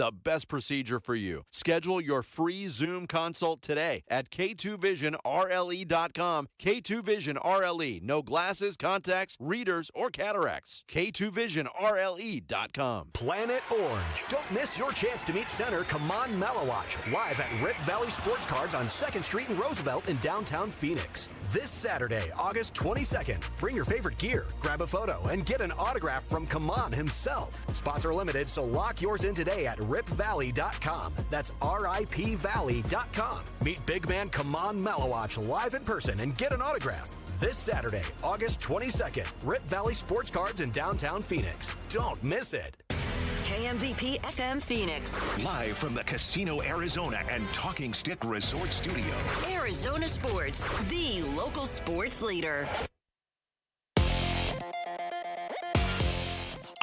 the best procedure for you. Schedule your free Zoom consult today at K2VisionRLE.com. K2 Vision RLE. No glasses, contacts, readers, or cataracts. K2VisionRLE.com. Planet Orange. Don't miss your chance to meet center Kaman Malawach live at Rip Valley Sports Cards on 2nd Street and Roosevelt in downtown Phoenix. This Saturday, August 22nd. Bring your favorite gear, grab a photo, and get an autograph from Kaman himself. Spots are limited, so lock yours in today at ripvalley.com. That's RIPvalley.com. Meet big man Kaman Malawach live in person and get an autograph. This Saturday, August 22nd, Rip Valley Sports Cards in downtown Phoenix. Don't miss it. KMVP FM Phoenix. Live from the Casino Arizona and Talking Stick Resort Studio. Arizona Sports, the local sports leader.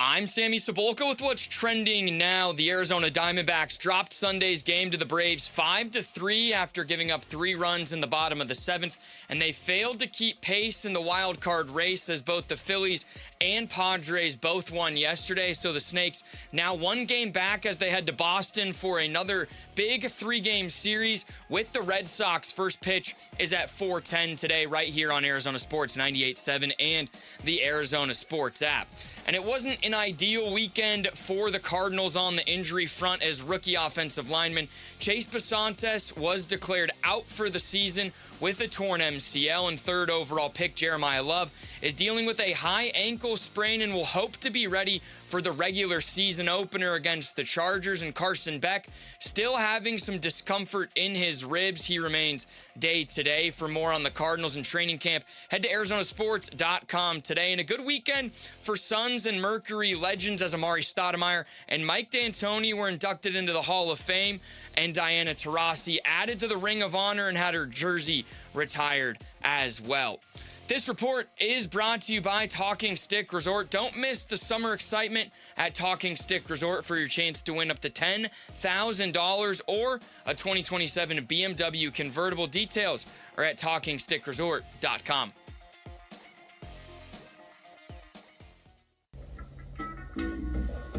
I'm Sammy Cebulka with what's trending now. The Arizona Diamondbacks dropped Sunday's game to the Braves 5-3 after giving up 3 runs in the bottom of the 7th, and they failed to keep pace in the wild card race as both the Phillies and Padres both won yesterday. So the Snakes now 1 game back as they head to Boston for another big 3-game series with the Red Sox. First pitch is at 4:10 today right here on Arizona Sports 98.7 and the Arizona Sports app. And it wasn't an ideal weekend for the Cardinals on the injury front as rookie offensive lineman Chase Basantes was declared out for the season with a torn MCL, and 3rd overall pick Jeremiah Love is dealing with a high ankle sprain and will hope to be ready for the regular season opener against the Chargers. And Carson Beck still having some discomfort in his ribs. He remains day to day. For more on the Cardinals and training camp, head to arizonasports.com today. And a good weekend for Suns and Mercury legends as Amari Stoudemire and Mike D'Antoni were inducted into the Hall of Fame, and Diana Taurasi added to the Ring of Honor and had her jersey retired as well. This report is brought to you by Talking Stick Resort. Don't miss the summer excitement at Talking Stick Resort for your chance to win up to $10,000 or a 2027 BMW convertible. Details are at TalkingStickResort.com.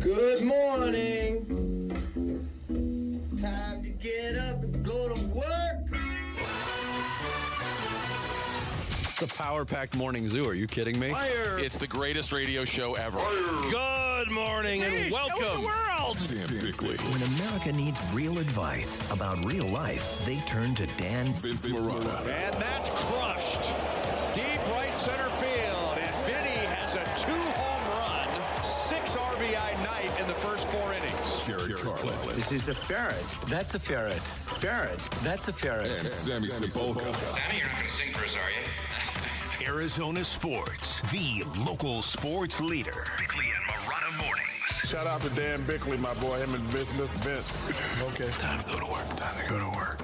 Good morning. Time to get up and go to work. The power-packed morning zoo. Are you kidding me? Fire. It's the greatest radio show ever. Good morning and welcome. Dan Bickley. When America needs real advice about real life, they turn to Dan Vince Marotta. And that's crushed. Deep right center field. And Vinny has a 2-home run, 6 RBI night in the first 4 innings. Jared Carlin. This is a ferret. That's a ferret. Ferret. That's a ferret. And Sammy Cebulka. Sammy, you're not going to sing for us, are you? Arizona Sports, the local sports leader. Bickley and Marotta mornings. Shout out to Dan Bickley, my boy, him and Vince. Okay. Time to go to work. Time to go to work.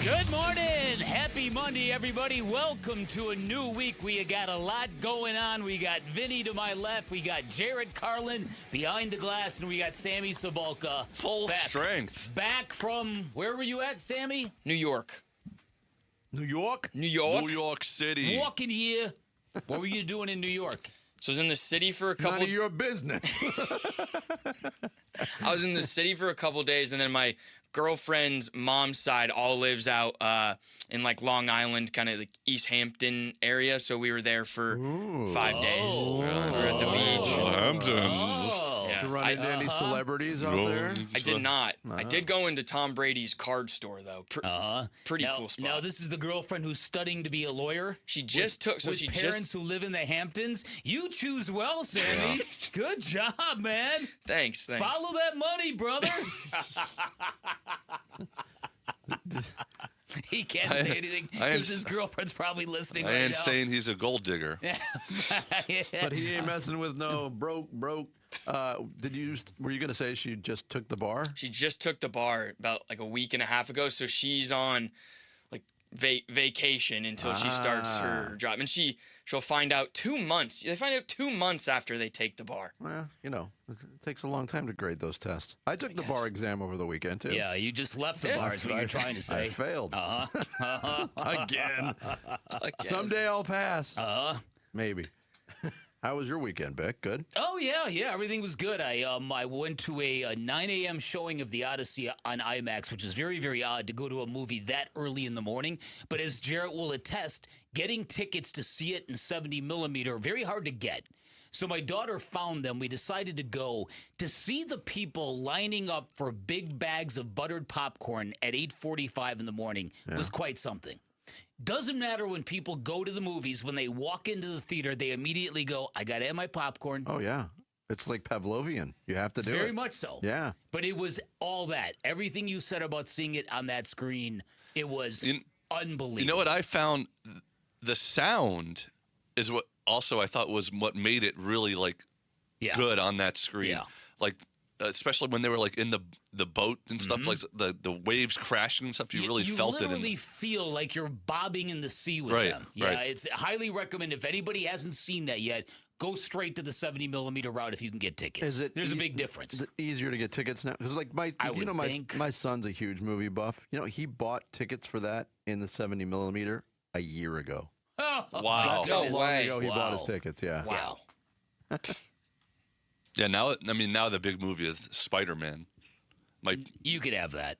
Good morning. Happy Monday, everybody. Welcome to a new week. We got a lot going on. We got Vinny to my left. We got Jared Carlin behind the glass, and we got Sammy Cebulka. Full strength. Back from, where were you at, Sammy? New York. New York? New York? New York City. Walking here. What were you doing in New York? So I was in the city for a couple... None of your business. I was in the city for a couple days, and then my girlfriend's mom's side all lives out in like Long Island, kind of like East Hampton area. So we were there for 5 days. We were at the beach. Hamptons. Did you run into any celebrities out there? I did not. I did go into Tom Brady's card store though. Pretty cool spot. Now this is the girlfriend who's studying to be a lawyer. She just took. So with she parents just who live in the Hamptons. You choose well, Sammy. Good job, man. Thanks. Follow that money, brother. He can't say anything because his girlfriend's probably listening right now. I ain't saying he's a gold digger. Yeah. But he ain't messing with no broke. Were you going to say she just took the bar? She just took the bar about like a week and a half ago. So she's on like vacation until she starts her job, and she'll find out 2 months. They find out 2 months after they take the bar. Well, it takes a long time to grade those tests. I took the bar exam over the weekend too. Yeah, you just left the bar. Is what you're trying to say. I failed. Uh-huh. Again. Someday I'll pass. Maybe. How was your weekend, Vic? Good? Oh, yeah. Everything was good. I went to a 9 a.m. showing of The Odyssey on IMAX, which is very, very odd to go to a movie that early in the morning. But as Jarrett will attest, getting tickets to see it in 70 millimeter, very hard to get. So my daughter found them. We decided to go to see the people lining up for big bags of buttered popcorn at 8:45 in the morning. Was quite something. Doesn't matter when people go to the movies, when they walk into the theater, they immediately go, I got to have my popcorn. Oh, yeah. It's like Pavlovian. You have to do it. Very much so. Yeah. But it was all that. Everything you said about seeing it on that screen, it was unbelievable. You know what I found? The sound is what also I thought was what made it really good on that screen. Yeah. Like especially when they were like in the boat and stuff, like the waves crashing and stuff. You really felt it. You literally feel like you're bobbing in the sea with them. Yeah, it's highly recommend. If anybody hasn't seen that yet, go straight to the 70 millimeter route if you can get tickets. There's a big difference. Is it easier to get tickets now? Because like my son's a huge movie buff. You know, he bought tickets for that in the 70 millimeter a year ago. Wow. That's how long ago he bought his tickets. Yeah. Wow. Yeah, now the big movie is Spider-Man. You could have that.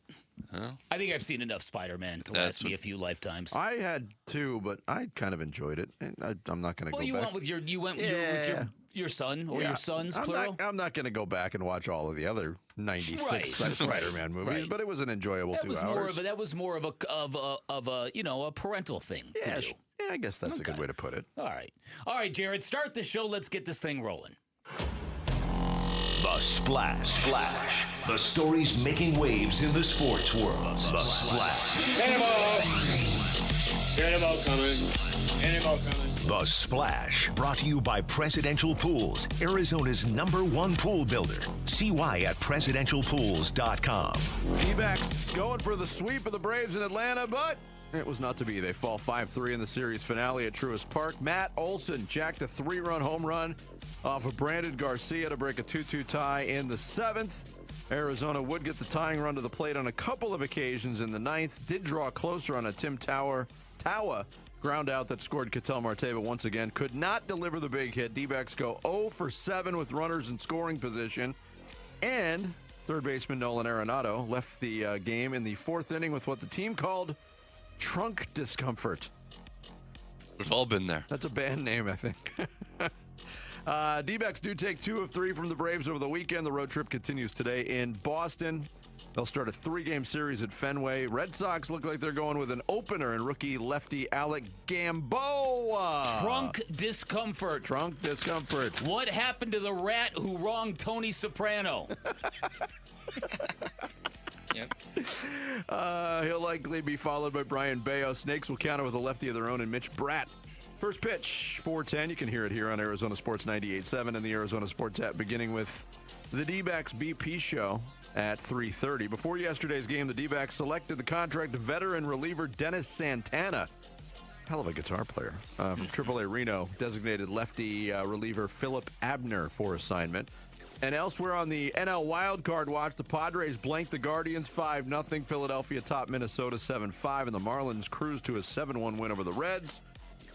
Huh? I think I've seen enough Spider-Man to last me a few lifetimes. I had two, but I kind of enjoyed it, and I'm not going to go back. You went with your son or your sons, plural? I'm not going to go back and watch all of the other 96 Spider-Man movies, but it was an enjoyable 2 hours. That was more of a parental thing to do. Yeah, I guess that's a good way to put it. All right, Jared, start the show. Let's get this thing rolling. The Splash. The stories making waves in the sports world. The Splash. Get him out coming. The Splash. Brought to you by Presidential Pools, Arizona's #1 pool builder. See why at presidentialpools.com. D-backs going for the sweep of the Braves in Atlanta, but it was not to be. They fall 5-3 in the series finale at Truist Park. Matt Olson jacked a 3-run home run off of Brandon Garcia to break a 2-2 tie in the 7th. Arizona would get the tying run to the plate on a couple of occasions in the 9th. Did draw closer on a Tim Tawa ground out that scored Ketel Marte, but once again could not deliver the big hit. D-backs go 0 for 7 with runners in scoring position. And third baseman Nolan Arenado left the game in the 4th inning with what the team called trunk discomfort. We've all been there. That's a band name, I think. D-backs do take 2 of 3 from the Braves over the weekend. The road trip continues today in Boston. They'll start a 3-game series at Fenway. Red Sox look like they're going with an opener and rookie lefty Alec Gamboa. Trunk discomfort. What happened to the rat who wronged Tony Soprano? Yep. He'll likely be followed by Brian Bayo. Snakes will counter with a lefty of their own and Mitch Bratt. First pitch, 4:10. You can hear it here on Arizona Sports 98.7 and the Arizona Sports app, beginning with the D-backs BP show at 3:30. Before yesterday's game, the D-backs selected the contract of veteran reliever Dennis Santana. Hell of a guitar player. From AAA Reno, designated lefty reliever Philip Abner for assignment. And elsewhere on the NL wildcard watch, the Padres blanked the Guardians 5-0. Philadelphia topped Minnesota 7-5, and the Marlins cruised to a 7-1 win over the Reds.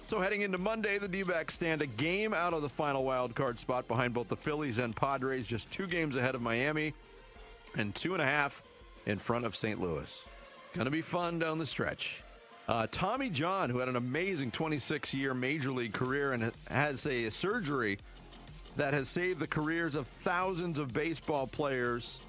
So heading into Monday, the D-backs stand a game out of the final wildcard spot behind both the Phillies and Padres, just 2 games ahead of Miami and 2.5 in front of St. Louis. Going to be fun down the stretch. Tommy John, who had an amazing 26-year Major League career and has a surgery that has saved the careers of thousands of baseball players,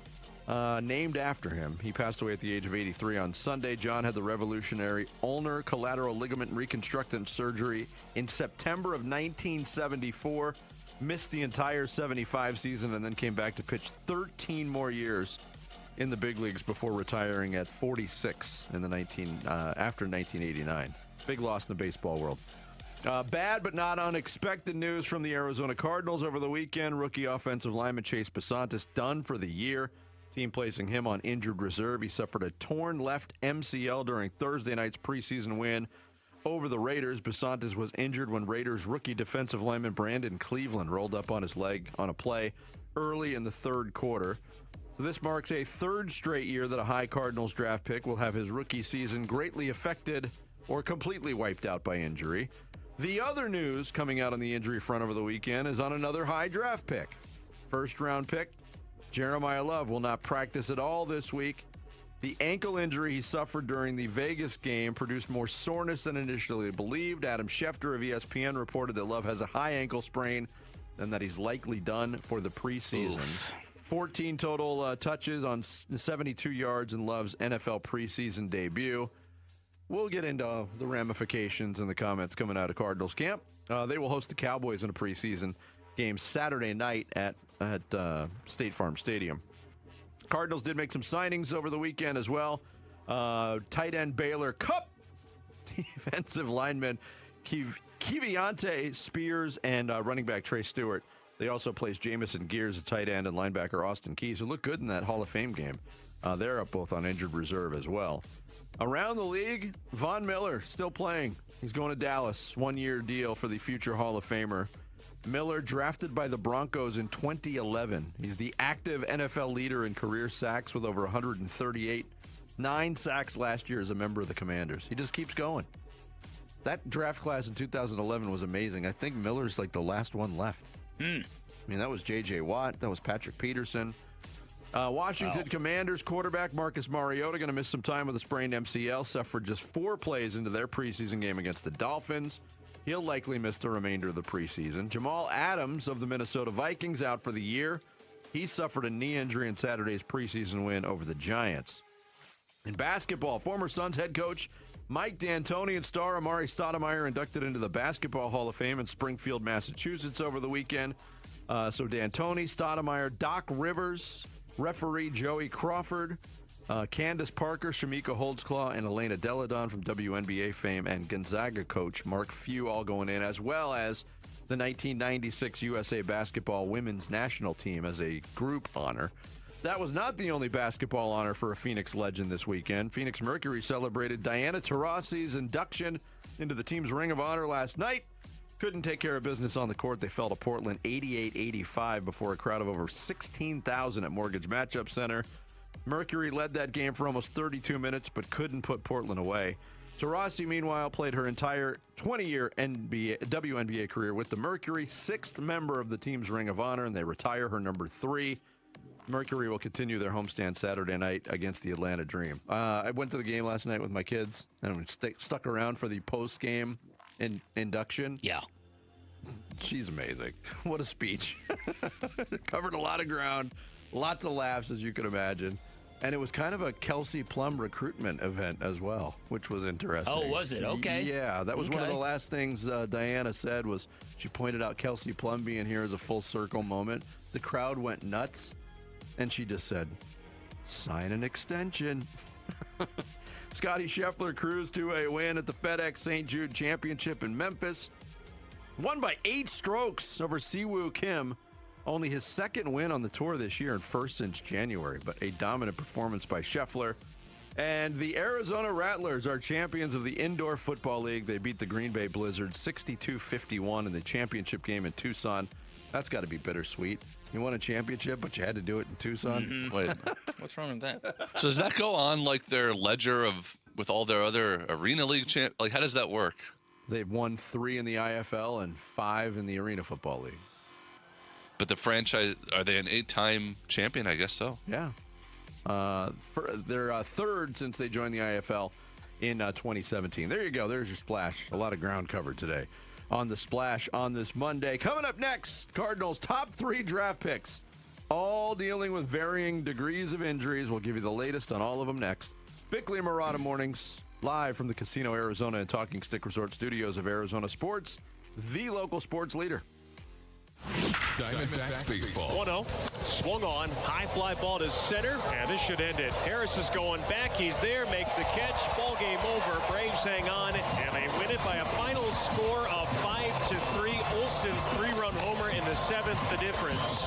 named after him. He passed away at the age of 83 on Sunday. John had the revolutionary ulnar collateral ligament reconstructant surgery in September of 1974, missed the entire 75 season, and then came back to pitch 13 more years in the big leagues before retiring at 46 in after 1989. Big loss in the baseball world. Bad but not unexpected news from the Arizona Cardinals over the weekend. Rookie offensive lineman Chase Basantis done for the year. Team placing him on injured reserve. He suffered a torn left MCL during Thursday night's preseason win over the Raiders. Basantis was injured when Raiders rookie defensive lineman Brandon Cleveland rolled up on his leg on a play early in the third quarter. So this marks a 3rd straight year that a high Cardinals draft pick will have his rookie season greatly affected or completely wiped out by injury. The other news coming out on the injury front over the weekend is on another high draft pick. First-round pick, Jeremiah Love will not practice at all this week. The ankle injury he suffered during the Vegas game produced more soreness than initially believed. Adam Schefter of ESPN reported that Love has a high ankle sprain and that he's likely done for the preseason. Oof. 14 total touches on 72 yards in Love's NFL preseason debut. We'll get into the ramifications and the comments coming out of Cardinals camp. They will host the Cowboys in a preseason game Saturday night at State Farm Stadium. Cardinals did make some signings over the weekend as well. Tight end Baylor Cup, defensive lineman Keviante Spears, and running back Trey Stewart. They also placed Jamison Gears, a tight end, and linebacker Austin Keys, who looked good in that Hall of Fame game. They're up both on injured reserve as well. Around the league, Von Miller still playing. He's going to Dallas, 1-year deal for the future Hall of Famer. Miller, drafted by the Broncos in 2011. He's the active NFL leader in career sacks with over 138. 9 sacks last year as a member of the Commanders. He just keeps going. That draft class in 2011 was amazing. I think Miller's like the last one left. I mean, that was J.J. Watt. That was Patrick Peterson. Washington Commanders quarterback Marcus Mariota going to miss some time with a sprained MCL. Suffered just 4 plays into their preseason game against the Dolphins. He'll likely miss the remainder of the preseason. Jamal Adams of the Minnesota Vikings out for the year. He suffered a knee injury in Saturday's preseason win over the Giants. In basketball, former Suns head coach Mike D'Antoni and star Amari Stoudemire inducted into the Basketball Hall of Fame in Springfield, Massachusetts over the weekend. So D'Antoni, Stoudemire, Doc Rivers, referee Joey Crawford, Candace Parker, Shamika Holdsclaw, and Elena Deladon from WNBA fame, and Gonzaga coach Mark Few all going in, as well as the 1996 USA Basketball Women's National Team as a group honor. That was not the only basketball honor for a Phoenix legend this weekend. Phoenix Mercury celebrated Diana Taurasi's induction into the team's Ring of Honor last night. Couldn't take care of business on the court. They fell to Portland 88-85 before a crowd of over 16,000 at Mortgage Matchup Center. Mercury led that game for almost 32 minutes, but couldn't put Portland away. Taurasi, meanwhile, played her entire 20-year WNBA career with the Mercury, 6th member of the team's Ring of Honor, and they retire her number 3. Mercury will continue their homestand Saturday night against the Atlanta Dream. I went to the game last night with my kids, and stuck around for the post-game induction. Yeah. She's amazing. What a speech. Covered a lot of ground, lots of laughs, as you can imagine. And it was kind of a Kelsey Plum recruitment event as well, which was interesting. Oh, was it? Okay. Yeah, that was one of the last things Diana said was she pointed out Kelsey Plum being here as a full circle moment. The crowd went nuts, and she just said, sign an extension. Scotty Scheffler cruised to a win at the FedEx St. Jude Championship in Memphis. Won by 8 strokes over Siwoo Kim. Only his 2nd win on the tour this year and 1st since January, but a dominant performance by Scheffler. And the Arizona Rattlers are champions of the Indoor Football League. They beat the Green Bay Blizzards 62-51 in the championship game in Tucson. That's got to be bittersweet. You won a championship, but you had to do it in Tucson? Mm-hmm. Wait, what's wrong with that? So does that go on like their ledger with all their other Arena League like how does that work? They've won 3 in the IFL and 5 in the Arena Football League. But the franchise, are they an 8-time champion? I guess so. Yeah. They're 3rd since they joined the IFL in 2017. There you go. There's your splash. A lot of ground covered today on the splash on this Monday. Coming up next, Cardinals' top 3 draft picks, all dealing with varying degrees of injuries. We'll give you the latest on all of them next. Bickley and Murata mornings, live from the Casino Arizona and Talking Stick Resort studios of Arizona Sports, the local sports leader. Diamondbacks baseball. 1-0. Swung on. High fly ball to center. And this should end it. Harris is going back. He's there. Makes the catch. Ball game over. Braves hang on. And they win it by a final score of 5-3. Olson's 3-run homer in the 7th, the difference.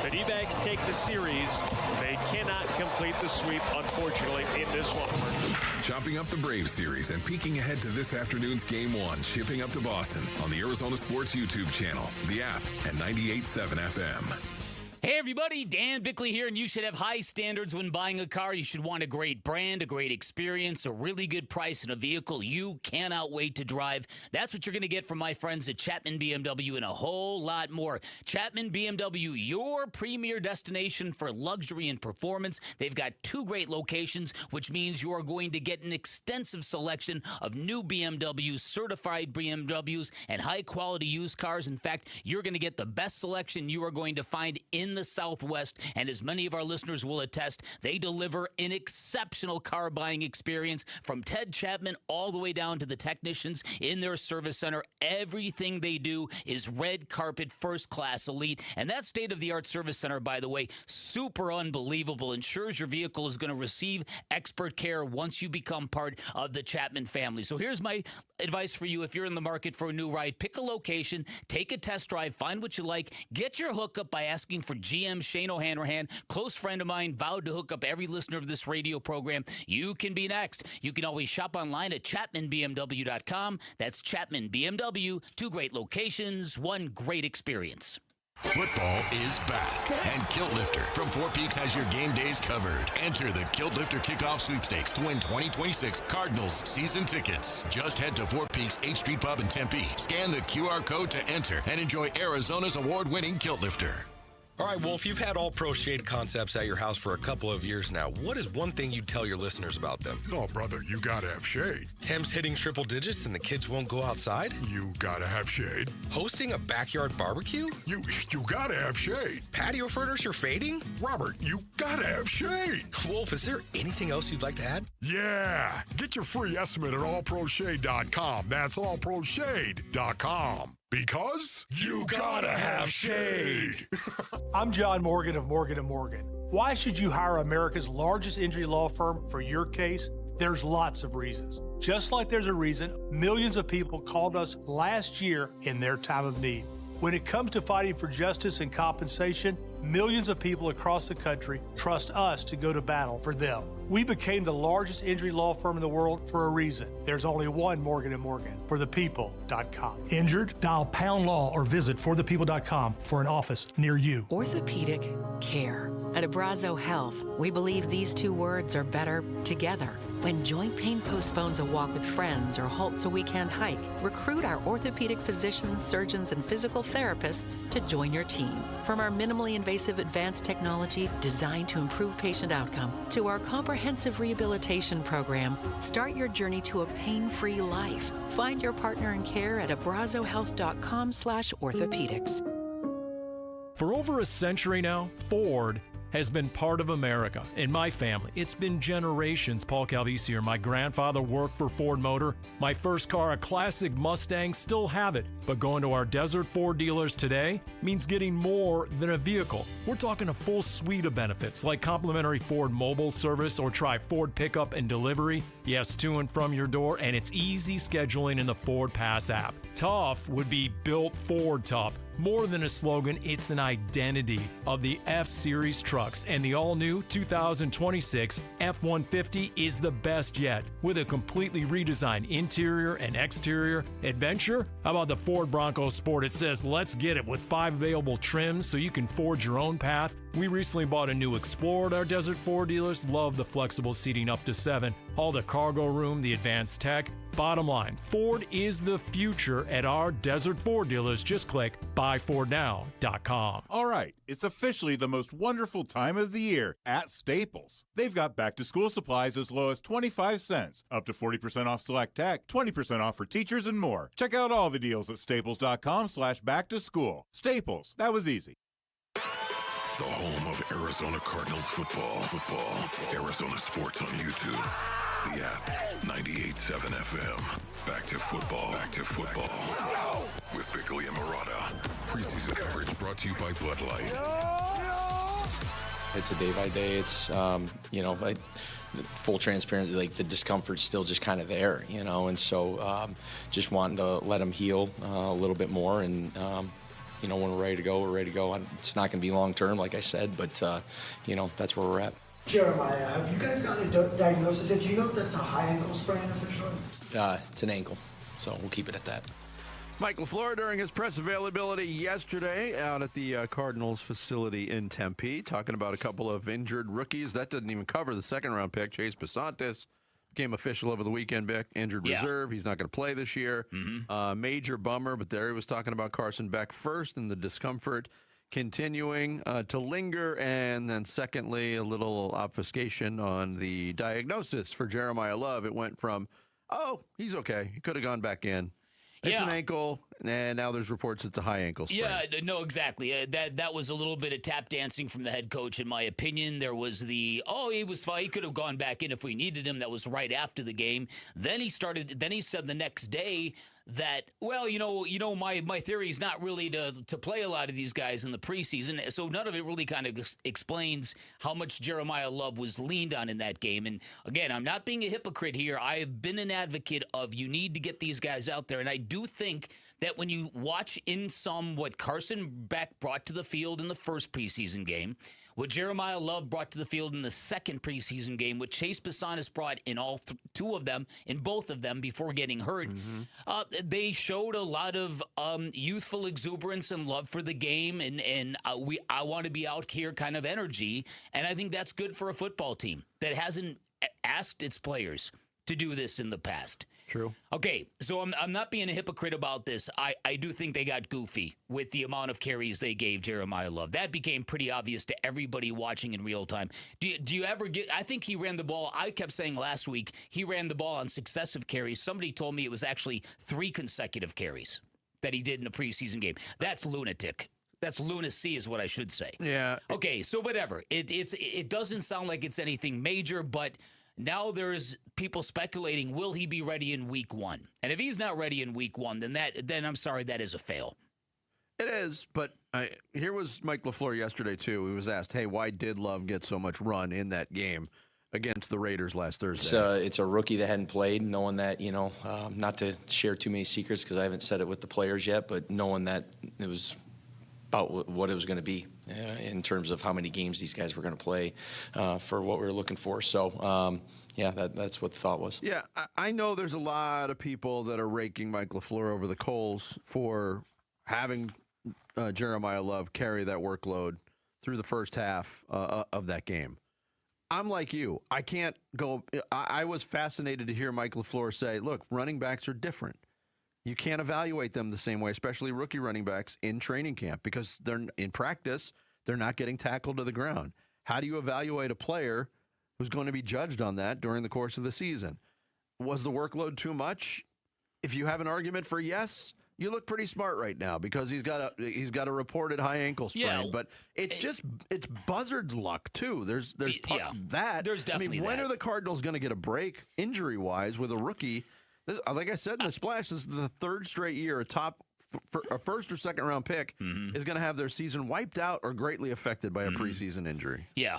The D-backs take the series. They cannot complete the sweep, unfortunately, in this one. Chopping up the Braves series and peeking ahead to this afternoon's Game 1, shipping up to Boston on the Arizona Sports YouTube channel, the app, and 98.7 FM. Hey everybody, Dan Bickley here, and you should have high standards when buying a car. You should want a great brand, a great experience, a really good price, and a vehicle you cannot wait to drive. That's what you're going to get from my friends at Chapman BMW and a whole lot more. Chapman BMW, your premier destination for luxury and performance. They've got 2 great locations, which means you are going to get an extensive selection of new BMWs, certified BMWs, and high-quality used cars. In fact, you're going to get the best selection you are going to find in the Southwest, and as many of our listeners will attest, they deliver an exceptional car buying experience from Ted Chapman all the way down to the technicians in their service center. Everything they do is red carpet, first class, elite, and that state-of-the-art service center, by the way, super unbelievable, ensures your vehicle is going to receive expert care once you become part of the Chapman family. So here's my advice for you. If you're in the market for a new ride, pick a location, take a test drive, find what you like, get your hookup by asking for GM Shane O'Hanrahan, close friend of mine, vowed to hook up every listener of this radio program. You can be next. You can always shop online at ChapmanBMW.com. That's Chapman BMW. 2 great locations, 1 great experience. Football is back, and Kilt Lifter from Four Peaks has your game days covered. Enter the Kilt Lifter Kickoff Sweepstakes to win 2026 Cardinals season tickets. Just head to Four Peaks 8th Street Pub in Tempe, scan the QR code to enter, and enjoy Arizona's award-winning Kilt Lifter. All right, Wolf, you've had All Pro Shade concepts at your house for a couple of years now. What is one thing you tell your listeners about them? Oh, brother, you gotta have shade. Temps hitting triple digits and the kids won't go outside? You gotta have shade. Hosting a backyard barbecue? You gotta have shade. Patio furniture fading? Robert, you gotta have shade. Wolf, is there anything else you'd like to add? Yeah. Get your free estimate at allproshade.com. That's allproshade.com. Because you gotta have shade. I'm John Morgan of Morgan & Morgan. Why should you hire America's largest injury law firm for your case? There's lots of reasons. Just like there's a reason millions of people called us last year in their time of need. When it comes to fighting for justice and compensation, millions of people across the country trust us to go to battle for them. We became the largest injury law firm in the world for a reason. There's only one Morgan & Morgan, forthepeople.com. Injured? Dial #law or visit forthepeople.com for an office near you. Orthopedic care. At Abrazo Health, we believe these 2 words are better together. When joint pain postpones a walk with friends or halts a weekend hike, recruit our orthopedic physicians, surgeons, and physical therapists to join your team. From our minimally invasive advanced technology designed to improve patient outcome to our comprehensive rehabilitation program, start your journey to a pain-free life. Find your partner in care at abrazohealth.com/orthopedics. For over a century now, Ford has been part of America. In my family, it's been generations. Paul Calvisi here. My grandfather worked for Ford Motor. My first car, a classic Mustang, still have it. But going to our Desert Ford dealers today means getting more than a vehicle. We're talking a full suite of benefits like complimentary Ford mobile service or try Ford pickup and delivery. Yes, to and from your door, and it's easy scheduling in the Ford Pass app. Tough would be built Ford tough. More than a slogan, it's an identity of the F-Series trucks, and the all-new 2026 F-150 is the best yet. With a completely redesigned interior and exterior adventure, how about the Ford Bronco Sport? It says, let's get it, with 5 available trims so you can forge your own path. We recently bought a new Explorer at our Desert Ford dealers. Love the flexible seating up to 7. All the cargo room, the advanced tech. Bottom line, Ford is the future at our Desert Ford dealers. Just click buyfordnow.com. All right, it's officially the most wonderful time of the year at Staples. They've got back-to-school supplies as low as 25 cents, up to 40% off select tech, 20% off for teachers, and more. Check out all the deals at staples.com/back-to-school. Staples, that was easy. The home of Arizona Cardinals football. Arizona Sports on YouTube. The app, 98.7 FM. Back to football. With Bickley and Murata. Preseason coverage brought to you by Bud Light. It's a day by day. It's, like full transparency, like the discomfort's still just kind of there, and so just wanting to let them heal a little bit more. And, when we're ready to go, we're ready to go. It's not going to be long term, like I said, but, that's where we're at. Jeremiah, have you guys got a diagnosis yet? Do you know if that's a high ankle sprain officially? It's an ankle, so we'll keep it at that. Mike LaFleur during his press availability yesterday out at the Cardinals facility in Tempe, talking about a couple of injured rookies. That didn't even cover the second-round pick, Chase Pasantes. Became official over the weekend, Beck. Injured reserve. He's not going to play this year. Major bummer, but there he was talking about Carson Beck first and the discomfort continuing to linger. And then secondly, a little obfuscation on the diagnosis for Jeremiah Love. It went from, oh, he's okay. He could have gone back in. It's an ankle, and now there's reports it's a high ankle sprain. Yeah, no, exactly. That was a little bit of tap dancing from the head coach, in my opinion. There was he was fine. He could have gone back in if we needed him. That was right after the game. Then he said the next day that, well, my theory is not really to play a lot of these guys in the preseason. So none of it really kind of explains how much Jeremiah Love was leaned on in that game. And again, I'm not being a hypocrite here. I have been an advocate of you need to get these guys out there. And I do think that when you watch in some what Carson Beck brought to the field in the first preseason game, what Jeremiah Love brought to the field in the second preseason game, what Chase Pasantes brought in all two of them, in both of them before getting hurt, they showed a lot of youthful exuberance and love for the game, and I want to be out here kind of energy, and I think that's good for a football team that hasn't asked its players to do this in the past. True. Okay, so I'm not being a hypocrite about this. I do think they got goofy with the amount of carries they gave Jeremiah Love. That became pretty obvious to everybody watching in real time. Do you ever get? I think he ran the ball. I kept saying last week he ran the ball on successive carries. Somebody told me it was actually 3 consecutive carries that he did in a preseason game. That's lunatic. That's lunacy is what I should say. Yeah. Okay, so whatever. It doesn't sound like it's anything major, but now there's people speculating, will he be ready in week 1? And if he's not ready in week 1, then I'm sorry, that is a fail. It is, but here was Mike LaFleur yesterday, too. He was asked, hey, why did Love get so much run in that game against the Raiders last Thursday? It's a rookie that hadn't played, knowing that, not to share too many secrets because I haven't said it with the players yet, but knowing that it was about what it was going to be in terms of how many games these guys were going to play for what we were looking for. So, that's what the thought was. Yeah, I know there's a lot of people that are raking Mike LaFleur over the coals for having Jeremiah Love carry that workload through the first half of that game. I'm like you. I can't go. I was fascinated to hear Mike LaFleur say, look, running backs are different. You can't evaluate them the same way, especially rookie running backs in training camp, because they're in practice, they're not getting tackled to the ground. How do you evaluate a player who's going to be judged on that during the course of the season? Was the workload too much? If you have an argument for yes, you look pretty smart right now because he's got a reported high ankle sprain. Yeah, but it's buzzard's luck too. There's that. There's definitely when are the Cardinals going to get a break injury wise with a rookie? Like I said in the splash, this is the 3rd straight year a first or second round pick is going to have their season wiped out or greatly affected by a preseason injury. Yeah.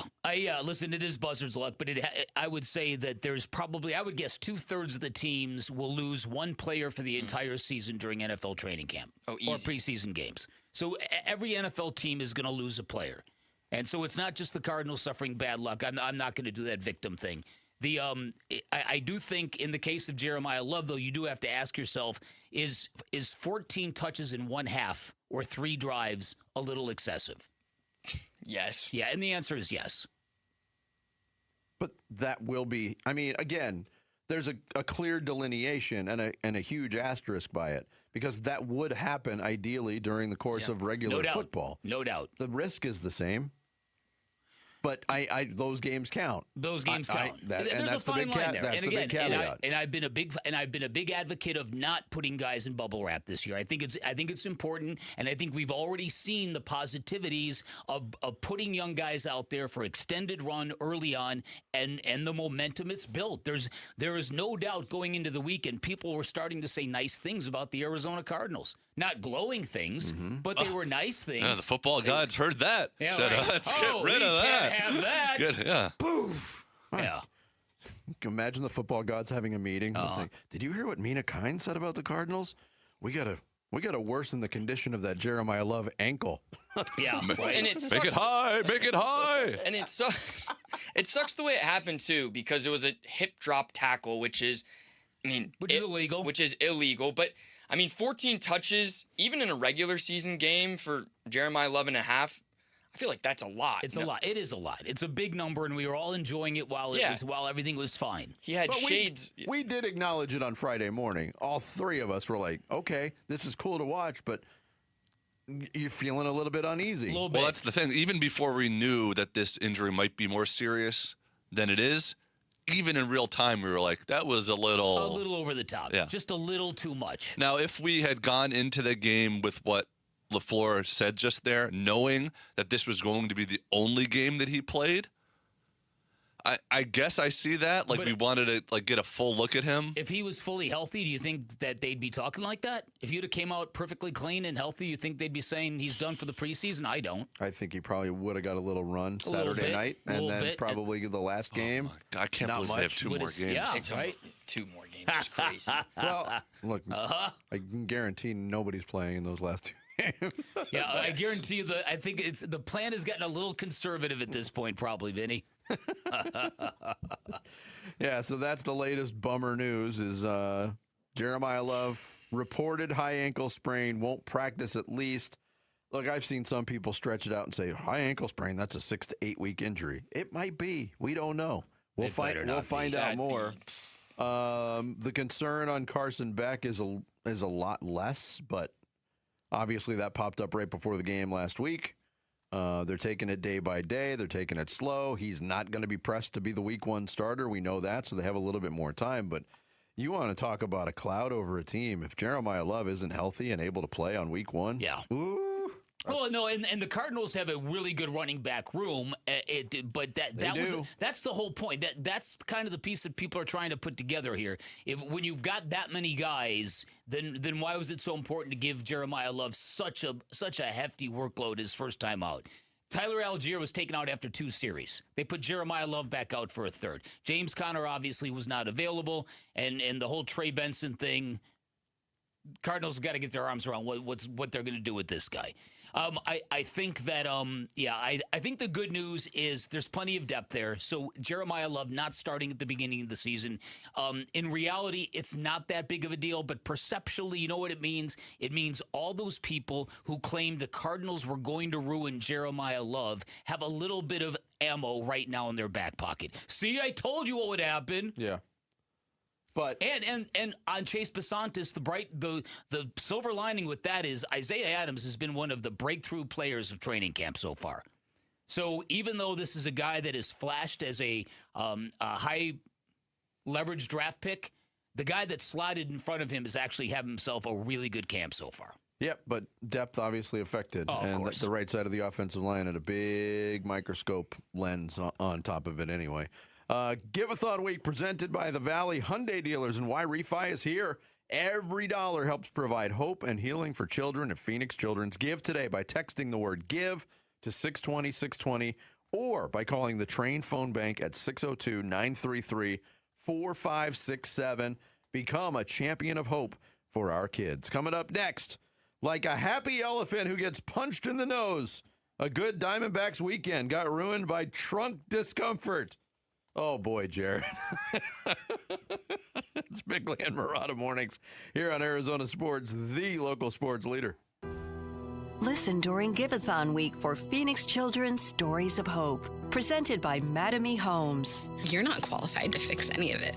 Listen, it is buzzard's luck, but I would say that there's probably, I would guess 2/3 of the teams will lose one player for the entire season during NFL training camp or preseason games. So every NFL team is going to lose a player. And so it's not just the Cardinals suffering bad luck. I'm not going to do that victim thing. I do think in the case of Jeremiah Love, though, you do have to ask yourself, is 14 touches in 1 half or 3 drives a little excessive? Yes. Yeah, and the answer is yes. But that will be, again, there's a clear delineation and a huge asterisk by it, because that would happen ideally during the course of regular football. No doubt. The risk is the same. But those games count. Those games count. There's a fine line there. That's the big caveat. And I've been a big advocate of not putting guys in bubble wrap this year. I think it's important, and I think we've already seen the positivities of putting young guys out there for extended run early on, and the momentum it's built. There is no doubt going into the weekend, people were starting to say nice things about the Arizona Cardinals. Not glowing things, but they were nice things. Yeah, the football gods heard that. Yeah, said, right. Let's get rid of that. Have that. Good, yeah. Poof. Yeah. You can imagine the football gods having a meeting. Think, did you hear what Mina Kine said about the Cardinals? We gotta worsen the condition of that Jeremiah Love ankle. Yeah, right. And it sucks. Make it high. And it sucks. It sucks the way it happened too, because it was a hip drop tackle, which is illegal. But I mean, 14 touches, even in a regular season game for Jeremiah Love and a half, I feel like that's a lot. It's a lot. It is a lot. It's a big number, and we were all enjoying it while everything was fine. He had shades. We did acknowledge it on Friday morning. All three of us were like, okay, this is cool to watch, but you're feeling a little bit uneasy. Well, that's the thing. Even before we knew that this injury might be more serious than it is, even in real time, we were like, that was a little over the top. Yeah. Just a little too much. Now, if we had gone into the game with what LaFleur said just there, knowing that this was going to be the only game that he played, I guess I see that. Like, we wanted to get a full look at him. If he was fully healthy, do you think that they'd be talking like that? If you'd have came out perfectly clean and healthy, you think they'd be saying he's done for the preseason? I don't. I think he probably would have got a little run Saturday night, and then probably the last game. I can't believe they have 2 more games. Yeah, that's right. 2 more games is crazy. Well, look, I can guarantee nobody's playing in those last 2 games. Yeah, I guarantee you I think the plan has gotten a little conservative at this point, probably, Vinny. Yeah, so that's the latest bummer news is Jeremiah Love reported high ankle sprain, won't practice at least. Look, I've seen some people stretch it out and say high ankle sprain, that's a 6 to 8 week injury. It might be. We don't know. We'll find out more. The concern on Carson Beck is a lot less, but obviously that popped up right before the game last week. They're taking it day by day. They're taking it slow. He's not going to be pressed to be the week 1 starter. We know that, so they have a little bit more time. But you want to talk about a cloud over a team. If Jeremiah Love isn't healthy and able to play on week 1, yeah. Ooh. Well, no, and the Cardinals have a really good running back room, but that's the whole point. That's kind of the piece that people are trying to put together here. When you've got that many guys, then why was it so important to give Jeremiah Love such a hefty workload his first time out? Tyler Algier was taken out after 2 series. They put Jeremiah Love back out for a third. James Conner obviously was not available, and the whole Trey Benson thing. Cardinals have got to get their arms around what they're going to do with this guy. I think that I think the good news is there's plenty of depth there. So Jeremiah Love not starting at the beginning of the season. In reality, it's not that big of a deal, but perceptually, you know what it means? It means all those people who claimed the Cardinals were going to ruin Jeremiah Love have a little bit of ammo right now in their back pocket. See, I told you what would happen. Yeah. But and on Chase Besantis, the silver lining with that is Isaiah Adams has been one of the breakthrough players of training camp so far. So even though this is a guy that is flashed as a high leverage draft pick, the guy that slotted in front of him has actually had himself a really good camp so far. Yep, but depth obviously affected. Oh, of course. The right side of the offensive line had a big microscope lens on top of it anyway. Give-a-thon week presented by the Valley Hyundai dealers, and Why Refi is here. Every dollar helps provide hope and healing for children at Phoenix Children's. Give today by texting the word GIVE to 620-620 or by calling the Train Phone Bank at 602-933-4567. Become a champion of hope for our kids. Coming up next, like a happy elephant who gets punched in the nose, a good Diamondbacks weekend got ruined by trunk discomfort. Oh, boy, Jared. It's Bickley and Murata Mornings here on Arizona Sports, the local sports leader. Listen during Give-a-thon week for Phoenix Children's Stories of Hope, presented by Madame Homes. You're not qualified to fix any of it,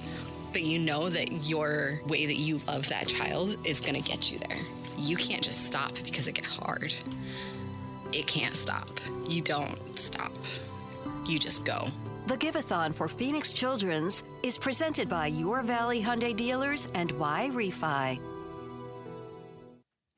but you know that your way that you love that child is going to get you there. You can't just stop because it gets hard. It can't stop. You don't stop. You just go. The Give-a-thon for Phoenix Children's is presented by Your Valley Hyundai dealers and Why Refi.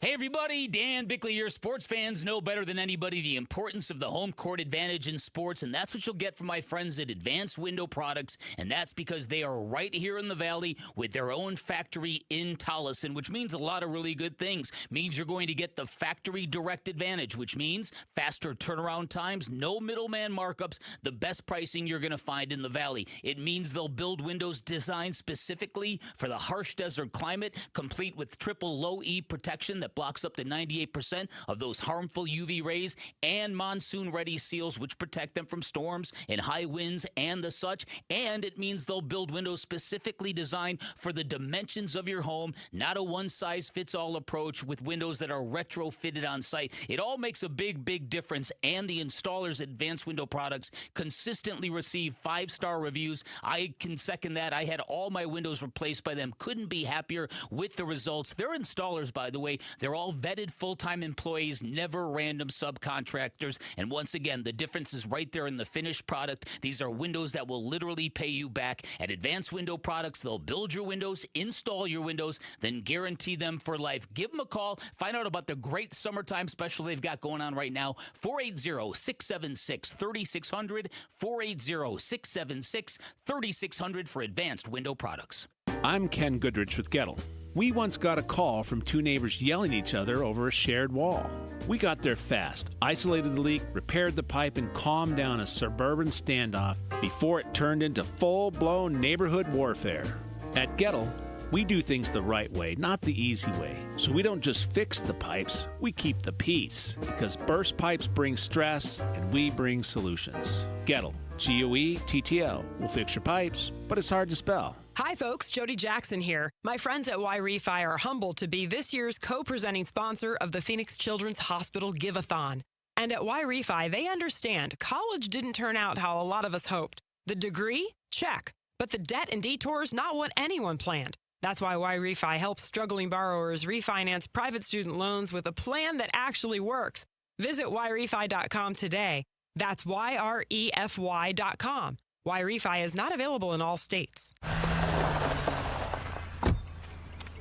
Hey everybody, Dan Bickley here. Sports fans know better than anybody the importance of the home court advantage in sports, and that's what you'll get from my friends at Advanced Window Products, and that's because they are right here in the Valley with their own factory in Tolleson, which means a lot of really good things. Means you're going to get the factory direct advantage, which means faster turnaround times, no middleman markups, the best pricing you're going to find in the Valley. It means they'll build windows designed specifically for the harsh desert climate, complete with triple low E protection that that blocks up to 98% of those harmful UV rays, and monsoon-ready seals, which protect them from storms and high winds and the such. And it means they'll build windows specifically designed for the dimensions of your home, not a one-size-fits-all approach with windows that are retrofitted on site. It all makes a big, big difference, and the installers at Advanced Window Products consistently receive 5-star reviews. I can second that. I had all my windows replaced by them. Couldn't be happier with the results. They're installers, by the way. They're all vetted full-time employees, never random subcontractors. And once again, the difference is right there in the finished product. These are windows that will literally pay you back. At Advanced Window Products, they'll build your windows, install your windows, then guarantee them for life. Give them a call. Find out about the great summertime special they've got going on right now. 480-676-3600. 480-676-3600 for Advanced Window Products. I'm Ken Goodrich with Gettle. We once got a call from two neighbors yelling at each other over a shared wall. We got there fast, isolated the leak, repaired the pipe, and calmed down a suburban standoff before it turned into full-blown neighborhood warfare. At Gettle, we do things the right way, not the easy way. So we don't just fix the pipes, we keep the peace. Because burst pipes bring stress, and we bring solutions. Gettle, G-O-E-T-T-L. We'll fix your pipes, but it's hard to spell. Hi, folks. Jody Jackson here. My friends at Y-Refi are humbled to be this year's co-presenting sponsor of the Phoenix Children's Hospital Give-a-thon. And at Y-Refi, they understand college didn't turn out how a lot of us hoped. The degree? Check. But the debt and detours, not what anyone planned. That's why Y-Refi helps struggling borrowers refinance private student loans with a plan that actually works. Visit YRefi.com today. That's YREFY.com. Y-Refi is not available in all states.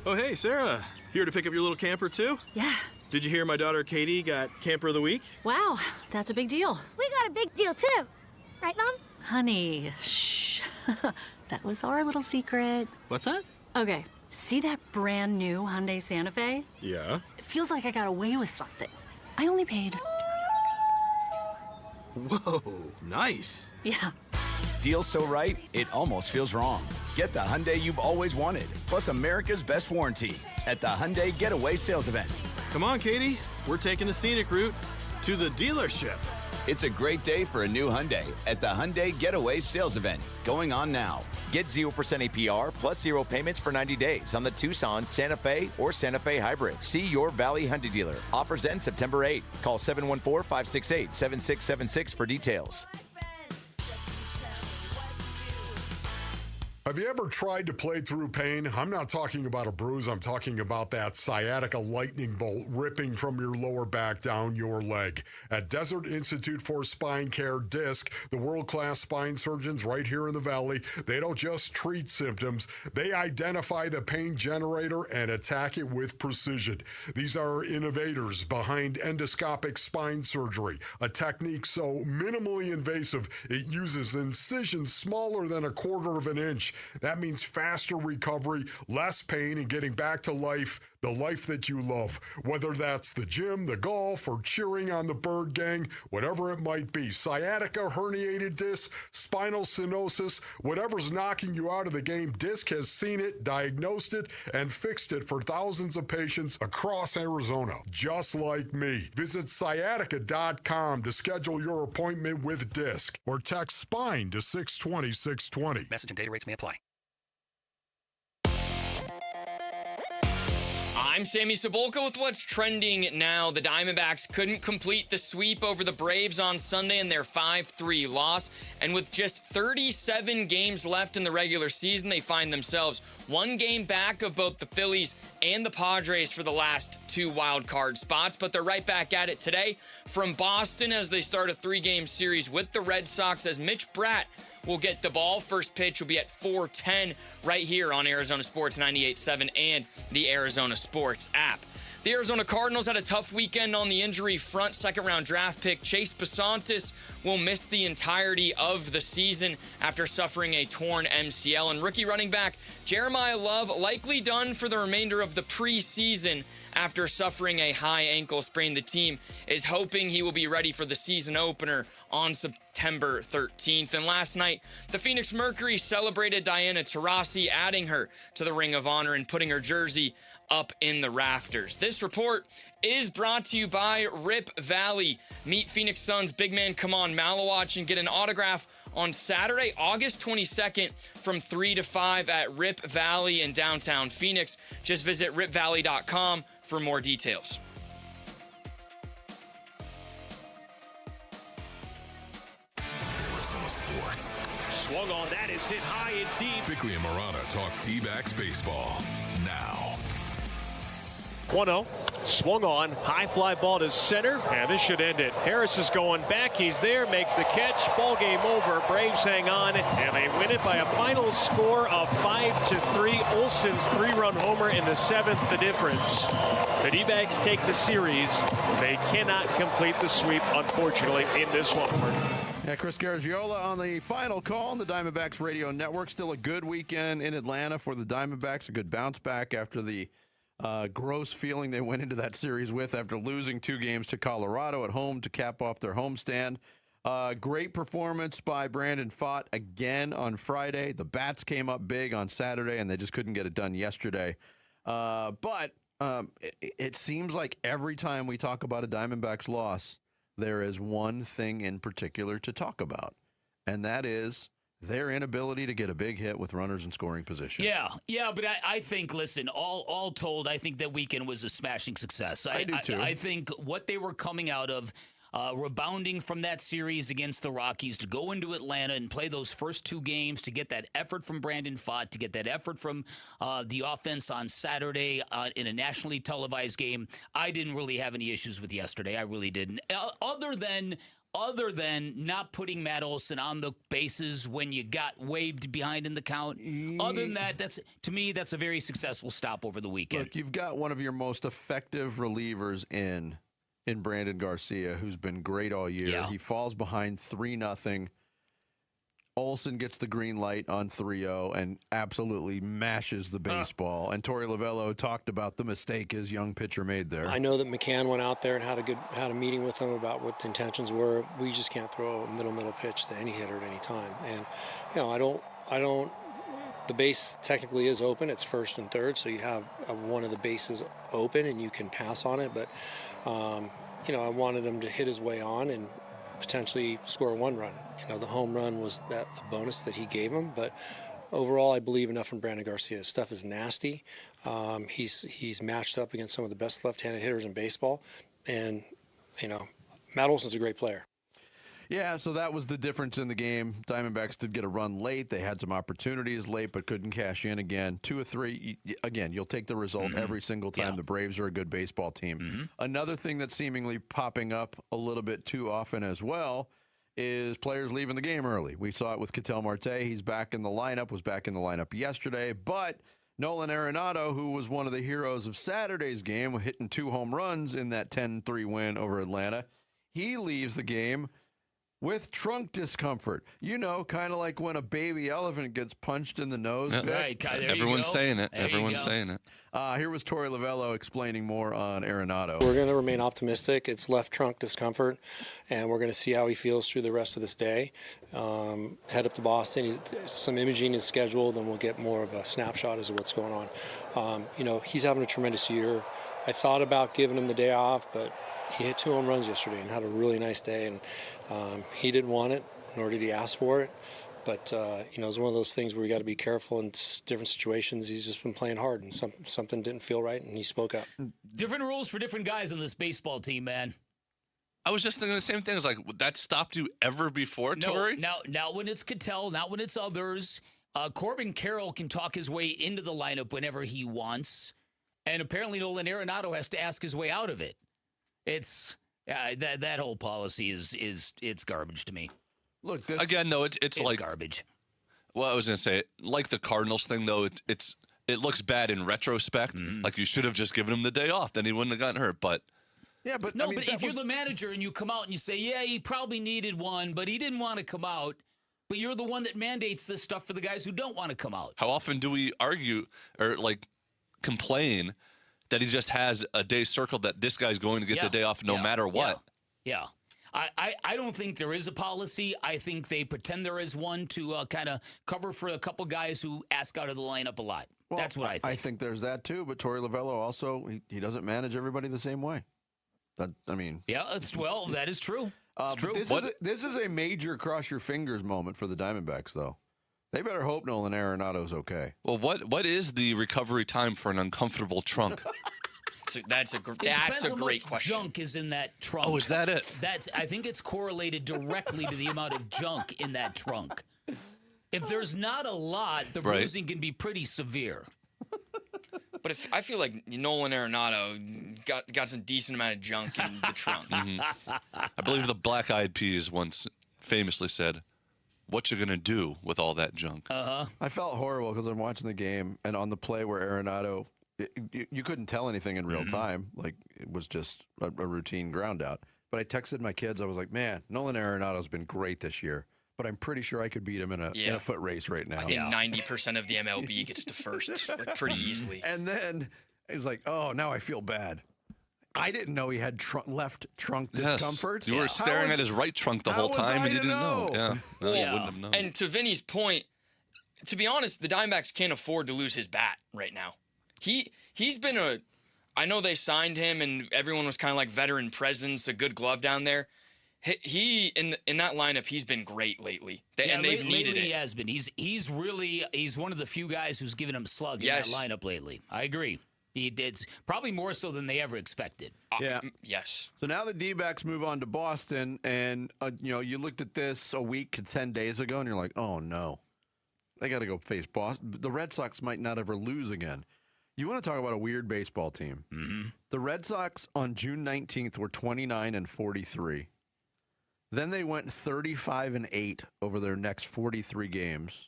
Oh, hey, Sarah. Here to pick up your little camper, too? Yeah. Did you hear my daughter Katie got Camper of the Week? Wow, that's a big deal. We got a big deal, too. Right, Mom? Honey, shh. That was our little secret. What's that? Okay, see that brand new Hyundai Santa Fe? Yeah. It feels like I got away with something. I only paid... Whoa, nice. Yeah. Deal so right, it almost feels wrong. Get the Hyundai you've always wanted, plus America's best warranty at the Hyundai Getaway Sales Event. Come on, Katie. We're taking the scenic route to the dealership. It's a great day for a new Hyundai at the Hyundai Getaway Sales Event, going on now. Get 0% APR plus 0 payments for 90 days on the Tucson, Santa Fe, or Santa Fe Hybrid. See your Valley Hyundai dealer. Offers end September 8th. Call 714-568-7676 for details. Have you ever tried to play through pain? I'm not talking about a bruise. I'm talking about that sciatica lightning bolt ripping from your lower back down your leg. At Desert Institute for Spine Care, DISC, the world-class spine surgeons right here in the Valley, they don't just treat symptoms. They identify the pain generator and attack it with precision. These are innovators behind endoscopic spine surgery, a technique so minimally invasive it uses incisions smaller than 1/4 of an inch. That means faster recovery, less pain, and getting back to life, the life that you love. Whether that's the gym, the golf, or cheering on the Bird Gang, whatever it might be. Sciatica, herniated disc, spinal stenosis, whatever's knocking you out of the game, DISC has seen it, diagnosed it, and fixed it for thousands of patients across Arizona, just like me. Visit sciatica.com to schedule your appointment with DISC or text SPINE to 620-620. Message and data rates may apply. I'm Sammy Cebulka with what's trending now. The Diamondbacks couldn't complete the sweep over the Braves on Sunday in their 5-3 loss. And with just 37 games left in the regular season, they find themselves one game back of both the Phillies and the Padres for the last 2 wild card spots. But they're right back at it today from Boston as they start a 3-game series with the Red Sox as Mitch Bratt will get the ball. First pitch will be at 4:10 right here on Arizona Sports 98.7 and the Arizona Sports app. The Arizona Cardinals had a tough weekend on the injury front. Second-round draft pick Chase Basantis will miss the entirety of the season after suffering a torn MCL. And rookie running back Jeremiah Love likely done for the remainder of the preseason after suffering a high ankle sprain. The team is hoping he will be ready for the season opener on September 13th. And last night, the Phoenix Mercury celebrated Diana Taurasi, adding her to the Ring of Honor and putting her jersey up in the rafters. This report is brought to you by Rip Valley. Meet Phoenix Suns big man Kaman Malawach and get an autograph on Saturday, August 22nd from 3 to 5 at Rip Valley in downtown Phoenix. Just visit ripvalley.com for more details. Arizona Sports. Swung on, that is hit high and deep. Bickley and Marana talk D-backs baseball now. 1-0, swung on, high fly ball to center, and this should end it. Harris is going back, he's there, makes the catch, ball game over. Braves hang on, and they win it by a final score of 5-3. Olson's 3-run homer in the 7th, the difference. The D-backs take the series. They cannot complete the sweep, unfortunately, in this one. Yeah, Chris Garagiola on the final call on the Diamondbacks radio network. Still a good weekend in Atlanta for the Diamondbacks, a good bounce back after the gross feeling they went into that series with after losing 2 games to Colorado at home to cap off their homestand. Great performance by Brandon Pfaadt again on Friday. The bats came up big on Saturday, and they just couldn't get it done yesterday. But it seems like every time we talk about a Diamondbacks loss, there is one thing in particular to talk about, and that is their inability to get a big hit with runners in scoring position. Yeah, but I think, listen, all told, I think that weekend was a smashing success. I do too. I think what they were coming out of, rebounding from that series against the Rockies, to go into Atlanta and play those first 2 games, to get that effort from Brandon Pfaadt, to get that effort from the offense on Saturday in a nationally televised game, I didn't really have any issues with yesterday. I really didn't. Other than not putting Matt Olson on the bases when you got waved behind in the count. Other than that, to me, that's a very successful stop over the weekend. Look, you've got one of your most effective relievers in Brandon Garcia, who's been great all year. Yeah. He falls behind 3-0. Olson gets the green light on 3-0 and absolutely mashes the baseball. And Torey Lovello talked about the mistake his young pitcher made there. I know that McCann went out there and had a meeting with him about what the intentions were. We just can't throw a middle pitch to any hitter at any time. And I don't. The base technically is open. It's first and third, so you have one of the bases open and you can pass on it. But I wanted him to hit his way on and potentially score 1 run. The home run was the bonus that he gave him, but overall I believe enough in Brandon Garcia. His stuff is nasty. He's matched up against some of the best left-handed hitters in baseball, and Matt Olson's a great player. Yeah, so that was the difference in the game. Diamondbacks did get a run late. They had some opportunities late, but couldn't cash in again. 2 of 3. Again, you'll take the result every single time. Yeah. The Braves are a good baseball team. Another thing that's seemingly popping up a little bit too often as well is players leaving the game early. We saw it with Ketel Marte. He's back in the lineup, was back in the lineup yesterday, but Nolan Arenado, who was one of the heroes of Saturday's game, hitting 2 home runs in that 10-3 win over Atlanta, he leaves the game with trunk discomfort. Kind of like when a baby elephant gets punched in the nose. Yeah. Right, Everyone's saying it. Everyone's saying it. Here was Torey Lovello explaining more on Arenado. We're going to remain optimistic. It's left trunk discomfort, and we're going to see how he feels through the rest of this day. Head up to Boston. Some imaging is scheduled, and we'll get more of a snapshot as to what's going on. He's having a tremendous year. I thought about giving him the day off, but he hit 2 home runs yesterday and had a really nice day, and he didn't want it, nor did he ask for it. But, it's one of those things where you got to be careful in different situations. He's just been playing hard, and something didn't feel right, and he spoke up. Different rules for different guys on this baseball team, man. I was just thinking the same thing. It's like, that stopped you ever before, Torey? No, not when it's Ketel, not when it's others. Corbin Carroll can talk his way into the lineup whenever he wants, and apparently Nolan Arenado has to ask his way out of it. It's that whole policy is garbage to me. Look, again, though, it's like garbage. Well, I was gonna say, like the Cardinals thing, though, it looks bad in retrospect. Like you should have just given him the day off, then he wouldn't have gotten hurt. But yeah, but no, but if you're the manager and you come out and you say, yeah, he probably needed one, but he didn't want to come out. But you're the one that mandates this stuff for the guys who don't want to come out. How often do we argue or complain that he just has a day circled that this guy's going to get the day off no matter what. Yeah. I don't think there is a policy. I think they pretend there is one to kind of cover for a couple guys who ask out of the lineup a lot. Well, that's what I think. I think there's that too, but Torey Lovello also, he doesn't manage everybody the same way. Yeah, that is true. It's true. This is a major cross your fingers moment for the Diamondbacks, though. They better hope Nolan Arenado's okay. Well, what is the recovery time for an uncomfortable trunk? That's a great question. Junk is in that trunk. Oh, is that it? I think it's correlated directly to the amount of junk in that trunk. If there's not a lot, the bruising can be pretty severe. But I feel like Nolan Arenado got some decent amount of junk in the trunk. I believe the Black Eyed Peas once famously said, "What you gonna do with all that junk?" I felt horrible because I'm watching the game, and on the play where Arenado, you couldn't tell anything in real time. Like, it was just a routine ground out. But I texted my kids. I was like, man, Nolan Arenado's been great this year, but I'm pretty sure I could beat him in a foot race right now. I think 90% of the MLB gets to first pretty easily. And then it was like, oh, now I feel bad. I didn't know he had left trunk discomfort. You were staring at his right trunk the whole time, and you didn't know. You wouldn't have known. And to Vinny's point, to be honest, the Diamondbacks can't afford to lose his bat right now. He's been I know they signed him, and everyone was kind of like veteran presence, a good glove down there. He in that lineup, he's been great lately, and they've needed it. He has been. He's one of the few guys who's given him slug in that lineup lately. I agree. He did probably more so than they ever expected. Yes. So now the D-backs move on to Boston, and you looked at this a week to 10 days ago, and you're like, oh no, they got to go face Boston. The Red Sox might not ever lose again. You want to talk about a weird baseball team? Mm-hmm. The Red Sox on June 19th were 29-43. Then they went 35-8 over their next 43 games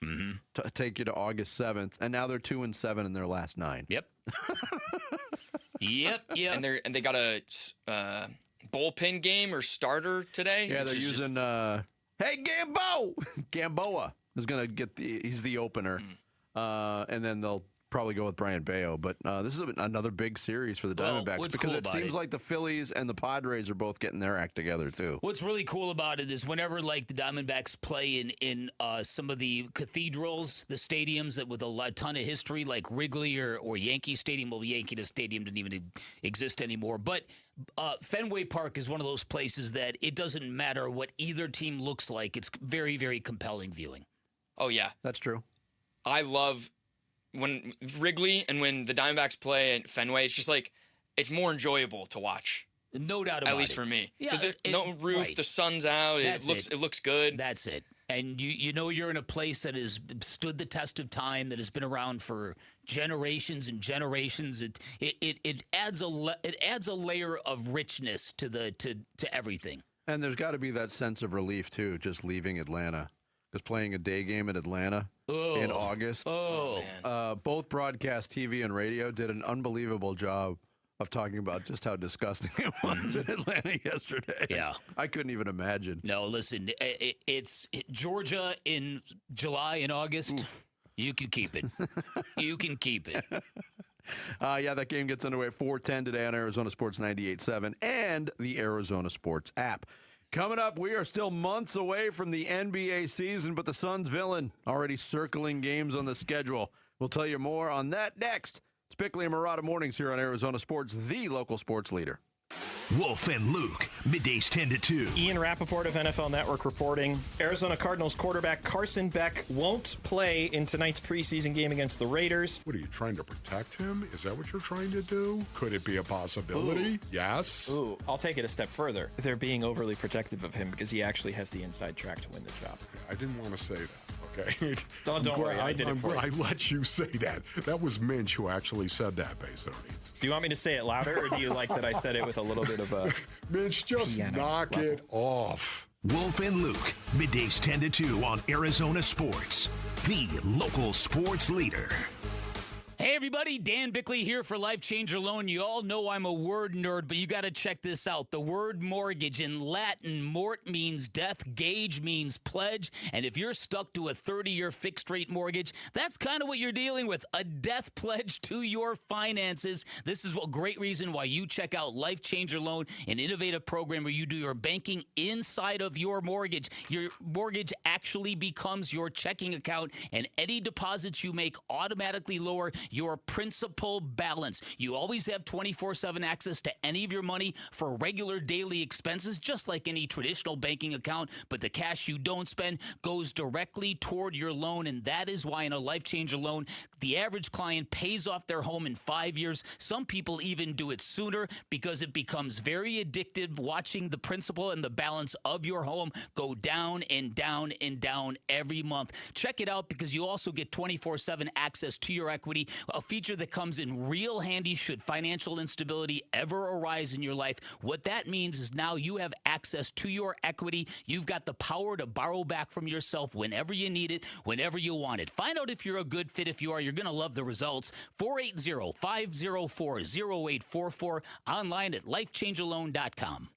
to take you to August 7th, and now they're 2-7 in their last 9. Yep. Yep. And they got a bullpen game or starter today. Yeah, they're using hey, Gamboa is going to get he's the opener, and then they'll probably go with Brian Bayo. But this is another big series for the Diamondbacks because it seems like the Phillies and the Padres are both getting their act together too. What's really cool about it is whenever like the Diamondbacks play in some of the cathedrals, the stadiums that with a ton of history, like Wrigley or Yankee Stadium. Well, Yankee Stadium didn't even exist anymore, but Fenway Park is one of those places that it doesn't matter what either team looks like. It's very, very compelling viewing. Oh yeah, that's true. I love when Wrigley and when the Diamondbacks play at Fenway, it's just like, it's more enjoyable to watch. No doubt about it. At least for me. Yeah, no roof, the sun's out, it looks good. That's it. And you know you're in a place that has stood the test of time, that has been around for generations and generations. It adds a layer of richness to everything. And there's got to be that sense of relief too, just leaving Atlanta. Because playing a day game in Atlanta in August. Both broadcast TV and radio did an unbelievable job of talking about just how disgusting it was in Atlanta yesterday. Yeah. I couldn't even imagine. No, listen, it's Georgia in July and August. Oof. You can keep it. You can keep it. That game gets underway at 4:10 today on Arizona Sports 98.7 and the Arizona Sports app. Coming up, we are still months away from the NBA season, but the Suns villain already circling games on the schedule. We'll tell you more on that next. It's Bickley and Murata Mornings here on Arizona Sports, the local sports leader. Wolf and Luke, middays 10 to 2. Ian Rappaport of NFL Network reporting Arizona Cardinals quarterback Carson Beck won't play in tonight's preseason game against the Raiders. What, are you trying to protect him? Is that what you're trying to do? Could it be a possibility? Ooh. Yes. Ooh, I'll take it a step further. They're being overly protective of him because he actually has the inside track to win the job. Okay, I didn't want to say that. Okay. Don't worry, I did it for you. I let you say that. That was Minch who actually said that, Baysonians. Do you want me to say it louder, or do you like that I said it with a little bit of a Minch, just knock it off. Wolf and Luke, middays 10 to 2 on Arizona Sports, the local sports leader. Hey everybody, Dan Bickley here for Life Changer Loan. You all know I'm a word nerd, but you got to check this out. The word mortgage in Latin, mort means death, gage means pledge, and if you're stuck to a 30-year fixed rate mortgage, that's kind of what you're dealing with, a death pledge to your finances. This is a great reason why you check out Life Changer Loan, an innovative program where you do your banking inside of your mortgage. Your mortgage actually becomes your checking account, and any deposits you make automatically lower your principal balance. You always have 24/7 access to any of your money for regular daily expenses, just like any traditional banking account, but the cash you don't spend goes directly toward your loan, and that is why in a Life Changer Loan, the average client pays off their home in 5 years. Some people even do it sooner because it becomes very addictive watching the principal and the balance of your home go down and down and down every month. Check it out because you also get 24/7 access to your equity, a feature that comes in real handy should financial instability ever arise in your life. What that means is now you have access to your equity. You've got the power to borrow back from yourself whenever you need it, whenever you want it. Find out if you're a good fit. If you are, you're going to love the results. 480-504-0844. Online at lifechangealone.com.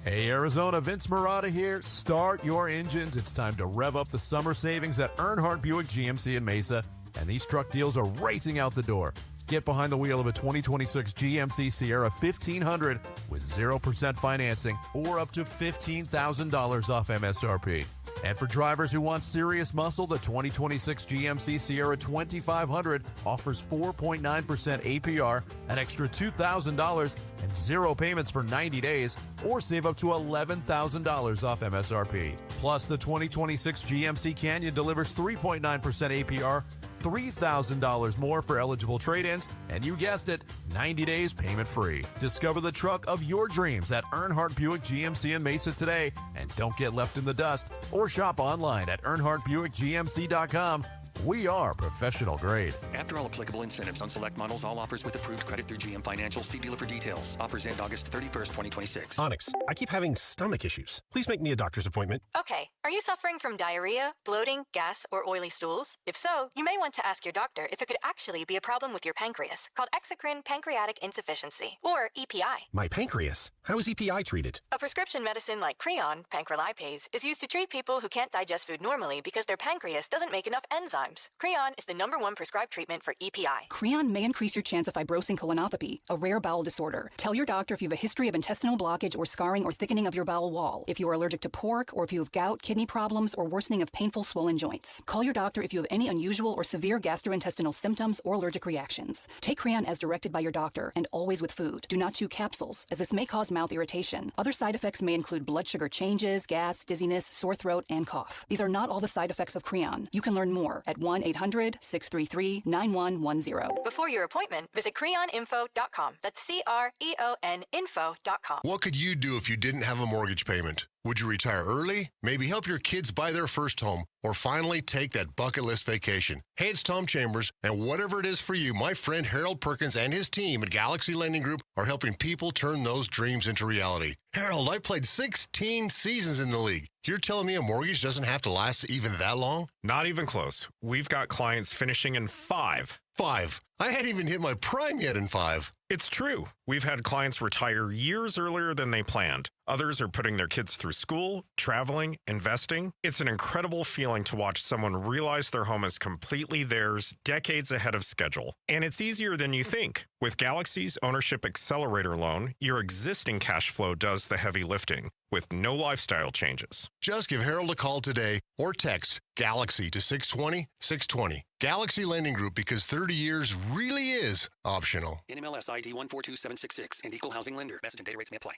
Hey Arizona, Vince Marotta here. Start your engines. It's time to rev up the summer savings at Earnhardt Buick GMC in Mesa, and these truck deals are racing out the door. Get behind the wheel of a 2026 GMC Sierra 1500 with 0% financing or up to $15,000 off MSRP. And for drivers who want serious muscle, the 2026 GMC Sierra 2500 offers 4.9% APR, an extra $2,000, and 0 payments for 90 days, or save up to $11,000 off MSRP. Plus, the 2026 GMC Canyon delivers 3.9% APR, $3,000 more for eligible trade-ins, and you guessed it, 90 days payment-free. Discover the truck of your dreams at Earnhardt Buick GMC in Mesa today, and don't get left in the dust, or shop online at EarnhardtBuickGMC.com. We are professional grade. After all applicable incentives on select models, all offers with approved credit through GM Financial. See dealer for details. Offers end August 31st, 2026. Onyx, I keep having stomach issues. Please make me a doctor's appointment. Okay, are you suffering from diarrhea, bloating, gas, or oily stools? If so, you may want to ask your doctor if it could actually be a problem with your pancreas, called exocrine pancreatic insufficiency, or EPI. My pancreas? How is EPI treated? A prescription medicine like Creon, pancrelipase, is used to treat people who can't digest food normally because their pancreas doesn't make enough enzymes. Creon is the #1 prescribed treatment for EPI. Creon may increase your chance of fibrosing colonopathy, a rare bowel disorder. Tell your doctor if you have a history of intestinal blockage or scarring or thickening of your bowel wall, if you are allergic to pork, or if you have gout, kidney problems, or worsening of painful swollen joints. Call your doctor if you have any unusual or severe gastrointestinal symptoms or allergic reactions. Take Creon as directed by your doctor and always with food. Do not chew capsules, as this may cause mouth irritation. Other side effects may include blood sugar changes, gas, dizziness, sore throat, and cough. These are not all the side effects of Creon. You can learn more at 1-800-633-9110. Before your appointment, visit creoninfo.com. That's CREON info.com. What could you do if you didn't have a mortgage payment? Would you retire early? Maybe help your kids buy their first home, or finally take that bucket list vacation? Hey, it's Tom Chambers, and whatever it is for you, my friend Harold Perkins and his team at Galaxy Lending Group are helping people turn those dreams into reality. Harold, I played 16 seasons in the league. You're telling me a mortgage doesn't have to last even that long? Not even close. We've got clients finishing in 5. 5? I hadn't even hit my prime yet in 5. It's true. We've had clients retire years earlier than they planned. Others are putting their kids through school, traveling, investing. It's an incredible feeling to watch someone realize their home is completely theirs decades ahead of schedule. And it's easier than you think. With Galaxy's Ownership Accelerator loan, your existing cash flow does the heavy lifting with no lifestyle changes. Just give Harold a call today or text Galaxy to 620-620. Galaxy Lending Group, because 30 years really is optional. NMLS ID 142766 and Equal Housing Lender. Message and data rates may apply.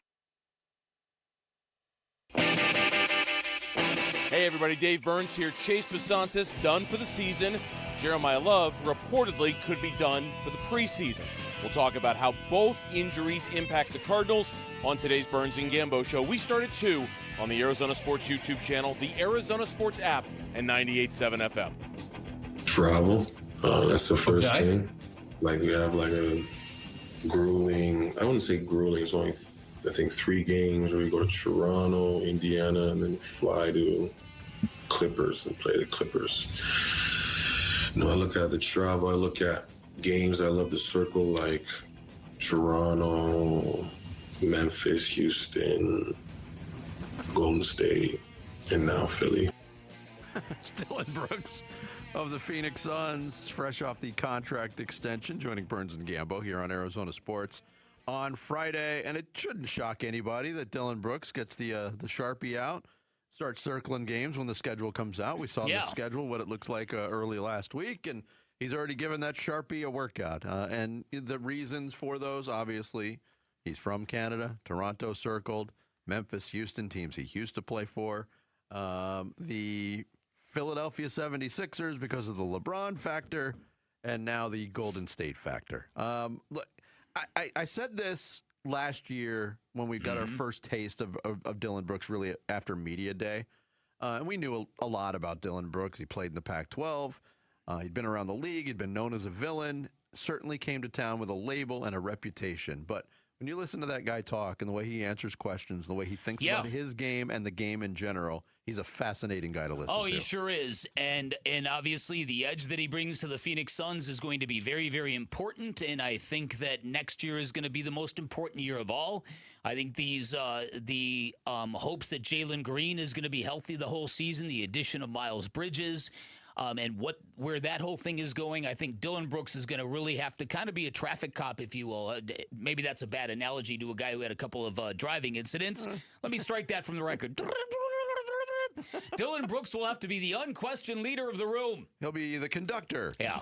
Hey everybody, Dave Burns here. Chase Besantis done for the season. Jeremiah Love reportedly could be done for the preseason. We'll talk about how both injuries impact the Cardinals on today's Burns and Gambo show. We start at 2 on the Arizona Sports YouTube channel, the Arizona Sports app, and 98.7 FM. Travel, that's the first thing. Like we have like a grueling, I wouldn't say grueling, it's only I think 3 games where we go to Toronto, Indiana, and then fly to Clippers and play the Clippers. I look at the travel. I look at games I love to circle, like Toronto, Memphis, Houston, Golden State, and now Philly. Dylan Brooks of the Phoenix Suns, fresh off the contract extension, joining Burns and Gambo here on Arizona Sports on Friday. And it shouldn't shock anybody that Dylan Brooks gets the Sharpie out, starts circling games when the schedule comes out. We saw the schedule, what it looks like early last week, and he's already given that Sharpie a workout. And the reasons for those, obviously, he's from Canada, Toronto circled, Memphis, Houston, teams he used to play for. The Philadelphia 76ers because of the LeBron factor, and now the Golden State factor. Look, I said this last year when we got our first taste of Dylan Brooks, really after Media Day. And we knew a lot about Dylan Brooks. He played in the Pac-12. He'd been around the league. He'd been known as a villain. Certainly came to town with a label and a reputation. But when you listen to that guy talk and the way he answers questions, the way he thinks about his game and the game in general, he's a fascinating guy to listen to. Oh, he sure is. And obviously the edge that he brings to the Phoenix Suns is going to be very, very important. And I think that next year is going to be the most important year of all. I think the hopes that Jalen Green is going to be healthy the whole season, the addition of Miles Bridges, and where that whole thing is going, I think Dylan Brooks is going to really have to kind of be a traffic cop, if you will. Maybe that's a bad analogy to a guy who had a couple of driving incidents. Let me strike that from the record. Dylan Brooks will have to be the unquestioned leader of the room. He'll be the conductor. Yeah.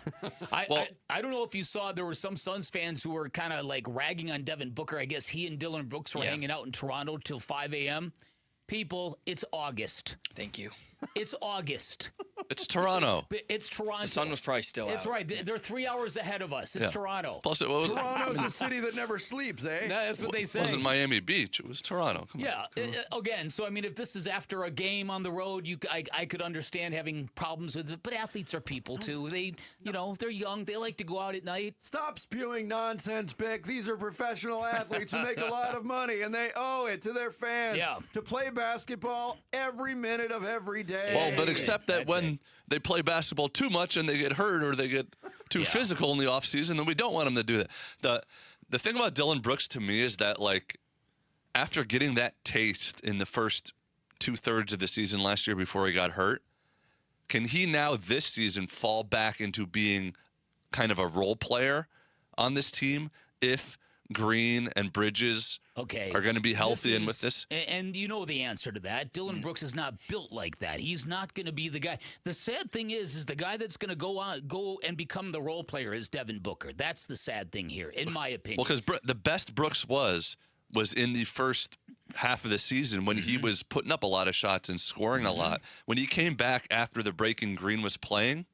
I don't know if you saw, there were some Suns fans who were kind of like ragging on Devin Booker. I guess he and Dylan Brooks were hanging out in Toronto till 5 a.m. People, it's August. Thank you. It's August. It's Toronto. It's Toronto. The sun was probably still out. It's right. They're 3 hours ahead of us. It's Toronto. Plus, Toronto's the city that never sleeps, eh? That's what they say. It wasn't Miami Beach. It was Toronto. Come on. Again, so, I mean, if this is after a game on the road, I could understand having problems with it. But athletes are people, too. They, they're young. They like to go out at night. Stop spewing nonsense, Bick. These are professional athletes who make a lot of money, and they owe it to their fans to play basketball every minute of every day. Well, but except that when they play basketball too much and they get hurt or they get too physical in the offseason, then we don't want them to do that. The thing about Dylan Brooks to me is that, like, after getting that taste in the first 2/3 of the season last year before he got hurt, can he now this season fall back into being kind of a role player on this team if Green and Bridges are going to be healthy and with this? And you know the answer to that. Dylan Brooks is not built like that. He's not going to be the guy. The sad thing is the guy that's going to go and become the role player is Devin Booker. That's the sad thing here, in my opinion. Well, because the best Brooks was in the first half of the season when he was putting up a lot of shots and scoring a lot. When he came back after the break and Green was playing,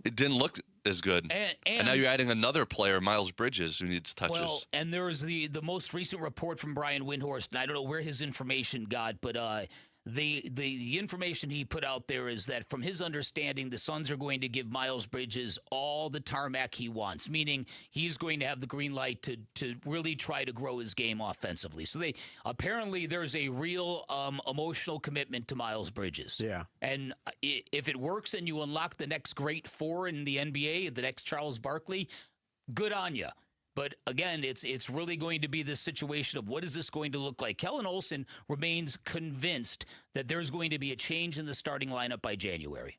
it didn't look as good. And now you're adding another player, Miles Bridges, who needs touches. Well, and there's the most recent report from Brian Windhorst, and I don't know where his information got, but the information he put out there is that from his understanding, the Suns are going to give Miles Bridges all the tarmac he wants, meaning he's going to have the green light to really try to grow his game offensively. So apparently there's a real emotional commitment to Miles Bridges. Yeah. And if it works and you unlock the next great four in the NBA, the next Charles Barkley, good on you. But again, it's really going to be this situation of what is this going to look like? Kellen Olson remains convinced that there's going to be a change in the starting lineup by January.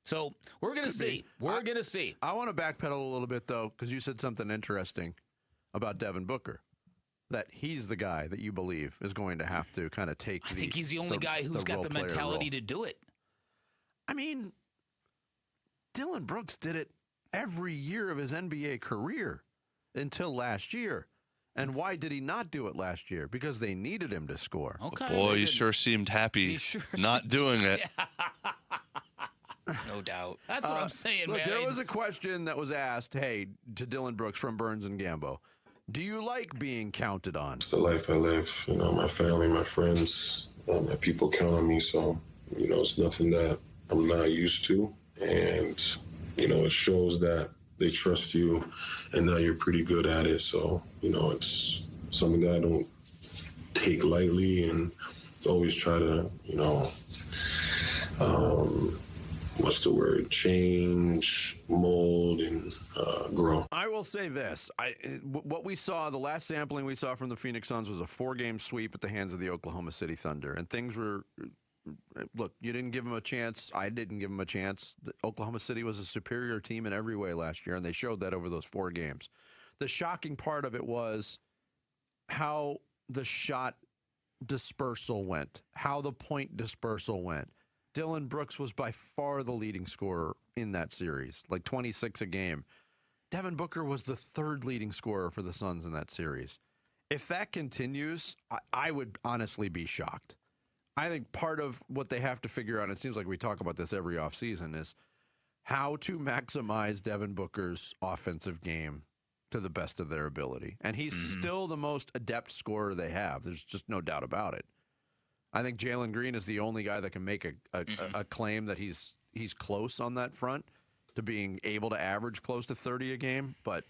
So we're going to see. We're going to see. I want to backpedal a little bit, though, because you said something interesting about Devin Booker, that he's the guy that you believe is going to have to kind of take I think he's the only guy who's got the mentality to do it. I mean, Dylan Brooks did it every year of his NBA career until last year. And why did he not do it last year? Because they needed him to score. Okay. Boy, he sure seemed happy not doing it. No doubt. That's what I'm saying, look, man. There was a question that was asked, to Dylan Brooks from Burns and Gambo. Do you like being counted on? It's the life I live. My family, my friends, my people count on me. So, it's nothing that I'm not used to. And it shows that they trust you and that you're pretty good at it. So, it's something that I don't take lightly and always try to, what's the word, change, mold, and grow. I will say this. What we saw, the last sampling we saw from the Phoenix Suns was a 4-game sweep at the hands of the Oklahoma City Thunder. And things were, look, you didn't give them a chance. I didn't give them a chance. Oklahoma City was a superior team in every way last year, and they showed that over those 4 games. The shocking part of it was how the shot dispersal went, how the point dispersal went. Dillon Brooks was by far the leading scorer in that series, like 26 a game. Devin Booker was the 3rd leading scorer for the Suns in that series. If that continues, I would honestly be shocked. I think part of what they have to figure out, and it seems like we talk about this every offseason, is how to maximize Devin Booker's offensive game to the best of their ability. And he's still the most adept scorer they have. There's just no doubt about it. I think Jalen Green is the only guy that can make a claim that he's close on that front to being able to average close to 30 a game. But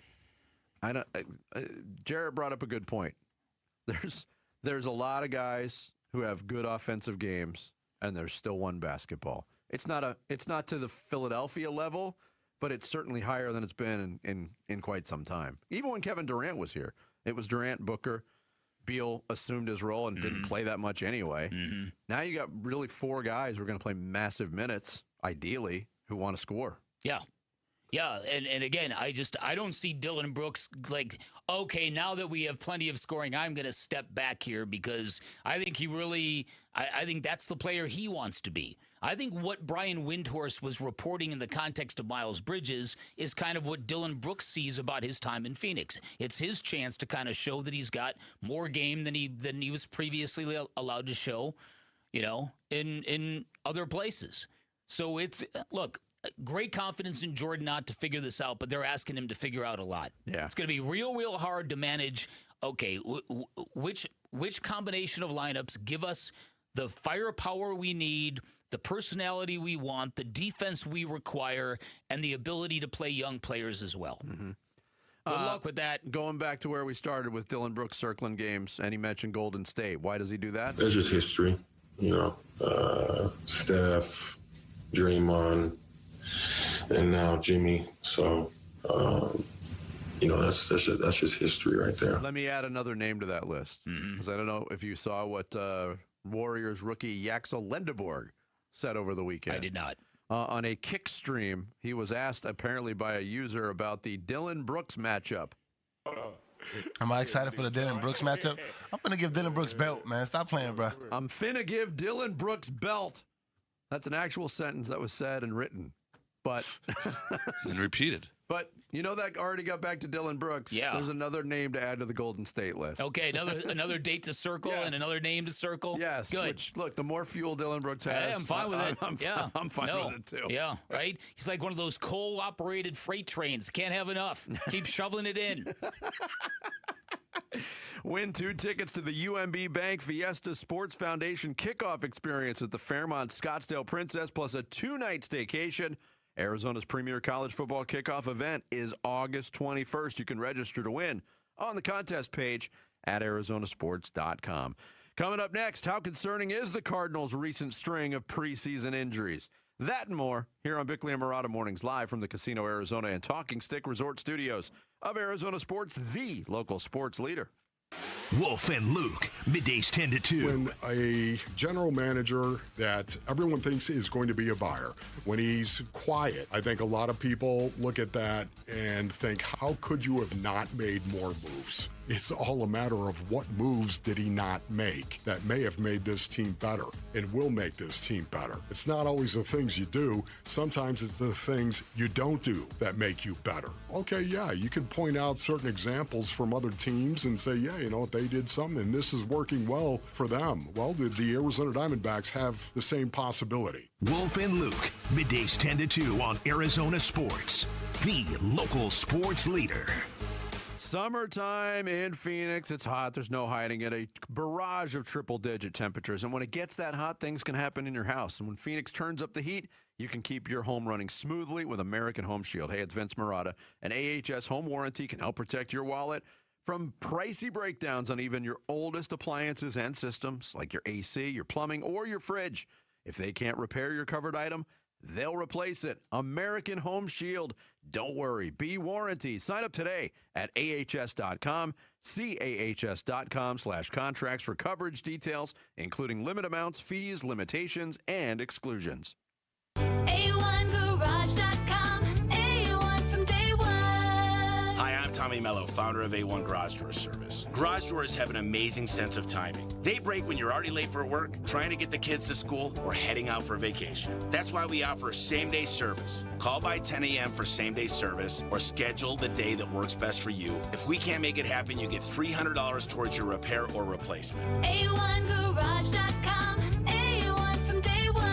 I don't. Jarrett brought up a good point. There's a lot of guys who have good offensive games, and there's still one basketball. It's not to the Philadelphia level, but it's certainly higher than it's been in quite some time. Even when Kevin Durant was here, it was Durant, Booker. Beal assumed his role and didn't play that much anyway. Now you got really 4 guys who are going to play massive minutes, ideally, who want to score. Yeah. Yeah, and again, I don't see Dillon Brooks like, okay, now that we have plenty of scoring, I'm going to step back here, because I think I think that's the player he wants to be. I think what Brian Windhorst was reporting in the context of Miles Bridges is kind of what Dillon Brooks sees about his time in Phoenix. It's his chance to kind of show that he's got more game than he was previously allowed to show, in other places. So look, great confidence in Jordan not to figure this out, but they're asking him to figure out a lot. Yeah. It's going to be real hard to manage, okay, which combination of lineups give us the firepower we need, the personality we want, the defense we require, and the ability to play young players as well. Good luck with that. Going back to where we started with Dillon Brooks circling games, and he mentioned Golden State. Why does he do that? That's just history, Steph, Draymond, and now Jimmy. So, that's just history right there. Let me add another name to that list, because I don't know if you saw what Warriors rookie Yaxel Lendeborg said over the weekend. I did not. On a kick stream, he was asked apparently by a user about the Dillon Brooks matchup. Am I excited for the Dillon Brooks matchup? I'm going to give Dillon Brooks belt, man. Stop playing, bro. I'm finna give Dillon Brooks belt. That's an actual sentence that was said and written. But and repeated. But that already got back to Dillon Brooks. Yeah. There's another name to add to the Golden State list. Okay, another date to circle and another name to circle. Yes. Good. Which, look, the more fuel Dillon Brooks has, Hey, I'm fine with it. I'm fine with it too. Yeah, right? He's like one of those coal-operated freight trains. Can't have enough. Keep shoveling it in. Win 2 tickets to the UMB Bank Fiesta Sports Foundation kickoff experience at the Fairmont Scottsdale Princess, plus a 2-night staycation. Arizona's premier college football kickoff event is August 21st. You can register to win on the contest page at arizonasports.com. Coming up next, how concerning is the Cardinals' recent string of preseason injuries? That and more here on Bickley and Murata Mornings, live from the Casino Arizona and Talking Stick Resort Studios of Arizona Sports, the local sports leader. Wolf and Luke, middays 10 to 2. When a general manager that everyone thinks is going to be a buyer, when he's quiet, I think a lot of people look at that and think, how could you have not made more moves? It's all a matter of what moves did he not make that may have made this team better and will make this team better. It's not always the things you do. Sometimes it's the things you don't do that make you better. Okay, yeah, you can point out certain examples from other teams and say, yeah, they did something and this is working well for them. Well, did the Arizona Diamondbacks have the same possibility? Wolf and Luke, middays 10 to 2 on Arizona Sports, the local sports leader. Summertime in Phoenix. It's hot. There's no hiding it. A barrage of triple-digit temperatures. And when it gets that hot, things can happen in your house. And when Phoenix turns up the heat, you can keep your home running smoothly with American Home Shield. Hey, it's Vince Murata. An AHS home warranty can help protect your wallet from pricey breakdowns on even your oldest appliances and systems, like your AC, your plumbing, or your fridge. If they can't repair your covered item, they'll replace it. American Home Shield. Don't worry. Be warranty. Sign up today at ahs.com. CAHS.com/contracts for coverage details, including limit amounts, fees, limitations, and exclusions. A1Garage.com. A1 from day one. Hi, I'm Tommy Mello, founder of A1 Garage Door Service. Garage doors have an amazing sense of timing. They break when you're already late for work, trying to get the kids to school, or heading out for vacation. That's why we offer same-day service. Call by 10 a.m. for same-day service, or schedule the day that works best for you. If we can't make it happen, you get $300 towards your repair or replacement. A1Garage.com. A1 from day one.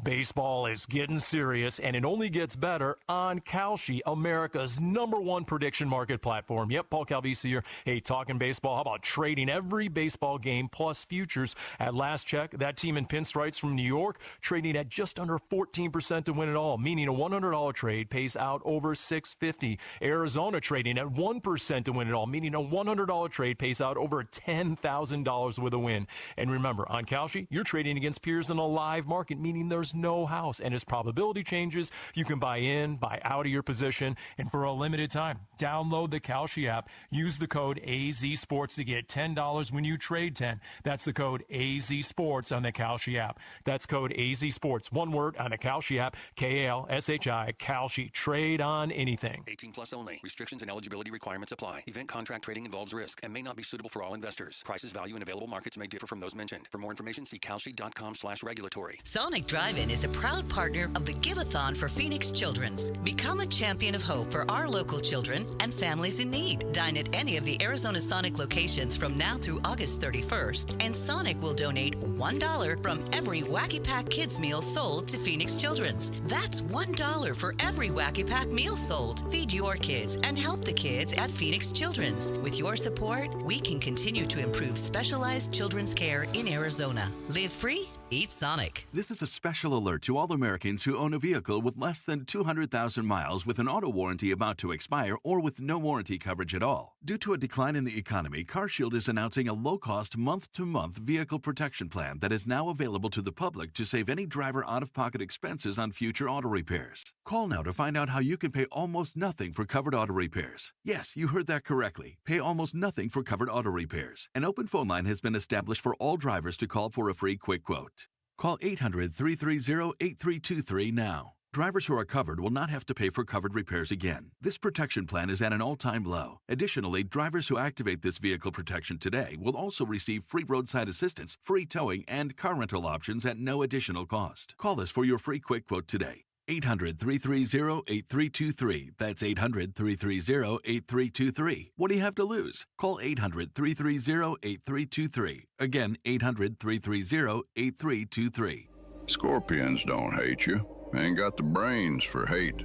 Baseball is getting serious, and it only gets better on Kalshi, America's #1 prediction market platform. Yep, Paul Calvisi here. Hey, talking baseball. How about trading every baseball game plus futures? At last check, that team in pinstripes from New York trading at just under 14% to win it all, meaning a $100 trade pays out over $650. Arizona trading at 1% to win it all, meaning a $100 trade pays out over $10,000 with a win. And remember, on Kalshi, you're trading against peers in a live market, meaning there's no house. And as probability changes, you can buy in, buy out of your position. And for a limited time, download the Kalshi app. Use the code AZSports to get $10 when you trade 10. That's the code AZSports on the Kalshi app. That's code AZSports. One word on the Kalshi app. KALSHI. Kalshi. Trade on anything. 18 plus only. Restrictions and eligibility requirements apply. Event contract trading involves risk and may not be suitable for all investors. Prices, value, and available markets may differ from those mentioned. For more information, see kalshi.com/regulatory. Sonic Drive-In is a proud partner of the Give-a-thon for Phoenix Children's. Become a champion of hope for our local children and families in need. Dine at any of the Arizona Sonic locations from now through August 31st, and Sonic will donate $1 from every Wacky Pack Kids meal sold to Phoenix Children's. That's $1 for every Wacky Pack meal sold. Feed your kids and help the kids at Phoenix Children's. With your support, we can continue to improve specialized children's care in Arizona. Live free, eat Sonic. This is a special alert to all Americans who own a vehicle with less than 200,000 miles with an auto warranty about to expire or with no warranty coverage at all. Due to a decline in the economy, CarShield is announcing a low-cost month-to-month vehicle protection plan that is now available to the public to save any driver out-of-pocket expenses on future auto repairs. Call now to find out how you can pay almost nothing for covered auto repairs. Yes, you heard that correctly. Pay almost nothing for covered auto repairs. An open phone line has been established for all drivers to call for a free quick quote. Call 800-330-8323 now. Drivers who are covered will not have to pay for covered repairs again. This protection plan is at an all-time low. Additionally, drivers who activate this vehicle protection today will also receive free roadside assistance, free towing, and car rental options at no additional cost. Call us for your free quick quote today. 800-330-8323. That's 800-330-8323. What do you have to lose? Call 800-330-8323. Again, 800-330-8323. Scorpions don't hate you. Ain't got the brains for hate.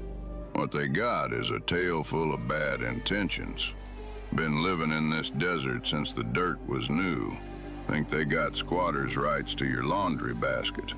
What they got is a tail full of bad intentions. Been living in this desert since the dirt was new. Think they got squatters' rights to your laundry basket.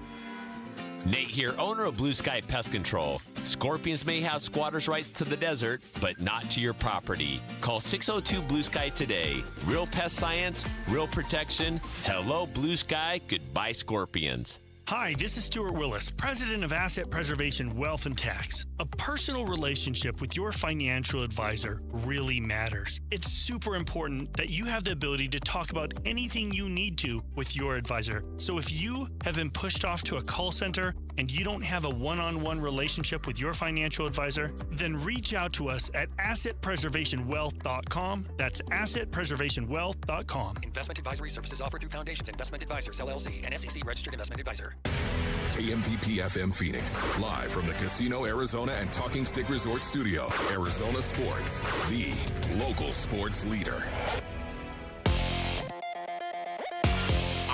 Nate here, owner of Blue Sky Pest Control. Scorpions may have squatters' rights to the desert, but not to your property. Call 602 Blue Sky today. Real pest science, real protection. Hello, Blue Sky. Goodbye, Scorpions. Hi, this is Stuart Willis, president of Asset Preservation Wealth and Tax. A personal relationship with your financial advisor really matters. It's super important that you have the ability to talk about anything you need to with your advisor. So if you have been pushed off to a call center and you don't have a one-on-one relationship with your financial advisor, then reach out to us at assetpreservationwealth.com. That's assetpreservationwealth.com. Investment advisory services offered through Foundations Investment Advisors, LLC, an SEC registered investment advisor. KMPP FM Phoenix, live from the Casino Arizona and Talking Stick Resort Studio. Arizona Sports, the local sports leader.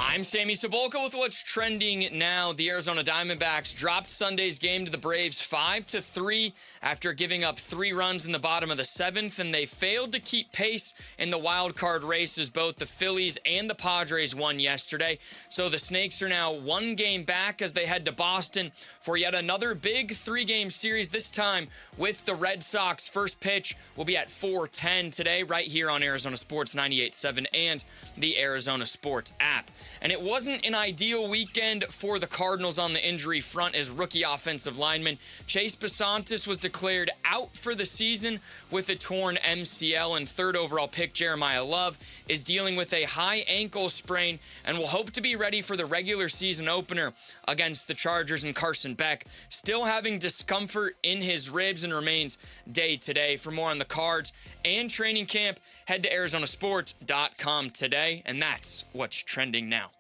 I'm Sammy Cebulka with what's trending now. The Arizona Diamondbacks dropped Sunday's game to the Braves 5-3 after giving up 3 runs in the bottom of the 7th, and they failed to keep pace in the wild card races. Both the Phillies and the Padres won yesterday, so the Snakes are now 1 game back as they head to Boston for yet another big 3-game series, this time with the Red Sox. First pitch will be at 4:10 today right here on Arizona Sports 98.7 and the Arizona Sports app. And And it wasn't an ideal weekend for the Cardinals on the injury front as rookie offensive lineman Chase Besantis was declared out for the season with a torn MCL, and third overall pick Jeremiah Love is dealing with a high ankle sprain and will hope to be ready for the regular season opener against the Chargers. And Carson Beck still having discomfort in his ribs and remains day to day. For more on the Cards and training camp, head to ArizonaSports.com today. And that's what's trending now.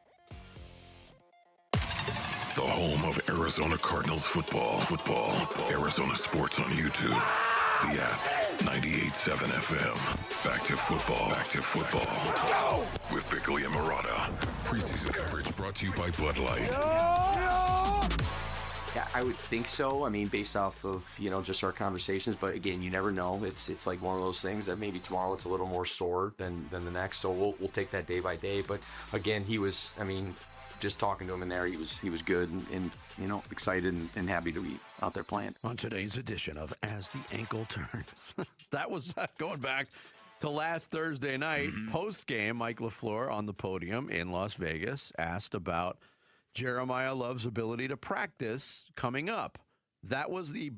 The home of Arizona Cardinals football. Arizona Sports on YouTube. The app, 98.7 FM. Back to football. With Bickley and Murata. Preseason coverage brought to you by Bud Light. Yeah, I would think so. I mean, based off of, just our conversations. But again, you never know. It's like one of those things that maybe tomorrow it's a little more sore than the next. So we'll take that day by day. But again, he was, just talking to him in there, he was good and excited and happy to be out there playing. On today's edition of As the Ankle Turns. That was going back to last Thursday night. Post-game, Mike LaFleur on the podium in Las Vegas asked about Jeremiah Love's ability to practice coming up. That was the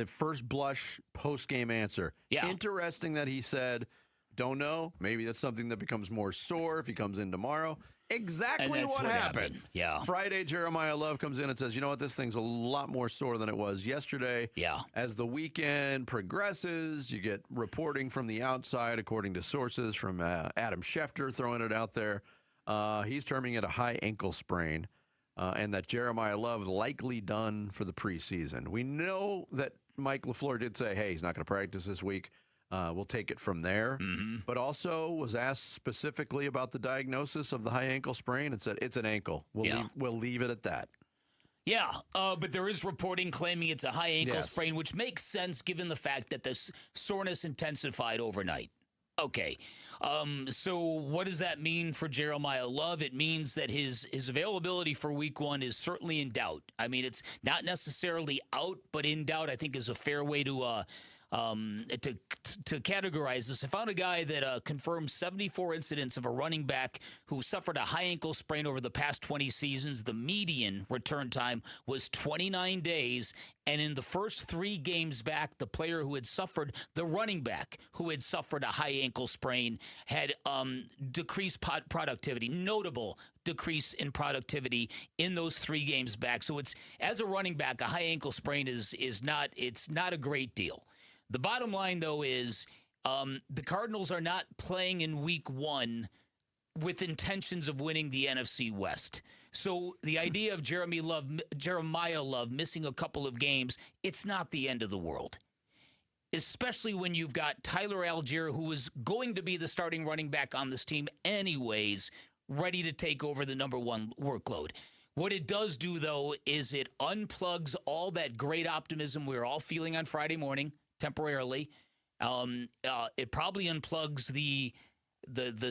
first blush post-game answer. Yeah. Interesting that he said, don't know. Maybe that's something that becomes more sore if he comes in tomorrow. Exactly what happened. Yeah. Friday, Jeremiah Love comes in and says, you know what, this thing's a lot more sore than it was yesterday. Yeah. As the weekend progresses, you get reporting from the outside, according to sources from Adam Schefter throwing it out there. He's terming it a high ankle sprain, and that Jeremiah Love likely done for the preseason. We know that Mike LaFleur did say, hey, he's not going to practice this week. We'll take it from there. But also was asked specifically about the diagnosis of the high ankle sprain and said it's an ankle. We'll leave it at that. Yeah, but there is reporting claiming it's a high ankle sprain, which makes sense given the fact that the soreness intensified overnight. Okay, so what does that mean for Jeremiah Love? It means that his availability for week one is certainly in doubt. I mean, it's not necessarily out, but in doubt, I think, is a fair way to categorize this. I found a guy that confirmed 74 incidents of a running back who suffered a high ankle sprain over the past 20 seasons. The median return time was 29 days. And in the first 3 games back, the player who had suffered, the running back who had suffered a high ankle sprain, had decreased productivity, notable decrease in productivity in those 3 games back. So it's, as a running back, a high ankle sprain is not a great deal. The bottom line, though, is the Cardinals are not playing in week one with intentions of winning the NFC West. So the idea of Jeremiah Love missing a couple of games, it's not the end of the world. Especially when you've got Tyler Algier, who is going to be the starting running back on this team anyways, ready to take over the number one workload. What it does do, though, is it unplugs all that great optimism we were all feeling on Friday morning, temporarily. It probably unplugs the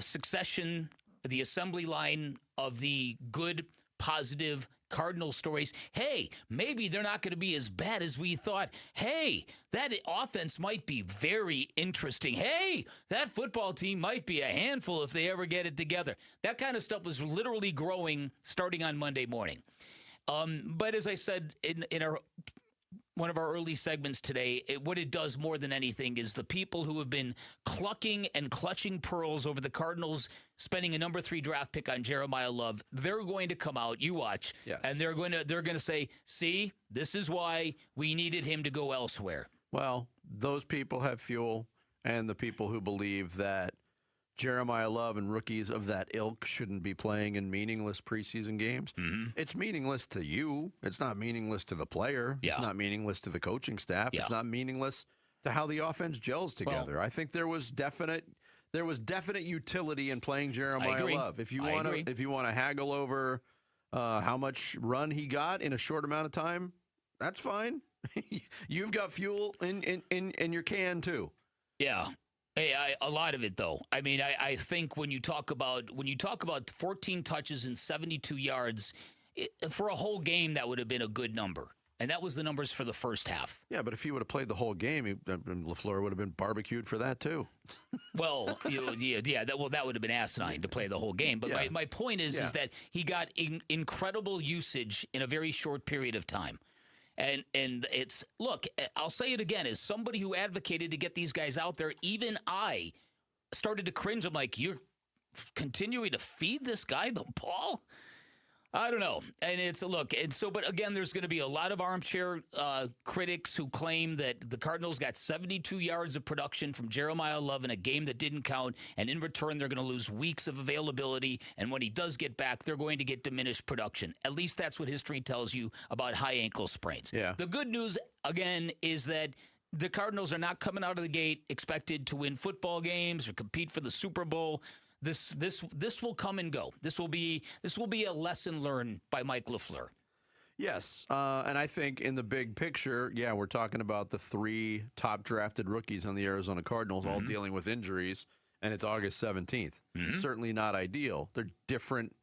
succession, the assembly line of the good, positive Cardinal stories. Hey, maybe they're not going to be as bad as we thought. Hey, that offense might be very interesting. Hey, that football team might be a handful if they ever get it together. That kind of stuff was literally growing starting on Monday morning. But as I said in one of our early segments today, what it does more than anything is the people who have been clucking and clutching pearls over the Cardinals spending a number 3 draft pick on Jeremiah Love, they're going to come out, you watch, and they're going to say, see, this is why we needed him to go elsewhere. Well, those people have fuel, and the people who believe that Jeremiah Love and rookies of that ilk shouldn't be playing in meaningless preseason games. It's meaningless to you. It's not meaningless to the player. It's not meaningless to the coaching staff. It's not meaningless to how the offense gels together. I think there was definite utility in playing Jeremiah Love. If you want to haggle over how much run he got in a short amount of time, that's fine. You've got fuel in your can too. Yeah. Hey, a lot of it, though. I mean, I think when you talk about 14 touches and 72 yards for a whole game, that would have been a good number. And that was the numbers for the first half. Yeah, but if he would have played the whole game, LaFleur would have been barbecued for that too. Well, that would have been asinine to play the whole game. But my point is that he got incredible usage in a very short period of time. And it's, look, I'll say it again, as somebody who advocated to get these guys out there, even I started to cringe. I'm like, you're continuing to feed this guy the ball? I don't know. And it's a look. And so, but again, there's going to be a lot of armchair critics who claim that the Cardinals got 72 yards of production from Jeremiah Love in a game that didn't count. And in return, they're going to lose weeks of availability. And when he does get back, they're going to get diminished production. At least that's what history tells you about high ankle sprains. Yeah. The good news, again, is that the Cardinals are not coming out of the gate expected to win football games or compete for the Super Bowl. This will come and go. This will be a lesson learned by Mike LaFleur. Yes, and I think in the big picture, we're talking about the 3 top drafted rookies on the Arizona Cardinals all dealing with injuries, and it's August 17th. It's certainly not ideal. They're different,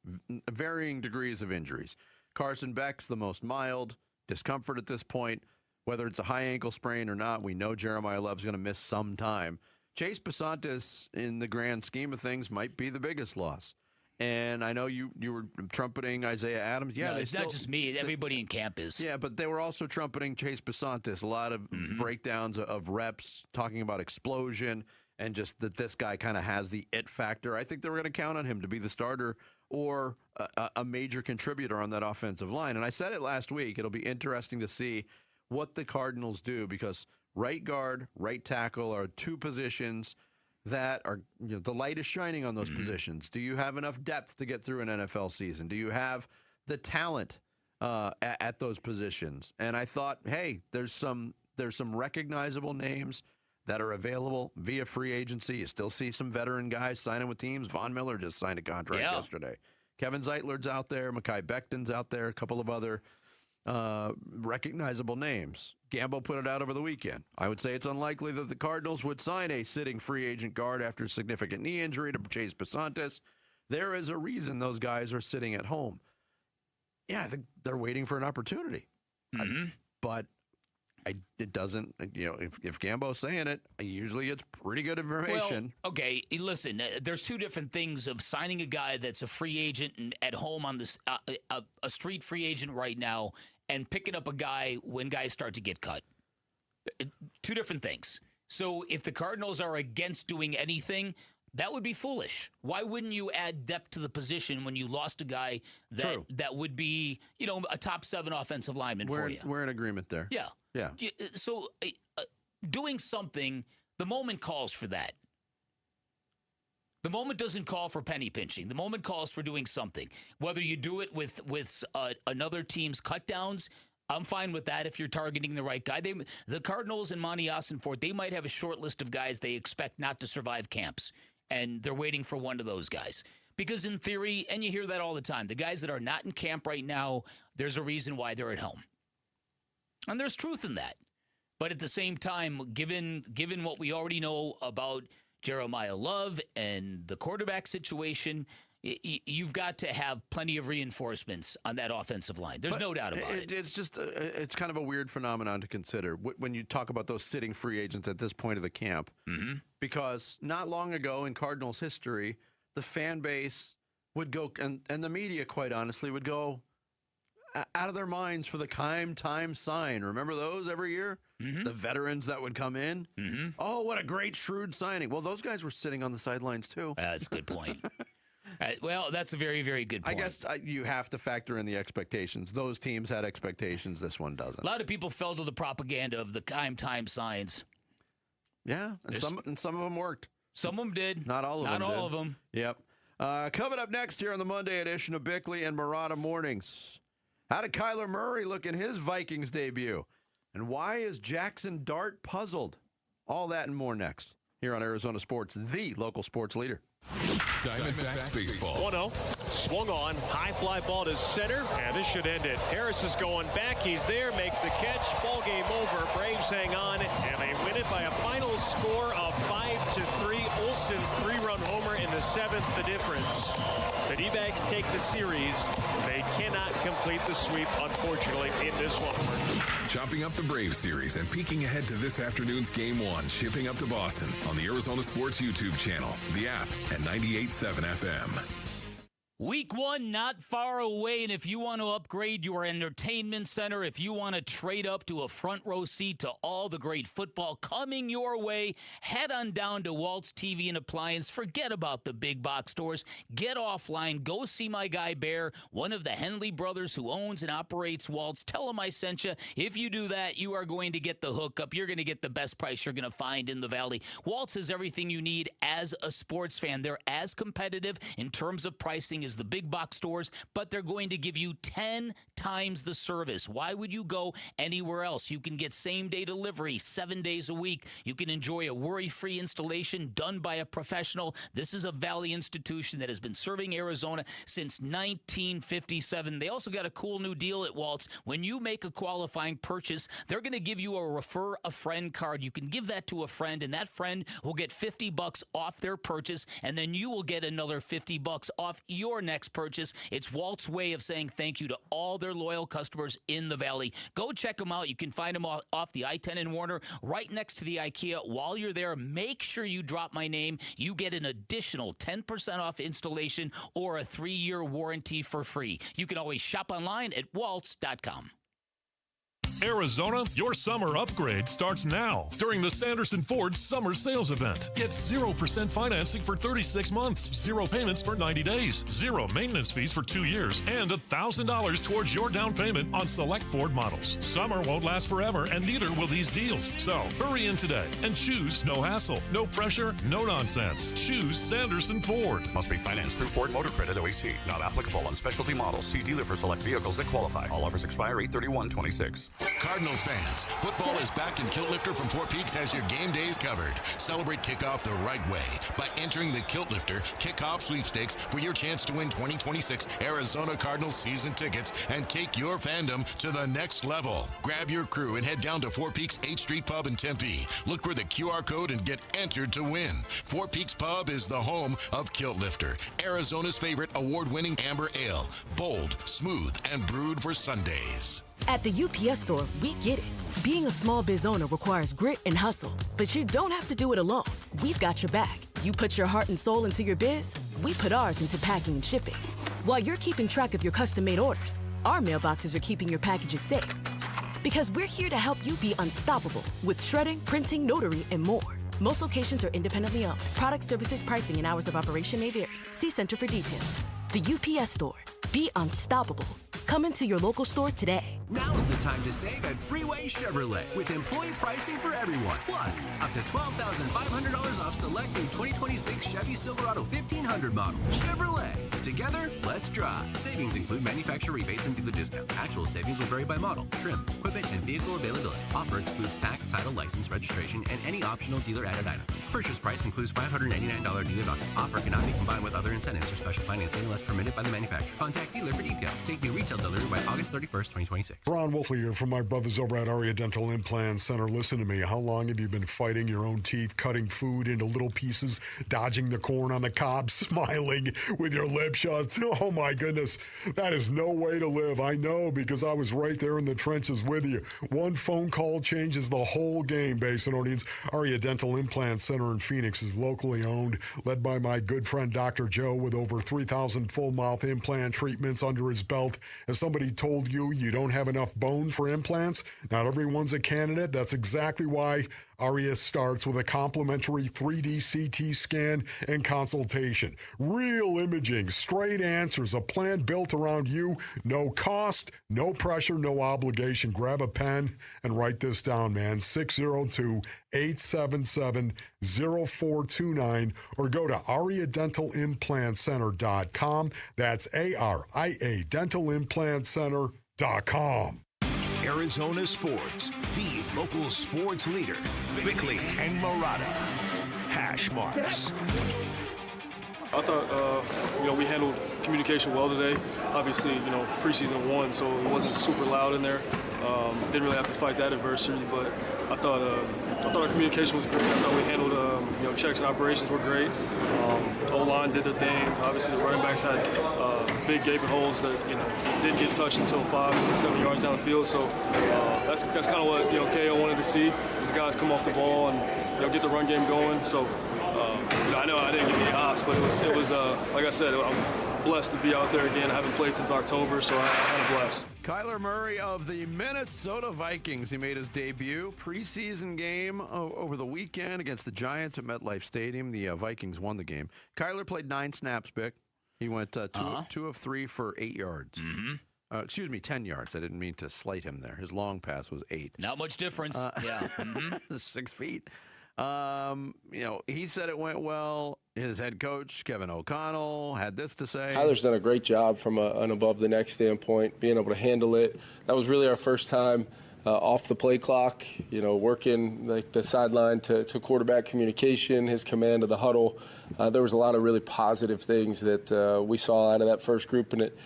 varying degrees of injuries. Carson Beck's the most mild, discomfort at this point. Whether it's a high ankle sprain or not, we know Jeremiah Love's going to miss some time. Chase Besantis, in the grand scheme of things, might be the biggest loss. And I know you were trumpeting Isaiah Adams. Yeah, no, it's not just me. Everybody in camp is. Yeah, but they were also trumpeting Chase Besantis. A lot of breakdowns of reps, talking about explosion, and just that this guy kind of has the it factor. I think they were going to count on him to be the starter or a major contributor on that offensive line. And I said it last week. It'll be interesting to see what the Cardinals do, because right guard, right tackle are 2 positions that are, the light is shining on those positions. Do you have enough depth to get through an NFL season? Do you have the talent at those positions? And I thought, hey, there's some recognizable names that are available via free agency. You still see some veteran guys signing with teams. Von Miller just signed a contract yesterday. Kevin Zeitler's out there. Mekhi Becton's out there. A couple of other recognizable names. Gamble put it out over the weekend. I would say it's unlikely that the Cardinals would sign a sitting free agent guard after a significant knee injury to Chase Besantis. There is a reason those guys are sitting at home. Yeah, I think they're waiting for an opportunity. But it doesn't, if Gambo's saying it, usually it's pretty good information. Well, okay, listen, there's 2 different things of signing a guy that's a free agent and at home on this a street free agent right now, and picking up a guy when guys start to get cut. 2 different things. So if the Cardinals are against doing anything, that would be foolish. Why wouldn't you add depth to the position when you lost a guy that would be, a top 7 offensive lineman for you? We're in agreement there. Yeah. Yeah. So doing something, the moment calls for that. The moment doesn't call for penny pinching. The moment calls for doing something. Whether you do it with another team's cutdowns, I'm fine with that if you're targeting the right guy. The Cardinals and Monty Ossenfort, they might have a short list of guys they expect not to survive camps, and they're waiting for one of those guys. Because in theory, and you hear that all the time, the guys that are not in camp right now, there's a reason why they're at home. And there's truth in that. But at the same time, given what we already know about Jeremiah Love and the quarterback situation, you've got to have plenty of reinforcements on that offensive line. There's no doubt about it. It's just it's kind of a weird phenomenon to consider when you talk about those sitting free agents at this point of the camp. Because not long ago in Cardinals history, the fan base would go, and the media, quite honestly, would go out of their minds for the time sign. Remember those every year? The veterans that would come in. Oh, what a great shrewd signing. Well, those guys were sitting on the sidelines too. That's a good point. Well, that's a very, very good point. I guess you have to factor in the expectations. Those teams had expectations. This one doesn't. A lot of people fell to the propaganda of the time signs. Yeah, and some of them worked. Some of them did. Not all of them. Not all of them. Yep. Coming up next here on the Monday edition of Bickley and Marotta Mornings. How did Kyler Murray look in his Vikings debut? And why is Jackson Dart puzzled? All that and more next here on Arizona Sports, the local sports leader. Diamondbacks baseball. 1-0. Swung on. High fly ball to center. And this should end it. Harris is going back. He's there. Makes the catch. Ball game over. Braves hang on. And they win it by a final score of 5-3. Olson's 3-run homer in the 7th. The difference. The D-backs take the series. They cannot complete the sweep, unfortunately, in this one. Chopping up the Braves series and peeking ahead to this afternoon's Game 1, shipping up to Boston on the Arizona Sports YouTube channel, the app, and 98.7 FM. Week 1 not far away, and if you want to upgrade your entertainment center, if you want to trade up to a front row seat to all the great football coming your way, head on down to Walt's TV and Appliance. Forget about the big box stores. Get offline. Go see my guy Bear, one of the Henley brothers who owns and operates Walt's. Tell him I sent you. If you do that, you are going to get the hookup. You're going to get the best price you're going to find in the Valley. Walt's has everything you need as a sports fan. They're as competitive in terms of pricing as the big box stores, but they're going to give you 10 times the service. Why would you go anywhere else? You can get same-day delivery 7 days a week. You can enjoy a worry-free installation done by a professional. This is a Valley institution that has been serving Arizona since 1957. They also got a cool new deal at Walt's. When you make a qualifying purchase, they're going to give you a Refer a Friend card. You can give that to a friend, and that friend will get $50 off their purchase, and then you will get another $50 off your next purchase. It's Walt's way of saying thank you to all their loyal customers in the Valley. Go check them out. You can find them off the I-10 in Warner, right next to the IKEA. While you're there, make sure you drop my name. You get an additional 10% off installation or a 3-year warranty for free. You can always shop online at waltz.com. Arizona, your summer upgrade starts now during the Sanderson Ford Summer Sales Event. Get 0% financing for 36 months, 0 payments for 90 days, 0 maintenance fees for 2 years, and $1,000 towards your down payment on select Ford models. Summer won't last forever, and neither will these deals. So hurry in today and choose no hassle, no pressure, no nonsense. Choose Sanderson Ford. Must be financed through Ford Motor Credit OAC. Not applicable on specialty models. See dealer for select vehicles that qualify. All offers expire 8/31/26. Cardinals fans, football is back and Kilt Lifter from Four Peaks has your game days covered. Celebrate kickoff the right way by entering the Kilt Lifter Kickoff Sweepstakes for your chance to win 2026 Arizona Cardinals season tickets and take your fandom to the next level. Grab your crew and head down to Four Peaks 8th Street Pub in Tempe. Look for the QR code and get entered to win. Four Peaks Pub is the home of Kilt Lifter, Arizona's favorite award-winning amber ale. Bold, smooth, and brewed for Sundays. At the UPS store, we get it. Being a small biz owner requires grit and hustle, but you don't have to do it alone. We've got your back. You put your heart and soul into your biz, we put ours into packing and shipping. While you're keeping track of your custom-made orders, our mailboxes are keeping your packages safe. Because we're here to help you be unstoppable with shredding, printing, notary, and more. Most locations are independently owned. Product, services, pricing, and hours of operation may vary. See Center for details. The UPS store. Be unstoppable. Come into your local store today. Now's the time to save at Freeway Chevrolet with employee pricing for everyone. Plus, up to $12,500 off select new 2026 Chevy Silverado 1500 model. Chevrolet. Together, let's drive. Savings include manufacturer rebates and dealer discounts. Actual savings will vary by model, trim, equipment, and vehicle availability. Offer excludes tax, title, license, registration, and any optional dealer-added items. Purchase price includes $589 dealer value. Offer cannot be combined with other incentives or special financing unless permitted by the manufacturer. Contact dealer for details. Take new retail delivery by August 31st, 2026. Ron Wolfley here from my brothers over at Aria Dental Implant Center. Listen to me. How long have you been fighting your own teeth, cutting food into little pieces, dodging the corn on the cob, smiling with your lips shut? Oh, my goodness. That is no way to live. I know, because I was right there in the trenches with you. One phone call changes the whole game, Basinonians. Aria Dental Implant Center in Phoenix is locally owned, led by my good friend Dr. Joe, with over 3,000 full mouth implant treatments under his belt. Has somebody told you you don't have enough bone for implants? Not everyone's a candidate. That's exactly why Aria starts with a complimentary 3D CT scan and consultation. Real imaging, straight answers, a plan built around you. No cost, no pressure, no obligation. Grab a pen and write this down, man. 602-877-0429 or go to ariadentalimplantcenter.com. That's ARIA dentalimplantcenter.com. Arizona Sports, the local sports leader. Bickley and Murata. Hash marks. I thought, we handled communication well today. Obviously, preseason won, so it wasn't super loud in there. Didn't really have to fight that adversity, but I thought our communication was great. I thought we handled, checks and operations were great. O-line did the thing. Obviously, the running backs had big gaping holes that, didn't get touched until 5, 6, 7 yards down the field. So that's kind of what, KO wanted to see, is the guys come off the ball and, get the run game going. So, I know I didn't get any ops, but it was like I said, I'm blessed to be out there again. I haven't played since October, so I'm kind of blessed. Kyler Murray of the Minnesota Vikings. He made his debut preseason game over the weekend against the Giants at MetLife Stadium. The Vikings won the game. Kyler played 9 snaps, Bick. He went 2 of 3 for 8 yards. Excuse me, 10 yards. I didn't mean to slight him there. His long pass was 8. Not much difference. Yeah. 6 feet. He said it went well. His head coach, Kevin O'Connell, had this to say. Kyler's done a great job from an above-the-neck standpoint, being able to handle it. That was really our first time off the play clock, working like the sideline to quarterback communication, his command of the huddle. There was a lot of really positive things that we saw out of that first group, and it,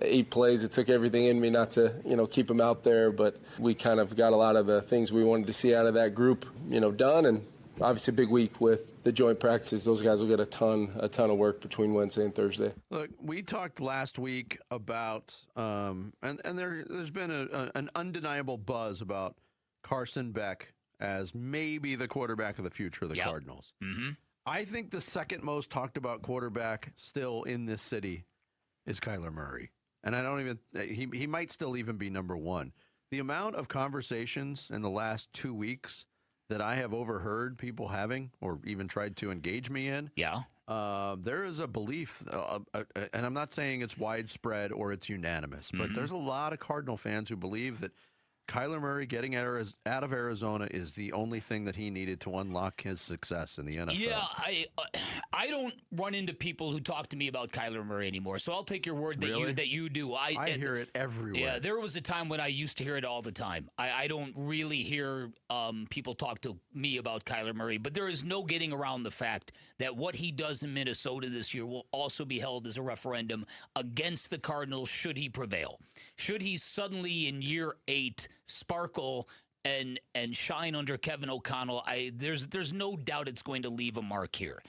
8 plays, it took everything in me not to, keep him out there, but we kind of got a lot of the things we wanted to see out of that group, done, and obviously a big week with the joint practices. Those guys will get a ton of work between Wednesday and Thursday. Look, we talked last week about, and there's been an undeniable buzz about Carson Beck as maybe the quarterback of the future of the Cardinals. I think the second most talked about quarterback still in this city is Kyler Murray. And I don't even, he might still even be number 1. The amount of conversations in the last 2 weeks that I have overheard people having or even tried to engage me in. There is a belief, and I'm not saying it's widespread or it's unanimous, but there's a lot of Cardinal fans who believe that Kyler Murray getting out of Arizona is the only thing that he needed to unlock his success in the NFL. Yeah, I don't run into people who talk to me about Kyler Murray anymore, so I'll take your word that you do. I hear it everywhere. Yeah, there was a time when I used to hear it all the time. I don't really hear people talk to me about Kyler Murray, but there is no getting around the fact that what he does in Minnesota this year will also be held as a referendum against the Cardinals should he prevail. Should he suddenly in year 8 sparkle and shine under Kevin O'Connell, there's no doubt it's going to leave a mark here.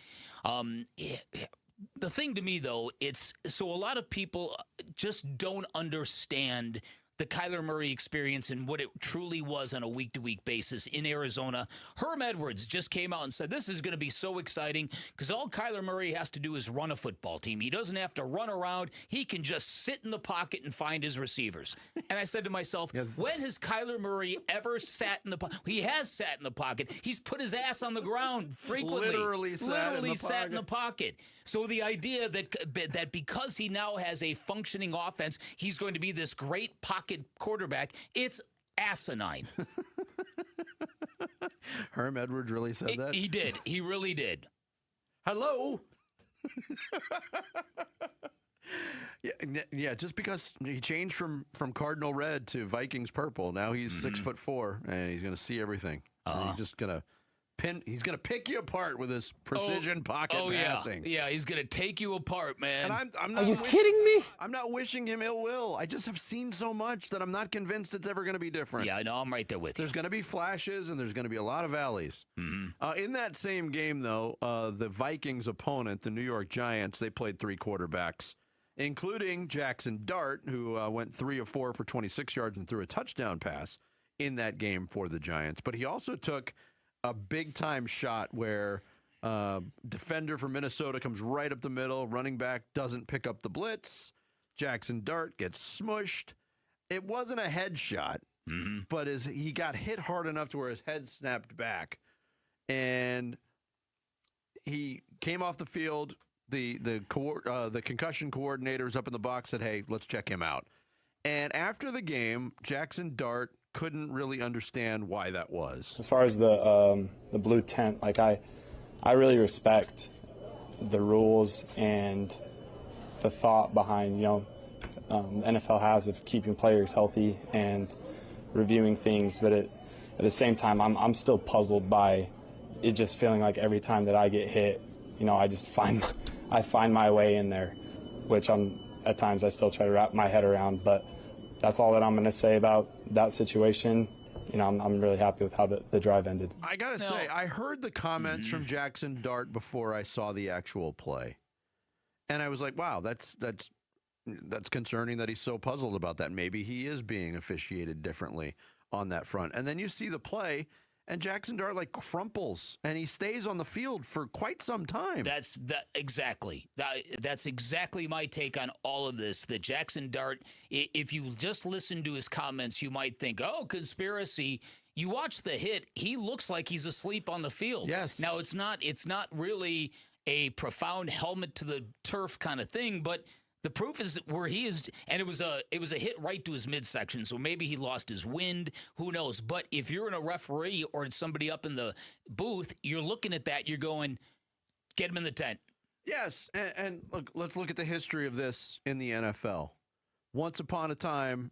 The thing to me, though, it's so a lot of people just don't understand the Kyler Murray experience and what it truly was on a week-to-week basis in Arizona. Herm Edwards just came out and said, this is going to be so exciting because all Kyler Murray has to do is run a football team. He doesn't have to run around. He can just sit in the pocket and find his receivers. And I said to myself, when has Kyler Murray ever sat in the pocket? He has sat in the pocket. He's put his ass on the ground frequently. Literally sat in the pocket. So the idea that because he now has a functioning offense, he's going to be this great pocket quarterback, it's asinine. Herm Edwards really said that? He did. He really did. Hello? Yeah, just because he changed from Cardinal red to Vikings purple, now he's 6'4", and he's going to see everything. He's just going to he's going to pick you apart with his precision pocket passing. Yeah, he's going to take you apart, man. And I'm not. Are you kidding me? I'm not wishing him ill will. I just have seen so much that I'm not convinced it's ever going to be different. Yeah, I know. I'm right there with you. There's going to be flashes, and there's going to be a lot of valleys. In that same game, though, the Vikings' opponent, the New York Giants, they played 3 quarterbacks, including Jackson Dart, who went 3 of 4 for 26 yards and threw a touchdown pass in that game for the Giants. But he also took a big-time shot where defender from Minnesota comes right up the middle. Running back doesn't pick up the blitz. Jackson Dart gets smushed. It wasn't a headshot, but he got hit hard enough to where his head snapped back. And he came off the field. The concussion coordinators up in the box said, hey, let's check him out. And after the game, Jackson Dart couldn't really understand why that was. As far as the blue tent, like I really respect the rules and the thought behind, NFL has of keeping players healthy and reviewing things, but at the same time, I'm still puzzled by it just feeling like every time that I get hit, I just find my way in there, which at times I still try to wrap my head around. But that's all that I'm going to say about that situation. I'm really happy with how the drive ended. I got to say, I heard the comments from Jackson Dart before I saw the actual play. And I was like, wow, that's concerning that he's so puzzled about that. Maybe he is being officiated differently on that front. And then you see the play, and Jackson Dart crumples, and he stays on the field for quite some time. Exactly. That's exactly my take on all of this. That Jackson Dart, if you just listen to his comments, you might think, oh, conspiracy. You watch the hit, he looks like he's asleep on the field. Yes. Now, it's not really a profound helmet to the turf kind of thing, but the proof is where he is, and it was a hit right to his midsection, so maybe he lost his wind. Who knows? But if you're in a referee or somebody up in the booth, you're looking at that, you're going, get him in the tent. Yes, and look, let's look at the history of this in the NFL. Once upon a time,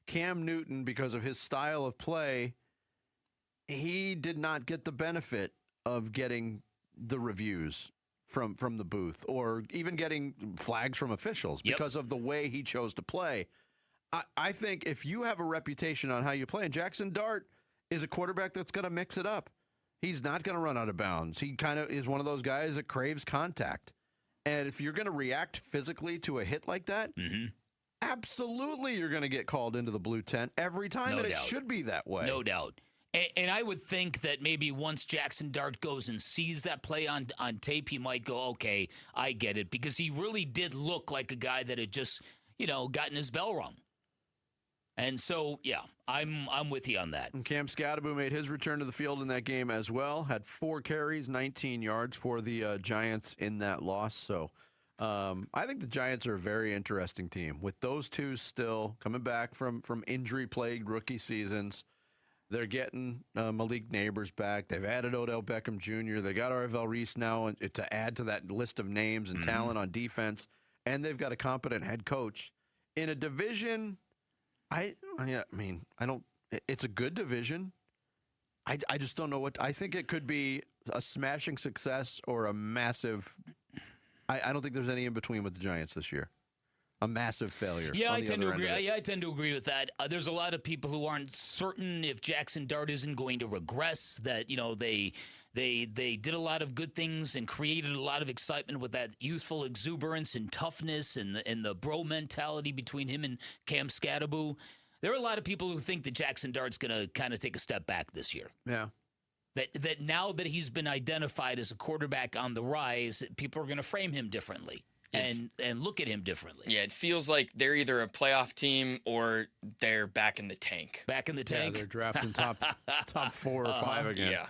Cam Newton, because of his style of play, he did not get the benefit of getting the reviews from the booth or even getting flags from officials because of the way he chose to play. I think if you have a reputation on how you play, and Jackson Dart is a quarterback that's going to mix it up. He's not going to run out of bounds. He kind of is one of those guys that craves contact. And if you're going to react physically to a hit like that, absolutely you're going to get called into the blue tent every time, and it should be that way. No doubt. And I would think that maybe once Jackson Dart goes and sees that play on tape, he might go, okay, I get it. Because he really did look like a guy that had just, gotten his bell rung. And so, yeah, I'm with you on that. And Cam Scadaboo made his return to the field in that game as well. Had 4 carries, 19 yards for the Giants in that loss. So I think the Giants are a very interesting team. With those two still coming back from injury-plagued rookie seasons, they're getting Malik Neighbors back. They've added Odell Beckham Jr. They got Arvell Reese now to add to that list of names and talent on defense. And they've got a competent head coach. In a division, it's a good division. I just don't know what. I think it could be a smashing success or a massive. I don't think there's any in between with the Giants this year. A massive failure. Yeah, I tend to agree. I tend to agree with that. There's a lot of people who aren't certain if Jackson Dart isn't going to regress. That they did a lot of good things and created a lot of excitement with that youthful exuberance and toughness and the bro mentality between him and Cam Scadaboo. There are a lot of people who think that Jackson Dart's going to kind of take a step back this year. Yeah. That now that he's been identified as a quarterback on the rise, people are going to frame him differently. And look at him differently. Yeah, it feels like they're either a playoff team or they're back in the tank. Back in the tank? Yeah, they're drafting top 4 or 5 again. Yeah.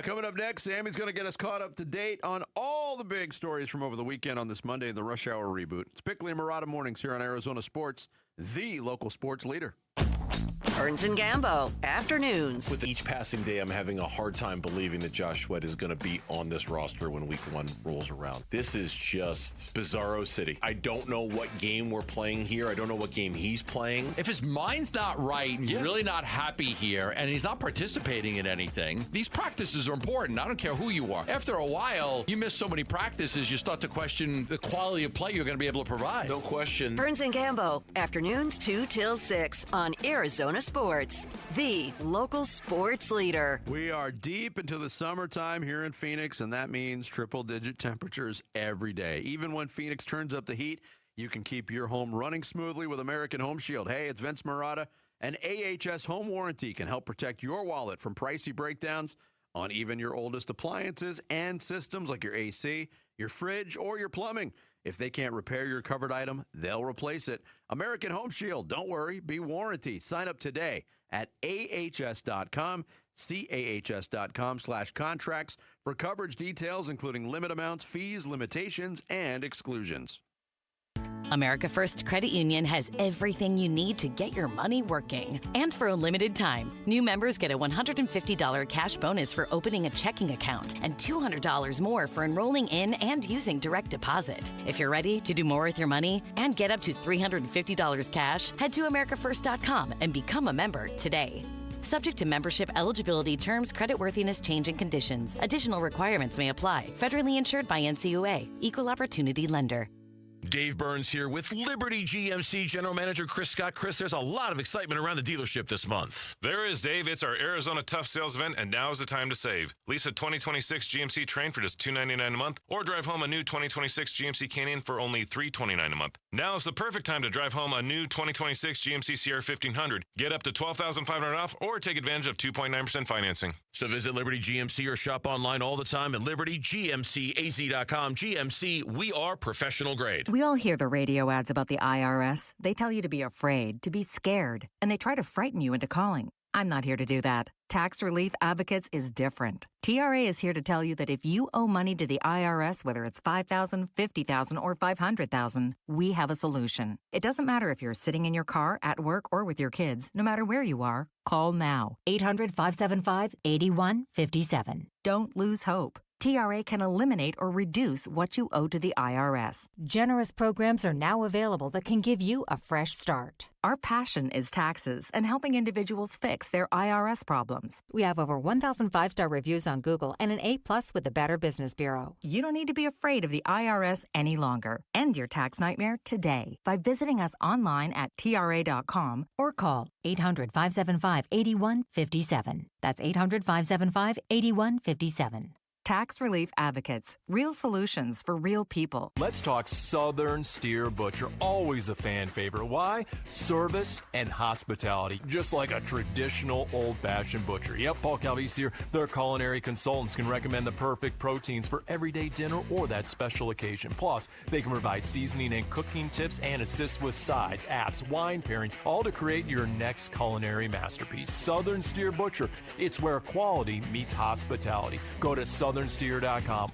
Coming up next, Sammy's going to get us caught up to date on all the big stories from over the weekend on this Monday in the Rush Hour reboot. It's Bickley and Murata Mornings here on Arizona Sports, the local sports leader. Burns and Gambo, afternoons. With each passing day, I'm having a hard time believing that Josh Sweat is going to be on this roster when week 1 rolls around. This is just bizarro city. I don't know what game we're playing here. I don't know what game he's playing. If his mind's not right and you're really not happy here and he's not participating in anything, these practices are important. I don't care who you are. After a while, you miss so many practices, you start to question the quality of play you're going to be able to provide. No question. Burns and Gambo, afternoons 2 till 6 on Arizona Sports, the local sports leader. We are deep into the summertime here in Phoenix, and that means triple-digit temperatures every day. Even when Phoenix turns up the heat, you can keep your home running smoothly with American Home Shield. Hey, it's Vince Murata, and AHS Home Warranty can help protect your wallet from pricey breakdowns on even your oldest appliances and systems like your AC, your fridge, or your plumbing. If they can't repair your covered item, they'll replace it. American Home Shield, don't worry, be warranty. Sign up today at ahs.com, cahs.com/contracts for coverage details, including limit amounts, fees, limitations, and exclusions. America First Credit Union has everything you need to get your money working. And for a limited time, new members get a $150 cash bonus for opening a checking account and $200 more for enrolling in and using direct deposit. If you're ready to do more with your money and get up to $350 cash, head to americafirst.com and become a member today. Subject to membership, eligibility, terms, creditworthiness, change, and conditions. Additional requirements may apply. Federally insured by NCUA. Equal Opportunity Lender. Dave Burns here with Liberty GMC General Manager Chris Scott. Chris, there's a lot of excitement around the dealership this month. There is, Dave. It's our Arizona Tough Sales event, and now is the time to save. Lease a 2026 GMC Train for just $299 a month, or drive home a new 2026 GMC Canyon for only $329 a month. Now is the perfect time to drive home a new 2026 GMC Sierra 1500. Get up to $12,500 off, or take advantage of 2.9% financing. So visit Liberty GMC or shop online all the time at libertygmcaz.com. GMC, we are professional grade. We all hear the radio ads about the IRS. They tell you to be afraid, to be scared, and they try to frighten you into calling. I'm not here to do that. Tax Relief Advocates is different. TRA is here to tell you that if you owe money to the IRS, whether it's $5,000, $50,000, or $500,000, we have a solution. It doesn't matter if you're sitting in your car, at work, or with your kids. No matter where you are, call now. 800-575-8157. Don't lose hope. TRA can eliminate or reduce what you owe to the IRS. Generous programs are now available that can give you a fresh start. Our passion is taxes and helping individuals fix their IRS problems. We have over 1,000 5-star reviews on Google and an A+ with the Better Business Bureau. You don't need to be afraid of the IRS any longer. End your tax nightmare today by visiting us online at TRA.com or call 800-575-8157. That's 800-575-8157. Tax Relief Advocates. Real solutions for real people. Let's talk Southern Steer Butcher. Always a fan favorite. Why? Service and hospitality. Just like a traditional old-fashioned butcher. Yep, Paul Calvise here. Their culinary consultants can recommend the perfect proteins for everyday dinner or that special occasion. Plus, they can provide seasoning and cooking tips and assist with sides, apps, wine pairings, all to create your next culinary masterpiece. Southern Steer Butcher. It's where quality meets hospitality. Go to southernsteer.com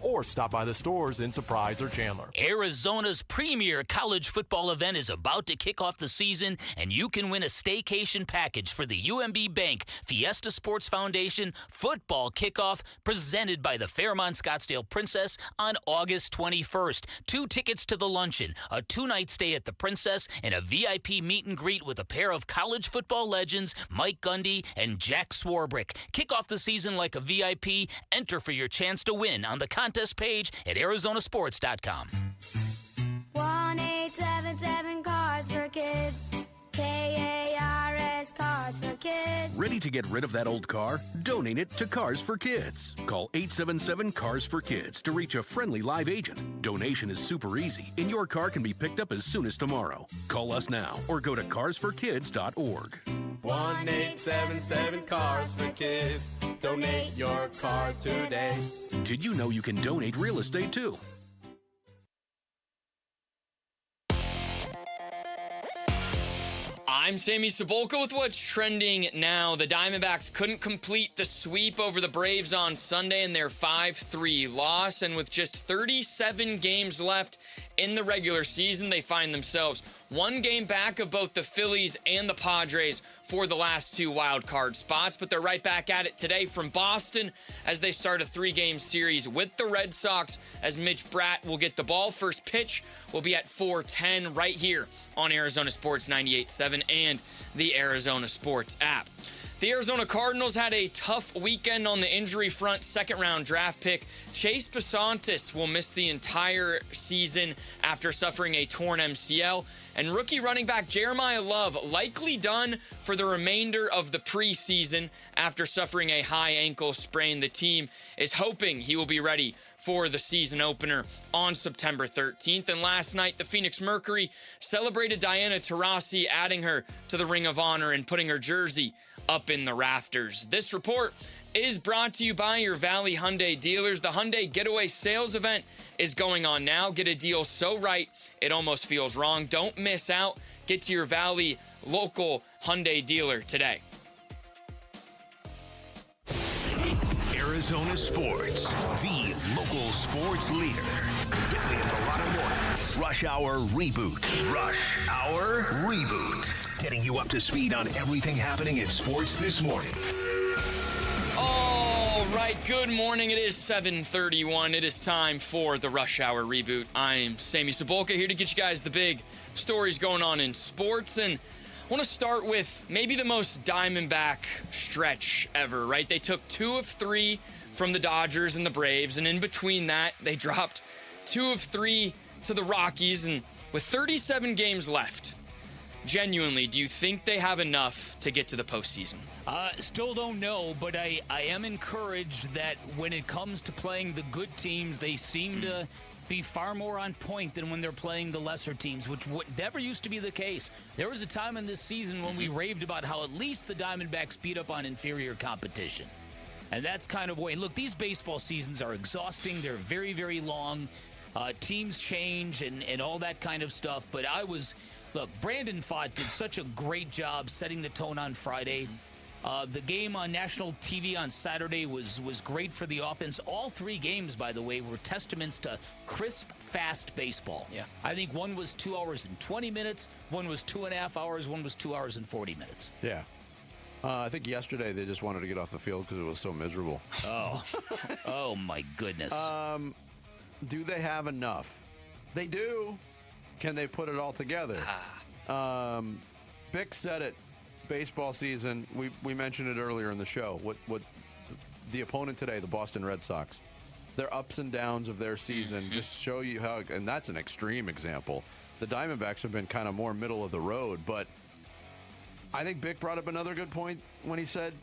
or stop by the stores in Surprise or Chandler. Arizona's premier college football event is about to kick off the season, and you can win a staycation package for the UMB Bank Fiesta Sports Foundation football kickoff presented by the Fairmont Scottsdale Princess on August 21st. 2 tickets to the luncheon, a 2-night stay at the Princess, and a VIP meet and greet with a pair of college football legends, Mike Gundy and Jack Swarbrick. Kick off the season like a VIP. Enter for your chance to win on the contest page at arizonasports.com. 1-877 Cards for Kids. KARS Cards for Kids. Ready to get rid of that old car? Donate it to Cars for Kids. Call 877 Cars for Kids to reach a friendly live agent. Donation is super easy, and your car can be picked up as soon as tomorrow. Call us now or go to carsforkids.org. 1-877 Cars for Kids. Donate your car today. Did you know you can donate real estate too? I'm Sammy Cebulka with what's trending now. The Diamondbacks couldn't complete the sweep over the Braves on Sunday in their 5-3 loss, and with just 37 games left in the regular season, they find themselves 1 game back of both the Phillies and the Padres for the last 2 wild card spots, but they're right back at it today from Boston as they start a 3-game series with the Red Sox, as Mitch Bratt will get the ball. First pitch will be at 4:10 right here on Arizona Sports 98.7 and the Arizona Sports app. The Arizona Cardinals had a tough weekend on the injury front. Second-round draft pick Chase Besantis will miss the entire season after suffering a torn MCL. And rookie running back Jeremiah Love likely done for the remainder of the preseason after suffering a high ankle sprain. The team is hoping he will be ready for the season opener on September 13th. And last night, the Phoenix Mercury celebrated Diana Taurasi, adding her to the Ring of Honor and putting her jersey up in the rafters. This report is brought to you by your Valley Hyundai dealers. The Hyundai Getaway Sales event is going on now. Get a deal so right, it almost feels wrong. Don't miss out. Get to your Valley local Hyundai dealer today. Arizona Sports, the local sports leader. Get me into a lot of mornings. Rush Hour Reboot. Rush Hour Reboot. Getting you up to speed on everything happening in sports this morning. All right, good morning. It is 7:31. It is time for the Rush Hour Reboot. I'm Sammy Cebulka here to get you guys the big stories going on in sports. And I want to start with maybe the most Diamondback stretch ever, right? They took 2 of 3 from the Dodgers and the Braves, and in between that, they dropped 2 of 3 to the Rockies, and with 37 games left, genuinely, do you think they have enough to get to the postseason? Still don't know, but I am encouraged that when it comes to playing the good teams, they seem to be far more on point than when they're playing the lesser teams, which never used to be the case. There was a time in this season when we raved about how at least the Diamondbacks beat up on inferior competition. And that's kind of way. Look, these baseball seasons are exhausting. They're very, very long. Teams change and all that kind of stuff. But look, Brandon Pfaadt did such a great job setting the tone on Friday. The game on national TV on Saturday was great for the offense. All 3 games, by the way, were testaments to crisp, fast baseball. Yeah. I think one was 2 hours and 20 minutes, one was 2.5 hours, one was 2 hours and 40 minutes. Yeah. I think yesterday they just wanted to get off the field because it was so miserable. Oh my goodness. Do they have enough? They do. Can they put it all together? Bick said it. Baseball season. We mentioned it earlier in the show. What the opponent today, the Boston Red Sox, their ups and downs of their season just show you how. And that's an extreme example. The Diamondbacks have been kind of more middle of the road, but I think Bick brought up another good point when he said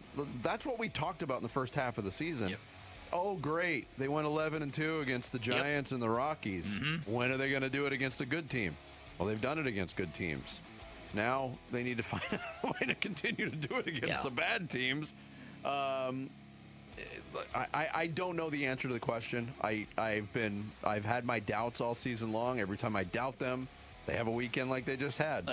that's what we talked about in the first half of the season. Yep. Oh, great. They went 11-2 against the Giants and the Rockies. When are they going to do it against a good team? Well, they've done it against good teams. Now they need to find a way to continue to do it against the bad teams. I don't know the answer to the question. I've had my doubts all season long. Every time I doubt them, they have a weekend like they just had.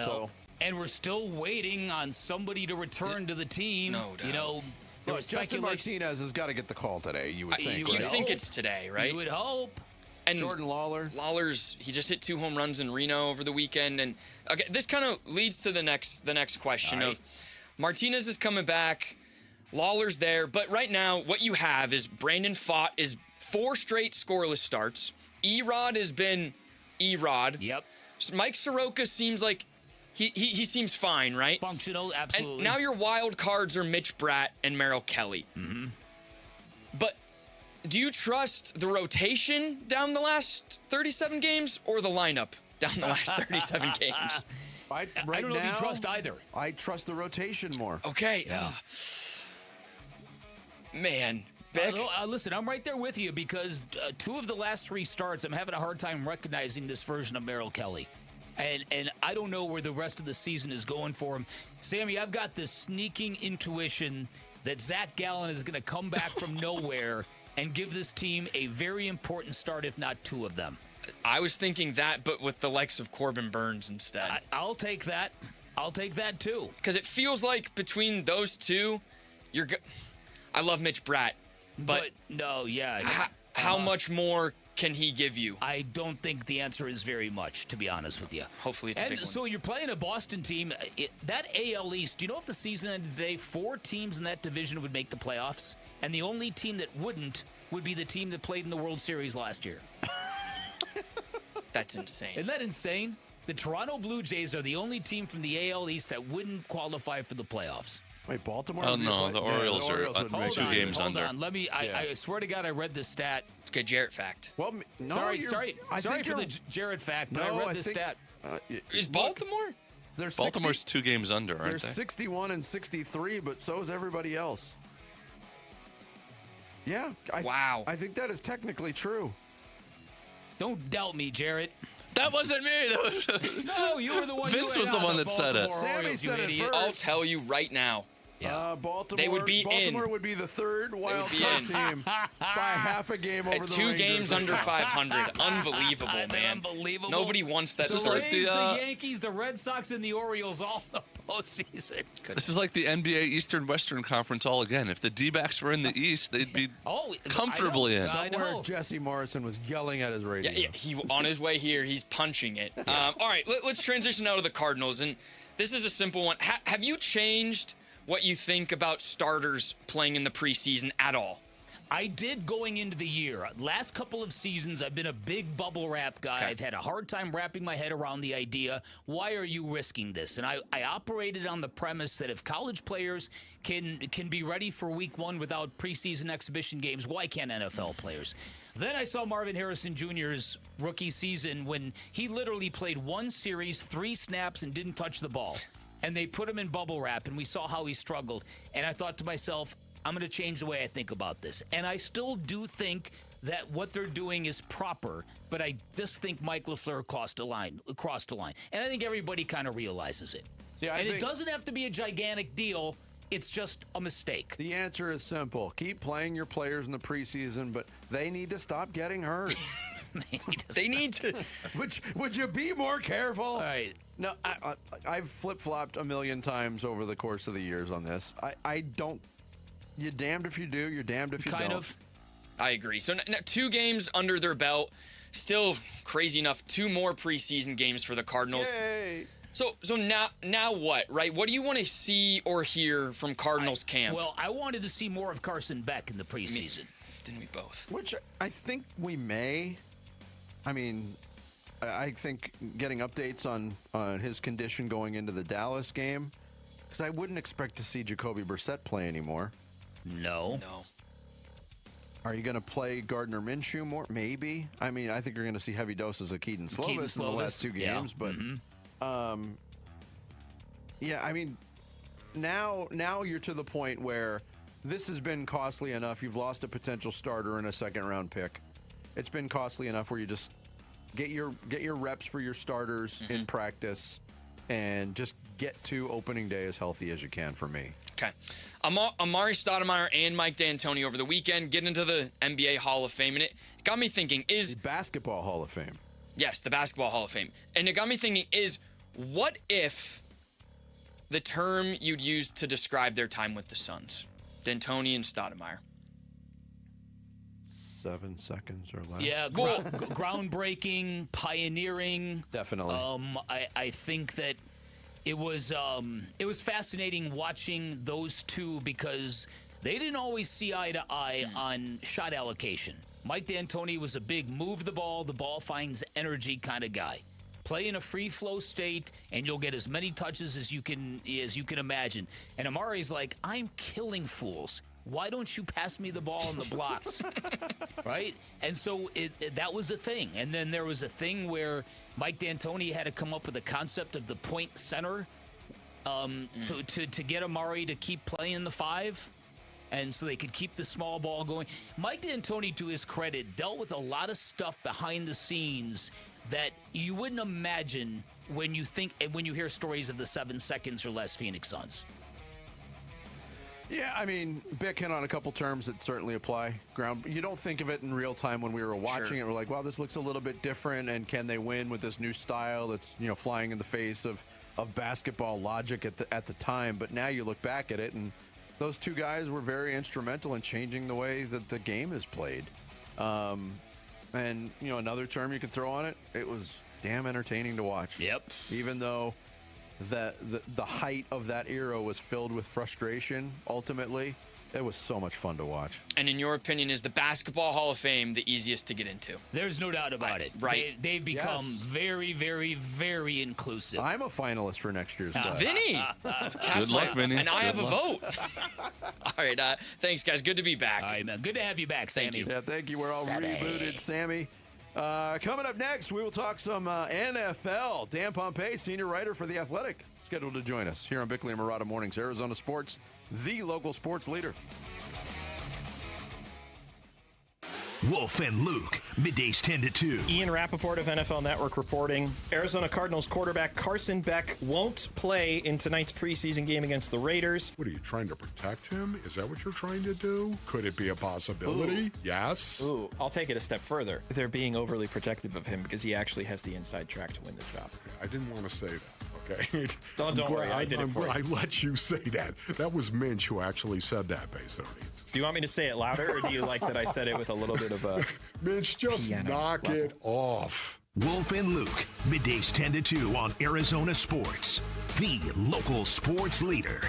And we're still waiting on somebody to return to the team. No doubt. You know, look, Justin Martinez has got to get the call today, you would think. You would think it's today, right? You would hope. And Jordan Lawler. Lawler's, he just hit 2 home runs in Reno over the weekend. And okay, this kind of leads to the next question of Martinez is coming back. Lawler's there. But right now, what you have is Brandon Pfaadt is 4 straight scoreless starts. Erod has been Erod. Yep. Mike Soroka seems like he seems fine, right? Functional, absolutely. And now your wild cards are Mitch Bratt and Merrill Kelly. But do you trust the rotation down the last 37 games or the lineup down the last 37 games? I don't know if you trust either. I trust the rotation more. Okay. Yeah. Man. Bick? Listen, I'm right there with you because 2 of the last 3 starts, I'm having a hard time recognizing this version of Merrill Kelly. And I don't know where the rest of the season is going for him. Sammy, I've got this sneaking intuition that Zach Gallen is going to come back from nowhere and give this team a very important start, if not 2 of them. I was thinking that, but with the likes of Corbin Burns instead. I'll take that. I'll take that, too. Because it feels like between those 2, I love Mitch Bratt, but no, yeah. How much more can he give you? I don't think the answer is very much, to be honest with you. Hopefully it's a big one. So you're playing a Boston team. That AL East, do you know if the season ended today, 4 teams in that division would make the playoffs? And the only team that wouldn't would be the team that played in the World Series last year. That's insane. Isn't that insane? The Toronto Blue Jays are the only team from the AL East that wouldn't qualify for the playoffs. Wait, Baltimore? Oh, no, the Orioles are 2 games under. Hold on. I swear to God, I read this stat. It's a good Jarrett fact. Well, no, sorry for the Jarrett fact, but I read this stat. Is Baltimore? Baltimore's 2 games under, aren't they? They're 61 and 63, but so is everybody else. Yeah. Wow. I think that is technically true. Don't doubt me, Jarrett. That wasn't me. That was no, you were the one. Vince was the one that said it. Sammy said it first. I'll tell you right now. Yeah. Baltimore. They would be Baltimore would be the 3rd wild card team by half a game over the 2 Rangers. games under 500. Unbelievable, man. Unbelievable. Nobody wants that. The Rays, the Yankees, the Red Sox, and the Orioles all in the postseason. This is like the NBA Eastern-Western Conference all again. If the D-backs were in the East, they'd be comfortably in. Somewhere Jesse Morrison was yelling at his radio. Yeah, he on his way here, he's punching it. All right, let's transition now to the Cardinals. And this is a simple one. Have you changed what you think about starters playing in the preseason at all? I did going into the year. Last couple of seasons, I've been a big bubble wrap guy. I've had a hard time wrapping my head around the idea, why are you risking this? And I operated on the premise that if college players can be ready for week one without preseason exhibition games, why can't NFL players? Then I saw Marvin Harrison Jr.'s rookie season when he literally played one series, 3 snaps, and didn't touch the ball. And they put him in bubble wrap, and we saw how he struggled. And I thought to myself, I'm going to change the way I think about this. And I still do think that what they're doing is proper, but I just think Mike LaFleur crossed the line. And I think everybody kind of realizes it. It doesn't have to be a gigantic deal. It's just a mistake. The answer is simple. Keep playing your players in the preseason, but they need to stop getting hurt. They need to. Would you be more careful? All right. No, I've flip-flopped a million times over the course of the years on this. I don't. You're damned if you do. You're damned if you don't. Kind of. I agree. So now 2 games under their belt. Still crazy enough. 2 more preseason games for the Cardinals. Yay. So now what, right? What do you want to see or hear from Cardinals camp? Well, I wanted to see more of Carson Beck in the preseason. Didn't we both? Which I think we may. I mean, I think getting updates on his condition going into the Dallas game, because I wouldn't expect to see Jacoby Brissett play anymore. No. Are you going to play Gardner Minshew more? Maybe. I mean, I think you're going to see heavy doses of Keaton Slovis in the last 2 games, but yeah, I mean, now you're to the point where this has been costly enough. You've lost a potential starter and a second-round pick. It's been costly enough where you just get your reps for your starters in practice and just get to opening day as healthy as you can for me. Okay. Amari Stoudemire and Mike D'Antoni over the weekend get into the NBA Hall of Fame, and it got me thinking, is... The Basketball Hall of Fame. Yes, the Basketball Hall of Fame. And it got me thinking, what if the term you'd use to describe their time with the Suns? D'Antoni and Stoudemire. 7 seconds or less. Yeah, groundbreaking, pioneering. Definitely. I think that it was fascinating watching those two because they didn't always see eye to eye on shot allocation. Mike D'Antoni was a big move the ball finds energy kind of guy. Play in a free flow state, and you'll get as many touches as you can imagine. And Amari's like, I'm killing fools. Why don't you pass me the ball in the blocks? Right? And so that was a thing. And then there was a thing where Mike D'Antoni had to come up with a concept of the point center to get Amari to keep playing the 5. And so they could keep the small ball going. Mike D'Antoni, to his credit, dealt with a lot of stuff behind the scenes that you wouldn't imagine when you hear stories of the 7 seconds or less Phoenix Suns. Yeah, I mean, Bick hit on a couple terms that certainly apply. You don't think of it in real time when we were watching it. We're like, wow, this looks a little bit different, and can they win with this new style that's flying in the face of basketball logic at the time? But now you look back at it, and those two guys were very instrumental in changing the way that the game is played. And another term you could throw on it, it was damn entertaining to watch. Yep. Even though the height of that era was filled with frustration, ultimately, it was so much fun to watch. And in your opinion, is the Basketball Hall of Fame the easiest to get into? There's no doubt about it. Right. They've become very, very, very inclusive. I'm a finalist for next year's class. Vinny! Good luck, Vinny. And I have a vote. All right. Thanks, guys. Good to be back. All right, man. Good to have you back, Sammy. Thank you. Yeah, thank you. We're all rebooted, Sammy. Coming up next, we will talk some NFL. Dan Pompei, senior writer for The Athletic, scheduled to join us here on Bickley and Murata Mornings, Arizona Sports, the local sports leader. Wolf and Luke, middays 10 to 2. Ian Rappaport of NFL Network reporting Arizona Cardinals quarterback Carson Beck won't play in tonight's preseason game against the Raiders. What are you trying to protect him? Is that what you're trying to do? Could it be a possibility? Ooh. Yes. Ooh, I'll take it a step further. They're being overly protective of him because he actually has the inside track to win the job. Okay, I didn't want to say that. Okay. Don't worry, I did it for you. I let you say that. That was Minch who actually said that, based on it. Do you want me to say it louder, or do you like that I said it with a little bit of a Minch, just knock it off. Wolf and Luke, middays 10 to 2 on Arizona Sports, the local sports leader.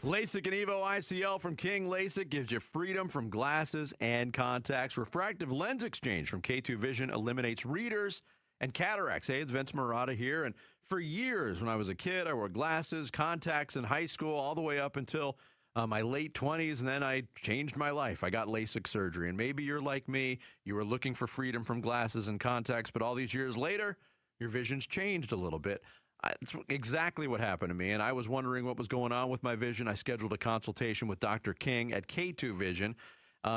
LASIK and EVO ICL from King LASIK gives you freedom from glasses and contacts. Refractive lens exchange from K2 Vision eliminates readers and cataracts. Hey, it's Vince Marotta here. And for years, when I was a kid, I wore glasses, contacts in high school, all the way up until my late 20s, and then I changed my life. I got LASIK surgery. And maybe you're like me. You were looking for freedom from glasses and contacts, but all these years later, your vision's changed a little bit. It's exactly what happened to me, and I was wondering what was going on with my vision. I scheduled a consultation with Dr. King at K2 Vision.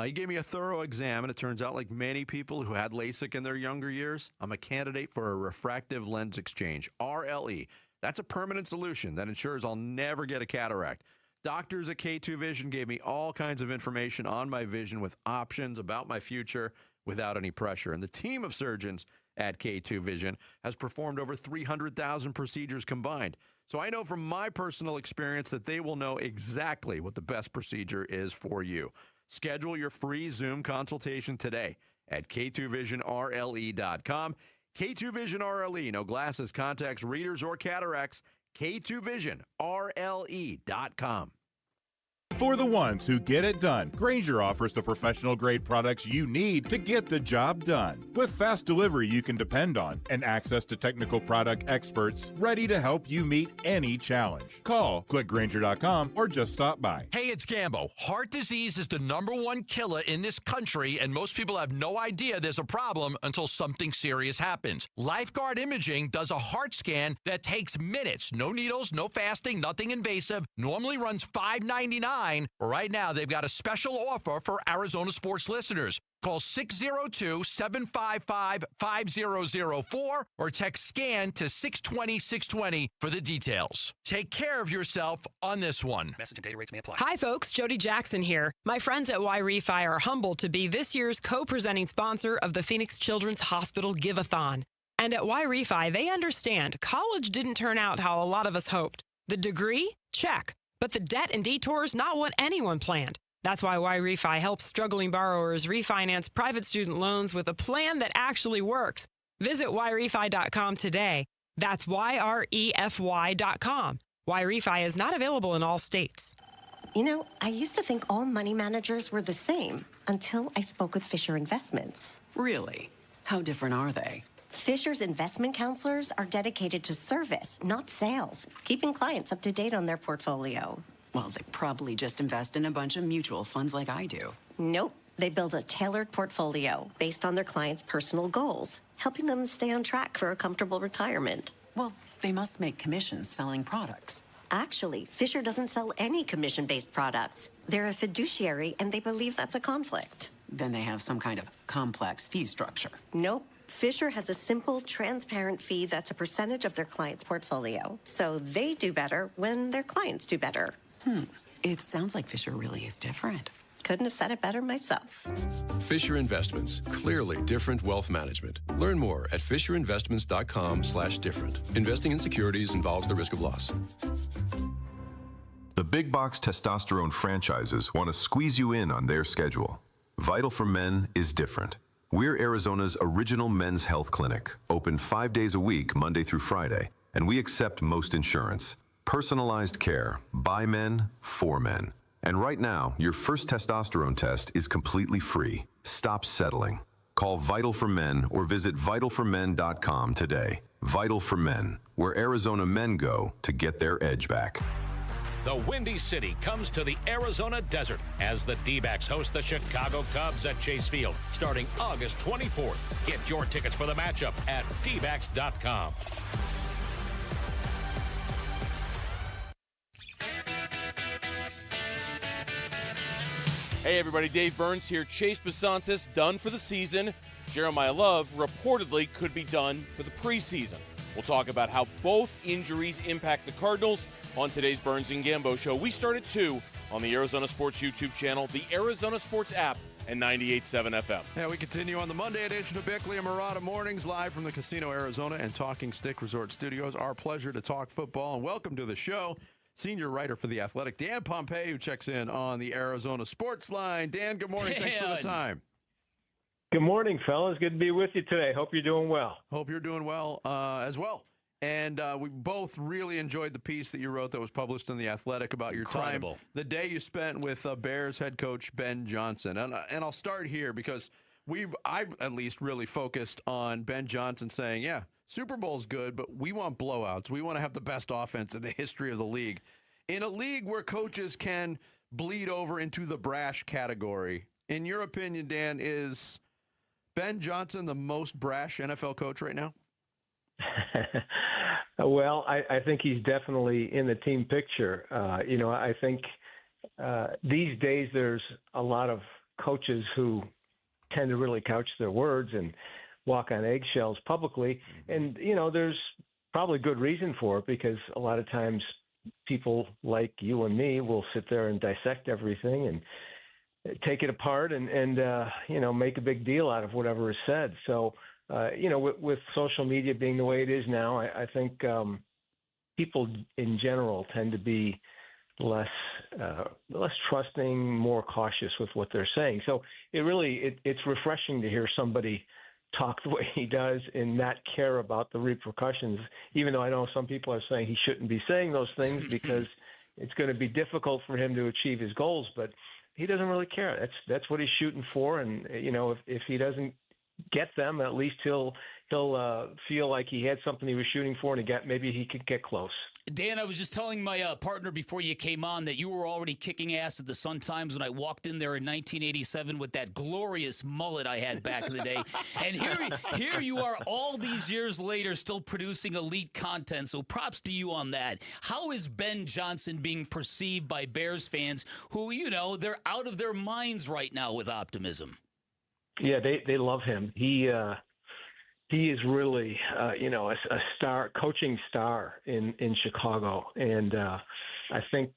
He gave me a thorough exam, and it turns out, like many people who had LASIK in their younger years, I'm a candidate for a refractive lens exchange, RLE. That's a permanent solution that ensures I'll never get a cataract. Doctors at K2 Vision gave me all kinds of information on my vision with options about my future without any pressure. And the team of surgeons at K2 Vision has performed over 300,000 procedures combined. So I know from my personal experience that they will know exactly what the best procedure is for you. Schedule your free Zoom consultation today at K2VisionRLE.com. K2 Vision RLE, no glasses, contacts, readers, or cataracts. K2VisionRLE.com. For the ones who get it done, Grainger offers the professional-grade products you need to get the job done. With fast delivery you can depend on and access to technical product experts ready to help you meet any challenge. Call, click Grainger.com, or just stop by. Hey, it's Gambo. Heart disease is the #1 killer in this country, and most people have no idea there's a problem until something serious happens. Lifeguard Imaging does a heart scan that takes minutes. No needles, no fasting, nothing invasive. Normally runs $5.99. Right now, they've got a special offer for Arizona sports listeners. Call 602-755-5004 or text SCAN to 620-620 for the details. Take care of yourself on this one. Message and data rates may apply. Hi, folks. Jody Jackson here. My friends at Y-Refi are humbled to be this year's co-presenting sponsor of the Phoenix Children's Hospital Give-a-thon. And at Y-Refi, they understand college didn't turn out how a lot of us hoped. The degree? Check. But the debt and detours, not what anyone planned. That's why Y-Refi helps struggling borrowers refinance private student loans with a plan that actually works. Visit YRefi.com today. That's YREFY.com. Y-Refi is not available in all states. You know, I used to think all money managers were the same until I spoke with Fisher Investments. Really? How different are they? Fisher's investment counselors are dedicated to service, not sales, keeping clients up to date on their portfolio. Well, they probably just invest in a bunch of mutual funds like I do. Nope. They build a tailored portfolio based on their clients' personal goals, helping them stay on track for a comfortable retirement. Well, they must make commissions selling products. Actually, Fisher doesn't sell any commission-based products. They're a fiduciary, and they believe that's a conflict. Then they have some kind of complex fee structure. Nope. Fisher has a simple, transparent fee that's a percentage of their client's portfolio. So they do better when their clients do better. It sounds like Fisher really is different. Couldn't have said it better myself. Fisher Investments. Clearly different wealth management. Learn more at FisherInvestments.com/different. Investing in securities involves the risk of loss. The big box testosterone franchises want to squeeze you in on their schedule. Vital for Men is different. We're Arizona's original men's health clinic, open 5 days a week, Monday through Friday, and we accept most insurance. Personalized care, by men, for men. And right now, your first testosterone test is completely free. Stop settling. Call Vital for Men or visit vitalformen.com today. Vital for Men, where Arizona men go to get their edge back. The Windy City comes to the Arizona desert as the D-backs host the Chicago Cubs at Chase Field starting August 24th. Get your tickets for the matchup at dbacks.com. Hey everybody, Dave Burns here. Chase Besantis done for the season. Jeremiah Love reportedly could be done for the preseason. We'll talk about how both injuries impact the Cardinals on today's Burns and Gambo show. We start at 2 on the Arizona Sports YouTube channel, the Arizona Sports app, and 98.7 FM. Yeah, we continue on the Monday edition of Bickley and Marotta Mornings, live from the Casino Arizona and Talking Stick Resort Studios. Our pleasure to talk football, and welcome to the show, senior writer for The Athletic, Dan Pompei, who checks in on the Arizona Sports Line. Dan, good morning. Thanks for the time. Good morning, fellas. Good to be with you today. Hope you're doing well. Hope you're doing well as well. And we both really enjoyed the piece that you wrote that was published in The Athletic about your Incredible. time, the day you spent with Bears head coach Ben Johnson. And I'll start here because I at least really focused on Ben Johnson saying, yeah, Super Bowl's good, but we want blowouts. We want to have the best offense in the history of the league. In a league where coaches can bleed over into the brash category, in your opinion, Dan, is Ben Johnson the most brash NFL coach right now? Well, I think he's definitely in the team picture. I think these days there's a lot of coaches who tend to really couch their words and walk on eggshells publicly. And, there's probably good reason for it because a lot of times people like you and me will sit there and dissect everything and take it apart and make a big deal out of whatever is said. So, with social media being the way it is now, I think people in general tend to be less trusting, more cautious with what they're saying. So it's refreshing to hear somebody talk the way he does and not care about the repercussions, even though I know some people are saying he shouldn't be saying those things because it's going to be difficult for him to achieve his goals, but he doesn't really care. That's what he's shooting for. And, if he doesn't get them, at least he'll feel like he had something he was shooting for and maybe he could get close. Dan, I was just telling my partner before you came on that you were already kicking ass at the Sun-Times when I walked in there in 1987 with that glorious mullet I had back in the day. And here you are all these years later still producing elite content, so props to you on that. How is Ben Johnson being perceived by Bears fans who, they're out of their minds right now with optimism? Yeah, they love him. He is really, a star, coaching star in Chicago. And I think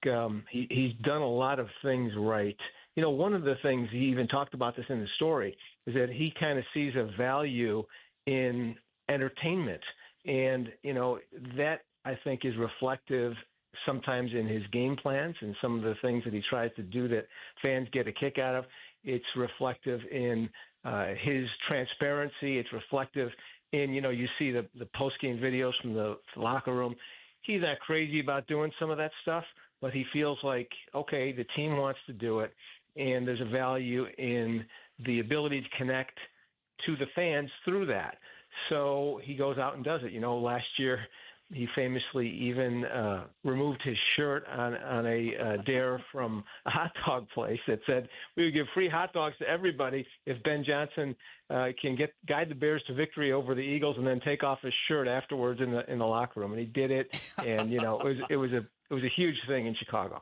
he's done a lot of things right. One of the things, he even talked about this in the story, is that he kind of sees a value in entertainment. And, that I think is reflective sometimes in his game plans and some of the things that he tries to do that fans get a kick out of. It's reflective in his transparency. It's reflective in, you see the post-game videos from the locker room. He's not crazy about doing some of that stuff, but he feels like, okay, the team wants to do it, and there's a value in the ability to connect to the fans through that. So he goes out and does it. Last year he famously even removed his shirt on a dare from a hot dog place that said we would give free hot dogs to everybody if Ben Johnson can guide the Bears to victory over the Eagles and then take off his shirt afterwards in the locker room. And he did it, and it was a huge thing in Chicago.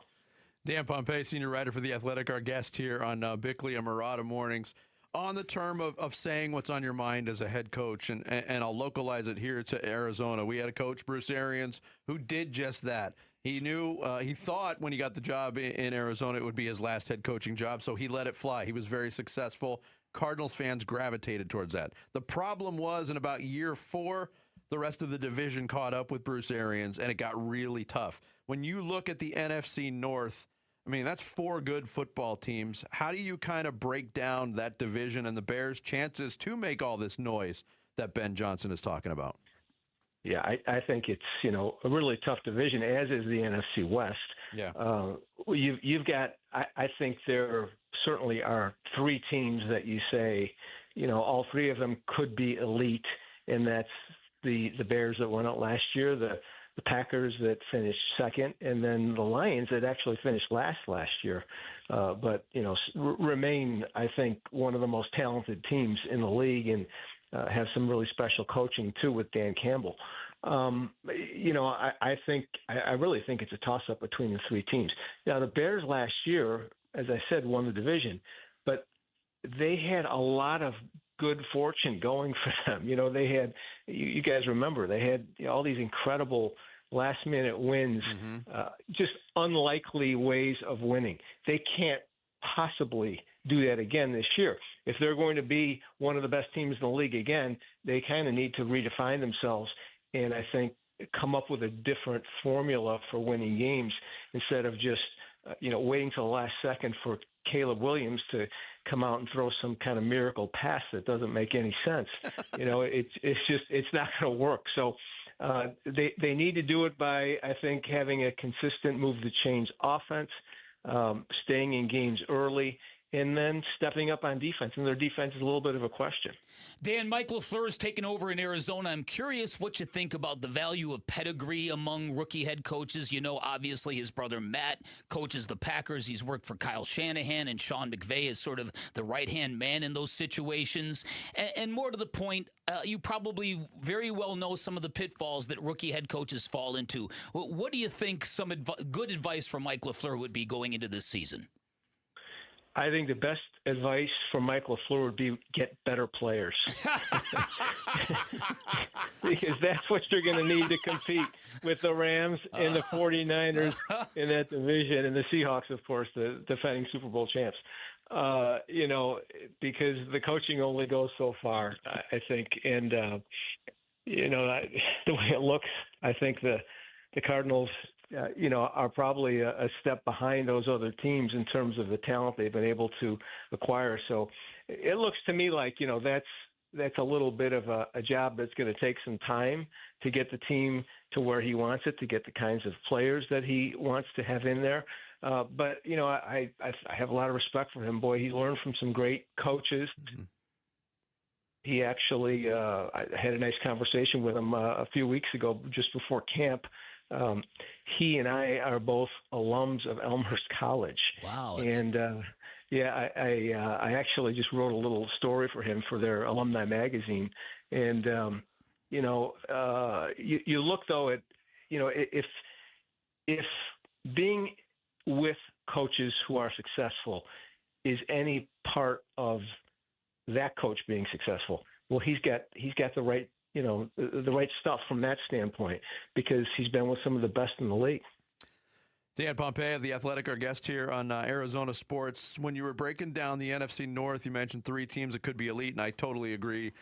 Dan Pompei, senior writer for The Athletic, our guest here on Bickley and Murata Mornings. On the term of saying what's on your mind as a head coach, and I'll localize it here to Arizona. We had a coach, Bruce Arians, who did just that. He knew, he thought when he got the job in Arizona it would be his last head coaching job, so he let it fly. He was very successful. Cardinals fans gravitated towards that. The problem was in about year 4, the rest of the division caught up with Bruce Arians, and it got really tough. When you look at the NFC North, I mean, that's 4 good football teams. How do you kind of break down that division and the Bears' chances to make all this noise that Ben Johnson is talking about? Yeah, I think it's, a really tough division, as is the NFC West. Yeah. You've got, I think there certainly are 3 teams that you say, all 3 of them could be elite, and that's the Bears that went out last year, the Packers that finished second, and then the Lions that actually finished last year. But, remain, I think, one of the most talented teams in the league and have some really special coaching, too, with Dan Campbell. I really think it's a toss-up between the 3 teams. Now, the Bears last year, as I said, won the division, but they had a lot of good fortune going for them. They had, you guys remember, they had all these incredible last-minute wins, just unlikely ways of winning. They can't possibly do that again this year. If they're going to be one of the best teams in the league again, they kind of need to redefine themselves and I think come up with a different formula for winning games instead of just waiting till the last second for Caleb Williams to come out and throw some kind of miracle pass that doesn't make any sense. It's not going to work. So They need to do it by, I think, having a consistent move the chains offense, staying in games early, and then stepping up on defense. And their defense is a little bit of a question. Dan, Mike LaFleur is taking over in Arizona. I'm curious what you think about the value of pedigree among rookie head coaches. You know, obviously his brother Matt coaches the Packers. He's worked for Kyle Shanahan, and Sean McVay is sort of the right-hand man in those situations. And more to the point, you probably very well know some of the pitfalls that rookie head coaches fall into. What do you think some good advice from Mike LaFleur would be going into this season? I think the best advice from Mike LaFleur would be get better players. Because that's what you're going to need to compete with the Rams and the 49ers in that division, and the Seahawks, of course, the defending Super Bowl champs. Because the coaching only goes so far, I think. And, the way it looks, I think the Cardinals – are probably a step behind those other teams in terms of the talent they've been able to acquire. So it looks to me like, that's a little bit of a job that's going to take some time to get the team to where he wants it, to get the kinds of players that he wants to have in there. But I have a lot of respect for him. Boy, he learned from some great coaches. Mm-hmm. He actually, I had a nice conversation with him a few weeks ago, just before camp. He and I are both alums of Elmhurst College. Wow. And, I actually just wrote a little story for him for their alumni magazine. And, you look, though, at, if being with coaches who are successful is any part of that coach being successful, well, he's got the right, the right stuff from that standpoint, because he's been with some of the best in the league. Dan Pompei of The Athletic, our guest here on Arizona Sports. When you were breaking down the NFC North, you mentioned three teams that could be elite, and I totally agree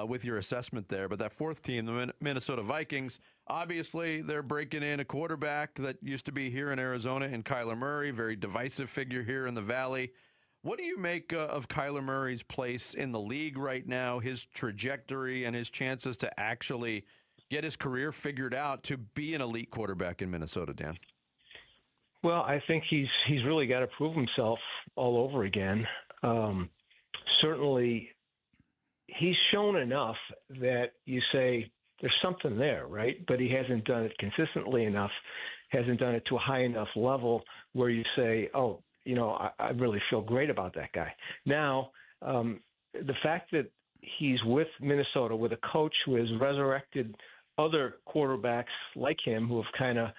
with your assessment there. But that fourth team, the Minnesota Vikings, obviously they're breaking in a quarterback that used to be here in Arizona in Kyler Murray, very divisive figure here in the Valley. What do you make of Kyler Murray's place in the league right now, his trajectory, and his chances to actually get his career figured out to be an elite quarterback in Minnesota, Dan? Well, I think he's really got to prove himself all over again. Certainly, he's shown enough that you say there's something there, right? But he hasn't done it consistently enough, hasn't done it to a high enough level where you say, oh, I really feel great about that guy. Now, the fact that he's with Minnesota, with a coach who has resurrected other quarterbacks like him who have kind of,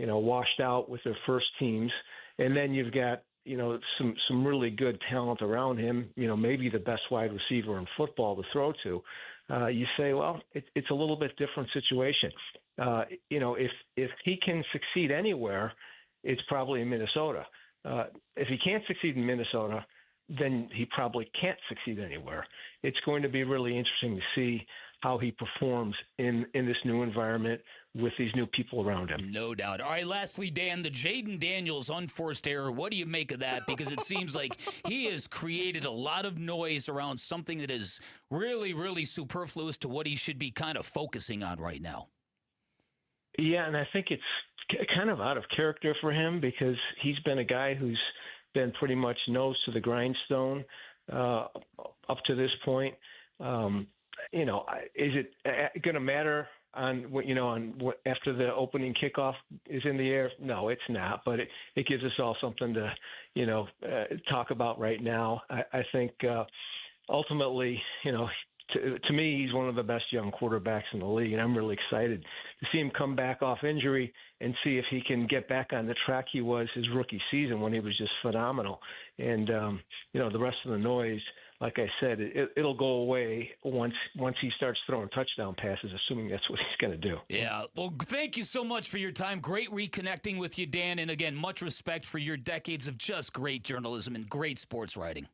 washed out with their first teams, and then you've got, some really good talent around him, maybe the best wide receiver in football to throw to, you say, well, it's a little bit different situation. If he can succeed anywhere, it's probably in Minnesota. If he can't succeed in Minnesota, then he probably can't succeed anywhere. It's going to be really interesting to see how he performs in this new environment with these new people around him. No doubt. All right, lastly, Dan, the Jaden Daniels unforced error, what do you make of that? Because it seems like he has created a lot of noise around something that is really, really superfluous to what he should be kind of focusing on right now. Yeah, and I think it's kind of out of character for him, because he's been a guy who's been pretty much nose to the grindstone up to this point. Is it going to matter after the opening kickoff is in the air? No, it's not. But it gives us all something to talk about right now. I think ultimately, to me, he's one of the best young quarterbacks in the league, and I'm really excited to see him come back off injury and see if he can get back on the track he was his rookie season when he was just phenomenal. And, the rest of the noise, like I said, it'll go away once he starts throwing touchdown passes, assuming that's what he's going to do. Yeah. Well, thank you so much for your time. Great reconnecting with you, Dan. And again, much respect for your decades of just great journalism and great sports writing.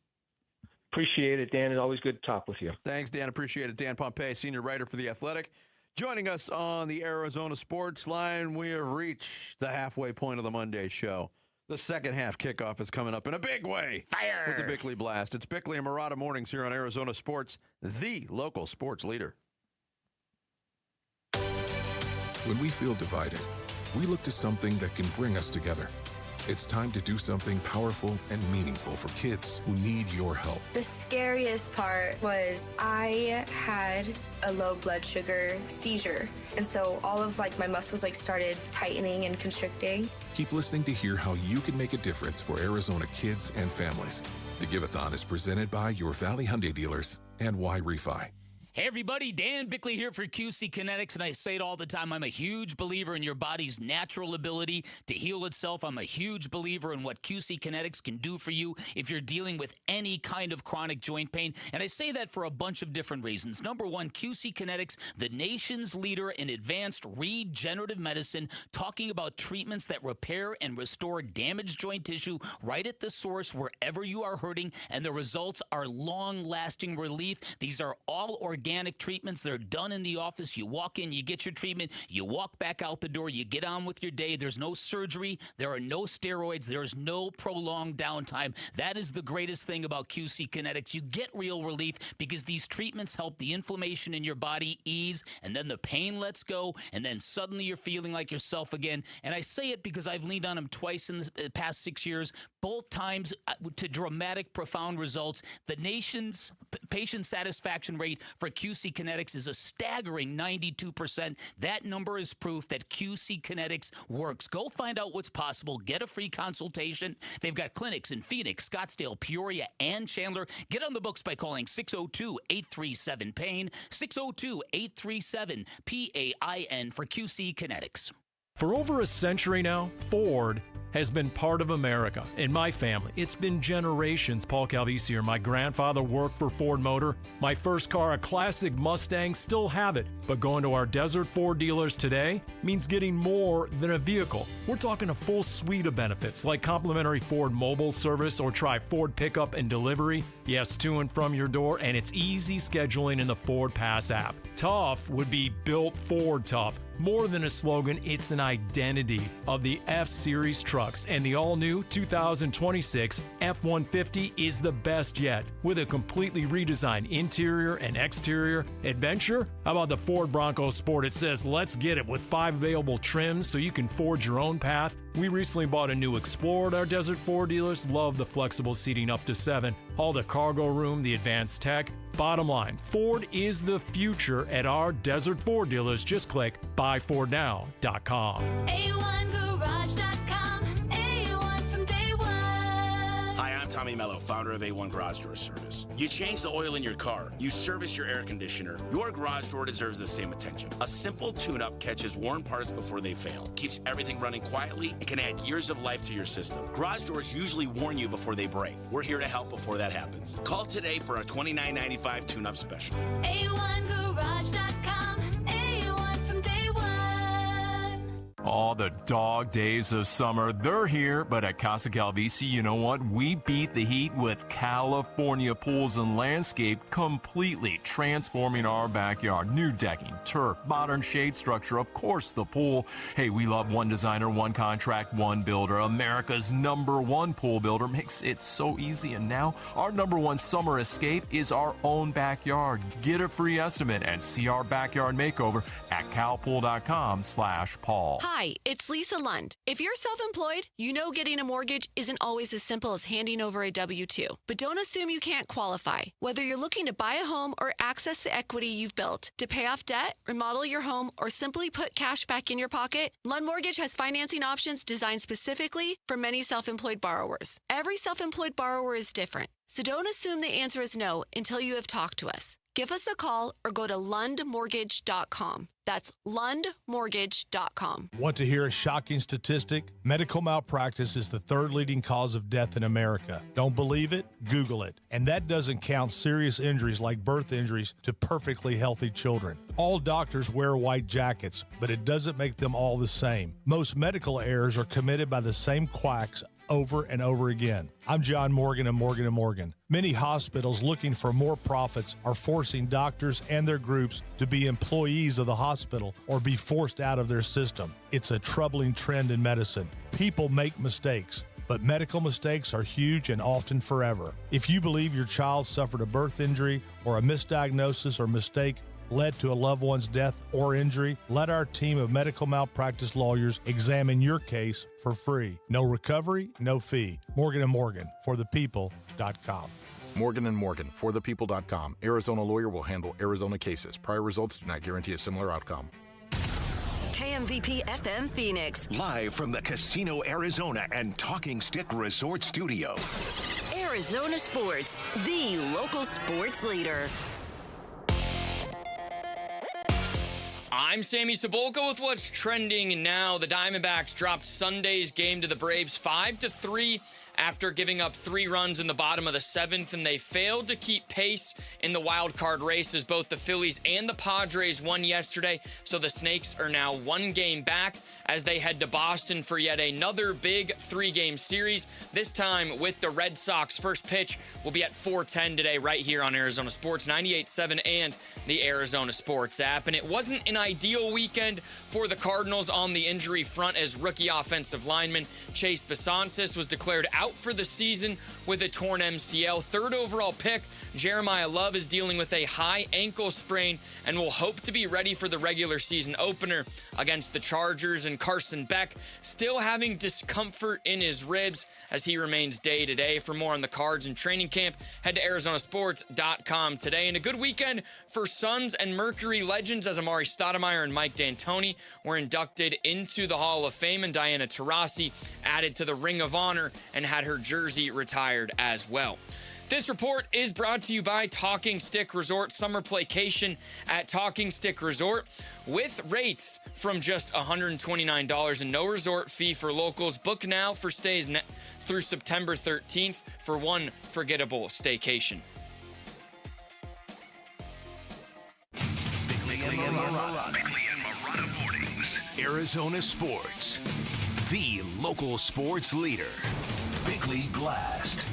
Appreciate it, Dan. It's always good to talk with you. Thanks, Dan. Appreciate it. Dan Pompei, senior writer for The Athletic. Joining us on the Arizona Sports Line, we have reached the halfway point of the Monday show. The second half kickoff is coming up in a big way. Fire! With the Bickley Blast. It's Bickley and Murata Mornings here on Arizona Sports, the local sports leader. When we feel divided, we look to something that can bring us together. It's time to do something powerful and meaningful for kids who need your help. The scariest part was I had a low blood sugar seizure. And so all of my muscles started tightening and constricting. Keep listening to hear how you can make a difference for Arizona kids and families. The Give-a-thon is presented by your Valley Hyundai dealers and Y Refi. Hey everybody, Dan Bickley here for QC Kinetics, and I say it all the time, I'm a huge believer in your body's natural ability to heal itself. I'm a huge believer in what QC Kinetics can do for you if you're dealing with any kind of chronic joint pain, and I say that for a bunch of different reasons. Number one, QC Kinetics, the nation's leader in advanced regenerative medicine, talking about treatments that repair and restore damaged joint tissue right at the source wherever you are hurting, and the results are long-lasting relief. These are all organic treatments. They're done in the office. You walk in, you get your treatment, you walk back out the door, you get on with your day. There's no surgery. There are no steroids. There's no prolonged downtime. That is the greatest thing about QC Kinetics. You get real relief because these treatments help the inflammation in your body ease, and then the pain lets go, and then suddenly you're feeling like yourself again. And I say it because I've leaned on them twice in the past 6 years, both times to dramatic, profound results. The nation's patient satisfaction rate for QC Kinetics is a staggering 92%. That number is proof that QC Kinetics works. Go find out what's possible. Get a free consultation. They've got clinics in Phoenix, Scottsdale, Peoria, and Chandler. Get on the books by calling 602-837-PAIN, 602-837-PAIN for QC Kinetics. For over a century now, Ford has been part of America. In my family, it's been generations. Paul Calvisi here. My grandfather worked for Ford Motor. My first car, a classic Mustang, still have it. But going to our Desert Ford dealers today means getting more than a vehicle. We're talking a full suite of benefits like complimentary Ford mobile service or try Ford pickup and delivery. Yes, to and from your door, and it's easy scheduling in the Ford Pass app. Tough would be built Ford tough. More than a slogan, it's an identity of the F-Series trucks, and the all-new 2026 F-150 is the best yet. With a completely redesigned interior and exterior adventure, how about the Ford Bronco Sport? It says, let's get it, with 5 available trims so you can forge your own path. We recently bought a new Explorer at our Desert Ford dealers. Love the flexible seating up to 7. All the cargo room, the advanced tech. Bottom line, Ford is the future at our Desert Ford dealers. Just click buyfordnow.com. A1Garage.com. A1 from day one. Hi, I'm Tommy Mello, founder of A1 Garage Door Service. You change the oil in your car, you service your air conditioner, your garage door deserves the same attention. A simple tune-up catches worn parts before they fail, keeps everything running quietly, and can add years of life to your system. Garage doors usually warn you before they break. We're here to help before that happens. Call today for a $29.95 tune-up special. A1Garage.com. A1 from day one. All the dog days of summer, they're here, but at Casa Calvisi, you know what? We beat the heat with California Pools and Landscape, completely transforming our backyard. New decking, turf, modern shade structure, of course the pool. Hey, we love one designer, one contract, one builder. America's #1 pool builder makes it so easy. And now our #1 summer escape is our own backyard. Get a free estimate and see our backyard makeover at calpool.com/Paul. Hi, it's Lisa Lund. If you're self-employed, you know getting a mortgage isn't always as simple as handing over a W-2. But don't assume you can't qualify. Whether you're looking to buy a home or access the equity you've built, to pay off debt, remodel your home, or simply put cash back in your pocket, Lund Mortgage has financing options designed specifically for many self-employed borrowers. Every self-employed borrower is different, so don't assume the answer is no until you have talked to us. Give us a call or go to lundmortgage.com. That's lundmortgage.com. Want to hear a shocking statistic? Medical malpractice is the 3rd leading cause of death in America. Don't believe it? Google it. And that doesn't count serious injuries like birth injuries to perfectly healthy children. All doctors wear white jackets, but it doesn't make them all the same. Most medical errors are committed by the same quacks over and over again. I'm John Morgan of Morgan & Morgan. Many hospitals looking for more profits are forcing doctors and their groups to be employees of the hospital or be forced out of their system. It's a troubling trend in medicine. People make mistakes, but medical mistakes are huge and often forever. If you believe your child suffered a birth injury or a misdiagnosis or mistake, led to a loved one's death or injury, let our team of medical malpractice lawyers examine your case for free. No recovery, no fee. Morgan & Morgan, forthepeople.com. Morgan & Morgan, forthepeople.com. Arizona lawyer will handle Arizona cases. Prior results do not guarantee a similar outcome. KMVP FM Phoenix. Live from the Casino Arizona and Talking Stick Resort Studio. Arizona Sports, the local sports leader. I'm Sammy Cebulka with what's trending now. The Diamondbacks dropped Sunday's game to the Braves 5-3 after giving up 3 runs in the bottom of the 7th, and they failed to keep pace in the wild card race as both the Phillies and the Padres won yesterday. So the Snakes are now 1 game back as they head to Boston for yet another big 3-game series, this time with the Red Sox. First pitch will be at 4:10 today right here on Arizona Sports 98.7 and the Arizona Sports app. And it wasn't an ideal weekend for the Cardinals on the injury front as rookie offensive lineman Chase Besantis was declared out for the season with a torn MCL. 3rd overall pick, Jeremiah Love is dealing with a high ankle sprain and will hope to be ready for the regular season opener against the Chargers. And Carson Beck still having discomfort in his ribs as he remains day-to-day. For more on the Cards and training camp, head to arizonasports.com today. And a good weekend for Suns and Mercury legends as Amari Stoudemire and Mike D'Antoni were inducted into the Hall of Fame, and Diana Taurasi added to the Ring of Honor and had her jersey retired as well. This report is brought to you by Talking Stick Resort. Summer playcation at Talking Stick Resort with rates from just $129 and no resort fee for locals. Book now for stays through September 13th for one forgettable staycation. Bickley and Marotta Mornings. Arizona Sports, the local sports leader. Bickley Blast.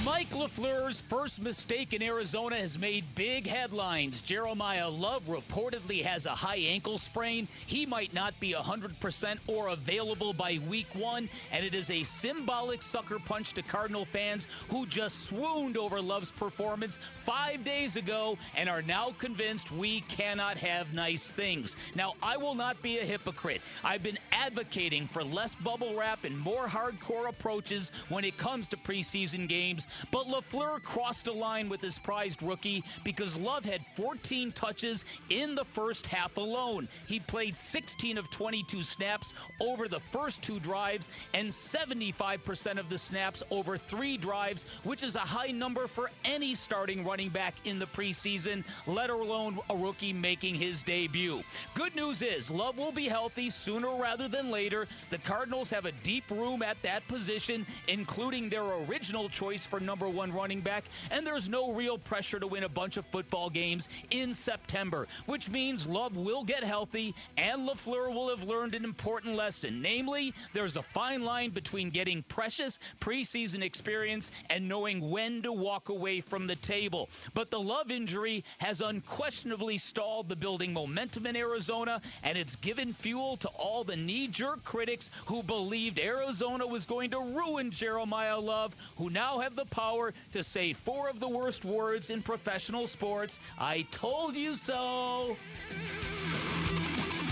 Mike LaFleur's first mistake in Arizona has made big headlines. Jeremiah Love reportedly has a high ankle sprain. He might not be 100% or available by week 1, and it is a symbolic sucker punch to Cardinal fans who just swooned over Love's performance 5 days ago and are now convinced we cannot have nice things. Now, I will not be a hypocrite. I've been advocating for less bubble wrap and more hardcore approaches when it comes to preseason games. But LaFleur crossed a line with his prized rookie because Love had 14 touches in the first half alone. He played 16 of 22 snaps over the first 2 drives and 75% of the snaps over 3 drives, which is a high number for any starting running back in the preseason, let alone a rookie making his debut. Good news is Love will be healthy sooner rather than later. The Cardinals have a deep room at that position, including their original choice for number 1 running back, and there's no real pressure to win a bunch of football games in September, which means Love will get healthy, and LaFleur will have learned an important lesson. Namely, there's a fine line between getting precious preseason experience and knowing when to walk away from the table. But the Love injury has unquestionably stalled the building momentum in Arizona, and it's given fuel to all the knee-jerk critics who believed Arizona was going to ruin Jeremiah Love, who now have the power to say 4 of the worst words in professional sports. I told you so.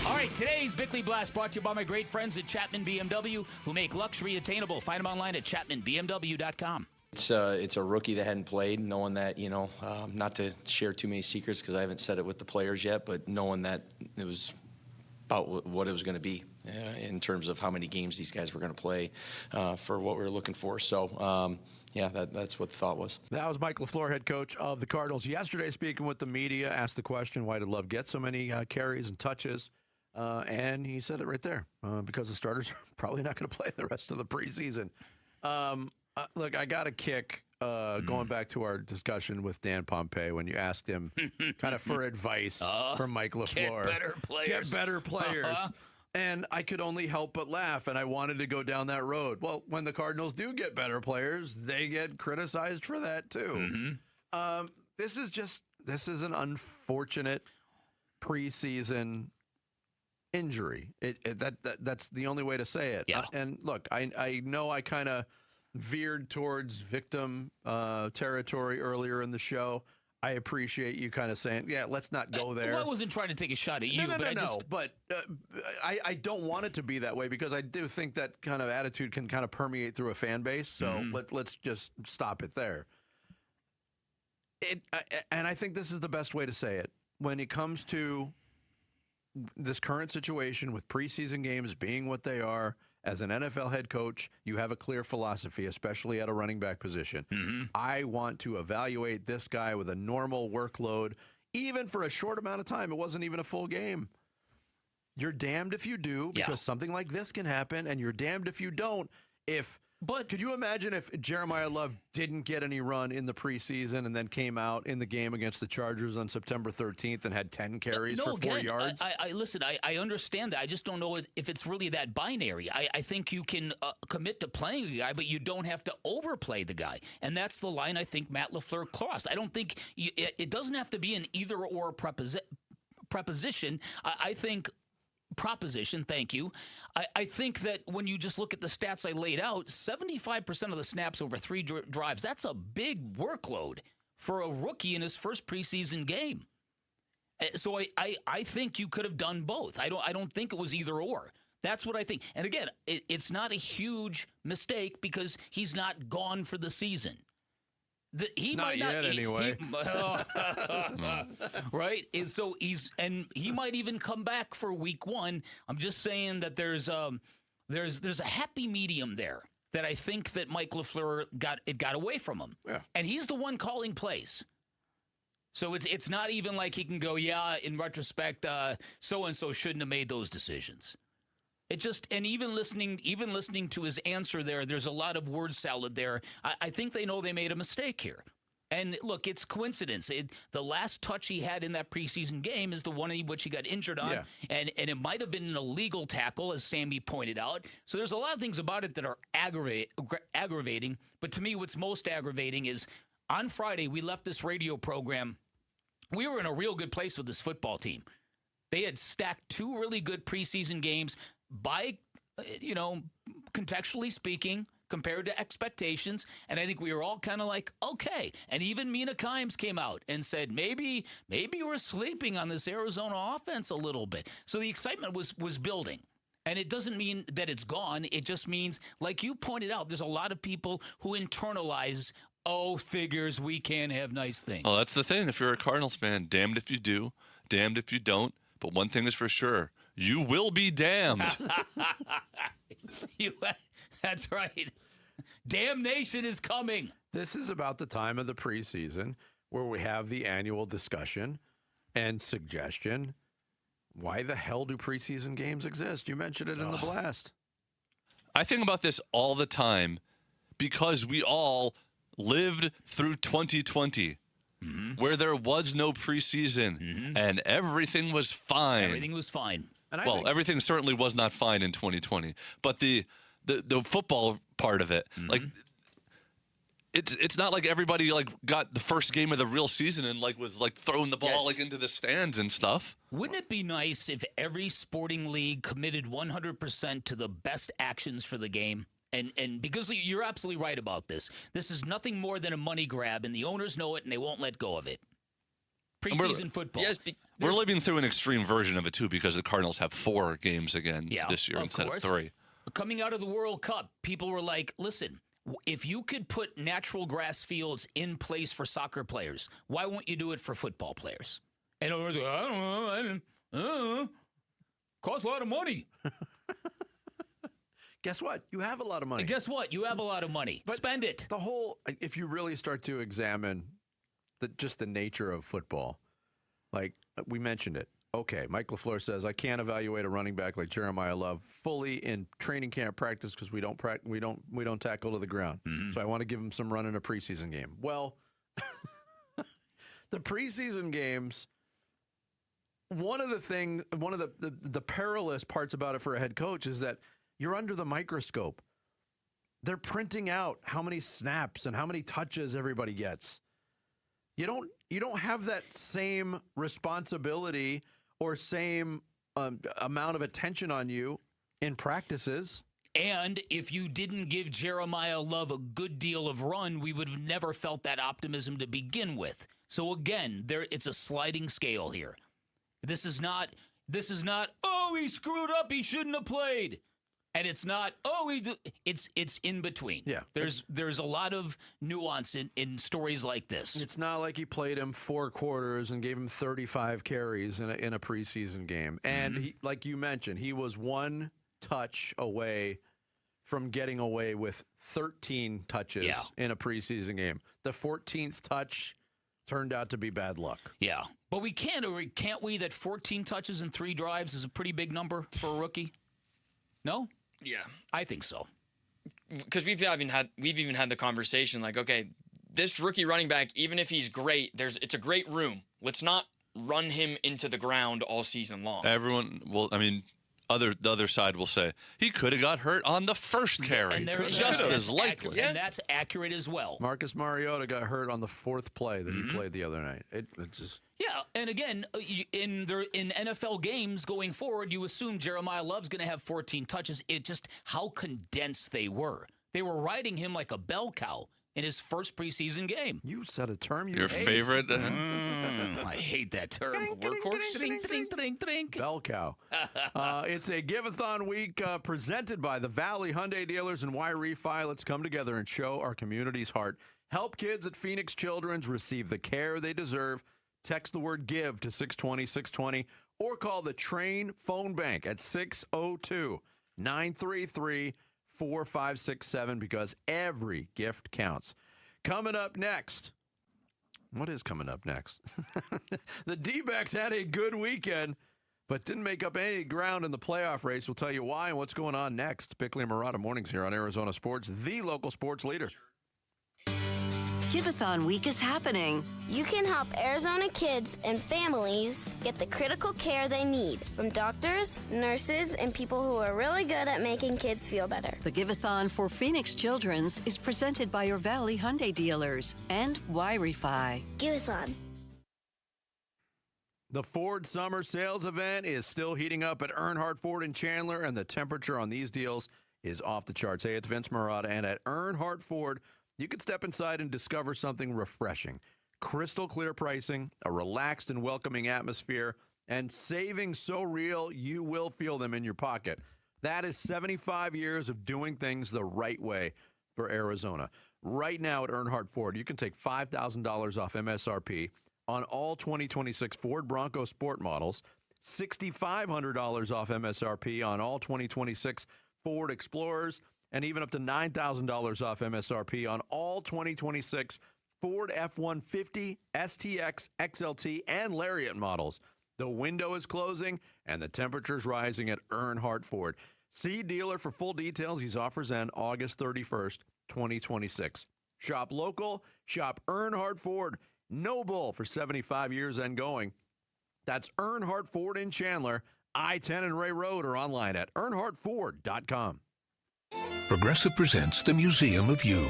All right, today's Bickley Blast brought to you by my great friends at Chapman BMW, who make luxury attainable. Find them online at chapmanbmw.com. It's a rookie that hadn't played, knowing that, not to share too many secrets because I haven't said it with the players yet, but knowing that it was about what it was going to be in terms of how many games these guys were going to play for what we were looking for. So, that's what the thought was. That was Mike LaFleur, head coach of the Cardinals. Yesterday, speaking with the media, asked the question, why did Love get so many carries and touches? And he said it right there, because the starters are probably not going to play the rest of the preseason. Look, I got a kick going back to our discussion with Dan Pompei when you asked him kind of for advice from Mike LaFleur. Get better players. Get better players. And I could only help but laugh, and I wanted to go down that road. Well, when the Cardinals do get better players, they get criticized for that too. Mm-hmm. This is an unfortunate preseason injury. That's the only way to say it. Yeah. And look, I know I kind of veered towards victim territory earlier in the show. I appreciate you kind of saying, yeah, let's not go there. Well, I wasn't trying to take a shot at you. No. But I don't want it to be that way because I do think that kind of attitude can kind of permeate through a fan base. So let's just stop it there. And I think this is the best way to say it. When it comes to this current situation with preseason games being what they are, as an NFL head coach, you have a clear philosophy, especially at a running back position. I want to evaluate this guy with a normal workload, even for a short amount of time. It wasn't even a full game. You're damned if you do, because something like this can happen, and you're damned if you don't. But could you imagine if Jeremiah Love didn't get any run in the preseason and then came out in the game against the Chargers on September 13th and had 10 carries for 4 yards? Listen, I understand that. I just don't know if it's really that binary. I think you can commit to playing a guy, but you don't have to overplay the guy. And that's the line I think Matt LaFleur crossed. I don't think it doesn't have to be an either-or preposition. I think proposition, thank you. I think that when you just look at the stats I laid out, 75% of the snaps over 3 drives, that's a big workload for a rookie in his first preseason game. So I think you could have done both. I don't think it was either or. That's what I think. And again, it's not a huge mistake because he's not gone for the season. He not might yet, not anyway. Right? So he might even come back for week 1. I'm just saying that there's a happy medium there that I think that Mike LaFleur got away from him. Yeah. And he's the one calling plays. So it's not even like he can go, in retrospect, so and so shouldn't have made those decisions. It just, and even listening to his answer there's a lot of word salad there. I think they know they made a mistake here. And look, it's coincidence. The last touch he had in that preseason game is the one in which he got injured on. Yeah. And it might have been an illegal tackle, as Sammy pointed out. So there's a lot of things about it that are aggravating. But to me, what's most aggravating is on Friday, we left this radio program. We were in a real good place with this football team. They had stacked 2 really good preseason games by, contextually speaking, compared to expectations. And I think we were all kind of like, okay. And even Mina Kimes came out and said, maybe we're sleeping on this Arizona offense a little bit. So the excitement was building. And it doesn't mean that it's gone. It just means, like you pointed out, there's a lot of people who internalize, figures, we can't have nice things. Well, that's the thing. If you're a Cardinals fan, damned if you do, damned if you don't. But one thing is for sure, you will be damned. That's right. Damnation is coming. This is about the time of the preseason where we have the annual discussion and suggestion. Why the hell do preseason games exist? You mentioned it in the blast. I think about this all the time because we all lived through 2020. Where there was no preseason and everything was fine. Everything was fine. And everything certainly was not fine in 2020. But the football part of it, like it's not like everybody got the first game of the real season and was throwing the ball into the stands and stuff. Wouldn't it be nice if every sporting league committed 100% to the best actions for the game? And because you're absolutely right about this. This is nothing more than a money grab, and the owners know it, and they won't let go of it. Preseason football. Yes, we're living through an extreme version of it, too, because the Cardinals have 4 games again this year instead of 3. Coming out of the World Cup, people were like, listen, if you could put natural grass fields in place for soccer players, why won't you do it for football players? And everyone's like, I don't know. Costs a lot of money. Guess what? You have a lot of money. And guess what? You have a lot of money. But spend it. If you really start to examine just the nature of football, like we mentioned it. Okay, Mike LaFleur says I can't evaluate a running back like Jeremiah Love fully in training camp practice because we don't tackle to the ground. So I want to give him some run in a preseason game. Well, the preseason games. One of the perilous parts about it for a head coach is that you're under the microscope. They're printing out how many snaps and how many touches everybody gets. You don't have that same responsibility or same amount of attention on you in practices. And if you didn't give Jeremiah Love a good deal of run, we would have never felt that optimism to begin with. So again, it's a sliding scale here. This is not, oh, he screwed up, he shouldn't have played. And it's not, it's in between. Yeah. There's a lot of nuance in stories like this. It's not like he played him 4 quarters and gave him 35 carries in a preseason game. And he, like you mentioned, he was 1 touch away from getting away with 13 touches in a preseason game. The 14th touch turned out to be bad luck. Yeah. But can't we that 14 touches and 3 drives is a pretty big number for a rookie? No? Yeah. I think so. Because we've even had the conversation like, okay, this rookie running back, even if he's great, it's a great room. Let's not run him into the ground all season long. Everyone will, the other side will say he could have got hurt on the first carry. And just as likely. And that's accurate as well. Marcus Mariota got hurt on the 4th play that he played the other night. It's just... Yeah, and again, in NFL games going forward, you assume Jeremiah Love's going to have 14 touches. It just how condensed they were. They were riding him like a bell cow in his first preseason game. You said a term you Your hate. favorite? I hate that term. Workhorse? Bell cow. It's a give-a-thon week presented by the Valley Hyundai Dealers and Y-Refi. Let's come together and show our community's heart. Help kids at Phoenix Children's receive the care they deserve. Text the word GIVE to 620-620 or call the Train Phone Bank at 602-933-4567 because every gift counts. Coming up next. What is coming up next? The D-backs had a good weekend, but didn't make up any ground in the playoff race. We'll tell you why and what's going on next. Bickley and Murata mornings here on Arizona Sports, the local sports leader. Give-a-thon week is happening. You can help Arizona kids and families get the critical care they need from doctors, nurses, and people who are really good at making kids feel better. The Give-a-thon for Phoenix Children's is presented by your Valley Hyundai dealers and Y-Refi. Give-a-thon. The Ford Summer Sales Event is still heating up at Earnhardt Ford in Chandler, and the temperature on these deals is off the charts. Hey, it's Vince Murata, and at Earnhardt Ford, you can step inside and discover something refreshing. Crystal clear pricing, a relaxed and welcoming atmosphere, and savings so real you will feel them in your pocket. That is 75 years of doing things the right way for Arizona. Right now at Earnhardt Ford, you can take $5,000 off MSRP on all 2026 Ford Bronco Sport models, $6,500 off MSRP on all 2026 Ford Explorers, and even up to $9,000 off MSRP on all 2026 Ford F-150, STX, XLT, and Lariat models. The window is closing, and the temperature's rising at Earnhardt Ford. See dealer for full details. These offers end August 31st, 2026. Shop local. Shop Earnhardt Ford. No bull for 75 years and going. That's Earnhardt Ford in Chandler, I-10 and Ray Road, or online at earnhardtford.com. Progressive presents the Museum of You.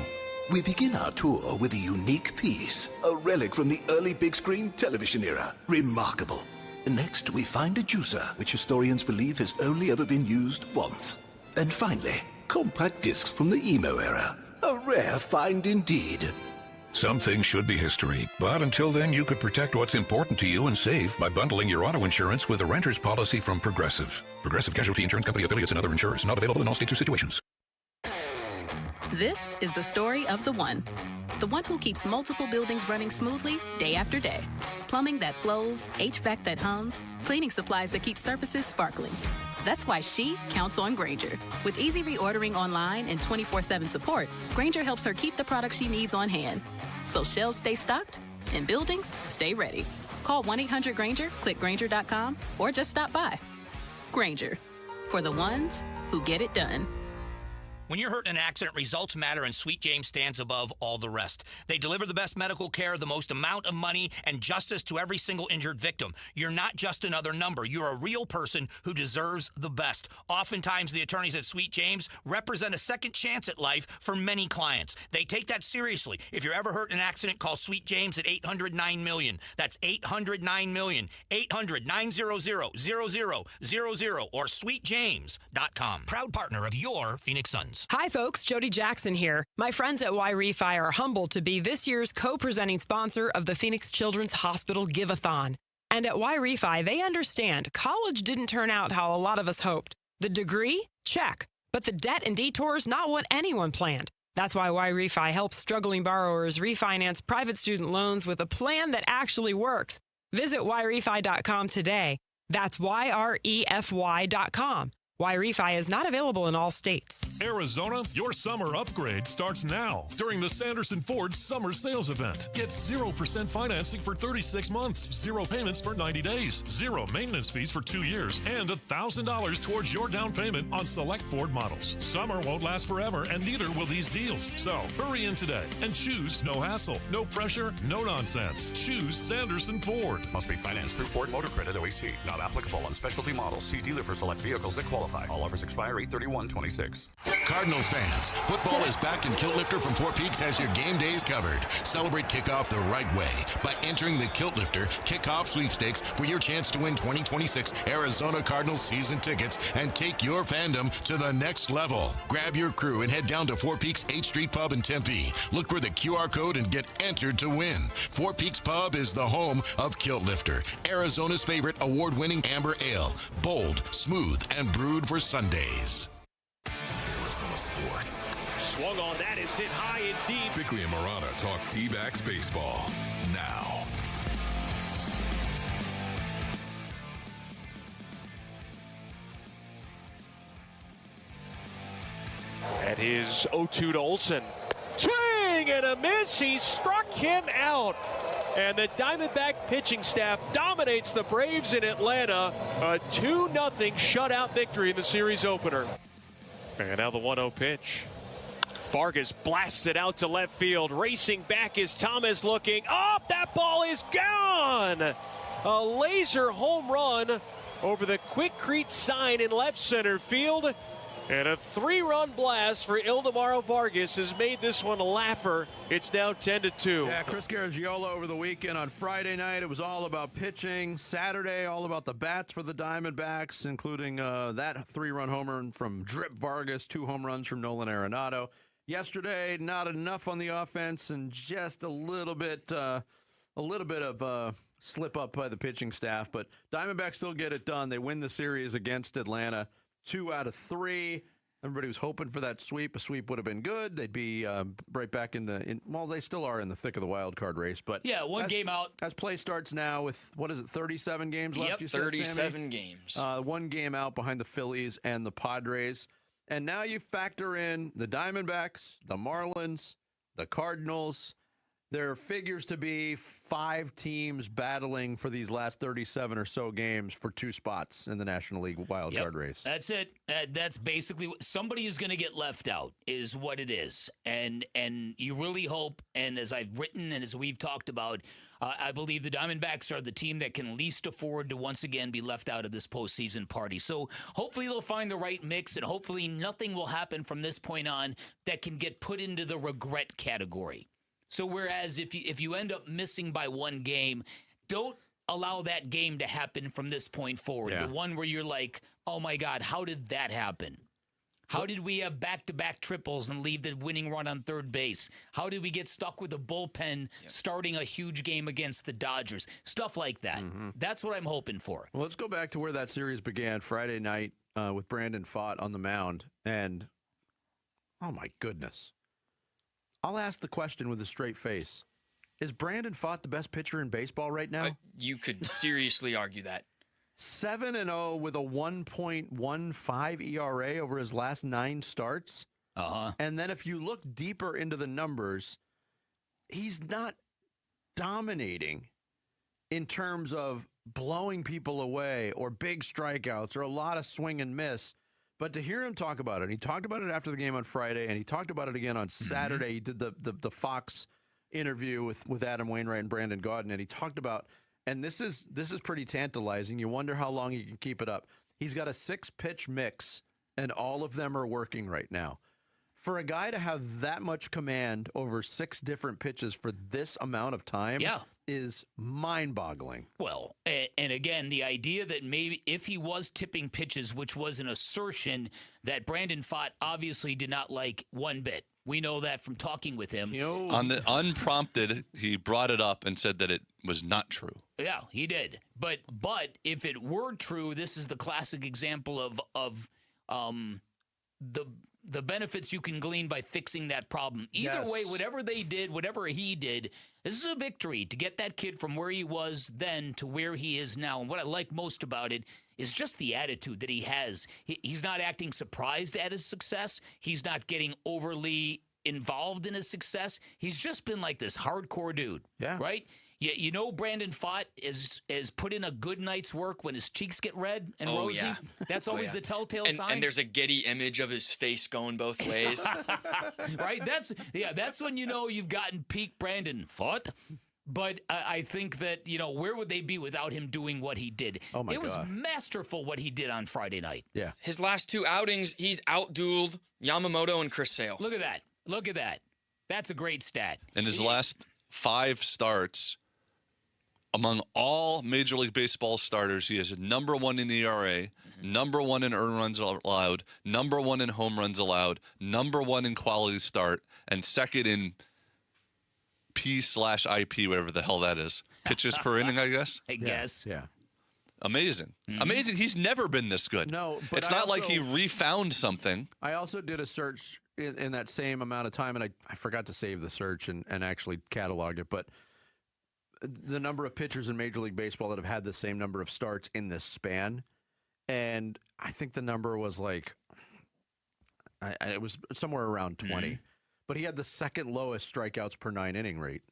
We begin our tour with a unique piece, a relic from the early big screen television era. Remarkable. Next, we find a juicer, which historians believe has only ever been used once. And finally, compact discs from the emo era. A rare find indeed. Some things should be history, but until then, you could protect what's important to you and save by bundling your auto insurance with a renter's policy from Progressive. Progressive Casualty Insurance Company affiliates and other insurers. Not available in all states or situations. This is the story of the one who keeps multiple buildings running smoothly day after day. Plumbing that flows, HVAC that hums, cleaning supplies that keep surfaces sparkling. That's why she counts on Grainger. With easy reordering online and 24/7 support, Grainger helps her keep the products she needs on hand. So shelves stay stocked and buildings stay ready. Call 1-800-GRAINGER, click Grainger.com, or just stop by. Grainger, for the ones who get it done. When you're hurt in an accident, results matter, and Sweet James stands above all the rest. They deliver the best medical care, the most amount of money, and justice to every single injured victim. You're not just another number. You're a real person who deserves the best. Oftentimes, the attorneys at Sweet James represent a second chance at life for many clients. They take that seriously. If you're ever hurt in an accident, call Sweet James at 800-9-MILLION. That's 800-9-MILLION. 800-900-0000 or sweetjames.com. Proud partner of your Phoenix Suns. situations. Hi, folks. Jody Jackson here. My friends at Y-Refi are humbled to be this year's co-presenting sponsor of the Phoenix Children's Hospital Give-a-thon. And at Y-Refi, they understand college didn't turn out how a lot of us hoped. The degree? Check. But the debt and detours, not what anyone planned. That's why Y-Refi helps struggling borrowers refinance private student loans with a plan that actually works. Visit YRefi.com today. That's YREFY.com. Y-Refi is not available in all states. Arizona, your summer upgrade starts now during the Sanderson Ford Summer Sales Event. Get 0% financing for 36 months, 0 payments for 90 days, 0 maintenance fees for 2 years, and $1,000 towards your down payment on select Ford models. Summer won't last forever, and neither will these deals. So hurry in today and choose no hassle, no pressure, no nonsense. Choose Sanderson Ford. Must be financed through Ford Motor Credit OAC. Not applicable on specialty models. See dealer for select vehicles that qualify. All offers expire 8/31/26. Cardinals fans, football is back and Kilt Lifter from Four Peaks has your game days covered. Celebrate kickoff the right way by entering the Kilt Lifter Kickoff Sweepstakes for your chance to win 2026 Arizona Cardinals season tickets and take your fandom to the next level. Grab your crew and head down to Four Peaks 8th Street Pub in Tempe. Look for the QR code and get entered to win. Four Peaks Pub is the home of Kilt Lifter, Arizona's favorite award-winning amber ale. Bold, smooth, and brewed for Sundays. Arizona Sports. Swung on that is hit high and deep. Bickley and Murata talk D-backs baseball now. At his 0-2 to Olsen. Swing and a miss. He struck him out. And the Diamondback pitching staff dominates the Braves in Atlanta. A 2-0 shutout victory in the series opener. And now the 1-0 pitch. Vargas blasts it out to left field. Racing back is Thomas looking up. That ball is gone. A laser home run over the Quikrete sign in left center field. And a 3-run blast for Ildemaro Vargas has made this one a laugher. It's now 10-2. Yeah, Chris Garagiola over the weekend on Friday night. It was all about pitching. Saturday, all about the bats for the Diamondbacks, including that 3-run homer from Drip Vargas, 2 home runs from Nolan Arenado. Yesterday, not enough on the offense and just a little bit of slip up by the pitching staff. But Diamondbacks still get it done. They win the series against Atlanta. 2 out of 3. Everybody was hoping for that sweep. A sweep would have been good. They'd be right back well, they still are in the thick of the wild card race. But yeah, one game out. As play starts now with, 37 games left? Yep, you said, 37 Sammy? games. 1 game out behind the Phillies and the Padres. And now you factor in the Diamondbacks, the Marlins, the Cardinals. There figures to be 5 teams battling for these last 37 or so games for 2 spots in the National League wild card race. That's it. That's basically somebody is going to get left out is what it is. And you really hope, and as I've written and as we've talked about, I believe the Diamondbacks are the team that can least afford to once again be left out of this postseason party. So hopefully they'll find the right mix, and hopefully nothing will happen from this point on that can get put into the regret category. So whereas if you end up missing by 1 game, don't allow that game to happen from this point forward. Yeah. The one where you're like, oh my God, how did that happen? How did we have back-to-back triples and leave the winning run on third base? How did we get stuck with a bullpen starting a huge game against the Dodgers? Stuff like that. Mm-hmm. That's what I'm hoping for. Well, let's go back to where that series began Friday night with Brandon Pfaadt on the mound. And, oh my goodness. I'll ask the question with a straight face. Is Brandon Pfaadt the best pitcher in baseball right now? You could seriously argue that. 7-0 with a 1.15 ERA over his last 9 starts. Uh-huh. And then if you look deeper into the numbers, he's not dominating in terms of blowing people away or big strikeouts or a lot of swing and miss. But to hear him talk about it, he talked about it after the game on Friday, and he talked about it again on Saturday. He did the Fox interview with Adam Wainwright and Brandon Gaudin, and he talked about, and this is pretty tantalizing. You wonder how long he can keep it up. He's got a 6-pitch mix, and all of them are working right now. For a guy to have that much command over 6 different pitches for this amount of time, is mind-boggling. Well, and again, the idea that maybe if he was tipping pitches, which was an assertion that Brandon Pfaadt obviously did not like one bit. We know that from talking with him. On the unprompted, he brought it up and said that it was not true. Yeah, he did. But if it were true, this is the classic example of the benefits you can glean by fixing that problem. Either way, whatever they did, whatever he did, this is a victory to get that kid from where he was then to where he is now. And what I like most about it is just the attitude that he has. He's not acting surprised at his success. He's not getting overly involved in his success. He's just been like this hardcore dude. Yeah. Right? You know Brandon Pfaadt is put in a good night's work when his cheeks get red and rosy. Yeah. That's always the telltale sign. And there's a giddy image of his face going both ways. Right? That's when you know you've gotten peak Brandon Pfaadt. But I think that, where would they be without him doing what he did? Oh, my God. It was masterful what he did on Friday night. Yeah. His last 2 outings, he's outdueled Yamamoto and Chris Sale. Look at that. That's a great stat. In his last 5 starts, among all Major League Baseball starters, he is /1 in ERA, #1 in earned runs allowed, #1 in home runs allowed, #1 in quality start, and second in P/IP, whatever the hell that is. Pitches per inning, I guess? I guess. Yeah. Amazing. Amazing. He's never been this good. No, but it's not like he refound something. I also did a search in that same amount of time, and I forgot to save the search and actually catalog it, but the number of pitchers in Major League Baseball that have had the same number of starts in this span, and I think the number was like, it was somewhere around 20, but he had the second lowest strikeouts per 9-inning rate.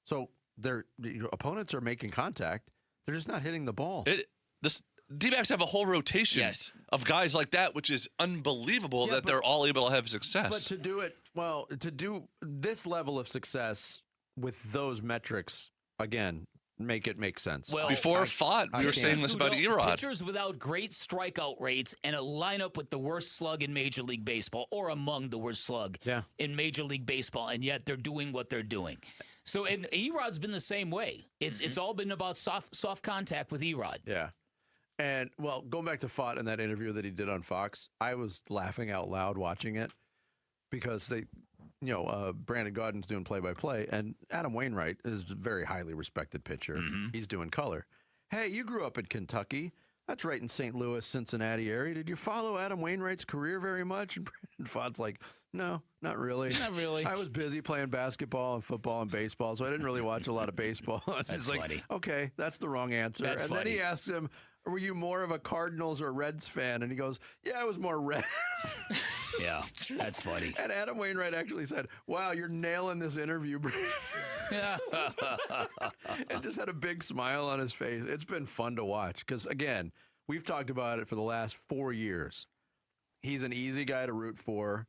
So your opponents are making contact. They're just not hitting the ball. The D-backs have a whole rotation of guys like that, which is unbelievable that they're all able to have success. But to do this level of success with those metrics, again, make it make sense. Well, before Pfaadt, we were saying this about Erod. Pitchers without great strikeout rates and a lineup with the worst slug in Major League Baseball, or among the worst slug in Major League Baseball, and yet they're doing what they're doing. So, and Erod's been the same way. It's all been about soft contact with Erod. Yeah. And, well, going back to Pfaadt in that interview that he did on Fox, I was laughing out loud watching it because Brandon Gaudin's doing play-by-play, and Adam Wainwright is a very highly respected pitcher. He's doing color. Hey, you grew up in Kentucky. That's right in St. Louis, Cincinnati area. Did you follow Adam Wainwright's career very much? And Brandon Pfaadt's like, no, not really. Not really. I was busy playing basketball and football and baseball, so I didn't really watch a lot of baseball. That's like, funny. okay, that's the wrong answer. That's and funny. then he asks him, were you more of a Cardinals or Reds fan? And he goes, yeah, I was more Red. Yeah, that's funny. And Adam Wainwright actually said, wow, you're nailing this interview, Brandon. And just had a big smile on his face. It's been fun to watch because, again, we've talked about it for the last 4 years. He's an easy guy to root for.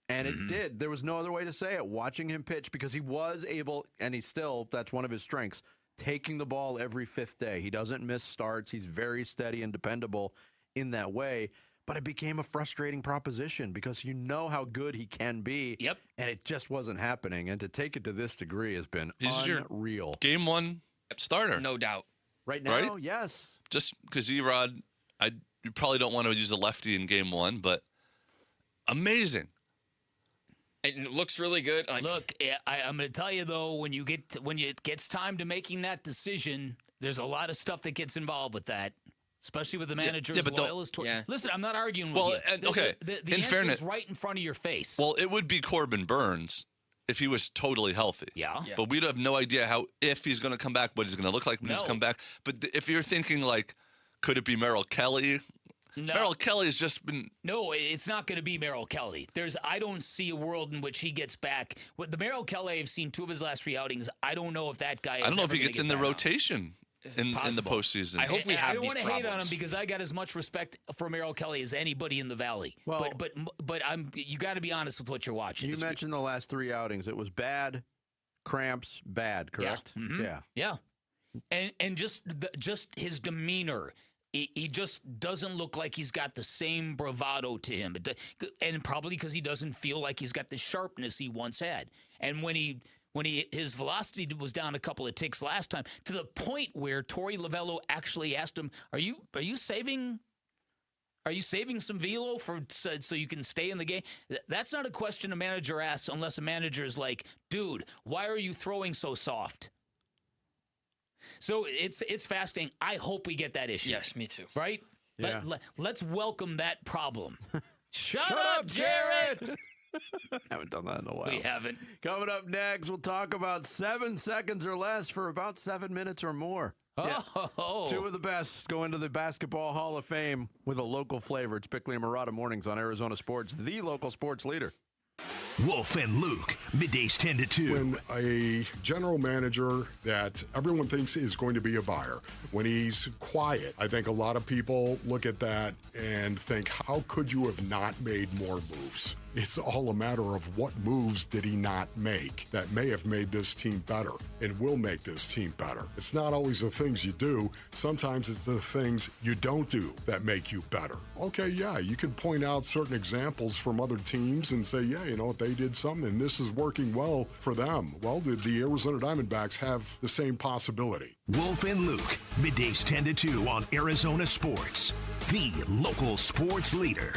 And it did. There was no other way to say it, watching him pitch, because he was able, and he still, that's one of his strengths, taking the ball every 5th day. He doesn't miss starts. He's very steady and dependable in that way. But it became a frustrating proposition because you know how good he can be. Yep. And it just wasn't happening. And to take it to this degree has been unreal. Your Game 1 starter. No doubt. Right now, yes. Just because Erod, you probably don't want to use a lefty in Game 1, but amazing. It looks really good. Look, I'm going to tell you though, when it gets time to making that decision, there's a lot of stuff that gets involved with that, especially with the manager's loyalist. Listen, I'm not arguing with you. Okay. The in answer fairness, is right in front of your face. Well, it would be Corbin Burns if he was totally healthy. Yeah. But we'd have no idea if he's going to come back, what he's going to look like when he's come back. But if you're thinking could it be Merrill Kelly? No. Merrill Kelly has just been. No, it's not going to be Merrill Kelly. I don't see a world in which he gets back. With the Merrill Kelly, I've seen 2 of his last 3 outings. I don't know if that guy. I don't know if he gets in the rotation in the postseason. I hope we have these problems. I don't want to hate on him because I got as much respect for Merrill Kelly as anybody in the Valley. Well, but you got to be honest with what you're watching. You mentioned the last 3 outings. It was bad, cramps, bad, correct? Yeah. And just his demeanor. He just doesn't look like he's got the same bravado to him. And probably because he doesn't feel like he's got the sharpness he once had. And when when his velocity was down a couple of ticks last time, to the point where Torey Lovello actually asked him, "Are you saving some velo so you can stay in the game?" That's not a question a manager asks unless a manager is like, "Dude, why are you throwing so soft?" So it's fascinating. I hope we get that issue. Yes, me too. Right? Yeah. Let's welcome that problem. Shut up, Jared! Haven't done that in a while. We haven't. Coming up next, we'll talk about 7 seconds or less for about 7 minutes or more. Oh. Two of the best go into the Basketball Hall of Fame with a local flavor. It's Bickley and Murata Mornings on Arizona Sports, the local sports leader. Wolf and Luke, middays 10 to 2. When a general manager that everyone thinks is going to be a buyer, when he's quiet, I think a lot of people look at that and think, how could you have not made more moves? It's all a matter of what moves did he not make that may have made this team better and will make this team better. It's not always the things you do. Sometimes it's the things you don't do that make you better. Okay, yeah, you can point out certain examples from other teams and say, yeah, you know what, they did something and this is working well for them. Well, did the Arizona Diamondbacks have the same possibility? Wolf and Luke, middays 10 to 2 on Arizona Sports, the local sports leader.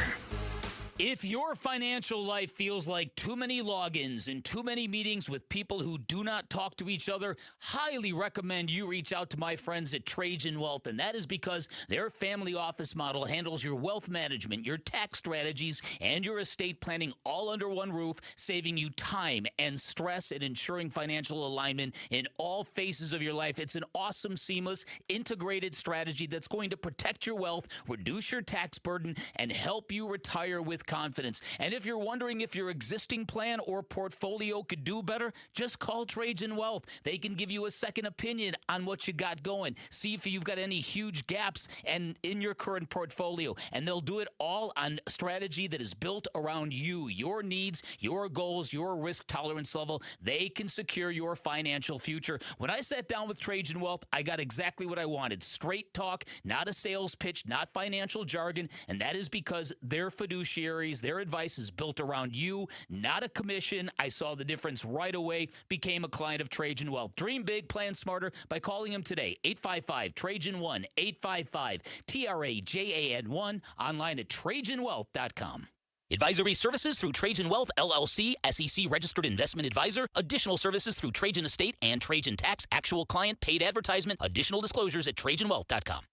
If your financial life feels like too many logins and too many meetings with people who do not talk to each other, highly recommend you reach out to my friends at Trajan Wealth, and that is because their family office model handles your wealth management, your tax strategies, and your estate planning all under one roof, saving you time and stress and ensuring financial alignment in all phases of your life. It's an awesome, seamless, integrated strategy that's going to protect your wealth, reduce your tax burden, and help you retire with confidence. And if you're wondering if your existing plan or portfolio could do better, just call Trajan Wealth. They can give you a second opinion on what you got going. See if you've got any huge gaps in your current portfolio. And they'll do it all on a strategy that is built around you, your needs, your goals, your risk tolerance level. They can secure your financial future. When I sat down with Trajan Wealth, I got exactly what I wanted. Straight talk, not a sales pitch, not financial jargon. And that is because they're fiduciary. Their advice is built around you, not a commission. I saw the difference right away, became a client of Trajan Wealth. Dream big, plan smarter by calling them today. 855-TRAJAN-1, 855-TRAJAN-1, online at TrajanWealth.com. Advisory services through Trajan Wealth, LLC, SEC registered investment advisor. Additional services through Trajan Estate and Trajan Tax. Actual client paid advertisement. Additional disclosures at TrajanWealth.com.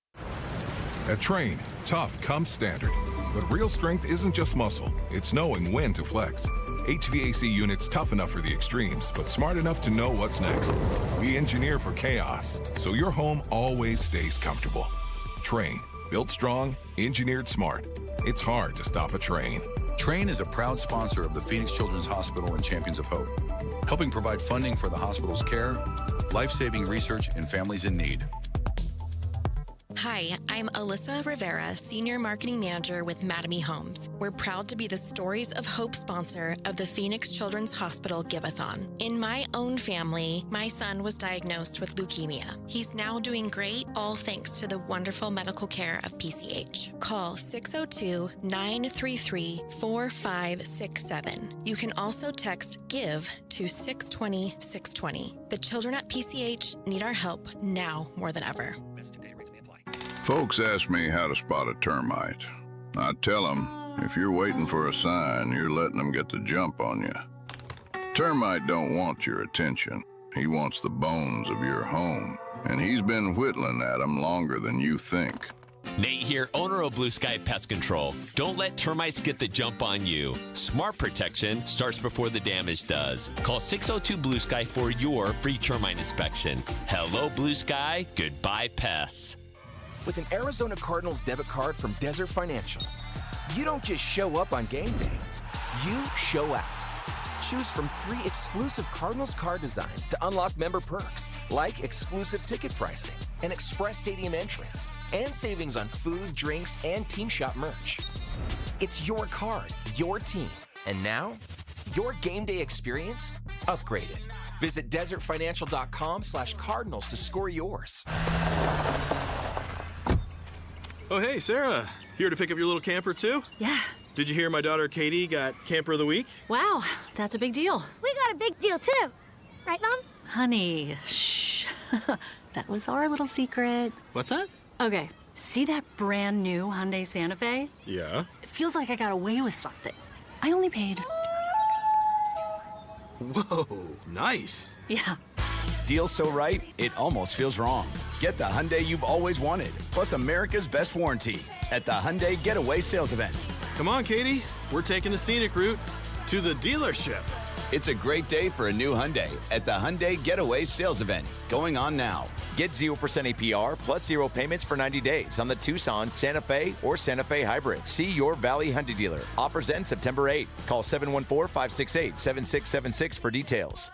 At Train, tough comes standard. But real strength isn't just muscle, it's knowing when to flex. HVAC units tough enough for the extremes, but smart enough to know what's next. We engineer for chaos, so your home always stays comfortable. Train, built strong, engineered smart. It's hard to stop a train. Train is a proud sponsor of the Phoenix Children's Hospital and Champions of Hope, helping provide funding for the hospital's care, life-saving research, and families in need. Hi, I'm Alyssa Rivera, Senior Marketing Manager with Mattamy Homes. We're proud to be the Stories of Hope sponsor of the Phoenix Children's Hospital Give-a-thon. In my own family, my son was diagnosed with leukemia. He's now doing great, all thanks to the wonderful medical care of PCH. Call 602-933-4567. You can also text GIVE to 620-620. The children at PCH need our help now more than ever. Folks ask me how to spot a termite. I tell them, if you're waiting for a sign, you're letting them get the jump on you. Termite don't want your attention. He wants the bones of your home, and he's been whittling at them longer than you think. Nate here, owner of Blue Sky Pest Control. Don't let termites get the jump on you. Smart protection starts before the damage does. Call 602-BLUE-SKY for your free termite inspection. Hello, Blue Sky. Goodbye, pests. With an Arizona Cardinals debit card from Desert Financial, you don't just show up on game day, you show out. Choose from 3 exclusive Cardinals card designs to unlock member perks, like exclusive ticket pricing, an express stadium entrance, and savings on food, drinks, and team shop merch. It's your card, your team, and now, your game day experience upgraded. Visit desertfinancial.com/Cardinals to score yours. Oh, hey, Sarah. Here to pick up your little camper, too? Yeah. Did you hear my daughter Katie got Camper of the Week? Wow, that's a big deal. We got a big deal, too. Right, Mom? Honey, shh. That was our little secret. What's that? Okay, see that brand new Hyundai Santa Fe? Yeah. It feels like I got away with something. I only paid. Whoa, nice. Yeah. Deal so right, it almost feels wrong. Get the Hyundai you've always wanted, plus America's best warranty at the Hyundai Getaway Sales Event. Come on, Katie. We're taking the scenic route to the dealership. It's a great day for a new Hyundai at the Hyundai Getaway Sales Event, going on now. Get 0% APR plus 0 payments for 90 days on the Tucson, Santa Fe, or Santa Fe Hybrid. See your Valley Hyundai dealer. Offers end September 8th. Call 714-568-7676 for details.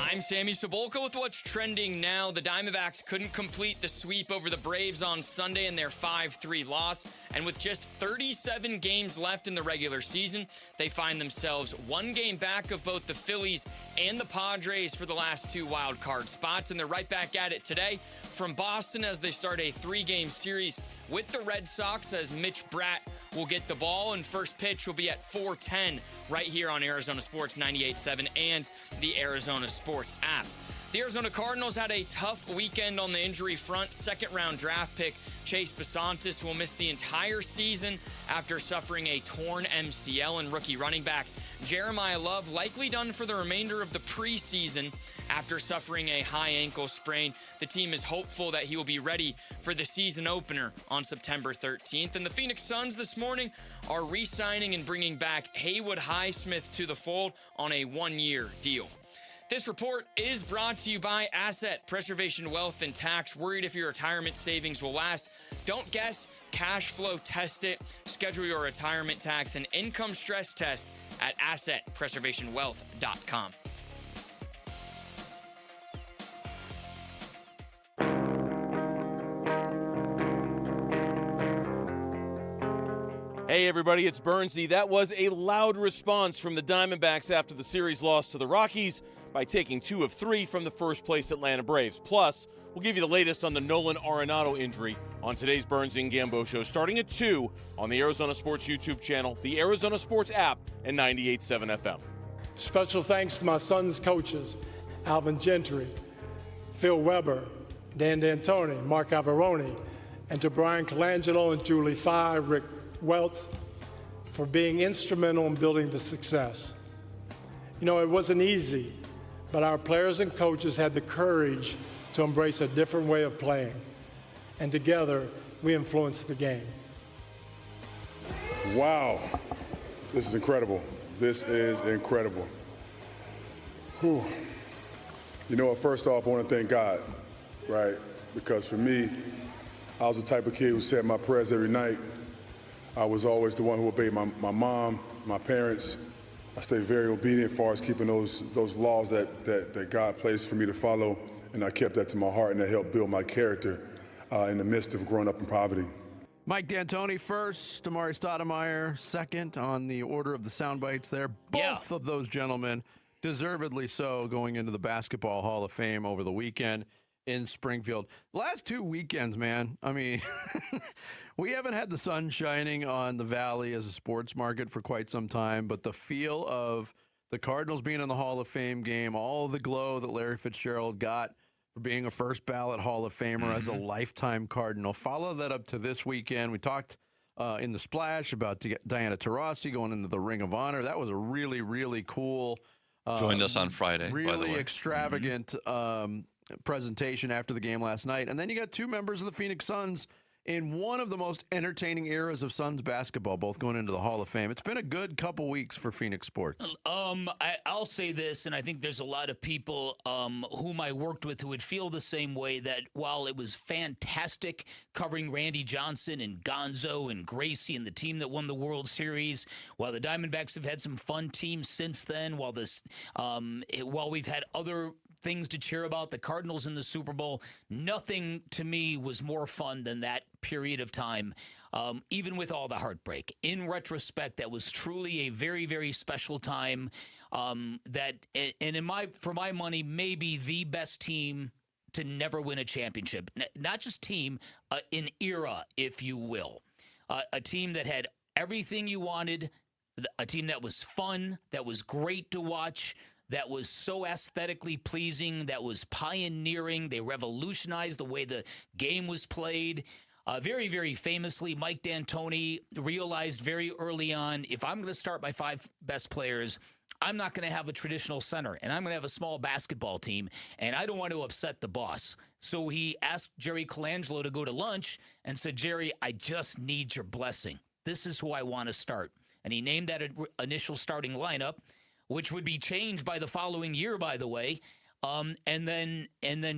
I'm Sammy Cebulka with what's trending now. The Diamondbacks couldn't complete the sweep over the Braves on Sunday in their 5-3 loss. And with just 37 games left in the regular season, they find themselves one game back of both the Phillies and the Padres for the last 2 wild card spots. And they're right back at it today from Boston as they start a 3-game series with the Red Sox, as Mitch Bratt will get the ball, and first pitch will be at 4:10 right here on Arizona Sports 98.7 and the Arizona Sports app. The Arizona Cardinals had a tough weekend on the injury front. Second-round draft pick Chase Besantis will miss the entire season after suffering a torn MCL, and rookie running back Jeremiah Love likely done for the remainder of the preseason after suffering a high ankle sprain. The team is hopeful that he will be ready for the season opener on September 13th. And the Phoenix Suns this morning are re-signing and bringing back Haywood Highsmith to the fold on a 1-year deal. This report is brought to you by Asset Preservation Wealth and Tax. Worried if your retirement savings will last? Don't guess. Cash flow test it. Schedule your retirement tax and income stress test at AssetPreservationWealth.com. Hey everybody, it's Bernsey. That was a loud response from the Diamondbacks after the series loss to the Rockies by taking 2 of 3 from the first-place Atlanta Braves. Plus, we'll give you the latest on the Nolan Arenado injury on today's Bernsey and Gambo show, starting at 2 on the Arizona Sports YouTube channel, the Arizona Sports app, and 98.7 FM. Special thanks to my son's coaches, Alvin Gentry, Phil Weber, Dan D'Antoni, Mark Averoni, and to Brian Colangelo and Julie Fye, Rick Welts, for being instrumental in building the success. You know, it wasn't easy, but our players and coaches had the courage to embrace a different way of playing. And together, we influenced the game. Wow. This is incredible. This is incredible. Whew. You know what, first off, I want to thank God, right? Because for me, I was the type of kid who said my prayers every night. I was always the one who obeyed my mom, my parents. I stayed very obedient as far as keeping those laws that God placed for me to follow, and I kept that to my heart, and that helped build my character in the midst of growing up in poverty. Mike D'Antoni first, Amari Stoudemire second on the order of the sound bites there. Both of those gentlemen, deservedly so, going into the Basketball Hall of Fame over the weekend in Springfield. Last 2 weekends, man, I mean, we haven't had the sun shining on the Valley as a sports market for quite some time, but the feel of the Cardinals being in the Hall of Fame game, all the glow that Larry Fitzgerald got for being a first ballot Hall of Famer as a lifetime Cardinal. Follow that up to this weekend. We talked in the Splash about Diana Taurasi going into the Ring of Honor. That was a really, really cool. Joined us on Friday, really by the way. extravagant presentation after the game last night. And then you got 2 members of the Phoenix Suns in one of the most entertaining eras of Suns basketball, both going into the Hall of Fame. It's been a good couple weeks for Phoenix sports. I'll say this, and I think there's a lot of people whom I worked with who would feel the same way, that while it was fantastic covering Randy Johnson and Gonzo and Gracie and the team that won the World Series, while the Diamondbacks have had some fun teams since then, while we've had other things to cheer about, the Cardinals in the Super Bowl, nothing to me was more fun than that period of time, even with all the heartbreak. In retrospect, that was truly a very, very special time. For my money, maybe the best team to never win a championship. Not just team, an era, if you will. A team that had everything you wanted, a team that was fun, that was great to watch, that was so aesthetically pleasing, that was pioneering. They revolutionized the way the game was played. Very, very famously, Mike D'Antoni realized very early on, if I'm going to start my 5 best players, I'm not going to have a traditional center, and I'm going to have a small basketball team, and I don't want to upset the boss. So he asked Jerry Colangelo to go to lunch and said, Jerry, I just need your blessing. This is who I want to start. And he named that initial starting lineup, which would be changed by the following year, by the way. And then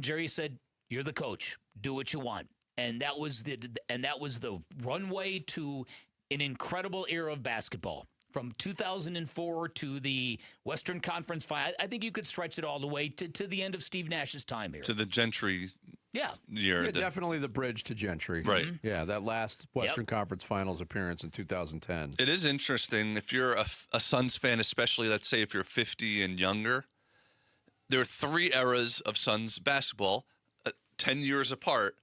Jerry said, you're the coach. Do what you want. And that was the runway to an incredible era of basketball. From 2004 to the Western Conference Final. I think you could stretch it all the way to the end of Steve Nash's time here. To the Gentry year. Yeah, definitely the bridge to Gentry. Right. Yeah, that last Western Conference Finals appearance in 2010. It is interesting. If you're a Suns fan, especially, let's say if you're 50 and younger, there are 3 eras of Suns basketball, 10 years apart.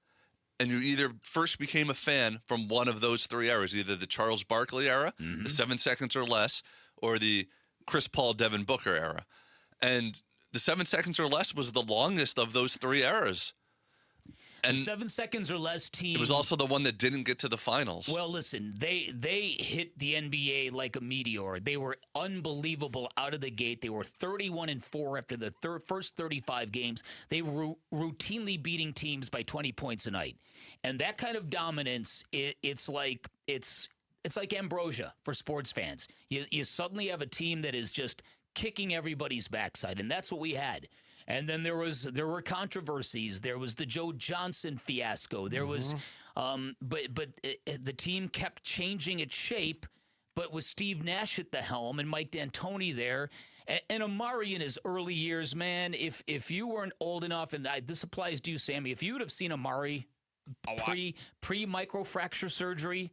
And you either first became a fan from one of those 3 eras, either the Charles Barkley era, the 7 seconds or less, or the Chris Paul, Devin Booker era. And the 7 seconds or less was the longest of those 3 eras. And the 7 seconds or less team. It was also the one that didn't get to the finals. Well, listen, they hit the NBA like a meteor. They were unbelievable out of the gate. They were 31-4 after the first 35 games. They were routinely beating teams by 20 points a night. And that kind of dominance, it's like ambrosia for sports fans. You suddenly have a team that is just kicking everybody's backside, and that's what we had. And then there were controversies. There was the Joe Johnson fiasco. There was, but the team kept changing its shape. But with Steve Nash at the helm and Mike D'Antoni there, and Amari in his early years, man, if you weren't old enough, and this applies to you, Sammy, if you would have seen Amari pre microfracture surgery,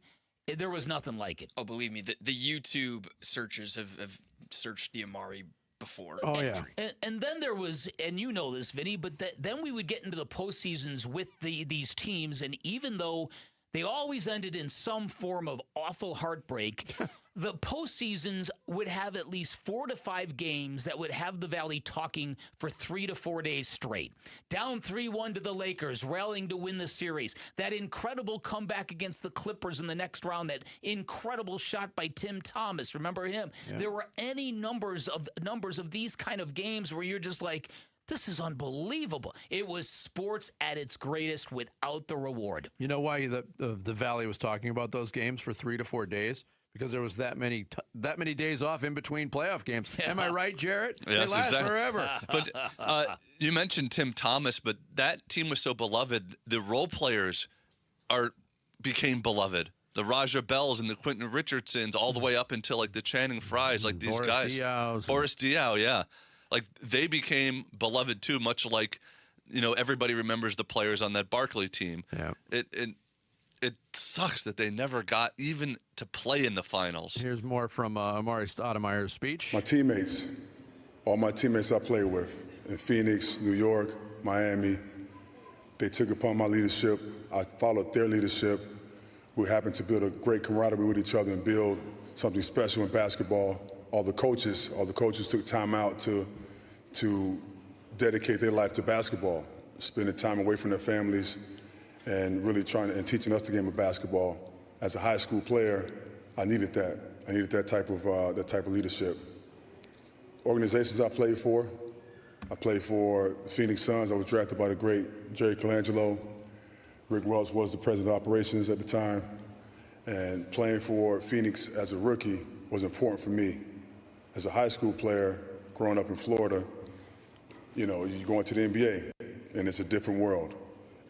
there was nothing like it. Oh, believe me, the YouTube searchers have searched the Amari before. Oh, yeah. And then there was, and you know this, Vinny, but then we would get into the postseasons with these teams, and even though they always ended in some form of awful heartbreak, the postseasons would have at least 4 to 5 games that would have the Valley talking for 3 to 4 days straight. Down 3-1 to the Lakers, rallying to win the series. That incredible comeback against the Clippers in the next round. That incredible shot by Tim Thomas. Remember him? Yeah. There were any numbers of these kind of games where you're just like, this is unbelievable. It was sports at its greatest without the reward. You know why the Valley was talking about those games for 3 to 4 days? Because there was that many days off in between playoff games. Yeah. Am I right, Jarrett? Yes, they last exactly. forever. But you mentioned Tim Thomas, but that team was so beloved. The role players became beloved. The Raja Bells and the Quentin Richardsons, all the way up until like the Channing Frys, like these guys. Boris Diaw, yeah. Like they became beloved too, much like, everybody remembers the players on that Barkley team. Yeah. It sucks that they never got even to play in the finals. Here's more from Amari Stoudemire's speech. My teammates, all my teammates I played with in Phoenix, New York, Miami, they took upon my leadership. I followed their leadership. We happened to build a great camaraderie with each other and build something special in basketball. All the coaches took time out to dedicate their life to basketball, spending time away from their families, and really and teaching us the game of basketball. As a high school player, I needed that. I needed that type of leadership. Organizations I played for Phoenix Suns. I was drafted by the great Jerry Colangelo. Rick Welch was the president of operations at the time. And playing for Phoenix as a rookie was important for me. As a high school player, growing up in Florida, you go into the NBA, and it's a different world.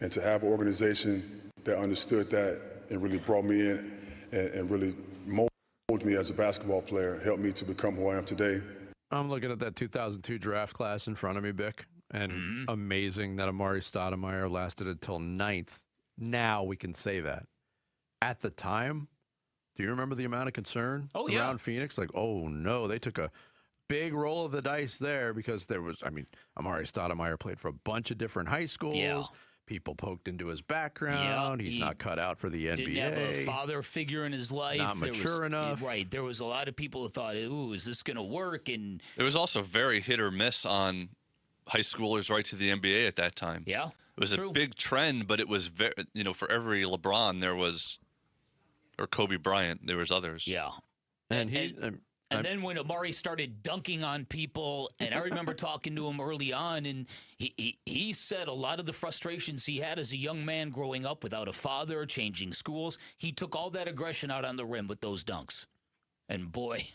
And to have an organization that understood that and really brought me in and really molded me as a basketball player, helped me to become who I am today. I'm looking at that 2002 draft class in front of me, Bick, and amazing that Amari Stoudemire lasted until 9th. Now we can say that. At the time, do you remember the amount of concern around Phoenix? Like, oh, no, they took a big roll of the dice there because Amari Stoudemire played for a bunch of different high schools. Yeah. People poked into his background. Yeah, He's not cut out for the NBA. Didn't have a father figure in his life. Not mature enough. Right. There was a lot of people who thought, ooh, is this going to work? And it was also very hit or miss on high schoolers right to the NBA at that time. Yeah. It was a big trend, but it was very, for every LeBron there was, or Kobe Bryant, there was others. Yeah. And then when Amari started dunking on people, and I remember talking to him early on, and he said a lot of the frustrations he had as a young man growing up without a father, changing schools, he took all that aggression out on the rim with those dunks. And boy,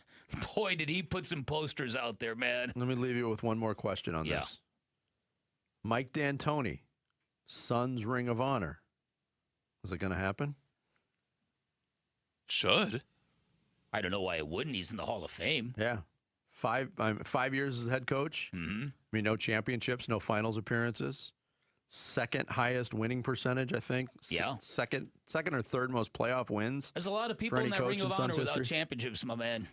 did he put some posters out there, man. Let me leave you with one more question on this. Mike D'Antoni, Suns Ring of Honor. Is it going to happen? Should. I don't know why it wouldn't. He's in the Hall of Fame. Yeah. 5 years as head coach. Mm-hmm. I mean, no championships, no finals appearances. Second highest winning percentage, I think. Yeah. Second or third most playoff wins. There's a lot of people in that Ring of Honor without championships, my man.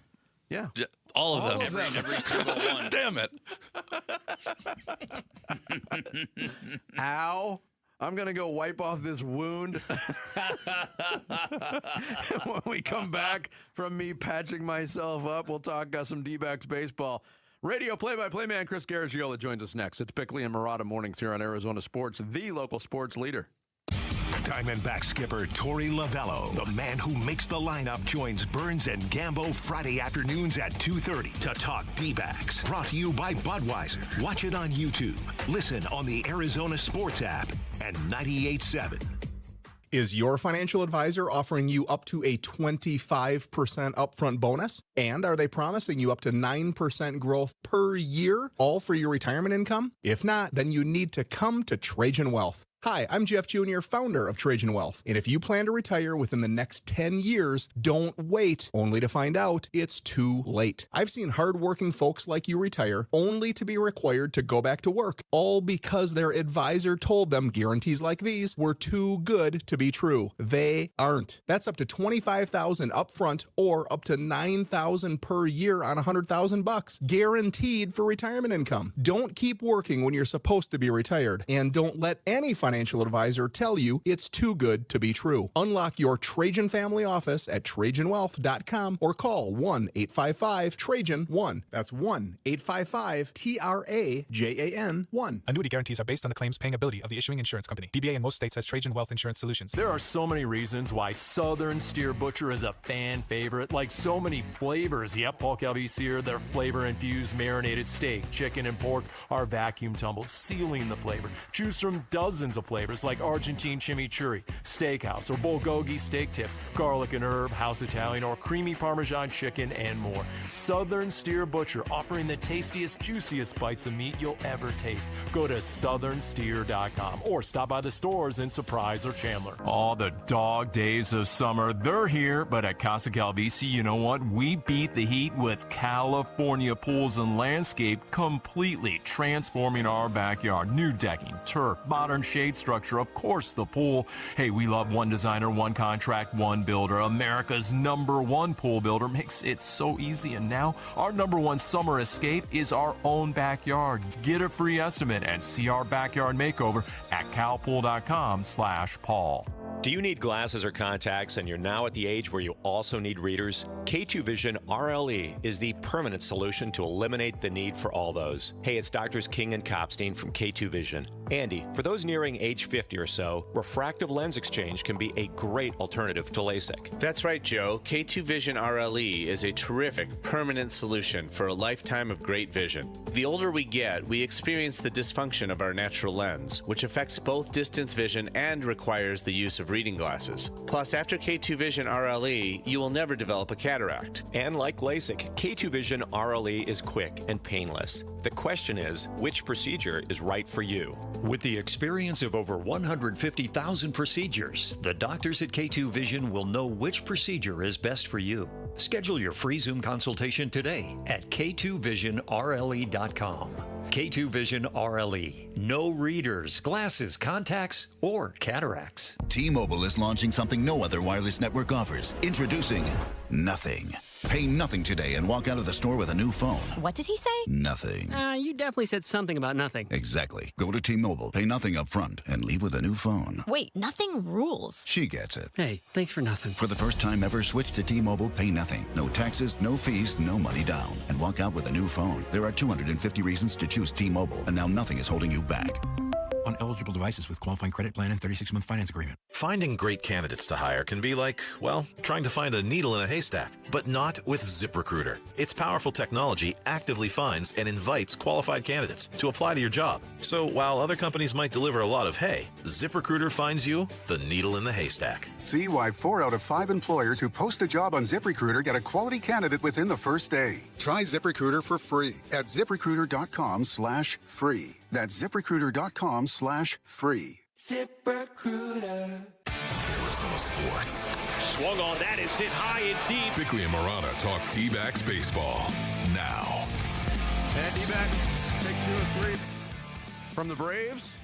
Yeah. All of them. Every single one. Damn it. Ow. I'm going to go wipe off this wound. When we come back from me patching myself up, we'll talk some D-backs baseball. Radio play-by-play man Chris Garagiola joins us next. It's Bickley and Murata mornings here on Arizona Sports, the local sports leader. Diamondback skipper Torey Lovello, the man who makes the lineup, joins Burns and Gambo Friday afternoons at 2:30 to talk D-backs. Brought to you by Budweiser. Watch it on YouTube. Listen on the Arizona Sports app and 98.7. Is your financial advisor offering you up to a 25% upfront bonus? And are they promising you up to 9% growth per year, all for your retirement income? If not, then you need to come to Trajan Wealth. Hi, I'm Jeff Jr., founder of Trajan Wealth. And if you plan to retire within the next 10 years, don't wait, only to find out it's too late. I've seen hardworking folks like you retire only to be required to go back to work, all because their advisor told them guarantees like these were too good to be true. They aren't. That's up to $25,000 upfront or up to $9,000 per year on $100,000, guaranteed for retirement income. Don't keep working when you're supposed to be retired, and don't let any financial advisor tell you it's too good to be true. Unlock your Trajan family office at TrajanWealth.com or call 1-855-TRAJAN-1. That's 1-855-TRAJAN-1. Annuity guarantees are based on the claims paying ability of the issuing insurance company. DBA in most states has Trajan Wealth Insurance Solutions. There are so many reasons why Southern Steer Butcher is a fan favorite, like so many flavors. Yep, Paul Calvisier, their flavor-infused marinated steak, chicken, and pork are vacuum tumbled, sealing the flavor. Choose from dozens of flavors like Argentine chimichurri, steakhouse, or bulgogi steak tips, garlic and herb, house Italian, or creamy Parmesan chicken, and more. Southern Steer Butcher, offering the tastiest, juiciest bites of meat you'll ever taste. Go to southernsteer.com or stop by the stores in Surprise or Chandler. All the dog days of summer, they're here, but at Casa Calvisi, you know what? We beat the heat with California Pools and Landscape, completely transforming our backyard. New decking, turf, modern shade structure, of course the pool. Hey, we love one designer, one contract, one builder. America's #1 pool builder makes it so easy. And now our #1 summer escape is our own backyard. Get a free estimate and see our backyard makeover at calpool.com/Paul. Do you need glasses or contacts and you're now at the age where you also need readers? K2 Vision RLE is the permanent solution to eliminate the need for all those. Hey, it's Doctors King and Kopstein from K2 Vision. Andy, for those nearing age 50 or so, refractive lens exchange can be a great alternative to LASIK. That's right, Joe. K2 Vision RLE is a terrific permanent solution for a lifetime of great vision. The older we get, we experience the dysfunction of our natural lens, which affects both distance vision and requires the use of reading glasses. Plus, after K2 Vision RLE, you will never develop a cataract. And like LASIK, K2 Vision RLE is quick and painless. The question is, which procedure is right for you? With the experience of over 150,000 procedures, the doctors at K2 Vision will know which procedure is best for you. Schedule your free Zoom consultation today at k2visionrle.com. K2 Vision RLE. No readers, glasses, contacts, or cataracts. T-Mobile is launching something no other wireless network offers. Introducing Nothing. Pay nothing today and walk out of the store with a new phone. What did he say? Nothing. You definitely said something about nothing. Exactly. Go to T-Mobile, pay nothing up front, and leave with a new phone. Wait, nothing rules. She gets it. Hey, thanks for nothing. For the first time ever, switch to T-Mobile, pay nothing. No taxes, no fees, no money down. And walk out with a new phone. There are 250 reasons to choose T-Mobile, and now nothing is holding you back. On eligible devices with qualifying credit plan and 36-month finance agreement. Finding great candidates to hire can be like, well, trying to find a needle in a haystack, but not with ZipRecruiter. Its powerful technology actively finds and invites qualified candidates to apply to your job. So while other companies might deliver a lot of hay, ZipRecruiter finds you the needle in the haystack. See why 4 out of 5 employers who post a job on ZipRecruiter get a quality candidate within the first day. Try ZipRecruiter for free at ZipRecruiter.com/free. That's ZipRecruiter.com/free. ZipRecruiter. Arizona Sports. Swung on that is hit high and deep. Bickley and Marana talk D-backs baseball now. And D-backs take 2 of 3 from the Braves.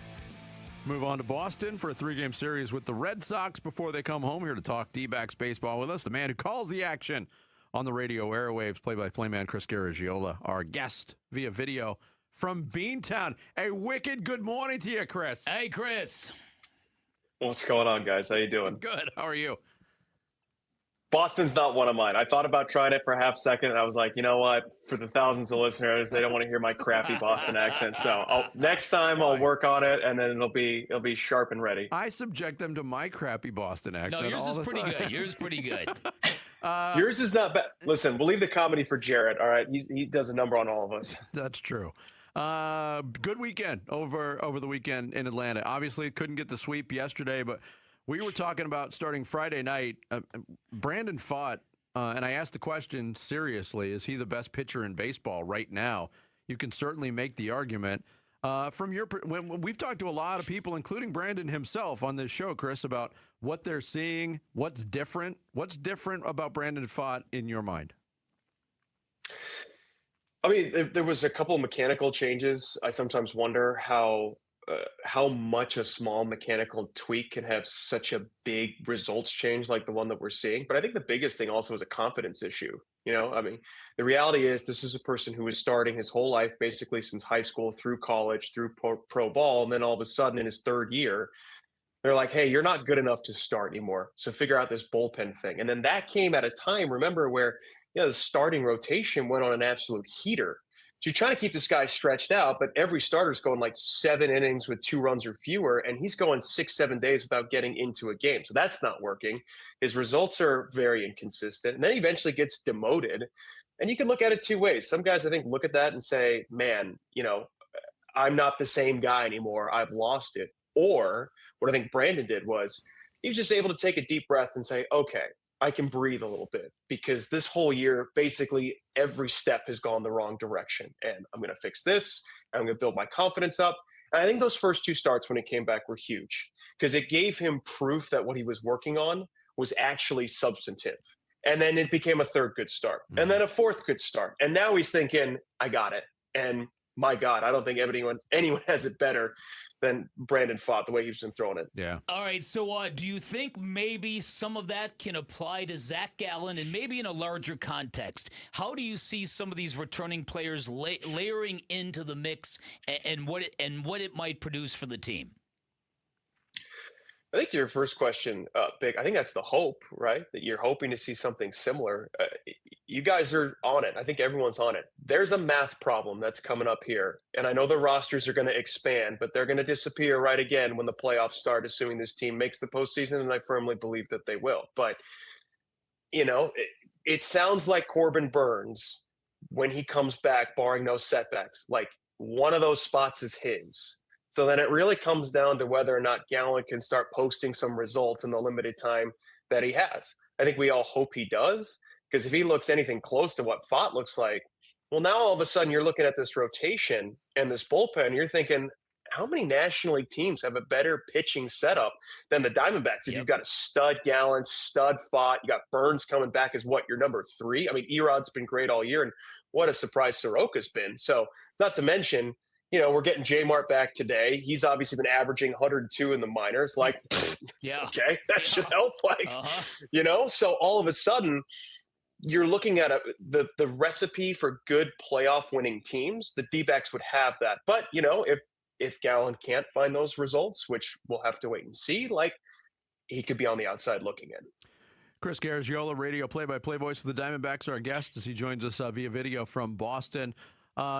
Move on to Boston for a 3-game series with the Red Sox before they come home. Here to talk D-backs baseball with us, the man who calls the action on the radio airwaves, play-by-play man Chris Garagiola, our guest via video from Beantown. A wicked good morning to you, Chris. Hey, Chris. What's going on, guys? How you doing? Good. How are you? Boston's not one of mine. I thought about trying it for a half second, and I was like, you know what? For the thousands of listeners, they don't want to hear my crappy Boston accent. So next time I'll work on it, and then it'll be sharp and ready. I subject them to my crappy Boston accent. No, yours all is the pretty time. good. Yours is pretty good. Yours is not bad. Listen, we'll leave the comedy for Jarrett. All right, he does a number on all of us. That's true. Good weekend over the weekend in Atlanta. Obviously, couldn't get the sweep yesterday, but we were talking about starting Friday night. Brandon Pfaadt, and I asked the question seriously, is he the best pitcher in baseball right now? You can certainly make the argument. When we've talked to a lot of people, including Brandon himself on this show, Chris, about what they're seeing, what's different about Brandon Pfaadt in your mind? I mean, there was a couple of mechanical changes. I sometimes wonder how much a small mechanical tweak can have such a big results change like the one that we're seeing. But I think the biggest thing also is a confidence issue. You know, I mean, the reality is this is a person who was starting his whole life, basically since high school through college, through pro ball. And then all of a sudden in his third year, they're like, hey, you're not good enough to start anymore. So figure out this bullpen thing. And then that came at a time, remember, where the starting rotation went on an absolute heater. So you're trying to keep this guy stretched out, but every starter's going like 7 innings with 2 runs or fewer, and he's going 6-7 days without getting into a game. So that's not working. His results are very inconsistent. And then he eventually gets demoted. And you can look at it 2 ways. Some guys, I think, look at that and say, man, you know, I'm not the same guy anymore. I've lost it. Or what I think Brandon did was he was just able to take a deep breath and say, okay, I can breathe a little bit, because this whole year, basically every step has gone the wrong direction, and I'm going to fix this. And I'm going to build my confidence up. And I think those first 2 starts when he came back were huge, because it gave him proof that what he was working on was actually substantive. And then it became a 3rd good start, and then a 4th good start. And now he's thinking, I got it. And my God, I don't think anyone has it better than Brandon Pfaadt, the way he's been throwing it. Yeah. All right, so do you think maybe some of that can apply to Zach Gallen, and maybe in a larger context? How do you see some of these returning players layering into the mix, and what it might produce for the team? I think your first question, Big, I think that's the hope, right? That you're hoping to see something similar. You guys are on it. I think everyone's on it. There's a math problem that's coming up here. And I know the rosters are going to expand, but they're going to disappear right again when the playoffs start, assuming this team makes the postseason. And I firmly believe that they will. But, you know, it sounds like Corbin Burns, when he comes back, barring no setbacks, like one of those spots is his. So then it really comes down to whether or not Gallen can start posting some results in the limited time that he has. I think we all hope he does, because if he looks anything close to what Pfaadt looks like, well, now all of a sudden you're looking at this rotation and this bullpen, you're thinking, how many National League teams have a better pitching setup than the Diamondbacks? If you've got a stud Gallen, stud Pfaadt, you got Burns coming back as what, your number 3? I mean, Erod's been great all year, and what a surprise Soroka's been. So not to mention, you know, we're getting J-Mart back today. He's obviously been averaging 102 in the minors. Like, yeah, okay, that should help. Like, you know, so all of a sudden, you're looking at the recipe for good playoff winning teams. The D-backs would have that. But, if Gallen can't find those results, which we'll have to wait and see, like, he could be on the outside looking in. Chris Garagiola, radio play-by-play voice of the Diamondbacks, our guest as he joins us via video from Boston.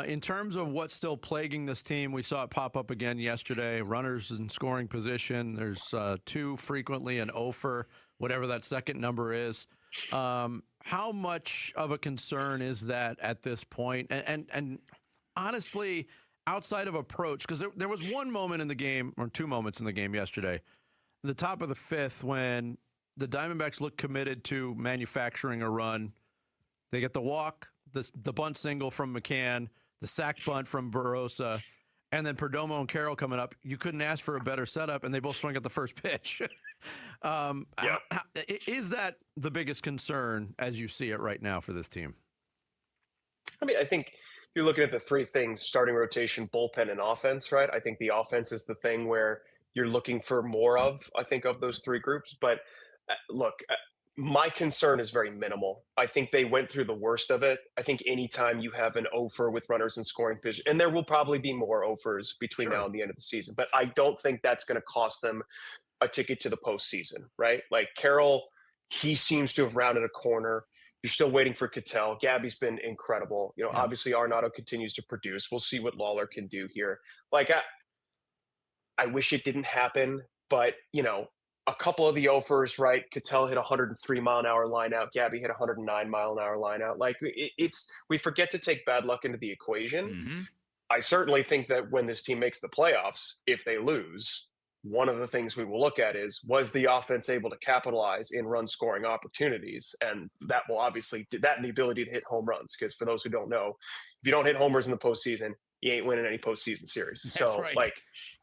In terms of what's still plaguing this team, we saw it pop up again yesterday. Runners in scoring position. There's 2 frequently and 0 for whatever that second number is. How much of a concern is that at this point? And honestly, outside of approach, because there was one moment in the game, or 2 moments in the game yesterday, the top of the 5th, when the Diamondbacks look committed to manufacturing a run. They get the walk, the bunt single from McCann, the sac bunt from Barossa, and then Perdomo and Carroll coming up. You couldn't ask for a better setup, and they both swing at the first pitch. Is that the biggest concern as you see it right now for this team? I mean, I think you're looking at the 3 things: starting rotation, bullpen, and offense, right? I think the offense is the thing where you're looking for more of, I think, of those 3 groups. But look, my concern is very minimal. I think they went through the worst of it. I think anytime you have an offer with runners in scoring position, and there will probably be more offers between now and the end of the season, but I don't think that's going to cost them a ticket to the postseason, right? Like Carroll, he seems to have rounded a corner. You're still waiting for Ketel. Gabby's been incredible. Obviously Arenado continues to produce. We'll see what Lawler can do here. Like, I wish it didn't happen, but, a couple of the offers, right? Ketel hit 103-mile-an-hour line out. Gabby hit 109-mile-an-hour line out. Like, we forget to take bad luck into the equation. Mm-hmm. I certainly think that when this team makes the playoffs, if they lose, one of the things we will look at is, was the offense able to capitalize in run scoring opportunities? And that will obviously, that and the ability to hit home runs. Because for those who don't know, if you don't hit homers in the postseason, you ain't winning any postseason series. That's right. Like,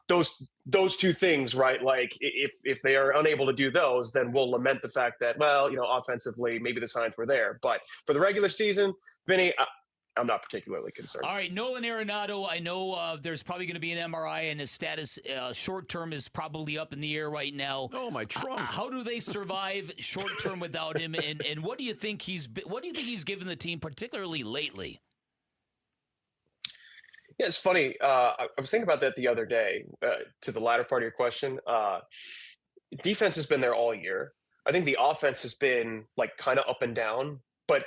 those 2 things, right? Like, if they are unable to do those, then we'll lament the fact that, well, offensively, maybe the signs were there. But for the regular season, Vinny, I'm not particularly concerned. All right, Nolan Arenado, I know there's probably going to be an MRI, and his status short-term is probably up in the air right now. Oh, my trunk. How do they survive short-term without him, and what do you think he's given the team, particularly lately? Yeah, it's funny. I was thinking about that the other day, to the latter part of your question. Defense has been there all year. I think the offense has been like kind of up and down, but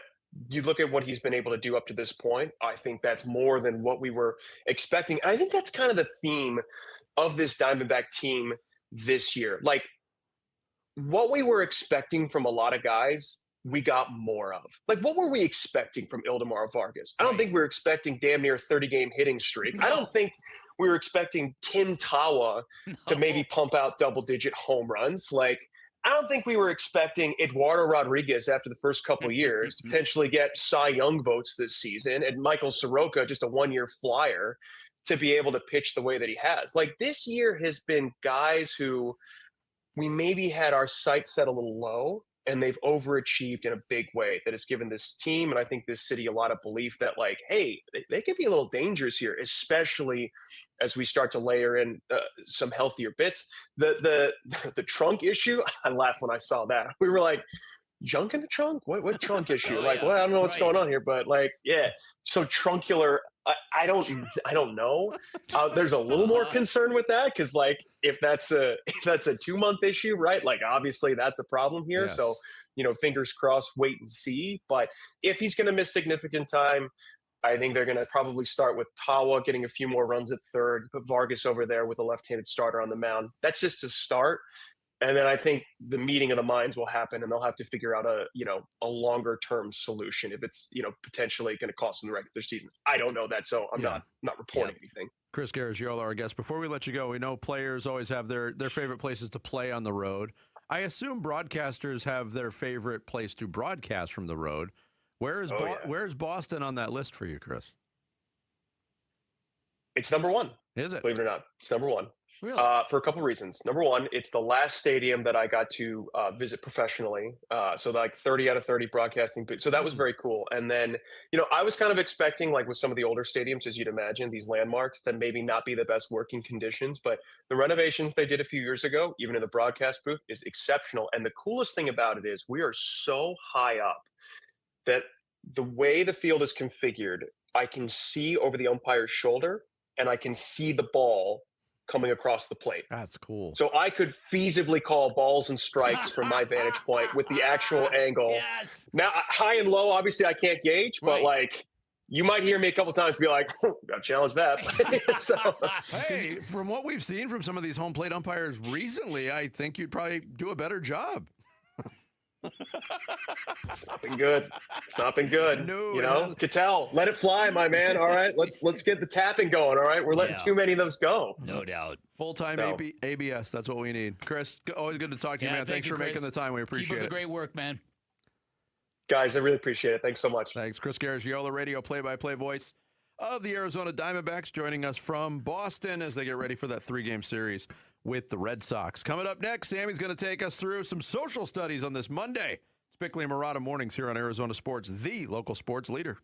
you look at what he's been able to do up to this point, I think that's more than what we were expecting. And I think that's kind of the theme of this Diamondback team this year. Like, what we were expecting from a lot of guys, we got more of. Like, what were we expecting from Ildemar Vargas? I don't think we were expecting damn near 30-game hitting streak. No. I don't think we were expecting Tim Tawa to maybe pump out double-digit home runs. Like, I don't think we were expecting Eduardo Rodriguez after the first couple of years to potentially get Cy Young votes this season, and Michael Soroka, just a 1-year flyer, to be able to pitch the way that he has. Like, this year has been guys who we maybe had our sights set a little low, and they've overachieved in a big way that has given this team, and I think this city, a lot of belief that, like, hey, they could be a little dangerous here, especially as we start to layer in some healthier bits. The trunk issue, I laughed when I saw that. We were like, junk in the trunk? What trunk issue? Well, I don't know what's going on here, but like, yeah. So truncular, I don't know. There's a little more concern with that, because like if that's a 2-month issue, right? Like obviously that's a problem here. Yes. So fingers crossed, wait and see. But if he's going to miss significant time, I think they're going to probably start with Tawa getting a few more runs at third, put Vargas over there with a left-handed starter on the mound. That's just to start. And then I think the meeting of the minds will happen, and they'll have to figure out a longer term solution if it's potentially going to cost them the regular season. I don't know that, so I'm not reporting anything. Chris Garagiola, our guest. Before we let you go, we know players always have their favorite places to play on the road. I assume broadcasters have their favorite place to broadcast from the road. Where's Boston on that list for you, Chris? It's number one. Is it? Believe it or not, it's number one. Really? For a couple of reasons. Number one, it's the last stadium that I got to visit professionally. So like 30 out of 30 broadcasting. So that was very cool. And then, I was kind of expecting, like with some of the older stadiums, as you'd imagine, these landmarks to maybe not be the best working conditions. But the renovations they did a few years ago, even in the broadcast booth, is exceptional. And the coolest thing about it is we are so high up that the way the field is configured, I can see over the umpire's shoulder and I can see the ball coming across the plate. That's cool. So I could feasibly call balls and strikes from my vantage point with the actual angle. Yes. Now, high and low, obviously I can't gauge, but like, you might hear me a couple times be like, gotta challenge that. So, hey, from what we've seen from some of these home plate umpires recently, I think you'd probably do a better job. It's not been good. It's not been good. No, you know, Cattell, let it fly, my man. All right, let's get the tapping going. All right, we're letting too many of those go. No doubt. Full-time ABS. That's what we need. Chris, always good to talk to you, man. Thanks for making the time. We appreciate Keep up it. the great work, man. Guys, I really appreciate it. Thanks so much. Thanks. Chris Garagiola, radio play-by-play voice of the Arizona Diamondbacks, joining us from Boston as they get ready for that 3-game series with the Red Sox. Coming up next, Sammy's going to take us through some social studies on this Monday. It's Bickley and Murata Mornings here on Arizona Sports, the local sports leader.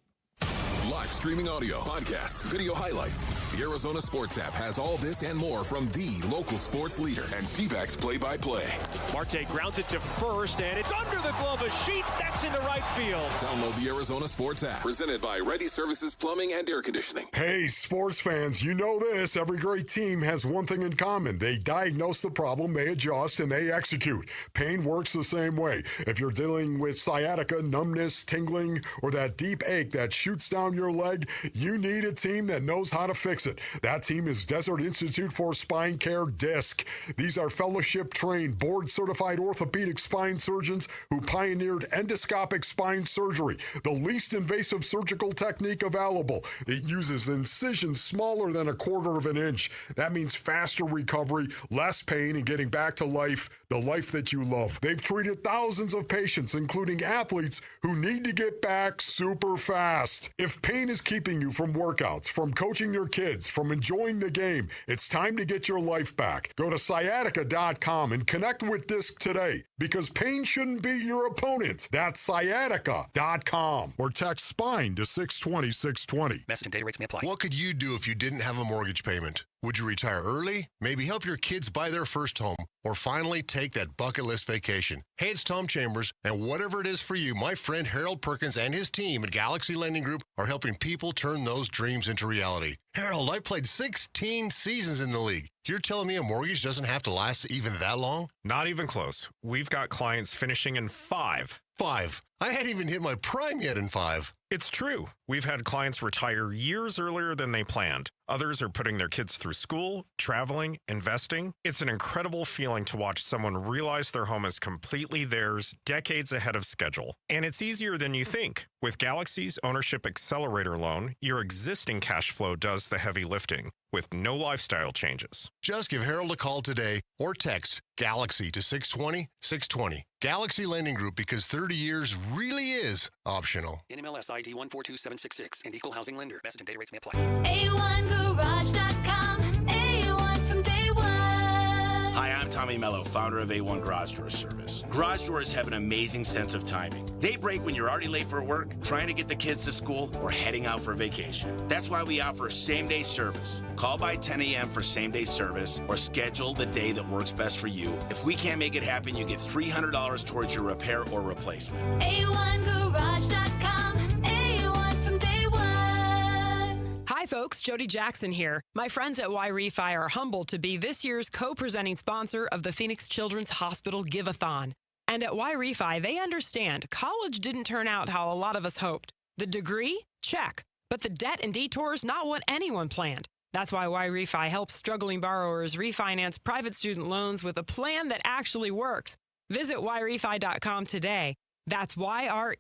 Live streaming audio, podcasts, video highlights. The Arizona Sports app has all this and more from the local sports leader and D-backs play-by-play. Marte grounds it to first, and it's under the glove of Sheets. That's into right field. Download the Arizona Sports app, presented by Ready Services Plumbing and Air Conditioning. Hey, sports fans, you know this. Every great team has one thing in common. They diagnose the problem, they adjust, and they execute. Pain works the same way. If you're dealing with sciatica, numbness, tingling, or that deep ache that shoots down your leg, you need a team that knows how to fix it. That team is Desert Institute for Spine Care, DISC. These are fellowship-trained, board-certified orthopedic spine surgeons who pioneered endoscopic spine surgery, the least invasive surgical technique available. It uses incisions smaller than 1/4 of an inch. That means faster recovery, less pain, and getting back to life, the life that you love. They've treated thousands of patients, including athletes who need to get back super fast. If pain is keeping you from workouts, from coaching your kids, from enjoying the game, it's time to get your life back. Go to sciatica.com and connect with DISC today, because pain shouldn't be your opponent. That's sciatica.com, or text SPINE to 620-620. Message and data rates may apply. What could you do if you didn't have a mortgage payment? Would you retire early? Maybe help your kids buy their first home, or finally take that bucket list vacation? Hey, it's Tom Chambers, and whatever it is for you, my friend Harold Perkins and his team at Galaxy Lending Group are helping people turn those dreams into reality. Harold, I played 16 seasons in the league. You're telling me a mortgage doesn't have to last even that long? Not even close. We've got clients finishing in 5. 5? I hadn't even hit my prime yet in 5. It's true. We've had clients retire years earlier than they planned. Others are putting their kids through school, traveling, investing. It's an incredible feeling to watch someone realize their home is completely theirs decades ahead of schedule. And it's easier than you think. With Galaxy's Ownership Accelerator loan, your existing cash flow does the heavy lifting with no lifestyle changes. Just give Harold a call today or text Galaxy to 620-620. Galaxy Lending Group, because 30 years really is optional. NMLS ID 142766 and equal housing lender. Message and data rates may apply. A1Garage.com. A1 from day one. Hi, I'm Tommy Mello, founder of A1 Garage Door Service. Garage doors have an amazing sense of timing. They break when you're already late for work, trying to get the kids to school, or heading out for vacation. That's why we offer same-day service. Call by 10 a.m. for same-day service, or schedule the day that works best for you. If we can't make it happen, you get $300 towards your repair or replacement. A1Garage.com. A1 from day one. Hi, folks. Jody Jackson here. My friends at Y-Refi are humbled to be this year's co-presenting sponsor of the Phoenix Children's Hospital Give-a-thon. And at Y-Refi, they understand college didn't turn out how a lot of us hoped. The degree? Check. But the debt and detours, not what anyone planned. That's why Y-Refi helps struggling borrowers refinance private student loans with a plan that actually works. Visit YRefi.com today. That's YREFY.com.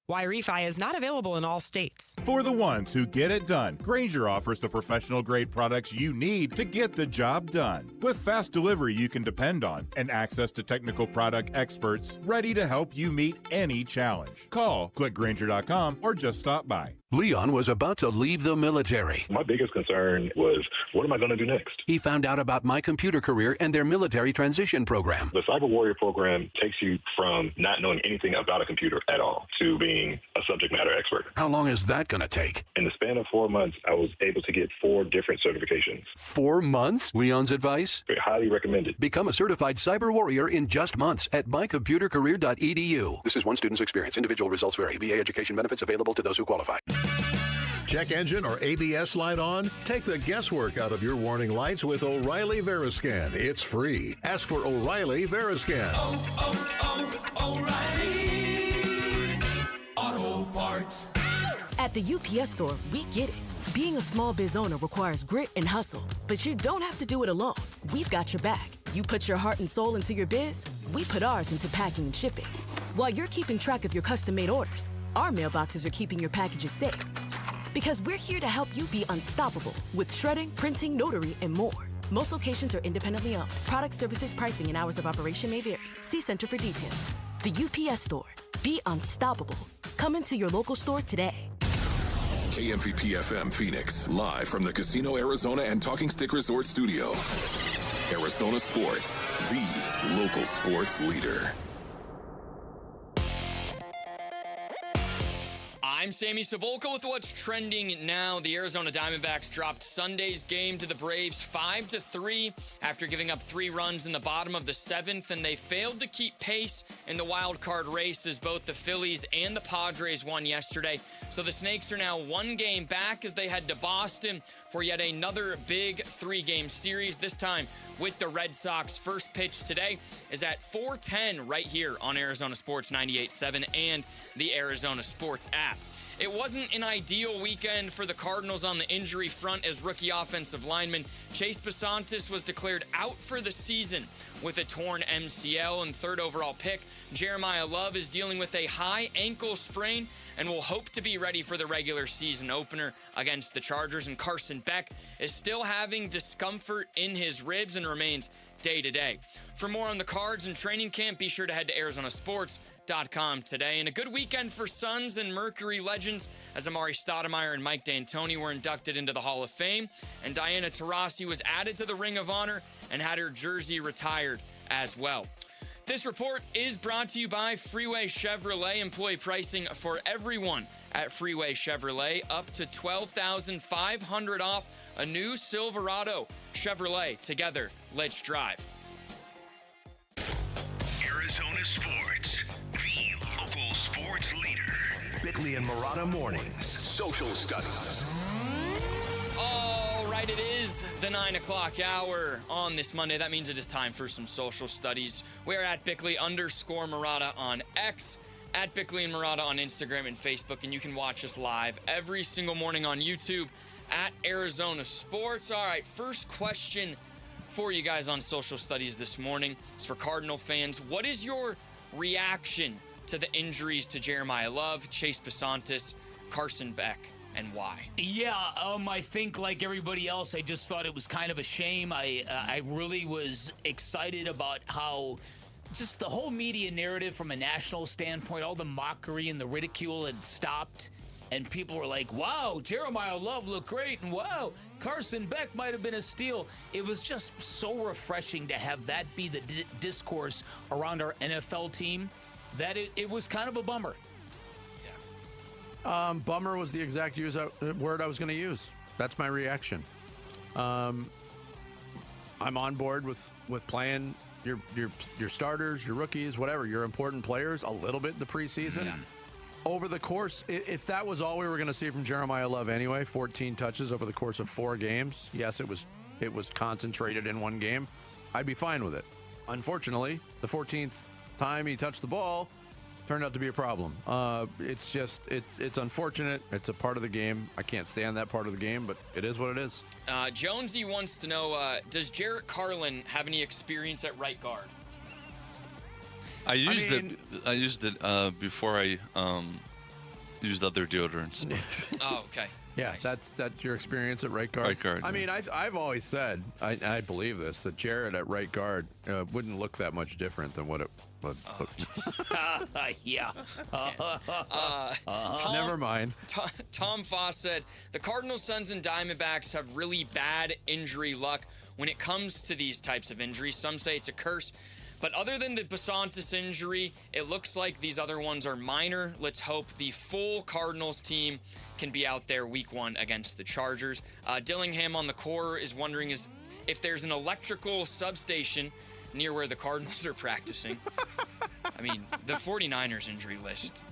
Y-Refi is not available in all states. For the ones who get it done, Grainger offers the professional-grade products you need to get the job done. With fast delivery you can depend on and access to technical product experts ready to help you meet any challenge. Call, click Grainger.com, or just stop by. Leon was about to leave the military. My biggest concern was, what am I going to do next? He found out about My Computer Career and their military transition program. The Cyber Warrior program takes you from not knowing anything about a computer at all to being a subject matter expert. How long is that going to take? In the span of 4 months, I was able to get 4 different certifications. 4 months? Leon's advice? Highly recommended. Become a certified cyber warrior in just months at mycomputercareer.edu. This is one student's experience. Individual results vary. VA education benefits available to those who qualify. Check engine or ABS light on? Take the guesswork out of your warning lights with O'Reilly Veriscan. It's free. Ask for O'Reilly Veriscan. O'Reilly Auto Parts. At the UPS Store, we get it. Being a small biz owner requires grit and hustle, but you don't have to do it alone. We've got your back. You put your heart and soul into your biz, we put ours into packing and shipping. While you're keeping track of your custom-made orders, our mailboxes are keeping your packages safe. Because we're here to help you be unstoppable with shredding, printing, notary, and more. Most locations are independently owned. Product, services, pricing, and hours of operation may vary. See Center for details. The UPS Store. Be unstoppable. Come into your local store today. KMVP FM Phoenix, live from the Casino Arizona and Talking Stick Resort Studio. Arizona Sports, the local sports leader. I'm Sammy Cebulka with what's trending now. The Arizona Diamondbacks dropped Sunday's game to the Braves 5-3 after giving up 3 runs in the bottom of the 7th, and they failed to keep pace in the wild card race as both the Phillies and the Padres won yesterday. So the Snakes are now 1 game back as they head to Boston for yet another big 3-game series, this time with the Red Sox. First pitch today is at 4:10 right here on Arizona Sports 98.7 and the Arizona Sports app. It wasn't an ideal weekend for the Cardinals on the injury front as rookie offensive lineman Chase Basantis was declared out for the season with a torn MCL, and 3rd overall pick Jeremiah Love is dealing with a high ankle sprain and will hope to be ready for the regular season opener against the Chargers. And Carson Beck is still having discomfort in his ribs and remains day-to-day. For more on the Cards and training camp, be sure to head to ArizonaSports.com today. And a good weekend for Suns and Mercury legends as Amari Stoudemire and Mike D'Antoni were inducted into the Hall of Fame, and Diana Taurasi was added to the Ring of Honor and had her jersey retired as well. This report is brought to you by Freeway Chevrolet. Employee pricing for everyone at Freeway Chevrolet, up to $12,500 off a new Silverado. Chevrolet, together, let's drive. Arizona Sports, the local sports leader. Bickley and Marotta Mornings. Social Studies. All right, it is the 9 o'clock hour on this Monday. That means it is time for some social studies. We're at Bickley_Marotta on X, at Bickley and Marotta on Instagram and Facebook, and you can watch us live every single morning on YouTube at Arizona Sports. All right, first question for you guys on social studies this morning is for Cardinal fans. What is your reaction to the injuries to Jeremiah Love, Chase Basantis, Carson Beck, and why? Yeah, I think like everybody else, I just thought it was kind of a shame. I really was excited about how just the whole media narrative from a national standpoint, all the mockery and the ridicule had stopped. And people were like, wow, Jeremiah Love looked great. And wow, Carson Beck might have been a steal. It was just so refreshing to have that be the discourse around our NFL team that it was kind of a bummer. Bummer was the exact word I was going to use. That's my reaction. I'm on board with playing your starters, your rookies, whatever, your important players a little bit in the preseason. Yeah. Over the course, if that was all we were going to see from Jeremiah Love anyway, 14 touches over the course of 4 games, yes, it was concentrated in one game, I'd be fine with it. Unfortunately, the 14th time he touched the ball turned out to be a problem. It's just, it's unfortunate. It's a part of the game. I can't stand that part of the game, but it is what it is. Jonesy wants to know, does Jarrett Carlin have any experience at right guard? I used it before I used other deodorants. Oh, okay. Yeah, Nice. that's your experience at right guard. Right guard, I yeah. mean, I've always said, I believe this, that Jared at right guard wouldn't look that much different than what it would. Yeah. Never mind. Tom Foss said, the Cardinals, Suns, and Diamondbacks have really bad injury luck when it comes to these types of injuries. Some say it's a curse. But other than the Basantis injury, it looks like these other ones are minor. Let's hope the full Cardinals team can be out there week 1 against the Chargers. Dillingham on the core is wondering if there's an electrical substation near where the Cardinals are practicing. I mean, the 49ers injury list.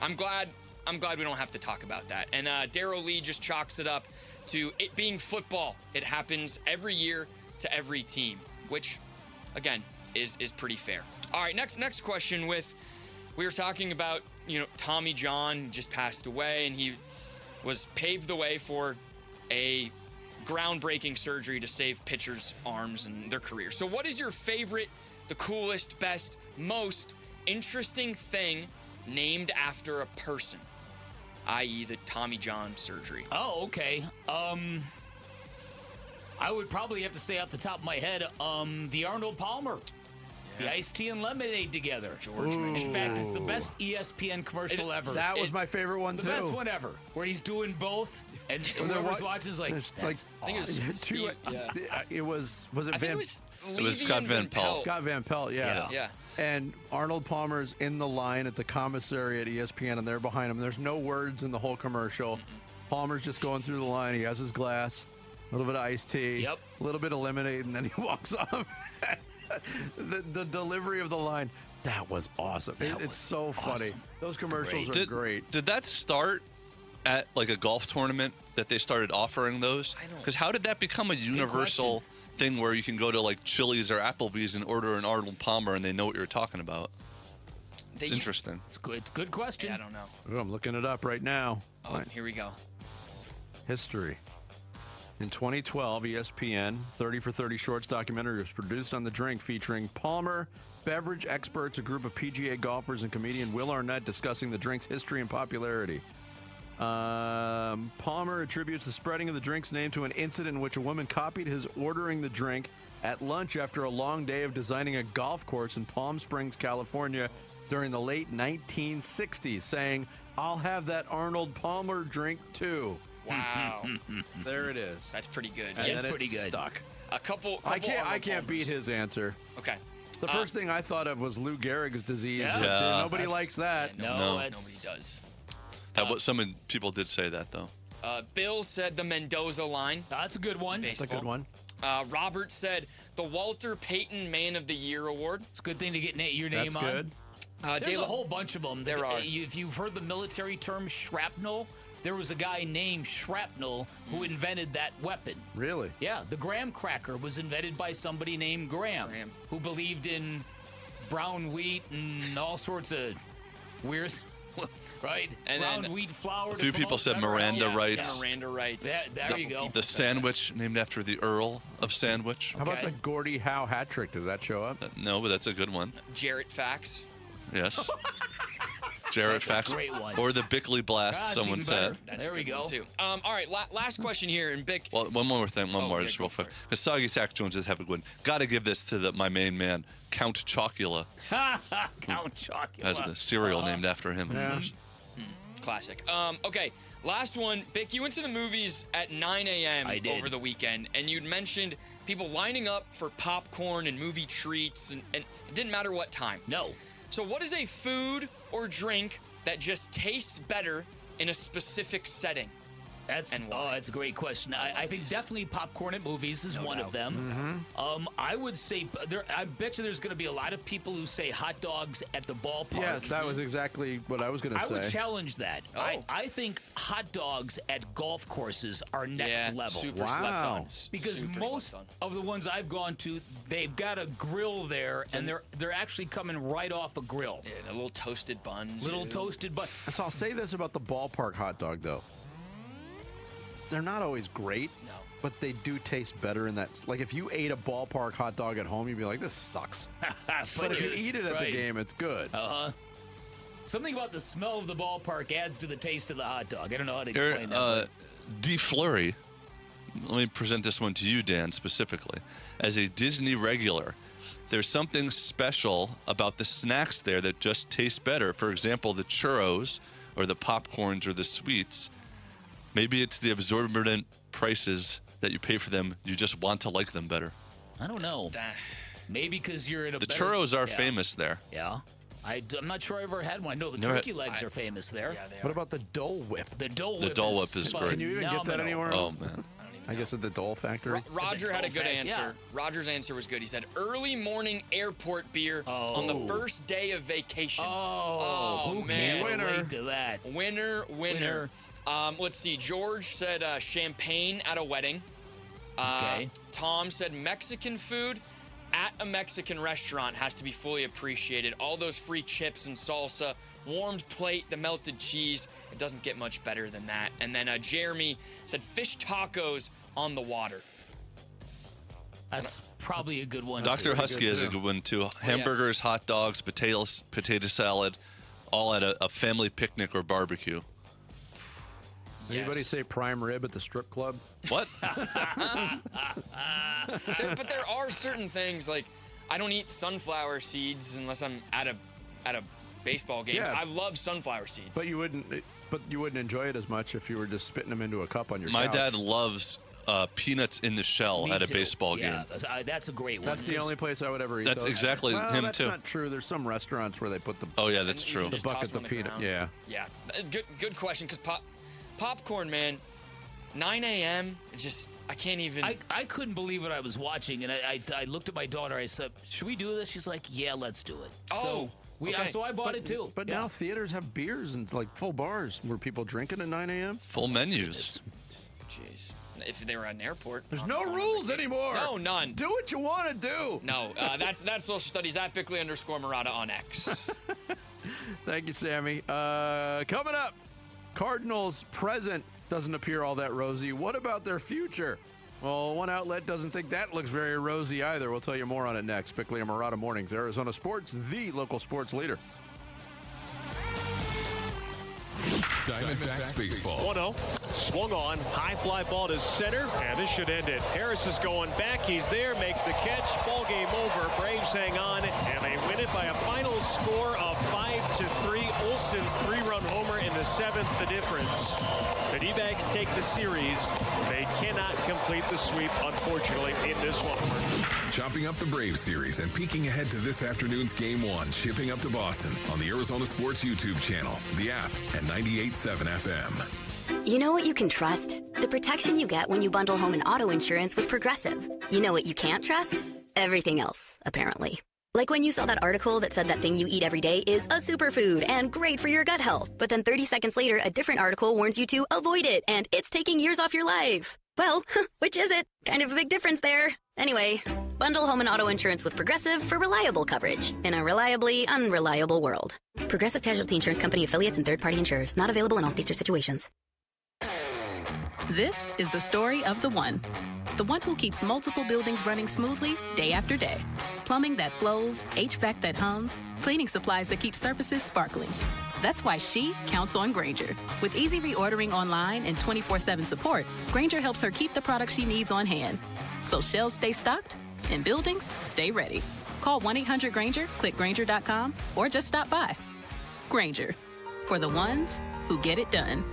I'm glad we don't have to talk about that. And Darryl Lee just chalks it up to it being football. It happens every year to every team, which, again, is pretty fair. All right, next question. We were talking about, Tommy John just passed away, and he was paved the way for a groundbreaking surgery to save pitchers' arms and their career. So what is your favorite, the coolest, best, most interesting thing named after a person, i.e. the Tommy John surgery? Oh, okay. I would probably have to say off the top of my head, the Arnold Palmer. The iced tea and lemonade together. George. In fact, it's the best ESPN commercial ever. That was my favorite one, the too. The best one ever, where he's doing both, and whoever's watching is like, that's I think it was Steve. It was it I Van? think it was It was Scott Van Pelt. Scott Van Pelt, yeah. And Arnold Palmer's in the line at the commissary at ESPN, and they're behind him. There's no words in the whole commercial. Palmer's just going through the line. He has his glass, a little bit of iced tea, a little bit of lemonade, and then he walks off. The delivery of the line, that was awesome. It's so funny. Those commercials are great. Did that start at like a golf tournament that they started offering those? Because how did that become a universal thing where you can go to like Chili's or Applebee's and order an Arnold Palmer and they know what you're talking about? It's interesting. It's good. It's a good question. Yeah, I don't know. Ooh, I'm looking it up right now. Oh, here we go. History. In 2012, ESPN 30 for 30 Shorts documentary was produced on the drink featuring Palmer, beverage experts, a group of PGA golfers, and comedian Will Arnett discussing the drink's history and popularity. Palmer attributes the spreading of the drink's name to an incident in which a woman copied his ordering the drink at lunch after a long day of designing a golf course in Palm Springs, California during the late 1960s, saying, "I'll have that Arnold Palmer drink too." Wow. There it is. That's pretty good. And Yes, then pretty it's good. Stuck. A couple I can't Arnold beat Palmers. his answer. Okay. The first thing I thought of was Lou Gehrig's disease. Yeah. but nobody likes that. Nobody does. Some people did say that though. Bill said the Mendoza line. That's a good one. That's a good one. Robert said the Walter Payton Man of the Year award. It's a good thing to get your name on. That's good. There's a whole bunch of them. There are. If you've heard the military term shrapnel, there was a guy named Shrapnel who invented that weapon. Really? Yeah, the graham cracker was invented by somebody named Graham. Who believed in brown wheat and all sorts of weird, right? And brown then wheat flour. A few people said Miranda Rights. Miranda Rights. There you go. The sandwich named after the Earl of Sandwich. How about the Gordie Howe hat trick? Does that show up? No, but that's a good one. Jarrett Fax. Yes. Jarrett Fax. Great one. Or the Bickley Blast, someone said. There we go. Too. All right, last question here. And Bick. Well, one more thing, just go real quick. Because Soggy Sack Jones is having a good one. Got to give this to my main man, Count Chocula. Count Chocula. Has the cereal named after him. Yeah. Classic. Okay, last one. Bick, you went to the movies at 9 a.m. over the weekend, and you'd mentioned people lining up for popcorn and movie treats, and it didn't matter what time. No. So what is a food or drink that just tastes better in a specific setting? That's a great question. I think definitely popcorn at movies is one of them. Mm-hmm. I would say I bet you there's going to be a lot of people who say hot dogs at the ballpark. Yes, that was exactly what I was going to say. I would challenge that. I think hot dogs at golf courses are next level. Super slept on. Because Super most slept of the ones I've gone to, they've got a grill there, and they're actually coming right off a grill. Yeah, and a little toasted buns. Toasted bun. So I'll say this about the ballpark hot dog, though. They're not always great, but they do taste better in that. Like, if you ate a ballpark hot dog at home, you'd be like, this sucks. But if you eat it at the game, it's good. Something about the smell of the ballpark adds to the taste of the hot dog. I don't know how to explain that. D. Fleury, let me present this one to you, Dan, specifically. As a Disney regular, there's something special about the snacks there that just taste better. For example, the churros or the popcorns or the sweets. Maybe it's the absorbent prices that you pay for them. You just want to like them better. I don't know. Maybe because you're in a The churros are famous there. Yeah. I'm not sure I ever had one. No, the turkey legs are famous there. Yeah, they What about the Dole Whip? The Dole The Whip Dole Whip is great. Can you even get that anywhere? Oh, man. I guess at the Dole Factory. Roger had a good Dole answer. Factory, Roger's answer was good. He said early morning airport beer on the first day of vacation. Who man. can relate to that? Winner. Let's see. George said champagne at a wedding. Okay. Tom said Mexican food at a Mexican restaurant has to be fully appreciated. All those free chips and salsa, warmed plate, the melted cheese. It doesn't get much better than that. And then Jeremy said fish tacos on the water. That's probably a good one. Dr. Husky has a good one, too. Hamburgers, hot dogs, potato salad, all at a family picnic or barbecue. Anybody say prime rib at the strip club? What? But there are certain things, like I don't eat sunflower seeds unless I'm at a baseball game. Yeah. I love sunflower seeds. But you wouldn't enjoy it as much if you were just spitting them into a cup on your My couch. dad loves peanuts in the shell Me at a too. baseball Yeah, game. that's a great one. That's the only place I would ever eat That's those. exactly well, him, that's too. not true. There's some restaurants where they put the Oh, yeah, that's And you true. just the toss buckets them of on the peanut. ground. Yeah. Yeah. Good question, because popcorn, man, 9 a.m., I can't even. I couldn't believe what I was watching, and I looked at my daughter. I said, "Should we do this?" She's like, "Yeah, let's do it." Oh, so I bought it too. But now theaters have beers and like full bars. Were people drinking at 9 a.m.? Full menus. Jeez. If they were at an airport. There's no rules anymore. No, none. Do what you want to do. No, that's social studies at Bickley_Murata on X. Thank you, Sammy. Coming up, Cardinals' present doesn't appear all that rosy. What about their future? Well, one outlet doesn't think that looks very rosy either. We'll tell you more on it next. Bickley and Murata Mornings, Arizona Sports, the local sports leader. Diamondbacks baseball. 1-0. Swung on. High fly ball to center. And this should end it. Harris is going back. He's there. Makes the catch. Ball game over. Braves hang on. And they win it by a final score of 5-3. Olson's 3-run homer in the 7th, the difference. The D-backs take the series. They cannot complete the sweep, unfortunately, in this one. Chopping up the Braves series and peeking ahead to this afternoon's Game 1, shipping up to Boston on the Arizona Sports YouTube channel, the app, and 98.7 FM. You know what you can trust? The protection you get when you bundle home and auto insurance with Progressive. You know what you can't trust? Everything else, apparently. Like when you saw that article that said that thing you eat every day is a superfood and great for your gut health. But then 30 seconds later, a different article warns you to avoid it and it's taking years off your life. Well, which is it? Kind of a big difference there. Anyway, bundle home and auto insurance with Progressive for reliable coverage in a reliably unreliable world. Progressive Casualty Insurance Company affiliates and third-party insurers. Not available in all states or situations. This is the story of the one who keeps multiple buildings running smoothly day after day. Plumbing that flows, HVAC that hums, cleaning supplies that keep surfaces sparkling. That's why she counts on Grainger. With easy reordering online and 24/7 support, Grainger helps her keep the products she needs on hand. So shelves stay stocked and buildings stay ready. Call 1-800-GRAINGER, click Grainger.com, or just stop by. Grainger, for the ones who get it done.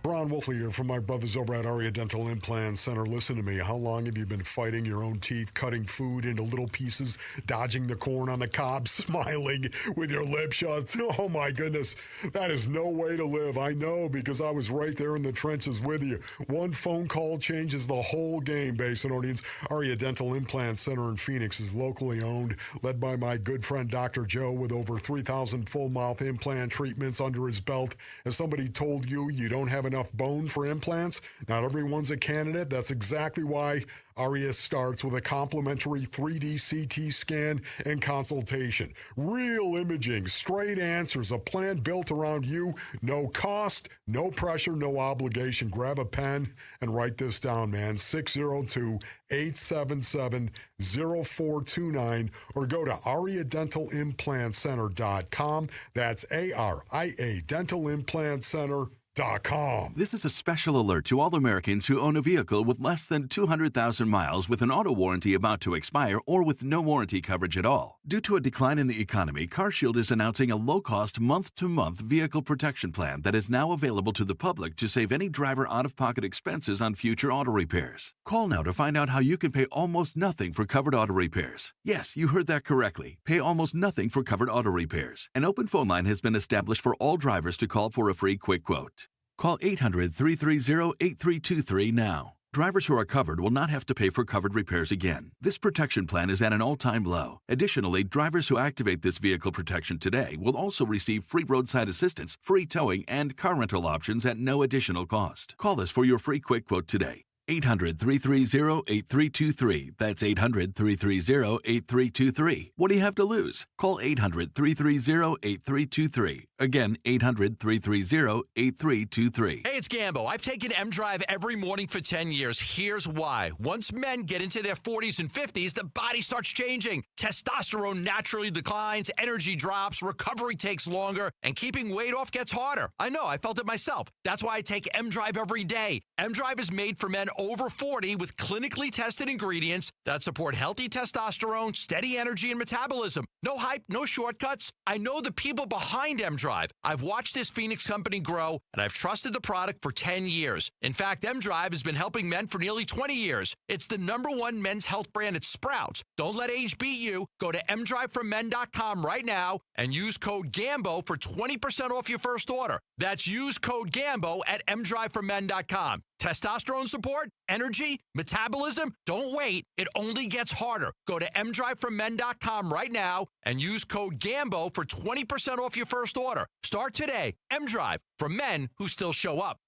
Ron Wolfley here from my brothers over at Aria Dental Implant Center. Listen to me. How long have you been fighting your own teeth, cutting food into little pieces, dodging the corn on the cob, smiling with your lip shut? Oh, my goodness. That is no way to live. I know, because I was right there in the trenches with you. One phone call changes the whole game, Basinonians. Aria Dental Implant Center in Phoenix is locally owned, led by my good friend Dr. Joe, with over 3,000 full-mouth implant treatments under his belt. As somebody told you, you don't have an enough bone for implants? Not everyone's a candidate. That's exactly why ARIA starts with a complimentary 3D CT scan and consultation. Real imaging, straight answers, a plan built around you. No cost, no pressure, no obligation. Grab a pen and write this down, man. 602-877-0429 or go to ariadentalimplantcenter.com. That's ARIA Dental Implant Center.com. This is a special alert to all Americans who own a vehicle with less than 200,000 miles with an auto warranty about to expire or with no warranty coverage at all. Due to a decline in the economy, CarShield is announcing a low-cost month-to-month vehicle protection plan that is now available to the public to save any driver out-of-pocket expenses on future auto repairs. Call now to find out how you can pay almost nothing for covered auto repairs. Yes, you heard that correctly. Pay almost nothing for covered auto repairs. An open phone line has been established for all drivers to call for a free quick quote. Call 800-330-8323 now. Drivers who are covered will not have to pay for covered repairs again. This protection plan is at an all-time low. Additionally, drivers who activate this vehicle protection today will also receive free roadside assistance, free towing, and car rental options at no additional cost. Call us for your free quick quote today. 800-330-8323. That's 800-330-8323. What do you have to lose? Call 800-330-8323. Again, 800-330-8323. Hey, it's Gambo. I've taken M-Drive every morning for 10 years. Here's why. Once men get into their 40s and 50s, the body starts changing. Testosterone naturally declines, energy drops, recovery takes longer, and keeping weight off gets harder. I know, I felt it myself. That's why I take M-Drive every day. M-Drive is made for men over 40 with clinically tested ingredients that support healthy testosterone, steady energy, and metabolism. No hype, no shortcuts. I know the people behind M-Drive. I've watched this Phoenix company grow, and I've trusted the product for 10 years. In fact, M-Drive has been helping men for nearly 20 years. It's the #1 men's health brand at Sprouts. Don't let age beat you. Go to mdriveformen.com right now and use code GAMBO for 20% off your first order. That's use code GAMBO at mdriveformen.com. Testosterone support, energy, metabolism, don't wait. It only gets harder. Go to mdriveformen.com right now and use code GAMBO for 20% off your first order. Start today. M-Drive, for men who still show up.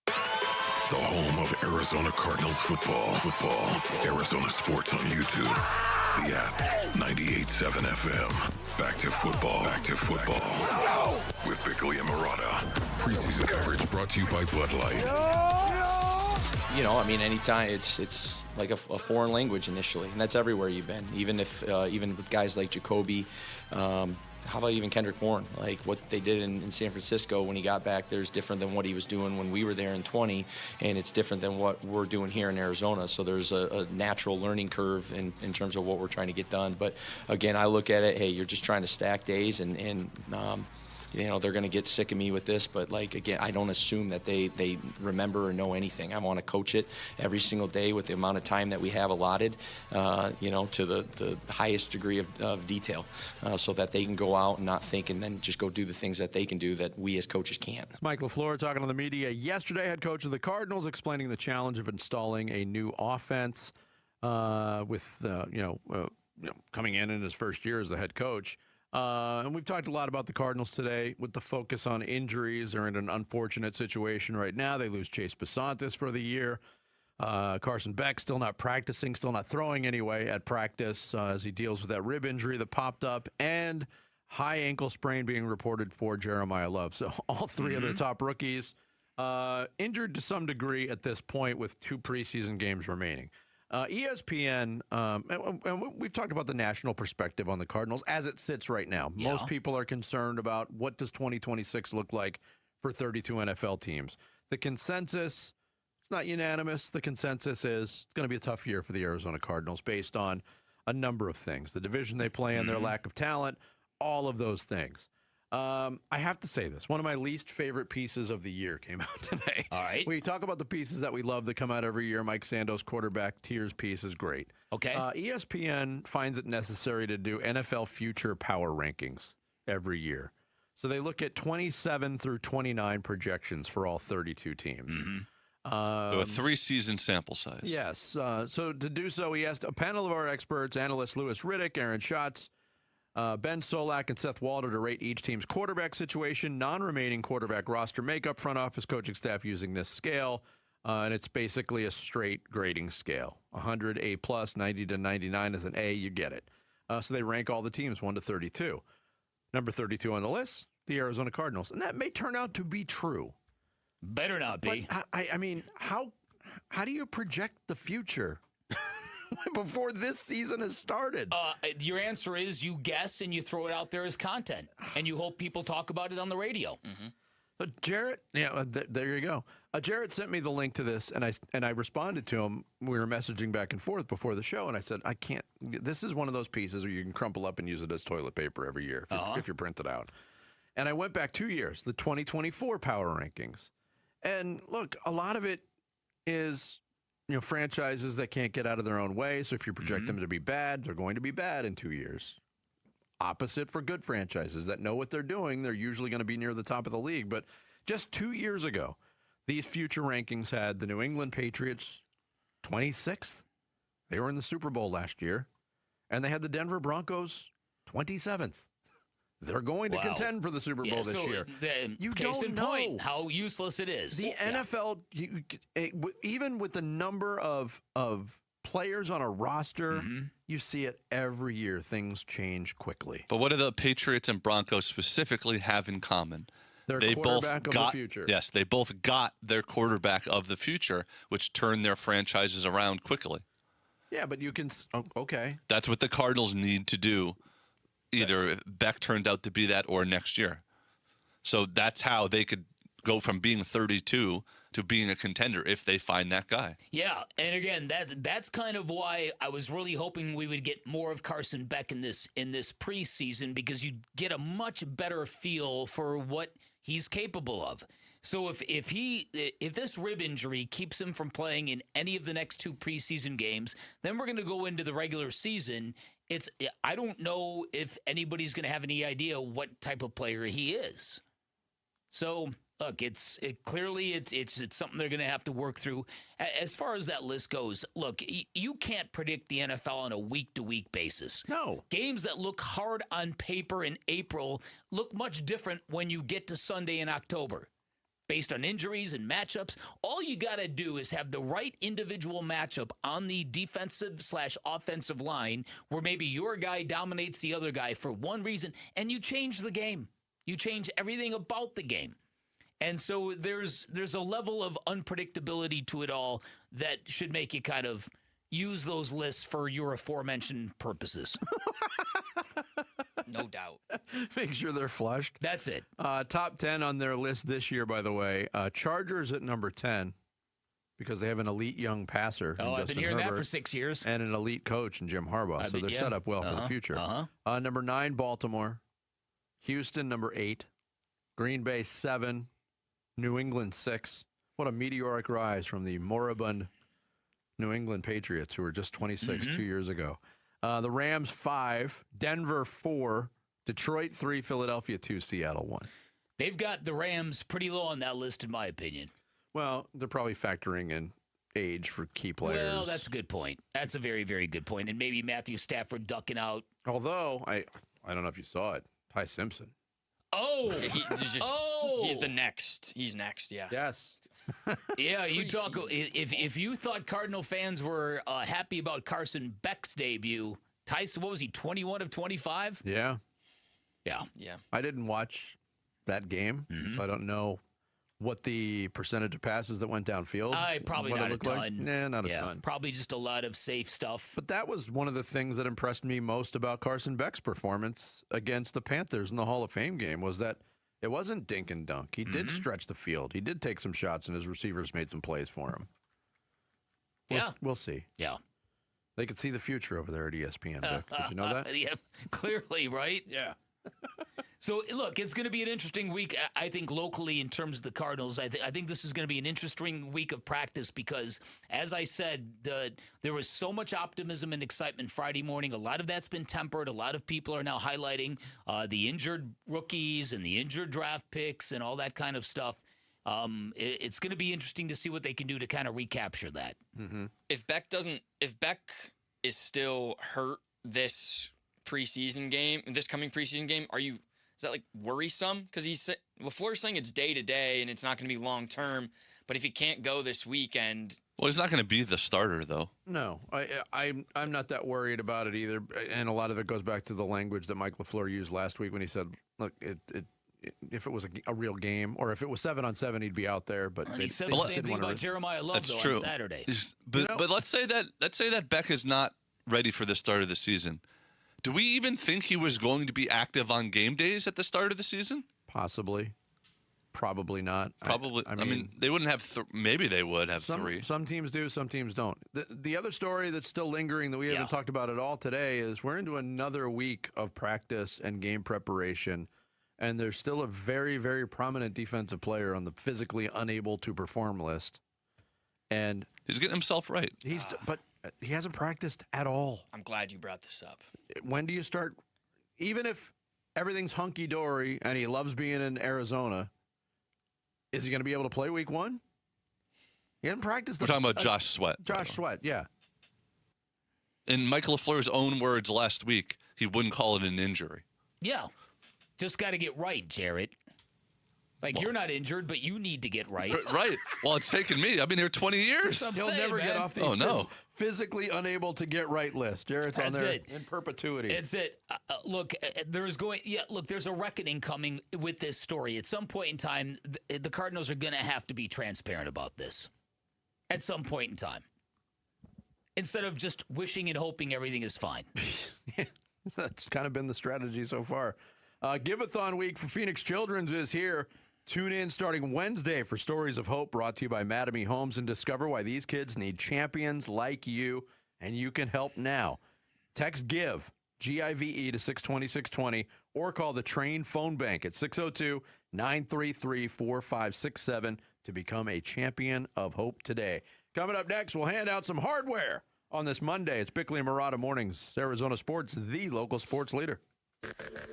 The home of Arizona Cardinals football. Arizona Sports on YouTube. The app, 98.7 FM. Back to football. With Bickley and Murata. Preseason coverage brought to you by Bud Light. You know, I mean, anytime it's like a foreign language initially, and that's everywhere you've been. Even with guys like Jacoby, how about even Kendrick Bourne? Like what they did in San Francisco when he got back there's different than what he was doing when we were there in 20, and it's different than what we're doing here in Arizona. So there's a natural learning curve in terms of what we're trying to get done. But again, I look at it, hey, you're just trying to stack days, and you know, they're going to get sick of me with this, but like, again, I don't assume that they remember or know anything. I want to coach it every single day with the amount of time that we have allotted, you know, to the highest degree of detail, so that they can go out and not think and then just go do the things that they can do that we as coaches can't. It's Mike LaFleur talking to the media yesterday, head coach of the Cardinals, explaining the challenge of installing a new offense with coming in his first year as the head coach. And we've talked a lot about the Cardinals today with the focus on injuries. They're in an unfortunate situation right now. They lose Chase Basantis for the year. Carson Beck still not practicing, still not throwing anyway at practice as he deals with that rib injury that popped up, and high ankle sprain being reported for Jeremiah Love. So all three of their top rookies injured to some degree at this point with 2 preseason games remaining. ESPN, and we've talked about the national perspective on the Cardinals as it sits right now. Yeah. Most people are concerned about what does 2026 look like for 32 NFL teams. The consensus, it's not unanimous. The consensus is it's going to be a tough year for the Arizona Cardinals based on a number of things. The division they play in, their lack of talent, all of those things. I have to say this. One of my least favorite pieces of the year came out today. All right. We talk about the pieces that we love that come out every year. Mike Sandoz quarterback tiers piece is great. Okay. ESPN finds it necessary to do NFL future power rankings every year. So they look at 27 through 29 projections for all 32 teams. So a 3-season sample size. Yes. So to do so, he asked a panel of our experts, analysts Louis Riddick, Aaron Schatz, Ben Solak and Seth Walder to rate each team's quarterback situation, non-remaining quarterback roster makeup, front office coaching staff using this scale. And it's basically a straight grading scale. 100, A+, 90 to 99 is an A, you get it. So they rank all the teams 1 to 32. Number 32 on the list, the Arizona Cardinals. And that may turn out to be true. Better not be. But I mean, how do you project the future before this season has started? Your answer is you guess and you throw it out there as content. And you hope people talk about it on the radio. Mm-hmm. But Jarrett, there you go. Jarrett sent me the link to this, and I responded to him. We were messaging back and forth before the show, and I said, I can't. This is one of those pieces where you can crumple up and use it as toilet paper every year if you print it out. And I went back 2 years, the 2024 power rankings. And look, a lot of it is, franchises that can't get out of their own way. So if you project them to be bad, they're going to be bad in 2 years. Opposite for good franchises that know what they're doing. They're usually going to be near the top of the league. But just 2 years ago, these future rankings had the New England Patriots 26th. They were in the Super Bowl last year. And they had the Denver Broncos 27th. They're going to contend for the Super Bowl this year. You don't know point, how useless it is. The NFL, even with the number of players on a roster, you see it every year. Things change quickly. But what do the Patriots and Broncos specifically have in common? Their quarterback of the future. Yes, they both got their quarterback of the future, which turned their franchises around quickly. Yeah, but you can okay. That's what the Cardinals need to do. Either Beck turned out to be that or next year. So that's how they could go from being 32 to being a contender if they find that guy. Yeah, and again, that's kind of why I was really hoping we would get more of Carson Beck in this preseason, because you get a much better feel for what he's capable of. So if this rib injury keeps him from playing in any of the next 2 preseason games, then we're going to go into the regular season. I don't know if anybody's going to have any idea what type of player he is. So look, it's clearly something they're going to have to work through. As far as that list goes, look, you can't predict the NFL on a week-to-week basis. No. Games that look hard on paper in April look much different when you get to Sunday in October. Based on injuries and matchups, all you got to do is have the right individual matchup on the defensive/offensive line where maybe your guy dominates the other guy for one reason, and you change the game. You change everything about the game. And so there's a level of unpredictability to it all that should make you kind of use those lists for your aforementioned purposes. No doubt. Make sure they're flushed. That's it. Top 10 on their list this year, by the way. Chargers at number 10 because they have an elite young passer. I've been hearing that for 6 years. And an elite coach in Jim Harbaugh. So they're set up well for the future. Number 9, Baltimore. Houston, number 8. Green Bay, 7. New England, 6. What a meteoric rise from the moribund New England Patriots, who were just 26 2 years ago. The Rams, 5. Denver, 4. Detroit, 3. Philadelphia, 2. Seattle, 1. They've got the Rams pretty low on that list, in my opinion. Well, they're probably factoring in age for key players. Well, that's a good point. That's a very, very good point. And maybe Matthew Stafford ducking out. Although, I don't know if you saw it. Ty Simpson. Oh! He's the next. He's next, yeah. Yes. Yeah, you talk. If you thought Cardinal fans were happy about Carson Beck's debut, Tyson, what was he, 21 of 25? Yeah. Yeah. I didn't watch that game, so I don't know what the percentage of passes that went downfield. Probably not a ton. Like. Nah, not a ton. Probably just a lot of safe stuff. But that was one of the things that impressed me most about Carson Beck's performance against the Panthers in the Hall of Fame game was that it wasn't dink and dunk. He did stretch the field. He did take some shots, and his receivers made some plays for him. We'll see. Yeah. They could see the future over there at ESPN, Vic. Did you know that? Yeah, clearly, right? Yeah. So, look, it's going to be an interesting week, I think, locally in terms of the Cardinals. I think this is going to be an interesting week of practice because, as I said, there was so much optimism and excitement Friday morning. A lot of that's been tempered. A lot of people are now highlighting the injured rookies and the injured draft picks and all that kind of stuff. It's going to be interesting to see what they can do to kind of recapture that. If Beck is still hurt this preseason game, this coming preseason game, is that like worrisome? Because LaFleur's saying it's day to day and it's not going to be long term. But if he can't go this weekend, well, he's not going to be the starter though. No, I'm not that worried about it either. And a lot of it goes back to the language that Mike LaFleur used last week when he said, "Look, if it was a real game, or if it was 7-on-7, he'd be out there." But he said the same thing about Jeremiah Love That's though true. on Saturday. But let's say that Beck is not ready for the start of the season. Do we even think he was going to be active on game days at the start of the season? Possibly. Probably not. Probably. I mean, they wouldn't have. Maybe they would have three. Some teams do. Some teams don't. The other story that's still lingering that we haven't talked about at all today is we're into another week of practice and game preparation, and there's still a very, very prominent defensive player on the physically unable to perform list. And he's getting himself right. But he hasn't practiced at all. I'm glad you brought this up. When do you start? Even if everything's hunky dory and he loves being in Arizona, is he going to be able to play week one? He hasn't practiced. We're talking about Josh Sweat. Josh Sweat, yeah. In Mike LaFleur's own words last week, he wouldn't call it an injury. Yeah. Just got to get right, Jarrett. You're not injured, but you need to get right. Right. Well, it's taken me. I've been here 20 years. He'll never get off the physically unable to get right list. Jarrett's on there in perpetuity. It's it. Look, there's a reckoning coming with this story. At some point in time, the Cardinals are going to have to be transparent about this. At some point in time. Instead of just wishing and hoping everything is fine. That's kind of been the strategy so far. Give-a-thon week for Phoenix Children's is here. Tune in starting Wednesday for Stories of Hope, brought to you by Mattamy Homes, and discover why these kids need champions like you, and you can help now. Text GIVE, G-I-V-E, to 620-620, or call the Train phone bank at 602-933-4567 to become a champion of hope today. Coming up next, we'll hand out some hardware on this Monday. It's Bickley and Murata Mornings, Arizona Sports, the local sports leader.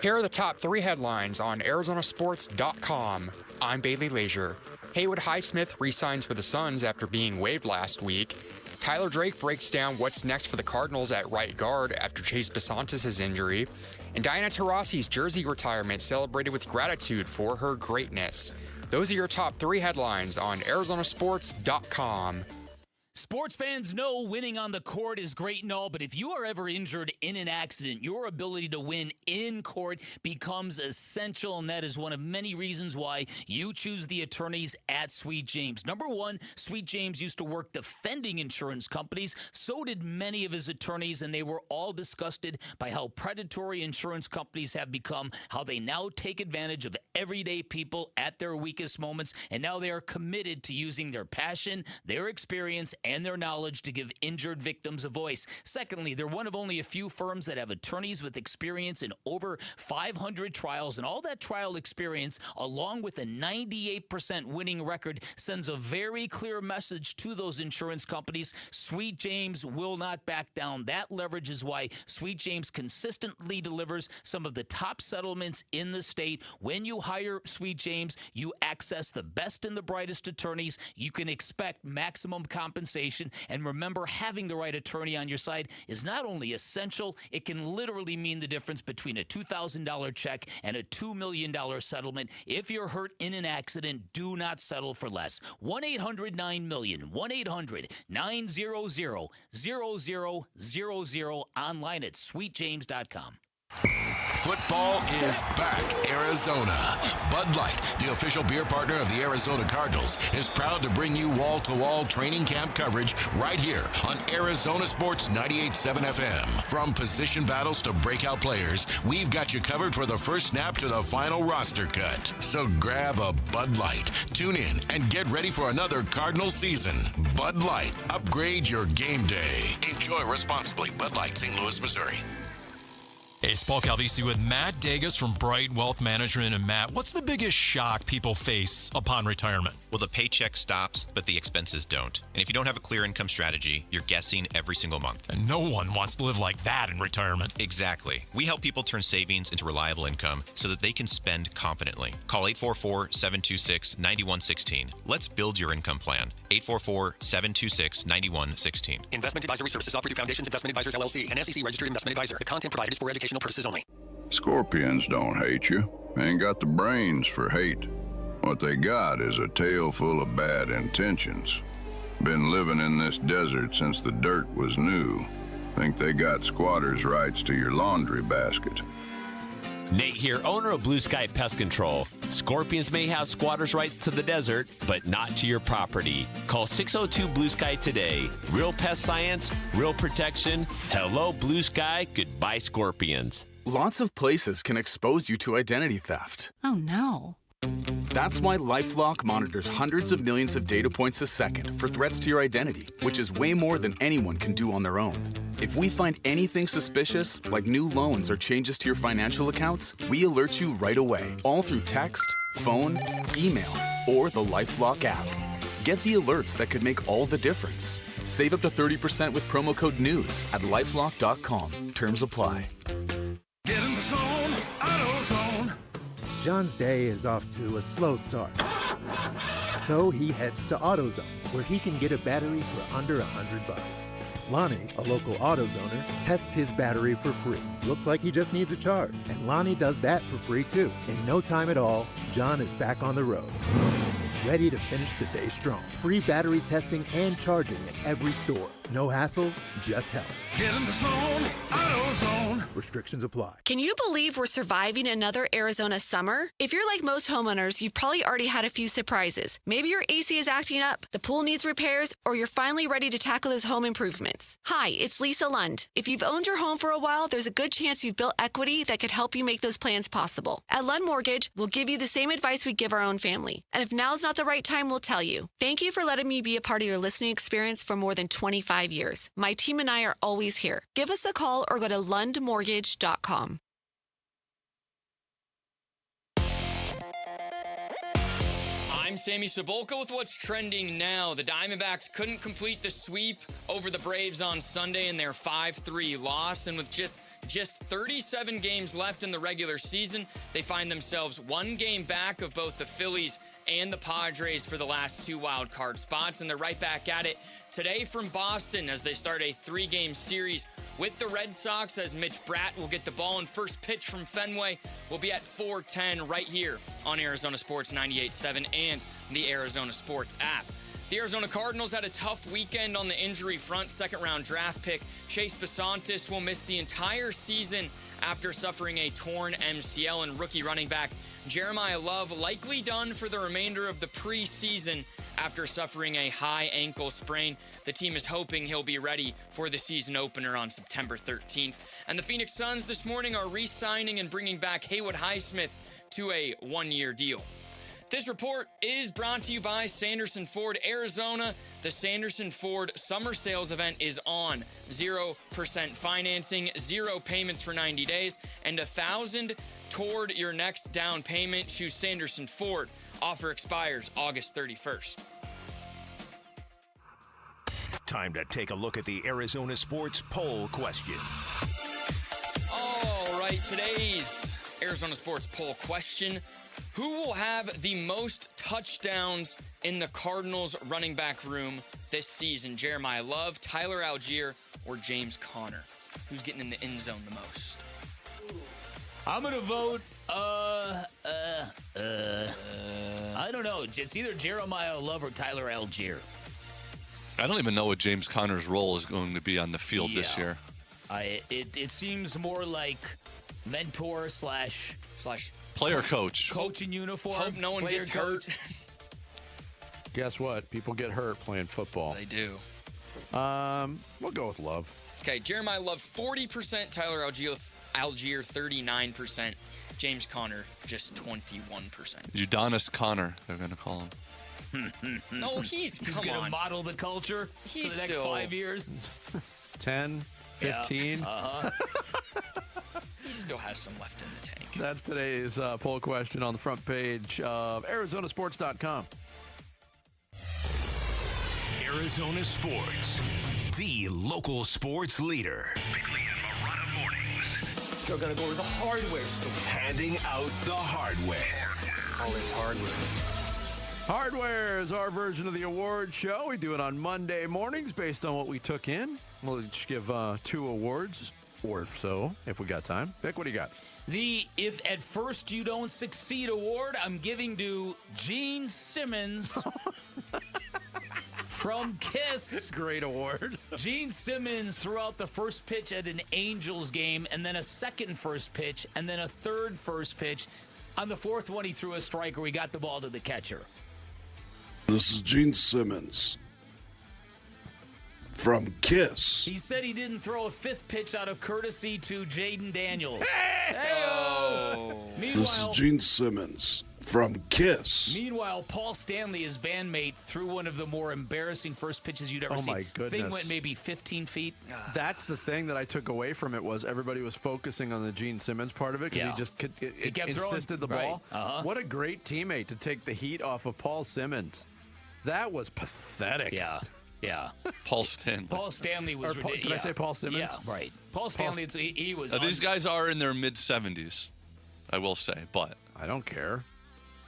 Here are the top 3 headlines on ArizonaSports.com. I'm Bailey Leisure. Haywood Highsmith re-signs for the Suns after being waived last week. Tyler Drake breaks down what's next for the Cardinals at right guard after Chase Besantis' injury. And Diana Taurasi's jersey retirement celebrated with gratitude for her greatness. Those are your top 3 headlines on ArizonaSports.com. Sports fans know winning on the court is great and all, but if you are ever injured in an accident, your ability to win in court becomes essential, and that is one of many reasons why you choose the attorneys at Sweet James. Number one, Sweet James used to work defending insurance companies. So did many of his attorneys, and they were all disgusted by how predatory insurance companies have become, how they now take advantage of everyday people at their weakest moments, and now they are committed to using their passion, their experience, and their knowledge to give injured victims a voice. Secondly, they're one of only a few firms that have attorneys with experience in over 500 trials, and all that trial experience, along with a 98% winning record, sends a very clear message to those insurance companies. Sweet James will not back down. That leverage is why Sweet James consistently delivers some of the top settlements in the state. When you hire Sweet James, you access the best and the brightest attorneys. You can expect maximum compensation. And remember, having the right attorney on your side is not only essential, it can literally mean the difference between a $2,000 check and a $2 million settlement. If you're hurt in an accident, do not settle for less. 1-800-9-MILLION, 1-800-900-0000, online at sweetjames.com. Football is back, Arizona. Bud Light, the official beer partner of the Arizona Cardinals, is proud to bring you wall-to-wall training camp coverage right here on Arizona Sports 98.7 FM. From position battles to breakout players, we've got you covered for the first snap to the final roster cut. So grab a Bud Light, tune in, and get ready for another Cardinals season. Bud Light, upgrade your game day. Enjoy responsibly. Bud Light, St. Louis, Missouri. Hey, it's Paul Calvisi with Matt Dagas from Bright Wealth Management. And Matt, what's the biggest shock people face upon retirement? Well, the paycheck stops, but the expenses don't. And if you don't have a clear income strategy, you're guessing every single month. And no one wants to live like that in retirement. Exactly. We help people turn savings into reliable income so that they can spend confidently. Call 844-726-9116. Let's build your income plan. 844-726-9116. Investment advisory services offered through Foundations Investment Advisors, LLC, an SEC registered investment advisor. The content provided is for education Informational purposes only. Scorpions don't hate you. Ain't got the brains for hate. What they got is a tail full of bad intentions. Been living in this desert since the dirt was new. Think they got squatters' rights to your laundry basket. Nate here, owner of Blue Sky Pest Control. Scorpions may have squatters' rights to the desert, but not to your property. Call 602 Blue Sky today. Real pest science, real protection. Hello, Blue Sky. Goodbye, scorpions. Lots of places can expose you to identity theft. Oh, no. That's why LifeLock monitors hundreds of millions of data points a second for threats to your identity, which is way more than anyone can do on their own. If we find anything suspicious, like new loans or changes to your financial accounts, we alert you right away, all through text, phone, email, or the LifeLock app. Get the alerts that could make all the difference. Save up to 30% with promo code NEWS at LifeLock.com. Terms apply. Get in the zone, AutoZone. John's day is off to a slow start. So he heads to AutoZone, where he can get a battery for under $100. Lonnie, a local AutoZoner, tests his battery for free. Looks like he just needs a charge. And Lonnie does that for free too. In no time at all, John is back on the road. Ready to finish the day strong. Free battery testing and charging at every store. No hassles, just help. Get in the zone, AutoZone. Restrictions apply. Can you believe we're surviving another Arizona summer? If you're like most homeowners, you've probably already had a few surprises. Maybe your AC is acting up, the pool needs repairs, or you're finally ready to tackle those home improvements. Hi, it's Lisa Lund. If you've owned your home for a while, there's a good chance you've built equity that could help you make those plans possible. At Lund Mortgage, we'll give you the same advice we give our own family. And if now's not the right time, we'll tell you. Thank you for letting me be a part of your listening experience for more than 25 years. My team and I are always here. Give us a call or go to lundmortgage.com. I'm Sammy Cebulka with what's trending now. The Diamondbacks couldn't complete the sweep over the Braves on Sunday in their 5-3 loss, and with just 37 games left in the regular season, they find themselves one game back of both the Phillies and the Padres for the last two wild card spots, and they're right back at it today from Boston as they start a 3-game series with the Red Sox, as Mitch Bratt will get the ball in first pitch from Fenway. We'll be at 4:10 right here on Arizona Sports 98.7 and the Arizona Sports app. The Arizona Cardinals had a tough weekend on the injury front. Second-round draft pick Chase Besantis will miss the entire season after suffering a torn MCL, and rookie running back Jeremiah Love likely done for the remainder of the preseason after suffering a high ankle sprain. The team is hoping he'll be ready for the season opener on September 13th. And the Phoenix Suns this morning are re-signing and bringing back Haywood Highsmith to a one-year deal. This report is brought to you by Sanderson Ford Arizona. The Sanderson Ford summer sales event is on. 0% financing, 0 payments for 90 days, and $1,000 toward your next down payment. Choose Sanderson Ford. Offer expires August 31st. Time to take a look at the Arizona Sports poll question. All right, today's Arizona Sports poll question: who will have the most touchdowns in the Cardinals running back room this season? Jeremiah Love, Tyler Algier, or James Conner? Who's getting in the end zone the most? I'm going to vote, I don't know. It's either Jeremiah Love or Tyler Algier. I don't even know what James Conner's role is going to be on the field this year. It seems more like mentor slash player coach. Coach in uniform. Hope no one gets hurt. Guess what? People get hurt playing football. They do. We'll go with Love. Okay, Jeremiah Love, 40%. Tyler Algier 39%. James Conner, just 21%. Udonis Conner, they're going to call him. No, he's going to model the culture for the next 5 years. 10, 15. Yeah. Uh-huh. He still has some left in the tank. That's today's poll question on the front page of ArizonaSports.com. Arizona Sports, the local sports leader. Bickley and Marotta mornings. You're going to go to the hardware store. Handing out the hardware. All this hardware. Hardware is our version of the award show. We do it on Monday mornings based on what we took in. We'll each give 2 awards. or so, if we got time. Vic, what do you got? The If At First You Don't Succeed award I'm giving to Gene Simmons from KISS. Great award. Gene Simmons threw out the first pitch at an Angels game, and then a second first pitch, and then a third first pitch. On the fourth one, he threw a strike where he got the ball to the catcher. This is Gene Simmons from KISS. He said he didn't throw a fifth pitch out of courtesy to Jaden Daniels. This is Gene Simmons from KISS. Meanwhile, Paul Stanley, his bandmate, threw one of the more embarrassing first pitches you'd ever seen. Oh, my goodness. Thing went maybe 15 feet. That's the thing that I took away from it was everybody was focusing on the Gene Simmons part of it because he just kept insisted the throwing. ball. Right. Uh-huh. What a great teammate to take the heat off of Paul Simmons. That was pathetic. Yeah. Paul Stanley. Paul Stanley was ridiculous. Did I say Paul Simmons? Yeah, right. Paul Stanley, he was. These guys are in their mid-70s, I will say, but I don't care.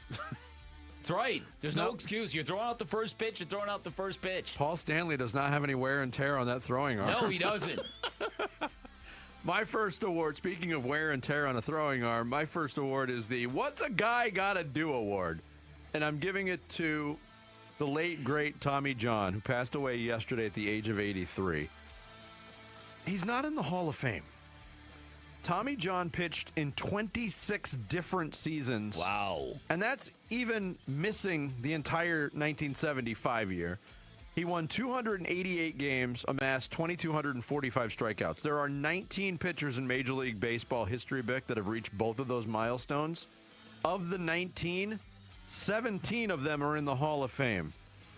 That's right. There's no excuse. You're throwing out the first pitch. You're throwing out the first pitch. Paul Stanley does not have any wear and tear on that throwing arm. No, he doesn't. My first award, speaking of wear and tear on a throwing arm, my first award is the What's a Guy Gotta Do award. And I'm giving it to the late, great Tommy John, who passed away yesterday at the age of 83. He's not in the Hall of Fame. Tommy John pitched in 26 different seasons. Wow. And that's even missing the entire 1975 year. He won 288 games, amassed 2,245 strikeouts. There are 19 pitchers in Major League Baseball history, Vic, that have reached both of those milestones. Of the 19, 17 of them are in the Hall of Fame.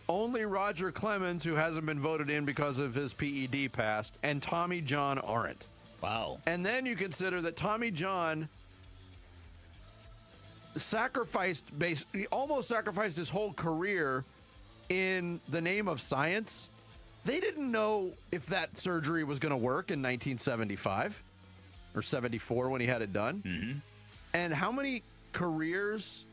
Only Roger Clemens, who hasn't been voted in because of his PED, passed, and Tommy John aren't. Wow. And then you consider that Tommy John almost sacrificed his whole career in the name of science. They didn't know if that surgery was going to work in 1975 or 74 when he had it done. Mm-hmm. And how many careers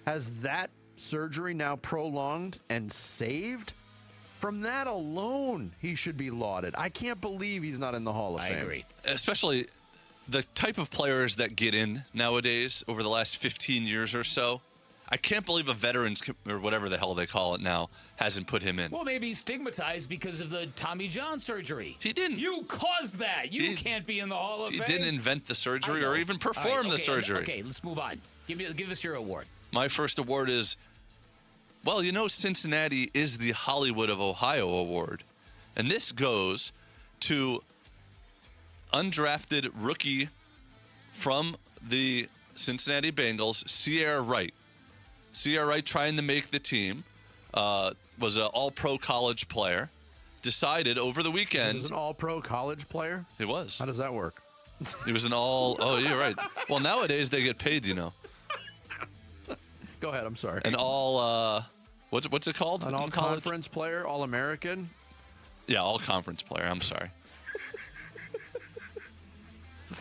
has that surgery now prolonged and saved? From that alone, he should be lauded. I can't believe he's not in the Hall of Fame. I agree. especially the type of players that get in nowadays over the last 15 years or so. I can't believe a veterans or whatever the hell they call it now hasn't put him in. Well, maybe he's stigmatized because of the Tommy John surgery. He didn't. You caused that. You can't be in the Hall of Fame. He didn't invent the surgery or even perform the surgery. Okay, let's move on. Give us your award. My first award is, well, you know, Cincinnati is the Hollywood of Ohio award. And this goes to undrafted rookie from the Cincinnati Bengals, Sierra Wright. Sierra Wright, trying to make the team, was an all-pro college player. Decided over the weekend. He was an all-pro college player? He was. How does that work? He was an all. Oh, you're right. Well, nowadays they get paid, you know. Go ahead. I'm sorry. An all. What's it called? An all-conference player, all-American. Yeah, all-conference player. I'm sorry.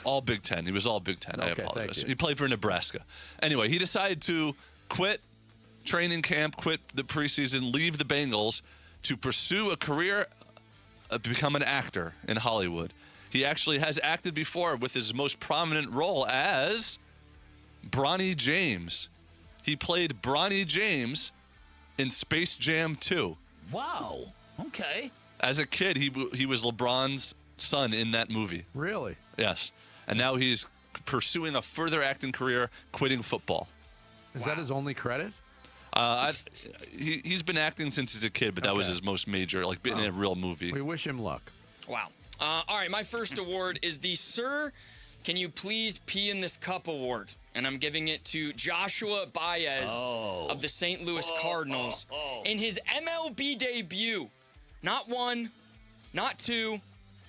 All Big Ten. He was all Big Ten. I Okay, apologize. thank you. He played for Nebraska. Anyway, he decided to quit training camp, quit the preseason, leave the Bengals to pursue a career, become an actor in Hollywood. He actually has acted before with his most prominent role as Bronny James. He played Bronny James in Space Jam 2. Wow. Okay. As a kid, he was LeBron's son in that movie. Really? Yes. And now he's pursuing a further acting career, quitting football. Is that his only credit? He's been acting since he's a kid, but that was his most major, like being in a real movie. We wish him luck. Wow. All right, my first award is the Sir, Can You Please Pee in This Cup award. And I'm giving it to Joshua Baez of the St. Louis Cardinals in his MLB debut. Not one, not two,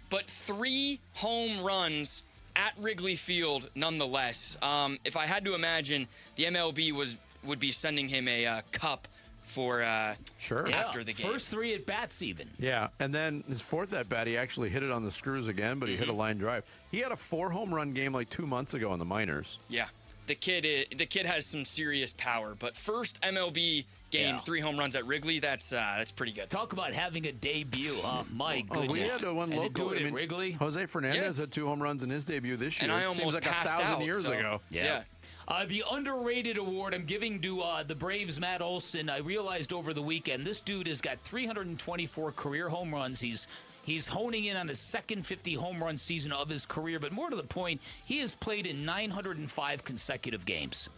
but 3 home runs at Wrigley Field nonetheless. If I had to imagine, the MLB would be sending him a cup for after the game. First 3 at bats even. Yeah, and then his fourth at bat, he actually hit it on the screws again, but he hit a line drive. He had a 4 home run game like 2 months ago in the minors. Yeah. the kid has some serious power. But first MLB game, 3 home runs at Wrigley. That's pretty good. Talk about having a debut, huh? My goodness. We had one and local. to do it at Wrigley. Jose Fernandez had 2 home runs in his debut this year. And I It almost seems like passed 1,000 out, years so, ago. Yeah. The underrated award I'm giving to the Braves' Matt Olson. I realized over the weekend this dude has got 324 career home runs. He's honing in on his second 50 home run season of his career, but more to the point, he has played in 905 consecutive games.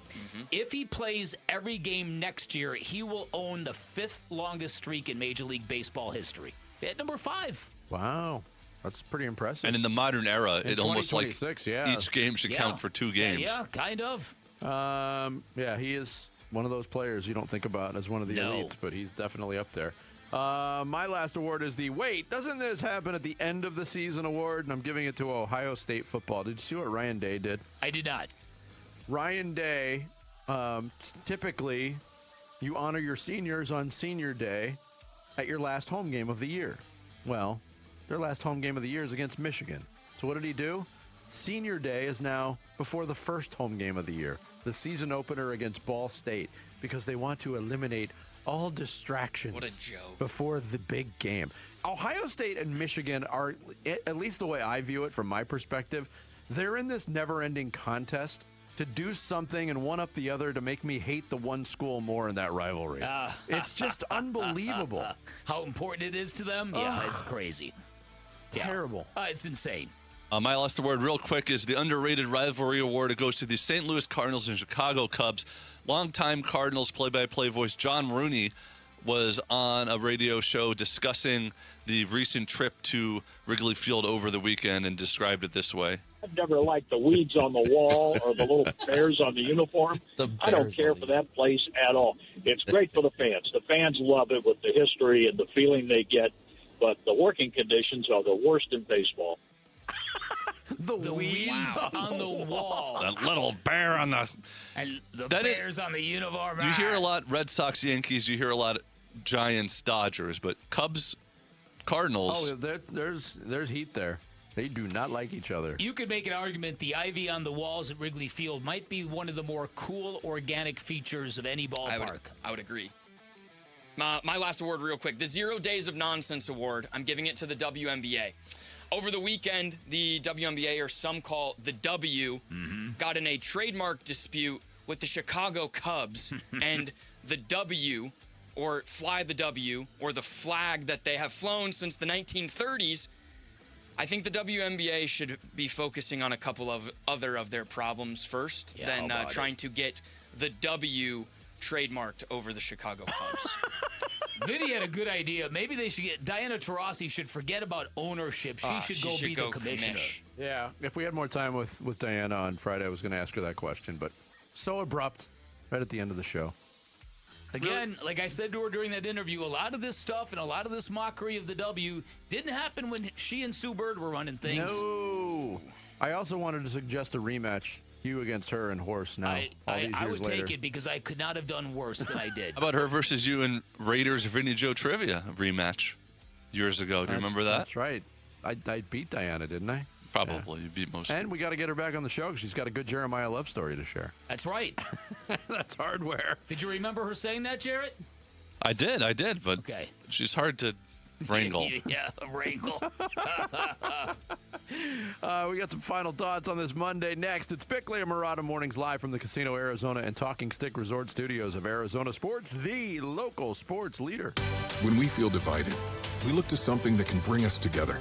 If he plays every game next year, he will own the 5th longest streak in Major League Baseball history. At number 5. Wow. That's pretty impressive. And in the modern era, In it almost like 2026, yeah. each game should count for 2 games. Yeah, kind of. He is one of those players you don't think about as one of the elites, but he's definitely up there. My last award is the doesn't this happen at the end of the season award? And I'm giving it to Ohio State football. Did you see what Ryan Day did? I did not. Ryan Day, typically, you honor your seniors on senior day at your last home game of the year. Well, their last home game of the year is against Michigan. So what did he do? Senior day is now before the first home game of the year, the season opener against Ball State, because they want to eliminate all distractions What a joke. before the big game. Ohio State and Michigan are, at least the way I view it from my perspective, they're in this never-ending contest to do something and one up the other to make me hate the one school more in that rivalry. It's just unbelievable. How important it is to them? Yeah, it's crazy. Terrible. It's insane. My last award, real quick, is the underrated rivalry award. It goes to the St. Louis Cardinals and Chicago Cubs. Longtime Cardinals play-by-play voice John Rooney was on a radio show discussing the recent trip to Wrigley Field over the weekend and described it this way. I've never liked the weeds on the wall or the little bears on the uniform. I don't care for that place at all. It's great for the fans. The fans love it with the history and the feeling they get, but the working conditions are the worst in baseball. The weeds on the wall. That little bear on the... And the bears on the uniform. You hear a lot Red Sox, Yankees. You hear a lot Giants, Dodgers. But Cubs, Cardinals... Oh, there's heat there. They do not like each other. You could make an argument the ivy on the walls at Wrigley Field might be one of the more cool organic features of any ballpark. I would agree. My last award real quick. The 0 Days of Nonsense Award. I'm giving it to the WNBA. Over the weekend, the WNBA, or some call the W, got in a trademark dispute with the Chicago Cubs, and the W, or Fly the W, or the flag that they have flown since the 1930s, I think the WNBA should be focusing on a couple of other of their problems first than trying to get the W trademarked over the Chicago Cubs. Vinny had a good idea. Maybe they should get Diana Taurasi should forget about ownership. She should be the commissioner. Yeah, if we had more time with Diana on Friday, I was going to ask her that question, but so abrupt right at the end of the show. Again, like I said to her during that interview, a lot of this stuff and a lot of this mockery of the W didn't happen when she and Sue Bird were running things. No. I also wanted to suggest a rematch. You against her and Horse now. I would take it because I could not have done worse than I did. How about her versus you in Raiders Vinny Joe Trivia rematch years ago? Do you remember that? That's right. I beat Diana, didn't I? Probably. You beat most. And we got to get her back on the show because she's got a good Jeremiah love story to share. That's right. That's hardware. Did you remember her saying that, Jarrett? I did, but okay. She's hard to wrangle. Yeah, wrangle. We got some final thoughts on this Monday. Next, it's Bickley and Murata Mornings live from the Casino Arizona and Talking Stick Resort Studios of Arizona Sports, the local sports leader. When we feel divided, we look to something that can bring us together.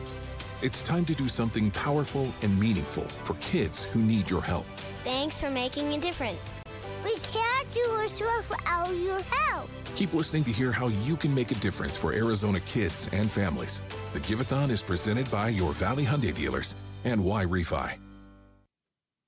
It's time to do something powerful and meaningful for kids who need your help. Thanks for making a difference. We can't do a show without your help. Keep listening to hear how you can make a difference for Arizona kids and families. The Give-a-thon is presented by your Valley Hyundai dealers and Y-Refi.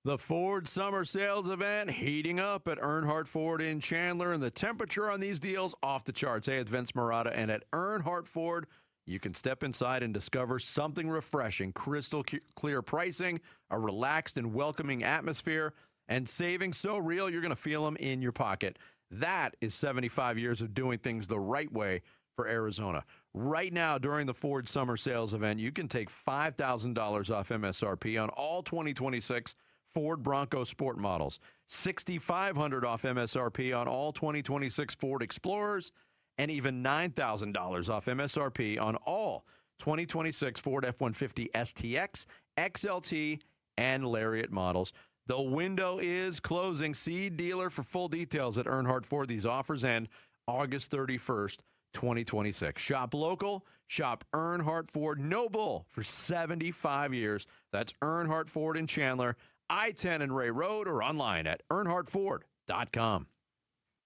The Ford Summer Sales Event heating up at Earnhardt Ford in Chandler, and the temperature on these deals off the charts. Hey, it's Vince Murata, and at Earnhardt Ford, you can step inside and discover something refreshing, crystal clear pricing, a relaxed and welcoming atmosphere, and savings so real you're going to feel them in your pocket. That is 75 years of doing things the right way for Arizona. Right now, during the Ford Summer Sales Event, you can take $5,000 off MSRP on all 2026 Ford Bronco Sport models. $6,500 off MSRP on all 2026 Ford Explorers, and even $9,000 off MSRP on all 2026 Ford F-150 STX, XLT, and Lariat models. The window is closing. See dealer for full details at Earnhardt Ford. These offers end August 31st, 2026. Shop local. Shop Earnhardt Ford. No bull for 75 years. That's Earnhardt Ford in Chandler, I-10 and Ray Road, or online at earnhardtford.com.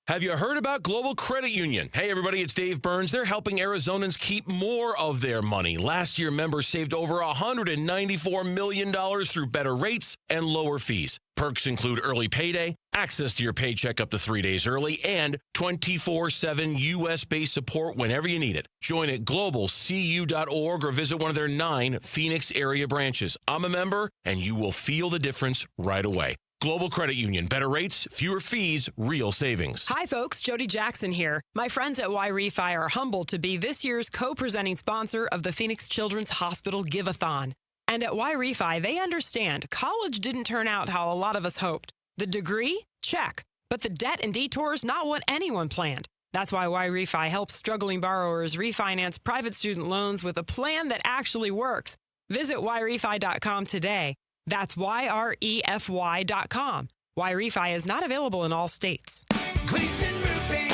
Have you heard about Global Credit Union? Hey, everybody, it's Dave Burns. They're helping Arizonans keep more of their money. Last year, members saved over $194 million through better rates and lower fees. Perks include early payday, access to your paycheck up to 3 days early, and 24/7 U.S.-based support whenever you need it. Join at globalcu.org or visit one of their 9 Phoenix area branches. I'm a member, and you will feel the difference right away. Global Credit Union. Better rates, fewer fees, real savings. Hi, folks. Jody Jackson here. My friends at Y-Refi are humbled to be this year's co-presenting sponsor of the Phoenix Children's Hospital Give-a-thon. And at Y-Refi, they understand college didn't turn out how a lot of us hoped. The degree? Check. But the debt and detours, not what anyone planned. That's why Y-Refi helps struggling borrowers refinance private student loans with a plan that actually works. Visit YRefi.com today. That's YREFY.com. Y-Refi is not available in all states. Gleason Roofing.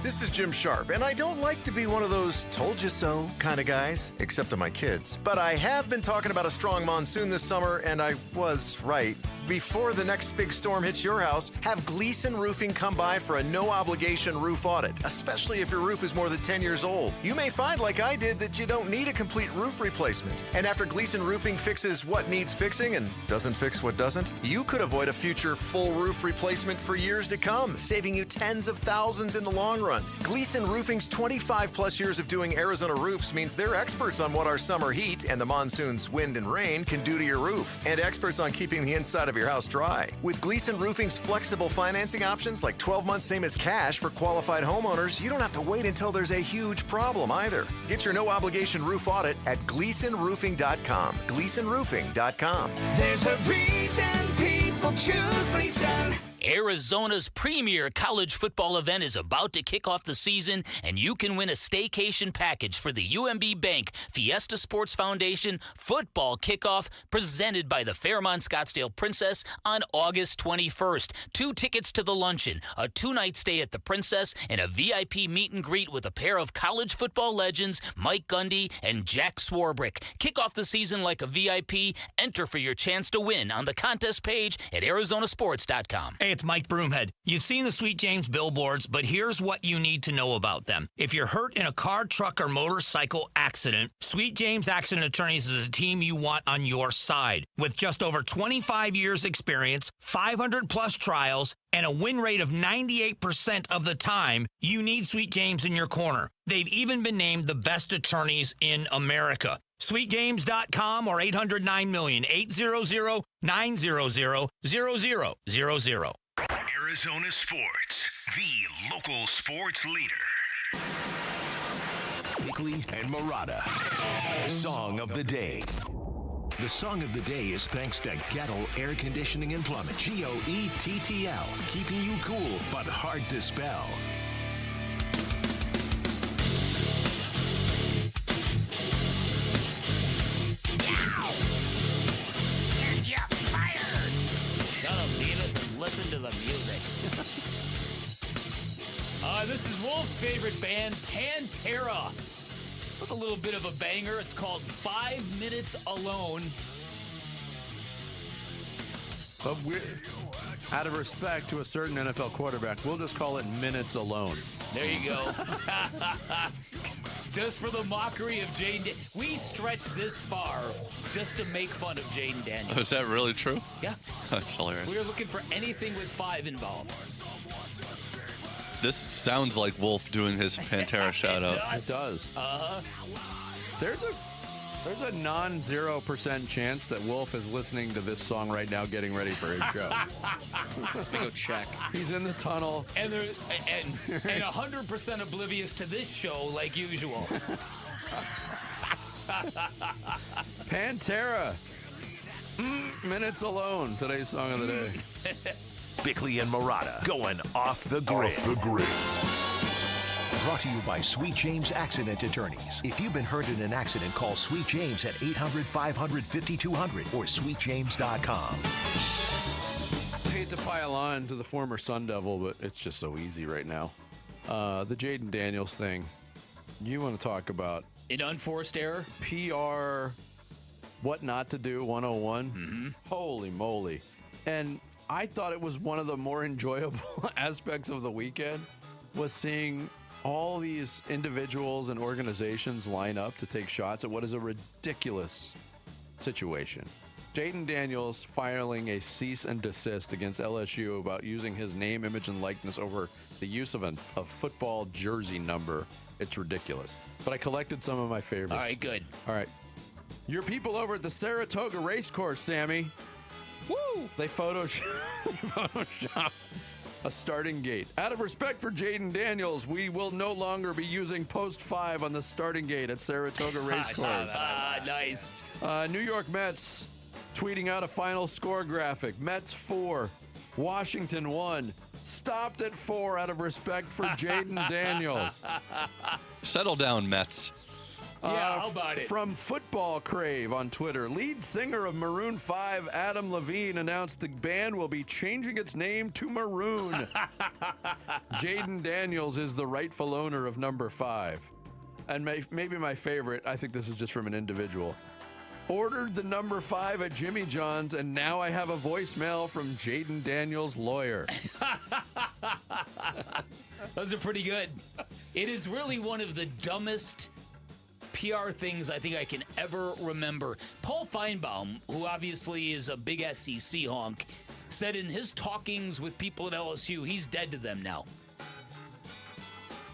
This is Jim Sharp, and I don't like to be one of those told you so kind of guys, except to my kids. But I have been talking about a strong monsoon this summer, and I was right. Before the next big storm hits your house, have Gleason Roofing come by for a no-obligation roof audit, especially if your roof is more than 10 years old. You may find, like I did, that you don't need a complete roof replacement. And after Gleason Roofing fixes what needs fixing and doesn't fix what doesn't, you could avoid a future full roof replacement for years to come, saving you tens of thousands in the long run. Gleason Roofing's 25-plus years of doing Arizona roofs means they're experts on what our summer heat and the monsoon's wind and rain can do to your roof, and experts on keeping the inside of your house dry. With Gleason Roofing's flexible financing options like 12 months same as cash for qualified homeowners, you don't have to wait until there's a huge problem either. Get your no-obligation roof audit at GleasonRoofing.com. GleasonRoofing.com. There's a reason people choose Gleason. Arizona's premier college football event is about to kick off the season, and you can win a staycation package for the UMB Bank Fiesta Sports Foundation football kickoff presented by the Fairmont Scottsdale Princess on August 21st. 2 tickets to the luncheon, a 2-night stay at the Princess, and a VIP meet and greet with a pair of college football legends Mike Gundy and Jack Swarbrick. Kick off the season like a VIP. Enter for your chance to win on the contest page at arizonasports.com. Hey, it's Mike Broomhead. You've seen the Sweet James billboards, but here's what you need to know about them. If you're hurt in a car, truck, or motorcycle accident, Sweet James Accident Attorneys is a team you want on your side. With just over 25 years experience, 500-plus trials, and a win rate of 98% of the time, you need Sweet James in your corner. They've even been named the best attorneys in America. SweetJames.com or 800-9-million, 800-900-0000. Arizona Sports, the local sports leader. Bickley and Murata. Song of the Day. The Song of the Day is thanks to Gettle Air Conditioning and Plumbing. GOETTL. Keeping you cool, but hard to spell. You're fired! Shut up, Beavis, and listen to the music. This is Wolf's favorite band, Pantera. With a little bit of a banger. It's called 5 Minutes Alone. But out of respect to a certain NFL quarterback, we'll just call it Minutes Alone. There you go. Just for the mockery of Jaden. We stretched this far just to make fun of Jaden Daniels. Oh, is that really true? Yeah. That's hilarious. We were looking for anything with 5 involved. This sounds like Wolf doing his Pantera shout-out. It does. Uh-huh. There's a non-0% chance that Wolf is listening to this song right now, getting ready for his show. Let me go check. He's in the tunnel. And 100% oblivious to this show, like usual. Pantera. Minutes Alone, today's song of the day. Bickley and Murata going off the grid. Off the grid. Brought to you by Sweet James Accident Attorneys. If you've been hurt in an accident, call Sweet James at 800-500-5200 or sweetjames.com. I hate to pile on to the former Sun Devil, but it's just so easy right now. The Jaden Daniels thing. You want to talk about an unforced error? PR, what not to do 101? Mm-hmm. Holy moly. And I thought it was one of the more enjoyable aspects of the weekend was seeing all these individuals and organizations line up to take shots at what is a ridiculous situation. Jaden Daniels filing a cease and desist against LSU about using his name, image, and likeness over the use of a football jersey number. It's ridiculous. But I collected some of my favorites. All right, good. All right. Your people over at the Saratoga Racecourse, Sammy. Woo! They photoshopped a starting gate. Out of respect for Jaden Daniels, we will no longer be using post 5 on the starting gate at Saratoga Racecourse. Nice. New York Mets tweeting out a final score graphic. Mets 4, Washington 1. Stopped at 4 out of respect for Jaden Daniels. Settle down, Mets. Yeah, how about it? From Football Crave on Twitter, lead singer of Maroon 5, Adam Levine, announced the band will be changing its name to Maroon. Jaden Daniels is the rightful owner of number 5. And maybe my favorite, I think this is just from an individual. Ordered the number 5 at Jimmy John's, and now I have a voicemail from Jaden Daniels' lawyer. Those are pretty good. It is really one of the dumbest PR things I think I can ever remember. Paul Feinbaum, who obviously is a big SEC honk, said in his talkings with people at LSU, he's dead to them now.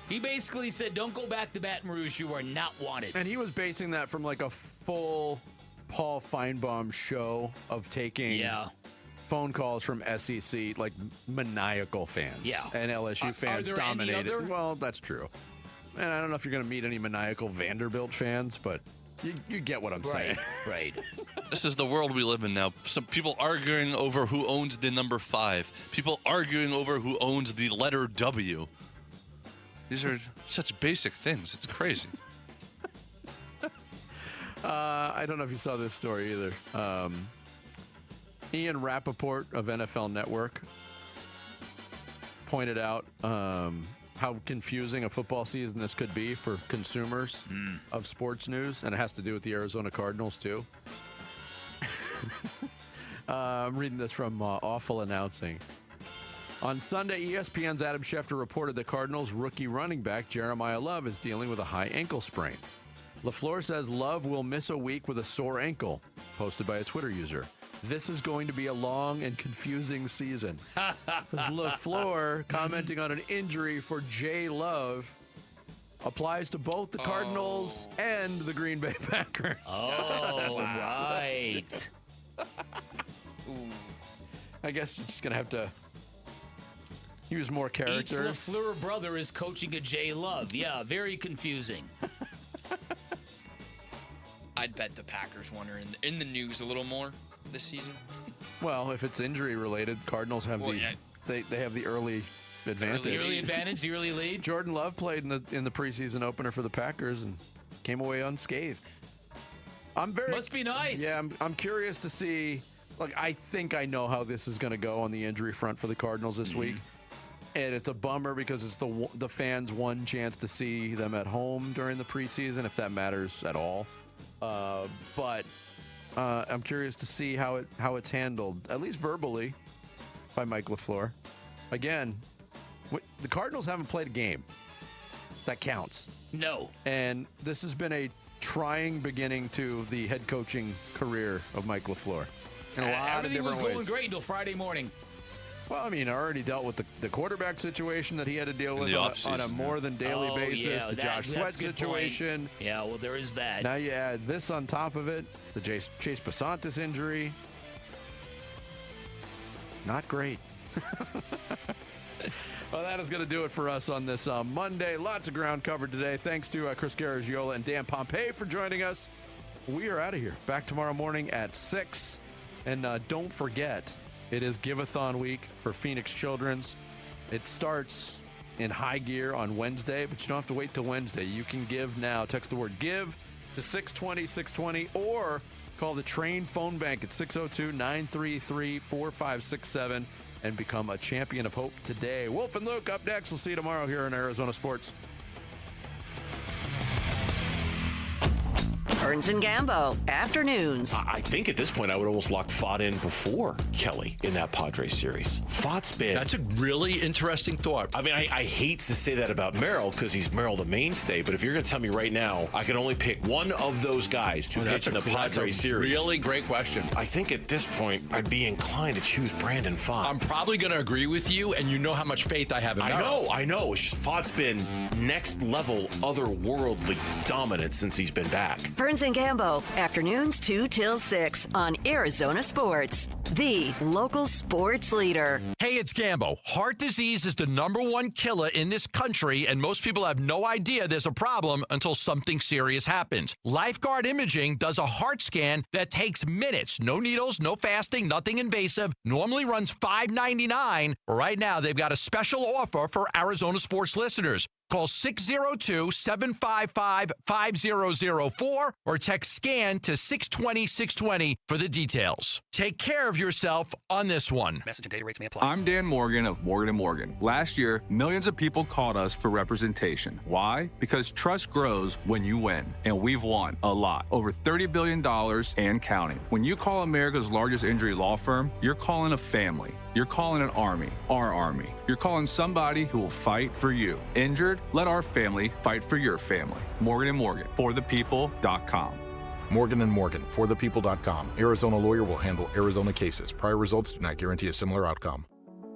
He basically said, don't go back to Baton Rouge. You are not wanted. And he was basing that from like a full Paul Feinbaum show of taking phone calls from SEC, like maniacal fans. Yeah. And LSU fans there dominated. any other? Well, that's true. And I don't know if you're going to meet any maniacal Vanderbilt fans, but you get what I'm saying. Right. This is the world we live in now. Some people arguing over who owns the number 5. People arguing over who owns the letter W. These are such basic things. It's crazy. I don't know if you saw this story either. Ian Rappaport of NFL Network pointed out how confusing a football season this could be for consumers of sports news, and it has to do with the Arizona Cardinals, too. I'm reading this from Awful Announcing. On Sunday, ESPN's Adam Schefter reported the Cardinals' rookie running back, Jeremiah Love, is dealing with a high ankle sprain. LaFleur says Love will miss a week with a sore ankle, posted by a Twitter user. This is going to be a long and confusing season. Because LaFleur, commenting on an injury for J. Love, applies to both the Cardinals and the Green Bay Packers. Oh, right. I guess you're just going to have to use more character. Each LaFleur brother is coaching a J. Love. Yeah, very confusing. I'd bet the Packers one are in the news a little more this season. Well, if it's injury related, Cardinals have they have the early advantage. The early advantage, the early lead. Jordan Love played in the preseason opener for the Packers and came away unscathed. Must be nice. Yeah, I'm curious to see. Look, I think I know how this is going to go on the injury front for the Cardinals this week. And it's a bummer because it's the fans' one chance to see them at home during the preseason, if that matters at all. But I'm curious to see how it's handled, at least verbally, by Mike LaFleur. Again, the Cardinals haven't played a game that counts. No. And this has been a trying beginning to the head coaching career of Mike LaFleur in a lot of different ways. Everything was going great until Friday morning. Well, I mean, I already dealt with the quarterback situation that he had to deal with on a more than daily basis. The Josh Sweat situation. Yeah, well, there is that. Now you add this on top of it, the Chase Pasantis injury. Not great. Well, that is going to do it for us on this Monday. Lots of ground covered today. Thanks to Chris Garagiola and Dan Pompei for joining us. We are out of here. Back tomorrow morning at 6. And don't forget, it is Give-a-thon week for Phoenix Children's. It starts in high gear on Wednesday, but you don't have to wait till Wednesday. You can give now. Text the word GIVE to 620-620 or call the Train phone bank at 602-933-4567 and become a champion of hope today. Wolf and Luke up next. We'll see you tomorrow here on Arizona Sports. Burns and Gambo, afternoons. I think at this point I would almost lock Fott in before Kelly in that Padres series. Fott's been... That's a really interesting thought. I mean, I hate to say that about Merrill because he's Merrill the mainstay, but if you're going to tell me right now I can only pick one of those guys to pitch in the Padres series. Really great question. I think at this point I'd be inclined to choose Brandon Fott. I'm probably going to agree with you, and you know how much faith I have in Merrill. I know. It's just Fott's been next level, otherworldly dominant since he's been back. Burns and Gambo, afternoons 2 till 6 on Arizona Sports, the local sports leader. Hey, it's Gambo. Heart disease is the #1 killer in this country, and most people have no idea there's a problem until something serious happens. Lifeguard Imaging does a heart scan that takes minutes. No needles, no fasting, nothing invasive. Normally runs $5.99. Right now, they've got a special offer for Arizona Sports listeners. Call 602-755-5004 or text SCAN to 620-620 for the details. Take care of yourself on this one. Message and data rates may apply. I'm Dan Morgan of Morgan & Morgan. Last year, millions of people called us for representation. Why? Because trust grows when you win, and we've won a lot. Over $30 billion and counting. When you call America's largest injury law firm, you're calling a family. You're calling an army, our army. You're calling somebody who will fight for you. Injured? Let our family fight for your family. Morgan & Morgan, forthepeople.com. Morgan & Morgan, forthepeople.com. Arizona lawyer will handle Arizona cases. Prior results do not guarantee a similar outcome.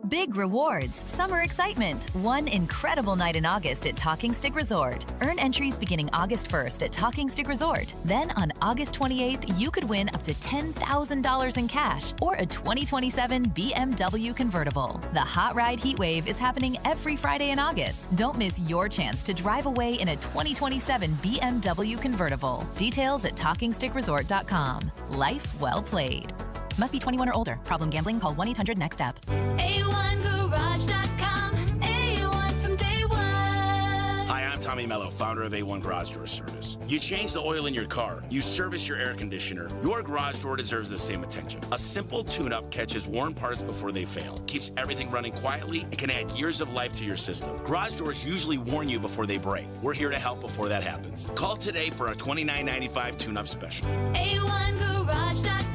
Big rewards, summer excitement, one incredible night in August at Talking Stick Resort. Earn entries beginning August 1st at Talking Stick Resort. Then on August 28th, you could win up to $10,000 in cash or a 2027 BMW convertible. The Hot Ride Heat Wave is happening every Friday in August. Don't miss your chance to drive away in a 2027 BMW convertible. Details at TalkingStickResort.com. Life well played. Must be 21 or older. Problem gambling? Call 1-800-NEXT-STEP. A1Garage.com. A1 from day one. Hi, I'm Tommy Mello, founder of A1 Garage Door Service. You change the oil in your car. You service your air conditioner. Your garage door deserves the same attention. A simple tune-up catches worn parts before they fail, keeps everything running quietly, and can add years of life to your system. Garage doors usually warn you before they break. We're here to help before that happens. Call today for a $29.95 tune-up special. A1Garage.com.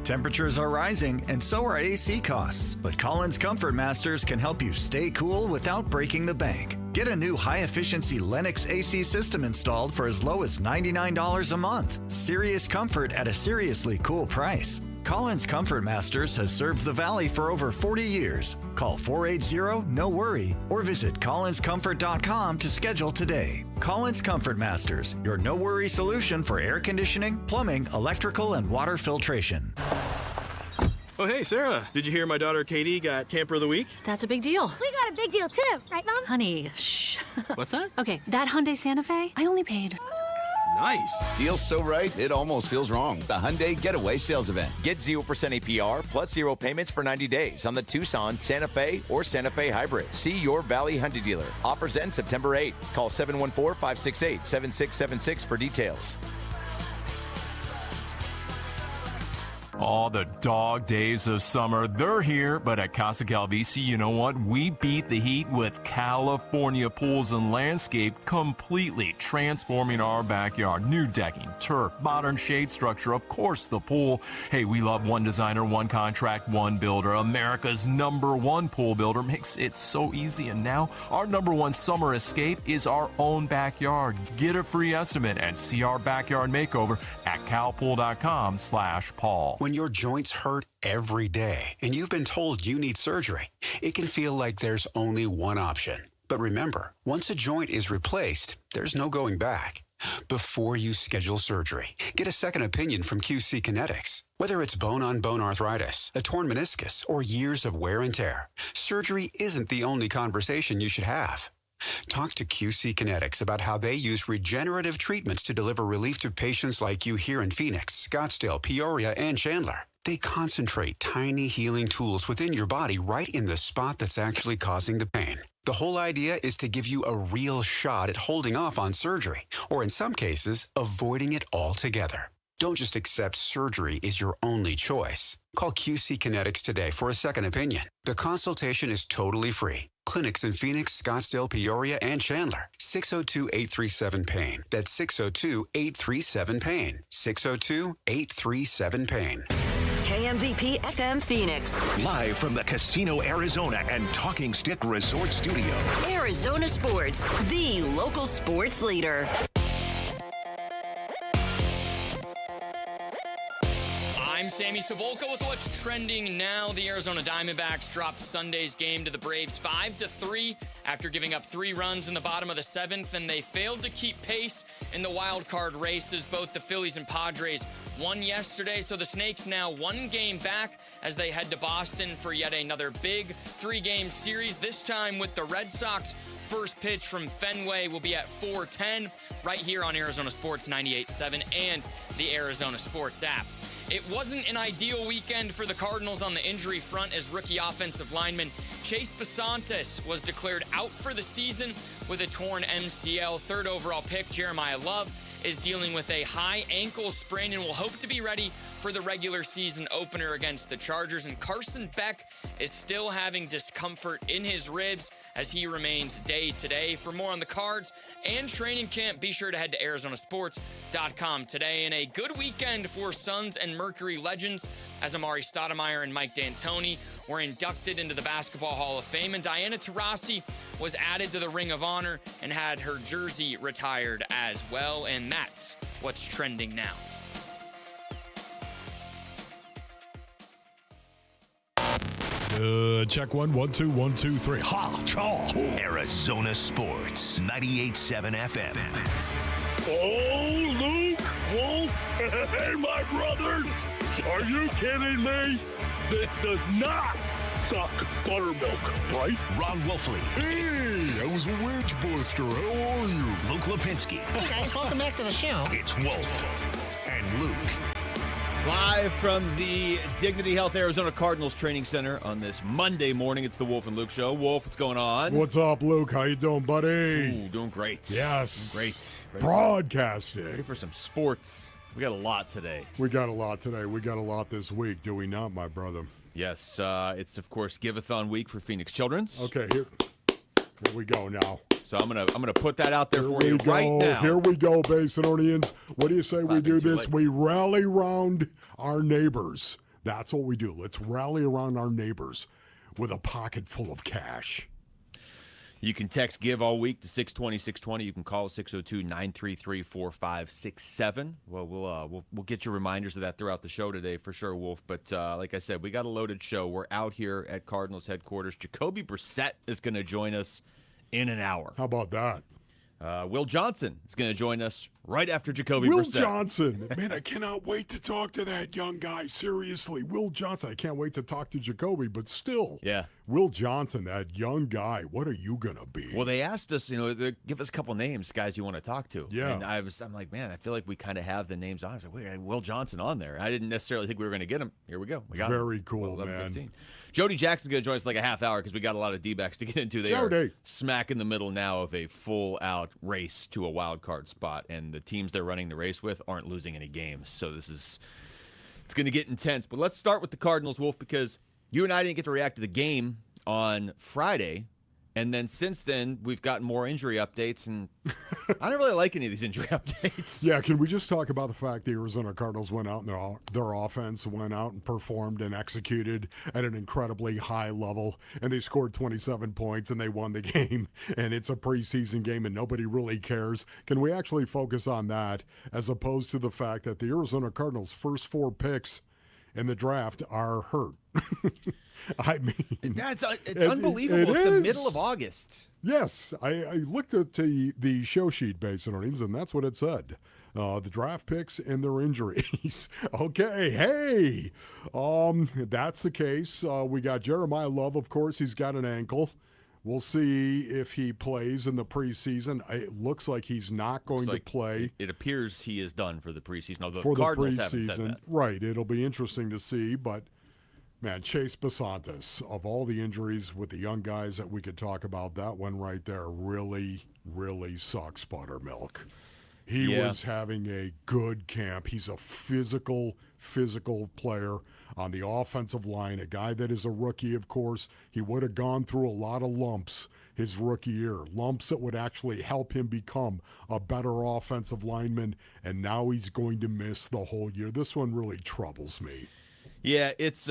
Temperatures are rising, and so are AC costs. But Collins Comfort Masters can help you stay cool without breaking the bank. Get a new high-efficiency Lennox AC system installed for as low as $99 a month. Serious comfort at a seriously cool price. Collins Comfort Masters has served the Valley for over 40 years. Call 480-NO-WORRY or visit collinscomfort.com to schedule today. Collins Comfort Masters, your no-worry solution for air conditioning, plumbing, electrical, and water filtration. Oh, hey, Sarah. Did you hear my daughter Katie got Camper of the Week? That's a big deal. We got a big deal too, right, Mom? Honey, shh. What's that? Okay, that Hyundai Santa Fe, I only paid... Nice. Deal's so right, it almost feels wrong. The Hyundai Getaway Sales Event. Get 0% APR plus 0 payments for 90 days on the Tucson, Santa Fe, or Santa Fe Hybrid. See your Valley Hyundai dealer. Offers end September 8th. Call 714-568-7676 for details. All the dog days of summer, they're here, but at Casa Calvisi, you know what? We beat the heat with California Pools and Landscape, completely transforming our backyard. New decking, turf, modern shade structure, of course the pool. Hey, we love one designer, one contract, one builder. America's #1 pool builder makes it so easy. And now our #1 summer escape is our own backyard. Get a free estimate and see our backyard makeover at calpool.com/Paul. When your joints hurt every day and you've been told you need surgery, it can feel like there's only one option. But remember, once a joint is replaced, there's no going back. Before you schedule surgery, get a second opinion from QC Kinetics. Whether it's bone-on-bone arthritis, a torn meniscus, or years of wear and tear, surgery isn't the only conversation you should have. Talk to QC Kinetics about how they use regenerative treatments to deliver relief to patients like you here in Phoenix, Scottsdale, Peoria, and Chandler. They concentrate tiny healing tools within your body right in the spot that's actually causing the pain. The whole idea is to give you a real shot at holding off on surgery, or in some cases, avoiding it altogether. Don't just accept surgery is your only choice. Call QC Kinetics today for a second opinion. The consultation is totally free. Clinics in Phoenix, Scottsdale, Peoria, and Chandler. 602-837-PAIN. That's 602-837-PAIN. 602-837-PAIN. KMVP FM Phoenix. Live from the Casino Arizona and Talking Stick Resort Studio. Arizona Sports, the local sports leader. I'm Sammy Cebulka with what's trending now. The Arizona Diamondbacks dropped Sunday's game to the Braves 5-3 after giving up 3 runs in the bottom of the 7th, and they failed to keep pace in the wild card race as both the Phillies and Padres won yesterday. So the Snakes now 1 game back as they head to Boston for yet another big 3-game series, this time with the Red Sox. First pitch from Fenway will be at 4:10 right here on Arizona Sports 98.7 and the Arizona Sports app. It wasn't an ideal weekend for the Cardinals on the injury front as rookie offensive lineman Chase Basantis was declared out for the season with a torn MCL. 3rd overall pick Jeremiah Love is dealing with a high ankle sprain and will hope to be ready for the regular season opener against the Chargers. And Carson Beck is still having discomfort in his ribs as he remains day-to-day. For more on the Cards and training camp, be sure to head to ArizonaSports.com today. And a good weekend for Suns and Mercury legends as Amari Stoudemire and Mike D'Antoni were inducted into the Basketball Hall of Fame. And Diana Taurasi was added to the Ring of Honor and had her jersey retired as well. And that's what's trending now. Check 1, 1, 2, 1, 2, 3. Ha! Chaw! Arizona Sports 98.7 FM. Oh, Luke, Wolf, hey, my brothers, are you kidding me? This does not suck buttermilk, right? Ron Wolfley. Hey, I was a wedge buster. How are you? Luke Lipinski. Hey, guys, welcome back to the show. It's Wolf and Luke. Live from the Dignity Health Arizona Cardinals Training Center on this Monday morning, it's the Wolf and Luke Show. Wolf, what's going on? What's up, Luke? How you doing, buddy? Ooh, doing great. Yes. Doing great. Broadcasting. Ready for some sports. We got a lot today. We got a lot today. We got a lot this week, do we not, my brother? Yes. It's, of course, Give-a-thon week for Phoenix Children's. Okay, here we go now. So I'm gonna put that out there for you right now. Here we go, Basinonians. What do you say we do this? We rally around our neighbors. That's what we do. Let's rally around our neighbors with a pocket full of cash. You can text GIVE all week to 620-620. You can call 602-933-4567. Well, we'll get you reminders of that throughout the show today for sure, Wolf. But like I said, we got a loaded show. We're out here at Cardinals headquarters. Jacoby Brissett is going to join us in an hour. How about that? Will Johnson is going to join us right after Jacoby Will Brissett. Johnson. Man, I cannot wait to talk to that young guy. Seriously, Will Johnson. I can't wait to talk to Jacoby, but still. Yeah. Will Johnson, that young guy, what are you going to be? Well, they asked us, give us a couple names, guys you want to talk to. Yeah. And I'm like, man, I feel like we kind of have the names on. I was like, wait, I had Will Johnson on there. I didn't necessarily think we were going to get him. Here we go. We got Very him. cool, 11:15. man. Jody Jackson's going to join us like a half hour because we got a lot of D-backs to get into. They are smack in the middle now of a full-out race to a wild card spot, and the teams they're running the race with aren't losing any games. So it's going to get intense. But let's start with the Cardinals, Wolf, because you and I didn't get to react to the game on Friday, and then since then we've gotten more injury updates, and I don't really like any of these injury updates. Yeah, can we just talk about the fact the Arizona Cardinals went out and their offense went out and performed and executed at an incredibly high level, and they scored 27 points and they won the game, and it's a preseason game and nobody really cares. Can we actually focus on that as opposed to the fact that the Arizona Cardinals' first 4 picks in the draft are hurt? I mean, it's unbelievable. It's the middle of August. Yes, I looked at the show sheet, Basinonians, and that's what it said. The draft picks and their injuries. Okay, hey, that's the case. We got Jeremiah Love, of course. He's got an ankle. We'll see if he plays in the preseason. It looks like he's not going to play. It appears he is done for the preseason, although for the Cardinals the haven't said preseason. that. Right. It'll be interesting to see, but man, Chase Basantis, of all the injuries with the young guys that we could talk about, that one right there really, really sucks, Buttermilk. He was having a good camp. He's a physical player on the offensive line, a guy that is a rookie, of course. He would have gone through a lot of lumps his rookie year, lumps that would actually help him become a better offensive lineman, and now he's going to miss the whole year. This one really troubles me. Yeah, it's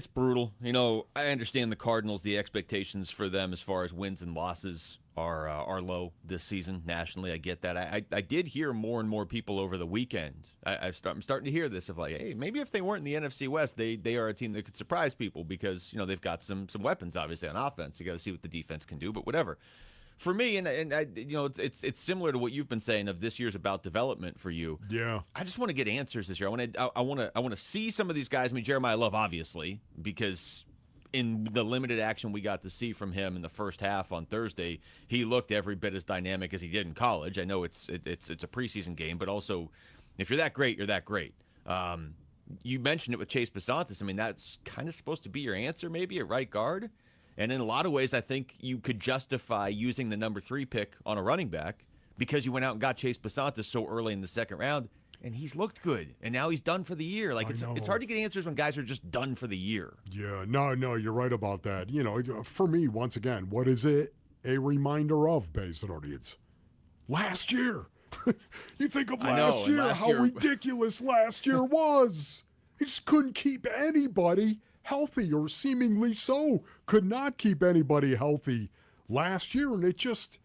brutal. You know, I understand the Cardinals, the expectations for them as far as wins and losses are low this season nationally. I get that. I did hear more and more people over the weekend. I'm starting to hear this of like, hey, maybe if they weren't in the NFC West, they are a team that could surprise people because, you know, they've got some weapons, obviously, on offense. You got to see what the defense can do, but whatever. For me, and I, you know, it's similar to what you've been saying of this year's about development for you. Yeah, I just want to get answers this year. I want to see some of these guys. I mean, Jeremiah Love, obviously, because in the limited action we got to see from him in the first half on Thursday, he looked every bit as dynamic as he did in college. I know it's a preseason game, but also if you're that great, you're that great. You mentioned it with Chase Basantis. I mean, that's kind of supposed to be your answer, maybe at right guard. And in a lot of ways, I think you could justify using the number 3 pick on a running back because you went out and got Chase Basantis so early in the second round, and he's looked good. And now he's done for the year. Like it's hard to get answers when guys are just done for the year. Yeah, no, you're right about that. You know, for me, once again, what is it a reminder of, Basinonians? Last year. You think of last year, how ridiculous last year was. He just couldn't keep anybody healthy, or seemingly so. Could not keep anybody healthy last year, and it just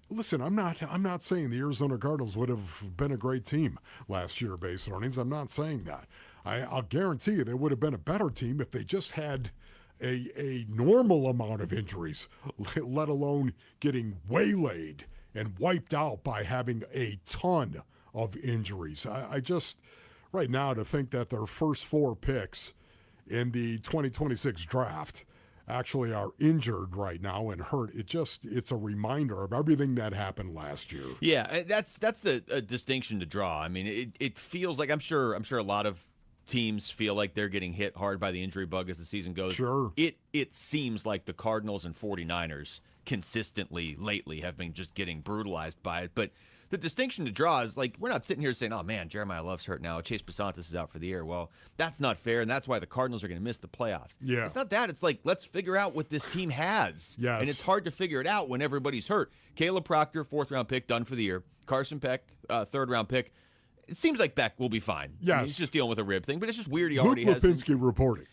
listen. I'm not saying the Arizona Cardinals would have been a great team last year, base earnings. I'm not saying that. I'll guarantee you they would have been a better team if they just had a normal amount of injuries, let alone getting waylaid and wiped out by having a ton of injuries. I just right now to think that their first 4 picks in the 2026 draft actually are injured right now and hurt. It's a reminder of everything that happened last year. Yeah, that's a distinction to draw. I mean, it feels like I'm sure a lot of teams feel like they're getting hit hard by the injury bug as the season goes. Sure. It seems like the Cardinals and 49ers consistently lately have been just getting brutalized by it. But the distinction to draw is like we're not sitting here saying, oh, man, Jeremiah Love's hurt now. Chase Basantis is out for the year. Well, that's not fair, and that's why the Cardinals are going to miss the playoffs. Yeah. It's not that. It's like let's figure out what this team has. Yes. And it's hard to figure it out when everybody's hurt. Caleb Proctor, 4th-round pick, done for the year. Carson Peck, 3rd-round pick. It seems like Beck will be fine. Yes. I mean, he's just dealing with a rib thing, but it's just weird he already has. Luke Lipinski reporting.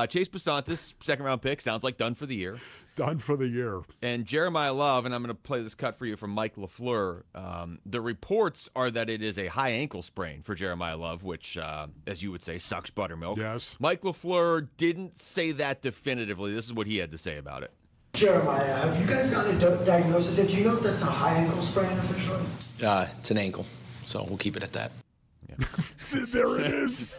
Chase Basantis, 2nd-round pick, sounds like done for the year. Done for the year. And Jeremiah Love, and I'm going to play this cut for you from Mike LaFleur. The reports are that it is a high ankle sprain for Jeremiah Love, which, as you would say, sucks buttermilk. Yes. Mike LaFleur didn't say that definitively. This is what he had to say about it. Jeremiah, have you guys gotten a diagnosis yet? Do you know if that's a high ankle sprain officially? It's an ankle, so we'll keep it at that. There it is.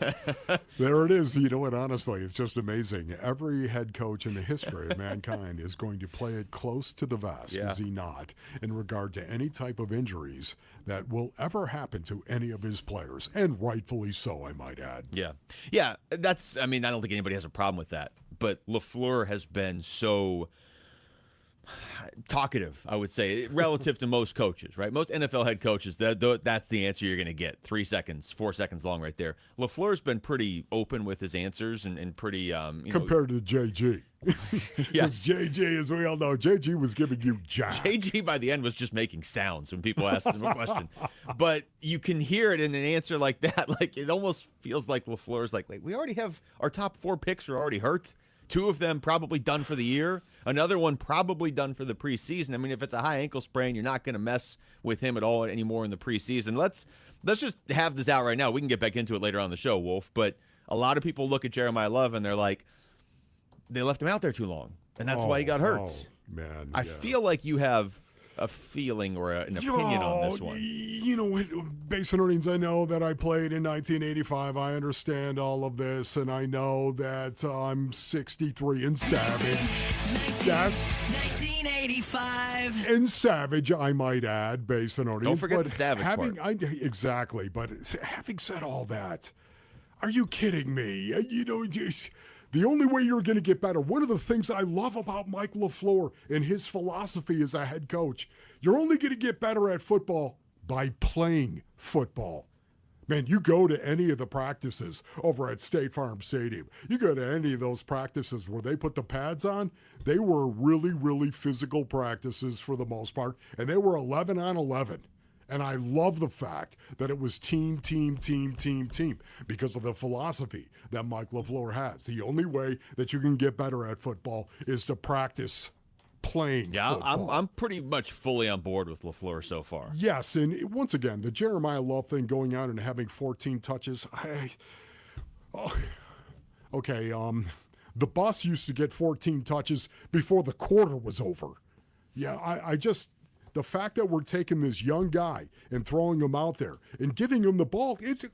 There it is. You know what? Honestly, it's just amazing. Every head coach in the history of mankind is going to play it close to the vest, is he not, in regard to any type of injuries that will ever happen to any of his players, and rightfully so, I might add. Yeah. I don't think anybody has a problem with that, but LaFleur has been so talkative, I would say, relative to most coaches, right? Most NFL head coaches, that's the answer you're going to get. 3 seconds, 4 seconds long right there. LaFleur's been pretty open with his answers and pretty, compared to JG. Because JG, as we all know, JG was giving you jack. JG by the end was just making sounds when people asked him a question. But you can hear it in an answer like that. Like, it almost feels like LaFleur's like, we already have our top 4 picks are already hurt. 2 of them probably done for the year. Another one probably done for the preseason. I mean, if it's a high ankle sprain, you're not going to mess with him at all anymore in the preseason. Let's just have this out right now. We can get back into it later on the show, Wolf. But a lot of people look at Jeremiah Love and they're like, they left him out there too long, and that's why he got hurt. Man, I feel like you have a feeling or an opinion on this one. You know, based on earnings, I know that I played in 1985. I understand all of this, and I know that I'm 63 and savage. Yes. 1985. And savage, I might add, based on earnings. Don't forget the savage part. Exactly, but having said all that, are you kidding me? You know, the only way you're going to get better, one of the things I love about Mike LaFleur and his philosophy as a head coach, you're only going to get better at football by playing football. Man, you go to any of the practices over at State Farm Stadium. You go to any of those practices where they put the pads on, they were really, really physical practices for the most part, and they were 11 on 11. And I love the fact that it was team, because of the philosophy that Mike LaFleur has. The only way that you can get better at football is to practice playing football. I'm pretty much fully on board with LaFleur so far. Yes, and once again, the Jeremiah Love thing going out and having 14 touches. The bus used to get 14 touches before the quarter was over. Yeah, I just... The fact that we're taking this young guy and throwing him out there and giving him the ball, it's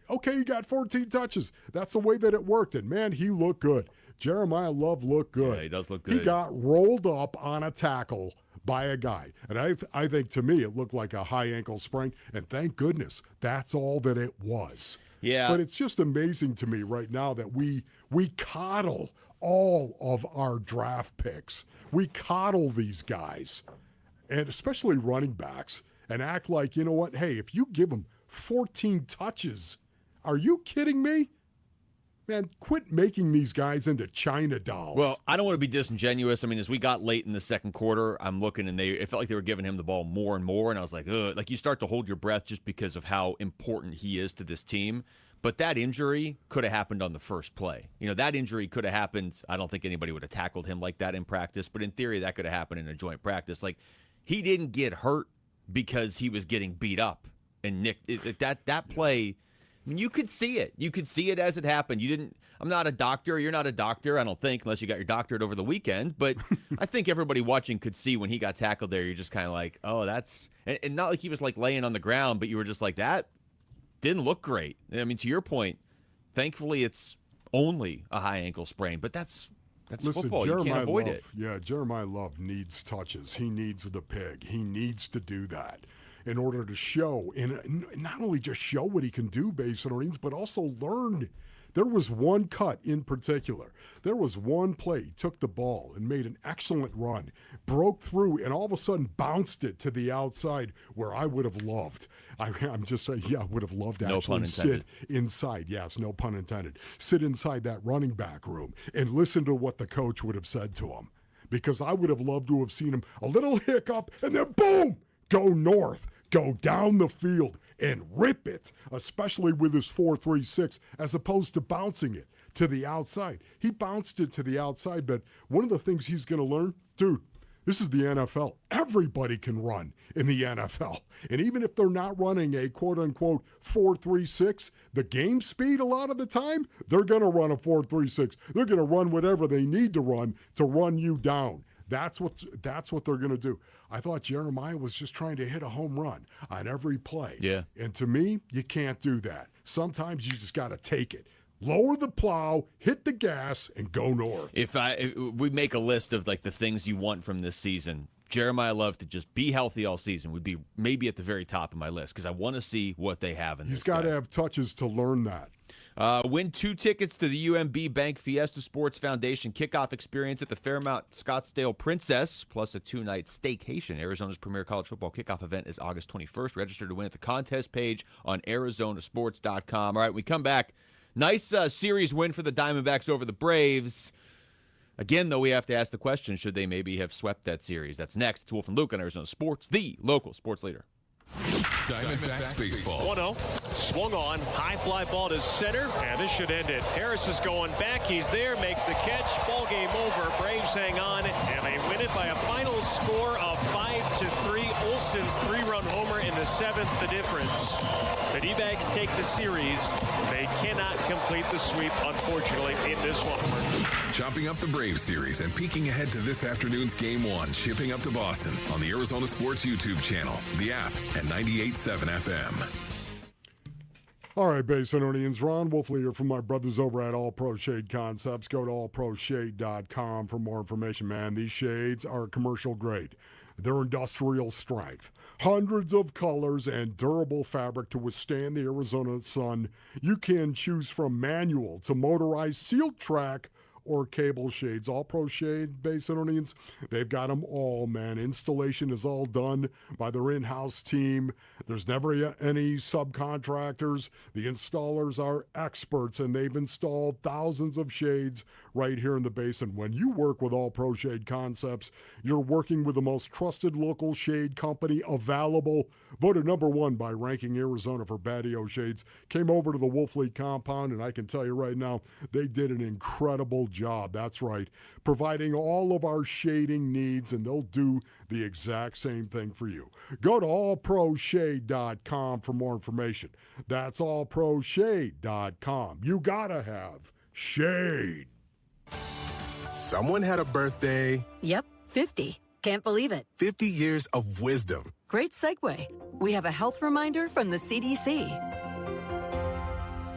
okay, he got 14 touches. That's the way that it worked. And, man, he looked good. Jeremiah Love looked good. Yeah, he does look good. He got rolled up on a tackle by a guy. And I think, to me, it looked like a high ankle sprain. And thank goodness that's all that it was. Yeah. But it's just amazing to me right now that we coddle all of our draft picks. We coddle these guys. And especially running backs, and act like, you know what, hey, if you give them 14 touches, are you kidding me? Man, quit making these guys into China dolls. Well, I don't want to be disingenuous. I mean, as we got late in the second quarter, I'm looking, and it felt like they were giving him the ball more and more, and I was like, ugh. Like, you start to hold your breath just because of how important he is to this team. But that injury could have happened on the first play. You know, that injury could have happened. I don't think anybody would have tackled him like that in practice, but in theory, that could have happened in a joint practice. Like, he didn't get hurt because he was getting beat up and nicked. That play, I mean, you could see it. You could see it as it happened. I'm not a doctor. You're not a doctor, I don't think, unless you got your doctorate over the weekend. But I think everybody watching could see when he got tackled there, you're just kind of like, oh, that's – and not like he was like laying on the ground, but you were just like, that didn't look great. I mean, to your point, thankfully it's only a high ankle sprain, but that's football. You can't avoid it. Yeah, Jeremiah Love needs touches. He needs the pig. He needs to do that in order to show, and not only just show what he can do based on earnings, but also learn. There was one cut in particular. There was one play. He took the ball and made an excellent run, broke through, and all of a sudden bounced it to the outside where I would have loved. I would have loved to actually sit inside. Yes, no pun intended. Sit inside that running back room and listen to what the coach would have said to him. Because I would have loved to have seen him a little hiccup and then boom, go north, go down the field and rip it, especially with his 4.36, as opposed to bouncing it to the outside. He bounced it to the outside, but one of the things he's going to learn, dude, this is the NFL. Everybody can run in the NFL. And even if they're not running a quote-unquote 4.36, the game speed a lot of the time, they're going to run a 4.36. They're going to run whatever they need to run you down. That's what they're going to do. I thought Jeremiah was just trying to hit a home run on every play. Yeah. And to me, you can't do that. Sometimes you just got to take it. Lower the plow, hit the gas, and go north. If we make a list of like the things you want from this season, Jeremiah Love to just be healthy all season would be maybe at the very top of my list because I want to see what they have in this. He's got to have touches to learn that. Win 2 tickets to the UMB Bank Fiesta Sports Foundation kickoff experience at the Fairmount Scottsdale Princess, plus a 2-night staycation. Arizona's premier college football kickoff event is August 21st. Register to win at the contest page on arizonasports.com. All right, we come back. Nice series win for the Diamondbacks over the Braves. Again, though, we have to ask the question, should they maybe have swept that series? That's next. It's Wolf and Luke on Arizona Sports, the local sports leader. Diamondbacks baseball. 1-0. Swung on. High fly ball to center. And this should end it. Harris is going back. He's there. Makes the catch. Ball game over. Braves hang on. And they win it by a final score of 5-3. Olson's 3-run homer in the 7th. The difference. The D-backs take the series. They cannot complete the sweep, unfortunately, in this one. Chopping up the Braves series and peeking ahead to this afternoon's Game 1, shipping up to Boston on the Arizona Sports YouTube channel, the app, and 98.7 FM. All right, Basinonians, Ron Wolfley here from my brothers over at All Pro Shade Concepts. Go to allproshade.com for more information, man. These shades are commercial grade. They're industrial strength. Hundreds of colors and durable fabric to withstand the Arizona sun. You can choose from manual to motorized, sealed track, or cable shades. All Pro Shade, Basinonians, they've got them all, man. Installation is all done by their in-house team. There's never any subcontractors. The installers are experts, and they've installed thousands of shades right here in the Basin. When you work with All Pro Shade Concepts, you're working with the most trusted local shade company available. Voted #1 by Ranking Arizona for patio shades. Came over to the Wolfley compound, and I can tell you right now, they did an incredible job. That's right. Providing all of our shading needs, and they'll do the exact same thing for you. Go to allproshade.com for more information. That's allproshade.com. You gotta have shade. Someone had a birthday. Yep, 50. Can't believe it. 50 years of wisdom. Great segue. We have a health reminder from the CDC.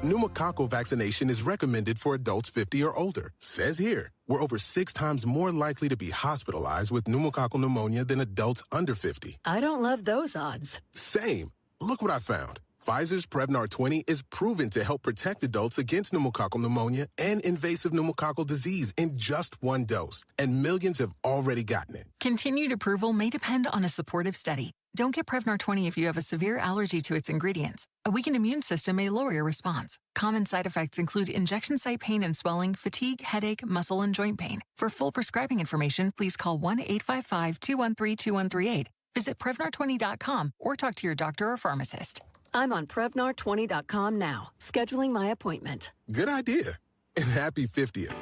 Pneumococcal vaccination is recommended for adults 50 or older. Says here, we're over 6 times more likely to be hospitalized with pneumococcal pneumonia than adults under 50. I don't love those odds. Same. Look what I found. Pfizer's Prevnar 20 is proven to help protect adults against pneumococcal pneumonia and invasive pneumococcal disease in just 1 dose. And millions have already gotten it. Continued approval may depend on a supportive study. Don't get Prevnar 20 if you have a severe allergy to its ingredients. A weakened immune system may lower your response. Common side effects include injection site pain and swelling, fatigue, headache, muscle, and joint pain. For full prescribing information, please call 1-855-213-2138. Visit Prevnar20.com or talk to your doctor or pharmacist. I'm on Prevnar20.com now, scheduling my appointment. Good idea. And happy 50th.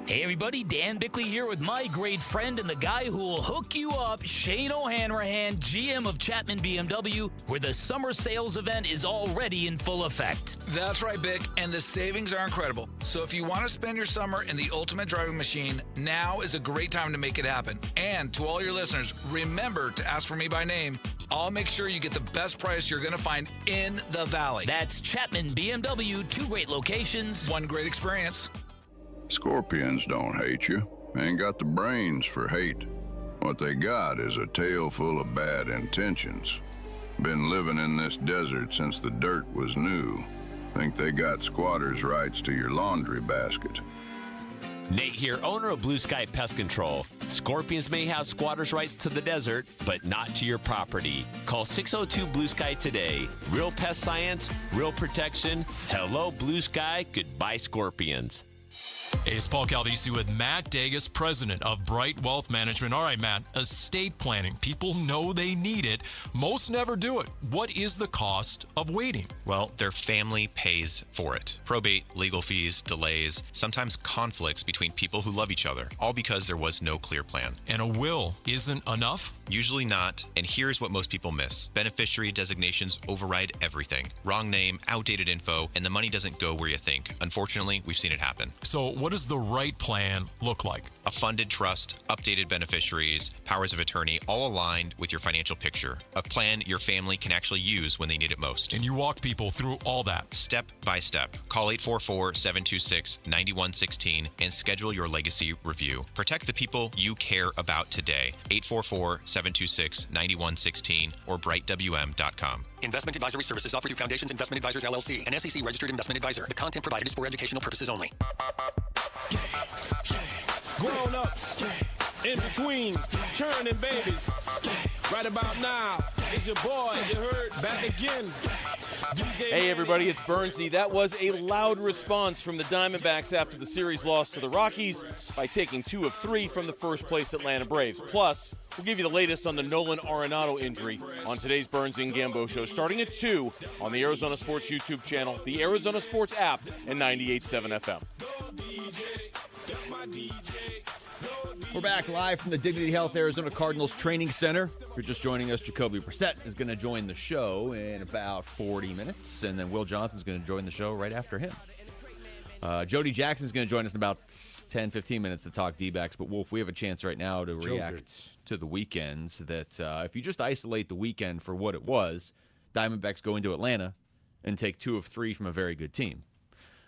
Hey everybody, Dan Bickley here with my great friend and the guy who will hook you up, Shane O'Hanrahan, GM of Chapman BMW, where the summer sales event is already in full effect. That's right, Bick, and the savings are incredible. So if you want to spend your summer in the ultimate driving machine, now is a great time to make it happen. And to all your listeners, remember to ask for me by name. I'll make sure you get the best price you're going to find in the Valley. That's Chapman BMW, 2 great locations, 1 great experience. Scorpions don't hate you. Ain't got the brains for hate. What they got is a tail full of bad intentions. Been living in this desert since the dirt was new. Think they got squatters' rights to your laundry basket. Nate here, owner of Blue Sky Pest Control. Scorpions may have squatters' rights to the desert, but not to your property. Call 602 Blue Sky today. Real pest science, real protection. Hello, Blue Sky. Goodbye, Scorpions. Hey, it's Paul Calvisi with Matt Dagas, president of Bright Wealth Management. All right, Matt, estate planning. People know they need it. Most never do it. What is the cost of waiting? Well, their family pays for it. Probate, legal fees, delays, sometimes conflicts between people who love each other, all because there was no clear plan. And a will isn't enough? Usually not, and here's what most people miss. Beneficiary designations override everything. Wrong name, outdated info, and the money doesn't go where you think. Unfortunately, we've seen it happen. So what does the right plan look like? A funded trust, updated beneficiaries, powers of attorney, all aligned with your financial picture. A plan your family can actually use when they need it most. And you walk people through all that. Step by step. Call 844-726-9116 and schedule your legacy review. Protect the people you care about today. 844-726-9116 or brightwm.com. Investment advisory services offered through Foundations Investment Advisors, LLC, an SEC registered investment advisor. The content provided is for educational purposes only. Grown ups, in between, churning babies. Right about now, it's your boy, you heard, back again. Hey everybody, it's Bernsey. That was a loud response from the Diamondbacks after the series loss to the Rockies by taking 2 of 3 from the first place Atlanta Braves. Plus, we'll give you the latest on the Nolan Arenado injury on today's Bernsey and Gambo show, starting at 2 on the Arizona Sports YouTube channel, the Arizona Sports app, and 98.7 FM. We're back live from the Dignity Health Arizona Cardinals Training Center. If you're just joining us, Jacoby Brissett is going to join the show in about 40 minutes, and then Will Johnson's going to join the show right after him. Jody Jackson's going to join us in about 10, 15 minutes to talk D-backs, but Wolf, we have a chance right now to react to the weekends that if you just isolate the weekend for what it was, Diamondbacks go into Atlanta and take 2 of 3 from a very good team.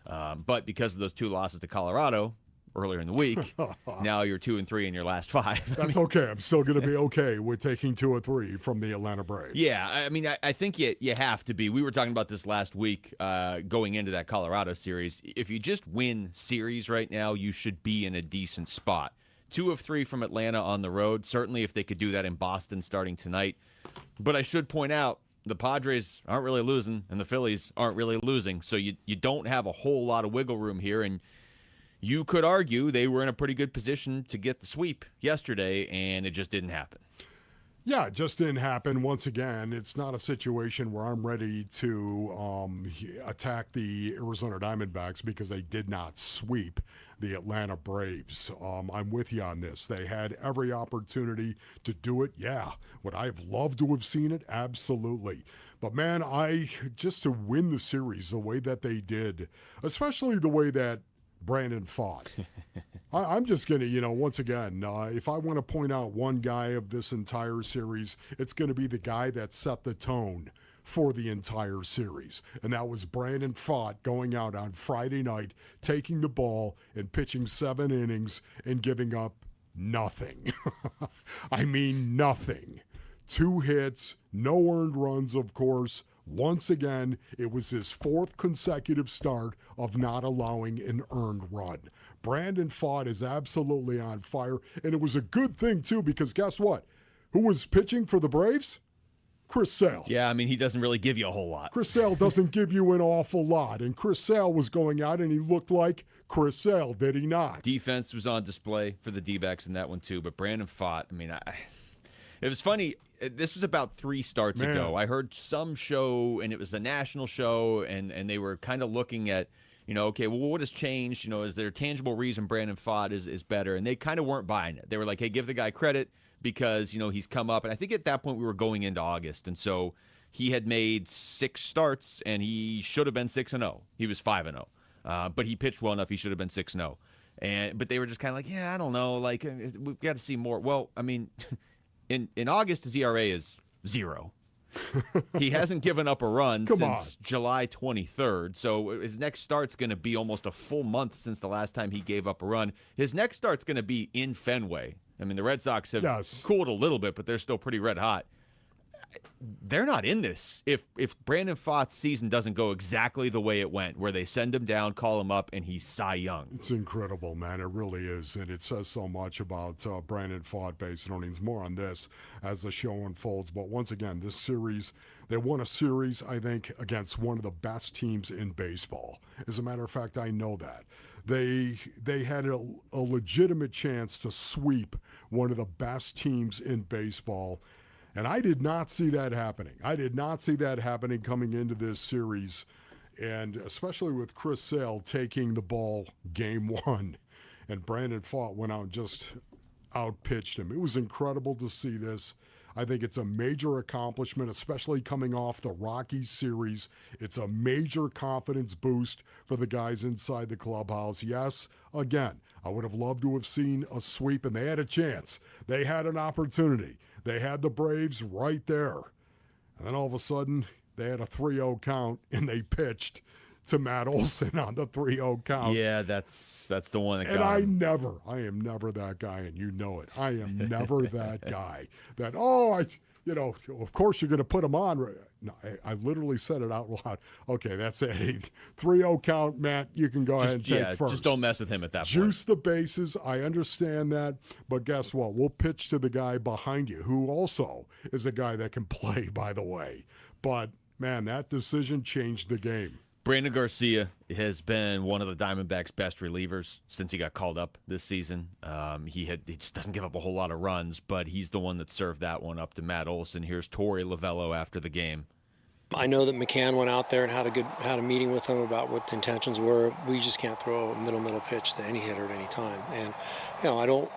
But because of those 2 losses to Colorado earlier in the week, now you're 2 and 3 in your last 5. That's okay. I'm still going to be okay with taking 2 or 3 from the Atlanta Braves. Yeah, I mean, I think you have to be. We were talking about this last week going into that Colorado series. If you just win series right now, you should be in a decent spot. 2 of 3 from Atlanta on the road. Certainly if they could do that in Boston starting tonight. But I should point out, the Padres aren't really losing, and the Phillies aren't really losing. So you don't have a whole lot of wiggle room here, and you could argue they were in a pretty good position to get the sweep yesterday, and it just didn't happen. Yeah, it just didn't happen. Once again, it's not a situation where I'm ready to attack the Arizona Diamondbacks because they did not sweep the Atlanta Braves. I'm with you on this. They had every opportunity to do it. Yeah. Would I have loved to have seen it? Absolutely. But, man, just to win the series the way that they did, especially the way that Brandon fought. I'm just going to, once again, if I want to point out one guy of this entire series, it's going to be the guy that set the tone for the entire series. And that was Brandon Pfaadt going out on Friday night, taking the ball and pitching 7 innings and giving up nothing. I mean, nothing. 2 hits, no earned runs, of course. Once again, it was his 4th consecutive start of not allowing an earned run. Brandon Pfaadt is absolutely on fire, and it was a good thing, too, because guess what? Who was pitching for the Braves? Chris Sale. Yeah, I mean, he doesn't really give you a whole lot. Chris Sale doesn't give you an awful lot, and Chris Sale was going out, and he looked like Chris Sale, did he not? Defense was on display for the D-backs in that one, too, but Brandon Pfaadt, I mean, it was funny. This was about 3 starts ago. I heard some show, and it was a national show, and they were kind of looking at, okay, well, what has changed? Is there a tangible reason Brandon Pfaadt is better? And they kind of weren't buying it. They were like, hey, give the guy credit because, he's come up. And I think at that point we were going into August. And so he had made 6 starts, and he should have been 6-0. He was 5-0. But he pitched well enough. He should have been 6-0. But they were just kind of like, yeah, I don't know. Like, we've got to see more. Well, I mean, in August, his ERA is 0. He hasn't given up a run since July 23rd. So his next start's going to be almost a full month since the last time he gave up a run. His next start's going to be in Fenway. I mean, the Red Sox have cooled a little bit, but they're still pretty red hot. They're not in this if Brandon Pfaadt's season doesn't go exactly the way it went, where they send him down, call him up, and he's Cy Young. It's incredible, man. It really is, and it says so much about Brandon Pfaadt based on earnings. More on this as the show unfolds. But once again, this series, they won a series, I think, against one of the best teams in baseball. As a matter of fact, I know that. They had a legitimate chance to sweep one of the best teams in baseball. And I did not see that happening. I did not see that happening coming into this series, and especially with Chris Sale taking the ball game 1. And Brandon Pfaadt went out and just outpitched him. It was incredible to see this. I think it's a major accomplishment, especially coming off the Rockies series. It's a major confidence boost for the guys inside the clubhouse. Yes, again, I would have loved to have seen a sweep, and they had a chance. They had an opportunity. They had the Braves right there. And then all of a sudden, they had a 3-0 count, and they pitched to Matt Olson on the 3-0 count. Yeah, that's the one that got him. And I am never that guy, and you know it. I am never that guy that, of course you're going to put him on. No, I literally said it out loud. Okay, that's it. 3-0 count, Matt, you can go ahead and take first. Just don't mess with him at that point. Juice the bases. I understand that. But guess what? We'll pitch to the guy behind you, who also is a guy that can play, by the way. But, man, that decision changed the game. Brandon Garcia has been one of the Diamondbacks' best relievers since he got called up this season. He just doesn't give up a whole lot of runs, but he's the one that served that one up to Matt Olson. Here's Torey Lovello after the game. I know that McCann went out there and had a meeting with them about what the intentions were. We just can't throw a middle pitch to any hitter at any time. And I don't.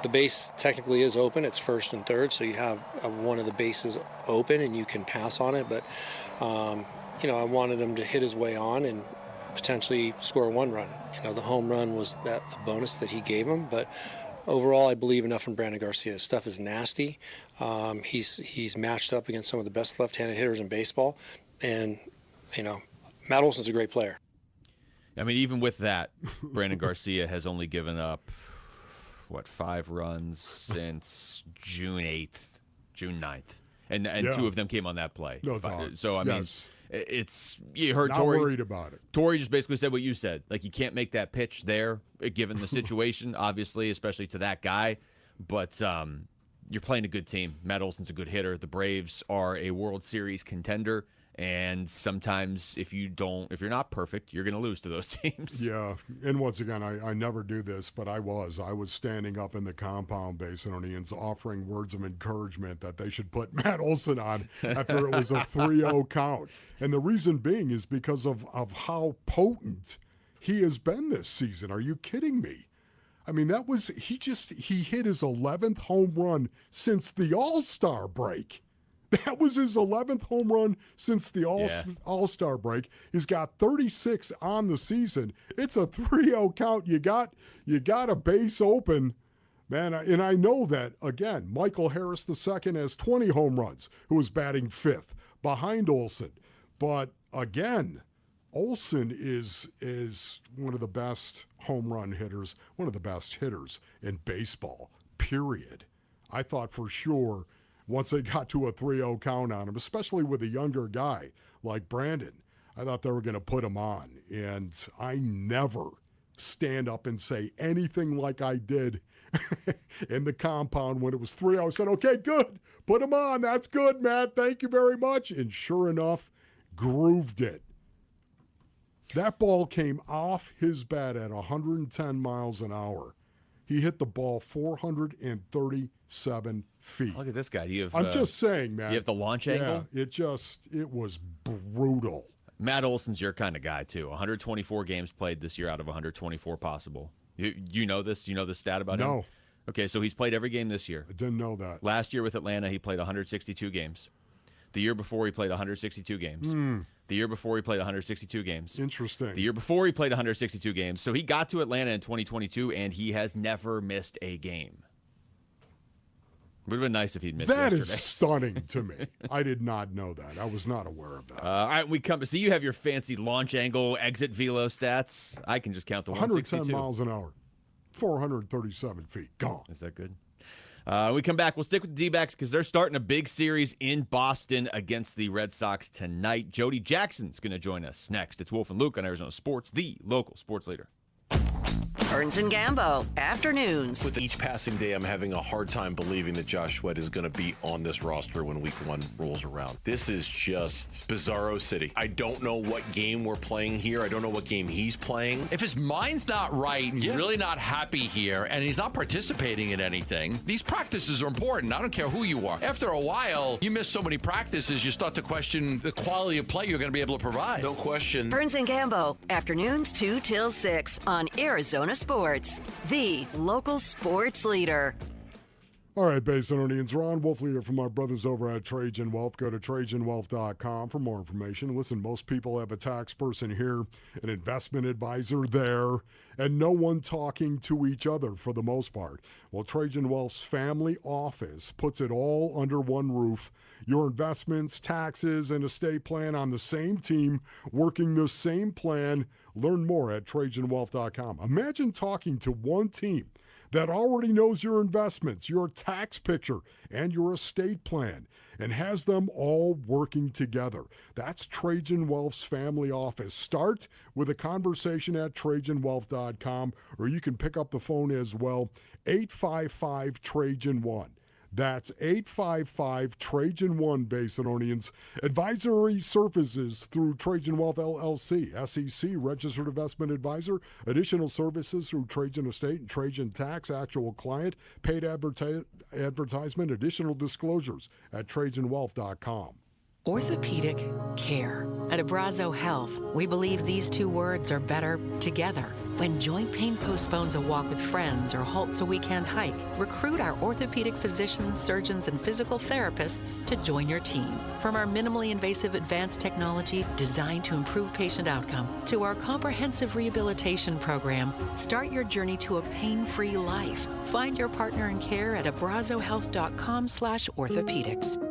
The base technically is open. It's first and third, so you have one of the bases open and you can pass on it. But I wanted him to hit his way on and potentially score one run. The home run was the bonus that he gave him, but. Overall, I believe enough in Brandon Garcia. His stuff is nasty. He's matched up against some of the best left-handed hitters in baseball, and Matt Olson's a great player. I mean, even with that, Brandon Garcia has only given up 5 runs since June 9th, and yeah. 2 of them came on that play. No, so I mean. It's you heard not Torey. Worried about it. Torey just basically said what you said. Like, you can't make that pitch there, given the situation, obviously, especially to that guy. But you're playing a good team. Matt Olson's a good hitter. The Braves are a World Series contender, and sometimes if you're not perfect, you're going to lose to those teams. Yeah, and once again, I never do this, but I was standing up in the compound, Basinonians, offering words of encouragement that they should put Matt Olson on after it was a 3-0 count. And the reason being is because of how potent he has been this season. Are you kidding me? I mean, he hit his 11th home run since the All-Star break. That was his 11th home run since the All-Star break. He's got 36 on the season. It's a 3-0 count. You got a base open, man. And I know that, again, Michael Harris II has 20 home runs, who is batting 5th behind Olson. But, again, Olson is one of the best home run hitters, one of the best hitters in baseball, period. I thought for sure once they got to a 3-0 count on him, especially with a younger guy like Brandon, I thought they were going to put him on. And I never stand up and say anything like I did in the compound when it was 3-0. I said, okay, good. Put him on. That's good, Matt. Thank you very much. And sure enough, grooved it. That ball came off his bat at 110 miles an hour. He hit the ball 437 feet. Look at this guy. I'm just saying, man. You have the launch angle? It was brutal. Matt Olson's your kind of guy, too. 124 games played this year out of 124 possible. You know this? Do you know the stat about him? No. Okay, so he's played every game this year. I didn't know that. Last year with Atlanta, he played 162 games. The year before, he played 162 games. The year before, he played 162 games. Interesting. The year before, he played 162 games. So he got to Atlanta in 2022, and he has never missed a game. Would have been nice if he'd missed That yesterday. is stunning to me. I did not know that. I was not aware of that. All right, we come to see you have your fancy launch angle, exit velo stats. I can just count to 162. 110 miles an hour, 437 feet. Gone. Is that good? We come back. We'll stick with the D-backs because they're starting a big series in Boston against the Red Sox tonight. Jody Jackson's going to join us next. It's Wolf and Luke on Arizona Sports, the local sports leader. Burns and Gambo, afternoons. With each passing day, I'm having a hard time believing that Josh Sweat is going to be on this roster when week 1 rolls around. This is just bizarro city. I don't know what game we're playing here. I don't know what game he's playing. If his mind's not right and he's really not happy here and he's not participating in anything, these practices are important. I don't care who you are. After a while, you miss so many practices, you start to question the quality of play you're going to be able to provide. No question. Burns and Gambo, afternoons 2 till 6 on Arizona Sports, the local sports leader. All right, Basinonians, Ron Wolf leader from our brothers over at Trajan Wealth. Go to TrajanWealth.com for more information. Listen, most people have a tax person here, an investment advisor there, and no one talking to each other for the most part. Well, Trajan Wealth's family office puts it all under one roof. Your investments, taxes, and estate plan on the same team, working the same plan. Learn more at TrajanWealth.com. Imagine talking to one team that already knows your investments, your tax picture, and your estate plan, and has them all working together. That's Trajan Wealth's family office. Start with a conversation at TrajanWealth.com, or you can pick up the phone as well, 855-TRAJAN-1. That's 855-TRAJAN-1, Basinonians. Advisory services through Trajan Wealth LLC, SEC, registered investment advisor. Additional services through Trajan Estate and Trajan Tax, actual client, paid advertisement, additional disclosures at TrajanWealth.com. Orthopedic care. At Abrazo Health, we believe these two words are better together. When joint pain postpones a walk with friends or halts a weekend hike, recruit our orthopedic physicians, surgeons, and physical therapists to join your team. From our minimally invasive advanced technology designed to improve patient outcome to our comprehensive rehabilitation program, start your journey to a pain-free life. Find your partner in care at abrazohealth.com/orthopedics.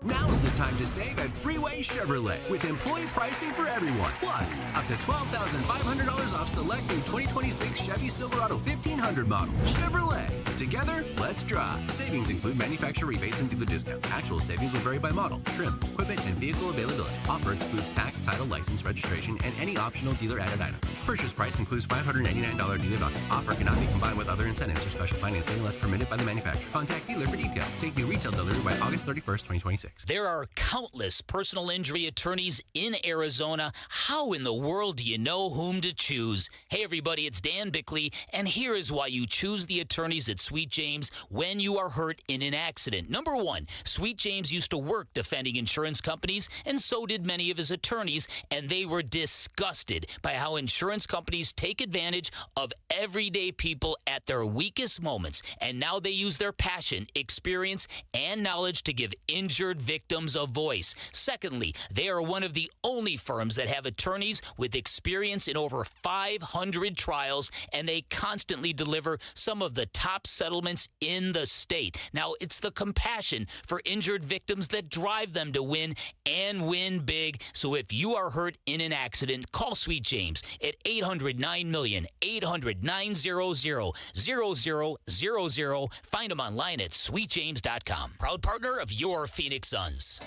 Now's the time to save at Freeway Chevrolet with employee pricing for everyone. Plus, up to $12,500 off select new 2026 Chevy Silverado 1500 model. Chevrolet. Together, let's drive. Savings include manufacturer rebates and dealer discounts. Actual savings will vary by model, trim, equipment, and vehicle availability. Offer excludes tax, title, license, registration, and any optional dealer-added items. Purchase price includes $599 dealer value. Offer cannot be combined with other incentives or special financing unless permitted by the manufacturer. Contact dealer for details. Take new retail delivery by August 31st, 2026. There are countless personal injury attorneys in Arizona. How in the world do you know whom to choose? Hey, everybody, it's Dan Bickley, and here is why you choose the attorneys at Sweet James when you are hurt in an accident. Number one, Sweet James used to work defending insurance companies, and so did many of his attorneys, and they were disgusted by how insurance companies take advantage of everyday people at their weakest moments, and now they use their passion, experience, and knowledge to give injured victims a voice. Secondly, they are one of the only firms that have attorneys with experience in over 500 trials, and they constantly deliver some of the top settlements in the state. Now, it's the compassion for injured victims that drive them to win and win big. So if you are hurt in an accident, call Sweet James at 800-9-million, 800-900-0000. Find them online at sweetjames.com. Proud partner of your Phoenix Suns.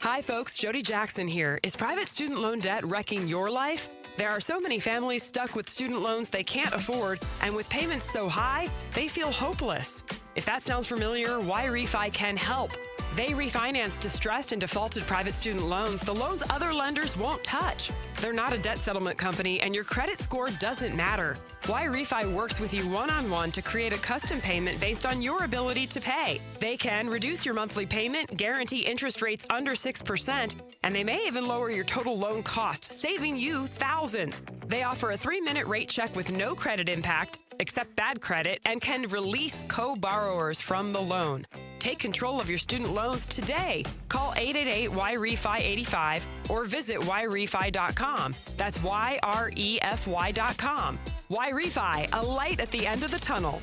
Hi, folks. Jody Jackson here. Is private student loan debt wrecking your life? There are so many families stuck with student loans they can't afford, and with payments so high, they feel hopeless. If that sounds familiar, YRefi can help. They refinance distressed and defaulted private student loans, the loans other lenders won't touch. They're not a debt settlement company, and your credit score doesn't matter. YRefi works with you one-on-one to create a custom payment based on your ability to pay. They can reduce your monthly payment, guarantee interest rates under 6%, and they may even lower your total loan cost, saving you thousands. They offer a 3-minute rate check with no credit impact, accept bad credit, and can release co-borrowers from the loan. Take control of your student loans today. Call 888-YREFI-85 or visit YRefi.com. That's YREFY.com. YRefi, a light at the end of the tunnel.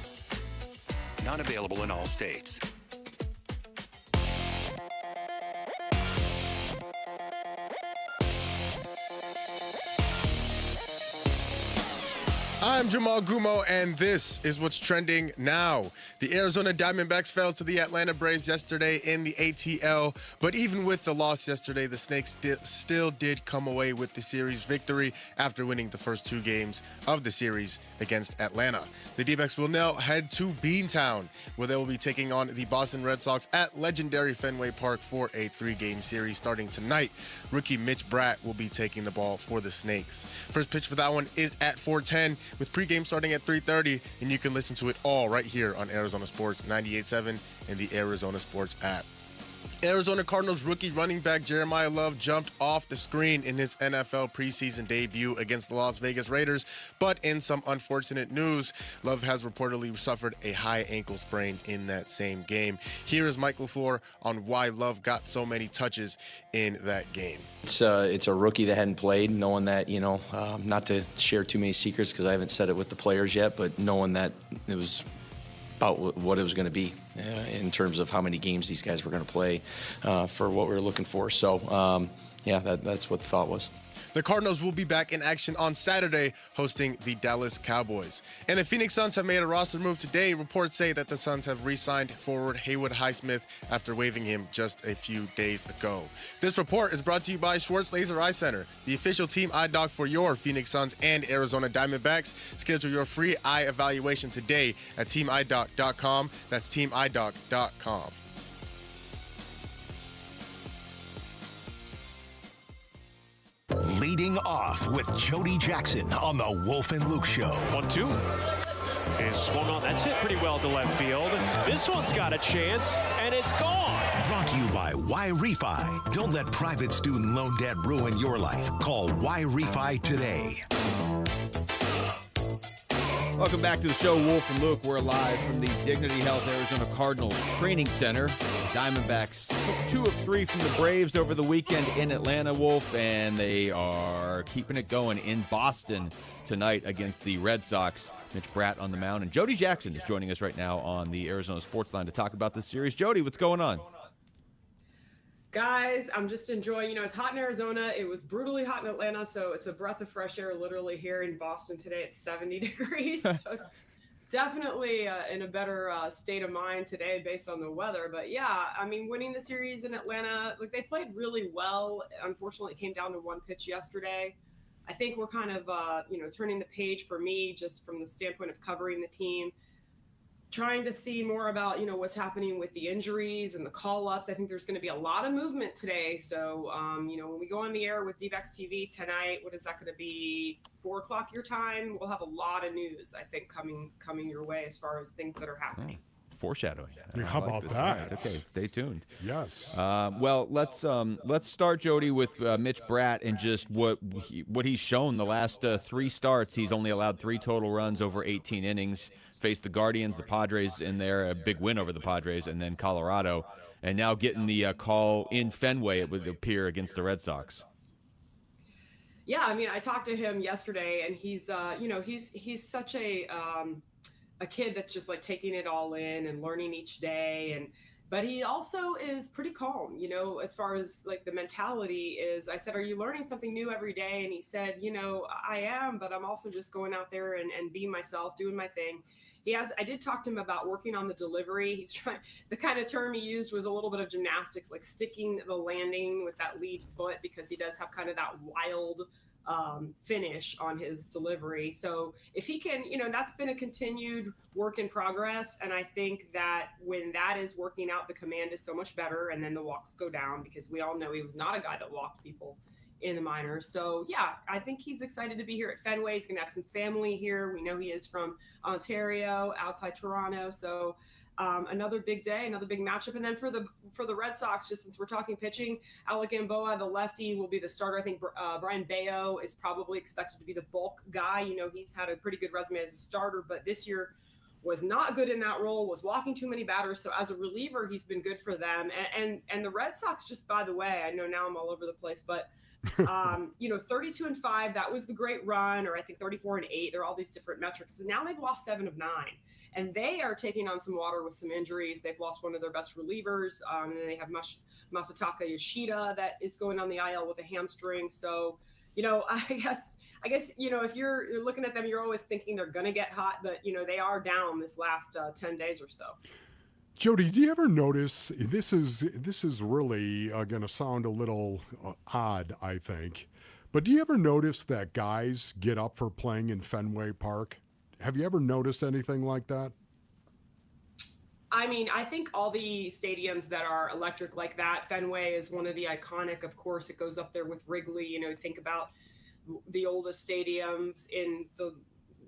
Not available in all states. I'm Jamal Gumo, and this is what's trending now. The Arizona Diamondbacks fell to the Atlanta Braves yesterday in the ATL, but even with the loss yesterday, the Snakes still did come away with the series victory after winning the first 2 games of the series against Atlanta. The D-backs will now head to Beantown, where they will be taking on the Boston Red Sox at legendary Fenway Park for a 3-game series starting tonight. Rookie Mitch Bratt will be taking the ball for the Snakes. First pitch for that one is at 4:10, with pregame starting at 3:30, and you can listen to it all right here on Arizona Sports 98.7 and the Arizona Sports app. Arizona Cardinals rookie running back Jeremiah Love jumped off the screen in his NFL preseason debut against the Las Vegas Raiders, but in some unfortunate news, Love has reportedly suffered a high ankle sprain in that same game. Here is Mike LaFleur on why Love got so many touches in that game. It's a rookie that hadn't played, knowing that, not to share too many secrets because I haven't said it with the players yet, but knowing that it was about what it was going to be in terms of how many games these guys were going to play for what we were looking for. So, that's what the thought was. The Cardinals will be back in action on Saturday, hosting the Dallas Cowboys. And the Phoenix Suns have made a roster move today. Reports say that the Suns have re-signed forward Haywood Highsmith after waiving him just a few days ago. This report is brought to you by Schwartz Laser Eye Center, the official team eye doc for your Phoenix Suns and Arizona Diamondbacks. Schedule your free eye evaluation today at teamidoc.com. That's teamidoc.com. Leading off with Jody Jackson on the Wolf and Luke Show. 1-2. is swung on. That's hit pretty well to left field. This one's got a chance, and it's gone. Brought to you by Y-Refi. Don't let private student loan debt ruin your life. Call Y-Refi today. Welcome back to the show, Wolf and Luke. We're live from the Dignity Health Arizona Cardinals Training Center. Diamondbacks took 2 of 3 from the Braves over the weekend in Atlanta, Wolf, and they are keeping it going in Boston tonight against the Red Sox. Mitch Bratt on the mound, and Jody Jackson is joining us right now on the Arizona Sports Line to talk about this series. Jody, what's going on? Guys, I'm just enjoying, it's hot in Arizona. It was brutally hot in Atlanta, so it's a breath of fresh air literally here in Boston today. It's 70 degrees. So definitely in a better state of mind today based on the weather. But yeah, winning the series in Atlanta, they played really well. Unfortunately, it came down to one pitch yesterday. I think we're kind of, turning the page for me just from the standpoint of covering the team. Trying to see more about, what's happening with the injuries and the call-ups. I think there's going to be a lot of movement today. So, when we go on the air with D-backs TV tonight, what is that going to be? 4 o'clock your time? We'll have a lot of news, I think, coming your way as far as things that are happening. Foreshadowing. Yeah, how about this. that? Right. Okay, stay tuned. Yes. Well, let's start, Jody, with Mitch Bratt and just what he's shown the last 3 starts. He's only allowed 3 total runs over 18 innings. Faced the Guardians, the Padres in there, a big win over the Padres, and then Colorado, and now getting the call in Fenway, it would appear, against the Red Sox. Yeah, I talked to him yesterday, and he's he's such a kid that's just taking it all in and learning each day, but he also is pretty calm, as far as the mentality is. I said, are you learning something new every day? And he said, I am, but I'm also just going out there and being myself, doing my thing. I did talk to him about working on the delivery. He's trying, the kind of term he used was a little bit of gymnastics, like sticking the landing with that lead foot, because he does have kind of that wild finish on his delivery. So if he can, that's been a continued work in progress. And I think that when that is working out, the command is so much better. And then the walks go down, because we all know he was not a guy that walked people in the minors. So yeah, I think he's excited to be here at Fenway. He's gonna have some family here. We know he is from Ontario, outside Toronto. So another big day, another big matchup. And then for the Red Sox, just since we're talking pitching, Alec Gamboa, the lefty, will be the starter. I think Brian Bayo is probably expected to be the bulk guy. He's had a pretty good resume as a starter, but this year was not good in that role, was walking too many batters. So as a reliever, he's been good for them. And the Red Sox, just by the way, I know now I'm all over the place, but 32-5, that was the great run, or I think 34-8. There are all these different metrics. So now they've lost 7 of 9, and they are taking on some water with some injuries. They've lost one of their best relievers, and then they have Masataka Yoshida that is going on the IL with a hamstring. So, I guess if you're looking at them, you're always thinking they're going to get hot, but they are down this last 10 days or so. Jody, do you ever notice, this is really going to sound a little odd, I think, but do you ever notice that guys get up for playing in Fenway Park? Have you ever noticed anything like that? I think all the stadiums that are electric like that, Fenway is one of the iconic, of course, it goes up there with Wrigley. Think about the oldest stadiums in the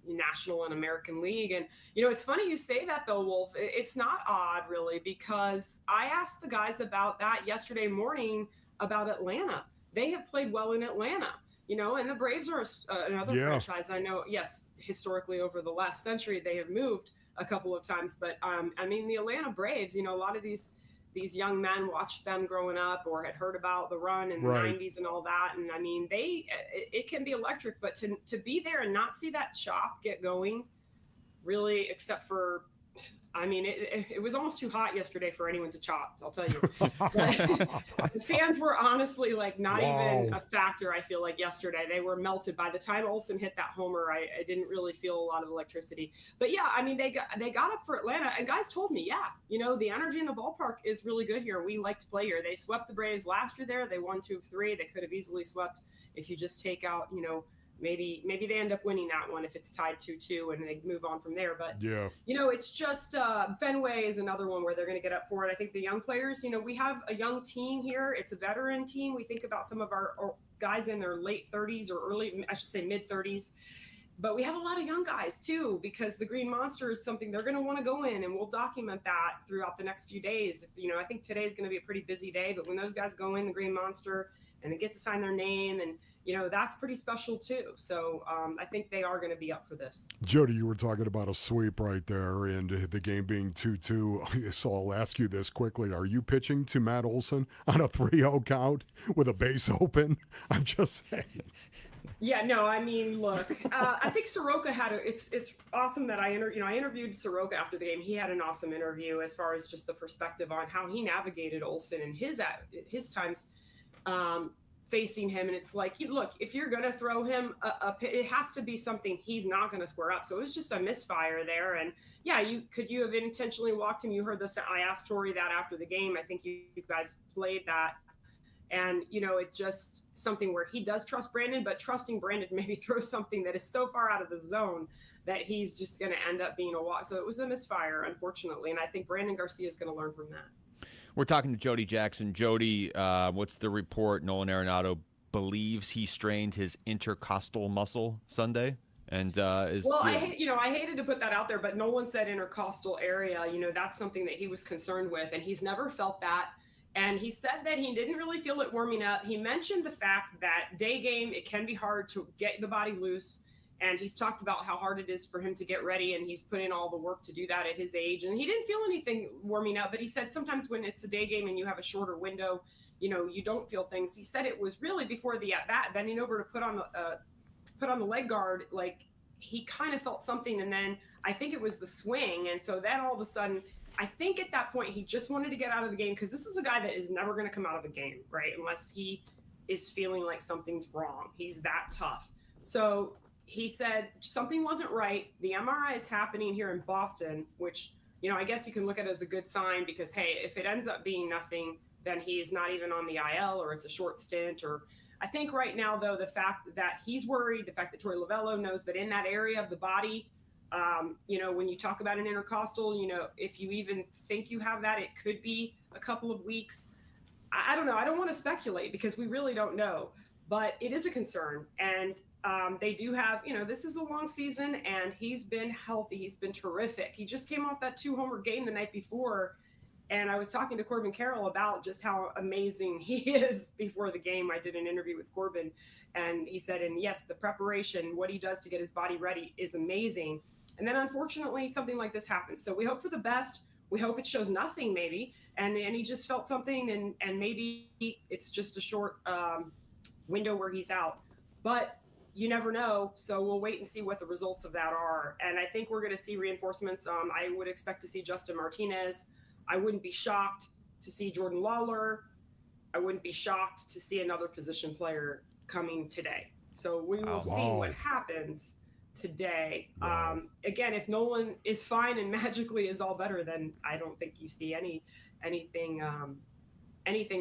National and American League. And, it's funny you say that though, Wolf. It's not odd really, because I asked the guys about that yesterday morning about Atlanta. They have played well in Atlanta, and the Braves are another franchise. I know, yes, historically over the last century, they have moved a couple of times, but the Atlanta Braves, a lot of these young men watched them growing up or had heard about the run in the 90s and all that. And it can be electric, but to be there and not see that chop get going, really, except for, it was almost too hot yesterday for anyone to chop, I'll tell you. The fans were honestly not even a factor, I feel like, yesterday. They were melted. By the time Olsen hit that homer, I didn't really feel a lot of electricity. But yeah, they got up for Atlanta, and guys told me, the energy in the ballpark is really good here. We like to play here. They swept the Braves last year there. They won 2 of 3. They could have easily swept if you just take out, maybe they end up winning that one if it's tied 2-2 and they move on from there. But, it's just Fenway is another one where they're going to get up for it. I think the young players, we have a young team here. It's a veteran team. We think about some of our guys in their late 30s or mid 30s. But we have a lot of young guys too, because the Green Monster is something they're going to want to go in, and we'll document that throughout the next few days. I think today is going to be a pretty busy day, but when those guys go in the Green Monster and they get to sign their name, and that's pretty special too. So I think they are going to be up for this. Jody, you were talking about a sweep right there, and the game being 2-2. So I'll ask you this quickly: are you pitching to Matt Olson on a 3-0 count with a base open? I'm just saying. Yeah, no, I mean, look, I think Soroka it's awesome that I interviewed Soroka after the game. He had an awesome interview as far as just the perspective on how he navigated Olson and his times facing him. And it's like, look, if you're going to throw him it has to be something he's not going to square up. So it was just a misfire there. And yeah, could you have intentionally walked him? You heard this. I asked Tori that after the game. I think you guys played that. And, it's just something where he does trust Brandon, but trusting Brandon to maybe throw something that is so far out of the zone that he's just going to end up being a walk. So it was a misfire, unfortunately. And I think Brandon Garcia is going to learn from that. We're talking to Jody Jackson. Jody, what's the report? Nolan Arenado believes he strained his intercostal muscle Sunday. And I hated to put that out there, but Nolan said intercostal area. That's something that he was concerned with, and he's never felt that. And he said that he didn't really feel it warming up. He mentioned the fact that day game, it can be hard to get the body loose. And he's talked about how hard it is for him to get ready. And he's put in all the work to do that at his age. And he didn't feel anything warming up. But he said sometimes when it's a day game and you have a shorter window, you don't feel things. He said it was really before the at-bat, bending over to put on the leg guard, like he kind of felt something. And then I think it was the swing. And so then all of a sudden, I think at that point, he just wanted to get out of the game because this is a guy that is never going to come out of a game, right? Unless he is feeling like something's wrong. He's that tough. So he said something wasn't right. The MRI is happening here in Boston, which, I guess you can look at it as a good sign because, hey, if it ends up being nothing, then he's not even on the IL or it's a short stint. Or I think right now, though, the fact that he's worried, the fact that Torey Lovello knows that in that area of the body, when you talk about an intercostal, if you even think you have that, it could be a couple of weeks. I don't know. I don't want to speculate because we really don't know, but it is a concern. And they do have, this is a long season and he's been healthy. He's been terrific. He just came off that 2-homer game the night before. And I was talking to Corbin Carroll about just how amazing he is before the game. I did an interview with Corbin and he said, and yes, the preparation, what he does to get his body ready is amazing. And then unfortunately, something like this happens. So we hope for the best. We hope it shows nothing maybe. And he just felt something and maybe it's just a short window where he's out. But you never know. So we'll wait and see what the results of that are. And I think we're going to see reinforcements. I would expect to see Justin Martinez. I wouldn't be shocked to see Jordan Lawler. I wouldn't be shocked to see another position player coming today. So we will see what happens today. Wow. Again, if Nolan is fine and magically is all better, then I don't think you see anything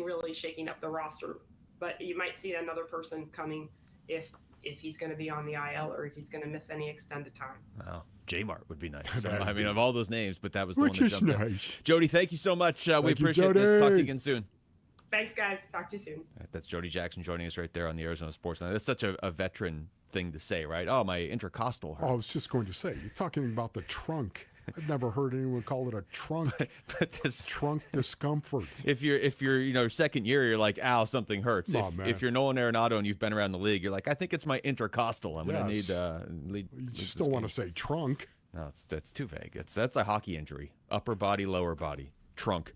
really shaking up the roster. But you might see another person coming if he's going to be on the IL or if he's going to miss any extended time. Wow. J-Mart would be nice. I mean, of all those names, but that was the one that jumped in. Jody, thank you so much. We appreciate this. Talk to you again soon. Thanks, guys. Talk to you soon. That's Jody Jackson joining us right there on the Arizona Sports Line. That's such a veteran thing to say, right? Oh, my intercostal hurt. Oh, I was just going to say, you're talking about the trunk. I've never heard anyone call it a trunk. But this trunk discomfort. If you're second year, you're like, ow, something hurts. If you're Nolan Arenado and you've been around the league, you're like, I think it's my intercostal. I'm going to need you still want to say trunk. No, that's too vague. That's a hockey injury. Upper body, lower body, trunk.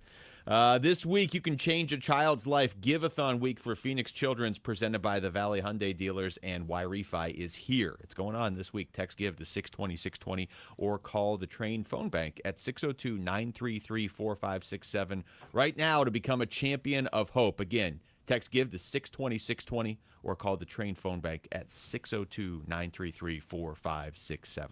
This week, you can change a child's life. Give-a-thon week for Phoenix Children's presented by the Valley Hyundai dealers, and Wi-Fi is here. It's going on this week. Text GIVE to 620-620 or call the Train phone bank at 602-933-4567 right now to become a champion of hope. Again, text GIVE to 620-620 or call the Train phone bank at 602-933-4567.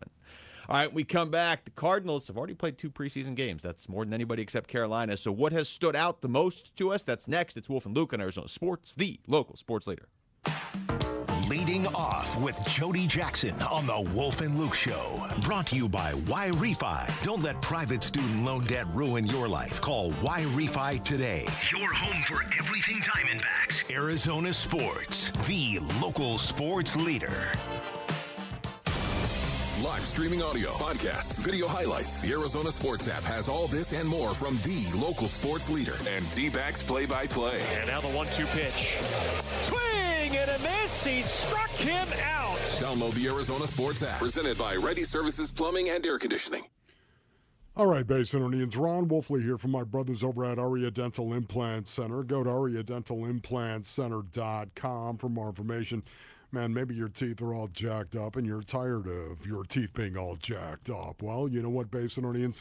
All right, we come back. The Cardinals have already played 2 preseason games. That's more than anybody except Carolina. So what has stood out the most to us? That's next. It's Wolf and Luke on Arizona Sports, the local sports leader. Leading off with Jody Jackson on the Wolf and Luke Show. Brought to you by Y-Refi. Don't let private student loan debt ruin your life. Call Y-Refi today. Your home for everything Diamondbacks. Arizona Sports, the local sports leader. Live streaming audio, podcasts, video highlights. The Arizona Sports app has all this and more from the local sports leader and D-backs play-by-play. And now the 1-2 pitch. Swing and a miss. He struck him out. Download the Arizona Sports app. Presented by Ready Services Plumbing and Air Conditioning. All right, Basinonians, Ron Wolfley here from my brothers over at Aria Dental Implant Center. Go to ariadentalimplantcenter.com for more information. Man, maybe your teeth are all jacked up and you're tired of your teeth being all jacked up. Well, you know what, Basinonians?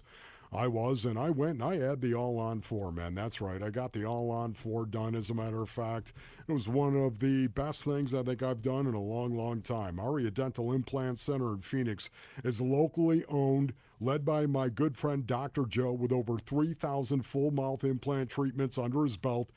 I went and I had the All-On-4, man. That's right. I got the All-On-4 done, as a matter of fact. It was one of the best things I think I've done in a long, long time. Aria Dental Implant Center in Phoenix is locally owned, led by my good friend Dr. Joe, with over 3,000 full mouth implant treatments under his belt.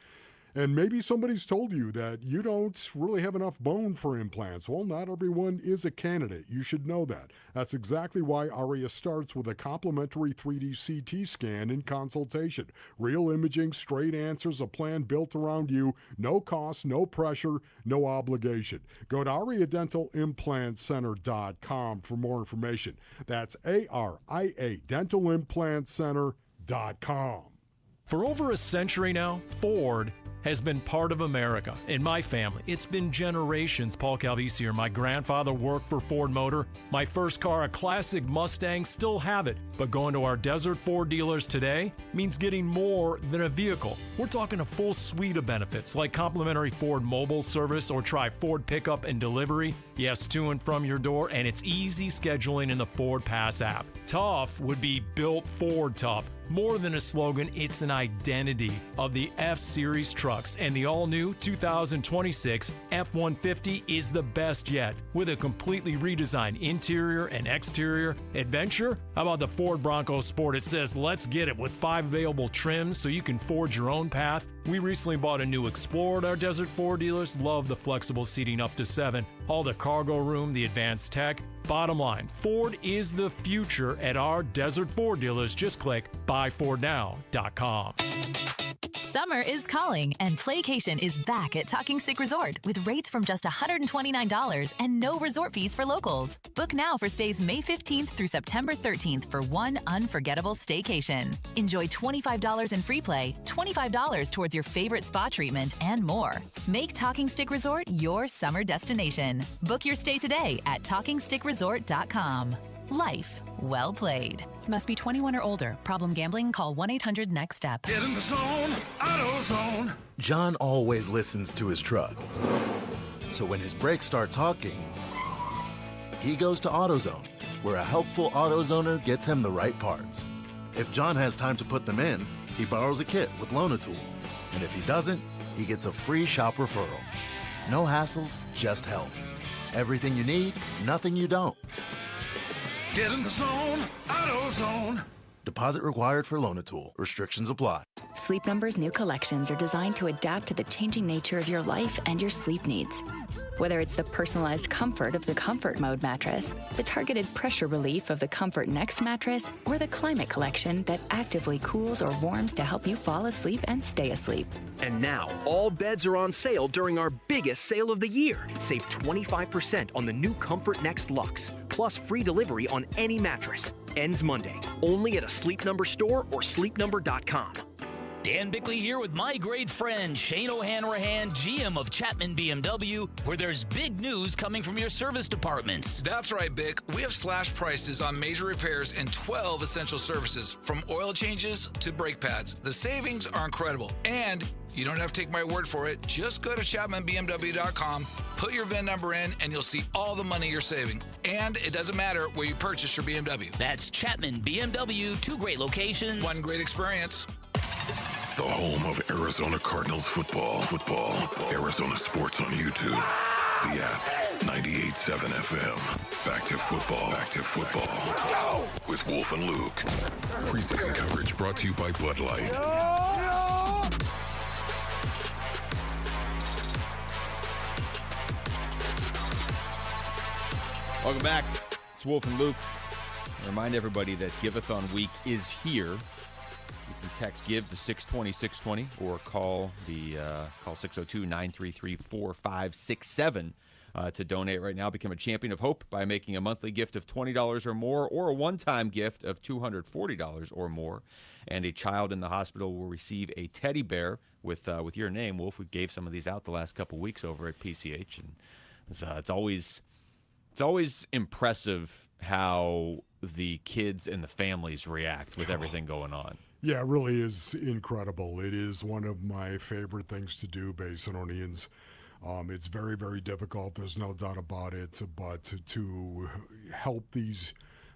And maybe somebody's told you that you don't really have enough bone for implants. Well, not everyone is a candidate. You should know that. That's exactly why Aria starts with a complimentary 3D CT scan in consultation. Real imaging, straight answers, a plan built around you. No cost, no pressure, no obligation. Go to ariadentalimplantcenter.com for more information. That's ARIA dentalimplantcenter.com. For over a century now, Ford has been part of America. In my family, it's been generations. Paul Calvisi here. My grandfather worked for Ford Motor. My first car, a classic Mustang, still have it. But going to our Desert Ford dealers today means getting more than a vehicle. We're talking a full suite of benefits like complimentary Ford mobile service, or try Ford pickup and delivery. Yes, to and from your door, and it's easy scheduling in the Ford Pass app. Tough would be built Ford tough. More than a slogan, it's an identity of the F-Series trucks, and the all-new 2026 F-150 is the best yet. With a completely redesigned interior and exterior adventure, how about the Ford Bronco Sport? It says, let's get it, with 5 available trims so you can forge your own path. We recently bought a new Explorer at our Desert Ford dealers. Love the flexible seating up to 7, all the cargo room, the advanced tech. Bottom line, Ford is the future at our Desert Ford dealers. Just click buyfordnow.com. Summer is calling, and Playcation is back at Talking Stick Resort with rates from just $129 and no resort fees for locals. Book now for stays May 15th through September 13th for one unforgettable staycation. Enjoy $25 in free play, $25 towards your favorite spa treatment, and more. Make Talking Stick Resort your summer destination. Book your stay today at TalkingStickResort.com. Life well played. Must be 21 or older. Problem gambling? Call 1-800-NEXT-STEP. Get in the zone, AutoZone. John always listens to his truck. So when his brakes start talking, he goes to AutoZone, where a helpful AutoZoner gets him the right parts. If John has time to put them in, he borrows a kit with Loan-A-Tool. And if he doesn't, he gets a free shop referral. No hassles, just help. Everything you need, nothing you don't. Get in the zone, AutoZone. Deposit required for Loan-A-Tool. Restrictions apply. Sleep Number's new collections are designed to adapt to the changing nature of your life and your sleep needs. Whether it's the personalized comfort of the Comfort Mode mattress, the targeted pressure relief of the Comfort Next mattress, or the Climate Collection that actively cools or warms to help you fall asleep and stay asleep. And now, all beds are on sale during our biggest sale of the year. Save 25% on the new Comfort Next Luxe, plus free delivery on any mattress. Ends Monday, only at a Sleep Number store or sleepnumber.com. Dan Bickley here with my great friend Shane O'Hanrahan, GM of Chapman BMW, where there's big news coming from your service departments. That's right, Bick. We have slashed prices on major repairs and 12 essential services, from oil changes to brake pads. The savings are incredible, and you don't have to take my word for it. Just go to ChapmanBMW.com, put your VIN number in, and you'll see all the money you're saving. And it doesn't matter where you purchase your BMW. That's Chapman BMW, 2 great locations. One great experience. The home of Arizona Cardinals football. Arizona Sports on YouTube. The app. 98.7 FM. Back to football. With Wolf and Luke. Preseason coverage brought to you by Bud Light. Welcome back. It's Wolf and Luke. I remind everybody that Give-a-thon week is here. You can text GIVE to 620-620 or call 602-933-4567. to donate right now. Become a champion of hope by making a monthly gift of $20 or more, or a one-time gift of $240 or more. And a child in the hospital will receive a teddy bear with your name. Wolf, we gave some of these out the last couple weeks over at PCH, and it's always impressive how the kids and the families react with everything going on. Yeah, it really is incredible. It is one of my favorite things to do, Basinonians. It's very, very difficult. There's no doubt about it. But to help these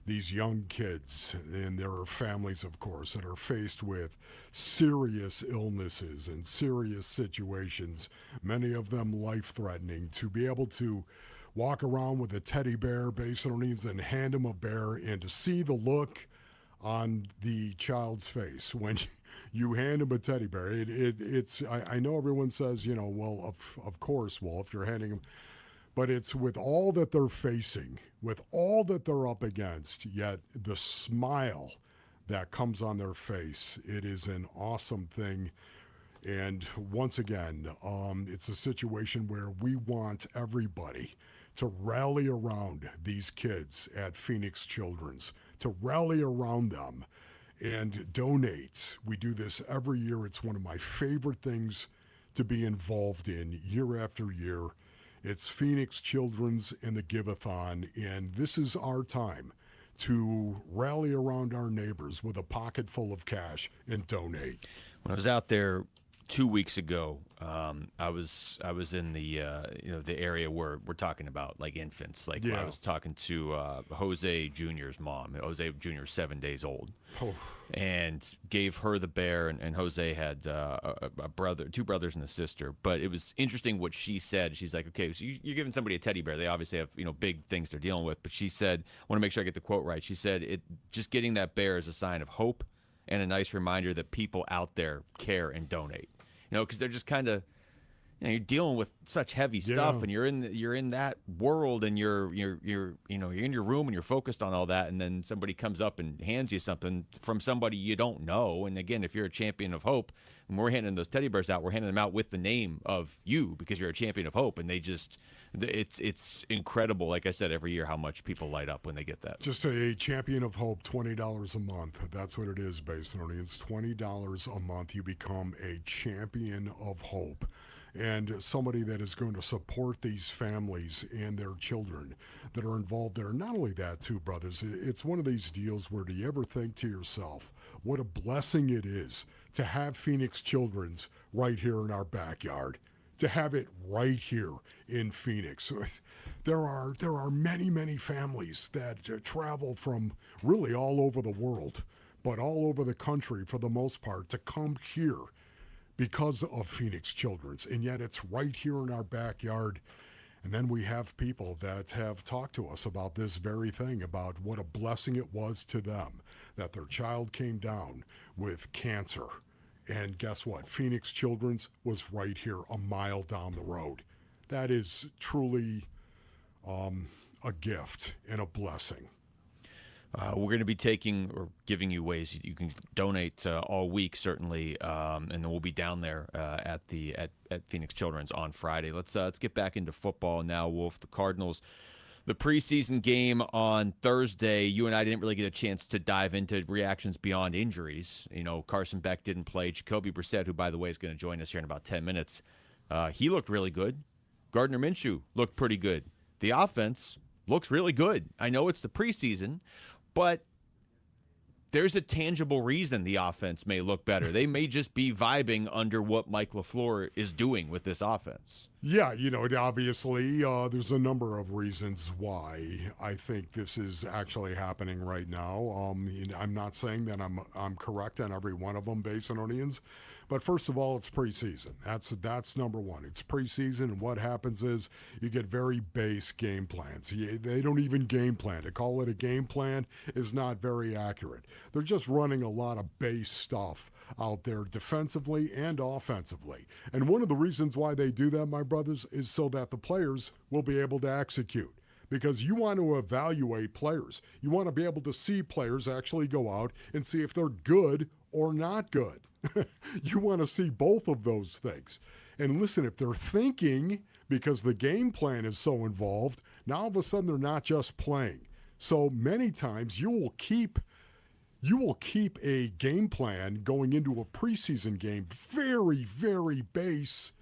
young kids and their families, of course, that are faced with serious illnesses and serious situations, many of them life-threatening, to be able to walk around with a teddy bear, Basinonians, and hand them a bear, and to see the look on the child's face when you hand him a teddy bear. It's I know everyone says, well, of course, Wolf, you're handing him, but it's with all that they're facing, with all that they're up against, yet the smile that comes on their face, it is an awesome thing. And once again, it's a situation where we want everybody to rally around these kids at Phoenix Children's, to rally around them and donate. We do this every year. It's one of my favorite things to be involved in year after year. It's Phoenix Children's and the Give-a-thon, and this is our time to rally around our neighbors with a pocket full of cash and donate. When I was out there 2 weeks ago, I was in the the area where we're talking about like infants. Like when I was talking to Jose Jr.'s mom. Jose Jr. is 7 days old, and gave her the bear. And Jose had a brother, two brothers, and a sister. But it was interesting what she said. She's like, okay, so you're giving somebody a teddy bear. They obviously have big things they're dealing with. But she said, I want to make sure I get the quote right. She said, just getting that bear is a sign of hope and a nice reminder that people out there care and donate. Because they're just kind of, you're dealing with such heavy stuff, and you're in that world, and you're in your room and you're focused on all that, and then somebody comes up and hands you something from somebody you don't know. And again, if you're a champion of hope, and we're handing those teddy bears out, we're handing them out with the name of you because you're a champion of hope, and it's incredible. Like I said, every year how much people light up when they get that. Just a champion of hope, $20 a month. That's what it is, Basinonians. $20 a month, you become a champion of hope. And somebody that is going to support these families and their children that are involved there. Not only that, too, brothers, it's one of these deals where do you ever think to yourself, what a blessing it is to have Phoenix Children's right here in our backyard, to have it right here in Phoenix. There are many, many families that travel from really all over the world, but all over the country for the most part, to come here because of Phoenix Children's, and yet it's right here in our backyard. And then we have people that have talked to us about this very thing, about what a blessing it was to them that their child came down with cancer. And guess what? Phoenix Children's was right here a mile down the road. That is truly a gift and a blessing. We're going to be taking or giving you ways you can donate all week, certainly, and then we'll be down there at Phoenix Children's on Friday. Let's get back into football now, Wolf. The Cardinals, the preseason game on Thursday. You and I didn't really get a chance to dive into reactions beyond injuries. Carson Beck didn't play. Jacoby Brissett, who by the way is going to join us here in about 10 minutes, he looked really good. Gardner Minshew looked pretty good. The offense looks really good. I know it's the preseason, but there's a tangible reason the offense may look better. They may just be vibing under what Mike LaFleur is doing with this offense. Yeah, obviously there's a number of reasons why I think this is actually happening right now. I'm not saying that I'm correct on every one of them, Basinonians. But first of all, it's preseason. That's number one. It's preseason, and what happens is you get very base game plans. They don't even game plan. To call it a game plan is not very accurate. They're just running a lot of base stuff out there defensively and offensively. And one of the reasons why they do that, my brothers, is so that the players will be able to execute. Because you want to evaluate players. You want to be able to see players actually go out and see if they're good or not good. You want to see both of those things. And listen, if they're thinking, because the game plan is so involved, now all of a sudden they're not just playing. So many times you will keep a game plan going into a preseason game very, very base,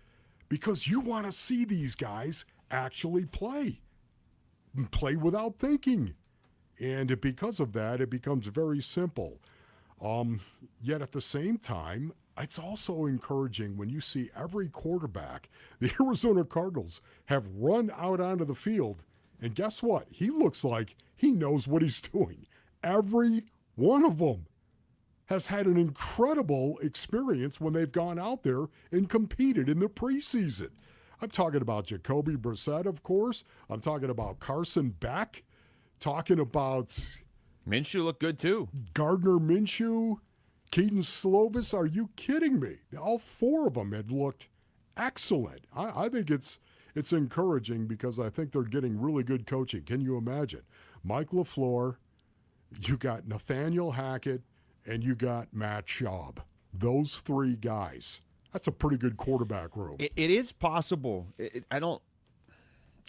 because you want to see these guys actually play without thinking. And because of that, it becomes very simple. Yet at the same time, it's also encouraging when you see every quarterback the Arizona Cardinals have run out onto the field, and guess what? He looks like he knows what he's doing. Every one of them has had an incredible experience when they've gone out there and competed in the preseason. I'm talking about Jacoby Brissett, of course. I'm talking about Carson Beck. Talking about Minshew looked good too. Gardner Minshew, Keaton Slovis. Are you kidding me? All four of them had looked excellent. I think it's encouraging because I think they're getting really good coaching. Can you imagine? Mike LaFleur, you got Nathaniel Hackett, and you got Matt Schaub. Those three guys. That's a pretty good quarterback room. It is possible.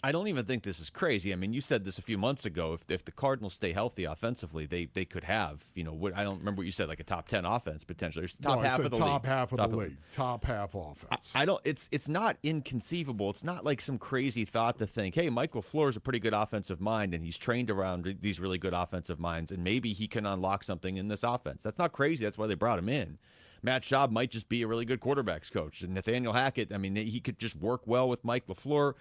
I don't even think this is crazy. I mean, you said this a few months ago. If the Cardinals stay healthy offensively, they could have, I don't remember what you said, like a top 10 offense potentially. Top half of the league. Top half of the league. Top half offense. It's not inconceivable. It's not like some crazy thought to think, hey, Mike LaFleur is a pretty good offensive mind, and he's trained around these really good offensive minds, and maybe he can unlock something in this offense. That's not crazy. That's why they brought him in. Matt Schaub might just be a really good quarterbacks coach. And Nathaniel Hackett, I mean, he could just work well with Mike LaFleur.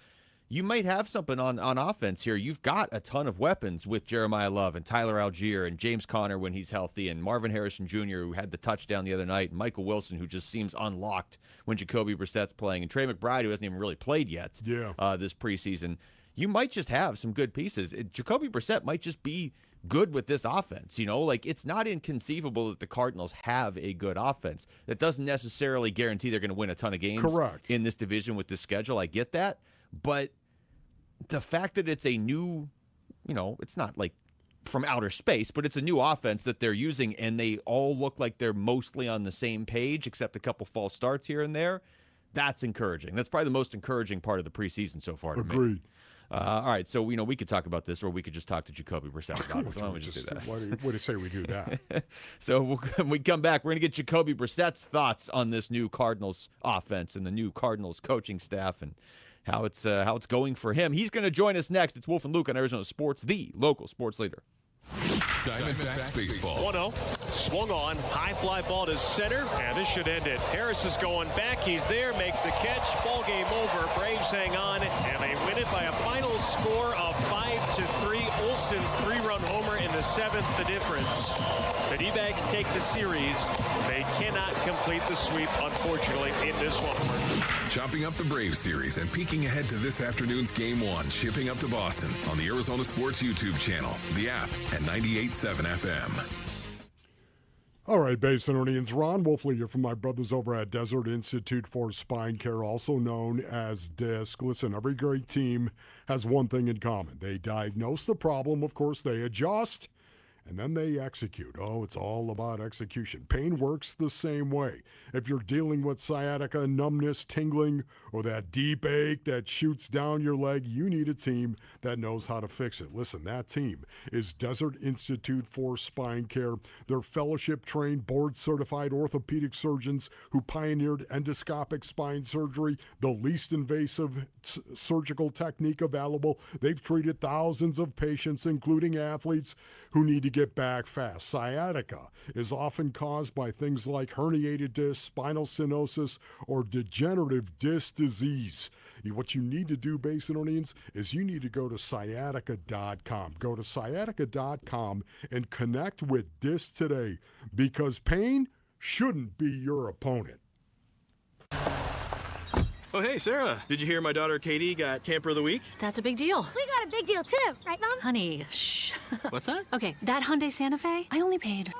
You might have something on offense here. You've got a ton of weapons with Jeremiah Love and Tyler Algier and James Conner when he's healthy, and Marvin Harrison Jr., who had the touchdown the other night, and Michael Wilson, who just seems unlocked when Jacoby Brissett's playing, and Trey McBride, who hasn't even really played yet this preseason. You might just have some good pieces. Jacoby Brissett might just be good with this offense. It's not inconceivable that the Cardinals have a good offense. That doesn't necessarily guarantee they're going to win a ton of games in this division with this schedule. I get that. But the fact that it's a new, it's not like from outer space, but it's a new offense that they're using, and they all look like they're mostly on the same page, except a couple false starts here and there. That's encouraging. That's probably the most encouraging part of the preseason so far to me. Agreed. All right, so we could talk about this, or we could just talk to Jacoby Brissett about it. So why don't we just do that? What do you say we do that? So when we come back, we're going to get Jacoby Brissett's thoughts on this new Cardinals offense and the new Cardinals coaching staff and how it's going for him. He's going to join us next. It's Wolf and Luke on Arizona Sports, the local sports leader. Diamondbacks baseball. 1-0. Swung on. High fly ball to center. And this should end it. Harris is going back. He's there. Makes the catch. Ball game over. Braves hang on. And they win it by a final score of 5-3. Olson's 3-run homer in the 7th, the difference. The D-backs take the series. They cannot complete the sweep, unfortunately, in this one. Chopping up the Braves series and peeking ahead to this afternoon's Game 1, shipping up to Boston on the Arizona Sports YouTube channel, the app, and 98.7 FM. All right, Basinonians, Ron Wolfley here from my brothers over at Desert Institute for Spine Care, also known as DISC. Listen, every great team has one thing in common. They diagnose the problem, of course, they adjust, and then they execute. Oh, it's all about execution. Pain works the same way. If you're dealing with sciatica, numbness, tingling, or that deep ache that shoots down your leg, you need a team that knows how to fix it. Listen, that team is Desert Institute for Spine Care. They're fellowship-trained, board-certified orthopedic surgeons who pioneered endoscopic spine surgery, the least invasive surgical technique available. They've treated thousands of patients, including athletes, who need to get back fast. Sciatica is often caused by things like herniated disc, spinal stenosis, or degenerative disc disease. What you need to do, Basinonians, is you need to go to sciatica.com. Go to sciatica.com and connect with DISC today, because pain shouldn't be your opponent. Oh, hey, Sarah. Did you hear my daughter Katie got Camper of the Week? That's a big deal. We got a big deal, too. Right, Mom? Honey, shh. What's that? Okay, that Hyundai Santa Fe, I only paid...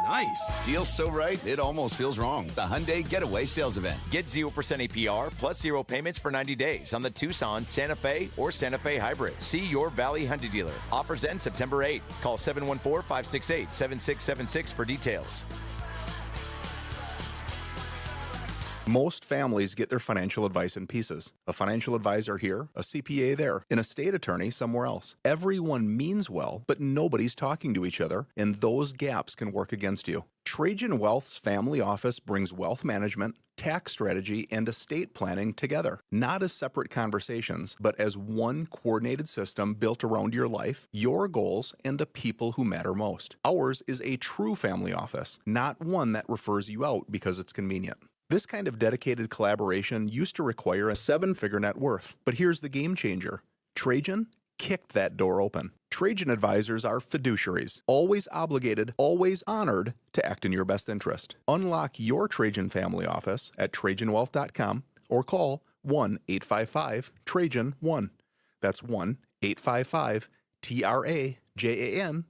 Nice. Deal's so right, it almost feels wrong. The Hyundai Getaway Sales Event. Get 0% APR plus 0 payments for 90 days on the Tucson, Santa Fe, or Santa Fe Hybrid. See your Valley Hyundai dealer. Offers end September 8th. Call 714-568-7676 for details. Most families get their financial advice in pieces. A financial advisor here, a CPA there, an estate attorney somewhere else. Everyone means well, but nobody's talking to each other, and those gaps can work against you. Trajan Wealth's family office brings wealth management, tax strategy, and estate planning together, not as separate conversations, but as one coordinated system built around your life, your goals, and the people who matter most. Ours is a true family office, not one that refers you out because it's convenient. This kind of dedicated collaboration used to require a 7-figure net worth, but here's the game changer. Trajan kicked that door open. Trajan advisors are fiduciaries, always obligated, always honored to act in your best interest. Unlock your Trajan family office at TrajanWealth.com or call 1-855-TRAJAN-1. That's 1-855-TRAJAN-1.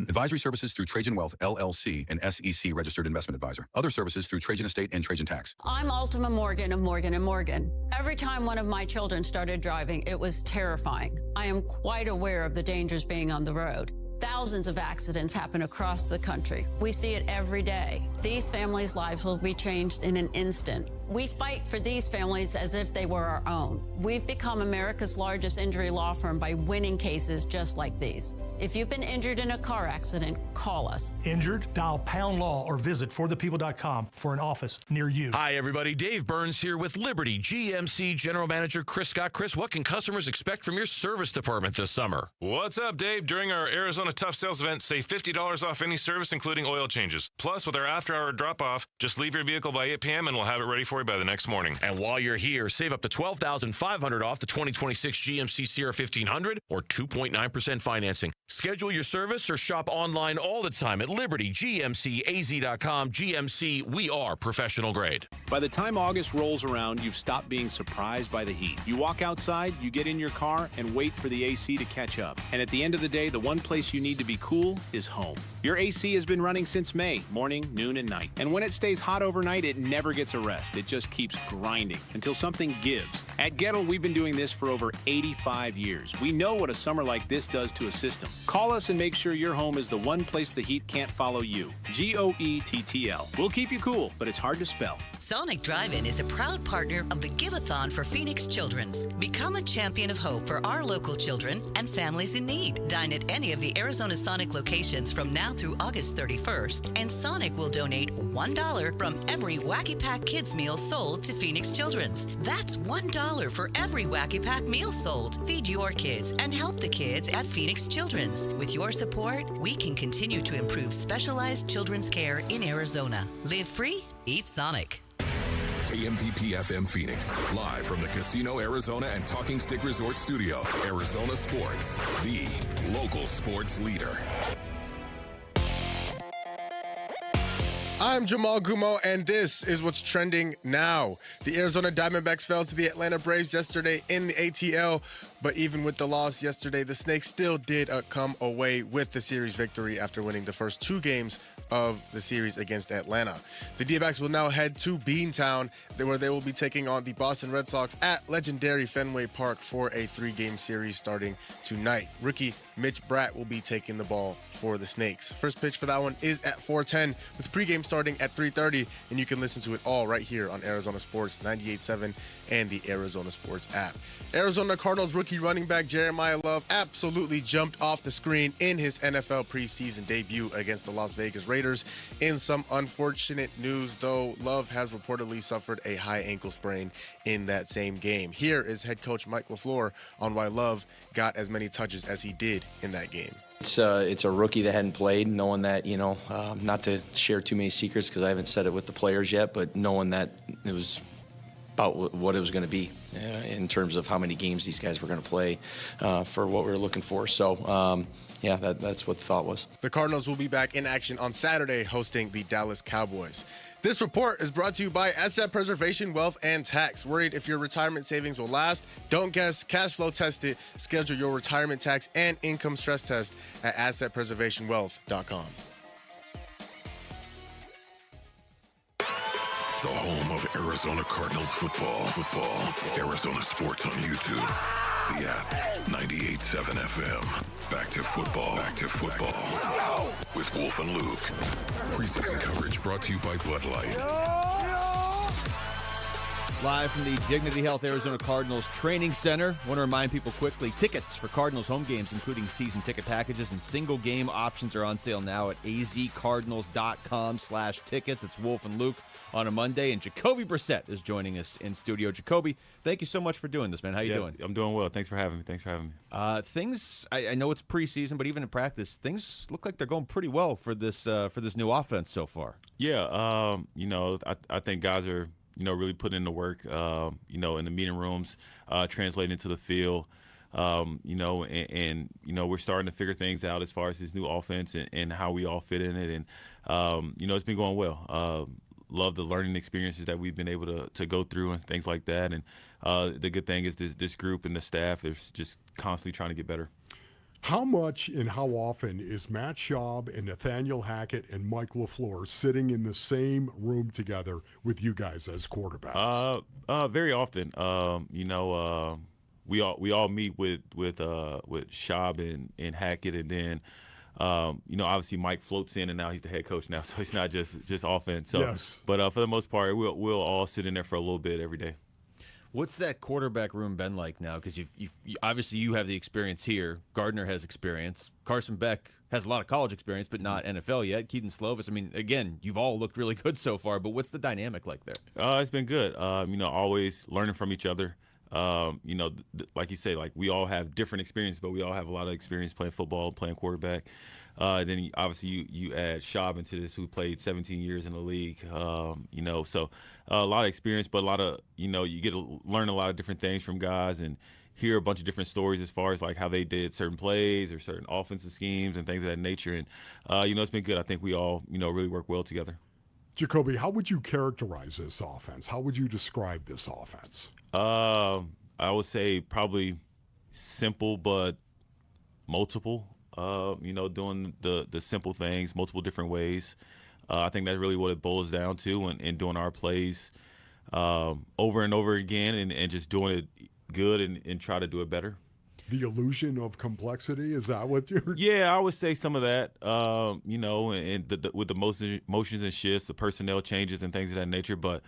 Advisory services through Trajan Wealth, LLC, an SEC registered investment advisor. Other services through Trajan Estate and Trajan Tax. I'm Ultima Morgan of Morgan & Morgan. Every time one of my children started driving, it was terrifying. I am quite aware of the dangers being on the road. Thousands of accidents happen across the country. We see it every day. These families' lives will be changed in an instant. We fight for these families as if they were our own. We've become America's largest injury law firm by winning cases just like these. If you've been injured in a car accident, call us. Injured? Dial # law or visit forthepeople.com for an office near you. Hi, everybody. Dave Burns here with Liberty GMC General Manager Chris Scott. Chris, what can customers expect from your service department this summer? What's up, Dave? During our Arizona Tough Sales event, save $50 off any service, including oil changes. Plus, with our after-hour drop-off, just leave your vehicle by 8 p.m. and we'll have it ready for you by the next morning. And while you're here, save up to $12,500 off the 2026 GMC Sierra 1500 or 2.9% financing. Schedule your service or shop online all the time at LibertyGMCAZ.com. GMC, we are professional grade. By the time August rolls around, you've stopped being surprised by the heat. You walk outside, you get in your car, and wait for the AC to catch up. And at the end of the day, the one place you need to be cool is home. Your AC has been running since May, morning, noon, and night. And when it stays hot overnight, it never gets a rest. It just keeps grinding until something gives. At Gettle, we've been doing this for over 85 years. We know what a summer like this does to a system. Call us and make sure your home is the one place the heat can't follow you. GOETTL. We'll keep you cool, but it's hard to spell. Sonic Drive-In is a proud partner of the Give-a-thon for Phoenix Children's. Become a champion of hope for our local children and families in need. Dine at any of the Arizona Sonic locations from now through August 31st, and Sonic will donate $1 from every Wacky Pack Kids meal sold to Phoenix Children's. That's $1 for every Wacky Pack meal sold. Feed your kids and help the kids at Phoenix Children's. With your support, we can continue to improve specialized children's care in Arizona. Live free, eat Sonic. KMVP FM Phoenix, live from the Casino Arizona and Talking Stick Resort Studio. Arizona Sports, the local sports leader. I'm Jamal Gumo, and this is what's trending now. The Arizona Diamondbacks fell to the Atlanta Braves yesterday in the ATL, but even with the loss yesterday, the Snakes still did come away with the series victory after winning the first 2 games of the series against Atlanta. The D-backs will now head to Beantown, where they will be taking on the Boston Red Sox at legendary Fenway Park for a 3-game series starting tonight. Rookie Mitch Bratt will be taking the ball for the Snakes. First pitch for that one is at 4:10, with pregame starting at 3:30, and you can listen to it all right here on Arizona Sports 98.7 and the Arizona Sports app. Arizona Cardinals rookie running back Jeremiah Love absolutely jumped off the screen in his NFL preseason debut against the Las Vegas Raiders. In some unfortunate news, though, Love has reportedly suffered a high ankle sprain in that same game. Here is head coach Mike LaFleur on why Love got as many touches as he did in that game. It's a rookie that hadn't played, knowing that, not to share too many secrets because I haven't said it with the players yet, but knowing that it was about what it was going to be in terms of how many games these guys were going to play for what we were looking for. So, that's what the thought was. The Cardinals will be back in action on Saturday hosting the Dallas Cowboys. This report is brought to you by Asset Preservation Wealth and Tax. Worried if your retirement savings will last? Don't guess. Cash flow test it. Schedule your retirement tax and income stress test at AssetPreservationWealth.com. The home of Arizona Cardinals football. Arizona Sports on YouTube. The app, 98.7 FM. Back to football. With Wolf and Luke. Preseason coverage brought to you by Bud Light. Live from the Dignity Health Arizona Cardinals Training Center. Want to remind people quickly, tickets for Cardinals home games, including season ticket packages and single game options, are on sale now at azcardinals.com/tickets. It's Wolf and Luke on a Monday, and Jacoby Brissett is joining us in studio. Jacoby, thank you so much for doing this, man. How you doing? I'm doing well. Thanks for having me. Things, I know it's preseason, but even in practice, things look like they're going pretty well for this new offense so far. Yeah, I think guys are really putting in the work, in the meeting rooms, translating to the field, and we're starting to figure things out as far as this new offense and how we all fit in it. And, it's been going well. Love the learning experiences that we've been able to go through and things like that. And the good thing is this group and the staff is just constantly trying to get better. How much and how often is Matt Schaub and Nathaniel Hackett and Mike LaFleur sitting in the same room together with you guys as quarterbacks? Very often. We all meet with Schaub and Hackett, and then obviously Mike floats in, and now he's the head coach now, so it's not just offense. So, yes. But for the most part, we'll all sit in there for a little bit every day. What's that quarterback room been like now? Because you obviously you have the experience here. Gardner has experience. Carson Beck has a lot of college experience, but not NFL yet. Keaton Slovis. I mean, again, you've all looked really good so far. But what's the dynamic like there? It's been good. Always learning from each other. Like you say, like we all have different experience, but we all have a lot of experience playing football, playing quarterback. Then obviously you add Schaub into this, who played 17 years in the league. So a lot of experience, but a lot of you get to learn a lot of different things from guys and hear a bunch of different stories as far as like how they did certain plays or certain offensive schemes and things of that nature. And it's been good. I think we all really work well together. Jacoby, how would you characterize this offense? How would you describe this offense? I would say probably simple but multiple. Doing the simple things multiple different ways. I think that's really what it boils down to, and doing our plays over and over again, and just doing it good and try to do it better. The illusion of complexity, is that what you're? Yeah, I would say some of that. And with the motions and shifts, the personnel changes and things of that nature, but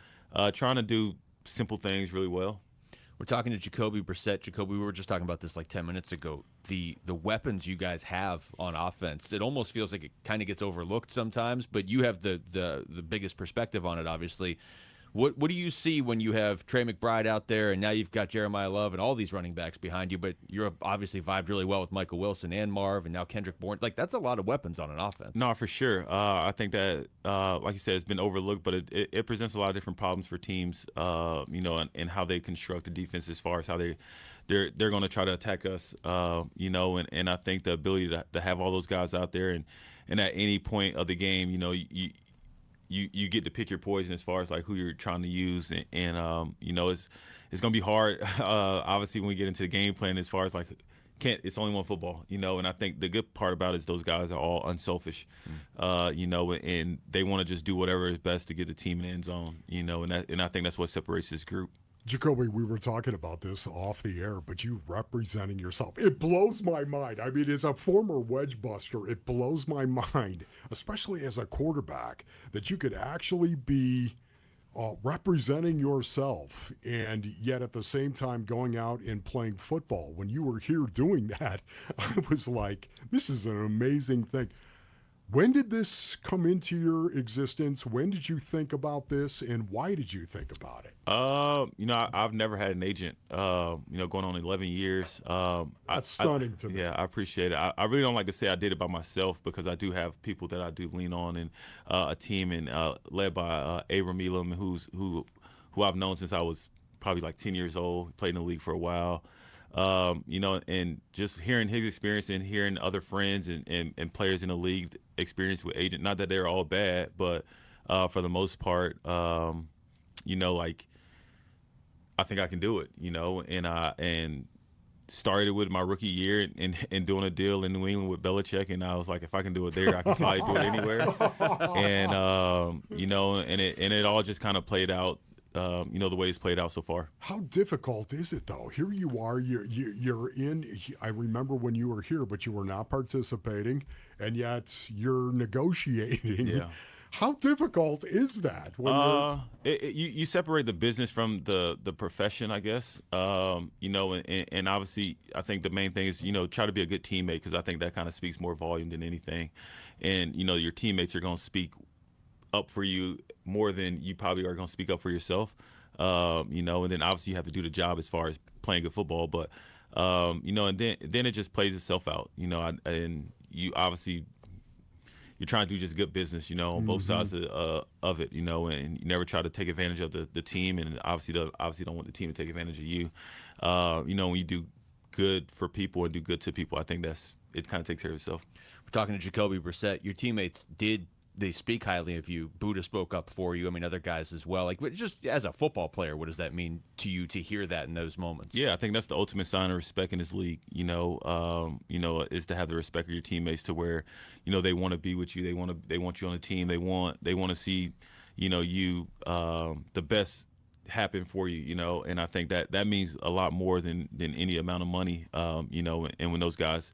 trying to do simple things really well. We're talking to Jacoby Brissett. Jacoby, we were just talking about this like 10 minutes ago. The weapons you guys have on offense, it almost feels like it kind of gets overlooked sometimes, but you have the biggest perspective on it, obviously. What do you see when you have Trey McBride out there, and now you've got Jeremiah Love and all these running backs behind you, but you're obviously vibed really well with Michael Wilson and Marv, and now Kendrick Bourne. Like, that's a lot of weapons on an offense. No, for sure. I think that, like you said, it's been overlooked, but it presents a lot of different problems for teams, and how they construct the defense as far as how they're going to try to attack us, and I think the ability to have all those guys out there and at any point of the game, you get to pick your poison as far as like who you're trying to use, and it's going to be hard, obviously, when we get into the game plan as far as like it's only one football, and I think the good part about it is those guys are all unselfish, and they want to just do whatever is best to get the team in the end zone, and I think that's what separates this group. Jacoby, we were talking about this off the air, but you representing yourself, it blows my mind. I mean, as a former wedge buster, it blows my mind, especially as a quarterback, that you could actually be representing yourself and yet at the same time going out and playing football. When you were here doing that, I was like, this is an amazing thing. When did this come into your existence? When did you think about this, and why did you think about it? I've never had an agent, going on 11 years. That's stunning to me. Yeah, I appreciate it. I really don't like to say I did it by myself, because I do have people that I do lean on, and a team and led by Abram Elam, who I've known since I was probably like 10 years old, played in the league for a while. And just hearing his experience and hearing other friends and players in the league experience with agent, not that they're all bad, but for the most part, like I think I can do it, and started with my rookie year and doing a deal in New England with Belichick, and I was like, if I can do it there, I can probably do it anywhere. And and it all just kind of played out. The way it's played out so far. How difficult is it, though? Here you are, you're in. I remember when you were here, but you were not participating, and yet you're negotiating. Yeah. How difficult is that? When you separate the business from the profession, I guess. And obviously, I think the main thing is, try to be a good teammate, because I think that kind of speaks more volume than anything. And, your teammates are going to speak up for you more than you probably are going to speak up for yourself. And then obviously you have to do the job as far as playing good football. But, and then it just plays itself out, and you obviously – you're trying to do just good business, on both sides of it, and you never try to take advantage of the team, and obviously don't want the team to take advantage of you. When you do good for people and do good to people, I think it kind of takes care of itself. We're talking to Jacoby Brissett. Your teammates they speak highly of you. Buddha spoke up for you. I mean, other guys as well. Like, just as a football player, what does that mean to you to hear that in those moments? Yeah, I think that's the ultimate sign of respect in this league. Is to have the respect of your teammates, to where, they want to be with you. They want you on the team. They want to see, you the best happen for you. And I think that means a lot more than any amount of money. And when those guys,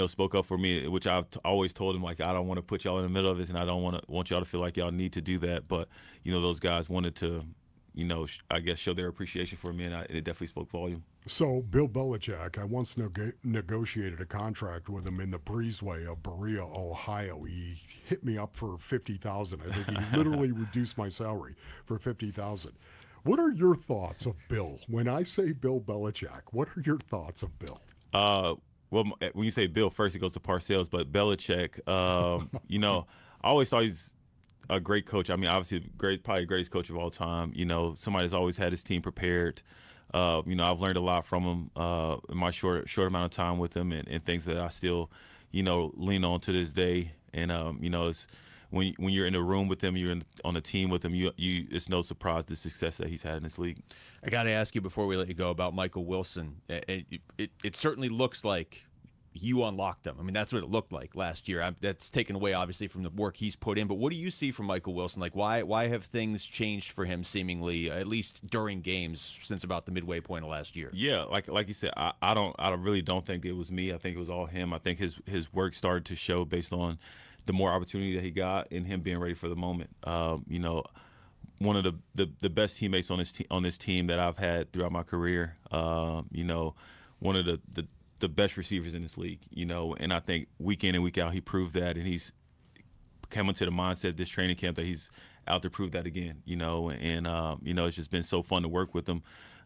spoke up for me, which I've always told them, like, I don't want to put y'all in the middle of this, and I don't want y'all to feel like y'all need to do that. But, those guys wanted to, I guess, show their appreciation for me, and it definitely spoke volume. So, Bill Belichick, I once negotiated a contract with him in the breezeway of Berea, Ohio. He hit me up for $50,000. I think he literally reduced my salary for $50,000. What are your thoughts of Bill? When I say Bill Belichick, what are your thoughts of Bill? Well, when you say Bill, first it goes to Parcells, but Belichick, I always thought he's a great coach. I mean, obviously, probably the greatest coach of all time. Somebody that's always had his team prepared. I've learned a lot from him in my short amount of time with him, and things that I still, lean on to this day. And it's when you're in a room with him, you're on a team with him. It's no surprise the success that he's had in this league. I got to ask you before we let you go about Michael Wilson. It certainly looks like you unlocked him. I mean, that's what it looked like last year. That's taken away, obviously, from the work he's put in. But what do you see from Michael Wilson? Like, why have things changed for him, seemingly, at least during games, since about the midway point of last year? Yeah, like you said, I really don't think it was me. I think it was all him. I think his work started to show based on the more opportunity that he got and him being ready for the moment. One of the best teammates on this team that I've had throughout my career. One of the best receivers in this league. And I think week in and week out he proved that, and he's come into the mindset this training camp that he's out to prove that again. It's just been so fun to work with him.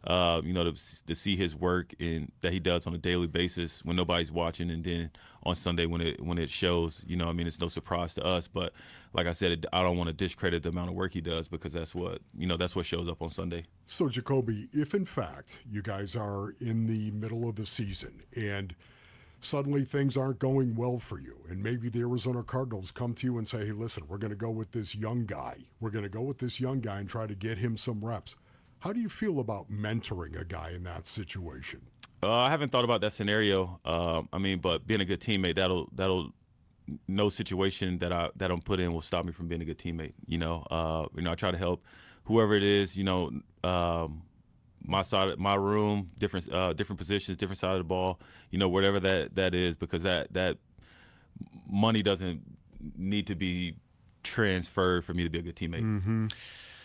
To see his work and that he does on a daily basis when nobody's watching, and then on Sunday when it shows, it's no surprise to us. But like I said, I don't want to discredit the amount of work he does, because that's what shows up on Sunday. So, Jacoby, if in fact you guys are in the middle of the season and suddenly things aren't going well for you, and maybe the Arizona Cardinals come to you and say, hey, listen, we're going to go with this young guy. We're going to go with this young guy and try to get him some reps. How do you feel about mentoring a guy in that situation? I haven't thought about that scenario. But being a good teammate, that'll no situation that I'm put in will stop me from being a good teammate. I try to help whoever it is. My side, my room, different positions, different side of the ball. Whatever that is, because that money doesn't need to be transferred for me to be a good teammate. Mm-hmm.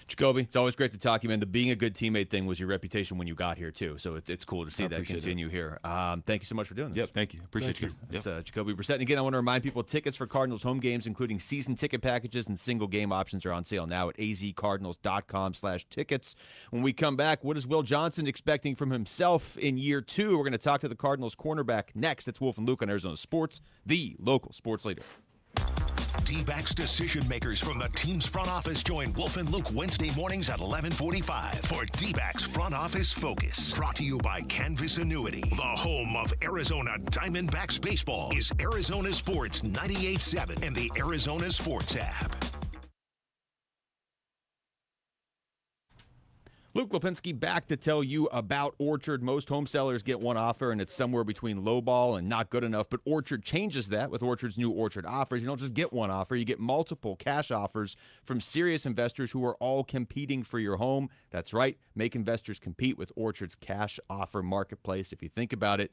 Jacoby, it's always great to talk to you, man. The being a good teammate thing was your reputation when you got here, too. So it's cool to see that continue here. Thank you so much for doing this. Yep, thank you. Appreciate you. It's Jacoby Brissett. And again, I want to remind people, tickets for Cardinals home games, including season ticket packages and single game options, are on sale now at azcardinals.com/tickets. When we come back, what is Will Johnson expecting from himself in year 2? We're going to talk to the Cardinals cornerback next. It's Wolf and Luke on Arizona Sports, the local sports leader. D-backs decision makers from the team's front office join Wolf and Luke Wednesday mornings at 11:45 for D-backs Front Office Focus. Brought to you by Canvas Annuity. The home of Arizona Diamondbacks baseball is Arizona Sports 98.7 and the Arizona Sports app. Luke Lipinski back to tell you about Orchard. Most home sellers get one offer, and it's somewhere between lowball and not good enough. But Orchard changes that with Orchard's new Orchard offers. You don't just get one offer. You get multiple cash offers from serious investors who are all competing for your home. That's right. Make investors compete with Orchard's cash offer marketplace. If you think about it,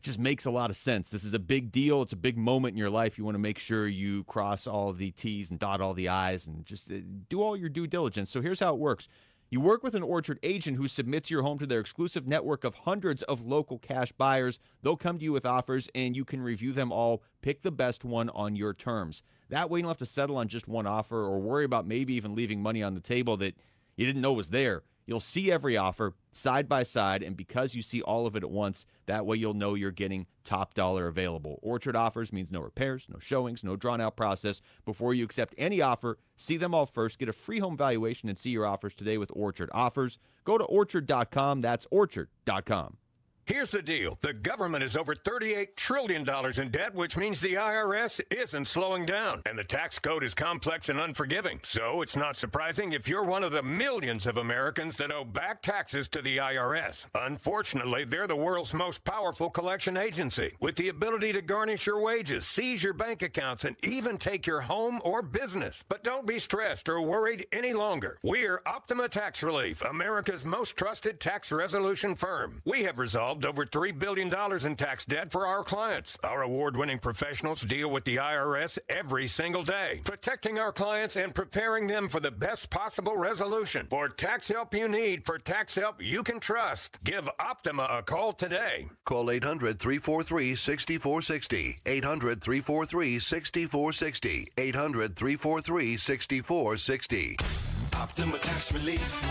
It just makes a lot of sense. This is a big deal. It's a big moment in your life. You want to make sure you cross all the T's and dot all the I's and just do all your due diligence. So here's how it works. You work with an Orchard agent who submits your home to their exclusive network of hundreds of local cash buyers. They'll come to you with offers, and you can review them all, pick the best one on your terms. That way you don't have to settle on just one offer or worry about maybe even leaving money on the table that you didn't know was there. You'll see every offer side by side, and because you see all of it at once, that way you'll know you're getting top dollar available. Orchard offers means no repairs, no showings, no drawn-out process. Before you accept any offer, see them all first. Get a free home valuation and see your offers today with Orchard Offers. Go to Orchard.com. That's Orchard.com. Here's the deal. The government is over $38 trillion in debt, which means the IRS isn't slowing down. And the tax code is complex and unforgiving. So it's not surprising if you're one of the millions of Americans that owe back taxes to the IRS. Unfortunately, they're the world's most powerful collection agency, with the ability to garnish your wages, seize your bank accounts, and even take your home or business. But don't be stressed or worried any longer. We're Optima Tax Relief, America's most trusted tax resolution firm. We have resolved over $3 billion in tax debt for our clients. Our award-winning professionals deal with the IRS every single day, protecting our clients and preparing them for the best possible resolution. For tax help you need, for tax help you can trust, give Optima a call today. Call 800-343-6460. 800-343-6460. 800-343-6460. Optima Tax Relief.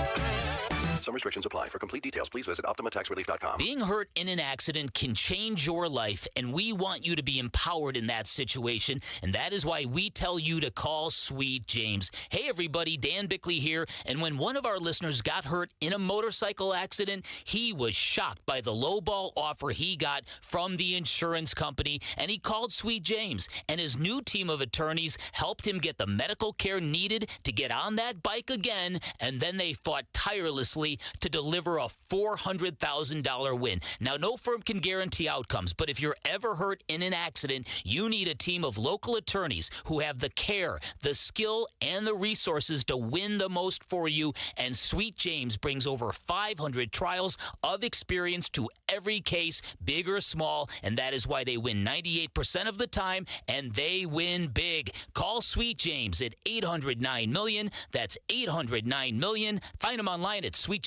Some restrictions apply. For complete details, please visit OptimaTaxRelief.com. Being hurt in an accident can change your life, and we want you to be empowered in that situation, and that is why we tell you to call Sweet James. Hey, everybody, Dan Bickley here, and when one of our listeners got hurt in a motorcycle accident, he was shocked by the lowball offer he got from the insurance company, and he called Sweet James, and his new team of attorneys helped him get the medical care needed to get on that bike again, and then they fought tirelessly to deliver a $400,000 win. Now, no firm can guarantee outcomes, but if you're ever hurt in an accident, you need a team of local attorneys who have the care, the skill, and the resources to win the most for you, and Sweet James brings over 500 trials of experience to every case, big or small, and that is why they win 98% of the time, and they win big. Call Sweet James at 800-9-MILLION. That's 800-9-MILLION. Find them online at sweetjames.com.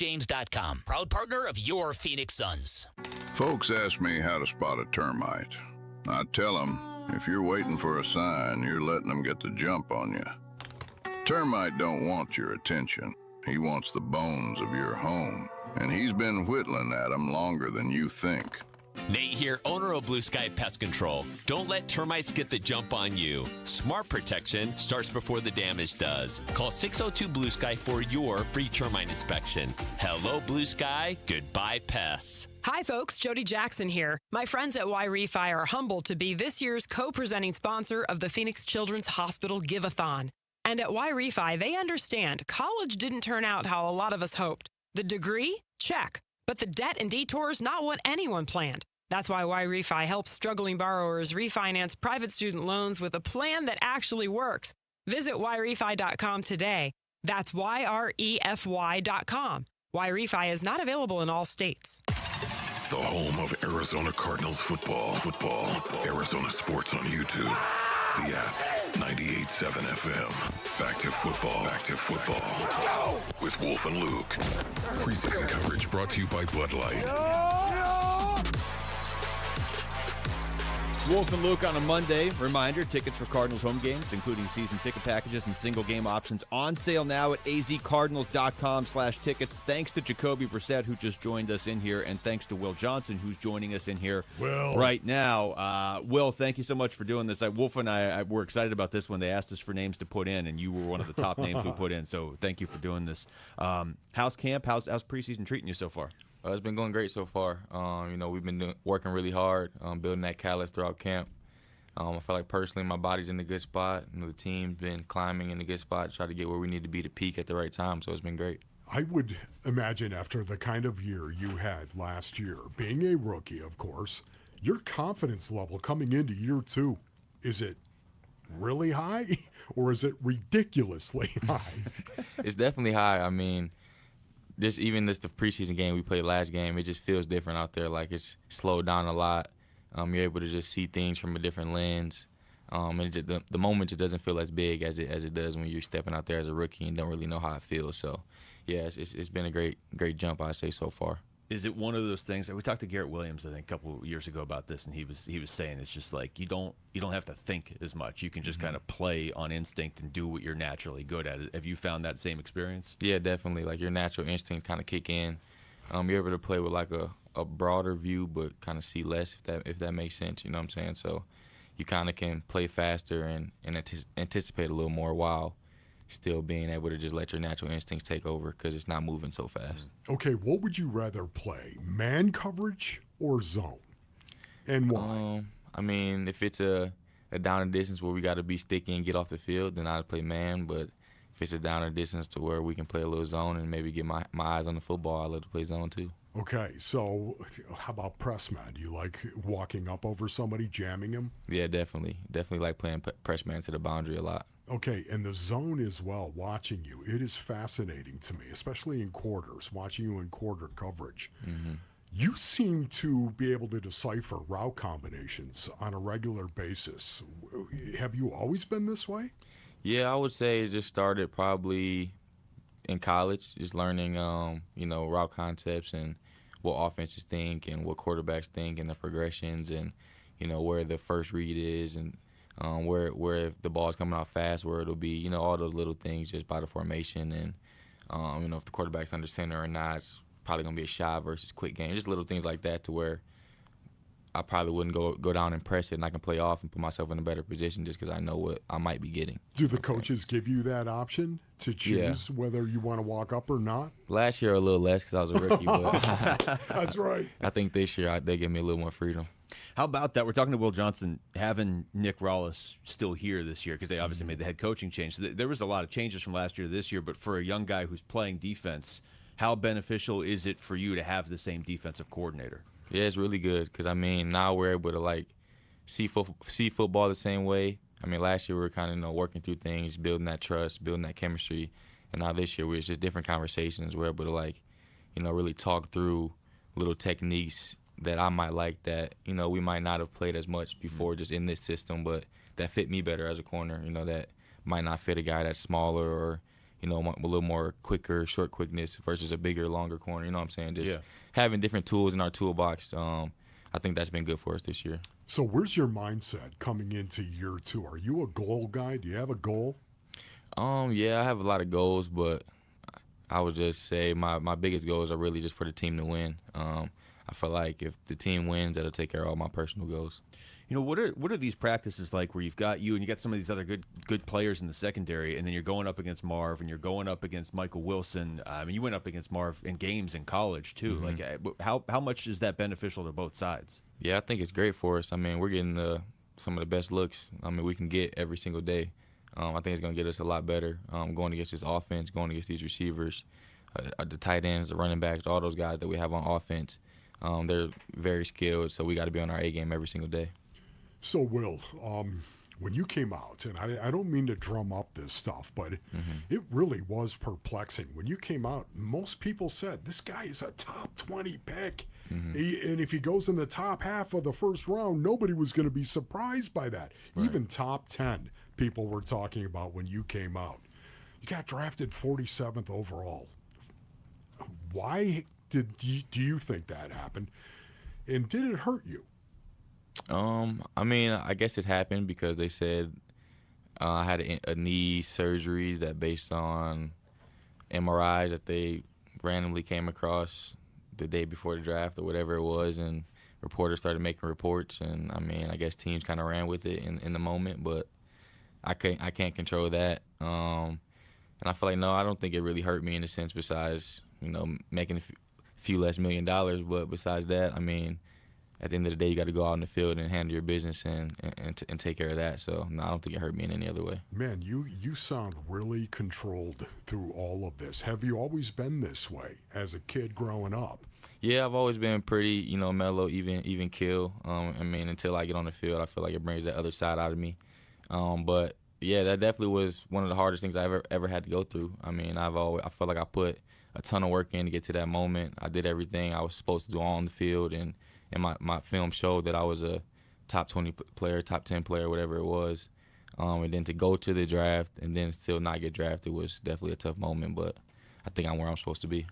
Proud partner of your Phoenix Suns. Folks ask me how to spot a termite. I tell them, if you're waiting for a sign, you're letting them get the jump on you. Termite don't want your attention. He wants the bones of your home, and he's been whittling at them longer than you think. Nate here, owner of Blue Sky Pest Control. Don't let termites get the jump on you. Smart protection starts before the damage does. Call 602-BLUE-SKY for your free termite inspection. Hello, Blue Sky. Goodbye, pests. Hi, folks. Jody Jackson here. My friends at Y-Refi are humbled to be this year's co-presenting sponsor of the Phoenix Children's Hospital Give-a-thon. And at Y-Refi, they understand college didn't turn out how a lot of us hoped. The degree? Check. But the debt and detours, not what anyone planned. That's why Y-Refi helps struggling borrowers refinance private student loans with a plan that actually works. Visit YRefi.com today. That's YREFY.com. Y-Refi is not available in all states. The home of Arizona Cardinals football. Arizona sports on YouTube. The app, 98.7 FM. Back to football. With Wolf and Luke. Preseason coverage brought to you by Bud Light. Wolf and Luke on a Monday. Reminder, tickets for Cardinals home games, including season ticket packages and single game options, on sale now at azcardinals.com/tickets. Thanks to Jacoby Brissett, who just joined us in here, and thanks to Will Johnson, who's joining us in here right now. Will, thank you so much for doing this. Wolf and I were excited about this when they asked us for names to put in, and you were one of the top names we put in, so thank you for doing this. How's camp? How's preseason treating you so far? It's been going great so far. We've been working really hard, building that callus throughout camp. I feel like personally my body's in a good spot. The team's been climbing in a good spot to try to get where we need to be to peak at the right time, so it's been great. I would imagine after the kind of year you had last year, being a rookie, of course, your confidence level coming into year two, is it really high or is it ridiculously high? It's definitely high. I mean, the preseason game we played last game, it just feels different out there. Like, it's slowed down a lot. You're able to just see things from a different lens. And the moment just doesn't feel as big as it does when you're stepping out there as a rookie and don't really know how it feels. So, yeah, it's been a great jump, I'd say, so far. Is it one of those things that we talked to Garrett Williams, I think, a couple of years ago about this, and he was saying it's just like you don't have to think as much. You can just kind of play on instinct and do what you're naturally good at. Have you found that same experience? Yeah, definitely. Like your natural instinct kind of kick in. You're able to play with like a broader view, but kind of see less, if that makes sense. You know what I'm saying? So you kind of can play faster and anticipate a little more while still being able to just let your natural instincts take over because it's not moving so fast. Okay, what would you rather play, man coverage or zone, and why? I mean, if it's a down and distance where we got to be sticky and get off the field, then I'd play man. But if it's a down and distance to where we can play a little zone and maybe get my eyes on the football, I'd love to play zone too. Okay, so how about press man? Do you like walking up over somebody, jamming him? Yeah, definitely. Definitely like playing press man to the boundary a lot. Okay, and the zone as well, watching you, it is fascinating to me, especially in quarters, watching you in quarter coverage. Mm-hmm. You seem to be able to decipher route combinations on a regular basis. Have you always been this way? Yeah, I would say it just started probably in college, just learning, route concepts and what offenses think and what quarterbacks think and the progressions and, where the first read is and where if the ball's coming out fast, where it'll be, all those little things just by the formation and, if the quarterback's under center or not, it's probably going to be a shot versus quick game. Just little things like that to where I probably wouldn't go down and press it, and I can play off and put myself in a better position just because I know what I might be getting. Do the coaches give you that option to choose whether you want to walk up or not? Last year a little less because I was a rookie, but that's right. I think this year they give me a little more freedom. How about that? We're talking to Will Johnson, having Nick Rawlis still here this year because they obviously made the head coaching change. So there was a lot of changes from last year to this year, but for a young guy who's playing defense, how beneficial is it for you to have the same defensive coordinator? Yeah, it's really good because, now we're able to, see football the same way. Last year we were kind of, working through things, building that trust, building that chemistry. And now this year it's just different conversations. We're able to, really talk through little techniques that I might like that, we might not have played as much before just in this system, but that fit me better as a corner, that might not fit a guy that's smaller or, a little more quicker, short quickness versus a bigger, longer corner. You know what I'm saying? Just having different tools in our toolbox, I think that's been good for us this year. So where's your mindset coming into year two? Are you a goal guy? Do you have a goal? Yeah, I have a lot of goals, but I would just say my biggest goals are really just for the team to win. I feel like if the team wins, that'll take care of all my personal goals. What are these practices like where you've got you and you got some of these other good players in the secondary, and then you're going up against Marv and you're going up against Michael Wilson. You went up against Marv in games in college too. Mm-hmm. How much is that beneficial to both sides? Yeah, I think it's great for us. We're getting some of the best looks. We can get every single day. I think it's going to get us a lot better going against this offense, going against these receivers, the tight ends, the running backs, all those guys that we have on offense. They're very skilled, so we got to be on our A game every single day. So, Will, when you came out, and I don't mean to drum up this stuff, but it really was perplexing. When you came out, most people said, this guy is a top 20 pick. And if he goes in the top half of the first round, nobody was going to be surprised by that. Right. Even top 10 people were talking about when you came out. You got drafted 47th overall. Why do you think that happened? And did it hurt you? I guess it happened because they said I had a knee surgery that based on MRIs that they randomly came across the day before the draft or whatever it was, and reporters started making reports, and I guess teams kind of ran with it in the moment, but I can't control that. And I feel like, no, I don't think it really hurt me in a sense besides, making a few less $1 million, but besides that, at the end of the day, you got to go out in the field and handle your business and take care of that. So, no, I don't think it hurt me in any other way. Man, you sound really controlled through all of this. Have you always been this way as a kid growing up? Yeah, I've always been pretty, mellow, even kill. Until I get on the field, I feel like it brings that other side out of me. But yeah, that definitely was one of the hardest things I ever had to go through. I feel like I put a ton of work in to get to that moment. I did everything I was supposed to do on the field, and my film showed that I was a top 20 player, top 10 player, whatever it was. And then to go to the draft and then still not get drafted was definitely a tough moment, but I think I'm where I'm supposed to be.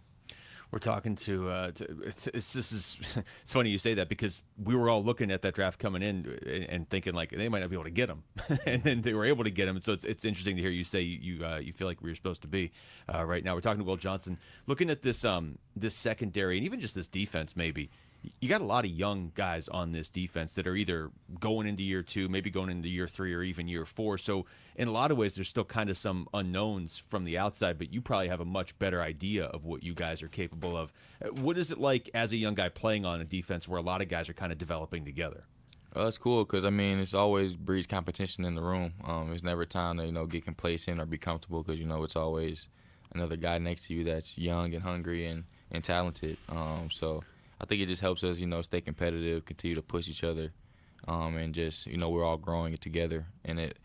We're talking it's funny you say that, because we were all looking at that draft coming in and thinking like they might not be able to get him, and then they were able to get him. And so it's interesting to hear you say you feel like where you're supposed to be right now. We're talking to Will Johnson, looking at this this secondary and even just this defense. Maybe you got a lot of young guys on this defense that are either going into year 2, maybe going into year 3, or even year 4. So in a lot of ways, there's still kind of some unknowns from the outside, but you probably have a much better idea of what you guys are capable of. What is it like as a young guy playing on a defense where a lot of guys are kind of developing together? It's cool because, I mean, it's always breeds competition in the room. It's never time to, get complacent or be comfortable because, it's always another guy next to you that's young and hungry and talented. So I think it just helps us, stay competitive, continue to push each other, and just, we're all growing it together. And it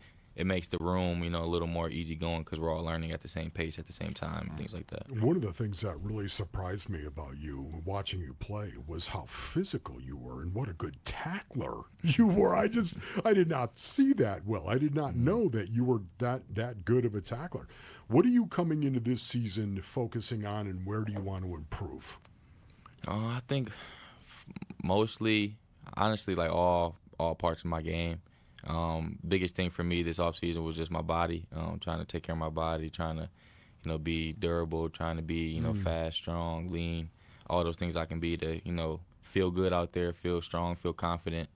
makes the room, a little more easygoing because we're all learning at the same pace at the same time and things like that. One of the things that really surprised me about you watching you play was how physical you were and what a good tackler you were. I did not see that well. I did not know that you were that good of a tackler. What are you coming into this season focusing on, and where do you want to improve? I think mostly, honestly, like all parts of my game. Biggest thing for me this offseason was just my body. Trying to take care of my body, trying to, be durable, trying to be, fast, strong, lean, all those things I can be to, feel good out there, feel strong, feel confident.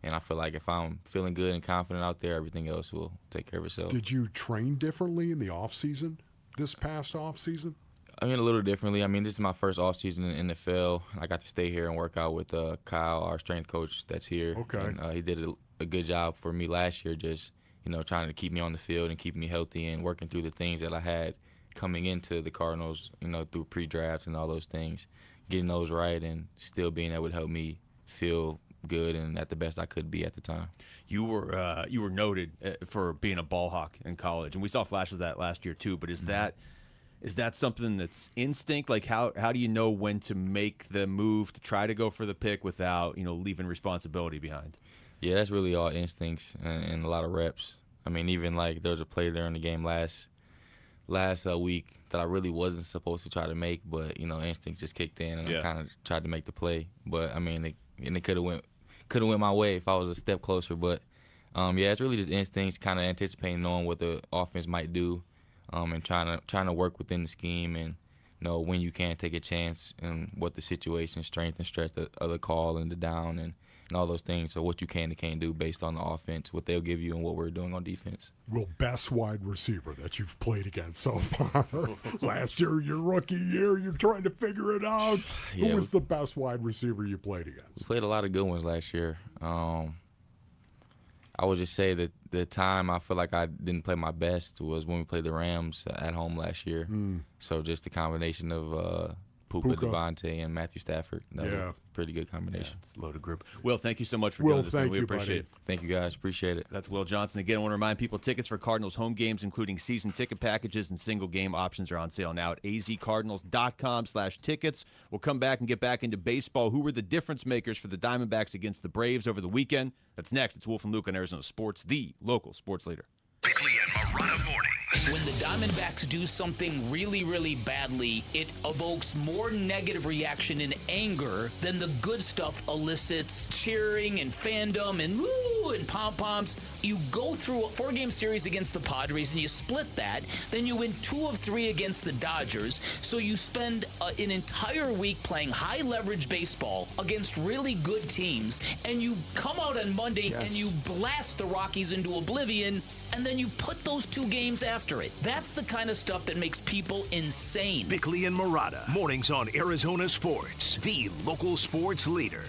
And I feel like if I'm feeling good and confident out there, everything else will take care of itself. Did you train differently in the offseason, this past offseason? I mean, a little differently. I mean, this is my first offseason in the NFL. I got to stay here and work out with Kyle, our strength coach that's here. Okay. And he did a good job for me last year, just, trying to keep me on the field and keep me healthy and working through the things that I had coming into the Cardinals, through pre-draft and all those things, getting those right and still being able to help me feel good and at the best I could be at the time. You were noted for being a ball hawk in college, and we saw flashes of that last year too, but is that something that's instinct? Like how do you know when to make the move to try to go for the pick without, leaving responsibility behind? Yeah, that's really all instincts and a lot of reps. I mean, even like there was a play during the game last week that I really wasn't supposed to try to make, but, instinct just kicked in and I kind of tried to make the play. But, I mean, it could have went my way if I was a step closer. But, it's really just instincts, kind of anticipating, knowing what the offense might do. And trying to work within the scheme and know when you can take a chance and what the situation, strength and stretch of the call and the down and all those things. So what you can and can't do based on the offense, what they'll give you and what we're doing on defense. Well, best wide receiver that you've played against so far. Last year, your rookie year, you're trying to figure it out. Who was the best wide receiver you played against? We played a lot of good ones last year. I would just say that the time I feel like I didn't play my best was when we played the Rams at home last year. So just the combination of Puka, Devontae, and Matthew Stafford. That was a pretty good combination. It's a loaded group. Will, thank you so much for doing this. Thank we you, appreciate it. Thank you, guys. Appreciate it. That's Will Johnson. Again, I want to remind people tickets for Cardinals home games, including season ticket packages and single game options, are on sale now at azcardinals.com/tickets. We'll come back and get back into baseball. Who were the difference makers for the Diamondbacks against the Braves over the weekend? That's next. It's Wolf and Luke on Arizona Sports, the local sports leader. Bickley and Morana mornings. When the Diamondbacks do something really, really badly, it evokes more negative reaction and anger than the good stuff elicits cheering and fandom and woo and pom-poms. You go through a 4-game series against the Padres and you split that. Then you win 2 of 3 against the Dodgers. So you spend an entire week playing high-leverage baseball against really good teams. And you come out on Monday and you blast the Rockies into oblivion. And then you put those 2 games after it. That's the kind of stuff that makes people insane. Bickley and Morana, mornings on Arizona Sports, the local sports leader.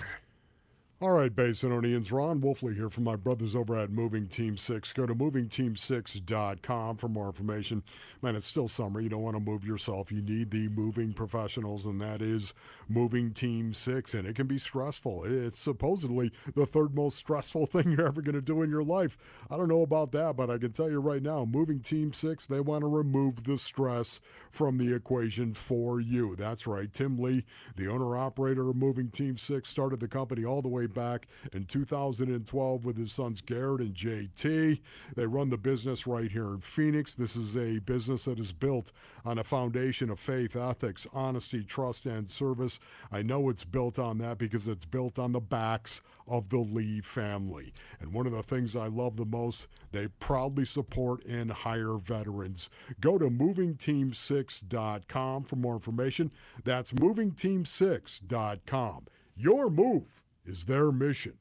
All right, Basinonians, Ron Wolfley here from my brothers over at Moving Team 6. Go to movingteam6.com for more information. Man, it's still summer. You don't want to move yourself. You need the moving professionals, and that is Moving Team 6. And it can be stressful. It's supposedly the third most stressful thing you're ever going to do in your life. I don't know about that, but I can tell you right now, Moving Team 6, they want to remove the stress from the equation for you. That's right. Tim Lee, the owner-operator of Moving Team 6, started the company all the way back in 2012 with his sons Garrett and JT. They run the business right here in Phoenix. This is a business that is built on a foundation of faith, ethics, honesty, trust, and service. I know it's built on that because it's built on the backs of the Lee family. And one of the things I love the most, they proudly support and hire veterans. Go to movingteam6.com for more information. That's movingteam6.com. Your move is their mission.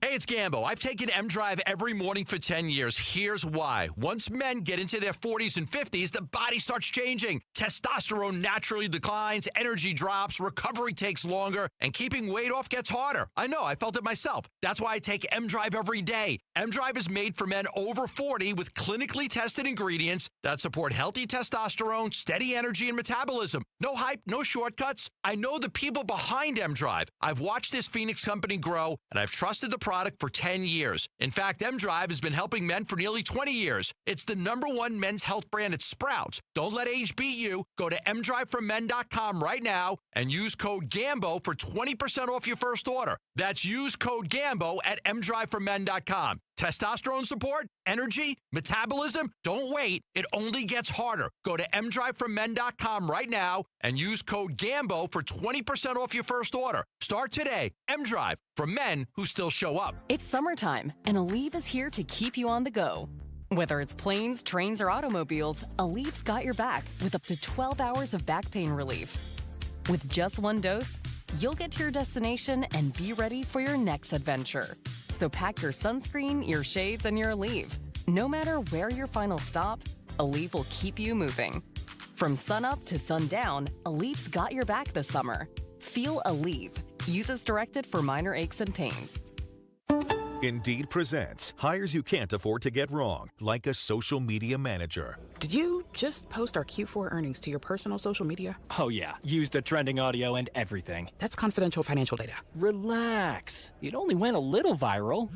Hey, it's Gambo. I've taken M-Drive every morning for 10 years. Here's why. Once men get into their 40s and 50s, the body starts changing. Testosterone naturally declines, energy drops, recovery takes longer, and keeping weight off gets harder. I know, I felt it myself. That's why I take M-Drive every day. M-Drive is made for men over 40 with clinically tested ingredients that support healthy testosterone, steady energy, and metabolism. No hype, no shortcuts. I know the people behind M-Drive. I've watched this Phoenix company grow, and I've trusted the product for 10 years. In fact, M-Drive has been helping men for nearly 20 years. It's the #1 men's health brand at Sprouts. Don't let age beat you. Go to mdriveformen.com right now and use code GAMBO for 20% off your first order. That's use code GAMBO at mdriveformen.com. Testosterone support, energy, metabolism, don't wait. It only gets harder. Go to mdriveformen.com right now and use code GAMBO for 20% off your first order. Start today. M-Drive, for men who still show up. It's summertime, and Aleve is here to keep you on the go. Whether it's planes, trains, or automobiles, Aleve's got your back with up to 12 hours of back pain relief. With just one dose, you'll get to your destination and be ready for your next adventure. So pack your sunscreen, your shades, and your Aleve. No matter where your final stop, Aleve will keep you moving. From sunup to sundown, Aleve's got your back this summer. Feel Aleve. Use as directed for minor aches and pains. Indeed presents hires you can't afford to get wrong, like a social media manager. Did you just post our Q4 earnings to your personal social media? Oh yeah, used a trending audio and everything. That's confidential financial data. Relax. It only went a little viral.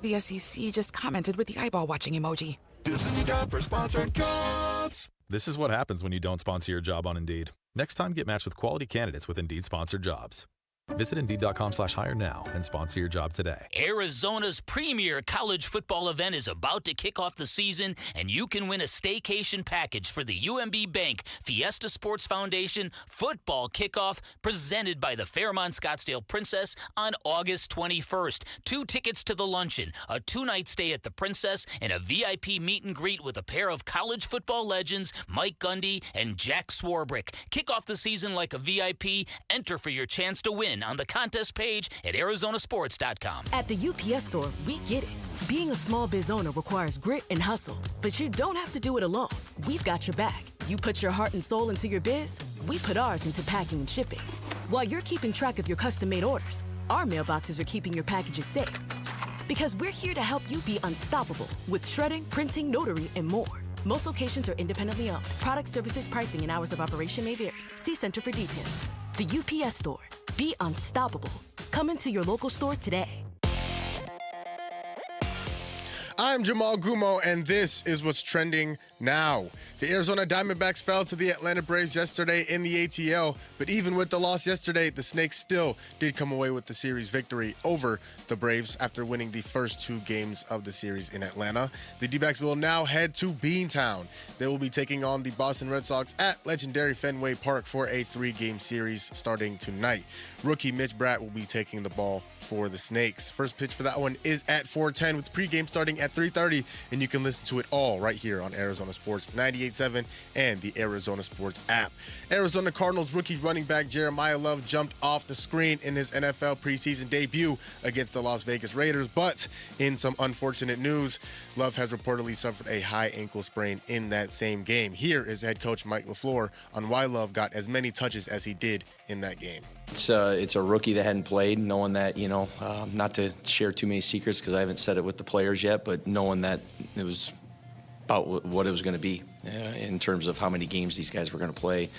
The SEC just commented with the eyeball watching emoji. This is the job for sponsored jobs. This is what happens when you don't sponsor your job on Indeed. Next time, get matched with quality candidates with Indeed sponsored jobs. Visit Indeed.com/hire now and sponsor your job today. Arizona's premier college football event is about to kick off the season, and you can win a staycation package for the UMB Bank Fiesta Sports Foundation football kickoff presented by the Fairmont Scottsdale Princess on August 21st. 2 tickets to the luncheon, a 2-night stay at the Princess, and a VIP meet and greet with a pair of college football legends, Mike Gundy and Jack Swarbrick. Kick off the season like a VIP. Enter for your chance to win on the contest page at arizonasports.com. At the UPS store, we get it. Being a small biz owner requires grit and hustle, but you don't have to do it alone. We've got your back. You put your heart and soul into your biz, we put ours into packing and shipping. While you're keeping track of your custom-made orders, our mailboxes are keeping your packages safe. Because we're here to help you be unstoppable with shredding, printing, notary, and more. Most locations are independently owned. Product, services, pricing, and hours of operation may vary. See Center for details. The UPS store. Be unstoppable. Come into your local store today. I'm Jamal Gumo, and this is what's trending now. The Arizona Diamondbacks fell to the Atlanta Braves yesterday in the ATL, but even with the loss yesterday, the Snakes still did come away with the series victory over the Braves after winning the first 2 games of the series in Atlanta. The D-backs will now head to Beantown. They will be taking on the Boston Red Sox at legendary Fenway Park for a 3-game series starting tonight. Rookie Mitch Bratt will be taking the ball for the Snakes. First pitch for that one is at 4:10 with pregame starting at 3:30, and you can listen to it all right here on Arizona Sports 98.7 and the Arizona Sports app. Arizona Cardinals rookie running back Jeremiah Love jumped off the screen in his NFL preseason debut against the Las Vegas Raiders, but in some unfortunate news, Love has reportedly suffered a high ankle sprain in that same game. Here is head coach Mike LaFleur on why Love got as many touches as he did in that game. It's a rookie that hadn't played, knowing that, not to share too many secrets because I haven't said it with the players yet, but knowing that it was about what it was going to be in terms of how many games these guys were going to play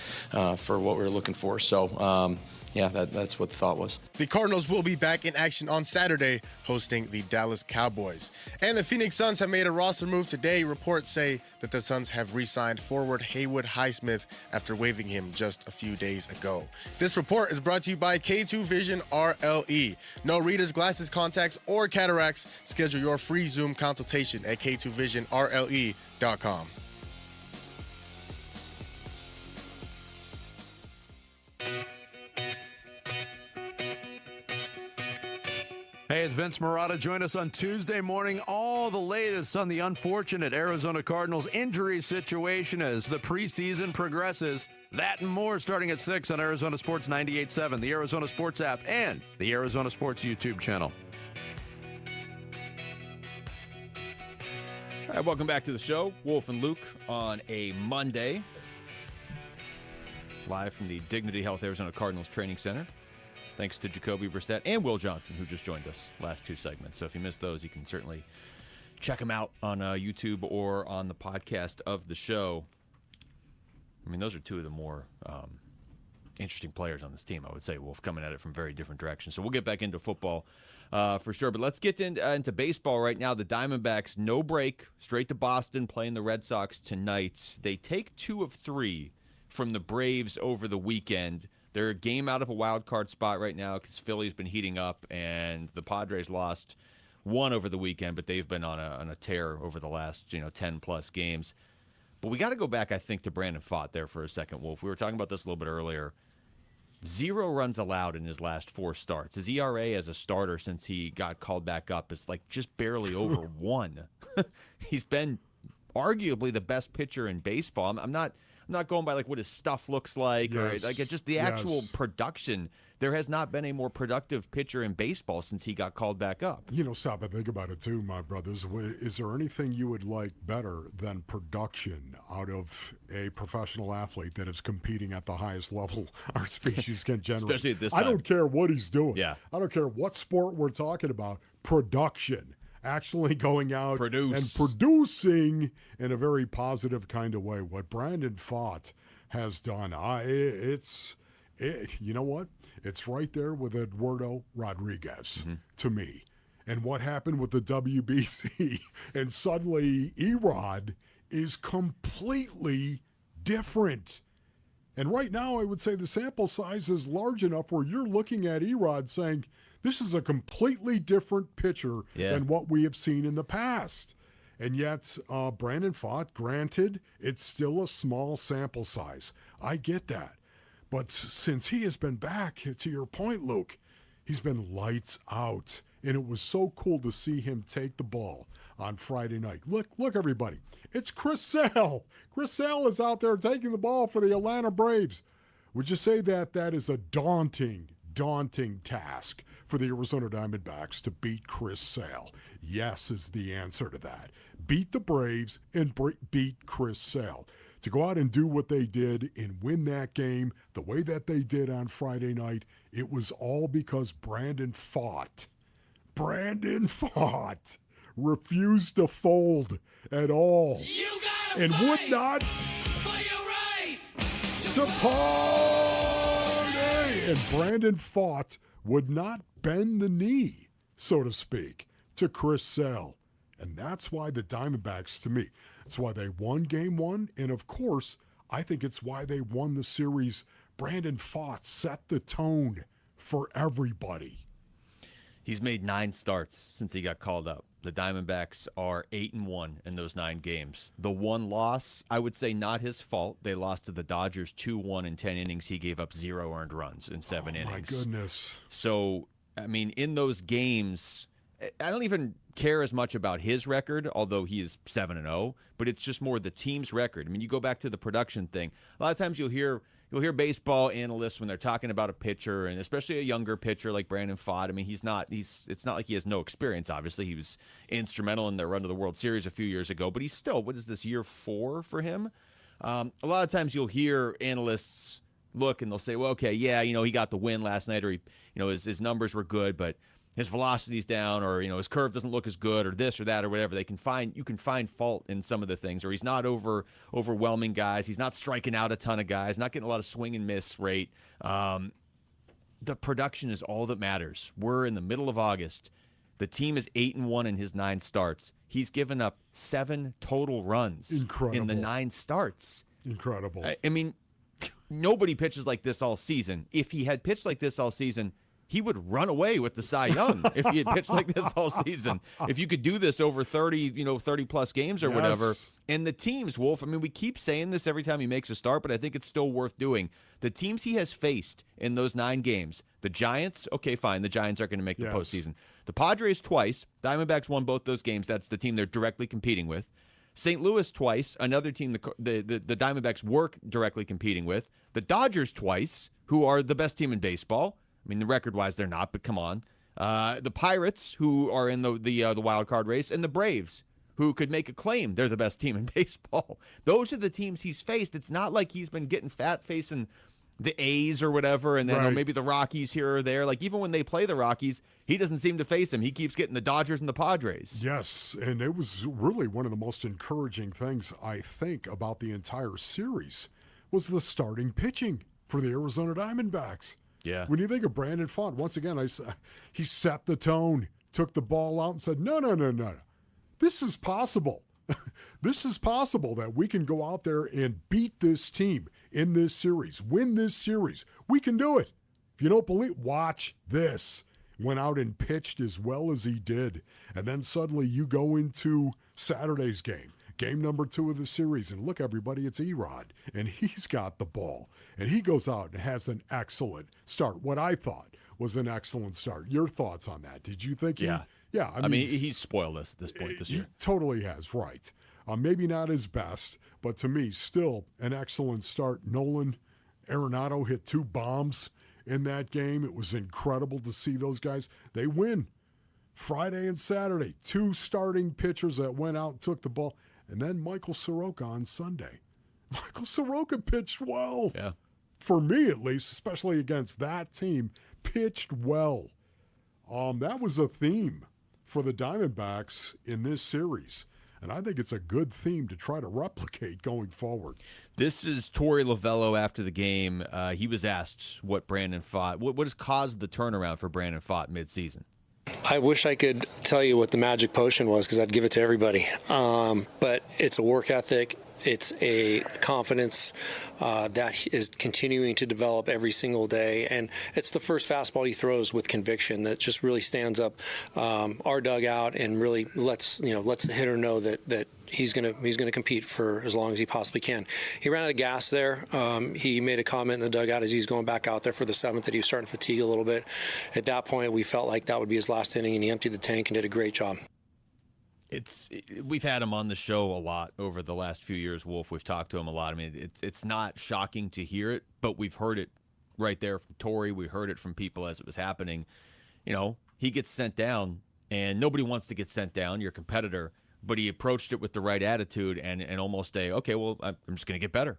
for what we were looking for. So, that's what the thought was. The Cardinals will be back in action on Saturday, hosting the Dallas Cowboys. And the Phoenix Suns have made a roster move today. Reports say that the Suns have re-signed forward Haywood Highsmith after waiving him just a few days ago. This report is brought to you by K2 Vision RLE. No readers, glasses, contacts, or cataracts. Schedule your free Zoom consultation at k2visionrle.com. Hey, it's Vince Marotta. Join us on Tuesday morning. All the latest on the unfortunate Arizona Cardinals injury situation as the preseason progresses. That and more starting at 6 on Arizona Sports 98.7, the Arizona Sports app, and the Arizona Sports YouTube channel. All right, welcome back to the show. Wolf and Luke on a Monday. Live from the Dignity Health Arizona Cardinals Training Center. Thanks to Jacoby Brissett and Will Johnson, who just joined us last two segments. So if you missed those, you can certainly check them out on YouTube or on the podcast of the show. I mean, those are two of the more interesting players on this team, I would say, Wolf, coming at it from very different directions. So we'll get back into football for sure. But let's get into baseball right now. The Diamondbacks, no break, straight to Boston, playing the Red Sox tonight. They take 2 of 3 from the Braves over the weekend. They're a game out of a wild card spot right now because Philly's been heating up, and the Padres lost 1 over the weekend, but they've been on a tear over the last 10-plus games. But we got to go back, I think, to Brandon Pfaadt there for a second, Wolf. We were talking about this a little bit earlier. 0 runs allowed in his last 4 starts. His ERA as a starter since he got called back up is like just barely over 1. He's been arguably the best pitcher in baseball. I'm not going by like what his stuff looks like, or like just the actual production. There has not been a more productive pitcher in baseball since he got called back up. Stop and think about it too, my brothers. Is there anything you would like better than production out of a professional athlete that is competing at the highest level our species can generate? Especially at this time. I don't care what he's doing. Yeah. I don't care what sport we're talking about. Production. Actually going out and producing in a very positive kind of way. What Brandon Pfaadt has done, you know what? It's right there with Eduardo Rodriguez to me. And what happened with the WBC, and suddenly Erod is completely different. And right now, I would say the sample size is large enough where you're looking at Erod saying, this is a completely different pitcher than what we have seen in the past. And yet, Brandon Pfaadt, granted, it's still a small sample size. I get that. But since he has been back, to your point, Luke, he's been lights out. And it was so cool to see him take the ball on Friday night. Look, everybody. It's Chris Sale. Chris Sale is out there taking the ball for the Atlanta Braves. Would you say that is a daunting task for the Arizona Diamondbacks to beat Chris Sale? Yes is the answer to that. Beat the Braves and beat Chris Sale. To go out and do what they did and win that game the way that they did on Friday night, it was all because Brandon Pfaadt refused to fold at all and would not to party. And Brandon Pfaadt would not bend the knee, so to speak, to Chris Sale. And that's why the Diamondbacks, to me, that's why they won Game 1. And, of course, I think it's why they won the series. Brandon Pfaadt set the tone for everybody. He's made 9 starts since he got called up. The Diamondbacks are 8-1 in those 9 games. The one loss, I would say not his fault. They lost to the Dodgers 2-1 in 10 innings. He gave up 0 earned runs in 7 innings. My goodness. So, I mean, in those games, I don't even care as much about his record, although he is 7-0, but it's just more the team's record. I mean, you go back to the production thing. A lot of times you'll hear baseball analysts when they're talking about a pitcher, and especially a younger pitcher like Brandon Pfaadt. I mean, it's not like he has no experience, obviously. He was instrumental in their run to the World Series a few years ago, but he's still, what is this, year 4 for him? A lot of times you'll hear analysts look and they'll say, well, okay, yeah, he got the win last night, or his numbers were good, but his velocity's down, or his curve doesn't look as good, or this or that or whatever. You can find fault in some of the things, or he's not overwhelming guys. He's not striking out a ton of guys, not getting a lot of swing and miss rate. The production is all that matters. We're in the middle of August. The team is 8-1 in his 9 starts. He's given up 7 total runs in the 9 starts. Incredible. I mean, nobody pitches like this all season. If he had pitched like this all season, he would run away with the Cy Young if he had pitched like this all season. If you could do this over 30-plus games or whatever. And the teams, Wolf, I mean, we keep saying this every time he makes a start, but I think it's still worth doing. The teams he has faced in those 9 games, the Giants, okay, fine, the Giants aren't going to make the postseason. The Padres twice, Diamondbacks won both those games. That's the team they're directly competing with. St. Louis twice, another team the Diamondbacks were directly competing with. The Dodgers twice, who are the best team in baseball. I mean, the record-wise, they're not, but come on. The Pirates, who are in the wild card race, and the Braves, who could make a claim they're the best team in baseball. Those are the teams he's faced. It's not like he's been getting fat facing the A's or whatever, and then maybe the Rockies here or there. Like, even when they play the Rockies, he doesn't seem to face them. He keeps getting the Dodgers and the Padres. Yes, and it was really one of the most encouraging things, I think, about the entire series was the starting pitching for the Arizona Diamondbacks. Yeah. When you think of Brandon Pfaadt, once again, he set the tone, took the ball out and said, no. This is possible. This is possible that we can go out there and beat this team in this series, win this series. We can do it. If you don't believe, watch this. Went out and pitched as well as he did. And then suddenly you go into Saturday's game number 2 of the series, and look, everybody, it's Erod, and he's got the ball. And he goes out and has an excellent start, what I thought was an excellent start. Your thoughts on that? Did you think Yeah. I mean, he's spoiled us at this point this year. He totally has, right. Maybe not his best, but to me, still an excellent start. Nolan Arenado hit 2 bombs in that game. It was incredible to see those guys. They win Friday and Saturday. 2 starting pitchers that went out and took the ball. And then Michael Soroka on Sunday. Michael Soroka pitched well. Yeah. For me, at least, especially against that team, pitched well. That was a theme for the Diamondbacks in this series. And I think it's a good theme to try to replicate going forward. This is Torey Lovello after the game. He was asked what Brandon Pfaadt, what has caused the turnaround for Brandon Pfaadt midseason. I wish I could tell you what the magic potion was, because I'd give it to everybody. But it's a work ethic. It's a confidence that is continuing to develop every single day, and it's the first fastball he throws with conviction that just really stands up our dugout and really lets the hitter know that he's gonna compete for as long as he possibly can. He ran out of gas there. He made a comment in the dugout as he's going back out there for the 7th that he was starting to fatigue a little bit. At that point, we felt like that would be his last inning, and he emptied the tank and did a great job. We've had him on the show a lot over the last few years, Wolf. We've talked to him a lot. I mean, it's not shocking to hear it, but we've heard it right there from Torey. We heard it from people as it was happening. He gets sent down, and nobody wants to get sent down. You're a competitor. But he approached it with the right attitude and almost okay, well, I'm just going to get better.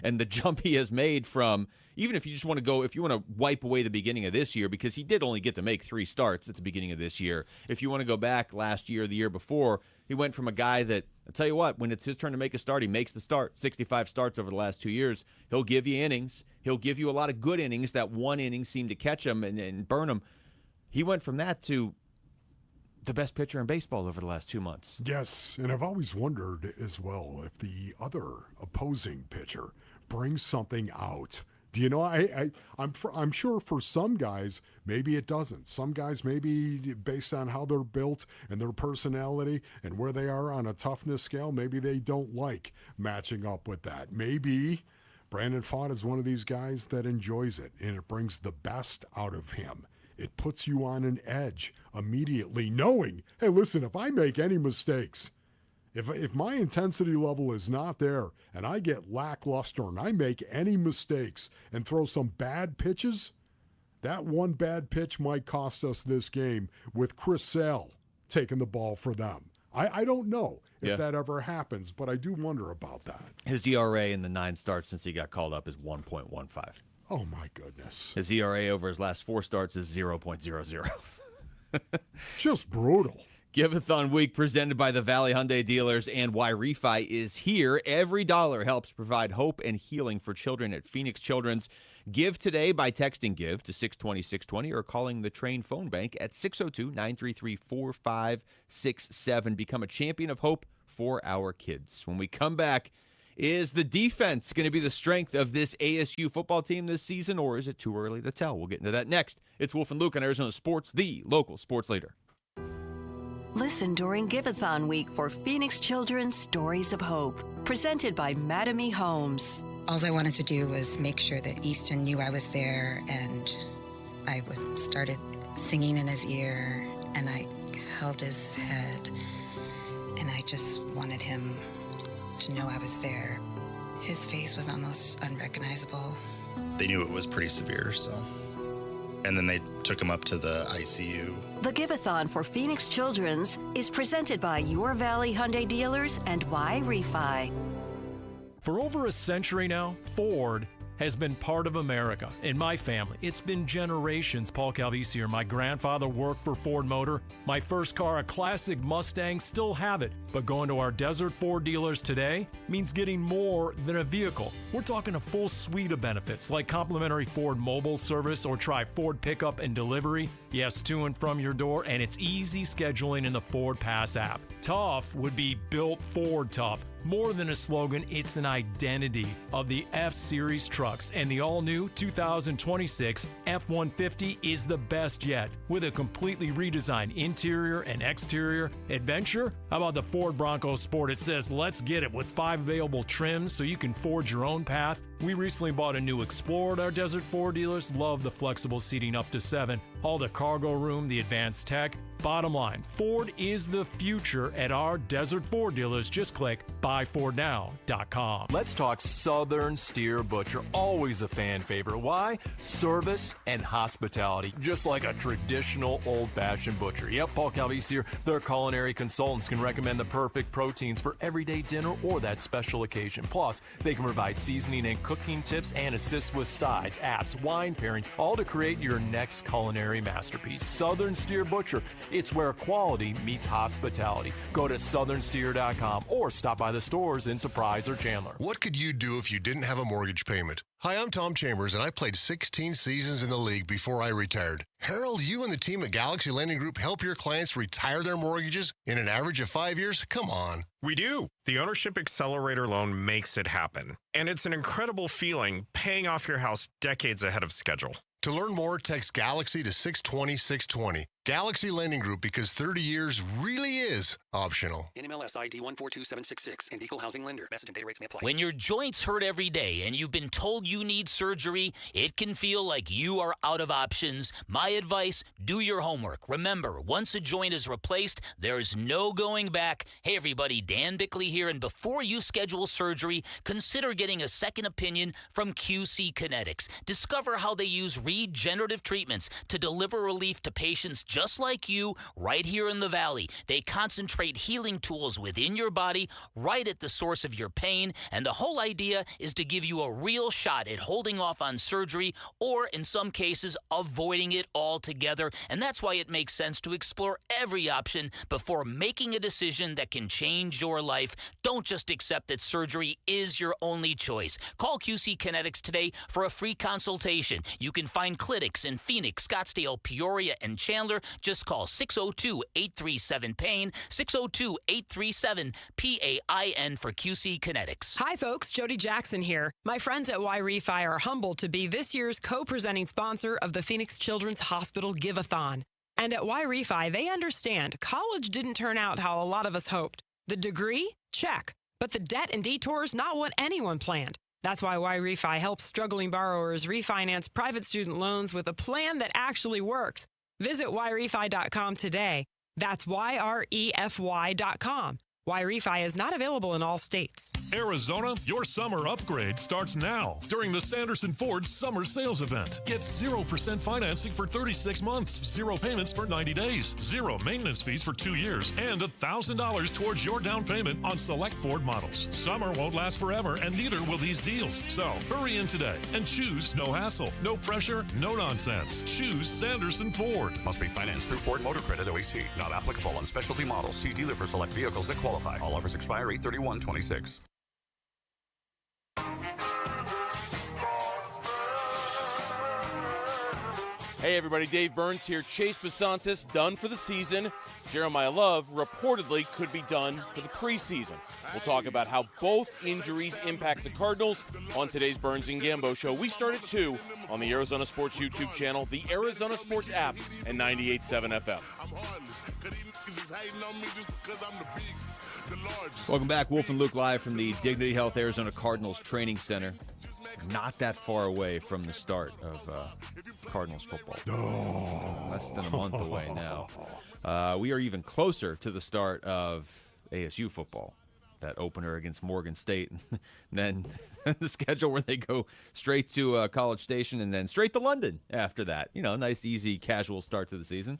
And the jump he has made from, even if you just want to go, if you want to wipe away the beginning of this year, because he did only get to make 3 starts at the beginning of this year. If you want to go back last year, the year before, he went from a guy that, I'll tell you what, when it's his turn to make a start, he makes the start. 65 starts over the last 2 years. He'll give you innings. He'll give you a lot of good innings. That one inning seemed to catch him and burn him. He went from that to the best pitcher in baseball over the last 2 months. Yes, and I've always wondered as well if the other opposing pitcher brings something out. Do you know, I'm sure for some guys, maybe it doesn't. Some guys, maybe based on how they're built and their personality and where they are on a toughness scale, maybe they don't like matching up with that. Maybe Brandon Pfaadt is one of these guys that enjoys it, and it brings the best out of him. It puts you on an edge immediately, knowing, hey, listen, if I make any mistakes, if my intensity level is not there and I get lackluster and I make any mistakes and throw some bad pitches, that one bad pitch might cost us this game with Chris Sale taking the ball for them. I don't know if that ever happens, but I do wonder about that. His ERA in the 9 starts since he got called up is 1.15. Oh, my goodness. His ERA over his last 4 starts is 0.00. Just brutal. Give-a-thon week presented by the Valley Hyundai dealers and Why Refi is here. Every dollar helps provide hope and healing for children at Phoenix Children's. Give today by texting GIVE to 620-620 or calling the Train phone bank at 602-933-4567. Become a champion of hope for our kids. When we come back, is the defense going to be the strength of this ASU football team this season, or is it too early to tell? We'll get into that next. It's Wolf and Luke on Arizona Sports, the local sports leader. Listen during Give-a-thon week for Phoenix Children's Stories of Hope, presented by Madame E. Homes. All I wanted to do was make sure that Easton knew I was there, and I started singing in his ear, and I held his head, and I just wanted him to know I was there. His face was almost unrecognizable. They knew it was pretty severe, so... And then they took him up to the ICU. The Give-a-thon for Phoenix Children's is presented by Your Valley Hyundai dealers and Why Refi. For over a century now, Ford has been part of America. In my family, it's been generations. Paul Calvisi here. My grandfather worked for Ford Motor. My first car, a classic Mustang, still have it. But going to our Desert Ford dealers today means getting more than a vehicle. We're talking a full suite of benefits like complimentary Ford mobile service or try Ford pickup and delivery. Yes, to and from your door, and it's easy scheduling in the Ford Pass app. Tough would be built Ford tough. More than a slogan, it's an identity of the F-Series trucks, and the all-new 2026 F-150 is the best yet. With a completely redesigned interior and exterior adventure, how about the Ford Bronco Sport? It says, let's get it, with 5 available trims so you can forge your own path. We recently bought a new Explorer at our Desert Ford dealers. Love the flexible seating up to 7. All the cargo room, the advanced tech. Bottom line, Ford is the future at our Desert Ford dealers. Just click buyfordnow.com. Let's talk Southern Steer Butcher. Always a fan favorite. Why? Service and hospitality. Just like a traditional old-fashioned butcher. Yep, Paul Calvisi here. Their culinary consultants can recommend the perfect proteins for everyday dinner or that special occasion. Plus, they can provide seasoning and cooking tips and assist with sides, apps, wine pairings, all to create your next culinary masterpiece. Southern Steer Butcher. It's where quality meets hospitality. Go to southernsteer.com or stop by the stores in Surprise or Chandler. What could you do if you didn't have a mortgage payment? Hi, I'm Tom Chambers, and I played 16 seasons in the league before I retired. Harold, you and the team at Galaxy Lending Group help your clients retire their mortgages in an average of 5 years? Come on. We do. The Ownership Accelerator loan makes it happen. And it's an incredible feeling paying off your house decades ahead of schedule. To learn more, text Galaxy to 620-620. Galaxy Lending Group, because 30 years really is optional. NMLS ID 142766 and Equal Housing Lender. Message and data rates may apply. When your joints hurt every day and you've been told you need surgery, it can feel like you are out of options. My advice, do your homework. Remember, once a joint is replaced, there's no going back. Hey everybody, Dan Bickley here, and before you schedule surgery, consider getting a second opinion from QC Kinetics. Discover how they use regenerative treatments to deliver relief to patients just like you right here in the Valley. They concentrate healing tools within your body right at the source of your pain, and the whole idea is to give you a real shot at holding off on surgery or, in some cases, avoiding it altogether. And that's why it makes sense to explore every option before making a decision that can change your life. Don't just accept that surgery is your only choice. Call QC Kinetics today for a free consultation. You can find clinics in Phoenix, Scottsdale, Peoria, and Chandler. Just call 602-837-PAIN, 602-837-PAIN for QC Kinetics. Hi, folks. Jody Jackson here. My friends at Why Refi are humbled to be this year's co-presenting sponsor of the Phoenix Children's Hospital Give-a-thon. And at Why Refi, they understand college didn't turn out how a lot of us hoped. The degree? Check. But the debt and detours, not what anyone planned. That's why Refi helps struggling borrowers refinance private student loans with a plan that actually works. Visit YRefi.com today. That's YREFY.com. Y-Refi is not available in all states. Arizona, your summer upgrade starts now during the Sanderson Ford Summer Sales Event. Get 0% financing for 36 months, 0 payments for 90 days, 0 maintenance fees for 2 years, and $1,000 towards your down payment on select Ford models. Summer won't last forever, and neither will these deals. So hurry in today and choose no hassle, no pressure, no nonsense. Choose Sanderson Ford. Must be financed through Ford Motor Credit OAC. Not applicable on specialty models. See dealer for select vehicles that qualify. All offers expire 8/31/26. Hey everybody, Dave Burns here. Chase Besantis done for the season. Jeremiah Love reportedly could be done for the preseason. We'll talk about how both injuries impact the Cardinals on today's Burns and Gambo show. We start at 2 on the Arizona Sports YouTube channel, the Arizona Sports app, and 98.7 FM. Welcome back. Wolf and Luke live from the Dignity Health Arizona Cardinals Training Center. Not that far away from the start of Cardinals football. Less than a month away now. We are even closer to the start of ASU football. That opener against Morgan State. And then the schedule where they go straight to College Station and then straight to London after that. You know, nice, easy, casual start to the season.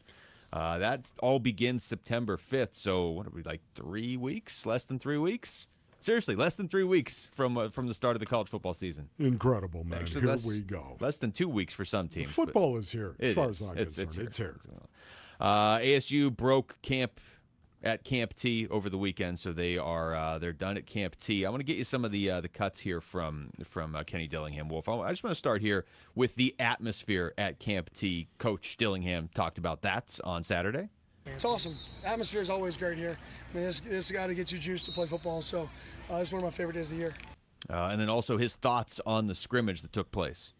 That all begins September 5th. So what are we, like 3 weeks? Less than 3 weeks? Seriously, less than 3 weeks from the start of the college football season. Incredible, man. Actually, here we go. Less than 2 weeks for some teams. Football is here, as far as I'm concerned. It's here. ASU broke camp at Camp T over the weekend, so they're done at Camp T. I want to get you some of the cuts here from Kenny Dillingham. Wolf, I just want to start here with the atmosphere at Camp T. Coach Dillingham talked about that on Saturday. It's awesome. Atmosphere is always great here. I mean, this got to get you juiced to play football, so it's one of my favorite days of the year. And then also his thoughts on the scrimmage that took place.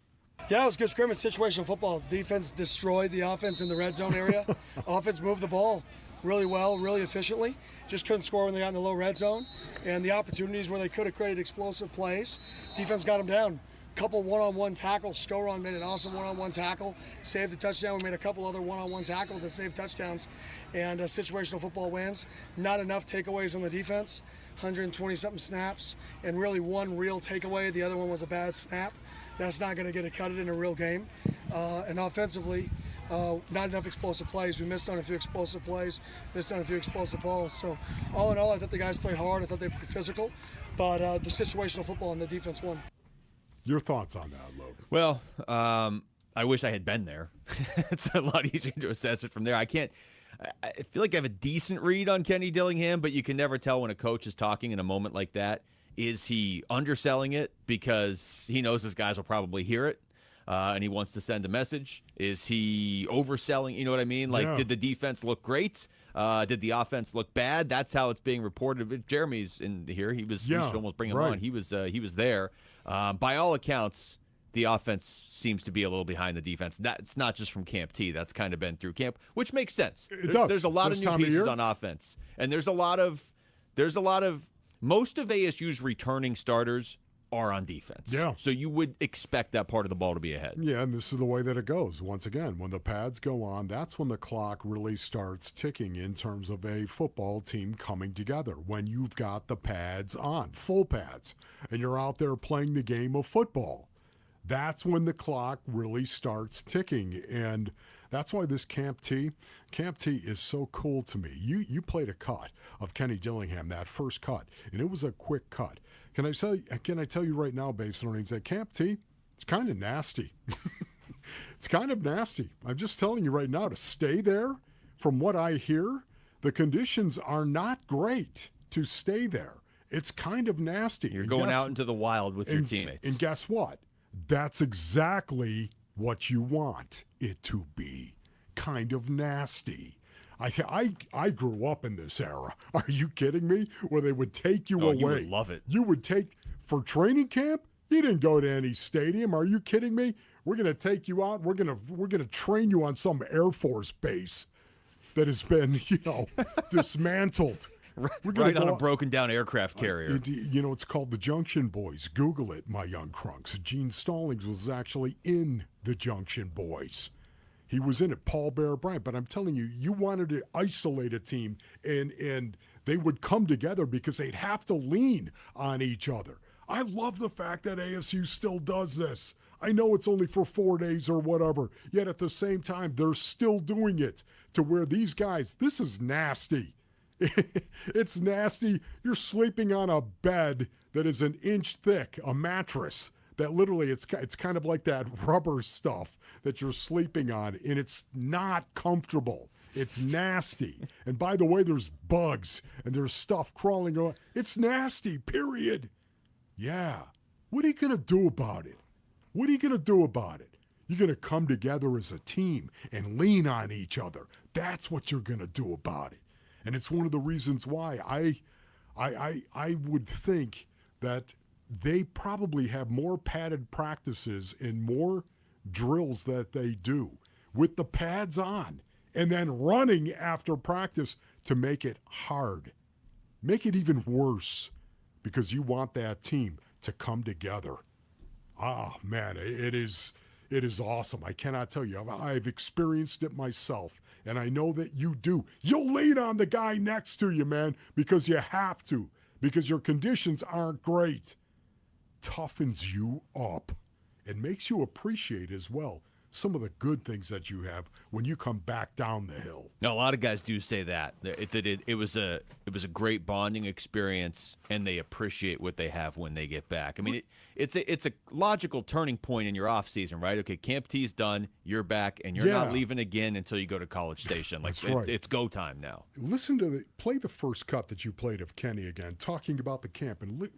Yeah, it was good scrimmage, situational football. Defense destroyed the offense in the red zone area. Offense moved the ball really well, really efficiently. Just couldn't score when they got in the low red zone. And the opportunities where they could have created explosive plays, defense got them down. Couple one-on-one tackles. Skoron made an awesome one-on-one tackle, saved the touchdown. We made a couple other one-on-one tackles that saved touchdowns. And situational football wins. Not enough takeaways on the defense. 120-something snaps, and really one real takeaway. The other one was a bad snap. That's not going to get it cut in a real game. And offensively, not enough explosive plays. We missed on a few explosive plays, missed on a few explosive balls. So all in all, I thought the guys played hard. I thought they played physical. But the situational football and the defense won. Your thoughts on that, Logan? Well, I wish I had been there. It's a lot easier to assess it from there. I feel like I have a decent read on Kenny Dillingham, but you can never tell when a coach is talking in a moment like that. Is he underselling it because he knows his guys will probably hear it and he wants to send a message? Is he overselling? You know what I mean? Like, Did the defense look great? Did the offense look bad? That's how it's being reported. If Jeremy's in here. We should almost bring him on. He was there. By all accounts, the offense seems to be a little behind the defense. That's not just from Camp T. That's kind of been through camp, which makes sense. There's a lot of new pieces on offense, and there's a lot of most of ASU's returning starters are on defense. Yeah. So you would expect that part of the ball to be ahead. Yeah, and this is the way that it goes. Once again, when the pads go on, that's when the clock really starts ticking in terms of a football team coming together. When you've got the pads on, full pads, and you're out there playing the game of football. That's when the clock really starts ticking. And that's why this Camp T is so cool to me. You played a cut of Kenny Dillingham, that first cut, and it was a quick cut. Can I tell you right now, Base Learnings, that Camp T, it's kind of nasty. It's kind of nasty. I'm just telling you right now to stay there. From what I hear, the conditions are not great to stay there. It's kind of nasty. You're going out into the wild with your teammates. And guess what? That's exactly what you want it to be. Kind of nasty. I grew up in this era. Are you kidding me? Where they would take you away. You would love it. You would for training camp? You didn't go to any stadium. Are you kidding me? We're going to take you out. We're going to train you on some Air Force base that has been, dismantled. Right on a broken down aircraft carrier. It's called the Junction Boys. Google it, my young crunks. Gene Stallings was actually in the Junction Boys. He was in it, Paul Bear Bryant. But I'm telling you, you wanted to isolate a team, and they would come together because they'd have to lean on each other. I love the fact that ASU still does this. I know it's only for 4 days or whatever, yet at the same time, they're still doing it to where these guys, this is nasty. It's nasty. You're sleeping on a bed that is an inch thick, a mattress that literally it's kind of like that rubber stuff that you're sleeping on, and it's not comfortable. It's nasty. And by the way, there's bugs and there's stuff crawling on. It's nasty, period. Yeah. What are you going to do about it? What are you going to do about it? You're going to come together as a team and lean on each other. That's what you're going to do about it. And it's one of the reasons why I would think that they probably have more padded practices and more drills that they do with the pads on and then running after practice to make it hard. Make it even worse because you want that team to come together. Man, it is awesome. I cannot tell you. I've experienced it myself, and I know that you do. You'll lean on the guy next to you, man, because you have to, because your conditions aren't great. Toughens you up and makes you appreciate as well some of the good things that you have when you come back down the hill. Now, a lot of guys do say that it was a great bonding experience, and they appreciate what they have when they get back. I mean, it's a logical turning point in your off season, right? Okay, Camp T's done, you're back, and you're not leaving again until you go to College Station. Like it's go time now. Play the first cut that you played of Kenny again, talking about the camp, and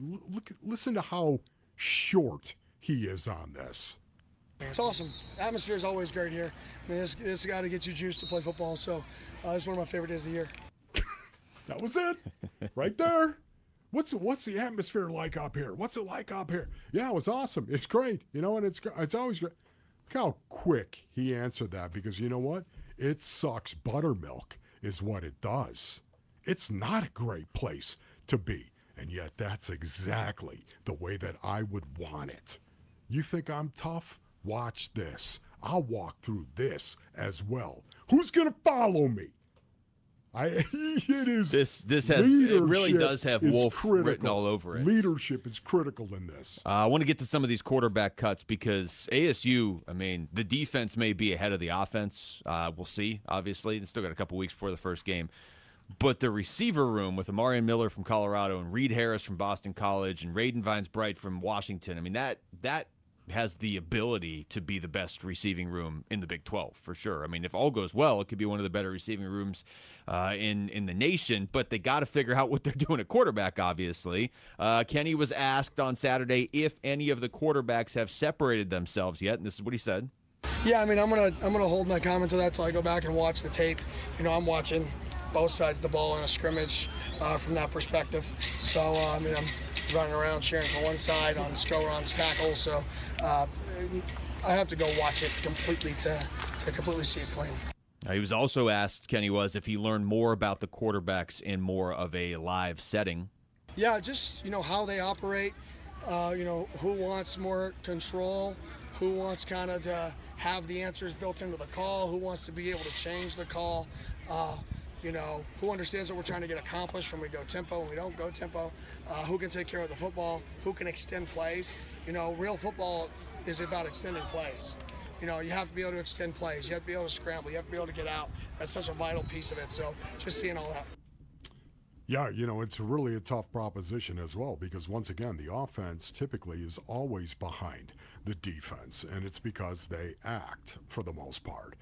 listen to how short he is on this. It's awesome. The atmosphere is always great here. I mean, this got to get you juiced to play football. So this is one of my favorite days of the year. That was it, right there. What's the atmosphere like up here? What's it like up here? Yeah, it was awesome. It's great, and it's always great. Look how quick he answered that, because you know what? It sucks buttermilk is what it does. It's not a great place to be, and yet that's exactly the way that I would want it. You think I'm tough? Watch this. I'll walk through this as well. Who's going to follow me? It really does have Wolf written all over it. Leadership is critical in this. I want to get to some of these quarterback cuts because ASU, I mean, the defense may be ahead of the offense. We'll see, obviously. They still got a couple weeks before the first game. But the receiver room with Amarian Miller from Colorado and Reed Harris from Boston College and Raiden Vines-Bright from Washington, I mean, that has the ability to be the best receiving room in the Big 12 for sure. I mean, if all goes well, it could be one of the better receiving rooms in the nation, but they got to figure out what they're doing at quarterback, obviously. Kenny was asked on Saturday if any of the quarterbacks have separated themselves yet, and this is what he said. Yeah, I mean, I'm gonna hold my comment to that till I go back and watch the tape. I'm watching both sides of the ball in a scrimmage from that perspective. So, I mean, I'm running around cheering for one side on Skoron's tackle, so I have to go watch it completely to completely see it clean. He was also asked, Kenny was, if he learned more about the quarterbacks in more of a live setting. Yeah, just, how they operate, who wants more control, who wants kind of to have the answers built into the call, who wants to be able to change the call, who understands what we're trying to get accomplished when we go tempo and we don't go tempo, who can take care of the football, who can extend plays. Real football is about extending plays. You have to be able to extend plays. You have to be able to scramble. You have to be able to get out. That's such a vital piece of it. So just seeing all that. Yeah, it's really a tough proposition as well, because once again, the offense typically is always behind the defense, and it's because they act for the most part.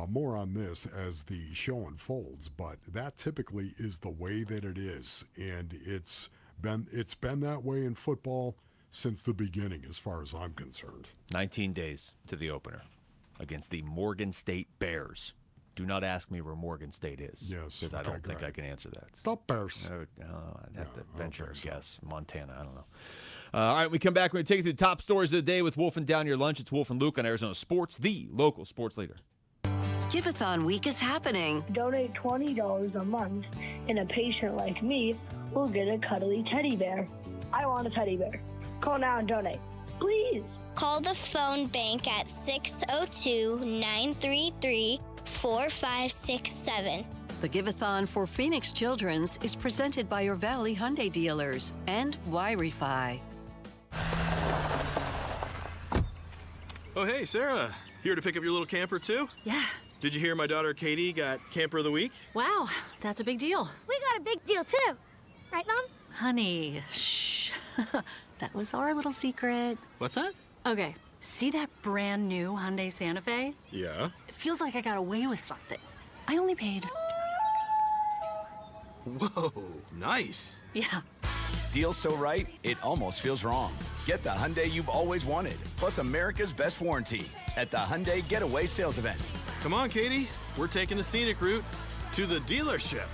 More on this as the show unfolds, but that typically is the way that it is, and it's been that way in football since the beginning, as far as I'm concerned. 19 days to the opener against the Morgan State Bears. Do not ask me where Morgan State is. Yes, because I don't think I can answer that. The Bears. I'd have to venture a guess. Montana, I don't know. All right, we come back. We're going to take you to the top stories of the day with Wolf and Down Your Lunch. It's Wolf and Luke on Arizona Sports, the local sports leader. Giveathon week is happening. Donate $20 a month, and a patient like me will get a cuddly teddy bear. I want a teddy bear. Call now and donate. Please. Call Call the phone bank at 602-933-4567. The Giveathon for Phoenix Children's is presented by your Valley Hyundai dealers and Wi-Fi. Oh, hey, Sarah. Here to pick up your little camper, too? Yeah. Did you hear my daughter Katie got Camper of the Week? Wow, that's a big deal. We got a big deal, too. Right, Mom? Honey, shh. That was our little secret. What's that? Okay, see that brand new Hyundai Santa Fe? Yeah. It feels like I got away with something. I only paid... Whoa, nice. Yeah. Deal so right, it almost feels wrong. Get the Hyundai you've always wanted, plus America's best warranty at the Hyundai Getaway Sales Event. Come on, Katie. We're taking the scenic route to the dealership.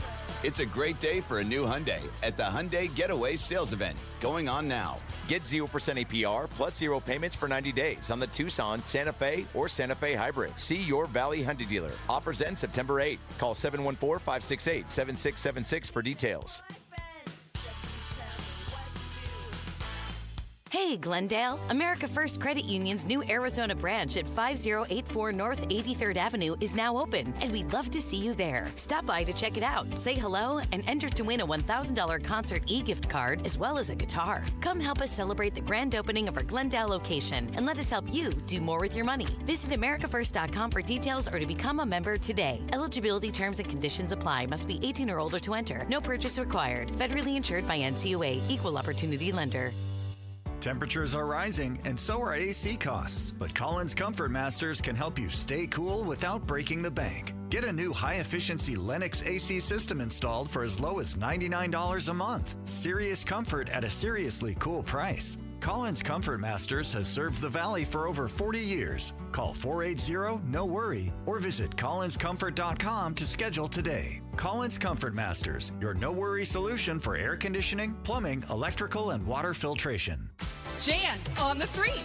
It's a great day for a new Hyundai at the Hyundai Getaway Sales Event, going on now. Get 0% APR plus 0 payments for 90 days on the Tucson, Santa Fe, or Santa Fe Hybrid. See your Valley Hyundai dealer. Offers end September 8th. Call 714-568-7676 for details. Hey, Glendale. America First Credit Union's new Arizona branch at 5084 North 83rd Avenue is now open, and we'd love to see you there. Stop by to check it out, say hello, and enter to win a $1,000 concert e-gift card as well as a guitar. Come help us celebrate the grand opening of our Glendale location and let us help you do more with your money. Visit AmericaFirst.com for details or to become a member today. Eligibility terms and conditions apply. Must be 18 or older to enter. No purchase required. Federally insured by NCUA. Equal Opportunity Lender. Temperatures are rising, and so are AC costs. But Collins Comfort Masters can help you stay cool without breaking the bank. Get a new high-efficiency Lennox AC system installed for as low as $99 a month. Serious comfort at a seriously cool price. Collins Comfort Masters has served the Valley for over 40 years. Call 480-NO-WORRY or visit collinscomfort.com to schedule today. Collins Comfort Masters, your no-worry solution for air conditioning, plumbing, electrical, and water filtration. Jan, on the street.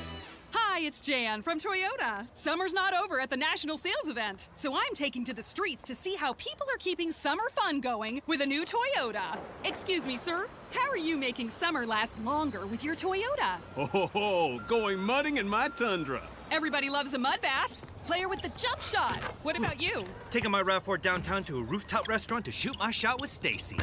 Hi, it's Jan from Toyota. Summer's not over at the National Sales Event, so I'm taking to the streets to see how people are keeping summer fun going with a new Toyota. Excuse me, sir. How are you making summer last longer with your Toyota? Oh, going mudding in my Tundra. Everybody loves a mud bath. Player with the jump shot. What about you? Taking my RAV4 downtown to a rooftop restaurant to shoot my shot with Stacy.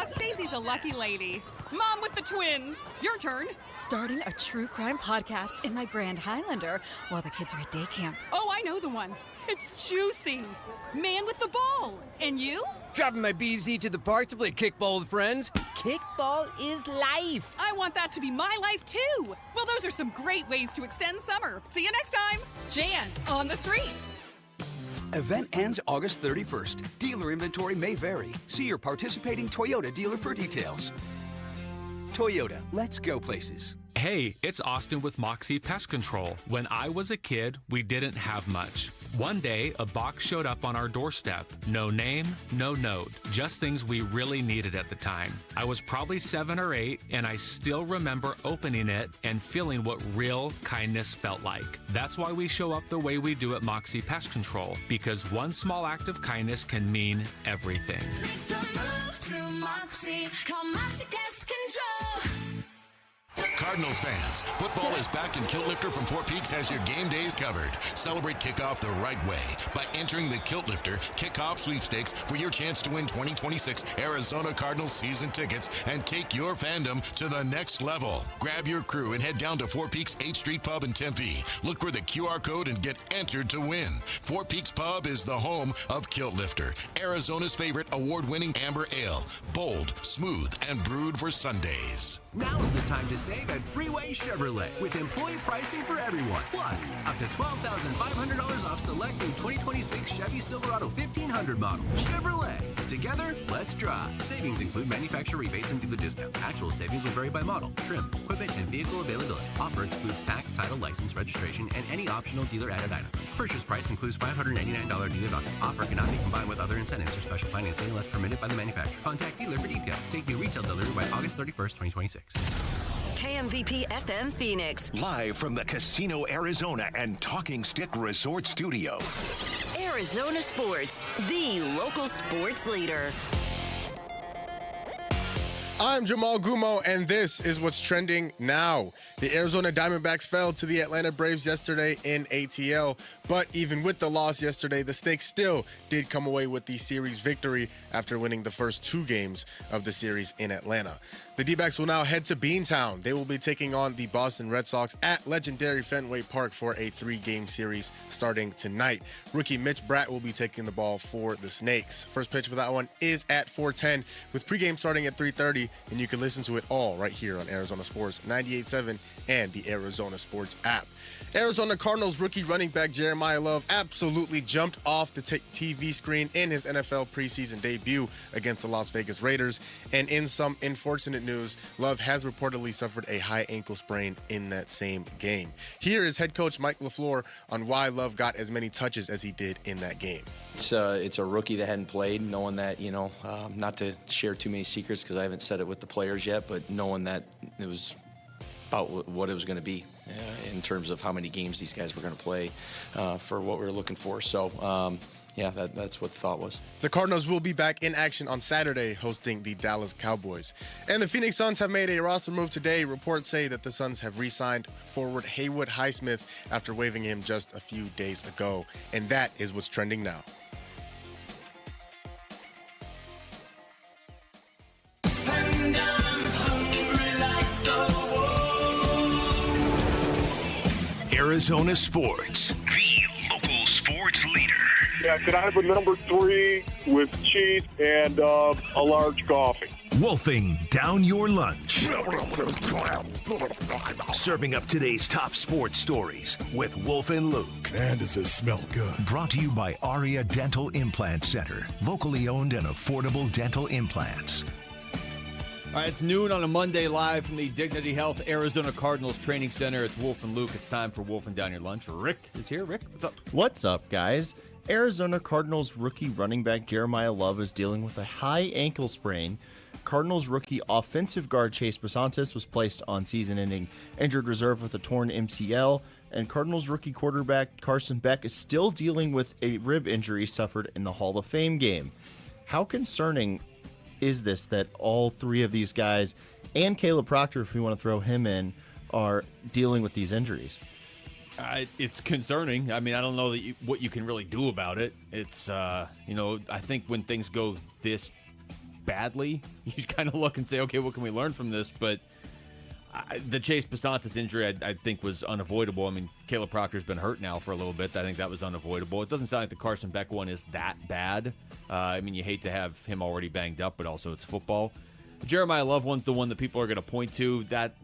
Stacy's a lucky lady. Mom with the twins. Your turn. Starting a true crime podcast in my Grand Highlander while the kids are at day camp. Oh, I know the one. It's juicy. Man with the ball. And you? Driving my BZ to the park to play kickball with friends. Kickball is life. I want that to be my life, too. Well, those are some great ways to extend summer. See you next time. Jan, on the street. Event ends August 31st. Dealer inventory may vary. See your participating Toyota dealer for details. Toyota, let's go places. Hey, it's Austin with Moxie Pest Control. When I was a kid, we didn't have much. One day, a box showed up on our doorstep. No name, no note, just things we really needed at the time. I was probably 7 or 8, and I still remember opening it and feeling what real kindness felt like. That's why we show up the way we do at Moxie Pest Control, because one small act of kindness can mean everything. Make the move to Moxie. Call Moxie Pest Control. Cardinals fans, football is back and Kilt Lifter from Four Peaks has your game days covered. Celebrate kickoff the right way by entering the Kilt Lifter Kickoff Sweepstakes for your chance to win 2026 Arizona Cardinals season tickets and take your fandom to the next level. Grab your crew and head down to Four Peaks 8th Street Pub in Tempe. Look for the QR code and get entered to win. Four Peaks Pub is the home of Kilt Lifter, Arizona's favorite award-winning amber ale. Bold, smooth, and brewed for Sundays. Now's the time to save at Freeway Chevrolet with employee pricing for everyone. Plus, up to $12,500 off select new 2026 Chevy Silverado 1500 model. Chevrolet. Together, let's drive. Savings include manufacturer rebates and dealer discounts. Actual savings will vary by model, trim, equipment, and vehicle availability. Offer excludes tax, title, license, registration, and any optional dealer-added items. Purchase price includes $589 dealer value. Offer cannot be combined with other incentives or special financing unless permitted by the manufacturer. Contact dealer for details. Take new retail delivery by August 31st, 2026. KMVP FM Phoenix. Live from the Casino Arizona and Talking Stick Resort Studio. Arizona Sports, the local sports leader. I'm Jamal Gumo, and this is what's trending now. The Arizona Diamondbacks fell to the Atlanta Braves yesterday in ATL, but even with the loss yesterday, the Snakes still did come away with the series victory after winning the first 2 games of the series in Atlanta. The D-backs will now head to Beantown. They will be taking on the Boston Red Sox at legendary Fenway Park for a 3-game series starting tonight. Rookie Mitch Bratt will be taking the ball for the Snakes. First pitch for that one is at 4:10, with pregame starting at 3:30, and you can listen to it all right here on Arizona Sports 98.7 and the Arizona Sports app. Arizona Cardinals rookie running back Jeremiah Love absolutely jumped off the TV screen in his NFL preseason debut against the Las Vegas Raiders. And in some unfortunate news, Love has reportedly suffered a high ankle sprain in that same game. Here is head coach Mike LaFleur on why Love got as many touches as he did in that game. It's a rookie that hadn't played, knowing that, not to share too many secrets because I haven't said it with the players yet, but knowing that it was about what it was going to be in terms of how many games these guys were going to play for what we were looking for. So, that's what the thought was. The Cardinals will be back in action on Saturday, hosting the Dallas Cowboys. And the Phoenix Suns have made a roster move today. Reports say that the Suns have re-signed forward Haywood Highsmith after waiving him just a few days ago. And that is what's trending now. Arizona Sports, the local sports leader. Yeah, can I have a number 3 with cheese and a large coffee? Wolfing down your lunch. Serving up today's top sports stories with Wolf and Luke. Man, does it smell good. Brought to you by Aria Dental Implant Center. Locally owned and affordable dental implants. All right, it's noon on a Monday live from the Dignity Health Arizona Cardinals Training Center. It's Wolf and Luke. It's time for Wolfing Down Your Lunch. Rick is here. Rick, what's up? What's up, guys? Arizona Cardinals rookie running back Jeremiah Love is dealing with a high ankle sprain. Cardinals rookie offensive guard Chase Basantis was placed on season-ending injured reserve with a torn MCL, and Cardinals rookie quarterback Carson Beck is still dealing with a rib injury suffered in the Hall of Fame game. How concerning is this that all 3 of these guys, and Caleb Proctor, if we want to throw him in, are dealing with these injuries? It's concerning. I mean, I don't know what you can really do about it. It's, I think when things go this badly, you kind of look and say, okay, what can we learn from this? But the Chase Basantis injury, I think, was unavoidable. I mean, Caleb Proctor's been hurt now for a little bit. I think that was unavoidable. It doesn't sound like the Carson Beck one is that bad. I mean, you hate to have him already banged up, but also it's football. The Jeremiah Love one's the one that people are going to point to. That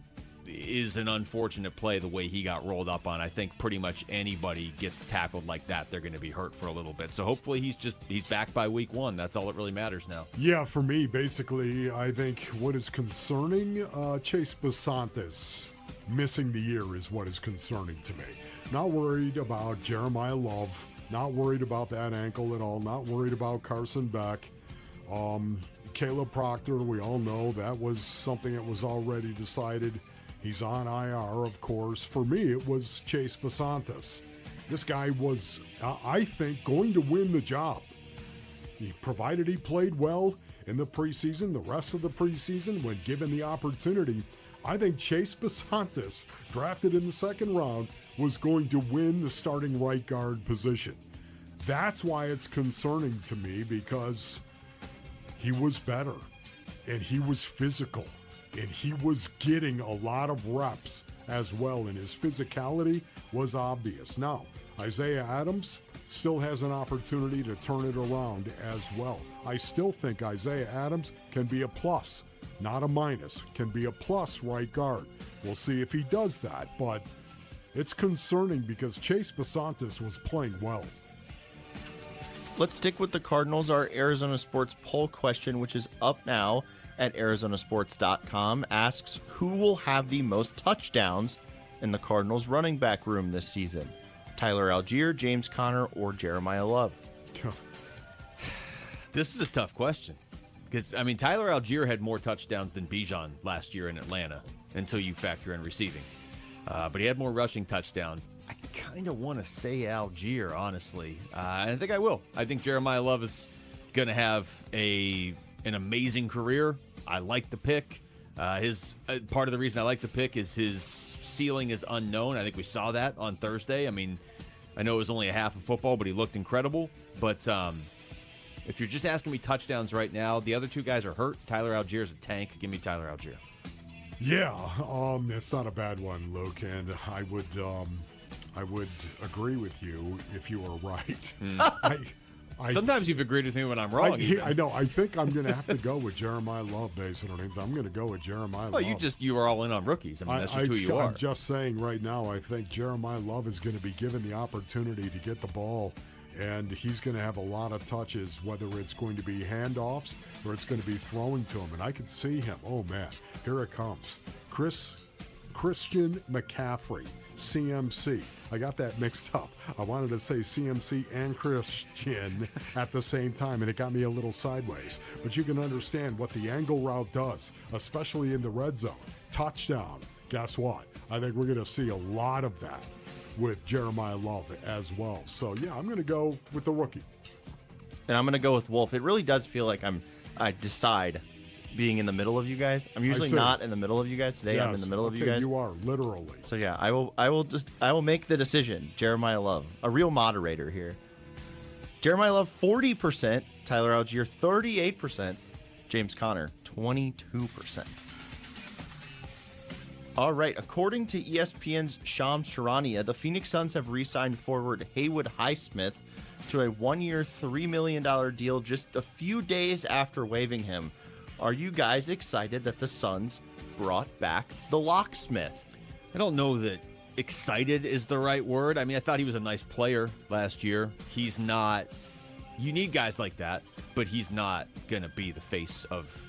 is an unfortunate play, the way he got rolled up on. I think pretty much anybody gets tackled like that, they're going to be hurt for a little bit. So hopefully he's back by week 1. That's all that really matters now. Yeah, for me, basically, I think what is concerning, Chase Basantis missing the year is what is concerning to me. Not worried about Jeremiah Love, not worried about that ankle at all, not worried about Carson Beck. Caleb Proctor, we all know that was something that was already decided. He's on IR, of course. For me, it was Chase Basantis. This guy was, I think, going to win the job. Provided he played well in the preseason, the rest of the preseason, when given the opportunity, I think Chase Basantis, drafted in the 2nd round, was going to win the starting right guard position. That's why it's concerning to me, because he was better, and he was physical, and he was getting a lot of reps as well, and his physicality was obvious. Now, Isaiah Adams still has an opportunity to turn it around as well. I still think Isaiah Adams can be a plus, not a minus, can be a plus right guard. We'll see if he does that, but it's concerning because Chase Basantis was playing well. Let's stick with the Cardinals. Our Arizona Sports poll question, which is up now at arizonasports.com, asks who will have the most touchdowns in the Cardinals running back room this season? Tyler Algier, James Conner, or Jeremiah Love? This is a tough question. Because, I mean, Tyler Algier had more touchdowns than Bijan last year in Atlanta, until you factor in receiving. But he had more rushing touchdowns. I kind of want to say Algier, honestly. And I think I will. I think Jeremiah Love is going to have an amazing career. I like the pick. His part of the reason I like the pick is his ceiling is unknown. I think we saw that on Thursday. I mean, I know it was only a half of football, but he looked incredible. But if you're just asking me touchdowns right now, the other two guys are hurt. Tyler Allgeier's a tank. Give me Tyler Allgeier. Yeah, it's not a bad one, Luke, and I would agree with you if you were right. Sometimes you've agreed with me when I'm wrong. I know. I think I'm going to have to go with Jeremiah Love based on our names. I'm going to go with Jeremiah Love. You are all in on rookies. I mean, that's just who you are. I'm just saying right now, I think Jeremiah Love is going to be given the opportunity to get the ball, and he's going to have a lot of touches, whether it's going to be handoffs or it's going to be throwing to him. And I can see him. Oh, man, here it comes. Christian McCaffrey. CMC. I got that mixed up. I wanted to say CMC and Christian at the same time, and it got me a little sideways. But you can understand what the angle route does, especially in the red zone. Touchdown. Guess what? I think we're going to see a lot of that with Jeremiah Love as well. So, yeah, I'm going to go with the rookie. And I'm going to go with Wolf. It really does feel like I decide being in the middle of you guys. I'm usually not in the middle of you guys. Today I'm in the middle of you guys. You are, literally. So yeah, I will make the decision. Jeremiah Love, a real moderator here. Jeremiah Love 40%, Tyler Allgeier 38%, James Conner 22%. All right, according to ESPN's Shams Charania, the Phoenix Suns have re-signed forward Haywood Highsmith to a 1-year, $3 million deal just a few days after waiving him. Are you guys excited that the Suns brought back the locksmith? I don't know that excited is the right word. I mean, I thought he was a nice player last year. He's not. You need guys like that, but he's not going to be the face of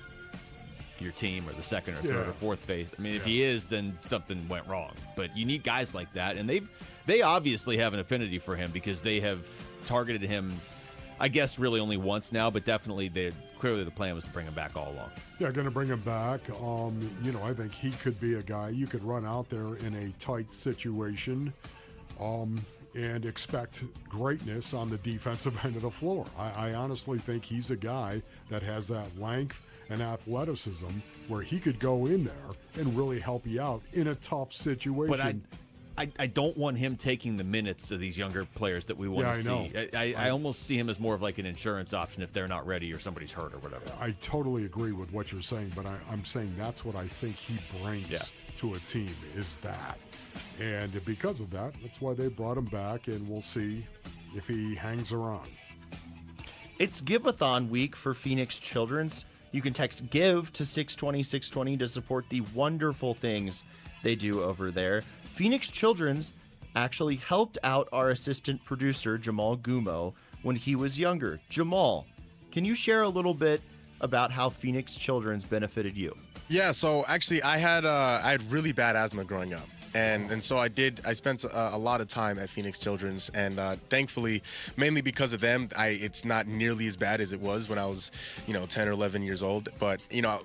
your team or the second or third or fourth face. I mean, if he is, then something went wrong. But you need guys like that, and they obviously have an affinity for him because they have targeted him, I guess, really only once now, but definitely clearly the plan was to bring him back all along. Yeah, going to bring him back. I think he could be a guy you could run out there in a tight situation and expect greatness on the defensive end of the floor. I honestly think he's a guy that has that length and athleticism where he could go in there and really help you out in a tough situation. But I don't want him taking the minutes of these younger players that we want to see. I almost see him as more of like an insurance option if they're not ready or somebody's hurt or whatever. I totally agree with what you're saying, but I'm saying that's what I think he brings to a team is that. And because of that, that's why they brought him back, and we'll see if he hangs around. It's Give-a-thon week for Phoenix Children's. You can text GIVE to 620-620 to support the wonderful things they do over there. Phoenix Children's actually helped out our assistant producer, Jamal Gumo, when he was younger. Jamal, can you share a little bit about how Phoenix Children's benefited you? Yeah, so actually I had really bad asthma growing up. And so I spent a lot of time at Phoenix Children's, and thankfully, mainly because of them, it's not nearly as bad as it was when I was, 10 or 11 years old. But,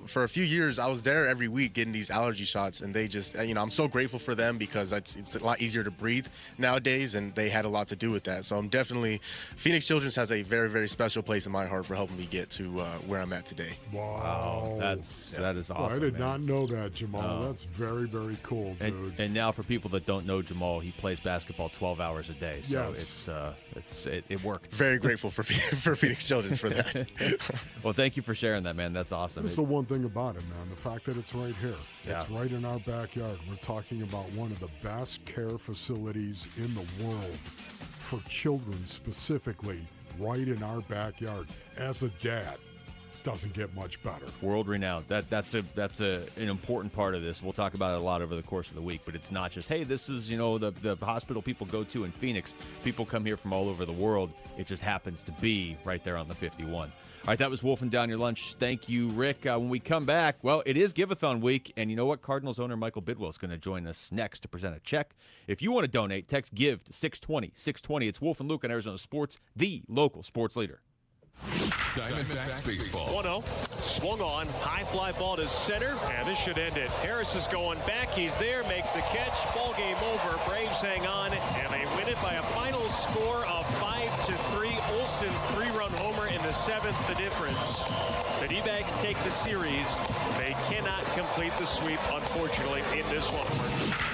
for a few years, I was there every week getting these allergy shots, and they just, I'm so grateful for them because it's a lot easier to breathe nowadays, and they had a lot to do with that. So I'm definitely, Phoenix Children's has a very, very special place in my heart for helping me get to where I'm at today. Wow. That is awesome. Well, I did not know that, Jamal. That's very, very cool, dude. And now for people that don't know Jamal, he plays basketball 12 hours a day. So it worked. Very grateful for Phoenix Children's for that. Well, thank you for sharing that, man. That's awesome. That's the one thing about it, man. The fact that it's right here. Yeah. It's right in our backyard. We're talking about one of the best care facilities in the world for children specifically, right in our backyard. As a dad, doesn't get much better. World renowned. That's an important part of this. We'll talk about it a lot over the course of the week, but it's not just, hey, this is, the hospital people go to in Phoenix. People come here from all over the world. It just happens to be right there on the 51. All right, that was Wolfing Down Your Lunch. Thank you, Rick. When we come back, well, it is Give-a-thon week, and you know what? Cardinals owner Michael Bidwell is going to join us next to present a check. If you want to donate, text GIVE to 620-620. It's Wolf and Luke on Arizona Sports, the local sports leader. Diamondbacks baseball. 1-0. Swung on. High fly ball to center. And this should end it. Harris is going back. He's there. Makes the catch. Ball game over. Braves hang on. And they win it by a final score of 5-3. Olson's 3-run homer in the 7th, the difference. The D-backs take the series. They cannot complete the sweep, unfortunately, in this one.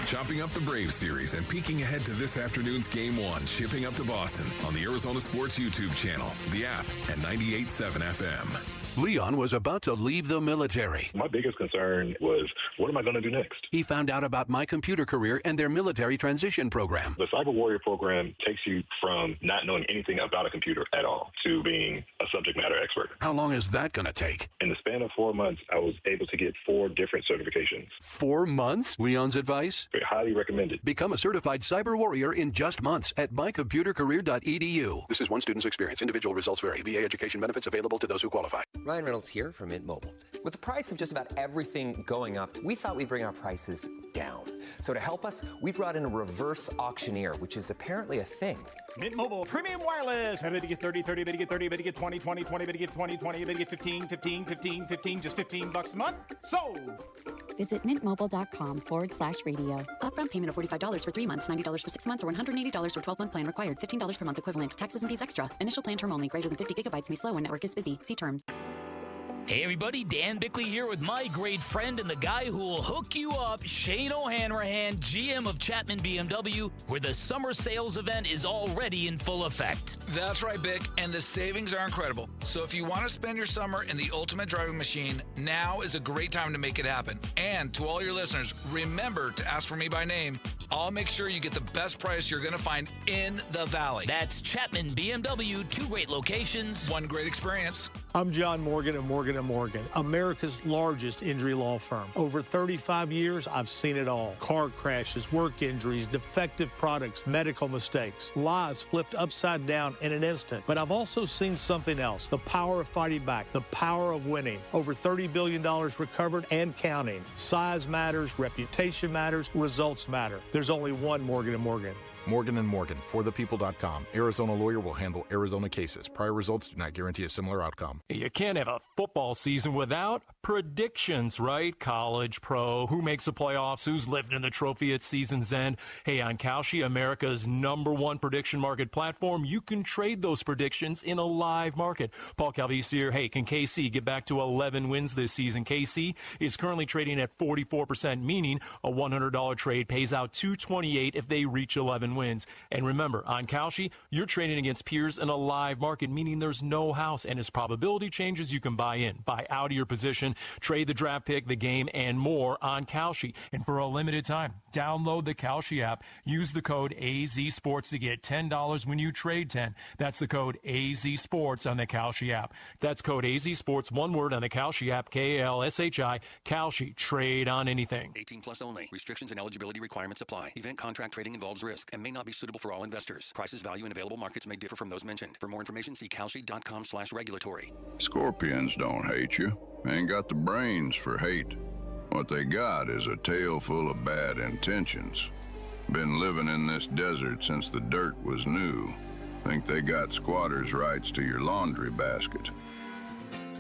Chopping up the Braves series and peeking ahead to this afternoon's Game 1, shipping up to Boston on the Arizona Sports YouTube channel, the app, and 98.7 FM. Leon was about to leave the military. My biggest concern was, what am I going to do next? He found out about My Computer Career and their military transition program. The Cyber Warrior program takes you from not knowing anything about a computer at all to being a subject matter expert. How long is that going to take? In the span of 4 months, I was able to get 4 different certifications. 4 months? Leon's advice? Highly recommended. Become a certified cyber warrior in just months at mycomputercareer.edu. This is one student's experience. Individual results vary. VA education benefits available to those who qualify. Ryan Reynolds here from Mint Mobile. With the price of just about everything going up, we thought we'd bring our prices down. So to help us, we brought in a reverse auctioneer, which is apparently a thing. Mint Mobile Premium Wireless. How to get 30, 30, to get 30, to get 20, 20, 20, to get 20, 20, to get 15, 15, 15, 15, just $15 a month. Sold! Visit mintmobile.com/radio. Upfront payment of $45 for 3 months, $90 for 6 months, or $180 for 12-month plan required. $15 per month equivalent. Taxes and fees extra. Initial plan term only. Greater than 50 gigabytes may slow when network is busy. See terms. Hey everybody, Dan Bickley here with my great friend and the guy who will hook you up, Shane O'Hanrahan, GM of Chapman BMW, where the summer sales event is already in full effect. That's right, Bick, and the savings are incredible. So if you want to spend your summer in the ultimate driving machine, now is a great time to make it happen. And to all your listeners, remember to ask for me by name. I'll make sure you get the best price you're going to find in the Valley. That's Chapman BMW, 2 great locations, 1 great experience. I'm John Morgan of Morgan & Morgan, America's largest injury law firm. Over 35 years, I've seen it all. Car crashes, work injuries, defective products, medical mistakes, lives flipped upside down in an instant. But I've also seen something else, the power of fighting back, the power of winning. Over $30 billion recovered and counting. Size matters, reputation matters, results matter. There's only one Morgan & Morgan. Morgan & Morgan, forthepeople.com. Arizona lawyer will handle Arizona cases. Prior results do not guarantee a similar outcome. You can't have a football season without predictions, right? College, pro, who makes the playoffs, who's living in the trophy at season's end. Hey, on Kalshi, America's #1 prediction market platform, you can trade those predictions in a live market. Paul Calvisi here. Hey, can KC get back to 11 wins this season? KC is currently trading at 44%, meaning a $100 trade pays out $228 if they reach 11 wins. And remember, on Kalshi, you're trading against peers in a live market, meaning there's no house. And as probability changes, you can buy in, buy out of your position, trade the draft pick, the game, and more on Kalshi. And for a limited time, download the Kalshi app. Use the code AZSports to get $10 when you trade 10. That's the code AZSports on the Kalshi app. That's code AZSports, one word, on the Kalshi app, Kalshi. Kalshi. Trade on anything. 18 plus only. Restrictions and eligibility requirements apply. Event contract trading involves risk and may not be suitable for all investors. Prices, value, and available markets may differ from those mentioned. For more information, see kalshi.com/regulatory. Scorpions don't hate you. Ain't got the brains for hate. What they got is a tail full of bad intentions. Been living in this desert since the dirt was new. Think they got squatters' rights to your laundry basket.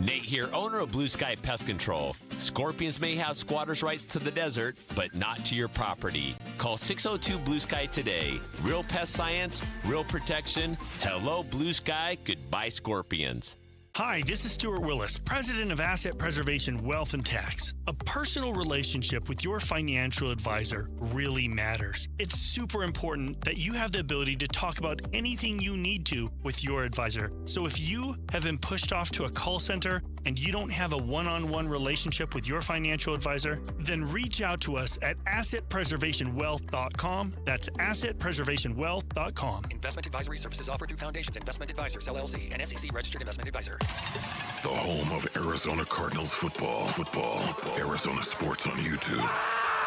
Nate here, owner of Blue Sky Pest Control. Scorpions may have squatters' rights to the desert, but not to your property. Call 602 Blue Sky today. Real pest science, real protection. Hello, Blue Sky. Goodbye, Scorpions. Hi, this is Stuart Willis, president of Asset Preservation Wealth and Tax. A personal relationship with your financial advisor really matters. It's super important that you have the ability to talk about anything you need to with your advisor. So if you have been pushed off to a call center and you don't have a one-on-one relationship with your financial advisor, then reach out to us at assetpreservationwealth.com. That's assetpreservationwealth.com. Investment advisory services offered through Foundations Investment Advisors, LLC, an SEC registered investment advisor. The home of Arizona Cardinals football. Arizona Sports on YouTube.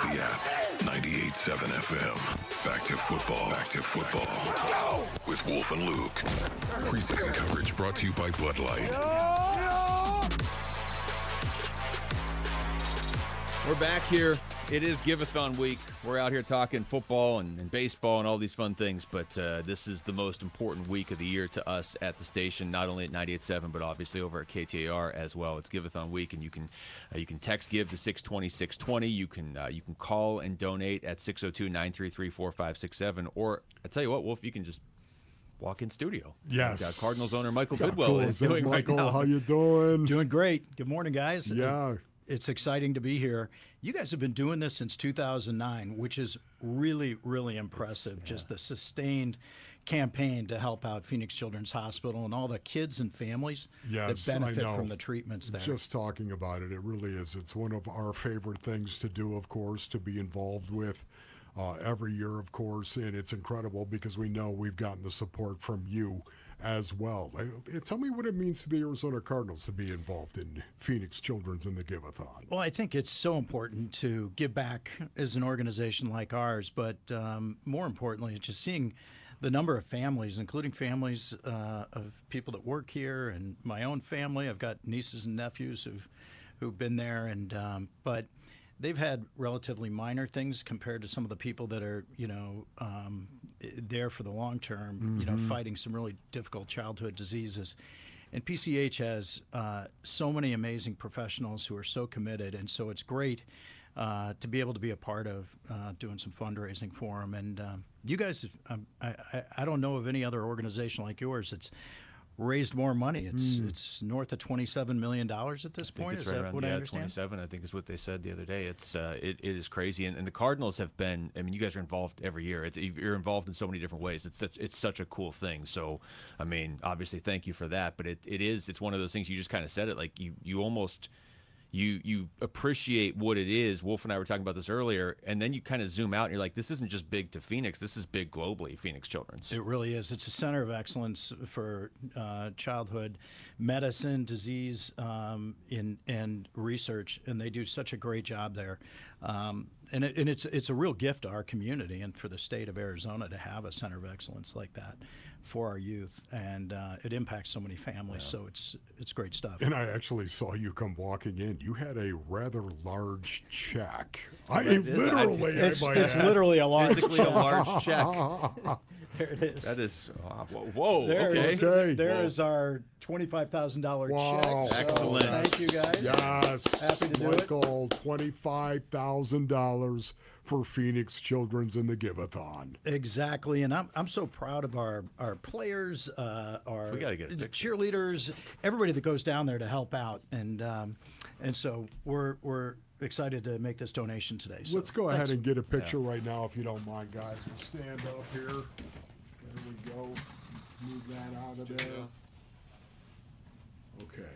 The app, 98.7 FM. Back to football. With Wolf and Luke. Preseason coverage brought to you by Bud Light. We're back here It is Give-a-thon week. We're out here talking football and baseball and all these fun things, but this is the most important week of the year to us at the station, not only at 98.7, but obviously over at KTAR as well. It's Give-a-thon week, and you can text Give to 620-620. You can call and donate at 602-933-4567, or I tell you what, Wolf, you can just walk in studio. Yes. Cardinals owner Michael How Bidwell cool is doing Michael? right now. How you doing? Doing great. Good morning, guys. Yeah. It's exciting to be here. You guys have been doing this since 2009, which is really, really impressive. Just the sustained campaign to help out Phoenix Children's Hospital and all the kids and families that benefit from the treatments there. Just talking about it, it really is. It's one of our favorite things to do, of course, to be involved with every year, of course, and it's incredible because we know we've gotten the support from you as well. Tell me what it means to the Arizona Cardinals to be involved in Phoenix Children's and the Give-a-thon. Well, I think it's so important to give back as an organization like ours, but more importantly, just seeing the number of families, including families of people that work here and my own family. I've got nieces and nephews who've been there, and but they've had relatively minor things compared to some of the people that are, there for the long term, fighting some really difficult childhood diseases. And PCH has so many amazing professionals who are so committed, and so it's great to be able to be a part of doing some fundraising for them. And you guys, I don't know of any other organization like yours that's raised more money. It's north of $27 million at this point. Is that what I understand? 27, I think is what they said the other day. It is crazy, and the Cardinals have been. I mean, you guys are involved every year. You're involved in so many different ways. It's such a cool thing. So, I mean, obviously, thank you for that. But it's one of those things. You just kind of said it. Like you almost. You appreciate what it is. Wolf and I were talking about this earlier, and then you kind of zoom out and you're like, this isn't just big to Phoenix. This is big globally, Phoenix Children's. It really is. It's a center of excellence for childhood medicine, disease, and research, and they do such a great job there. And it's a real gift to our community and for the state of Arizona to have a center of excellence like that for our youth, and it impacts so many families. So it's great stuff. And I actually saw you come walking in. You had a rather large check. It's literally a large physically a large check. There it is. That is whoa. There is our $25,000 check. So excellent. Thank you guys. Yes, happy to do Michael, $25,000 for Phoenix Children's in the Give-a-thon. Exactly, and I'm so proud of our players, our we gotta get cheerleaders, everybody that goes down there to help out, and so we're excited to make this donation today. So, let's go ahead and get a picture right now, if you don't mind, guys. We'll stand up here. There we go. Move that out of there. Okay.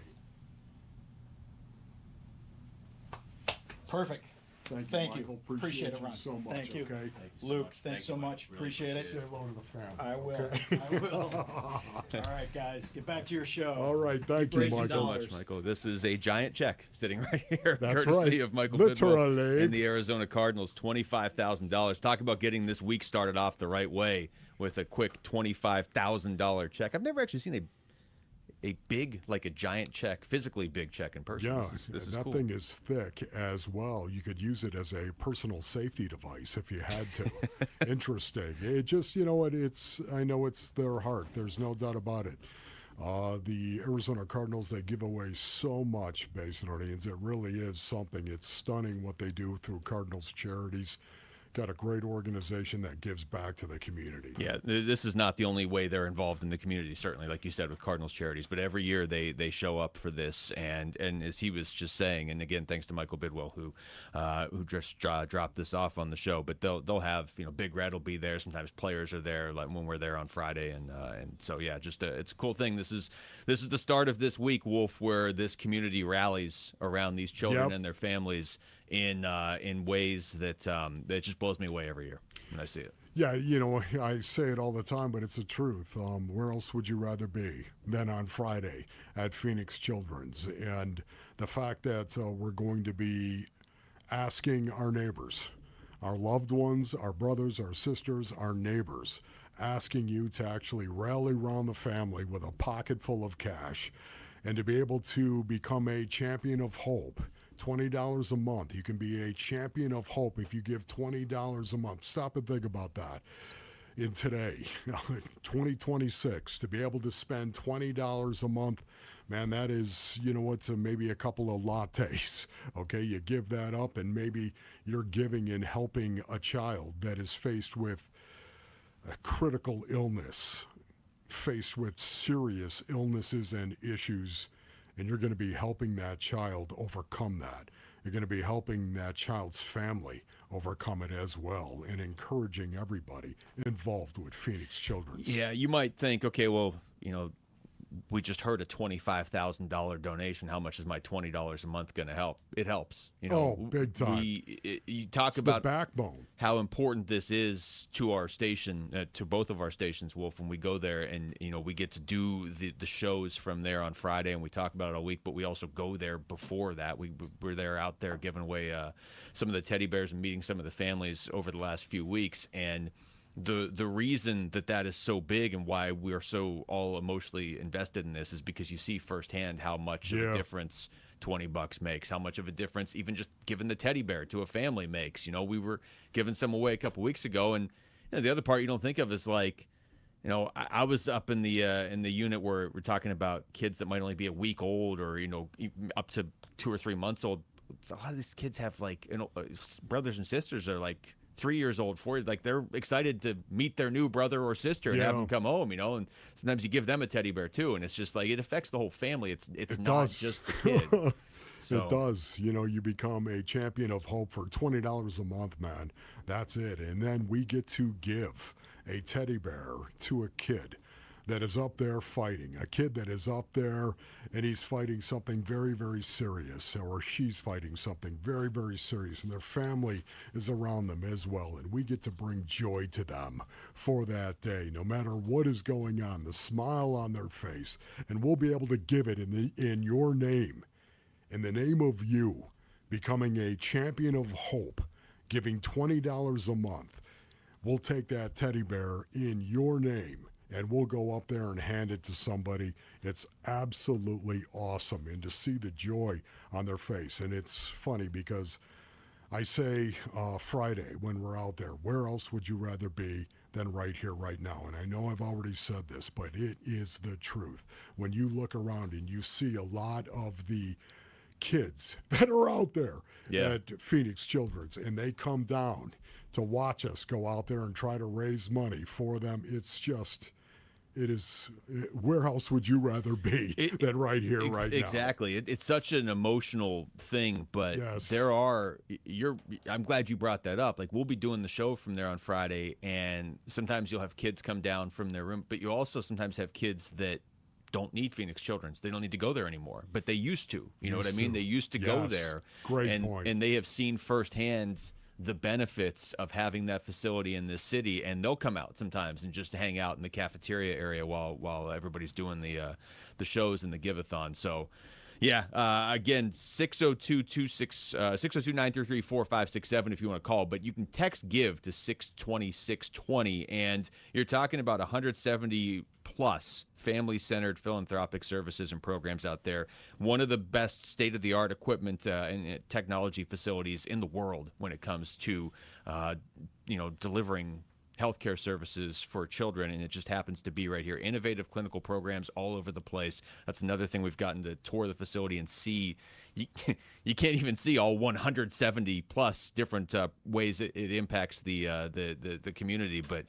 Perfect. Thank you. you. Michael. Appreciate it, Ron. So much. Thank you. Okay. Luke, thanks so much. Really appreciate it. Say hello to the family. I will. Okay. I will. All right, guys, get back to your show. All right. Thank you, Raising Michael. So dollars. much, Michael. This is a giant check sitting right here, That's courtesy right. of Michael Bidwell Literally. and the Arizona Cardinals. $25,000. Talk about getting this week started off the right way with a quick $25,000 check. I've never actually seen a big, like a giant check, physically big check in person. Yeah, this is that cool. thing is thick as well. You could use it as a personal safety device if you had to. Interesting. It just, I know it's their heart. There's no doubt about it. The Arizona Cardinals, they give away so much, Basinonians. It really is something. It's stunning what they do through Cardinals Charities. Got a great organization that gives back to the community. Yeah, this is not the only way they're involved in the community, certainly, like you said, with Cardinals Charities. But every year they show up for this. And as he was just saying, and again, thanks to Michael Bidwell, who just dropped this off on the show. But they'll have, Big Red will be there. Sometimes players are there, like when we're there on Friday. And so, yeah, just it's a cool thing. This is the start of this week, Wolf, where this community rallies around these children and their families in ways that just blows me away every year when I see it. Yeah, I say it all the time, but it's the truth. Where else would you rather be than on Friday at Phoenix Children's? And the fact that we're going to be asking our neighbors, our loved ones, our brothers, our sisters, our neighbors, asking you to actually rally around the family with a pocket full of cash and to be able to become a champion of hope, $20 a month. You can be a champion of hope if you give $20 a month. Stop and think about that. In today, 2026, to be able to spend $20 a month, man, that is, maybe a couple of lattes. Okay, you give that up, and maybe you're giving and helping a child that is faced with a critical illness, faced with serious illnesses and issues, and you're going to be helping that child overcome that. You're going to be helping that child's family overcome it as well, and encouraging everybody involved with Phoenix Children's. Yeah, you might think, okay, well, we just heard a $25,000 donation. How much is my $20 a month going to help? It helps. Big time. You talk It's about the backbone. how important this is to our station, to both of our stations, Wolf, when we go there and, we get to do the shows from there on Friday, and we talk about it all week, but we also go there before that. We're there out there giving away some of the teddy bears and meeting some of the families over the last few weeks, and the reason that is so big and why we're so all emotionally invested in this is because you see firsthand how much of a difference $20 makes, how much of a difference even just giving the teddy bear to a family makes. We were giving some away a couple weeks ago, and the other part you don't think of is like, I was up in the unit where we're talking about kids that might only be a week old or up to 2 or 3 months old. A lot of these kids have brothers and sisters are like 3 years old, 4 years, like they're excited to meet their new brother or sister and have them come home, and sometimes you give them a teddy bear too, and it's just like it affects the whole family. It's not just the kid. So. It does. You become a champion of hope for $20 a month, man. That's it. And then we get to give a teddy bear to a kid that is up there fighting, a kid that is up there and he's fighting something very, very serious, or she's fighting something very, very serious, and their family is around them as well. And we get to bring joy to them for that day, no matter what is going on, the smile on their face. And we'll be able to give it in your name, in the name of you, becoming a champion of hope, giving $20 a month. We'll take that teddy bear in your name, and we'll go up there and hand it to somebody. It's absolutely awesome, and to see the joy on their face. And it's funny because I say Friday when we're out there, where else would you rather be than right here, right now? And I know I've already said this, but it is the truth. When you look around and you see a lot of the kids that are out there at Phoenix Children's, and they come down to watch us go out there and try to raise money for them, where else would you rather be than right here, right now? Exactly. It's such an emotional thing, but I'm glad you brought that up. Like, we'll be doing the show from there on Friday, and sometimes you'll have kids come down from their room, but you also sometimes have kids that don't need Phoenix Children's. They don't need to go there anymore, but they used to. You know what I mean? They used to go there. Great point. And they have seen firsthand the benefits of having that facility in this city, and they'll come out sometimes and just hang out in the cafeteria area while everybody's doing the shows and the give-a-thon. So, again, 602-933-4567 if you want to call, but you can text GIVE to 620-620, and you're talking about 170 plus family-centered philanthropic services and programs out there. One of the best state-of-the-art equipment and technology facilities in the world when it comes to, delivering healthcare services for children, and it just happens to be right here. Innovative clinical programs all over the place. That's another thing we've gotten to tour the facility and see. You can't even see all 170 plus different ways it impacts the community, but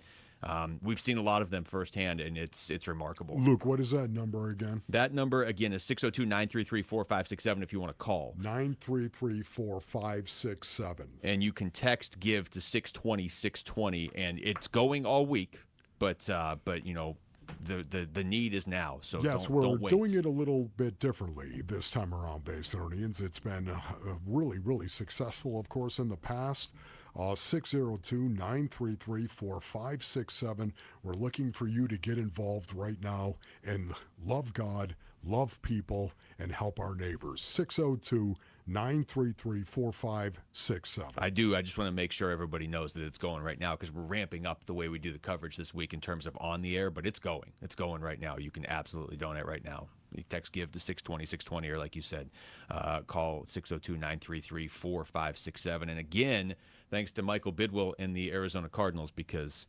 we've seen a lot of them firsthand, and it's remarkable. Luke, what is that number again? That number, again, is 602-933-4567 if you want to call. 933-4567. And you can text GIVE to 620-620, and it's going all week, but the need is now, so yes, we're doing it a little bit differently this time around, Basinonians. It's been really, really successful, of course, in the past. 602-933-4567. We're looking for you to get involved right now and love God, love people, and help our neighbors. 602-933-4567. I do. I just want to make sure everybody knows that it's going right now, because we're ramping up the way we do the coverage this week in terms of on the air, but it's going. It's going right now. You can absolutely donate right now. You text GIVE to 620, or like you said, call 602-933-4567. And again, thanks to Michael Bidwell and the Arizona Cardinals, because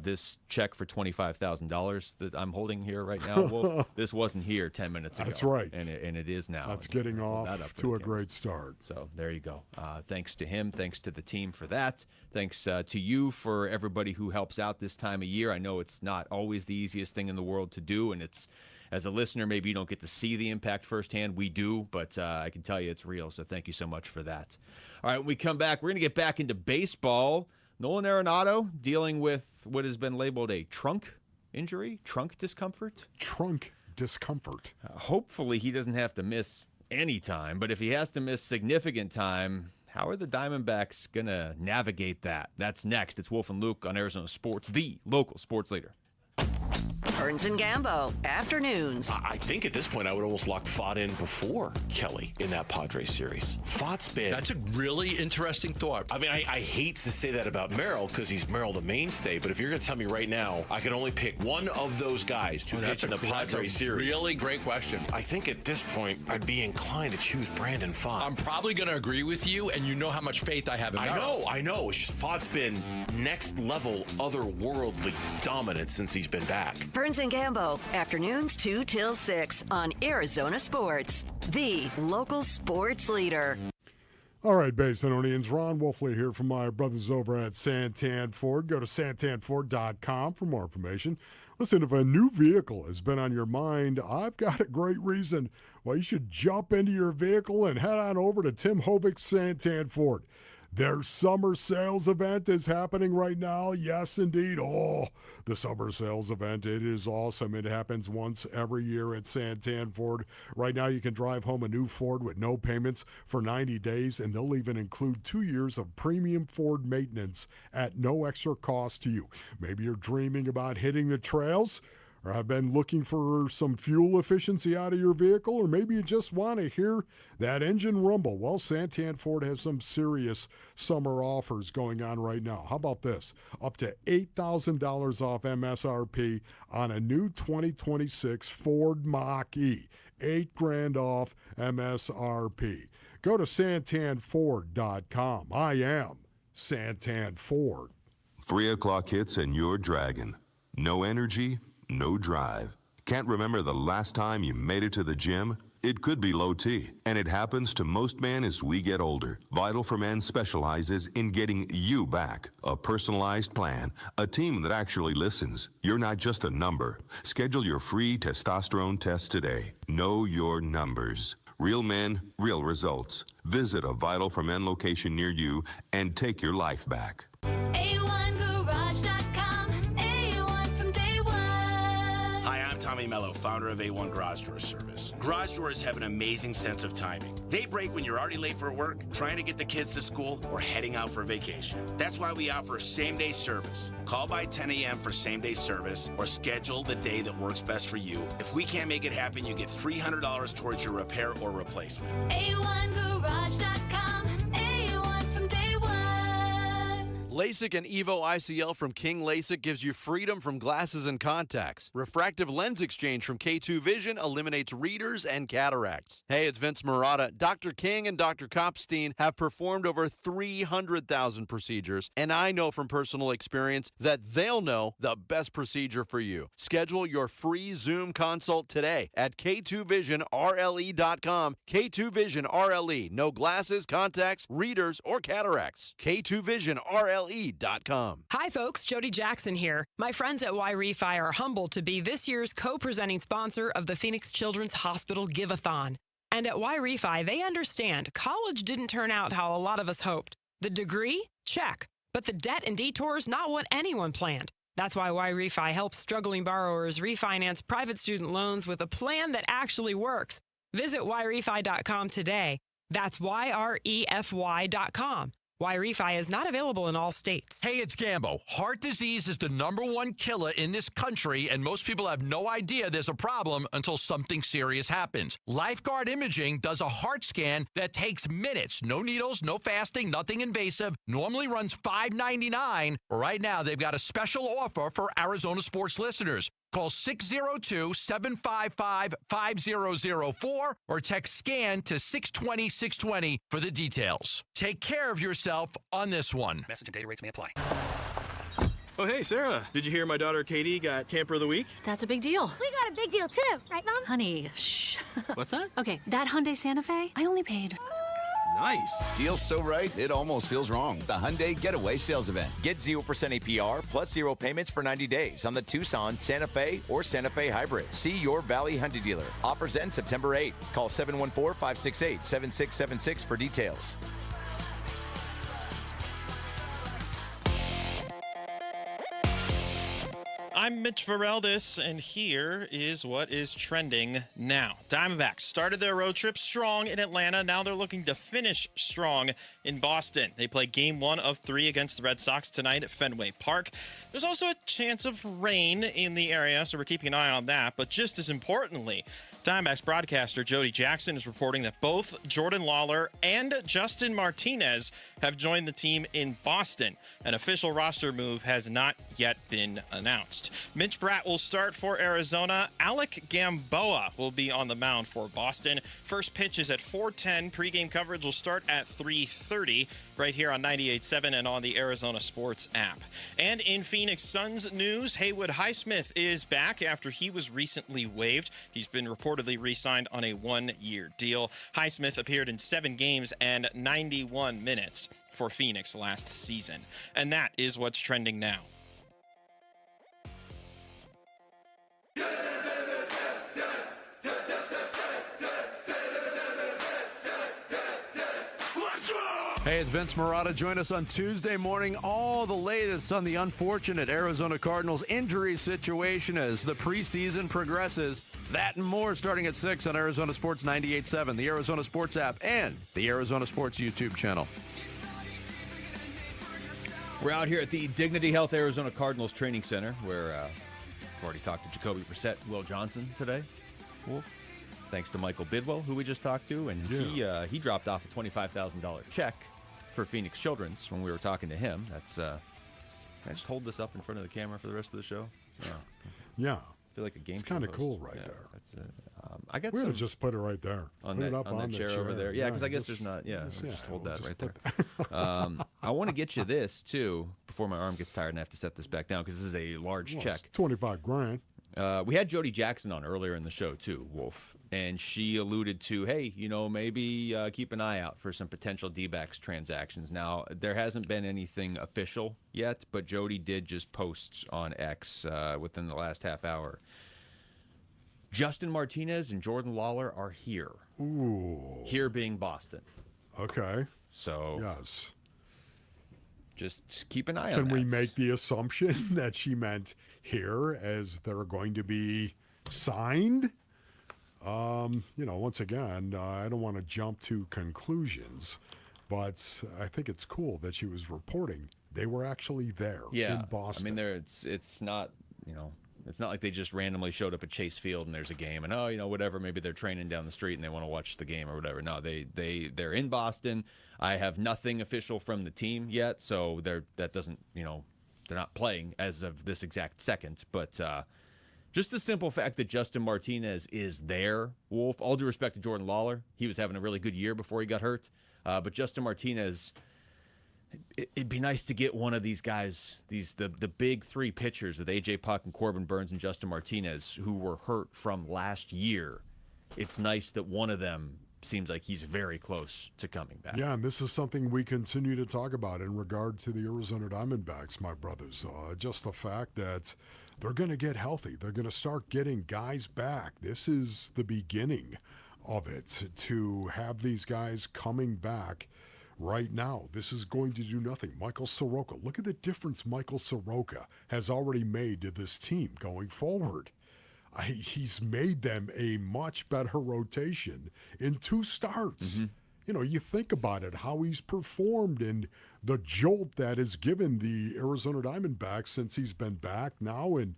this check for $25,000 that I'm holding here right now, Wolf, this wasn't here 10 minutes ago. That's right. And it is now. That's getting off to a great start. So there you go. Thanks to him. Thanks to the team for that. Thanks to you for everybody who helps out this time of year. I know it's not always the easiest thing in the world to do, and it's, as a listener, maybe you don't get to see the impact firsthand. We do, but I can tell you it's real, so thank you so much for that. All right, when we come back, we're going to get back into baseball. Nolan Arenado dealing with what has been labeled a trunk injury, trunk discomfort. Trunk discomfort. Hopefully he doesn't have to miss any time, but if he has to miss significant time, how are the Diamondbacks going to navigate that? That's next. It's Wolf and Luke on Arizona Sports, the local sports leader. Burns and Gambo, afternoons. I think at this point I would almost lock Fott in before Kelly in that Padres series. Fott's been... That's a really interesting thought. I mean, I hate to say that about Merrill because he's Merrill the mainstay, but if you're going to tell me right now I could only pick one of those guys to pitch in the Padres series. Really great question. I think at this point I'd be inclined to choose Brandon Fott. I'm probably going to agree with you, and you know how much faith I have in Merrill. I know. It's just Fott's been next level, otherworldly dominant since he's been back. Burns and Gambo, afternoons 2 till 6 on Arizona Sports, the local sports leader. All right, Basinonians, Ron Wolfley here from my brothers over at Santan Ford. Go to santanford.com for more information. Listen, if a new vehicle has been on your mind, I've got a great reason why you should jump into your vehicle and head on over to Tim Hovick's Santan Ford. Their summer sales event is happening right now. Yes, indeed. Oh, the summer sales event. It is awesome. It happens once every year at Santan Ford. Right now, you can drive home a new Ford with no payments for 90 days, and they'll even include 2 years of premium Ford maintenance at no extra cost to you. Maybe you're dreaming about hitting the trails, or have been looking for some fuel efficiency out of your vehicle, or maybe you just want to hear that engine rumble. Well, Santan Ford has some serious summer offers going on right now. How about this? Up to $8,000 off MSRP on a new 2026 Ford Mach-E. $8,000 off MSRP. Go to santanford.com. I am Santan Ford. 3 o'clock hits and you're dragging. No energy, no drive. Can't remember the last time you made it to the gym? It could be low T, and it happens to most men as we get older. Vital for Men specializes in getting you back. A personalized plan, a team that actually listens. You're not just a number. Schedule your free testosterone test today. Know your numbers. Real men, real results. Visit a Vital for Men location near you and take your life back. A1Garage.com. A1 from day one. Hi, I'm Tommy Mello, founder of A1 Garage Door Service. Garage doors have an amazing sense of timing. They break when you're already late for work, trying to get the kids to school, or heading out for vacation. That's why we offer same-day service. Call by 10 a.m. for same-day service, or schedule the day that works best for you. If we can't make it happen, you get $300 towards your repair or replacement. A1Garage.com. A1 from day one. LASIK and EVO ICL from King LASIK gives you freedom from glasses and contacts. Refractive lens exchange from K2 Vision eliminates readers and cataracts. Hey, it's Vince Murata. Dr. King and Dr. Kopstein have performed over 300,000 procedures, and I know from personal experience that they'll know the best procedure for you. Schedule your free Zoom consult today at K2VisionRLE.com. K2 Vision RLE. No glasses, contacts, readers, or cataracts. K2VisionRLE.com. Hi, folks. Jody Jackson here. My friends at Y-Refi are humbled to be this year's co-presenting sponsor of the Phoenix Children's Hospital Give-a-thon. And at Y-Refi, they understand college didn't turn out how a lot of us hoped. The degree? Check. But the debt and detours, not what anyone planned. That's why Y-Refi helps struggling borrowers refinance private student loans with a plan that actually works. Visit YRefi.com today. That's YREFY.com. Y-Refi is not available in all states. Hey, it's Gambo. Heart disease is the #1 killer in this country, and most people have no idea there's a problem until something serious happens. Lifeguard Imaging does a heart scan that takes minutes. No needles, no fasting, nothing invasive. Normally runs $5.99. Right now, they've got a special offer for Arizona sports listeners. Call 602-755-5004 or text SCAN to 620-620 for the details. Take care of yourself on this one. Message and data rates may apply. Oh, hey, Sarah. Did you hear my daughter Katie got Camper of the Week? That's a big deal. We got a big deal too, right, Mom? Honey, shh. What's that? Okay, that Hyundai Santa Fe, I only paid. Nice. Deal's so right, it almost feels wrong. The Hyundai Getaway Sales Event. Get 0% APR plus 0 payments for 90 days on the Tucson, Santa Fe, or Santa Fe Hybrid. See your Valley Hyundai dealer. Offers end September 8th. Call 714-568-7676 for details. I'm Mitch Vareldes, and here is what is trending now. Diamondbacks started their road trip strong in Atlanta. Now they're looking to finish strong in Boston. They play Game 1 of 3 against the Red Sox tonight at Fenway Park. There's also a chance of rain in the area, so we're keeping an eye on that. But just as importantly, Diamondbacks broadcaster Jody Jackson is reporting that both Jordan Lawler and Justin Martinez have joined the team in Boston. An official roster move has not yet been announced. Mitch Bratt will start for Arizona. Alec Gamboa will be on the mound for Boston. First pitch is at 4:10. Pre-game coverage will start at 3:30 right here on 98.7 and on the Arizona Sports app. And in Phoenix Suns news, Haywood Highsmith is back after he was recently waived. He's been reportedly re-signed on a 1-year deal. Highsmith appeared in 7 games and 91 minutes for Phoenix last season. And that is what's trending now. Hey, it's Vince Marotta. Join us on Tuesday morning. All the latest on the unfortunate Arizona Cardinals injury situation as the preseason progresses. That and more starting at 6 on Arizona Sports 98.7, the Arizona Sports app, and the Arizona Sports YouTube channel. We're out here at the Dignity Health Arizona Cardinals Training Center where we've already talked to Jacoby Brissett, Will Johnson today. Wolf. Thanks to Michael Bidwell, who we just talked to, and he dropped off a $25,000 check for Phoenix Children's when we were talking to him. That's can I just hold this up in front of the camera for the rest of the show? Yeah. I feel like a game. It's kind of host. cool right Yeah, there. That's I got We're some gonna just put it right there. On put that, it up on that the chair over there. Yeah, because I guess there's not. Yeah, just hold that right there. I want to get you this too before my arm gets tired and I have to set this back down because this is a large check. It's $25,000. We had Jody Jackson on earlier in the show too, Wolf, and she alluded to, hey, maybe keep an eye out for some potential D-backs transactions. Now, there hasn't been anything official yet, but Jody did just post on X within the last half hour. Justin Martinez and Jordan Lawler are here. Ooh. Here being Boston. Okay. So yes. Just keep an eye on Can that. we make the assumption that she meant here as they're going to be signed? Once again, I don't want to jump to conclusions, but I think it's cool that she was reporting they were actually there in Boston. I mean, it's not, it's not like they just randomly showed up at Chase Field and there's a game and, whatever, maybe they're training down the street and they want to watch the game or whatever. No, they're in Boston. I have nothing official from the team yet, so that doesn't, they're not playing as of this exact second. But just the simple fact that Justin Martinez is there, Wolf, all due respect to Jordan Lawler, he was having a really good year before he got hurt. But Justin Martinez, it'd be nice to get one of these guys, the big 3 pitchers with A.J. Puck and Corbin Burns and Justin Martinez, who were hurt from last year. It's nice that one of them seems like he's very close to coming back. Yeah, and this is something we continue to talk about in regard to the Arizona Diamondbacks, my brothers. Just the fact that they're going to get healthy. They're going to start getting guys back. This is the beginning of it, to have these guys coming back right now. This is going to do nothing. Michael Soroka, look at the difference Michael Soroka has already made to this team going forward. He's made them a much better rotation in 2 starts. Mm-hmm. You think about it, how he's performed and the jolt that has given the Arizona Diamondbacks since he's been back now. And,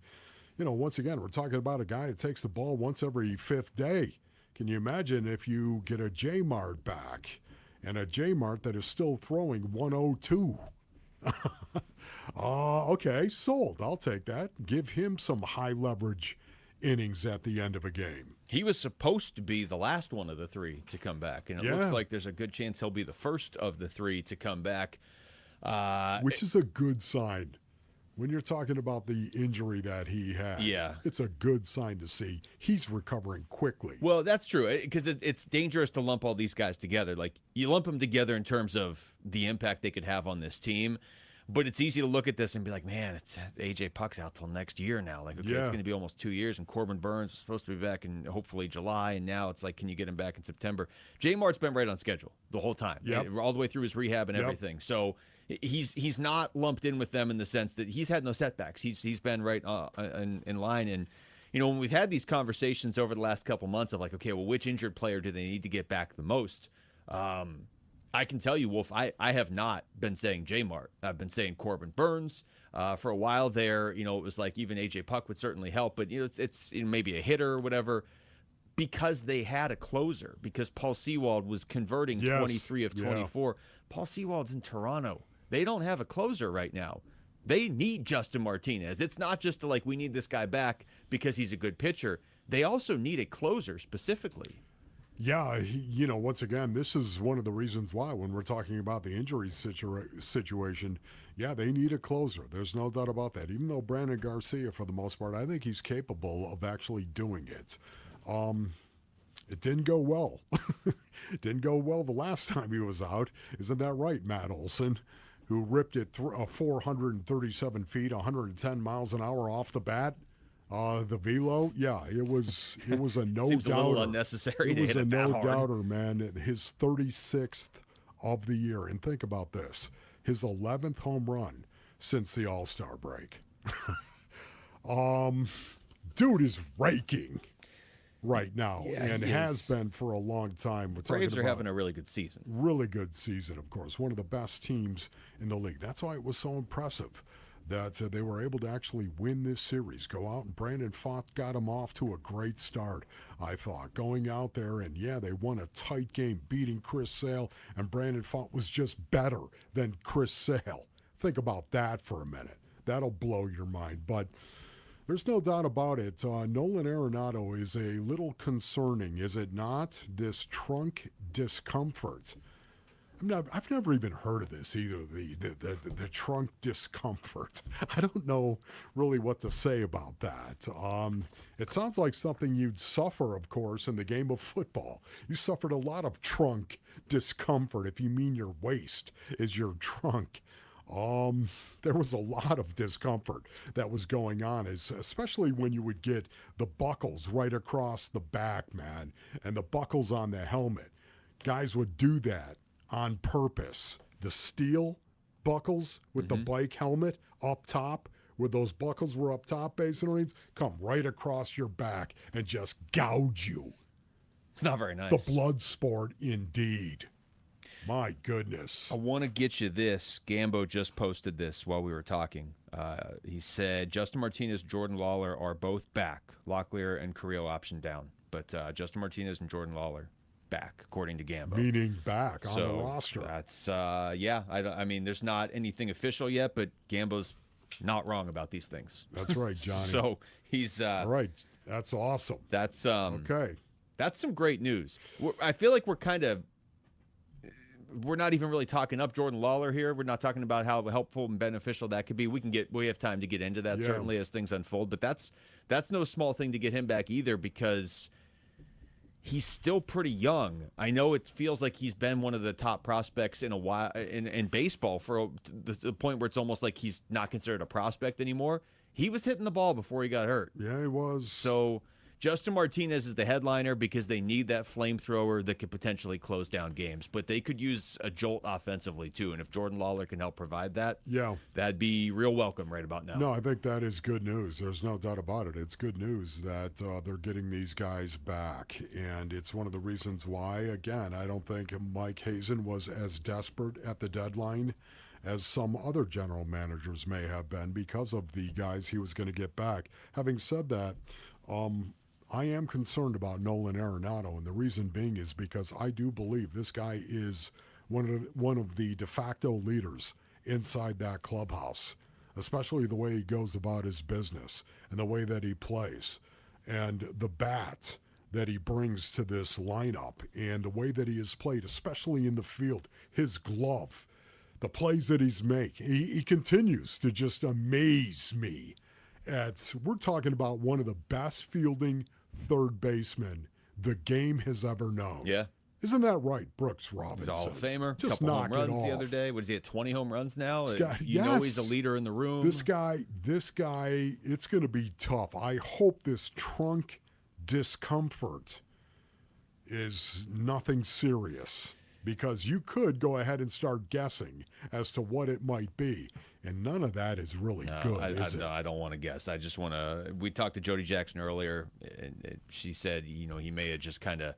once again, we're talking about a guy that takes the ball once every 5th day. Can you imagine if you get a J-Mart back and a J-Mart that is still throwing 102? Okay, sold. I'll take that. Give him some high leverage innings at the end of a game. He was supposed to be the last one of the three to come back, and it looks like there's a good chance he'll be the first of the three to come back. Which is a good sign. When you're talking about the injury that he had, it's a good sign to see he's recovering quickly. Well, that's true, because it's dangerous to lump all these guys together. Like, you lump them together in terms of the impact they could have on this team, but it's easy to look at this and be like, man, it's A.J. Puck's out till next year now. Like, okay, it's going to be almost 2 years, and Corbin Burns was supposed to be back in hopefully July, and now it's like, can you get him back in September? J. Mart's been right on schedule the whole time, all the way through his rehab and everything. So he's not lumped in with them in the sense that he's had no setbacks. He's been right in line. And, you know, when we've had these conversations over the last couple months of like, okay, well, which injured player do they need to get back the most? I can tell you, Wolf, I have not been saying J. Mart. I've been saying Corbin Burns. For a while there, you know, it was like even A.J. Puck would certainly help, but, you know, it's maybe a hitter or whatever, because they had a closer, because Paul Sewald was converting 23 of 24. Paul Sewald's in Toronto. They don't have a closer right now. They need Justin Martinez. It's not just like we need this guy back because he's a good pitcher. They also need a closer specifically. Yeah, you know, once again, this is one of the reasons why when we're talking about the injury situation, they need a closer. There's no doubt about that. Even though Brandon Garcia, for the most part, I think he's capable of actually doing it. It didn't go well. It didn't go well the last time he was out. Isn't that right, Matt Olson, who ripped it 437 feet, 110 miles an hour off the bat? The velo, it was a no-doubter. Seems a little unnecessary to hit it that hard. It was a no-doubter, man. His 36th of the year. And think about this. His 11th home run since the All-Star break. Dude is raking right now and has been for a long time. Braves are having a really good season. Really good season, of course. One of the best teams in the league. That's why it was so impressive that they were able to actually win this series. Go out, and Brandon Pfaadt got them off to a great start, I thought. Going out there, and they won a tight game, beating Chris Sale, and Brandon Pfaadt was just better than Chris Sale. Think about that for a minute. That'll blow your mind. But there's no doubt about it. Nolan Arenado is a little concerning, is it not? This trunk discomfort. I've never even heard of this either, the trunk discomfort. I don't know really what to say about that. It sounds like something you'd suffer, of course, in the game of football. You suffered a lot of trunk discomfort, if you mean your waist is your trunk. There was a lot of discomfort that was going on, especially when you would get the buckles right across the back, man, and the buckles on the helmet. Guys would do that on purpose. The steel buckles with the bike helmet up top, where those buckles were up top, Basin Marines, come right across your back and just gouge you. It's not very nice. The blood sport, indeed. My goodness. I want to get you this. Gambo just posted this while we were talking. He said Justin Martinez, Jordan Lawler are both back. Locklear and Carrillo option down. But Justin Martinez and Jordan Lawler back, according to Gambo. Meaning back on the roster. That's, I mean, there's not anything official yet, but Gambo's not wrong about these things. That's right, Johnny. So he's... All right. That's awesome. That's okay. That's some great news. I feel like we're not even really talking up Jordan Lawler here. We're not talking about how helpful and beneficial that could be. We have time to get into that certainly as things unfold, but that's no small thing to get him back either, because he's still pretty young. I know it feels like he's been one of the top prospects in a while in baseball for the point where it's almost like he's not considered a prospect anymore. He was hitting the ball before he got hurt. Yeah, he was. So Justin Martinez is the headliner because they need that flamethrower that could potentially close down games. But they could use a jolt offensively, too. And if Jordan Lawler can help provide that, that'd be real welcome right about now. No, I think that is good news. There's no doubt about it. It's good news that they're getting these guys back. And it's one of the reasons why, again, I don't think Mike Hazen was as desperate at the deadline as some other general managers may have been because of the guys he was going to get back. Having said that, I am concerned about Nolan Arenado, and the reason being is because I do believe this guy is one of the de facto leaders inside that clubhouse, especially the way he goes about his business and the way that he plays and the bat that he brings to this lineup and the way that he has played, especially in the field, his glove, the plays that he's making. He continues to just amaze me. We're talking about one of the best fielding third basemen the game has ever known. Yeah. Isn't that right, Brooks Robinson? He's a Hall of Famer. Just couple knock home runs it off. the other day. What is he at 20 home runs now? You know he's a leader in the room. This guy, it's going to be tough. I hope this trunk discomfort is nothing serious, because you could go ahead and start guessing as to what it might be. And none of that is really good, is it? I don't want to guess. I just want to. We talked to Jody Jackson earlier, and she said, he may have just kind of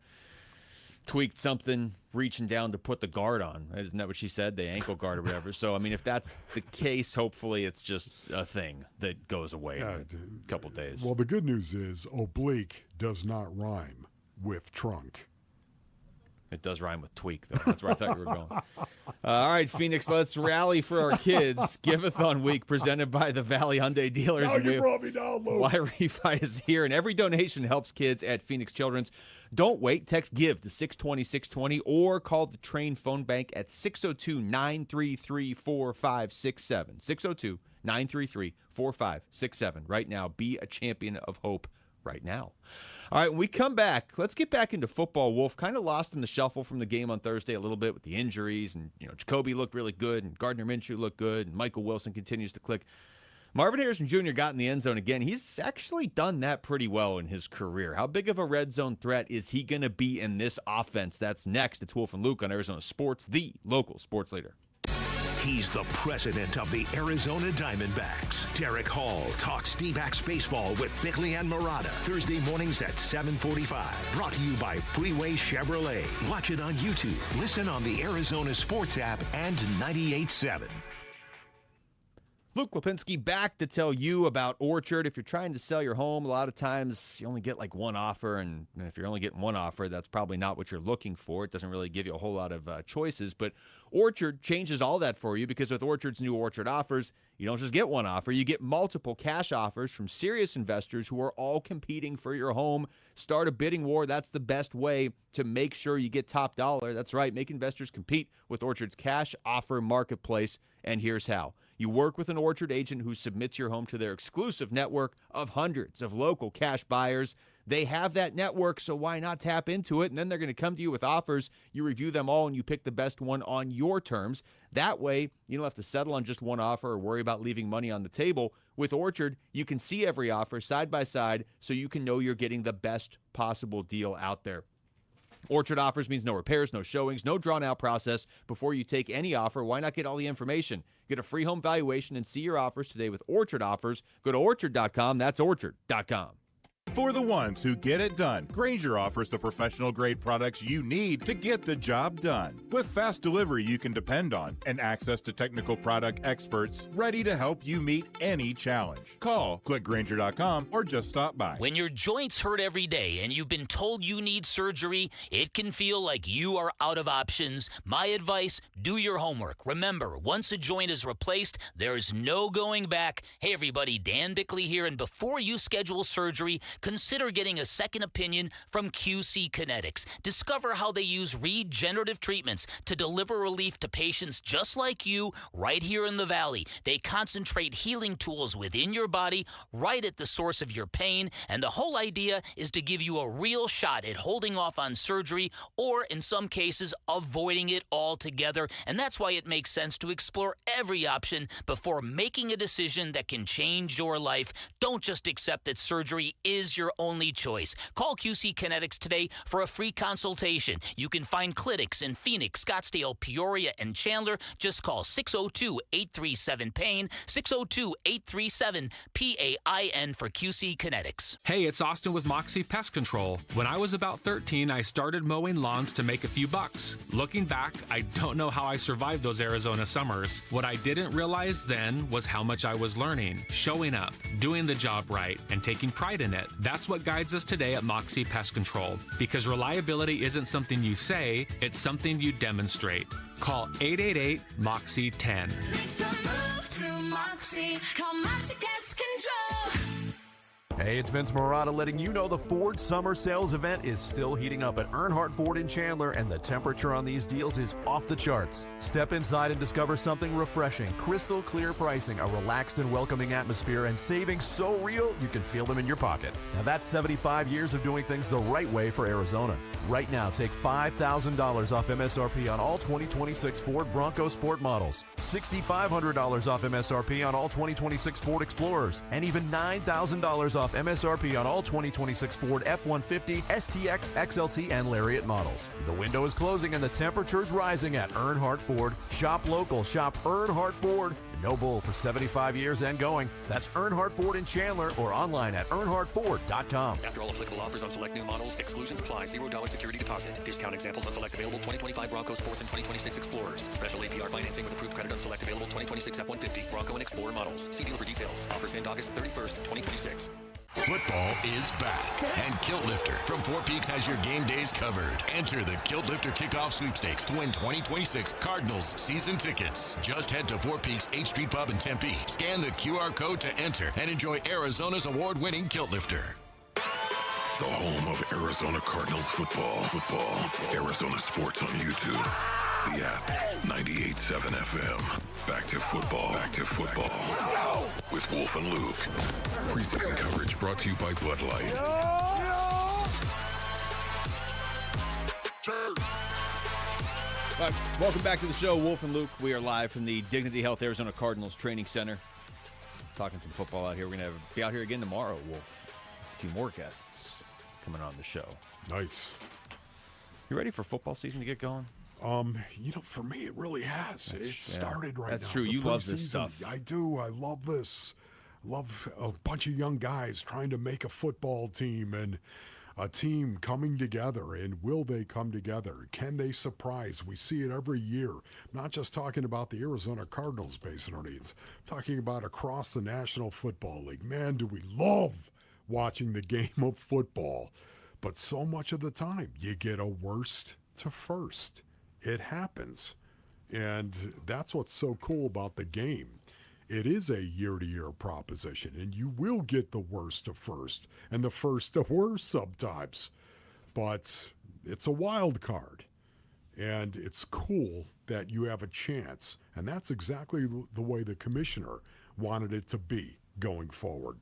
tweaked something, reaching down to put the guard on. Isn't that what she said? The ankle guard or whatever. So, I mean, if that's the case, hopefully it's just a thing that goes away in a couple days. Well, the good news is oblique does not rhyme with trunk. It does rhyme with tweak, though. That's where I thought you were going. All right, Phoenix, let's rally for our kids. Give-a-thon week presented by the Valley Hyundai dealers. Now you brought me down, Lou. Y-Refi is here, and every donation helps kids at Phoenix Children's. Don't wait. Text GIVE to 620-620 or call the Train phone bank at 602-933-4567. 602-933-4567. Right now, be a champion of hope right now. All right, when we come back, let's get back into football. Wolf kind of lost in the shuffle from the game on Thursday a little bit with the injuries, and Jacoby looked really good, and Gardner Minshew looked good, and Michael Wilson continues to click. Marvin Harrison Jr. got in the end zone again. He's actually done that pretty well in his career. How big of a red zone threat is he going to be in this offense? That's next. It's Wolf and Luke on Arizona Sports, the local sports leader. He's the president of the Arizona Diamondbacks. Derek Hall talks D-backs baseball with Bickley and Murata. Thursday mornings at 7:45. Brought to you by Freeway Chevrolet. Watch it on YouTube. Listen on the Arizona Sports app and 98.7. Luke Lipinski back to tell you about Orchard. If you're trying to sell your home, a lot of times you only get like one offer, and if you're only getting one offer, that's probably not what you're looking for. It doesn't really give you a whole lot of choices, but Orchard changes all that for you, because with Orchard's new Orchard offers, you don't just get one offer, you get multiple cash offers from serious investors who are all competing for your home. Start a bidding war. That's the best way to make sure you get top dollar. That's right. Make investors compete with Orchard's cash offer marketplace, and here's how. You work with an Orchard agent who submits your home to their exclusive network of hundreds of local cash buyers. They have that network, so why not tap into it? And then they're going to come to you with offers. You review them all, and you pick the best one on your terms. That way, you don't have to settle on just one offer or worry about leaving money on the table. With Orchard, you can see every offer side by side, so you can know you're getting the best possible deal out there. Orchard offers means no repairs, no showings, no drawn-out process. Before you take any offer, why not get all the information? Get a free home valuation and see your offers today with Orchard offers. Go to Orchard.com. That's Orchard.com. For the ones who get it done, Grainger offers the professional-grade products you need to get the job done. With fast delivery you can depend on and access to technical product experts ready to help you meet any challenge. Call, click Grainger.com, or just stop by. When your joints hurt every day and you've been told you need surgery, it can feel like you are out of options. My advice, do your homework. Remember, once a joint is replaced, there's no going back. Hey everybody, Dan Bickley here, and before you schedule surgery, consider getting a second opinion from QC Kinetics. Discover how they use regenerative treatments to deliver relief to patients just like you right here in the Valley. They concentrate healing tools within your body right at the source of your pain, and the whole idea is to give you a real shot at holding off on surgery or, in some cases, avoiding it altogether. And that's why it makes sense to explore every option before making a decision that can change your life. Don't just accept that surgery is your only choice. Call QC Kinetics today for a free consultation. You can find clinics in Phoenix, Scottsdale, Peoria, and Chandler. Just call 602-837-PAIN, 602-837-PAIN for QC Kinetics. Hey, it's Austin with Moxie Pest Control. When I was about 13, I started mowing lawns to make a few bucks. Looking back, I don't know how I survived those Arizona summers. What I didn't realize then was how much I was learning, showing up, doing the job right, and taking pride in it. That's what guides us today at Moxie Pest Control, because reliability isn't something you say, it's something you demonstrate. Call 888-MOXIE-10. Hey, it's Vince Marotta letting you know the Ford Summer Sales event is still heating up at Earnhardt Ford in Chandler, and the temperature on these deals is off the charts. Step inside and discover something refreshing, crystal clear pricing, a relaxed and welcoming atmosphere, and savings so real you can feel them in your pocket. Now that's 75 years of doing things the right way for Arizona. Right now, take $5,000 off MSRP on all 2026 Ford Bronco Sport models, $6,500 off MSRP on all 2026 Ford Explorers, and even $9,000 off MSRP on all 2026 Ford F-150, STX, XLT, and Lariat models. The window is closing and the temperature is rising at Earnhardt Ford. Shop local, shop Earnhardt Ford. No bull for 75 years and going. That's Earnhardt Ford in Chandler or online at earnhardtford.com. After all applicable offers on select new models, exclusions apply. $0 security deposit. Discount examples on select available 2025 Bronco Sports and 2026 Explorers. Special APR financing with approved credit on select available 2026 F-150, Bronco, and Explorer models. See dealer for details. Offers end August 31st, 2026. Football is back, and Kilt Lifter from Four Peaks has your game days covered. Enter the Kilt Lifter Kickoff Sweepstakes to win 2026 Cardinals season tickets. Just head to Four Peaks 8th Street Pub in Tempe, scan the QR code to enter, and enjoy Arizona's award-winning Kilt Lifter. The home of Arizona Cardinals football. Arizona Sports on YouTube. The app, 98.7 FM. Back to football. With Wolf and Luke. Preseason coverage brought to you by Bud Light. All right, welcome back to the show, Wolf and Luke. We are live from the Dignity Health Arizona Cardinals Training Center. Talking some football out here. We're going to be out here again tomorrow, Wolf. A few more guests coming on the show. Nice. You ready for football season to get going? For me, it really has. It started right now. That's true. You love this stuff. I do. I love this. I love a bunch of young guys trying to make a football team and a team coming together. And will they come together? Can they surprise? We see it every year. I'm not just talking about the Arizona Cardinals based on needs. I'm talking about across the National Football League. Man, do we love watching the game of football. But so much of the time, you get a worst to first. It happens. And that's what's so cool about the game. It is a year-to-year proposition, and you will get the worst to first and the first to worst sometimes. But it's a wild card, and it's cool that you have a chance. And that's exactly the way the commissioner wanted it to be going forward.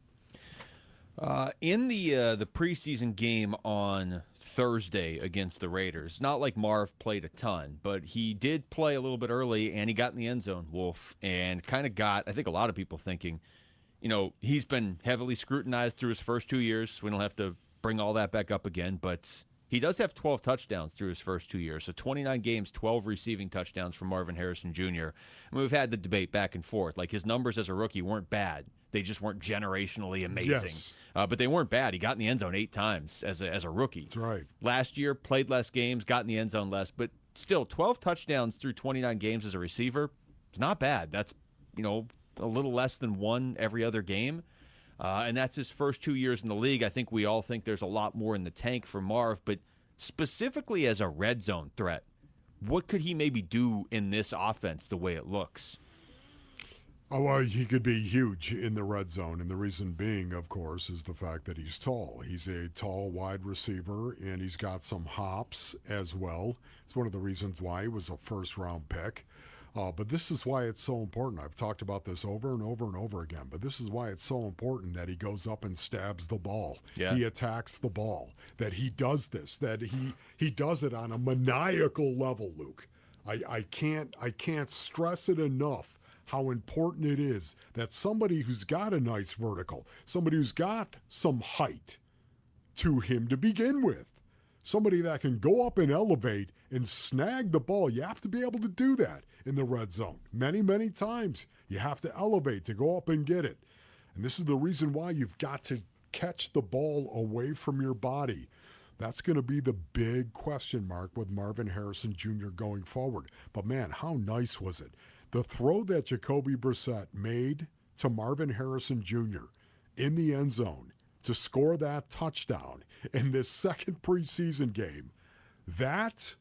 In the preseason game on Thursday against the Raiders, not like Marv played a ton, but he did play a little bit early, and he got in the end zone, Wolf, and kind of got, I think a lot of people thinking, he's been heavily scrutinized through his first 2 years. We don't have to bring all that back up again, but he does have 12 touchdowns through his first 2 years. So 29 games, 12 receiving touchdowns from Marvin Harrison Jr. And we've had the debate back and forth. Like, his numbers as a rookie weren't bad. They just weren't generationally amazing. Yes. But they weren't bad. He got in the end zone 8 times as a rookie. That's right. Last year, played less games, got in the end zone less. But still, 12 touchdowns through 29 games as a receiver, it's not bad. That's, a little less than one every other game. And that's his first 2 years in the league. I think we all think there's a lot more in the tank for Marv. But specifically as a red zone threat, what could he maybe do in this offense the way it looks? Oh, well, he could be huge in the red zone, and the reason being, of course, is the fact that he's tall. He's a tall wide receiver, and he's got some hops as well. It's one of the reasons why he was a first-round pick. But this is why it's so important. I've talked about this over and over and over again, but this is why it's so important that he goes up and stabs the ball. Yeah. He attacks the ball, that he does this, that he does it on a maniacal level, Luke. I can't stress it enough how important it is that somebody who's got a nice vertical, somebody who's got some height to him to begin with, somebody that can go up and elevate and snag the ball. You have to be able to do that in the red zone. Many, many times you have to elevate to go up and get it. And this is the reason why you've got to catch the ball away from your body. That's going to be the big question mark with Marvin Harrison Jr. going forward. But, man, how nice was it? The throw that Jacoby Brissett made to Marvin Harrison Jr. in the end zone to score that touchdown in this second preseason game, that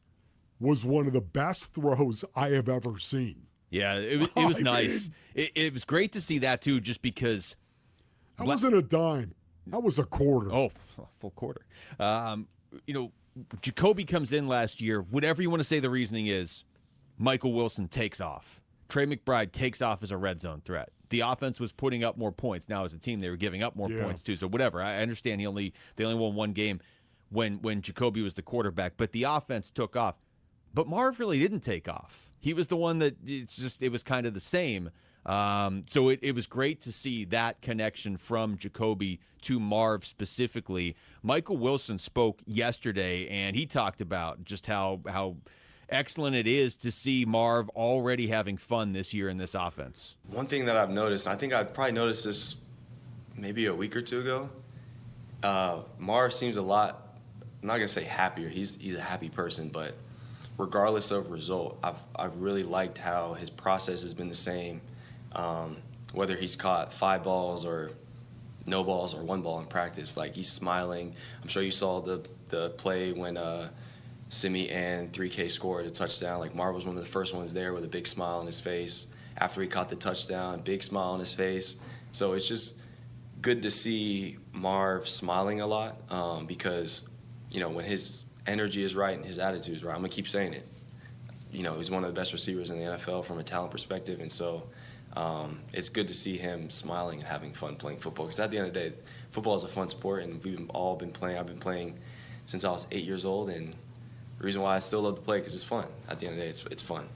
was one of the best throws I have ever seen. Yeah, it was nice. It was great to see that, too, just because. That wasn't a dime. That was a quarter. Oh, full quarter. Jacoby comes in last year. Whatever you want to say the reasoning is, Michael Wilson takes off. Trey McBride takes off as a red zone threat. The offense was putting up more points. Now, as a team, they were giving up more points, too. So whatever. I understand they only won one game when Jacoby was the quarterback. But the offense took off. But Marv really didn't take off. He was the one that it was kind of the same. So it was great to see that connection from Jacoby to Marv specifically. Michael Wilson spoke yesterday, and he talked about just how excellent it is to see Marv already having fun this year in this offense. One thing that I've noticed, and I think I'd probably noticed this maybe a week or two ago, Marv seems a lot, I'm not going to say happier. He's a happy person, but regardless of result, I've really liked how his process has been the same. Whether he's caught 5 balls or no balls or 1 ball in practice, like he's smiling. I'm sure you saw the play when Simi and 3K scored a touchdown. Like Marv was one of the first ones there with a big smile on his face. After he caught the touchdown, big smile on his face. So it's just good to see Marv smiling a lot because, when his energy is right and his attitude is right, I'm going to keep saying it. He's one of the best receivers in the NFL from a talent perspective, and so it's good to see him smiling and having fun playing football. Because at the end of the day, football is a fun sport, and we've all been playing. I've been playing since I was 8 years old, and the reason why I still love to play because it's fun. At the end of the day, it's fun.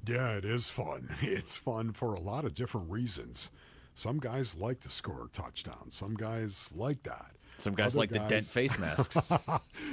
Yeah, it is fun. It's fun for a lot of different reasons. Some guys like to score touchdowns. Some guys like that. Some guys like the dent face masks.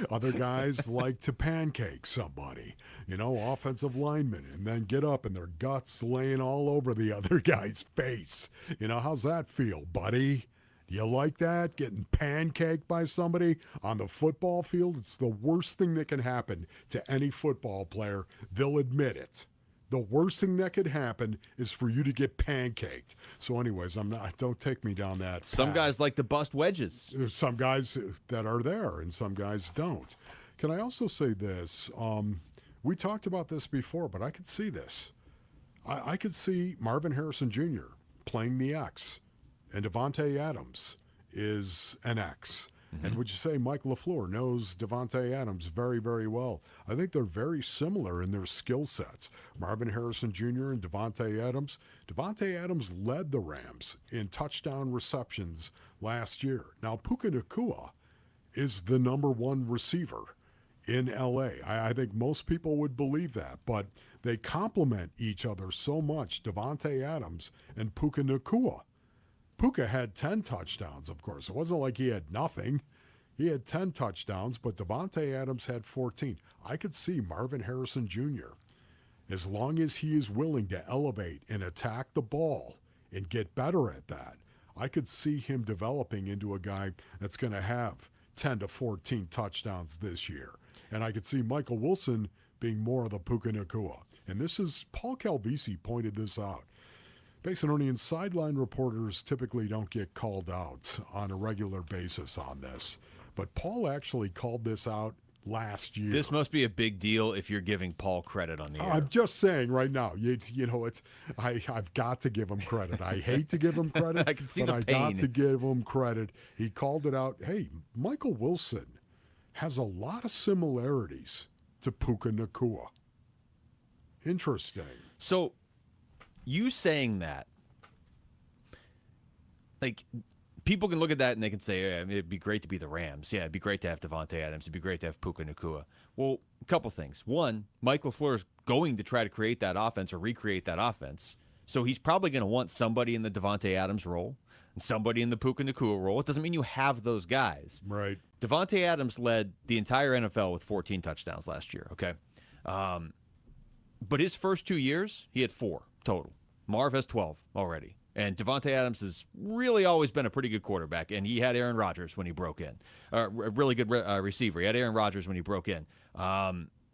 Other guys like to pancake somebody, offensive linemen, and then get up and their guts laying all over the other guy's face. How's that feel, buddy? Do you like that? Getting pancaked by somebody on the football field? It's the worst thing that can happen to any football player. They'll admit it. The worst thing that could happen is for you to get pancaked. So anyways, don't take me down that path. Some guys like to bust wedges. There's some guys that are there and some guys don't. Can I also say this? We talked about this before, but I could see this. I could see Marvin Harrison Jr. playing the X, and Davante Adams is an X. And would you say Mike LaFleur knows Davante Adams very, very well? I think they're very similar in their skill sets. Marvin Harrison Jr. and Davante Adams. Davante Adams led the Rams in touchdown receptions last year. Now, Puka Nacua is the number 1 receiver in L.A. I think most people would believe that, but they complement each other so much, Davante Adams and Puka Nacua. Puka had 10 touchdowns, of course. It wasn't like he had nothing. He had 10 touchdowns, but Davante Adams had 14. I could see Marvin Harrison Jr., as long as he is willing to elevate and attack the ball and get better at that, I could see him developing into a guy that's going to have 10 to 14 touchdowns this year. And I could see Michael Wilson being more of the Puka Nacua. And this is, Paul Calvisi pointed this out. Basinonian sideline reporters typically don't get called out on a regular basis on this. But Paul actually called this out last year. This must be a big deal if you're giving Paul credit on the air. I'm just saying right now, I've got to give him credit. I hate to give him credit, I can see but the I pain. got to give him credit. He called it out. Hey, Michael Wilson has a lot of similarities to Puka Nacua. Interesting. So, you saying that, like, people can look at that and they can say, yeah, it'd be great to be the Rams. Yeah, it'd be great to have Davante Adams. It'd be great to have Puka Nacua. Well, a couple things. One, Mike LaFleur is going to try to create that offense or recreate that offense. So he's probably going to want somebody in the Davante Adams role and somebody in the Puka Nacua role. It doesn't mean you have those guys. Right. Davante Adams led the entire NFL with 14 touchdowns last year, okay? But his first 2 years, he had 4 total. Marv has 12 already. And Davante Adams has really always been a pretty good quarterback, and he had Aaron Rodgers when he broke in. A really good receiver. He had Aaron Rodgers when he broke in.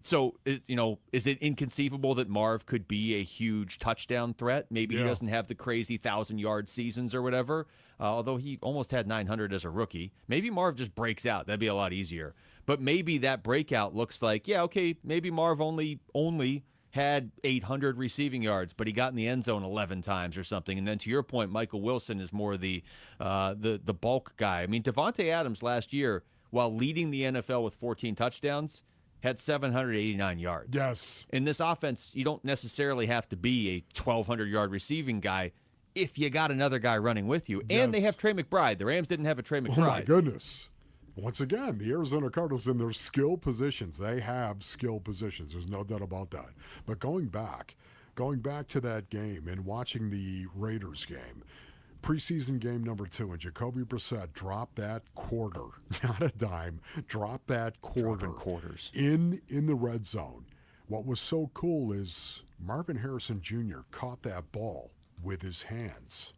So, is it inconceivable that Marv could be a huge touchdown threat? Maybe he doesn't have the crazy 1,000-yard seasons or whatever, although he almost had 900 as a rookie. Maybe Marv just breaks out. That'd be a lot easier. But maybe that breakout looks like, maybe Marv only had 800 receiving yards, but he got in the end zone 11 times or something. And then to your point, Michael Wilson is more the bulk guy. I mean, Devontae Adams last year, while leading the NFL with 14 touchdowns, had 789 yards. Yes. In this offense, you don't necessarily have to be a 1,200-yard receiving guy if you got another guy running with you. Yes. And they have Trey McBride. The Rams didn't have a Trey McBride. Oh, my goodness. Once again, the Arizona Cardinals in their skill positions, they have skill positions. There's no doubt about that. But going back to that game and watching the Raiders game, preseason game number 2, and Jacoby Brissett dropped that quarter, not a dime, dropped that quarter quarters in the red zone. What was so cool is Marvin Harrison Jr. caught that ball with his hands.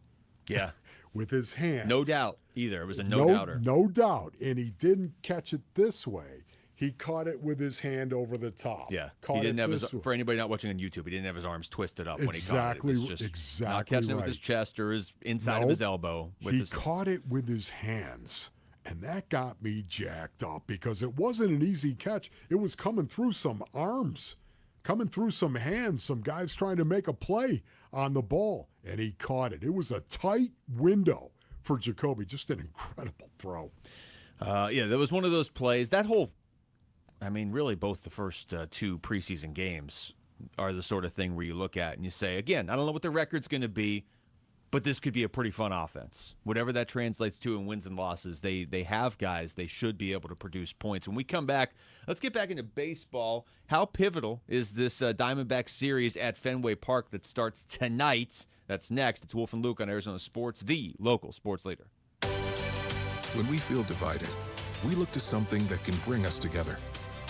Yeah. With his hands. No doubt either. It was a no-doubter. No doubt. And he didn't catch it this way. He caught it with his hand over the top. Yeah. Caught he didn't it have this his, way. for anybody not watching on YouTube, he didn't have his arms twisted up when he caught it. Exactly, It was just exactly not catching it with right. his chest or his inside of his elbow. He caught it with his hands. And that got me jacked up because it wasn't an easy catch. It was coming through some arms, coming through some hands, some guys trying to make a play on the ball. And he caught it. It was a tight window for Jacoby. Just an incredible throw. That was one of those plays. Really both the first 2 preseason games are the sort of thing where you look at and you say, again, I don't know what the record's going to be, but this could be a pretty fun offense. Whatever that translates to in wins and losses, they have guys. They should be able to produce points. When we come back, let's get back into baseball. How pivotal is this Diamondback series at Fenway Park that starts tonight? That's next. It's Wolf and Luke on Arizona Sports, the local sports leader. When we feel divided, we look to something that can bring us together.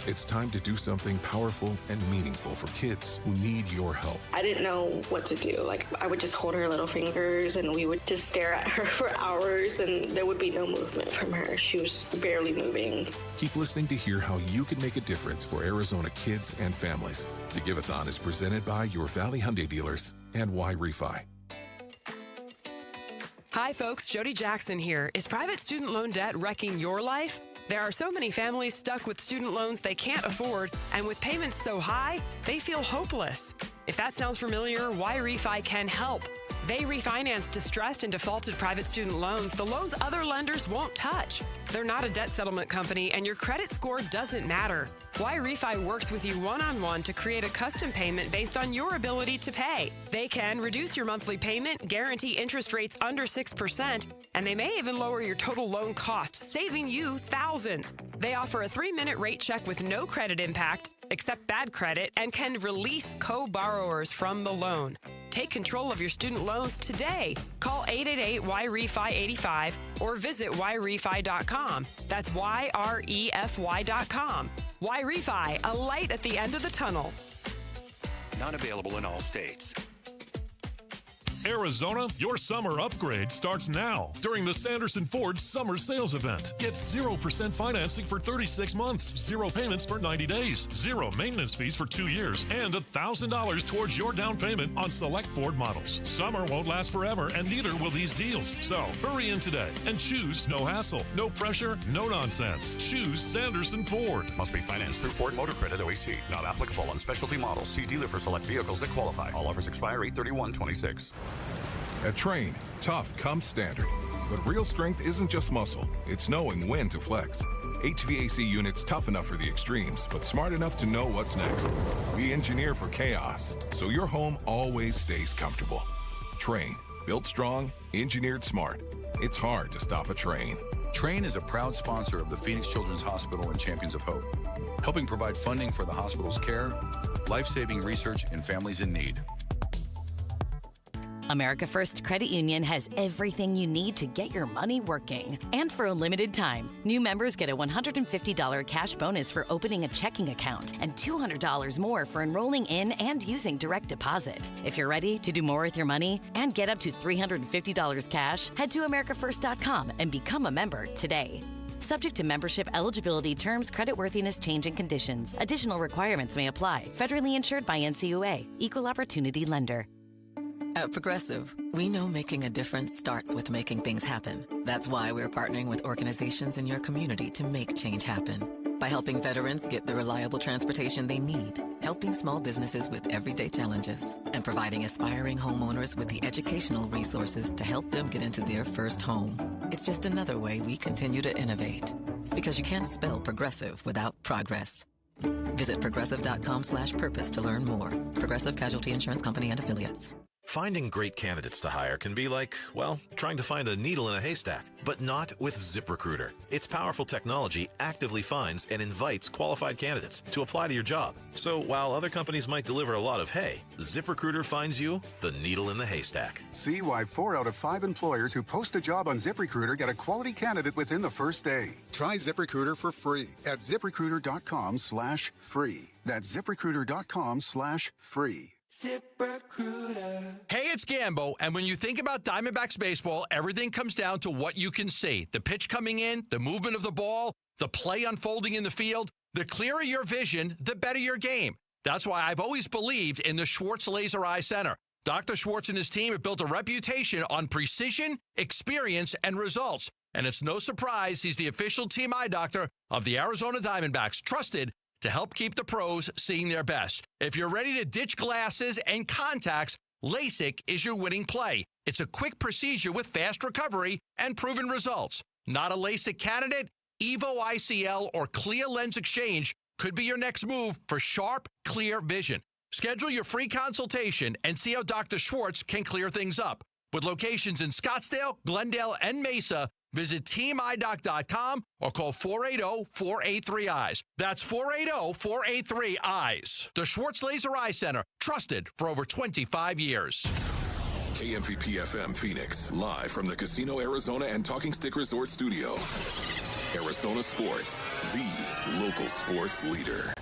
It's time to do something powerful and meaningful for kids who need your help. I didn't know what to do. I would just hold her little fingers and we would just stare at her for hours and there would be no movement from her. She was barely moving. Keep listening to hear how you can make a difference for Arizona kids and families. The Give-a-thon is presented by your Valley Hyundai dealers and Y Refi. Hi, folks. Jody Jackson here. Is private student loan debt wrecking your life? There are so many families stuck with student loans they can't afford, and with payments so high, they feel hopeless. If that sounds familiar, Y Refi can help. They refinance distressed and defaulted private student loans the loans other lenders won't touch. They're not a debt settlement company, and your credit score doesn't matter. Y Refi works with you one-on-one to create a custom payment based on your ability to pay. They can reduce your monthly payment, guarantee interest rates under 6%, and they may even lower your total loan cost, saving you thousands. They offer a 3-minute rate check with no credit impact, accept bad credit, and can release co-borrowers from the loan. Take control of your student loans today. Call 888-YREFI-85 or visit YREFI.com. That's YREFY.com. YREFI, a light at the end of the tunnel. Not available in all states. Arizona, your summer upgrade starts now during the Sanderson Ford Summer Sales Event. Get 0% financing for 36 months, 0 payments for 90 days, 0 maintenance fees for 2 years, and $1,000 towards your down payment on select Ford models. Summer won't last forever, and neither will these deals. So hurry in today and choose no hassle, no pressure, no nonsense. Choose Sanderson Ford. Must be financed through Ford Motor Credit OAC. Not applicable on specialty models. See dealer for select vehicles that qualify. All offers expire 8/31/26. At Train, tough comes standard. But real strength isn't just muscle, it's knowing when to flex. HVAC units tough enough for the extremes, but smart enough to know what's next. We engineer for chaos, so your home always stays comfortable. Train, built strong, engineered smart. It's hard to stop a train. Train is a proud sponsor of the Phoenix Children's Hospital and Champions of Hope, helping provide funding for the hospital's care, life-saving research, and families in need. America First Credit Union has everything you need to get your money working. And for a limited time, new members get a $150 cash bonus for opening a checking account and $200 more for enrolling in and using direct deposit. If you're ready to do more with your money and get up to $350 cash, head to americafirst.com and become a member today. Subject to membership eligibility, terms, creditworthiness, change, and conditions. Additional requirements may apply. Federally insured by NCUA. Equal Opportunity Lender. At Progressive, we know making a difference starts with making things happen. That's why we're partnering with organizations in your community to make change happen. By helping veterans get the reliable transportation they need, helping small businesses with everyday challenges, and providing aspiring homeowners with the educational resources to help them get into their first home. It's just another way we continue to innovate. Because you can't spell progressive without progress. Visit progressive.com/purpose to learn more. Progressive Casualty Insurance Company and Affiliates. Finding great candidates to hire can be like, well, trying to find a needle in a haystack, but not with ZipRecruiter. Its powerful technology actively finds and invites qualified candidates to apply to your job. So while other companies might deliver a lot of hay, ZipRecruiter finds you the needle in the haystack. See why 4 out of 5 employers who post a job on ZipRecruiter get a quality candidate within the first day. Try ZipRecruiter for free at ZipRecruiter.com/free. That's ZipRecruiter.com/free. ZipRecruiter. Hey, it's Gambo, and when you think about Diamondbacks baseball, everything comes down to what you can see. The pitch coming in, the movement of the ball, the play unfolding in the field. The clearer your vision, the better your game. That's why I've always believed in the Schwartz Laser Eye Center. Dr. Schwartz and his team have built a reputation on precision, experience, and results. And it's no surprise he's the official team eye doctor of the Arizona Diamondbacks, trusted to help keep the pros seeing their best. If you're ready to ditch glasses and contacts, LASIK is your winning play. It's a quick procedure with fast recovery and proven results. Not a LASIK candidate? Evo ICL or Clear Lens Exchange could be your next move for sharp, clear vision. Schedule your free consultation and see how Dr. Schwartz can clear things up. With locations in Scottsdale, Glendale, and Mesa, visit teamidoc.com or call 480-483-EYES. That's 480-483-EYES. The Schwartz Laser Eye Center, trusted for over 25 years. KMPP-FM Phoenix, live from the Casino Arizona and Talking Stick Resort Studio. Arizona Sports, the local sports leader.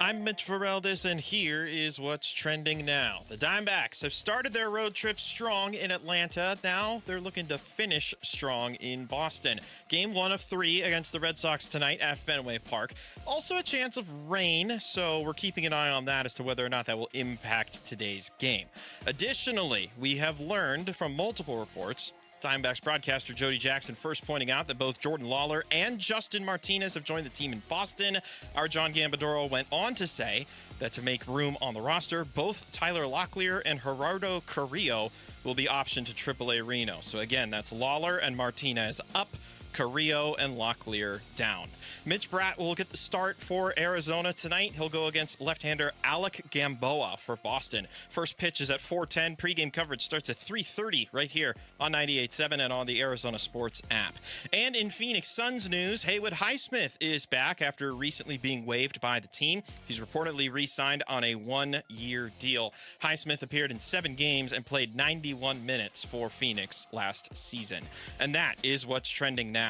I'm Mitch Vareldis, and here is what's trending now. The Diamondbacks have started their road trip strong in Atlanta. Now they're looking to finish strong in Boston. Game 1 of 3 against the Red Sox tonight at Fenway Park. Also a chance of rain, so we're keeping an eye on that as to whether or not that will impact today's game. Additionally, we have learned from multiple reports, Diamondbacks broadcaster Jody Jackson first pointing out that both Jordan Lawler and Justin Martinez have joined the team in Boston. Our John Gambadoro went on to say that to make room on the roster, both Tyler Locklear and Gerardo Carrillo will be optioned to AAA Reno. So again, that's Lawler and Martinez up, Carrillo and Locklear down. Mitch Bratt will get the start for Arizona tonight. He'll go against left-hander Alec Gamboa for Boston. First pitch is at 4:10. Pre-game coverage starts at 3:30 right here on 98.7 and on the Arizona Sports app. And in Phoenix Suns news, Haywood Highsmith is back after recently being waived by the team. He's reportedly re-signed on a 1-year deal. Highsmith appeared in 7 games and played 91 minutes for Phoenix last season. And that is what's trending now.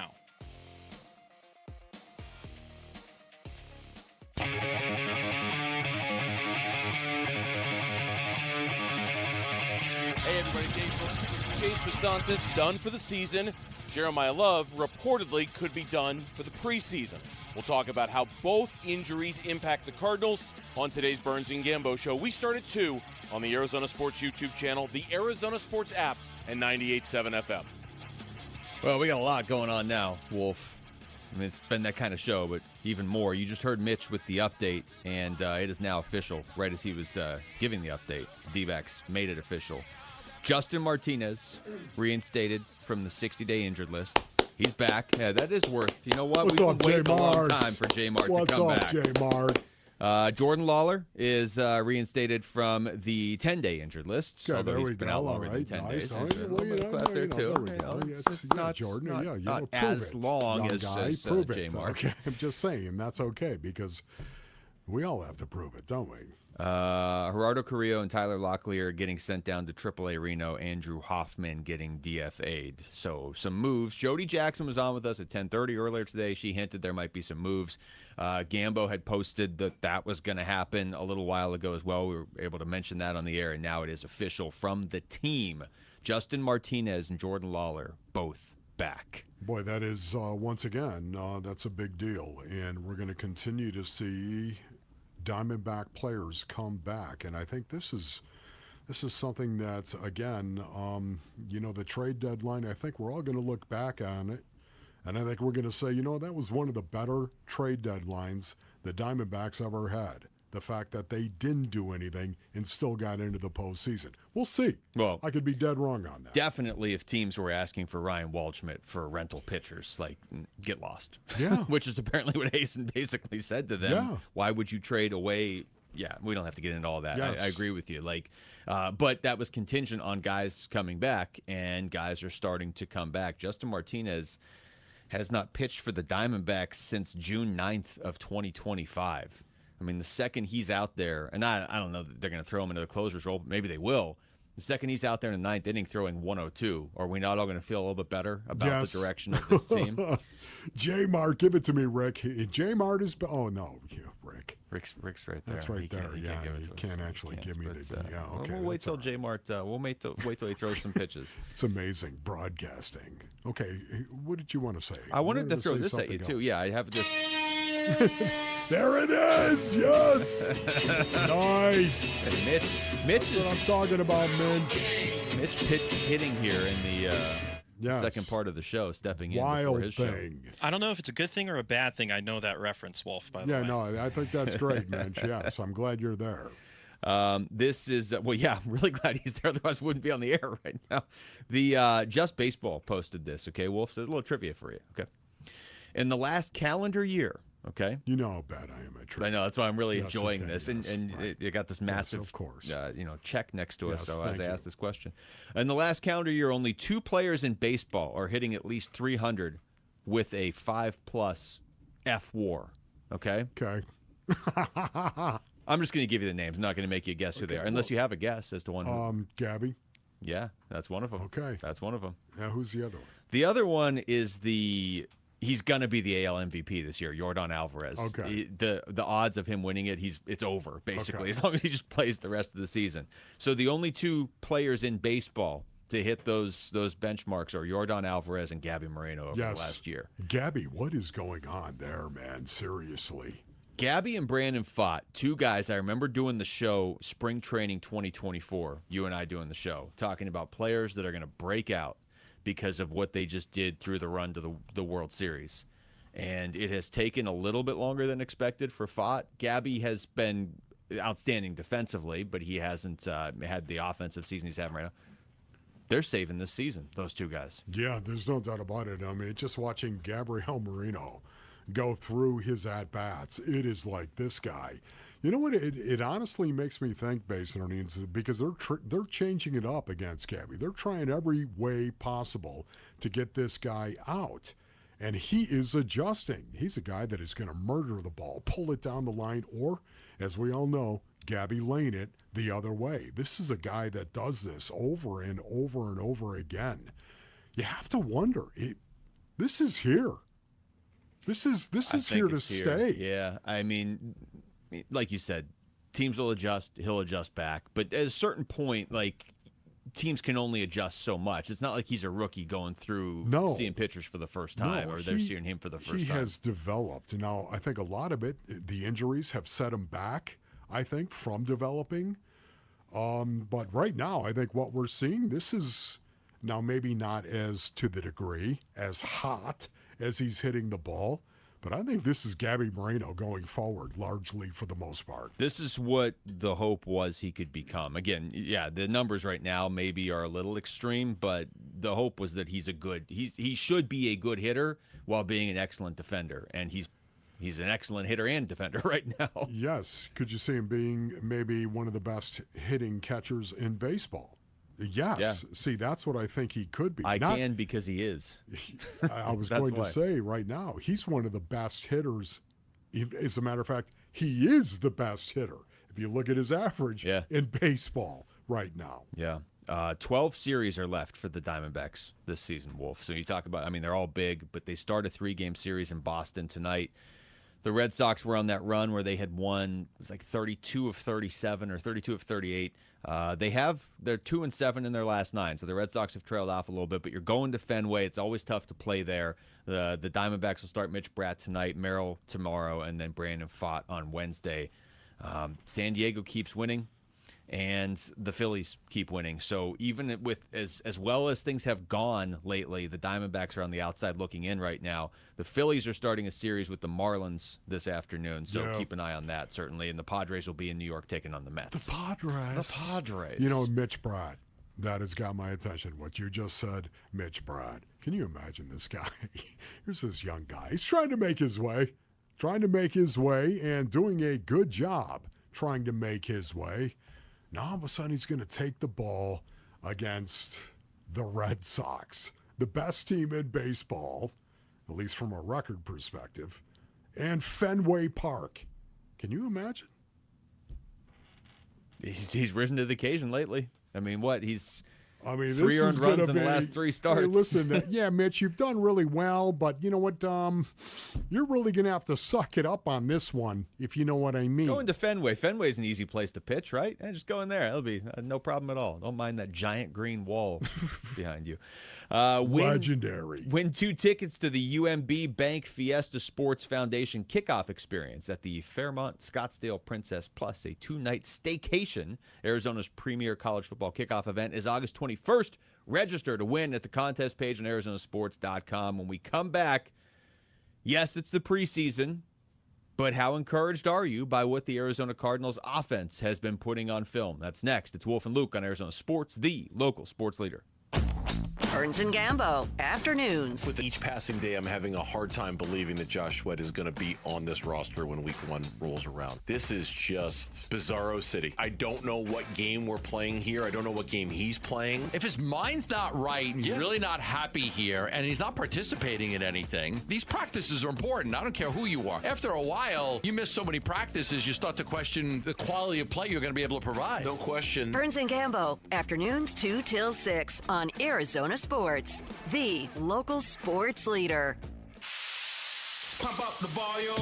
Hey everybody, Chase Pasantis done for the season. Jeremiah Love reportedly could be done for the preseason. We'll talk about how both injuries impact the Cardinals on today's Burns and Gambo show. We start at 2 on the Arizona Sports YouTube channel, the Arizona Sports app, and 98.7 FM. Well, we got a lot going on now, Wolf. I mean, it's been that kind of show, but even more. You just heard Mitch with the update, and it is now official. Right as he was giving the update, D-backs made it official. Justin Martinez reinstated from the 60-day injured list. He's back. Yeah, that is worth. You know what? What's We've up, been waiting a long J-Mart? time for J-Mart to What's come up, back. J-Mart? Jordan Lawler is reinstated from the 10-day injured list. Okay, although there he's we been go. out All longer than right, 10 nice. days. All There's right, a little bit of clap there, too. It's not Jordan. not prove as it. long Young as guy, prove it. J-Mart. Okay, I'm just saying that's okay because We all have to prove it, don't we? Gerardo Carrillo and Tyler Locklear getting sent down to AAA Reno. Andrew Hoffman getting DFA'd. So some moves. Jody Jackson was on with us at 10:30 earlier today. She hinted there might be some moves. Gambo had posted that was going to happen a little while ago as well. We were able to mention that on the air, and now it is official from the team. Justin Martinez and Jordan Lawler both back. Boy, that is, once again, that's a big deal. And we're going to continue to see Diamondback players come back. And I think this is something that, again, the trade deadline, I think we're all going to look back on it. And I think we're going to say, that was one of the better trade deadlines the Diamondbacks ever had. The fact that they didn't do anything and still got into the postseason. We'll see. Well, I could be dead wrong on that. Definitely if teams were asking for Ryan Waldschmidt for rental pitchers, get lost. Yeah. Which is apparently what Hazen basically said to them. Yeah. Why would you trade away? Yeah, we don't have to get into all that. Yes. I agree with you. But that was contingent on guys coming back, and guys are starting to come back. Justin Martinez has not pitched for the Diamondbacks since June 9th of 2025. I mean, the second he's out there, and I don't know that they're going to throw him into the closer's role. Maybe they will. The second he's out there in the ninth inning throwing 102, are we not all going to feel a little bit better about the direction of this team? J-Mart, give it to me, Rick. J-Mart is... Oh, no, Rick. Rick's right there. That's right there. He can't actually give me the... Yeah, okay. We'll wait till J-Mart... we'll wait till he throws some pitches. It's amazing, broadcasting. Okay, what did you want to say? I wanted to throw this at you, too. Yeah, I have this... There it is! Yes! Nice! Hey, Mitch That's what I'm talking about, Mitch pitch hitting here in the second part of the show, stepping in before his thing. I don't know if it's a good thing or a bad thing. I know that reference, Wolf, by the way. Yeah, no, I think that's great, Mitch. Yes, I'm glad you're there. This is, I'm really glad he's there. Otherwise, we wouldn't be on the air right now. The Just Baseball posted this, okay? Wolf, so there's a little trivia for you, okay? In the last calendar year, okay? You know how bad I am at trivia. I know, that's why I'm really enjoying this. And right. you got this massive, of course. Check next to us. Yes, So as I you. ask this question, in the last calendar year, only 2 players in baseball are hitting at least 300 with a 5+ F/WAR. Okay. Okay. I'm just going to give you the names. I'm not going to make you guess who they are, unless you have a guess as to one. Who... Gabby. Yeah, that's one of them. Okay. That's one of them. Now, who's the other one? The other one is he's going to be the AL MVP this year, Yordan Alvarez. Okay. The odds of him winning it, it's over, basically, Okay. as long as he just plays the rest of the season. So the only 2 players in baseball to hit those benchmarks are Yordan Alvarez and Gabby Moreno over the last year. Gabby, what is going on there, man? Seriously. Gabby and Brandon Pfaadt, 2 guys I remember doing the show Spring Training 2024, you and I doing the show, talking about players that are going to break out because of what they just did through the run to the World Series. And it has taken a little bit longer than expected for Pfaadt. Gabby has been outstanding defensively, but he hasn't had the offensive season he's having right now. They're saving this season, those 2 guys. Yeah, there's no doubt about it. I mean, just watching Gabriel Moreno go through his at-bats, it is like this guy. You know what? It honestly makes me think, Basinonians, because they're changing it up against Gabby. They're trying every way possible to get this guy out. And he is adjusting. He's a guy that is going to murder the ball, pull it down the line, or, as we all know, Gabby lane it the other way. This is a guy that does this over and over and over again. You have to wonder, this is here. This is here to stay. Yeah, I mean, like you said, teams will adjust. He'll adjust back. But at a certain point, teams can only adjust so much. It's not like he's a rookie going through seeing pitchers for the first time, or they're seeing him for the first time. He has developed. Now, I think a lot of it, the injuries have set him back, I think, from developing. But right now, I think what we're seeing, this is now maybe not as to the degree, as hot as he's hitting the ball. But I think this is Gabby Moreno going forward, largely for the most part. This is what the hope was he could become. Again, yeah, the numbers right now maybe are a little extreme, but the hope was that he should be a good hitter while being an excellent defender, and he's an excellent hitter and defender right now. Yes. Could you see him being maybe one of the best hitting catchers in baseball? Yes. Yeah. See, that's what I think he could be. I can because he is. I was going to say right now, he's one of the best hitters. As a matter of fact, he is the best hitter. If you look at his average in baseball right now. Yeah. 12 series are left for the Diamondbacks this season, Wolf. So you talk about, I mean, they're all big, but they start a 3-game series in Boston tonight. The Red Sox were on that run where they had won, it was like 32 of 37 or 32 of 38. They're 2-7 in their last 9, so the Red Sox have trailed off a little bit, but you're going to Fenway. It's always tough to play there. The Diamondbacks will start Mitch Bratt tonight, Merrill tomorrow, and then Brandon Pfaadt on Wednesday. San Diego keeps winning, and the Phillies keep winning. So even with as well as things have gone lately, the Diamondbacks are on the outside looking in right now. The Phillies are starting a series with the Marlins this afternoon, so keep an eye on that, certainly. And the Padres will be in New York taking on the Mets. The Padres. You know, Mitch Bratt, that has got my attention. What you just said, Mitch Bratt. Can you imagine this guy? Here's this young guy. He's trying to make his way and doing a good job trying to make his way. Now, all of a sudden, he's going to take the ball against the Red Sox, the best team in baseball, at least from a record perspective, and Fenway Park. Can you imagine? He's risen to the occasion lately. I mean, He's 3 this earned is runs gonna in be, the last 3 starts. Hey, listen, Mitch, you've done really well, but you know what? You're really going to have to suck it up on this one, if you know what I mean. Going to Fenway. Fenway's an easy place to pitch, right? Just go in there. It'll be no problem at all. Don't mind that giant green wall behind you. Legendary. Win 2 tickets to the UMB Bank Fiesta Sports Foundation kickoff experience at the Fairmont Scottsdale Princess Plus, a 2-night staycation. Arizona's premier college football kickoff event is August 21st. Register to win at the contest page on arizonasports.com. When we come back, yes, it's the preseason, but how encouraged are you by what the Arizona Cardinals offense has been putting on film? That's next. It's Wolf and Luke on Arizona Sports, the local sports leader. Burns and Gambo, afternoons. With each passing day, I'm having a hard time believing that Josh Sweat is going to be on this roster when week 1 rolls around. This is just bizarro city. I don't know what game we're playing here. I don't know what game he's playing. If his mind's not right and he's really not happy here and he's not participating in anything, these practices are important. I don't care who you are. After a while, you miss so many practices, you start to question the quality of play you're going to be able to provide. No question. Burns and Gambo, afternoons 2 till 6 on Arizona Sports, the local sports leader. Pump up the volume.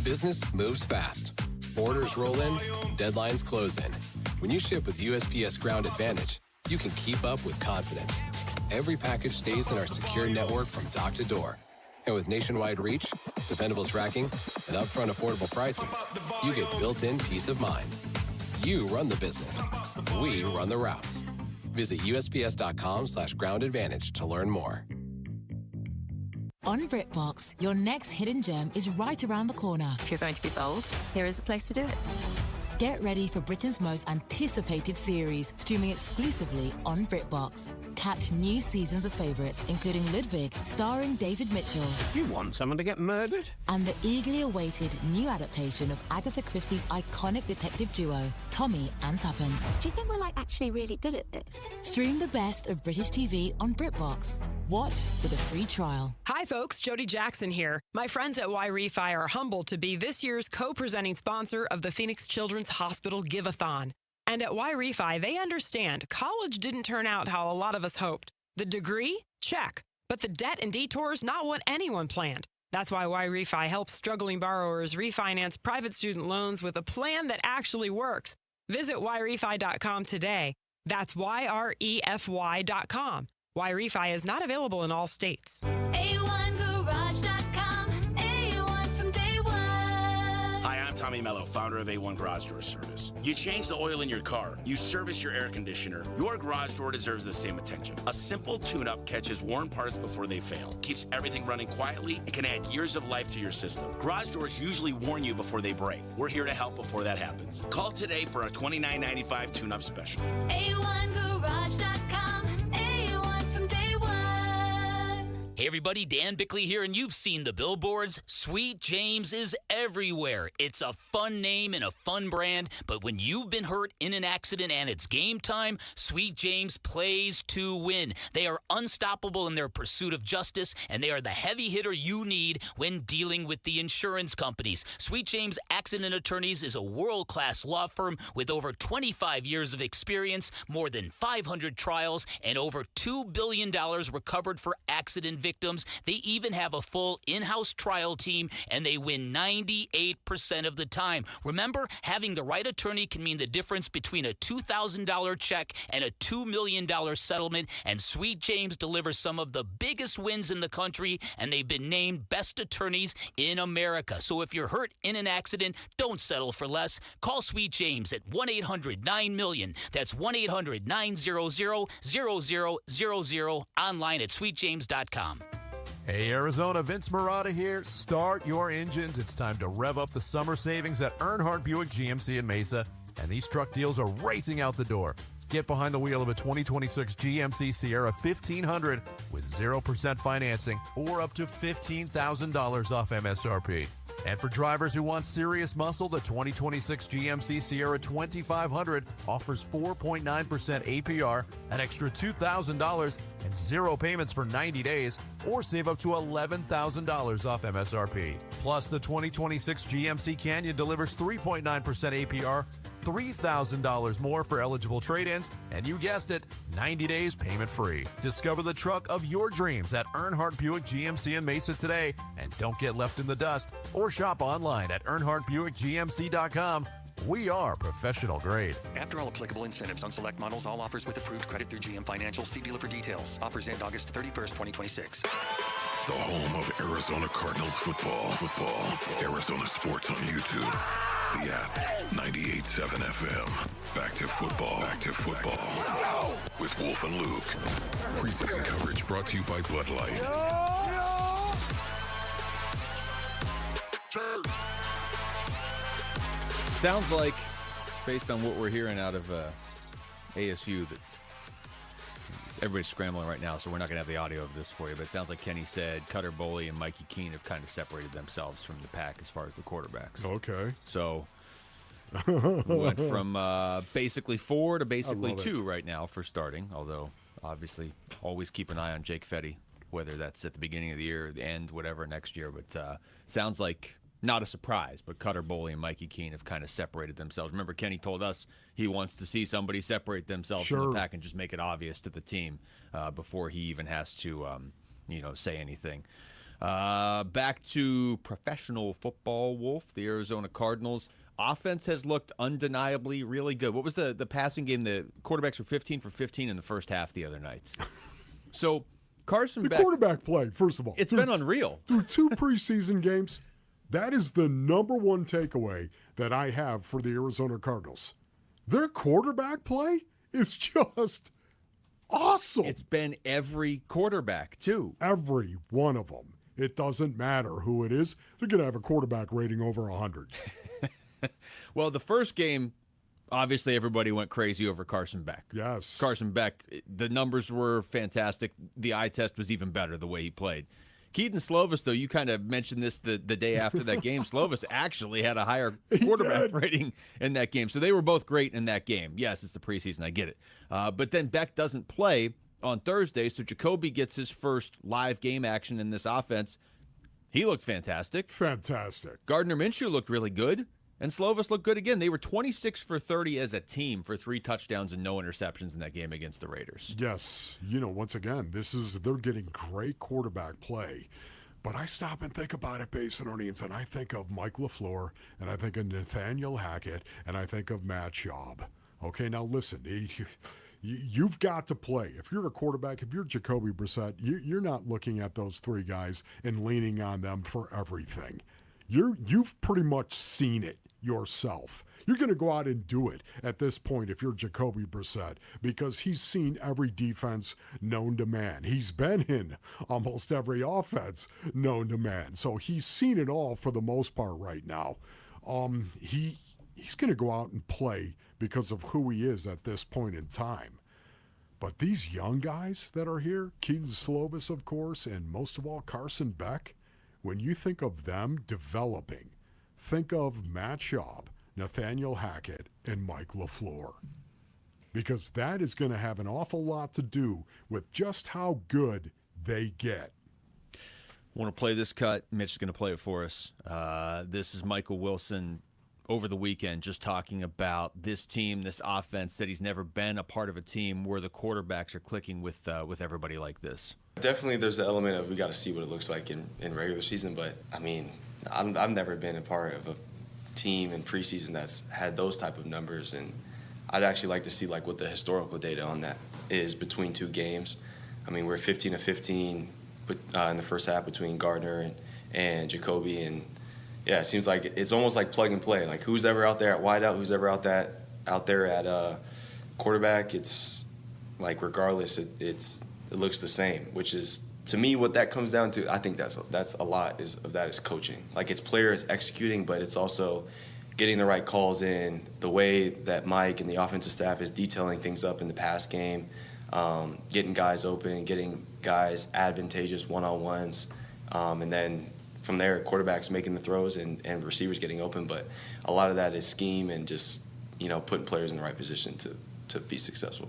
Business moves fast. Orders roll in, deadlines close in. When you ship with USPS Ground Advantage, you can keep up with confidence. Every package stays in our secure network from dock to door. And with nationwide reach, dependable tracking, and upfront affordable pricing, you get built-in peace of mind. You run the business. We run the routes. Visit USPS.com/groundadvantage to learn more. On BritBox, your next hidden gem is right around the corner. If you're going to be bold, here is the place to do it. Get ready for Britain's most anticipated series, streaming exclusively on BritBox. Catch new seasons of favourites, including Ludwig, starring David Mitchell. You want someone to get murdered? And the eagerly awaited new adaptation of Agatha Christie's iconic detective duo, Tommy and Tuppence. Do you think we're actually really good at this? Stream the best of British TV on BritBox. Watch with a free trial. Hi, folks. Jody Jackson here. My friends at Y-Refi are humbled to be this year's co-presenting sponsor of the Phoenix Children's Hospital Give-A-Thon. And at Y-Refi, they understand college didn't turn out how a lot of us hoped. The degree? Check. But the debt and detours, not what anyone planned. That's why Y-Refi helps struggling borrowers refinance private student loans with a plan that actually works. Visit YRefi.com today. That's YREFY.com. Y-Refi is not available in all states. A1Garage.com. A1 from day one. Hi, I'm Tommy Mello, founder of A1 Garage Door Service. You change the oil in your car. You service your air conditioner. Your garage door deserves the same attention. A simple tune-up catches worn parts before they fail, keeps everything running quietly, and can add years of life to your system. Garage doors usually warn you before they break. We're here to help before that happens. Call today for a $29.95 tune-up special. A1Garage.com. A1 from day one. Hey everybody, Dan Bickley here, and you've seen the billboards. Sweet James is everywhere. It's a fun name and a fun brand, but when you've been hurt in an accident and it's game time, Sweet James plays to win. They are unstoppable in their pursuit of justice, and they are the heavy hitter you need when dealing with the insurance companies. Sweet James Accident Attorneys is a world-class law firm with over 25 years of experience, more than 500 trials, and over $2 billion recovered for accident victims. They even have a full in-house trial team, and they win 98% of the time. Remember, having the right attorney can mean the difference between a $2,000 check and a $2 million settlement, and Sweet James delivers some of the biggest wins in the country, and they've been named best attorneys in America. So if you're hurt in an accident, don't settle for less. Call Sweet James at 1-800-9-MILLION. That's 1-800-900-0000, online at sweetjames.com. Hey Arizona, Vince Marotta here. Start your engines. It's time to rev up the summer savings at Earnhardt Buick GMC in Mesa, and these truck deals are racing out the door. Get behind the wheel of a 2026 GMC Sierra 1500 with 0% financing or up to $15,000 off MSRP. And for drivers who want serious muscle, the 2026 GMC Sierra 2500 offers 4.9% APR, an extra $2,000, and 0 payments for 90 days, or save up to $11,000 off MSRP. Plus, the 2026 GMC Canyon delivers 3.9% APR, $3,000 more for eligible trade-ins, and you guessed it, 90 days payment free. Discover the truck of your dreams at Earnhardt Buick GMC in Mesa today, and don't get left in the dust, or shop online at EarnhardtBuickGMC.com. We are professional grade. After all applicable incentives on select models, all offers with approved credit through GM Financial. See dealer for details. Offers end August 31st, 2026. The home of Arizona Cardinals football. Arizona Sports on YouTube. The app, 98.7 FM. Back to football. With Wolf and Luke. Preseason coverage brought to you by Bud Light. Sounds like, based on what we're hearing out of ASU, that everybody's scrambling right now, so we're not going to have the audio of this for you, but it sounds like Kenny said Cutter Boley and Mikey Keene have kind of separated themselves from the pack as far as the quarterbacks. Okay. So went from basically 4 to basically 2 right now for starting, although obviously always keep an eye on Jake Fetty, whether that's at the beginning of the year, the end, whatever, next year. But sounds like not a surprise, but Cutter Boley and Mikey Keene have kind of separated themselves. Remember, Kenny told us he wants to see somebody separate themselves from the pack and just make it obvious to the team before he even has to, say anything. Back to professional football, Wolf. The Arizona Cardinals offense has looked undeniably really good. What was the passing game? The quarterbacks were 15 for 15 in the first half the other night. So Carson Beck, quarterback play, first of all. It's been unreal. Through 2 preseason games, that is the number one takeaway that I have for the Arizona Cardinals. Their quarterback play is just awesome. It's been every quarterback, too. Every one of them. It doesn't matter who it is. They're going to have a quarterback rating over 100. Well, the first game, obviously everybody went crazy over Carson Beck. Yes. Carson Beck, the numbers were fantastic. The eye test was even better the way he played. Keaton Slovis, though, you kind of mentioned this the day after that game. Slovis actually had a higher quarterback rating in that game. So they were both great in that game. Yes, it's the preseason. I get it. But then Beck doesn't play on Thursday, so Jacoby gets his first live game action in this offense. He looked fantastic. Fantastic. Gardner Minshew looked really good, and Slovis looked good again. They were 26 for 30 as a team for 3 touchdowns and no interceptions in that game against the Raiders. Yes. Once again, they're getting great quarterback play. But I stop and think about it, Basin Onions, and I think of Mike LaFleur, and I think of Nathaniel Hackett, and I think of Matt Schaub. Okay, now listen, you've got to play. If you're a quarterback, if you're Jacoby Brissett, you're not looking at those 3 guys and leaning on them for everything. You've pretty much seen it yourself. You're going to go out and do it at this point if you're Jacoby Brissett, because he's seen every defense known to man. He's been in almost every offense known to man. So he's seen it all for the most part right now. He's going to go out and play because of who he is at this point in time. But these young guys that are here, Keaton Slovis, of course, and most of all, Carson Beck, when you think of them developing, think of Matt Schaub, Nathaniel Hackett, and Mike LaFleur. Because that is going to have an awful lot to do with just how good they get. Want to play this cut? Mitch is going to play it for us. This is Michael Wilson over the weekend just talking about this team, this offense, said he's never been a part of a team where the quarterbacks are clicking with everybody like this. Definitely there's an element of we got to see what it looks like in regular season, but, I mean, I've never been a part of a team in preseason that's had those type of numbers, and I'd actually like to see like what the historical data on that is between two games. I mean, we're 15-15 in the first half between Gardner and Jacoby, and yeah, it seems like it's almost like plug and play. Like who's ever out there at wideout, who's ever out there at quarterback. It's like regardless, it looks the same. Which is to me what that comes down to. I think that's a lot of that is coaching. Like it's players executing, but it's also getting the right calls in, the way that Mike and the offensive staff is detailing things up in the pass game, getting guys open, getting guys advantageous one-on-ones, and then from there, quarterbacks making the throws and receivers getting open. But a lot of that is scheme and just, putting players in the right position to be successful.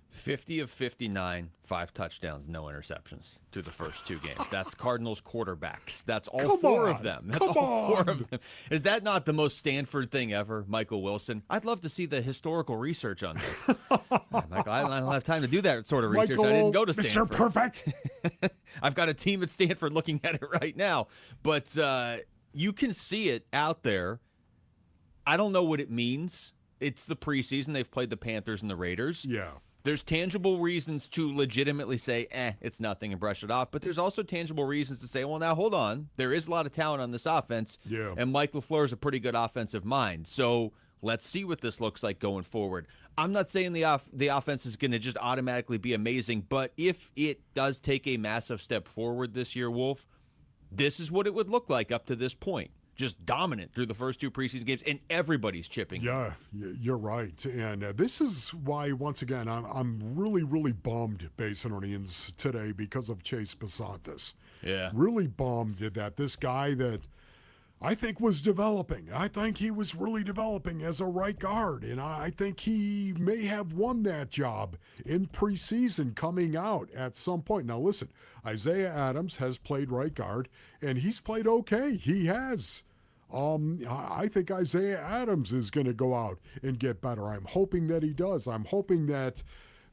50 of 59, 5 touchdowns, no interceptions through the first 2 games. That's Cardinals quarterbacks. That's all 4 of them. That's all 4 of them. Is that not the most Stanford thing ever, Michael Wilson? I'd love to see the historical research on this. Michael, I don't have time to do that sort of research. I didn't go to Stanford. Mr. Perfect. I've got a team at Stanford looking at it right now. But you can see it out there. I don't know what it means. It's the preseason. They've played the Panthers and the Raiders. Yeah. There's tangible reasons to legitimately say, it's nothing and brush it off. But there's also tangible reasons to say, well, now hold on. There is a lot of talent on this offense. Yeah. And Mike LaFleur is a pretty good offensive mind. So let's see what this looks like going forward. I'm not saying the offense is going to just automatically be amazing. But if it does take a massive step forward this year, Wolf, this is what it would look like up to this point. Just dominant through the first 2 preseason games, and everybody's chipping. Yeah, you're right. And this is why, once again, I'm really, really bummed, Basinonians, today because of Chase Basantis. Yeah. Really bummed that this guy that I think was developing, I think he was really developing as a right guard, and I think he may have won that job in preseason coming out at some point. Now, listen, Isaiah Adams has played right guard, and he's played okay. He has. I think Isaiah Adams is going to go out and get better. I'm hoping that he does. I'm hoping that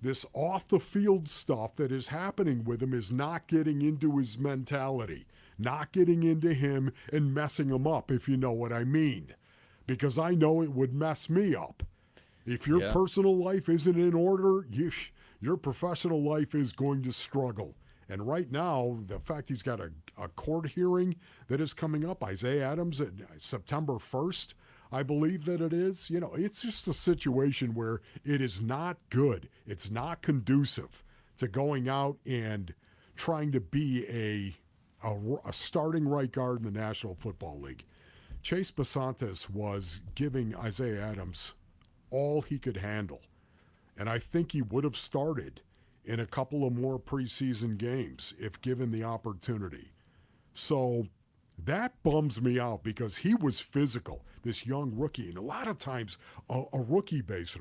this off-the-field stuff that is happening with him is not getting into his mentality, not getting into him and messing him up, if you know what I mean. Because I know it would mess me up. If your personal life isn't in order, your professional life is going to struggle. And right now, the fact he's got a court hearing that is coming up, Isaiah Adams, September 1st, I believe that it is. It's just a situation where it is not good. It's not conducive to going out and trying to be a starting right guard in the National Football League. Chase Basantis was giving Isaiah Adams all he could handle. And I think he would have started in a couple of more preseason games if given the opportunity. So that bums me out because he was physical, this young rookie. And a lot of times a rookie base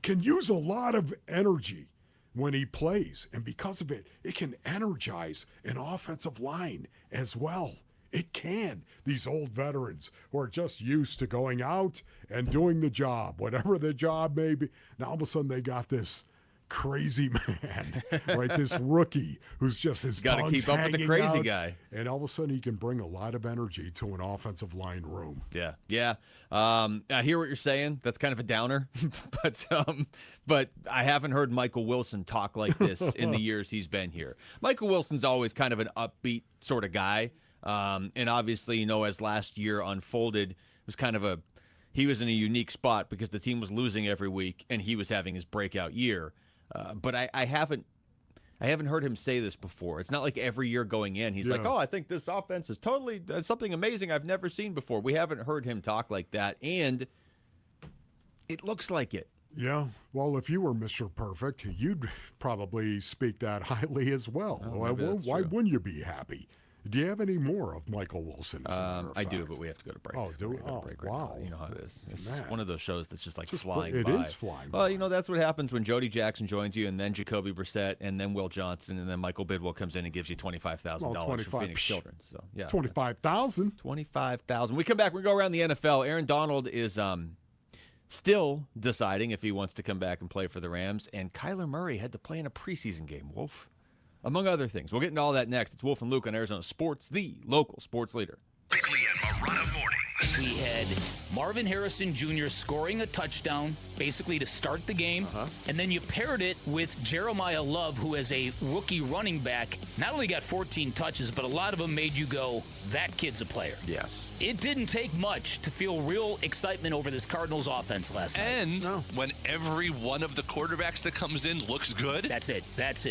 can use a lot of energy when he plays. And because of it, it can energize an offensive line as well. It can. These old veterans who are just used to going out and doing the job, whatever the job may be. Now all of a sudden they got this crazy man, right? This rookie who's just his got to keep up with the crazy guy, and all of a sudden he can bring a lot of energy to an offensive line room. Yeah. I hear what you're saying. That's kind of a downer, but I haven't heard Michael Wilson talk like this in the years he's been here. Michael Wilson's always kind of an upbeat sort of guy, and obviously, as last year unfolded, it was kind of he was in a unique spot because the team was losing every week, and he was having his breakout year. But I haven't heard him say this before. It's not like every year going in, he's like, I think this offense is totally something amazing I've never seen before. We haven't heard him talk like that, and it looks like it. Yeah, well, if you were Mr. Perfect, you'd probably speak that highly as well. Why wouldn't you be happy? Do you have any more of Michael Wilson? I do, but we have to go to break. Oh, do we? Oh, break wow. Now. You know how it is. It's Man. one of those shows that's just flying It by. is flying Well, by. that's what happens when Jody Jackson joins you, and then Jacoby Brissett, and then Will Johnson, and then Michael Bidwell comes in and gives you $25,000 for Phoenix Children. So, yeah. $25,000? $25,000. We come back, we go around the NFL. Aaron Donald is still deciding if he wants to come back and play for the Rams, and Kyler Murray had to play in a preseason game, Wolf. Among other things. We'll get into all that next. It's Wolf and Luke on Arizona Sports, the local sports leader. Bickley and Marotta mornings. We had Marvin Harrison Jr. scoring a touchdown, basically to start the game, and then you paired it with Jeremiah Love, who as a rookie running back, not only got 14 touches, but a lot of them made you go, that kid's a player. Yes. It didn't take much to feel real excitement over this Cardinals offense last night. And when every one of the quarterbacks that comes in looks good. That's it.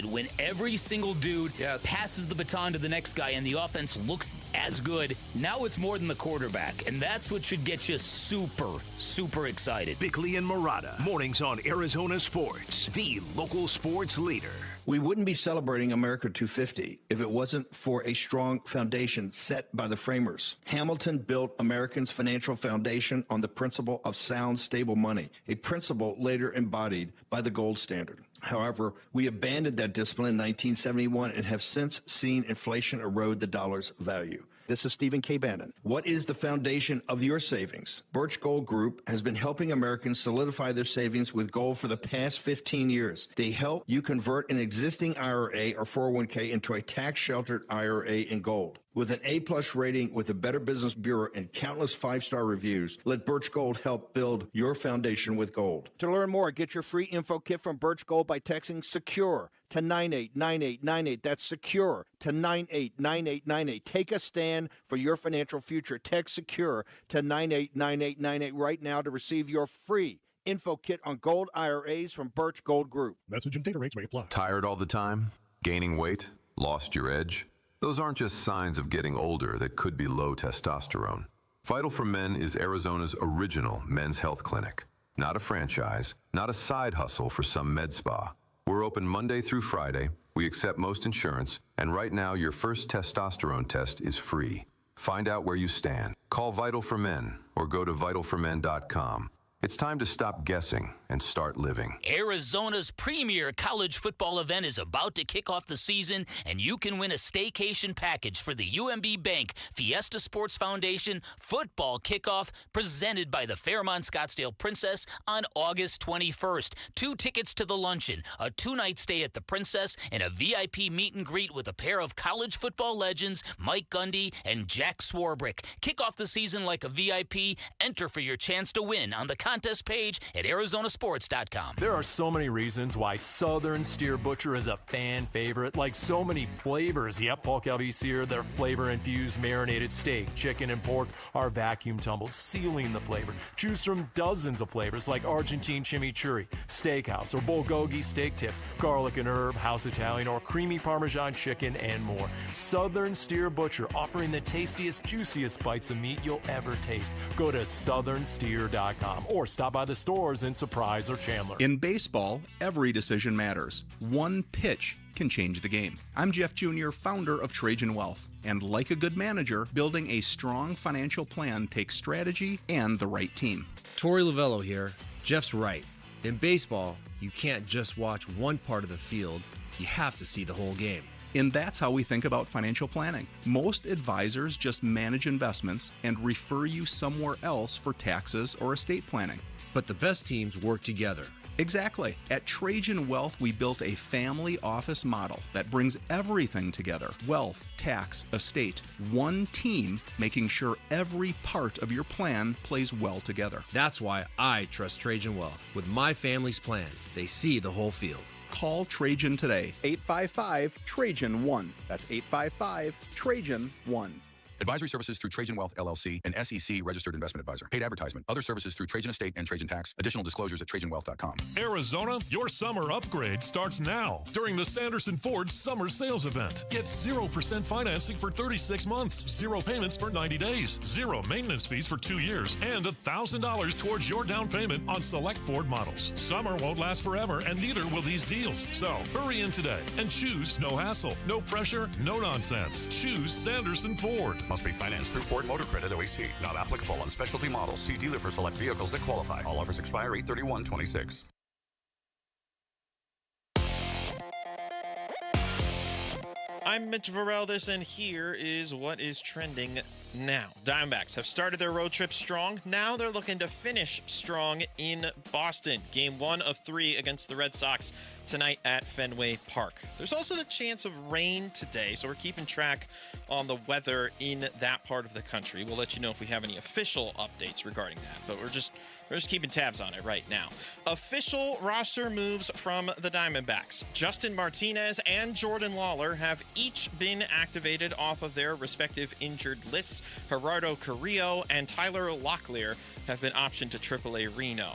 When every single dude passes the baton to the next guy and the offense looks as good, now it's more than the quarterback. And that's what should get you super, super excited. Bickley and Marotta mornings on Arizona Sports, the local sports leader. We wouldn't be celebrating America 250 if it wasn't for a strong foundation set by the framers. Hamilton built Americans' financial foundation on the principle of sound, stable money, a principle later embodied by the gold standard. However, we abandoned that discipline in 1971 and have since seen inflation erode the dollar's value. This is Stephen K. Bannon. What is the foundation of your savings? Birch Gold Group has been helping Americans solidify their savings with gold for the past 15 years. They help you convert an existing IRA or 401k into a tax-sheltered IRA in gold. With an A-plus rating with the Better Business Bureau and countless five-star reviews, let Birch Gold help build your foundation with gold. To learn more, get your free info kit from Birch Gold by texting SECURE to 989898. That's SECURE to 989898. Take a stand for your financial future. Text SECURE to 989898 right now to receive your free info kit on gold IRAs from Birch Gold Group. Message and data rates may apply. Tired all the time? Gaining weight? Lost your edge? Those aren't just signs of getting older that could be low testosterone. Vital for Men is Arizona's original men's health clinic. Not a franchise, not a side hustle for some med spa. We're open Monday through Friday. We accept most insurance, and right now your first testosterone test is free. Find out where you stand. Call Vital for Men or go to vitalformen.com. It's time to stop guessing and start living. Arizona's premier college football event is about to kick off the season, and you can win a staycation package for the UMB Bank Fiesta Sports Foundation football kickoff presented by the Fairmont Scottsdale Princess on August 21st. 2 tickets to the luncheon, a 2-night stay at the Princess, and a VIP meet and greet with a pair of college football legends, Mike Gundy and Jack Swarbrick. Kick off the season like a VIP. Enter for your chance to win on the contest page at arizonasports.com. There are so many reasons why Southern Steer Butcher is a fan favorite, like so many flavors. Yep, Paul Calvi's here. Their flavor-infused marinated steak, chicken, and pork are vacuum tumbled, sealing the flavor. Choose from dozens of flavors like Argentine chimichurri, steakhouse, or bulgogi steak tips, garlic and herb, house Italian, or creamy Parmesan chicken, and more. Southern Steer Butcher, offering the tastiest, juiciest bites of meat you'll ever taste. Go to southernsteer.com or stop by the stores in Surprise or Chandler. In baseball, every decision matters. One pitch can change the game. I'm Jeff Jr., founder of Trajan Wealth. And like a good manager, building a strong financial plan takes strategy and the right team. Torey Lavello here. Jeff's right. In baseball, you can't just watch one part of the field. You have to see the whole game. And that's how we think about financial planning. Most advisors just manage investments and refer you somewhere else for taxes or estate planning. But the best teams work together. Exactly. At Trajan Wealth, we built a family office model that brings everything together. Wealth, tax, estate. One team making sure every part of your plan plays well together. That's why I trust Trajan Wealth. With my family's plan, they see the whole field. Call Trajan today. 855-TRAJAN-1. That's 855-TRAJAN-1. Advisory services through Trajan Wealth, LLC, an SEC-registered investment advisor. Paid advertisement. Other services through Trajan Estate and Trajan Tax. Additional disclosures at TrajanWealth.com. Arizona, your summer upgrade starts now during the Sanderson Ford Summer Sales Event. Get 0% financing for 36 months, 0 payments for 90 days, 0 maintenance fees for 2 years, and $1,000 towards your down payment on select Ford models. Summer won't last forever, and neither will these deals. So hurry in today and choose no hassle, no pressure, no nonsense. Choose Sanderson Ford. Must be financed through Ford Motor Credit OEC. Not applicable on specialty models. See dealer for select vehicles that qualify. All offers expire 8/31/26. I'm Mitch Vareldes, and here is what is trending now. Diamondbacks have started their road trip strong. Now they're looking to finish strong in Boston. Game 1 of 3 against the Red Sox tonight at Fenway Park. There's also the chance of rain today, so we're keeping track on the weather in that part of the country. We'll let you know if we have any official updates regarding that, but we're just keeping tabs on it right now. Official roster moves from the Diamondbacks. Justin Martinez and Jordan Lawler have each been activated off of their respective injured lists. Gerardo Carrillo and Tyler Locklear have been optioned to AAA Reno.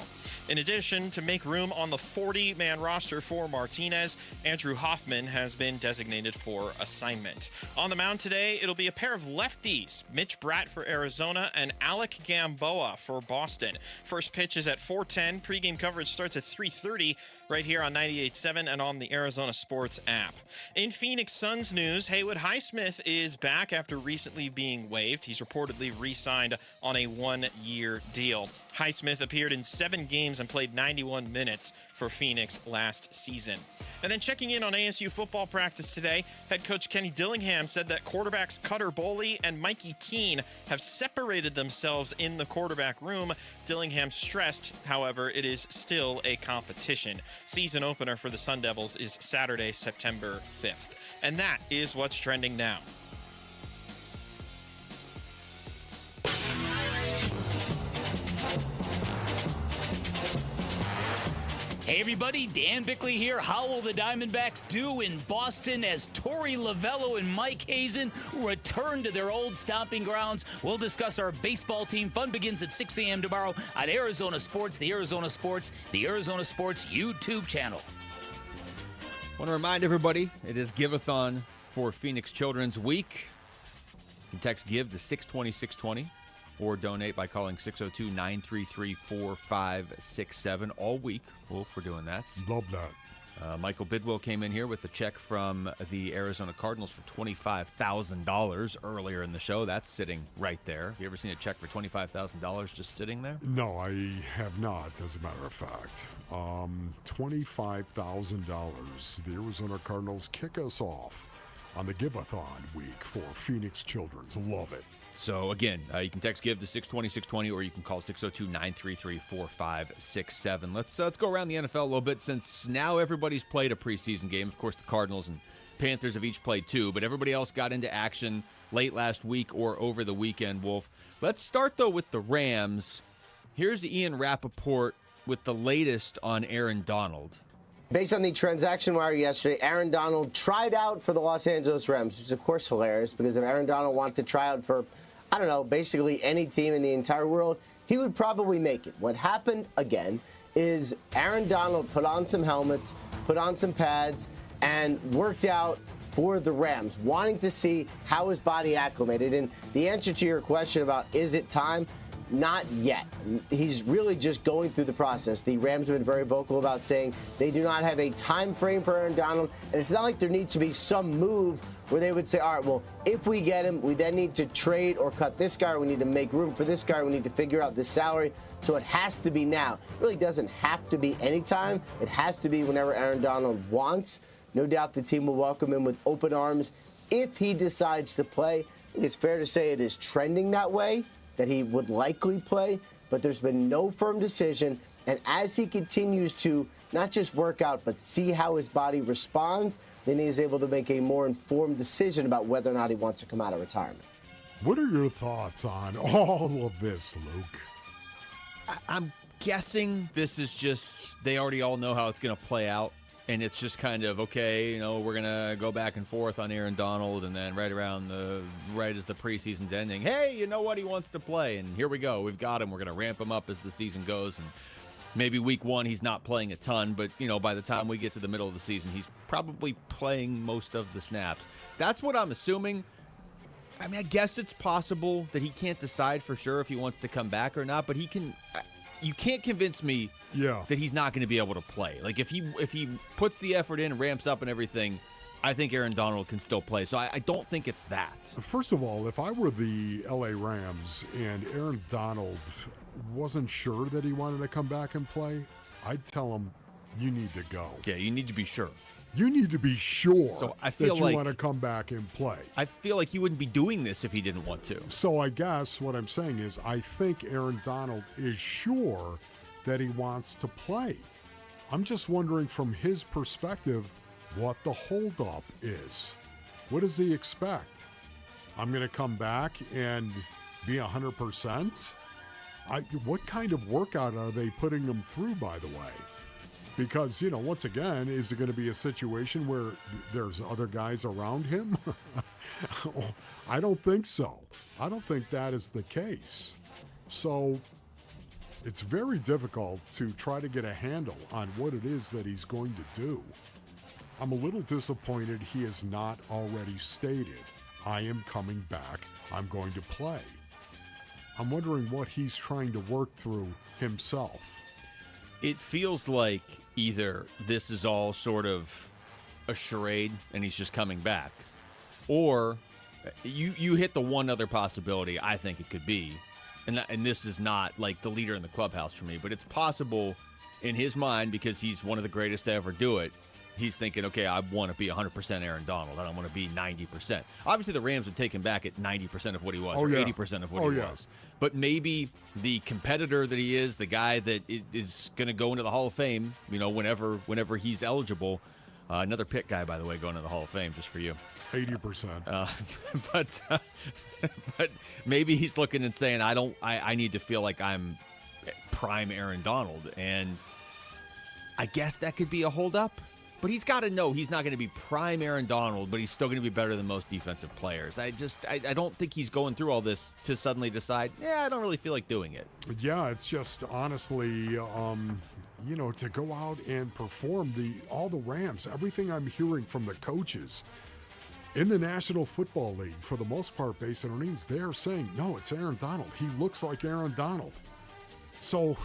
In addition, to make room on the 40-man roster for Martinez, Andrew Hoffman has been designated for assignment. On the mound today, it'll be a pair of lefties, Mitch Bratt for Arizona and Alec Gamboa for Boston. First pitch is at 4:10. Pregame coverage starts at 3:30 right here on 98.7 and on the Arizona Sports app. In Phoenix Suns news, Haywood Highsmith is back after recently being waived. He's reportedly re-signed on a 1-year deal. Highsmith appeared in 7 games and played 91 minutes for Phoenix last season. And then checking in on ASU football practice today, head coach Kenny Dillingham said that quarterbacks Cutter Boley and Mikey Keene have separated themselves in the quarterback room. Dillingham stressed, however, it is still a competition. Season opener for the Sun Devils is Saturday, September 5th. And that is what's trending now. Hey everybody, Dan Bickley here. How will the Diamondbacks do in Boston as Torey Lovello and Mike Hazen return to their old stomping grounds? We'll discuss our baseball team. Fun begins at 6 a.m. tomorrow on Arizona Sports, the Arizona Sports YouTube channel. I want to remind everybody, it is Give-a-thon for Phoenix Children's Week. You can text GIVE to 620-620 or donate by calling 602-933-4567 all week. Wolf, for doing that. Love that. Michael Bidwell came in here with a check from the Arizona Cardinals for $25,000 earlier in the show. That's sitting right there. Have you ever seen a check for $25,000 just sitting there? No, I have not, as a matter of fact. $25,000. The Arizona Cardinals kick us off on the Give-a-thon week for Phoenix Children's. Love it. So, again, you can text GIVE to 620-620, or you can call 602-933-4567. Let's go around the NFL a little bit, since now everybody's played a preseason game. Of course, the Cardinals and Panthers have each played 2, but everybody else got into action late last week or over the weekend, Wolf. Let's start, though, with the Rams. Here's Ian Rappaport with the latest on Aaron Donald. Based on the transaction wire yesterday, Aaron Donald tried out for the Los Angeles Rams, which is, of course, hilarious, because if Aaron Donald wanted to try out for, I don't know, basically any team in the entire world, he would probably make it. What happened, again, is Aaron Donald put on some helmets, put on some pads, and worked out for the Rams, wanting to see how his body acclimated. And the answer to your question about is it time? Not yet. He's really just going through the process. The Rams have been very vocal about saying they do not have a time frame for Aaron Donald, and it's not like there needs to be some move where they would say, all right, well, if we get him, we then need to trade or cut this guy, or we need to make room for this guy, we need to figure out this salary. So it has to be now. It really doesn't have to be anytime. It has to be whenever Aaron Donald wants. No doubt the team will welcome him with open arms if he decides to play. I think it's fair to say it is trending that way, that he would likely play, but there's been no firm decision. And as he continues to not just work out, but see how his body responds, then he is able to make a more informed decision about whether or not he wants to come out of retirement. What are your thoughts on all of this, Luke? I'm guessing this is just, they already all know how it's going to play out. and it's just kind of, okay, you know, we're going to go back and forth on Aaron Donald, and then right as the preseason's ending, hey, you know what, he wants to play, and here we go. We've got him. We're going to ramp him up as the season goes, and maybe week one he's not playing a ton, but, you know, by the time we get to the middle of the season, he's probably playing most of the snaps. That's what I'm assuming. I mean, I guess it's possible that he can't decide for sure if he wants to come back or not, but he can. You can't convince me that he's not going to be able to play. Like, if he puts the effort in, ramps up and everything, I think Aaron Donald can still play. So I don't think it's that. First of all, if I were the LA Rams and Aaron Donald wasn't sure that he wanted to come back and play, I'd tell him, you need to go. Yeah, you need to be sure. You need to be sure so I feel that you like, want to come back and play. I feel like he wouldn't be doing this if he didn't want to. So I guess what I'm saying is I think Aaron Donald is sure that he wants to play. I'm just wondering from his perspective what the holdup is. What does he expect? I'm going to come back and be 100%? What kind of workout are they putting him through, by the way? Because, you know, once again, is it going to be a situation where there's other guys around him? I don't think so. I don't think that is the case. So it's very difficult to try to get a handle on what it is that he's going to do. I'm a little disappointed he has not already stated, I am coming back, I'm going to play. I'm wondering what he's trying to work through himself. It feels like either this is all sort of a charade and he's just coming back, or you hit the one other possibility I think it could be, and this is not like the leader in the clubhouse for me, but it's possible in his mind, because he's one of the greatest to ever do it. He's thinking, okay, I want to be 100% Aaron Donald. I don't want to be 90%. Obviously, the Rams would take him back at 90% of what he was, or 80% of what he was. But maybe the competitor that he is, the guy that is going to go into the Hall of Fame, you know, whenever he's eligible. Another Pitt guy, by the way, going to the Hall of Fame, just for you. 80%. But maybe he's looking and saying, I need to feel like I'm prime Aaron Donald, and I guess that could be a holdup. But he's got to know he's not going to be prime Aaron Donald, but he's still going to be better than most defensive players. I don't think he's going through all this to suddenly decide, I don't really feel like doing it. Yeah, it's just honestly, you know, to go out and perform all the Rams, everything I'm hearing from the coaches in the National Football League, for the most part, based on earnings, they're saying, no, it's Aaron Donald. He looks like Aaron Donald. So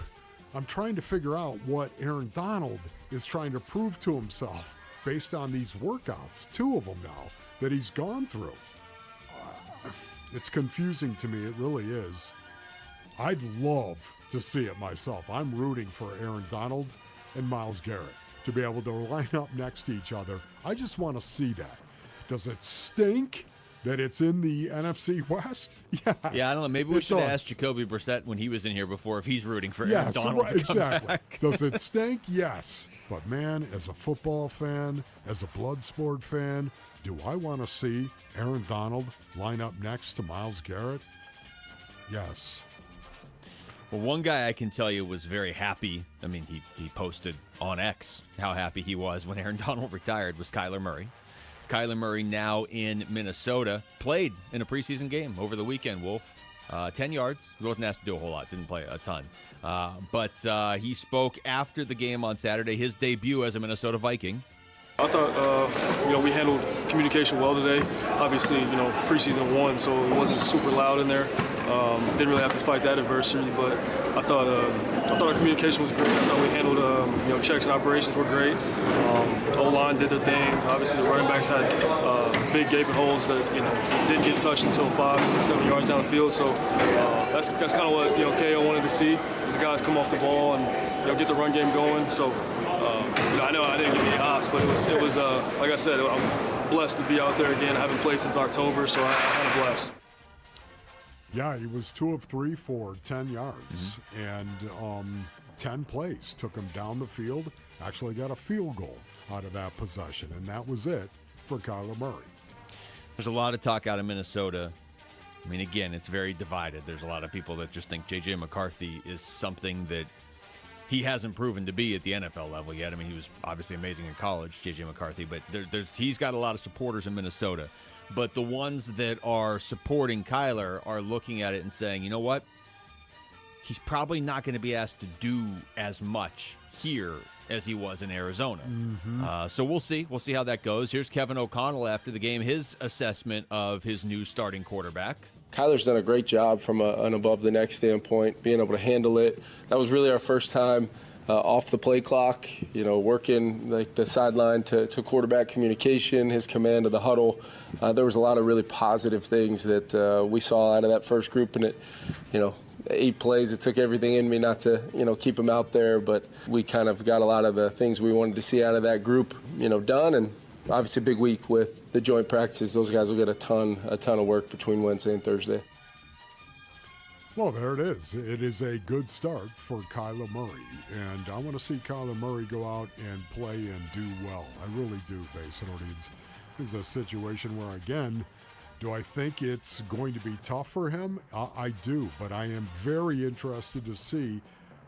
I'm trying to figure out what Aaron Donald is trying to prove to himself based on these workouts, 2 of them now, that he's gone through. It's confusing to me. It really is. I'd love to see it myself. I'm rooting for Aaron Donald and Myles Garrett to be able to line up next to each other. I just want to see that. Does it stink that it's in the NFC West? Yes. Yeah, I don't know. Maybe we should ask Jacoby Brissett when he was in here before if he's rooting for Aaron Donald to come back. Does it stink? Yes. But, man, as a football fan, as a blood sport fan, do I want to see Aaron Donald line up next to Myles Garrett? Yes. Well, one guy I can tell you was very happy. I mean, he posted on X how happy he was when Aaron Donald retired, was Kyler Murray. Kyler Murray now in Minnesota, played in a preseason game over the weekend, Wolf. 10 yards. He wasn't asked to do a whole lot. Didn't play a ton. But he spoke after the game on Saturday, his debut as a Minnesota Viking. I thought, we handled communication well today. Obviously, preseason won, so it wasn't super loud in there. Didn't really have to fight that adversity, but I thought our communication was great. I thought we handled, checks and operations were great. O-line did the thing. Obviously, the running backs had big gaping holes that, didn't get touched until 5, 6, 7 yards down the field. So that's kind of what, KO wanted to see, is the guys come off the ball and, get the run game going. So, I know I didn't get any ops, but it was like I said, I'm blessed to be out there again. I haven't played since October, so I'm kind of blessed. Yeah, he was 2 of 3 for 10 yards, and 10 plays. Took him down the field, actually got a field goal out of that possession, and that was it for Kyler Murray. There's a lot of talk out of Minnesota. I mean, again, it's very divided. There's a lot of people that just think J.J. McCarthy is something that he hasn't proven to be at the NFL level yet. I mean, he was obviously amazing in college, J.J. McCarthy, but he's got a lot of supporters in Minnesota. But the ones that are supporting Kyler are looking at it and saying, you know what? He's probably not going to be asked to do as much here as he was in Arizona. So we'll see. We'll see how that goes. Here's Kevin O'Connell after the game, his assessment of his new starting quarterback. Kyler's done a great job from an above-the-neck standpoint, being able to handle it. That was really our first time off the play clock, working like the sideline to quarterback communication, his command of the huddle. There was a lot of really positive things that we saw out of that first group, and 8 plays, it took everything in me not to, keep him out there, but we kind of got a lot of the things we wanted to see out of that group, done, and obviously a big week with the joint practices. Those guys will get a ton of work between Wednesday and Thursday. Well, there it is. It is a good start for Kyler Murray, and I want to see Kyler Murray go out and play and do well. I really do, Basin. This is a situation where, again, do I think it's going to be tough for him? I do, but I am very interested to see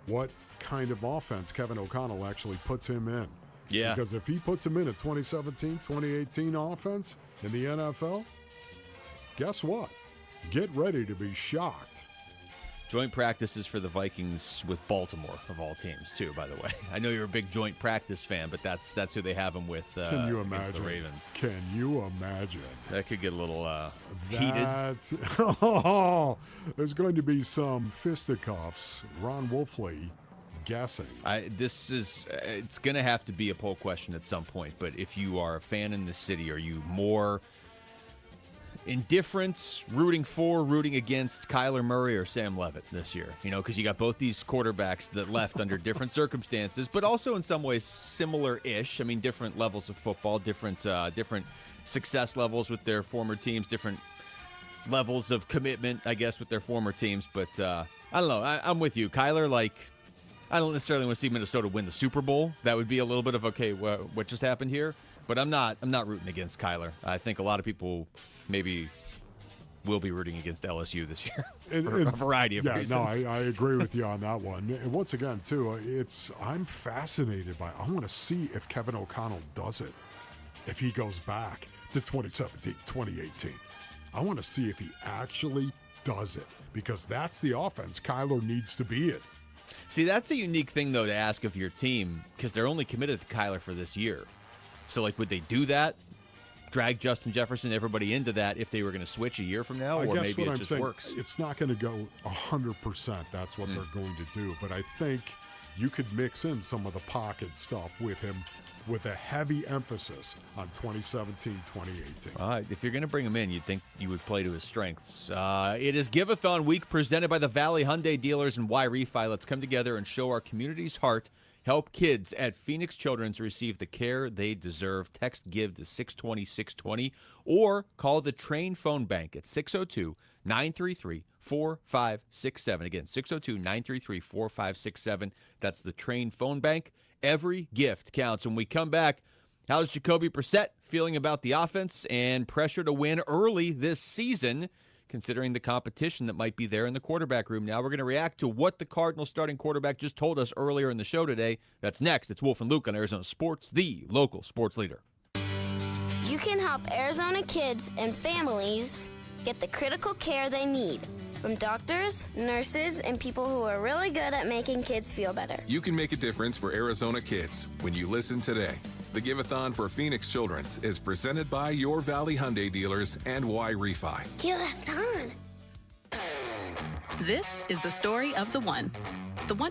what kind of offense Kevin O'Connell actually puts him in. Yeah. Because if he puts him in a 2017, 2018 offense in the NFL, guess what? Get ready to be shocked. Joint practices for the Vikings with Baltimore, of all teams, too, by the way. I know you're a big joint practice fan, but that's who they have him with Can you against imagine? the Ravens. Can you imagine? That could get a little heated. There's going to be some fisticuffs. Ron Wolfley guessing. It's going to have to be a poll question at some point, but if you are a fan in the city, are you more indifference, rooting against Kyler Murray or Sam Levitt this year? Because you got both these quarterbacks that left under different circumstances, but also in some ways similar-ish. I mean, different levels of football, different success levels with their former teams, different levels of commitment, I guess, with their former teams. But I don't know. I'm with you. Kyler, I don't necessarily want to see Minnesota win the Super Bowl. That would be a little bit of, okay, what just happened here? But I'm not rooting against Kyler. I think a lot of people maybe will be rooting against LSU this year for a variety of reasons. No, I agree with you on that one. And once again, too, I'm fascinated by. I want to see if Kevin O'Connell does it. If he goes back to 2017, 2018, I want to see if he actually does it, because that's the offense Kyler needs to be in. See, that's a unique thing, though, to ask of your team, because they're only committed to Kyler for this year. So, would they do that? Drag Justin Jefferson, everybody into that if they were going to switch a year from now? Or maybe it just works? It's not going to go 100%. That's what they're going to do. But I think you could mix in some of the pocket stuff with him with a heavy emphasis on 2017, 2018. If you're going to bring him in, you'd think you would play to his strengths. It is Give-a-thon week presented by the Valley Hyundai dealers and Y-Refi. Let's come together and show our community's heart. Help kids at Phoenix Children's receive the care they deserve. Text GIVE to 620-620 or call the Train Phone Bank at 602-933-4567. Again, 602-933-4567. That's the Train Phone Bank. Every gift counts. When we come back, how's Jacoby Brissett feeling about the offense and pressure to win early this season, considering the competition that might be there in the quarterback room? Now we're going to react to what the Cardinals starting quarterback just told us earlier in the show today. That's next. It's Wolf and Luke on Arizona Sports, the local sports leader. You can help Arizona kids and families get the critical care they need from doctors, nurses, and people who are really good at making kids feel better. You can make a difference for Arizona kids when you listen today. The Give-a-thon for Phoenix Children's is presented by your Valley Hyundai dealers and Y-Refi. Give-a-thon. This is the story of the one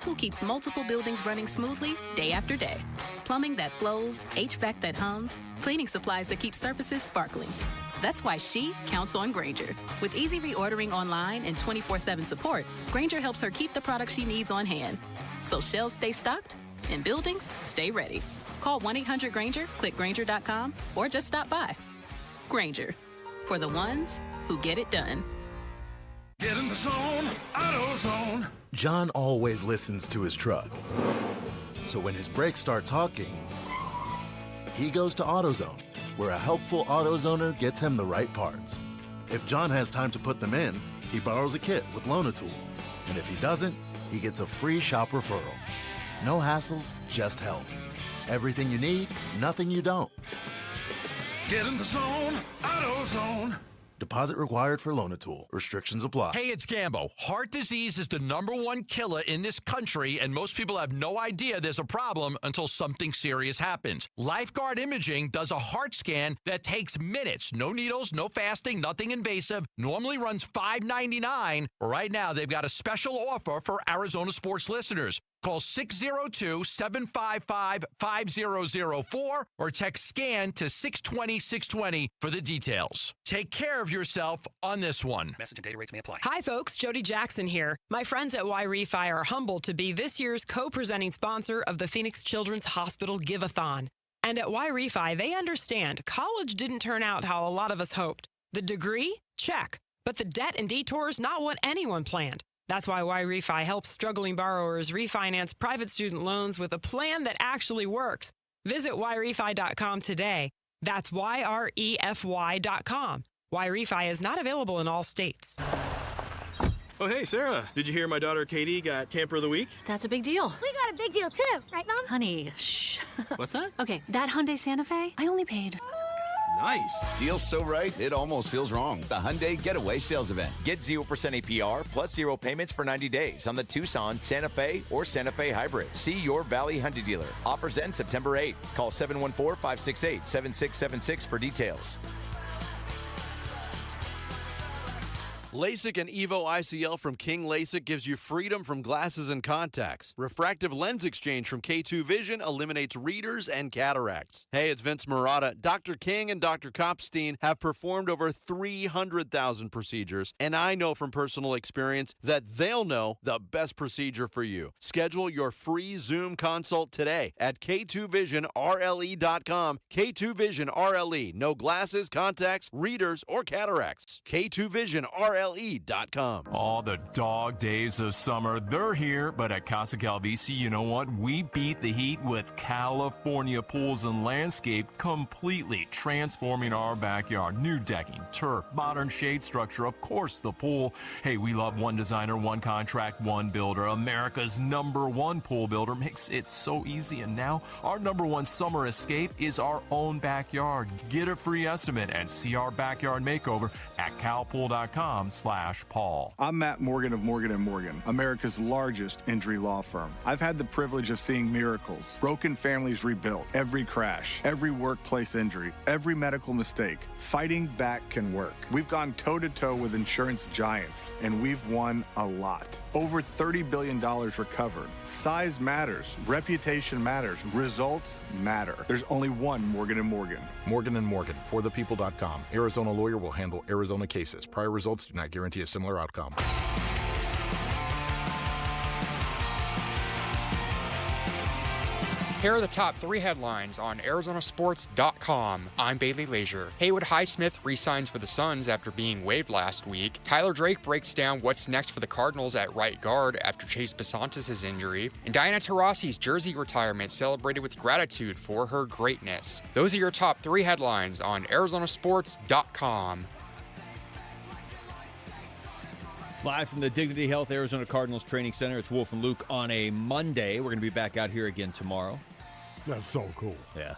who keeps multiple buildings running smoothly day after day. Plumbing that flows, HVAC that hums, cleaning supplies that keep surfaces sparkling. That's why she counts on Grainger. With easy reordering online and 24/7 support, Grainger helps her keep the products she needs on hand. So shelves stay stocked and buildings stay ready. Call 1-800-GRAINGER, click Grainger.com, or just stop by. Grainger, for the ones who get it done. Get in the zone, AutoZone. John always listens to his truck. So when his brakes start talking, he goes to AutoZone, where a helpful AutoZoner gets him the right parts. If John has time to put them in, he borrows a kit with Loan-A-Tool. And if he doesn't, he gets a free shop referral. No hassles, just help. Everything you need, nothing you don't. Get in the zone, AutoZone. Deposit required for Loan-A-Tool. Restrictions apply. Hey, it's Gambo. Heart disease is the #1 killer in this country, and most people have no idea there's a problem until something serious happens. Lifeguard Imaging does a heart scan that takes minutes. No needles, no fasting, nothing invasive. Normally runs $5.99. Right now, they've got a special offer for Arizona sports listeners. Call 602-755-5004 or text SCAN to 620-620 for the details. Take care of yourself on this one. Message and data rates may apply. Hi, folks. Jody Jackson here. My friends at Y-Refi are humbled to be this year's co-presenting sponsor of the Phoenix Children's Hospital Give-A-Thon. And at Y-Refi, they understand college didn't turn out how a lot of us hoped. The degree? Check. But the debt and detours, not what anyone planned. That's why Y-Refi helps struggling borrowers refinance private student loans with a plan that actually works. Visit yrefi.com today. That's YREFY.com. Y-Refi is not available in all states. Oh, hey, Sarah. Did you hear my daughter Katie got Camper of the Week? That's a big deal. We got a big deal, too. Right, Mom? Honey, shh. What's that? Okay, that Hyundai Santa Fe, I only paid... Nice. Deal's so right, it almost feels wrong. The Hyundai Getaway Sales Event. Get 0% APR plus 0 payments for 90 days on the Tucson, Santa Fe, or Santa Fe Hybrid. See your Valley Hyundai dealer. Offers end September 8th. Call 714-568-7676 for details. LASIK and EVO ICL from King LASIK gives you freedom from glasses and contacts. Refractive lens exchange from K2 Vision eliminates readers and cataracts. Hey, it's Vince Marotta. Dr. King and Dr. Kopstein have performed over 300,000 procedures, and I know from personal experience that they'll know the best procedure for you. Schedule your free Zoom consult today at K2VisionRLE.com. K2 Vision RLE. No glasses, contacts, readers, or cataracts. K2 Vision RLE.com. All the dog days of summer, they're here, but at Casa Calvisi, you know what? We beat the heat with California Pools and Landscape, completely transforming our backyard. New decking, turf, modern shade structure, of course the pool. Hey, we love one designer, one contract, one builder. America's #1 pool builder makes it so easy, and now our #1 summer escape is our own backyard. Get a free estimate and see our backyard makeover at calpool.com/Paul. I'm Matt Morgan of Morgan & Morgan, America's largest injury law firm. I've had the privilege of seeing miracles, broken families rebuilt, every crash, every workplace injury, every medical mistake. Fighting back can work. We've gone toe-to-toe with insurance giants, and we've won a lot. Over $30 billion recovered. Size matters. Reputation matters. Results matter. There's only one Morgan & Morgan. Morgan & Morgan, forthepeople.com. Arizona lawyer will handle Arizona cases. Prior results do not guarantee a similar outcome. Here are the top 3 headlines on ArizonaSports.com. I'm Bailey Leisure. Haywood Highsmith re-signs with the Suns after being waived last week. Tyler Drake breaks down what's next for the Cardinals at right guard after Chase Basantes' injury. And Diana Taurasi's jersey retirement celebrated with gratitude for her greatness. Those are your top 3 headlines on ArizonaSports.com. Live from the Dignity Health Arizona Cardinals Training Center, it's Wolf and Luke on a Monday. We're going to be back out here again tomorrow. That's so cool. Yeah.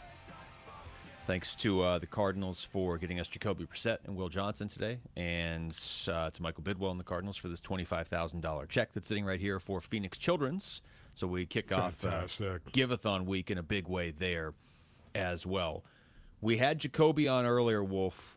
Thanks to the Cardinals for getting us Jacoby Brissett and Will Johnson today, and to Michael Bidwell and the Cardinals for this $25,000 check that's sitting right here for Phoenix Children's. So we kick off Give-A-Thon week in a big way there as well. We had Jacoby on earlier, Wolf.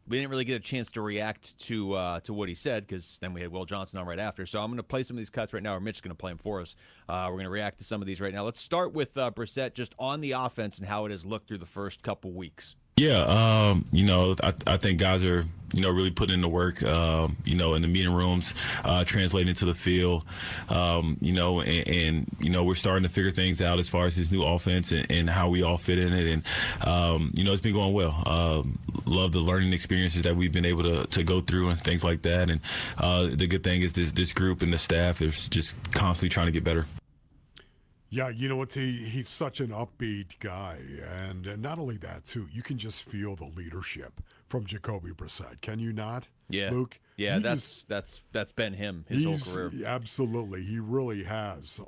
We didn't really get a chance to react to what he said because then we had Will Johnson on right after. So I'm going to play some of these cuts right now, or Mitch's going to play them for us. We're going to react to some of these right now. Let's start with Brissett just on the offense and how it has looked through the first couple weeks. Yeah, I think guys are, really putting in the work, in the meeting rooms, translating to the field, and we're starting to figure things out as far as this new offense and how we all fit in it. And, it's been going well. Love the learning experiences that we've been able to go through and things like that. And the good thing is this group and the staff is just constantly trying to get better. Yeah, you know what? He's such an upbeat guy. And not only that, too, you can just feel the leadership from Jacoby Brissett. Can you not, yeah. Luke? Yeah, that's been him his whole career. Absolutely, he really has.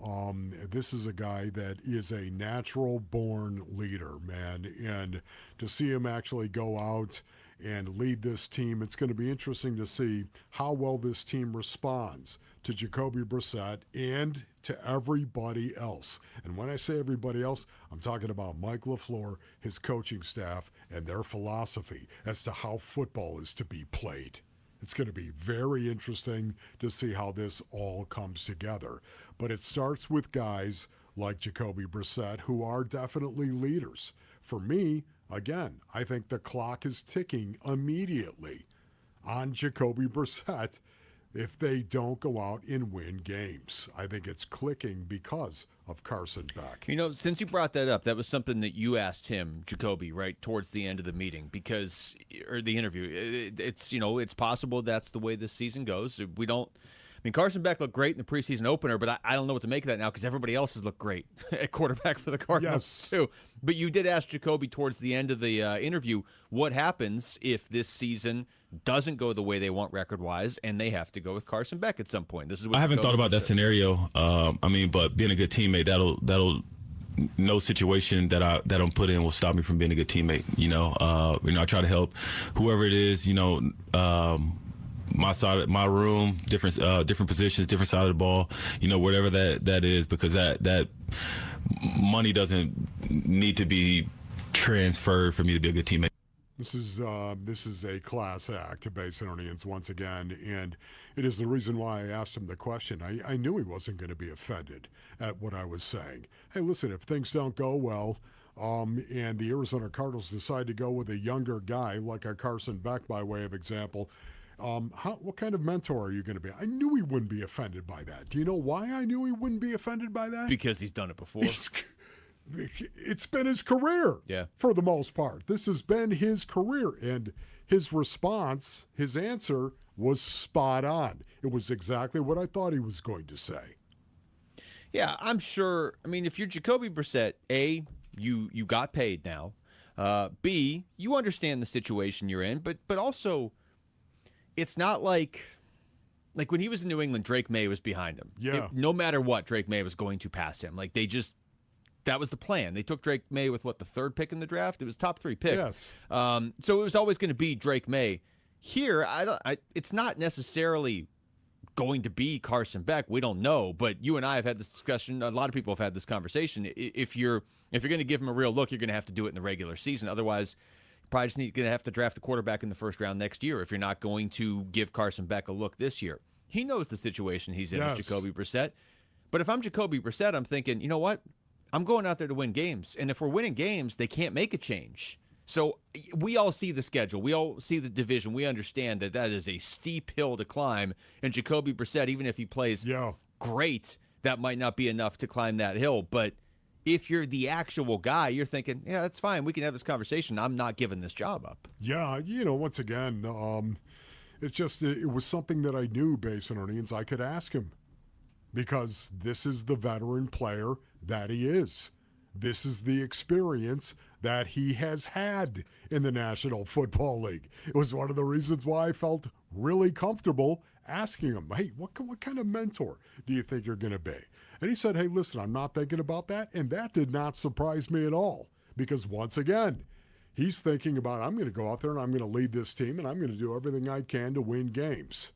This is a guy that is a natural-born leader, man, and to see him actually go out and lead this team, it's going to be interesting to see how well this team responds to Jacoby Brissett and to everybody else. And when I say everybody else, I'm talking about Mike LaFleur, his coaching staff, and their philosophy as to how football is to be played. It's going to be very interesting to see how this all comes together. But it starts with guys like Jacoby Brissett, who are definitely leaders. For me, again, I think the clock is ticking immediately on Jacoby Brissett if they don't go out and win games. I think it's clicking because of Carson Beck. You know, since you brought that up, that was something that you asked him, Jacoby, right towards the end of the meeting, or the interview. It's possible that's the way this season goes. We don't. I mean, Carson Beck looked great in the preseason opener, but I don't know what to make of that now because everybody else has looked great at quarterback for the Cardinals too. But you did ask Jacoby towards the end of the interview, what happens if this season doesn't go the way they want record-wise and they have to go with Carson Beck at some point? This is what I haven't thought about that scenario. But being a good teammate, that'll no situation that I'm put in will stop me from being a good teammate. I try to help whoever it is. My side, my room, different positions, different side of the ball, whatever that is, because that money doesn't need to be transferred for me to be a good teammate. This is a class act, Basinonians, once again, and it is the reason why I asked him the question. I knew he wasn't going to be offended at what I was saying. Hey, listen, if things don't go well, and the Arizona Cardinals decide to go with a younger guy like a Carson Beck, by way of example, what kind of mentor are you going to be? I knew he wouldn't be offended by that. Do you know why I knew he wouldn't be offended by that? Because he's done it before. It's been his career, for the most part. This has been his career, and his response, his answer, was spot on. It was exactly what I thought he was going to say. Yeah, I'm sure. I mean, if you're Jacoby Brissett, A, you got paid now. B, you understand the situation you're in, but also it's not like when he was in New England, Drake May was behind him. Yeah. No matter what, Drake May was going to pass him. That was the plan. They took Drake May with, the third pick in the draft? It was top 3 pick. Yes. So it was always going to be Drake May. Here, it's not necessarily going to be Carson Beck. We don't know, but you and I have had this discussion. A lot of people have had this conversation. If you're going to give him a real look, you're going to have to do it in the regular season. Otherwise, you're probably just going to have to draft a quarterback in the first round next year if you're not going to give Carson Beck a look this year. He knows the situation he's in as Jacoby Brissett. But if I'm Jacoby Brissett, I'm thinking, you know what? I'm going out there to win games. And if we're winning games, they can't make a change. So we all see the schedule. We all see the division. We understand that is a steep hill to climb. And Jacoby Brissett, even if he plays great, that might not be enough to climb that hill. But if you're the actual guy, you're thinking, yeah, that's fine. We can have this conversation. I'm not giving this job up. Yeah, once again, it was something that I knew, Basinonians, I could ask him. Because this is the veteran player that he is. This is the experience that he has had in the National Football League. It was one of the reasons why I felt really comfortable asking him, hey, what kind of mentor do you think you're going to be? And he said, hey, listen, I'm not thinking about that. And that did not surprise me at all. Because once again, he's thinking about, I'm going to go out there and I'm going to lead this team and I'm going to do everything I can to win games.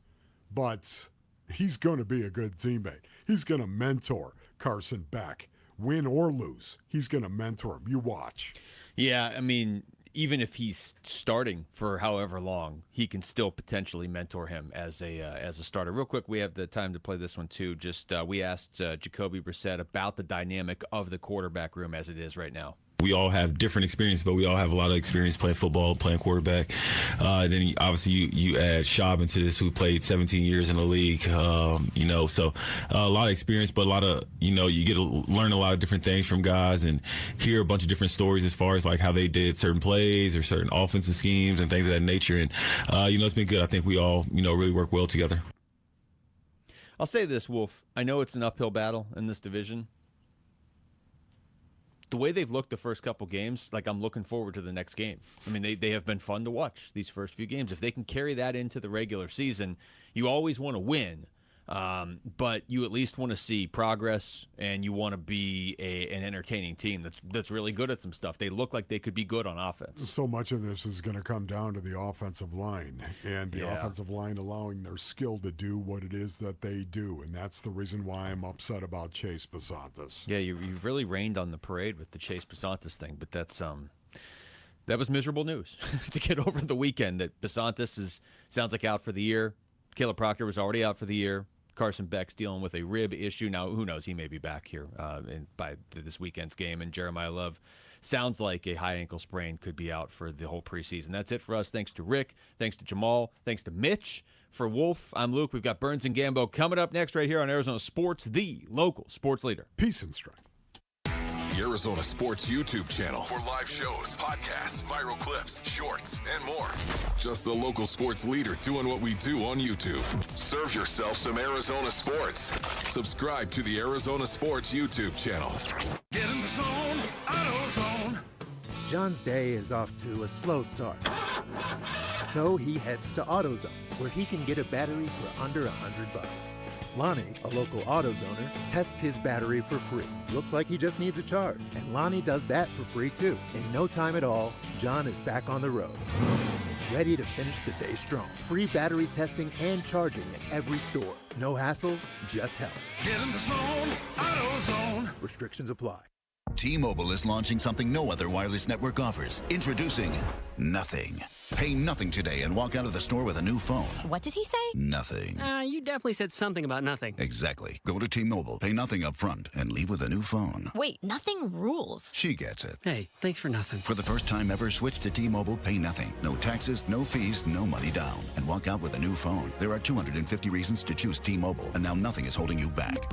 But he's going to be a good teammate. He's going to mentor Carson Beck. Win or lose, he's going to mentor him. You watch. Yeah, I mean, even if he's starting for however long, he can still potentially mentor him as a starter. Real quick, we have the time to play this one too. Just we asked Jacoby Brissett about the dynamic of the quarterback room as it is right now. We all have different experience, but we all have a lot of experience playing football, playing quarterback. Then obviously you add Schaub into this, who played 17 years in the league. So a lot of experience, but a lot of, you get to learn a lot of different things from guys and hear a bunch of different stories as far as like how they did certain plays or certain offensive schemes and things of that nature. And, it's been good. I think we all, really work well together. I'll say this, Wolf. I know it's an uphill battle in this division. the way they've looked the first couple games, like I'm looking forward to the next game. I mean, they have been fun to watch these first few games. If they can carry that into the regular season, you always want to win, but you at least want to see progress, and you want to be an entertaining team that's really good at some stuff. They look like they could be good on offense. So much of this is going to come down to the offensive line, and the offensive line allowing their skill to do what it is that they do, and that's the reason why I'm upset about Chase Basantis. Yeah, you've really rained on the parade with the Chase Basantis thing, but that was miserable news to get over the weekend. That Basantis sounds like out for the year. Caleb Proctor was already out for the year. Carson Beck's dealing with a rib issue. Now, who knows? He may be back here by this weekend's game. And Jeremiah Love sounds like a high ankle sprain could be out for the whole preseason. That's it for us. Thanks to Rick. Thanks to Jamal. Thanks to Mitch. For Wolf, I'm Luke. We've got Burns and Gambo coming up next right here on Arizona Sports, the local sports leader. Peace and strength. The Arizona Sports YouTube channel for live shows, podcasts, viral clips, shorts, and more. Just the local sports leader doing what we do on YouTube. Serve yourself some Arizona sports. Subscribe to the Arizona Sports YouTube channel. Get in the zone, AutoZone. John's day is off to a slow start. So he heads to AutoZone, where he can get a battery for under $100. Lonnie, a local AutoZoner, tests his battery for free. Looks like he just needs a charge. And Lonnie does that for free too. In no time at all, John is back on the road. Ready to finish the day strong. Free battery testing and charging at every store. No hassles, just help. Get in the zone, AutoZone. Restrictions apply. T-Mobile is launching something no other wireless network offers. Introducing Nothing. Pay nothing today and walk out of the store with a new phone. What did he say? Nothing. You definitely said something about nothing. Exactly. Go to T-Mobile, pay nothing up front, and leave with a new phone. Wait, nothing rules. She gets it. Hey, thanks for nothing. For the first time ever, switch to T-Mobile, pay nothing. No taxes, no fees, no money down. And walk out with a new phone. There are 250 reasons to choose T-Mobile, and now nothing is holding you back.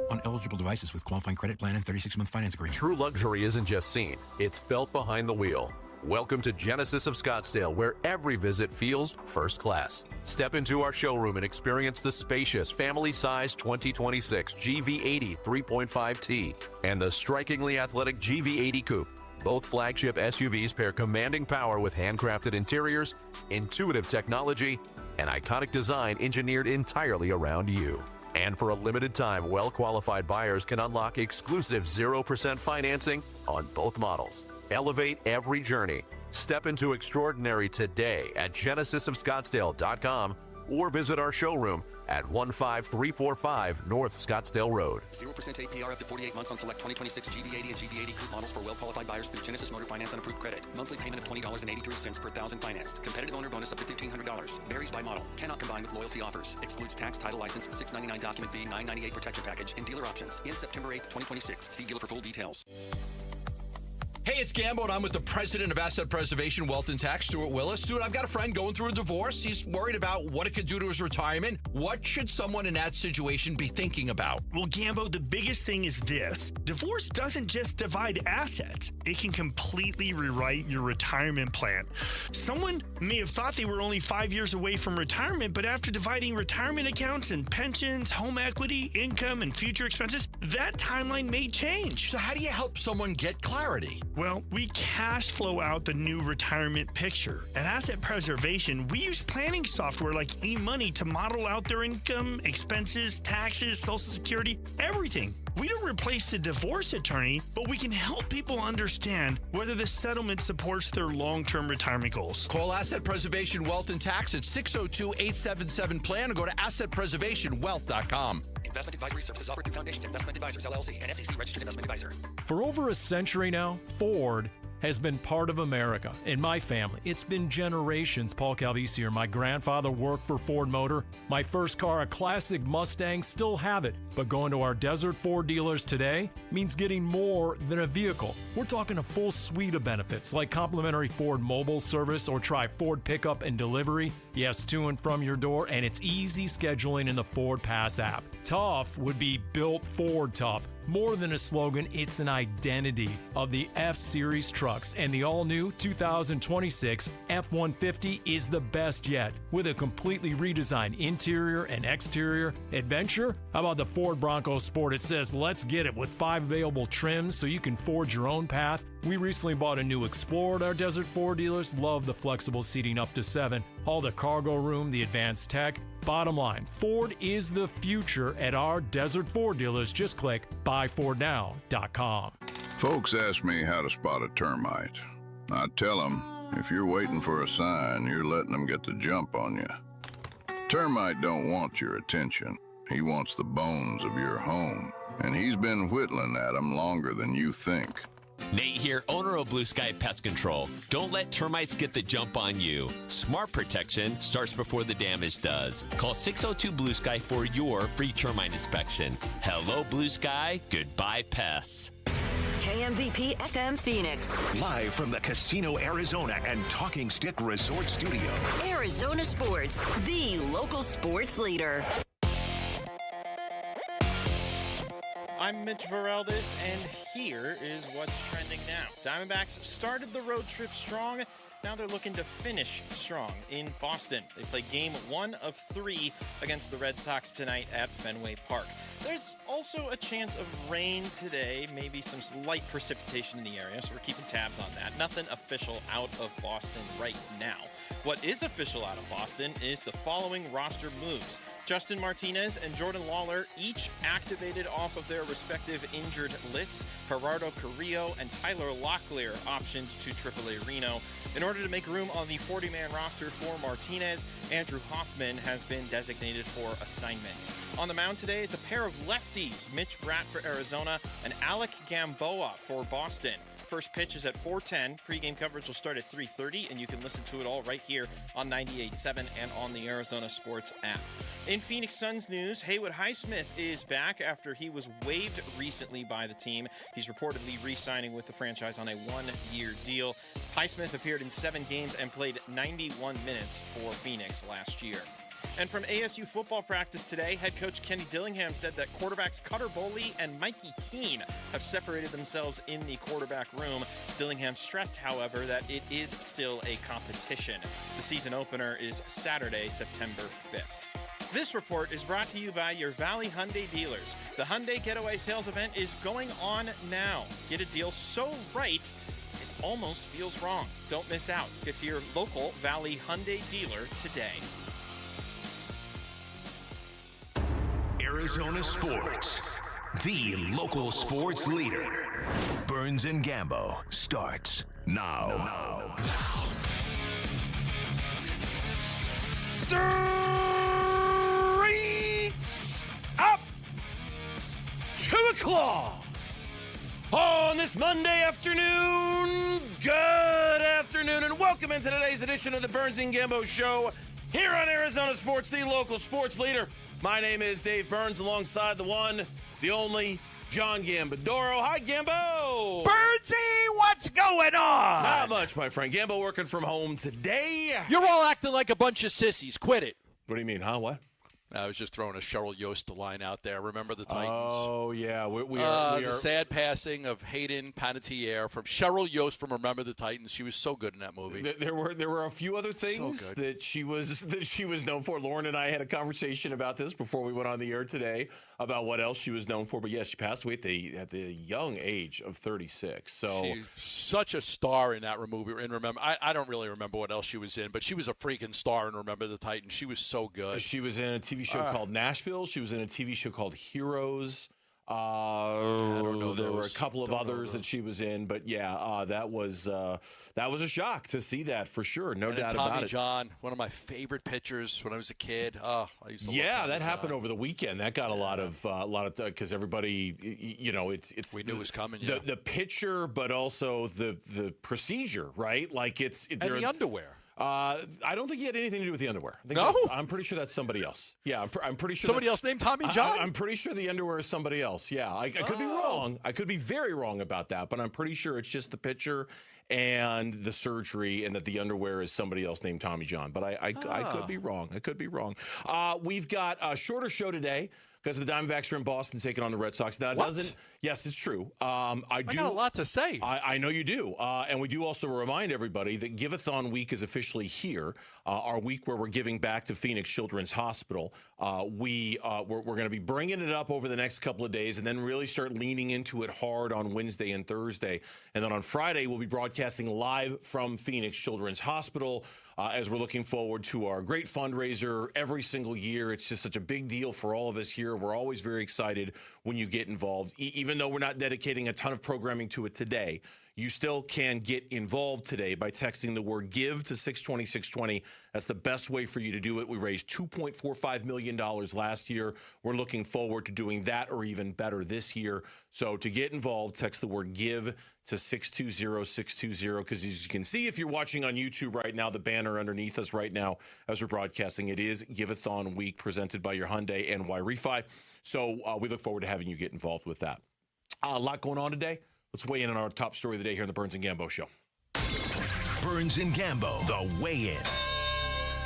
On eligible devices with qualifying credit plan and 36-month finance agreement. True luxury isn't just seen, it's felt behind the wheel. Welcome to Genesis of Scottsdale, where every visit feels first class. Step into our showroom and experience the spacious, family-sized 2026 GV80 3.5T and the strikingly athletic GV80 Coupe. Both flagship SUVs pair commanding power with handcrafted interiors, intuitive technology, and iconic design engineered entirely around you. And for a limited time, well-qualified buyers can unlock exclusive 0% financing on both models. Elevate every journey. Step into extraordinary today at genesisofscottsdale.com or visit our showroom at 15345 North Scottsdale Road. 0% APR up to 48 months on select 2026 GV80 and GV80 Coupe models for well-qualified buyers through Genesis Motor Finance and approved credit. Monthly payment of $20.83 per thousand financed. Competitive owner bonus up to $1,500. Varies by model. Cannot combine with loyalty offers. Excludes tax, title license, $699 document fee, $998 protection package, and dealer options. In September 8th, 2026. See dealer for full details. Hey, it's Gambo, and I'm with the president of Asset Preservation Wealth and Tax, Stuart Willis. Stuart, I've got a friend going through a divorce. He's worried about what it could do to his retirement. What should someone in that situation be thinking about? Well, Gambo, the biggest thing is this. Divorce doesn't just divide assets. It can completely rewrite your retirement plan. Someone may have thought they were only 5 years away from retirement, but after dividing retirement accounts and pensions, home equity, income, and future expenses, that timeline may change. So how do you help someone get clarity? Well, we cash flow out the new retirement picture. At Asset Preservation, we use planning software like eMoney to model out their income, expenses, taxes, Social Security, everything. We don't replace the divorce attorney, but we can help people understand whether the settlement supports their long-term retirement goals. Call Asset Preservation Wealth and Tax at 602-877-PLAN or go to assetpreservationwealth.com. Investment advisory services offered through Foundations Investment Advisors, LLC, and SEC Registered Investment Advisor. For over a century now, Ford has been part of America. In my family, it's been generations. Paul Calvisi here. My grandfather worked for Ford Motor. My first car, a classic Mustang, still have it. But going to our Desert Ford dealers today means getting more than a vehicle. We're talking a full suite of benefits like complimentary Ford mobile service or try Ford pickup and delivery. Yes, to and from your door, and it's easy scheduling in the Ford Pass app. tough would be built for tough. More than a slogan, it's an identity of the F-Series trucks, and the all-new 2026 F-150 is the best yet. With a completely redesigned interior and exterior adventure, how about the Ford Bronco Sport? It says, let's get it, with 5 available trims so you can forge your own path. We recently bought a new Explorer at our Desert Ford dealers. Love the flexible seating up to 7. All the cargo room, the advanced tech. Bottom line, Ford is the future at our Desert Ford dealers. Just click buyfordnow.com. Folks ask me how to spot a termite. I tell them, if you're waiting for a sign, you're letting them get the jump on you. Termite don't want your attention. He wants the bones of your home, and he's been whittling at them longer than you think. Nate here, owner of Blue Sky Pest Control. Don't let termites get the jump on you. Smart protection starts before the damage does. Call 602 Blue Sky for your free termite inspection. Hello, Blue Sky. Goodbye, pests. KMVP FM Phoenix. Live from the Casino Arizona and Talking Stick Resort Studio. Arizona Sports, the local sports leader. I'm Mitch Vareldis, and here is what's trending now. Diamondbacks started the road trip strong. Now they're looking to finish strong in Boston. They play game 1 of 3 against the Red Sox tonight at Fenway Park. There's also a chance of rain today, maybe some light precipitation in the area, so we're keeping tabs on that. Nothing official out of Boston right now. What is official out of Boston is the following roster moves. Justin Martinez and Jordan Lawler each activated off of their respective injured lists. Gerardo Carrillo and Tyler Locklear optioned to AAA Reno. In order to make room on the 40-man roster for Martinez, Andrew Hoffman has been designated for assignment. On the mound today, it's a pair of lefties, Mitch Bratt for Arizona and Alec Gamboa for Boston. First pitch is at 4:10. Pre-game coverage will start at 3:30, and you can listen to it all right here on 98.7 and on the Arizona Sports app. In Phoenix Suns news, Haywood Highsmith is back after he was waived recently by the team. He's reportedly re-signing with the franchise on a 1-year deal. Highsmith appeared in 7 games and played 91 minutes for Phoenix last year. And from ASU football practice today, head coach Kenny Dillingham said that quarterbacks Cutter Boley and Mikey Keene have separated themselves in the quarterback room. Dillingham stressed, however, that it is still a competition. The season opener is Saturday, September 5th. This report is brought to you by your Valley Hyundai dealers. The Hyundai Getaway Sales event is going on now. Get a deal so right, it almost feels wrong. Don't miss out. Get to your local Valley Hyundai dealer today. Arizona Sports, the local sports leader. Burns and Gambo starts now. Streets up to the claw on this Monday afternoon. Good afternoon, and welcome into today's edition of the Burns and Gambo Show here on Arizona Sports, the local sports leader. My name is Dave Burns, alongside the one, the only, John Gambadoro. Hi, Gambo! Burnsy, what's going on? Not much, my friend. Gambo working from home today. You're all acting like a bunch of sissies. Quit it. What do you mean, huh? What? I was just throwing a Cheryl Yost line out there. Remember the Titans? Oh, yeah. We are. The sad passing of Hayden Panettiere from Cheryl Yost from Remember the Titans. She was so good in that movie. There were a few other things that she was known for. Lauren and I had a conversation about this before we went on the air today about what else she was known for. But yes, she passed away at the young age of 36. So she's such a star in that movie. And remember, I don't really remember what else she was in, but she was a freaking star in Remember the Titans. She was so good. She was in a TV show called Nashville. She was in a TV show called Heroes. There were a couple of others that she was in, but yeah, that was a shock to see that for sure. No doubt about it. Tommy John, one of my favorite pitchers when I was a kid. I used to love Tommy that happened over the weekend. That got a lot of because everybody, it's we knew it was coming. The pitcher, but also the procedure, right? Like and the underwear. I don't think he had anything to do with the underwear. I'm pretty sure that's somebody else. Yeah, I'm pretty sure somebody else named Tommy John. I'm pretty sure the underwear is somebody else. Yeah, I could be wrong. I could be very wrong about that, but I'm pretty sure it's just the pitcher and the surgery, and that the underwear is somebody else named Tommy John. But I could be wrong. I could be wrong. We've got a shorter show today. because the Diamondbacks are in Boston taking on the Red Sox. Now, it doesn't. Yes, it's true. I got a lot to say. I know you do. And we do also remind everybody that Give-a-thon Week is officially here, our week where we're giving back to Phoenix Children's Hospital. We're going to be bringing it up over the next couple of days and then really start leaning into it hard on Wednesday and Thursday. And then on Friday, we'll be broadcasting live from Phoenix Children's Hospital as we're looking forward to our great fundraiser every single year. It's just such a big deal for all of us here. We're always very excited when you get involved. Even though we're not dedicating a ton of programming to it today, you still can get involved today by texting the word GIVE to 620-620. That's the best way for you to do it. We raised $2.45 million last year. We're looking forward to doing that or even better this year. So to get involved, text the word GIVE to 620-620, because as you can see, if you're watching on YouTube right now, the banner underneath us right now as we're broadcasting, it is Give-a-thon Week presented by your Hyundai and Y Refi. So we look forward to having you get involved with that. A lot going on today. Let's weigh in on our top story of the day here in the Burns and Gambo Show. Burns and Gambo, the weigh-in.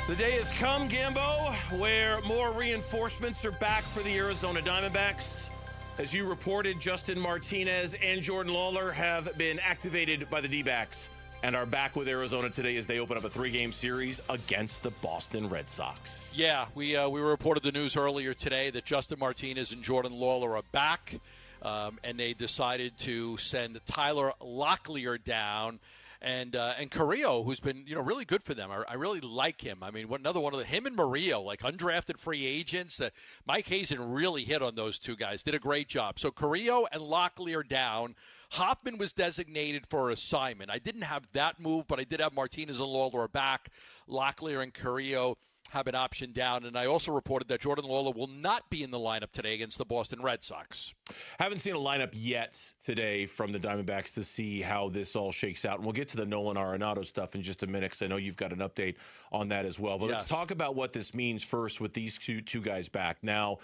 The day has come, Gambo, where more reinforcements are back for the Arizona Diamondbacks. As you reported, Justin Martinez and Jordan Lawler have been activated by the D-backs and are back with Arizona today as they open up a 3-game series against the Boston Red Sox. Yeah, we reported the news earlier today that Justin Martinez and Jordan Lawler are back. And they decided to send Tyler Locklear down, and Carrillo, who's been really good for them. I really like him. I mean, another one of him and Murillo, like undrafted free agents. Mike Hazen really hit on those two guys. Did a great job. So Carrillo and Locklear down. Hoffman was designated for assignment. I didn't have that move, but I did have Martinez and Lawler back. Locklear and Carrillo have an option down, and I also reported that Jordan Lawler will not be in the lineup today against the Boston Red Sox. Haven't seen a lineup yet today from the Diamondbacks to see how this all shakes out, and we'll get to the Nolan Arenado stuff in just a minute because I know you've got an update on that as well. But Let's talk about what this means first with these two guys back. Now,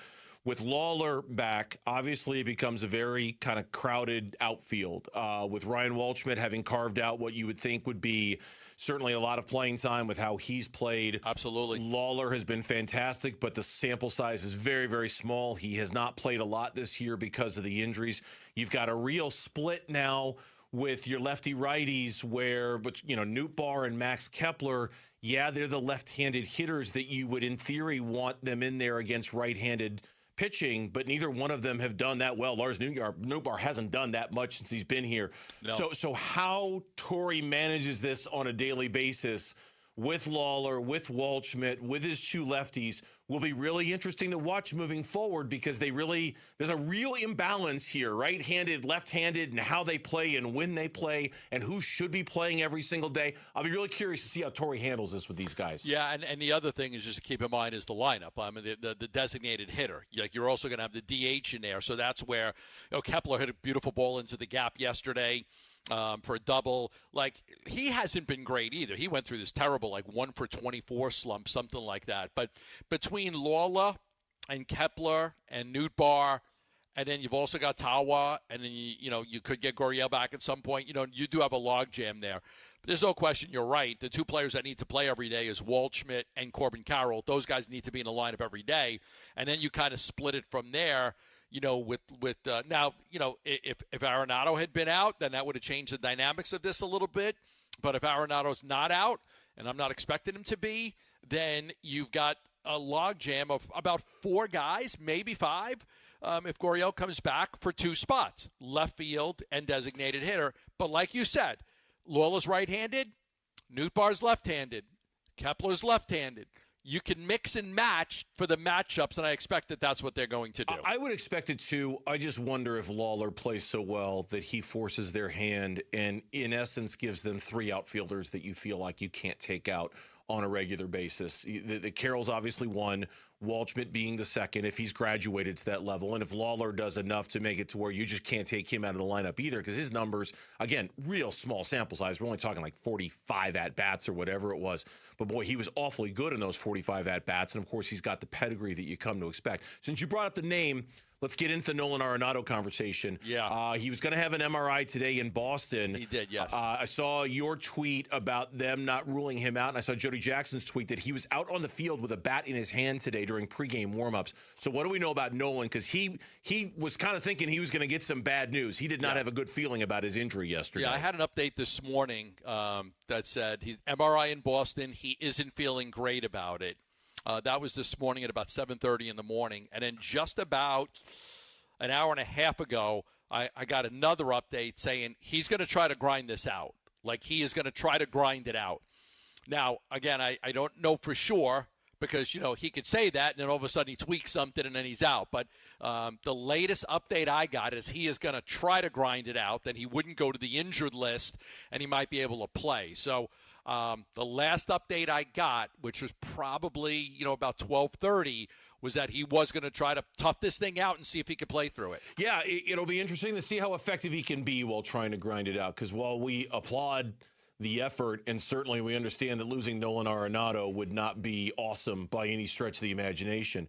with Lawler back, obviously it becomes a very kind of crowded outfield with Ryan Walschmidt having carved out what you would think would be certainly a lot of playing time with how he's played. Absolutely. Lawler has been fantastic, but the sample size is very, very small. He has not played a lot this year because of the injuries. You've got a real split now with your lefty-righties where, Nootbaar and Max Kepler, they're the left-handed hitters that you would, in theory, want them in there against right-handed pitching, but neither one of them have done that well. Lars Nootbaar hasn't done that much since he's been here. No. So how Torrey manages this on a daily basis with Lawler, with Waldschmidt, with his two lefties will be really interesting to watch moving forward because there's a real imbalance here, right-handed, left-handed, and how they play and when they play and who should be playing every single day. I'll be really curious to see how Torrey handles this with these guys. Yeah, and the other thing is just to keep in mind is the lineup. I mean, the designated hitter. Like you're also going to have the DH in there, so that's where Kepler hit a beautiful ball into the gap yesterday. For a double. Like, he hasn't been great either. He went through this terrible, 1-for-24 slump, something like that. But between Lawler and Kepler and Nootbaar, and then you've also got Tawa, and then, you could get Gurriel back at some point. You do have a logjam there. But there's no question, you're right. The two players that need to play every day is Waldschmidt and Corbin Carroll. Those guys need to be in the lineup every day. And then you kind of split it from there. If Arenado had been out, then that would have changed the dynamics of this a little bit. But if Arenado's not out, and I'm not expecting him to be, then you've got a logjam of about 4 guys, maybe 5, if Gurriel comes back for 2 spots, left field and designated hitter. But like you said, Lawler's right-handed, Nootbaar's left-handed, Kepler's left-handed. You can mix and match for the matchups, and I expect that that's what they're going to do. I would expect it too. I just wonder if Lawler plays so well that he forces their hand and, in essence, gives them 3 outfielders that you feel like you can't take out on a regular basis. The Carroll's obviously one, Waldschmidt being the second if he's graduated to that level. And if Lawler does enough to make it to where you just can't take him out of the lineup either because his numbers, again, real small sample size. We're only talking 45 at-bats or whatever it was. But, boy, he was awfully good in those 45 at-bats. And, of course, he's got the pedigree that you come to expect. Since you brought up the name, let's get into the Nolan Arenado conversation. Yeah. He was going to have an MRI today in Boston. He did, yes. I saw your tweet about them not ruling him out, and I saw Jody Jackson's tweet that he was out on the field with a bat in his hand today during pregame warmups. So what do we know about Nolan? Because he was kind of thinking he was going to get some bad news. He did not have a good feeling about his injury yesterday. Yeah, I had an update this morning that said he's MRI in Boston. He isn't feeling great about it. That was this morning at about 7:30 in the morning. And then just about an hour and a half ago, I got another update saying he's going to try to grind this out. Like, he is going to try to grind it out. Now, again, I don't know for sure because, he could say that and then all of a sudden he tweaks something and then he's out. But the latest update I got is he is going to try to grind it out. Then he wouldn't go to the injured list and he might be able to play. So the last update I got, which was probably, about 12:30, was that he was going to try to tough this thing out and see if he could play through it. Yeah, it'll be interesting to see how effective he can be while trying to grind it out. Because while we applaud the effort, and certainly we understand that losing Nolan Arenado would not be awesome by any stretch of the imagination,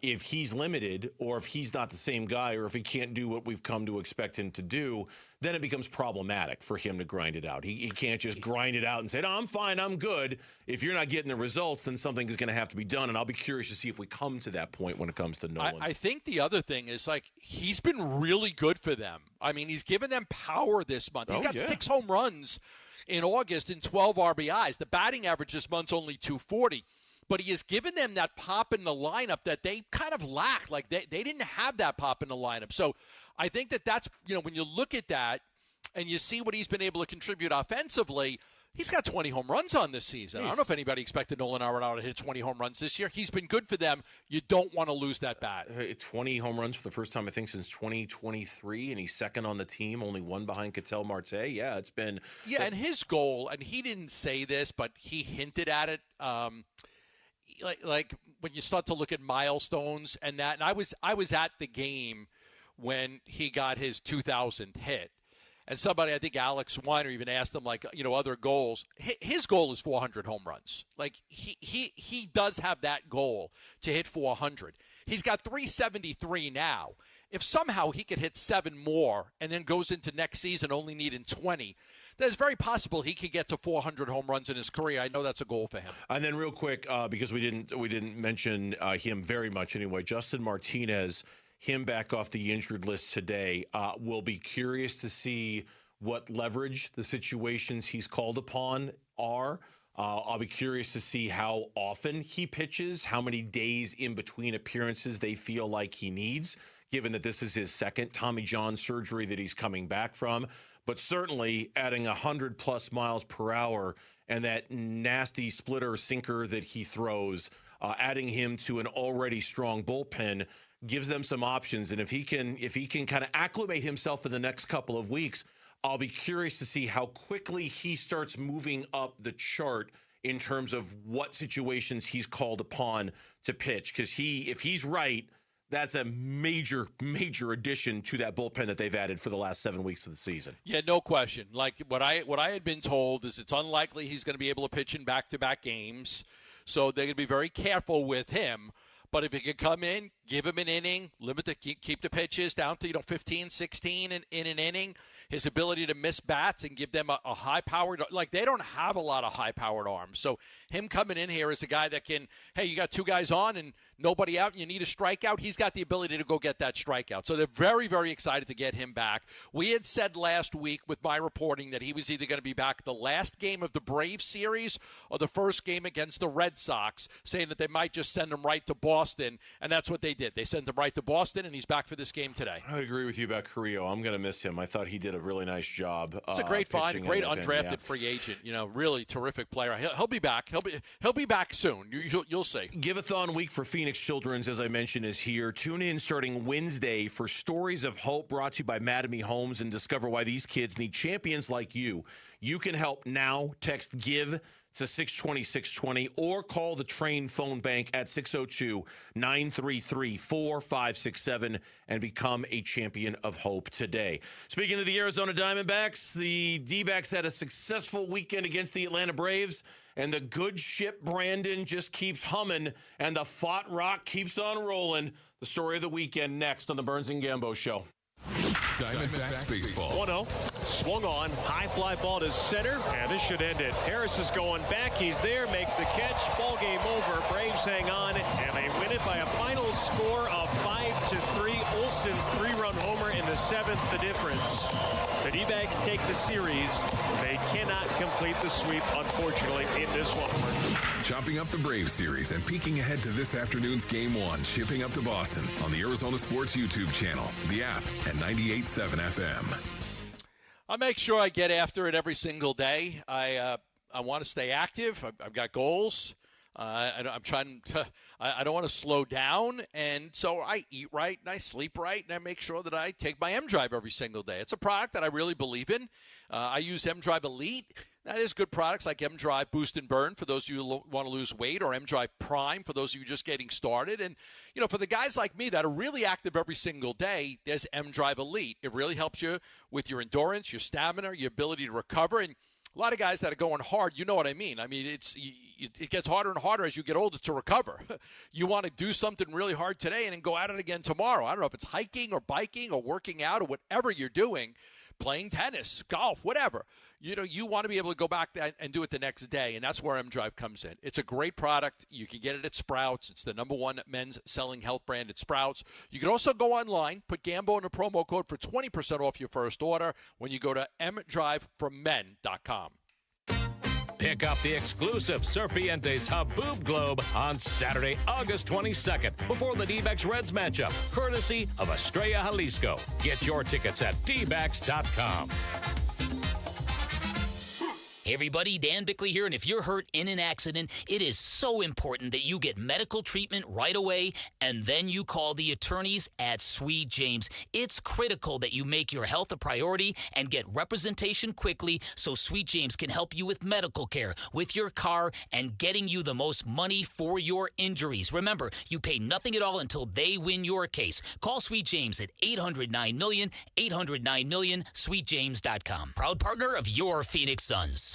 if he's limited or if he's not the same guy or if he can't do what we've come to expect him to do, then it becomes problematic for him to grind it out. He can't just grind it out and say, no, I'm fine, I'm good. If you're not getting the results, then something is going to have to be done, and I'll be curious to see if we come to that point when it comes to Nolan. I think the other thing is, he's been really good for them. I mean, he's given them power this month. He's got 6 home runs in August and 12 RBIs. The batting average this month's only 240. But he has given them that pop in the lineup that they kind of lacked. Like, they didn't have that pop in the lineup. So I think that's, when you look at that and you see what he's been able to contribute offensively, he's got 20 home runs on this season. I don't know if anybody expected Nolan Arenado to hit 20 home runs this year. He's been good for them. You don't want to lose that bat. 20 home runs for the first time, I think, since 2023, and he's second on the team, only one behind Ketel Marte. Yeah, it's been... Yeah, and his goal, and he didn't say this, but he hinted at it, like when you start to look at milestones and that, and I was at the game when he got his 2000th hit, and somebody, I think Alex Weiner, even asked him other goals. His goal is 400 home runs. Like he does have that goal to hit 400. He's got 373 now. If somehow he could hit 7 more and then goes into next season only needing 20, then it's very possible he could get to 400 home runs in his career. I know that's a goal for him. And then real quick, because we didn't mention him very much anyway, Justin Martinez, him back off the injured list today. We'll be curious to see what leverage the situations he's called upon are. I'll be curious to see how often he pitches, how many days in between appearances they feel like he needs, given that this is his second Tommy John surgery that he's coming back from. But certainly adding 100+ miles per hour and that nasty splitter sinker that he throws, adding him to an already strong bullpen gives them some options. And if he can kind of acclimate himself in the next couple of weeks, I'll be curious to see how quickly he starts moving up the chart in terms of what situations he's called upon to pitch. Because if he's right, that's a major, major addition to that bullpen that they've added for the last 7 weeks of the season. Yeah, no question. Like what I had been told is it's unlikely he's going to be able to pitch in back-to-back games. So they're going to be very careful with him. But if he can come in, give him an inning, keep the pitches down to 15, 16 in an inning, his ability to miss bats and give them a high-powered, they don't have a lot of high-powered arms. So him coming in here is a guy that can, hey, you got 2 guys on and nobody out and you need a strikeout, he's got the ability to go get that strikeout. So they're very, very excited to get him back. We had said last week with my reporting that he was either going to be back the last game of the Braves series or the first game against the Red Sox, saying that they might just send him right to Boston, and that's what they did. They sent him right to Boston, and he's back for this game today. I agree with you about Carrillo. I'm going to miss him. I thought he did a really nice job. It's a great find, great undrafted free agent. Really terrific player. He'll be back. He'll be back soon. You'll see. Give-a-thon week for Phoenix Children's, as I mentioned, is here. Tune in starting Wednesday for Stories of Hope, brought to you by Mattamy Homes, and discover why these kids need champions like you. You can help now. Text GIVE to 620-620 or call the Train phone bank at 602-933-4567 and become a champion of hope today. Speaking of the Arizona Diamondbacks, the D-backs had a successful weekend against the Atlanta Braves, and the good ship Brandon just keeps humming, and the Fought Rock keeps on rolling. The story of the weekend next on the Burns and Gambo Show. Diamondbacks baseball. 1-0. Swung on. High fly ball to center. And this should end it. Harris is going back. He's there. Makes the catch. Ball game over. Braves hang on. And they win it by a final score of 5-3. Olson's 3-run homer in the 7th. The difference. The D-backs take the series. They cannot complete the sweep, unfortunately, in this one. Chopping up the Braves series and peeking ahead to this afternoon's Game 1, shipping up to Boston on the Arizona Sports YouTube channel, the app, and 98.7 FM. I make sure I get after it every single day. I want to stay active. I've got goals. I'm trying to, I don't want to slow down. And so I eat right and I sleep right and I make sure that I take my M-Drive every single day. It's a product that I really believe in. I use M-Drive Elite. That is good products like M-Drive Boost and Burn for those of you who want to lose weight, or M-Drive Prime for those of you just getting started. And, you know, for the guys like me that are really active every single day, there's M-Drive Elite. It really helps you with your endurance, your stamina, your ability to recover. And a lot of guys that are going hard, you know what I mean. I mean, it gets harder and harder as you get older to recover. You want to do something really hard today and then go at it again tomorrow. I don't know if it's hiking or biking or working out or whatever you're doing, playing tennis, golf, whatever. You know, you want to be able to go back and do it the next day, and that's where M-Drive comes in. It's a great product. You can get it at Sprouts. It's the #1 men's selling health brand at Sprouts. You can also go online, put Gambo in a promo code for 20% off your first order when you go to mdriveformen.com. Pick up the exclusive Serpientes Haboob Globe on Saturday, August 22nd, before the D-backs Reds matchup, courtesy of Estrella Jalisco. Get your tickets at dbacks.com. Hey everybody, Dan Bickley here, and if you're hurt in an accident, it is so important that you get medical treatment right away, and then you call the attorneys at Sweet James. It's critical that you make your health a priority and get representation quickly so Sweet James can help you with medical care, with your car, and getting you the most money for your injuries. Remember, you pay nothing at all until they win your case. Call Sweet James at 800-9-million, 800-9-million, sweetjames.com. Proud partner of your Phoenix Suns.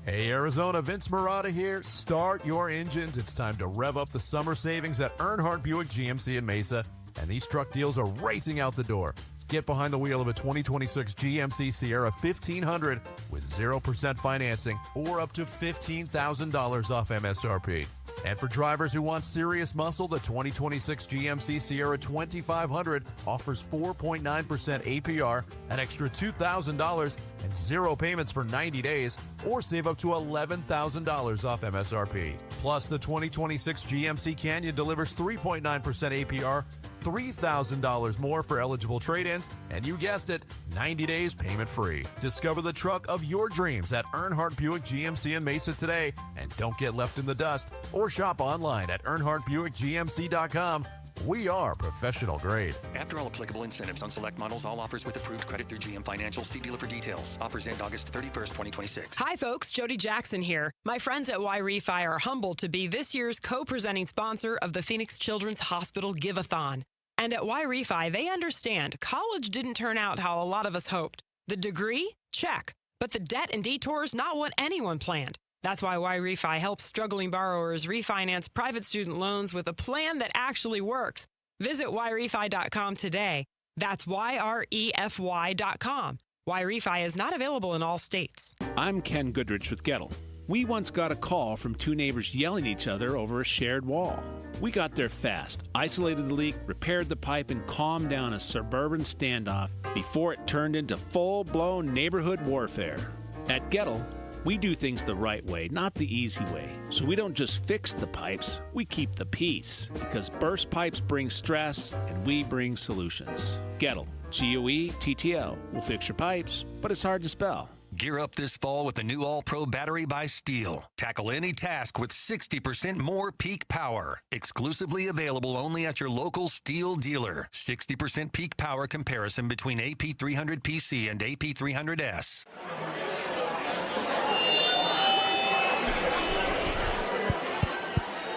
Hey Arizona, Vince Marotta here. Start your engines. It's time to rev up the summer savings at Earnhardt Buick GMC in Mesa, and these truck deals are racing out the door. Get behind the wheel of a 2026 GMC Sierra 1500 with 0% financing or up to $15,000 off MSRP. And for drivers who want serious muscle, the 2026 GMC Sierra 2500 offers 4.9% APR, an extra $2,000, and 0 payments for 90 days, or save up to $11,000 off MSRP. Plus, the 2026 GMC Canyon delivers 3.9% APR, $3,000 more for eligible trade-ins, and you guessed it, 90 days payment-free. Discover the truck of your dreams at Earnhardt Buick GMC in Mesa today, and don't get left in the dust, or shop online at EarnhardtBuickGMC.com. We are professional grade. After all applicable incentives on select models, all offers with approved credit through GM Financial. See dealer for details. Offers end August 31st, 2026. Hi, folks. Jody Jackson here. My friends at Y-Refi are humbled to be this year's co-presenting sponsor of the Phoenix Children's Hospital Give-a-thon. And at Y-Refi, they understand college didn't turn out how a lot of us hoped. The degree? Check. But the debt and detours, not what anyone planned. That's why Y-Refi helps struggling borrowers refinance private student loans with a plan that actually works. Visit YRefi.com today. That's YREFY.com. Y-Refi is not available in all states. I'm Ken Goodrich with Gettle. We once got a call from two neighbors yelling at each other over a shared wall. We got there fast, isolated the leak, repaired the pipe, and calmed down a suburban standoff before it turned into full-blown neighborhood warfare. At Gettle, we do things the right way, not the easy way. So we don't just fix the pipes, we keep the peace. Because burst pipes bring stress, and we bring solutions. Gettle, G-O-E-T-T-L. We'll fix your pipes, but it's hard to spell. Gear up this fall with the new All-Pro battery by Steel. Tackle any task with 60% more peak power. Exclusively available only at your local Steel dealer. 60% peak power comparison between AP300PC and AP300S.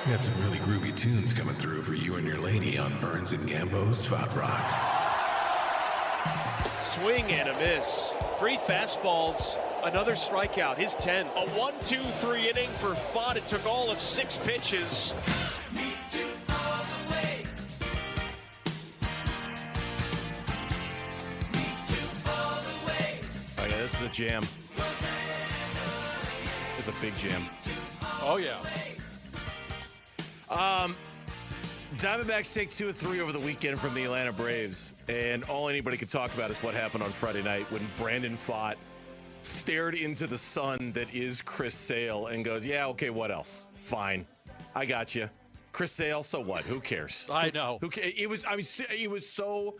We got some really groovy tunes coming through for you and your lady on Burns and Gambo's Spot Rock. Swing and a miss. 3 fastballs, another strikeout, his 10th. A 1-2-3 inning for Fott. It took all of 6 pitches. Oh, yeah, this is a jam. It's a big jam. Oh, yeah. Diamondbacks take 2 of 3 over the weekend from the Atlanta Braves, and all anybody can talk about is what happened on Friday night when Brandon Pfaadt stared into the sun that is Chris Sale and goes, yeah, okay, what else? Fine. I got you. Chris Sale, so what? Who cares? I know. It was so...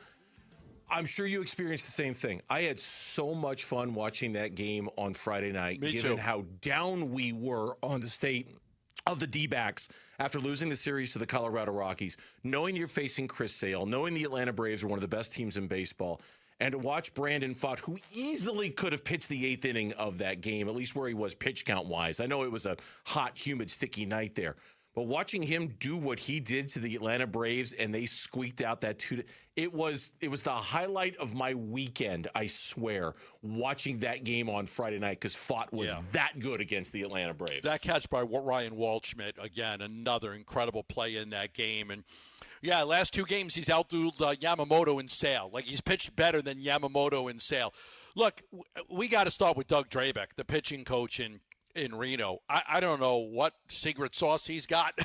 I'm sure you experienced the same thing. I had so much fun watching that game on Friday night, given how down we were on the state of the D-backs after losing the series to the Colorado Rockies, knowing you're facing Chris Sale, knowing the Atlanta Braves are one of the best teams in baseball, and to watch Brandon Pfaadt, who easily could have pitched the 8th inning of that game, at least where he was pitch count-wise. I know it was a hot, humid, sticky night there. But watching him do what he did to the Atlanta Braves and they squeaked out that 2, it was the highlight of my weekend, I swear, watching that game on Friday night because Pfaadt was that good against the Atlanta Braves. That catch by Ryan Waldschmidt, again, another incredible play in that game. And, yeah, last 2 games he's outdueled Yamamoto and Sale. Like, he's pitched better than Yamamoto and Sale. Look, we got to start with Doug Drabeck, the pitching coach in Reno. I don't know what secret sauce he's got,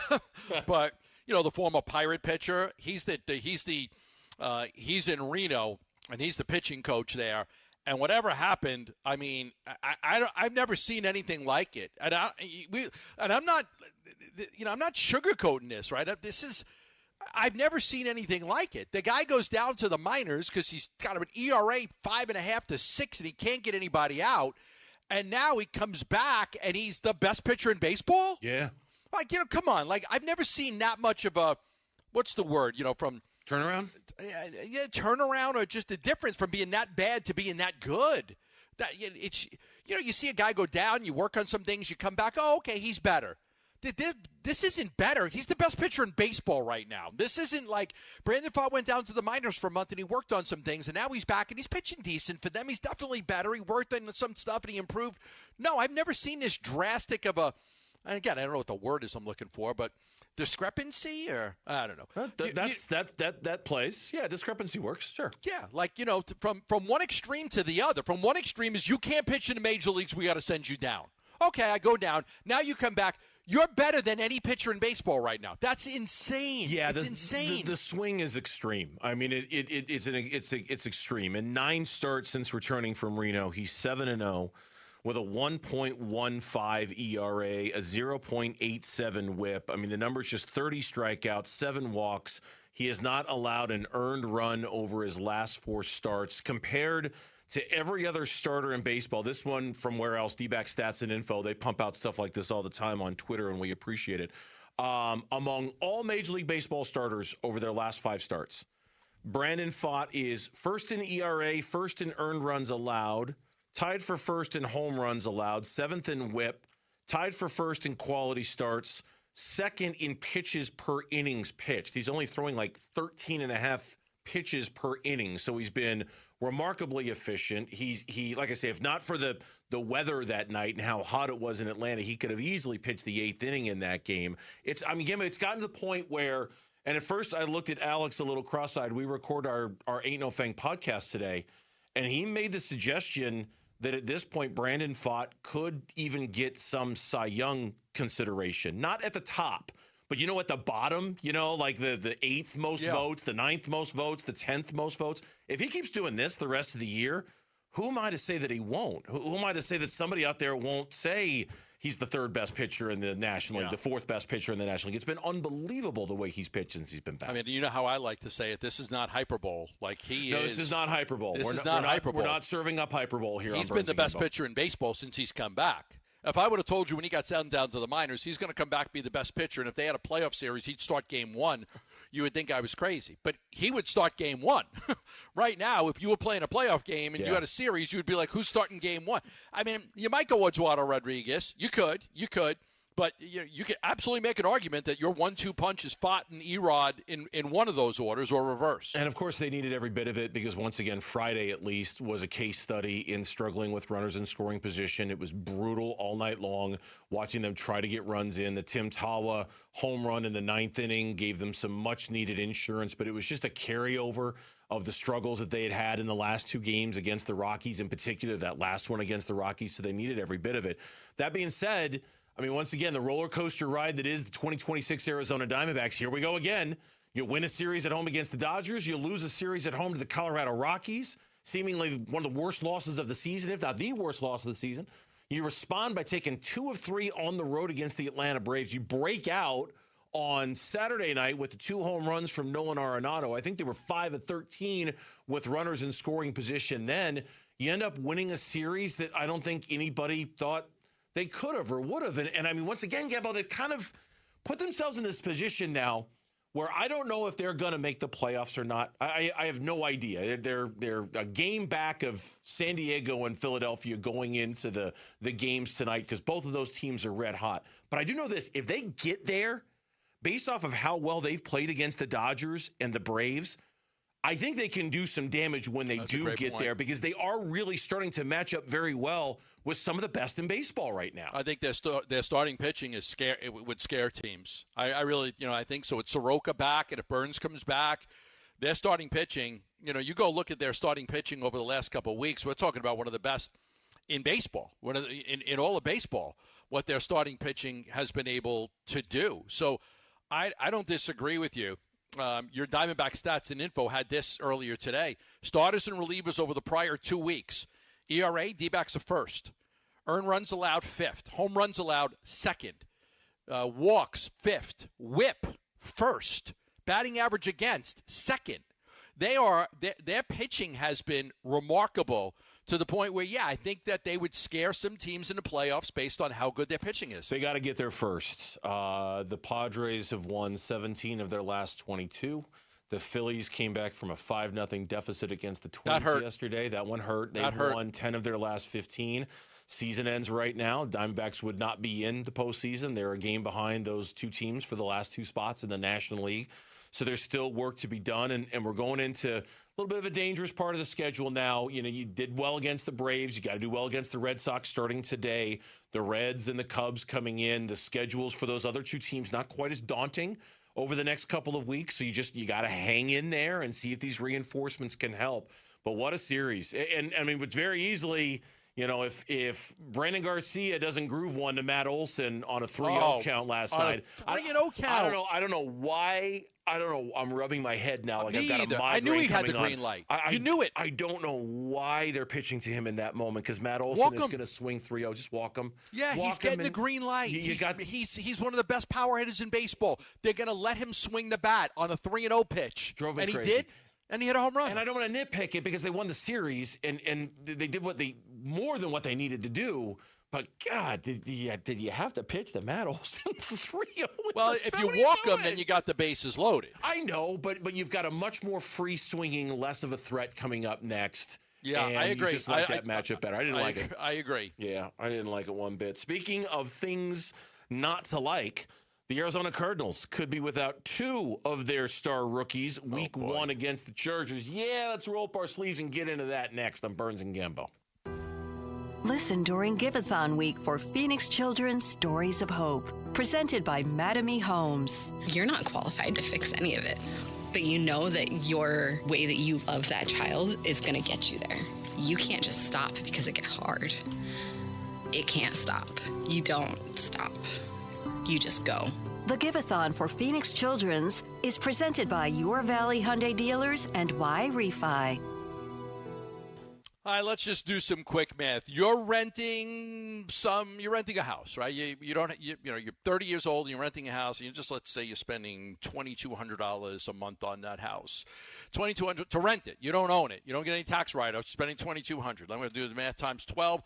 but the former Pirate pitcher, he's in Reno and he's the pitching coach there. And whatever happened, I mean, I've never seen anything like it. And I'm not sugarcoating this, right? I've never seen anything like it. The guy goes down to the minors because he's got an ERA 5.5 to 6, and he can't get anybody out. And now he comes back, and he's the best pitcher in baseball? Yeah. Like, come on. Like, I've never seen that much of a, what's the word, from... Turnaround? Yeah, turnaround, or just the difference from being that bad to being that good. It's you see a guy go down, you work on some things, you come back, oh, okay, he's better. This isn't better. He's the best pitcher in baseball right now. This isn't like Brandon Pfaadt went down to the minors for a month and he worked on some things, and now he's back and he's pitching decent for them. He's definitely better. He worked on some stuff and he improved. No, I've never seen this drastic of a, and again, I don't know what the word is I'm looking for, but discrepancy, or I don't know. That plays. Yeah, discrepancy works. Sure. Yeah, like, from one extreme to the other. From one extreme is you can't pitch in the major leagues, we got to send you down. Okay, I go down. Now you come back. You're better than any pitcher in baseball right now. That's insane. Yeah, it's insane. The swing is extreme. I mean, it's extreme. In 9 starts since returning from Reno, he's 7-0 with a 1.15 ERA, a 0.87 WHIP. I mean, the number's just 30 strikeouts, 7 walks. He has not allowed an earned run over his last 4 starts. Compared to every other starter in baseball, this one from where else? D-back Stats and Info. They pump out stuff like this all the time on Twitter, and we appreciate it. Among all Major League Baseball starters over their last 5 starts, Brandon Pfaadt is first in ERA, first in earned runs allowed, tied for first in home runs allowed, 7th in WHIP, tied for first in quality starts, 2nd in pitches per innings pitched. He's only throwing like 13.5 pitches per inning, so he's been remarkably efficient. He like I say, if not for the weather that night and how hot it was in Atlanta, he could have easily pitched the 8th inning in that game. It's gotten to the point where, and at first I looked at Alex a little cross-eyed. We record our Ain't No Fang podcast today, and he made the suggestion that at this point Brandon Pfaadt could even get some Cy Young consideration. Not at the top, but at the bottom, like the 8th most votes, the 9th most votes, the 10th most votes. If he keeps doing this the rest of the year, who am I to say that he won't? Who am I to say that somebody out there won't say he's the 3rd best pitcher in the National League, the 4th best pitcher in the National League? It's been unbelievable the way he's pitched since he's been back. I mean, you know how I like to say it. This is not hyperbole. Like this is not hyperbole. This is not hyperbole. We're not serving up hyperbole here. He's been the best pitcher in baseball since he's come back. If I would have told you when he got sent down to the minors, he's going to come back and be the best pitcher, and if they had a playoff series, he'd start game 1, you would think I was crazy. But he would start game 1. Right now, if you were playing a playoff game and you had a series, you would be like, who's starting game 1? I mean, you might go Eduardo Rodriguez. You could. But you can absolutely make an argument that your 1-2 punch is fought in Erod in one of those orders or reverse. And, of course, they needed every bit of it because, once again, Friday at least was a case study in struggling with runners in scoring position. It was brutal all night long watching them try to get runs in. The Tim Tawa home run in the 9th inning gave them some much-needed insurance, but it was just a carryover of the struggles that they had in the last 2 games against the Rockies, in particular that last one against the Rockies, so they needed every bit of it. That being said, I mean, once again, the roller coaster ride that is the 2026 Arizona Diamondbacks. Here we go again. You win a series at home against the Dodgers. You lose a series at home to the Colorado Rockies, seemingly one of the worst losses of the season, if not the worst loss of the season. You respond by taking 2 of 3 on the road against the Atlanta Braves. You break out on Saturday night with the 2 home runs from Nolan Arenado. I think they were 5 of 13 with runners in scoring position. Then you end up winning a series that I don't think anybody thought they could have or would have. And I mean, once again, Gabbo, they've kind of put themselves in this position now where I don't know if they're going to make the playoffs or not. I have no idea. They're a game back of San Diego and Philadelphia going into the games tonight because both of those teams are red hot. But I do know this. If they get there, based off of how well they've played against the Dodgers and the Braves, I think they can do some damage when they do get there because they are really starting to match up very well with some of the best in baseball right now. I think their starting pitching is would scare teams. I really, I think so. It's Soroka back, and if Burns comes back, their starting pitching, you go look at their starting pitching over the last couple of weeks. We're talking about one of the best in baseball, in all of baseball, what their starting pitching has been able to do. So I don't disagree with you. Your Diamondback stats and info had this earlier today. Starters and relievers over the prior 2 weeks. ERA, D-backs are first. Earned runs allowed, 5th. Home runs allowed, 2nd. Walks, 5th. Whip, 1st. Batting average against, 2nd. Their pitching has been remarkable to the point where, I think that they would scare some teams in the playoffs based on how good their pitching is. They got to get there first. The Padres have won 17 of their last 22. The Phillies came back from a 5-0 deficit against the Twins yesterday. That one hurt. They've won 10 of their last 15. Season ends right now. Diamondbacks would not be in the postseason. They're a game behind those 2 teams for the last 2 spots in the National League. So there's still work to be done, and we're going into a little bit of a dangerous part of the schedule now. You did well against the Braves. You got to do well against the Red Sox starting today. The Reds and the Cubs coming in. The schedules for those other 2 teams not quite as daunting over the next couple of weeks. So you got to hang in there and see if these reinforcements can help. But what a series. And I mean, but very easily, if Brandon Garcia doesn't groove one to Matt Olson on a 3-0 count last night. 3-0 count. I don't know why. I don't know. I'm rubbing my head now like I've got a migraine. I knew he had the coming green light. You knew it. I don't know why they're pitching to him in that moment because Matt Olson is going to swing 3-0. Just walk him. Yeah, he's getting the green light. He's one of the best power hitters in baseball. They're going to let him swing the bat on a 3-0 pitch. Drove me crazy. He did, and he hit a home run. And I don't want to nitpick it because they won the series and they did more than what they needed to do. But, God, did you have to pitch the Matt Olson 3-0? Well, if you walk them, then you got the bases loaded. I know, but you've got a much more free-swinging, less of a threat coming up next. Yeah, and I agree. You just like that matchup better. I didn't like it. I agree. Yeah, I didn't like it one bit. Speaking of things not to like, the Arizona Cardinals could be without 2 of their star rookies week 1 against the Chargers. Yeah, let's roll up our sleeves and get into that next on Burns and Gambo. Listen during Giveathon week for Phoenix Children's Stories of Hope, presented by Madame Homes. You're not qualified to fix any of it, but you know that your way that you love that child is going to get you there. You can't just stop because it gets hard. It can't stop. You don't stop. You just go. The Giveathon for Phoenix Children's is presented by Your Valley Hyundai Dealers and Y Refi. All right, let's just do some quick math. You're renting a house, right? You're 30 years old and you're renting a house, and let's say you're spending $2,200 a month on that house. $2,200 to rent it. You don't own it. You don't get any tax write-offs. You're spending $2,200. I'm going to do the math times 12.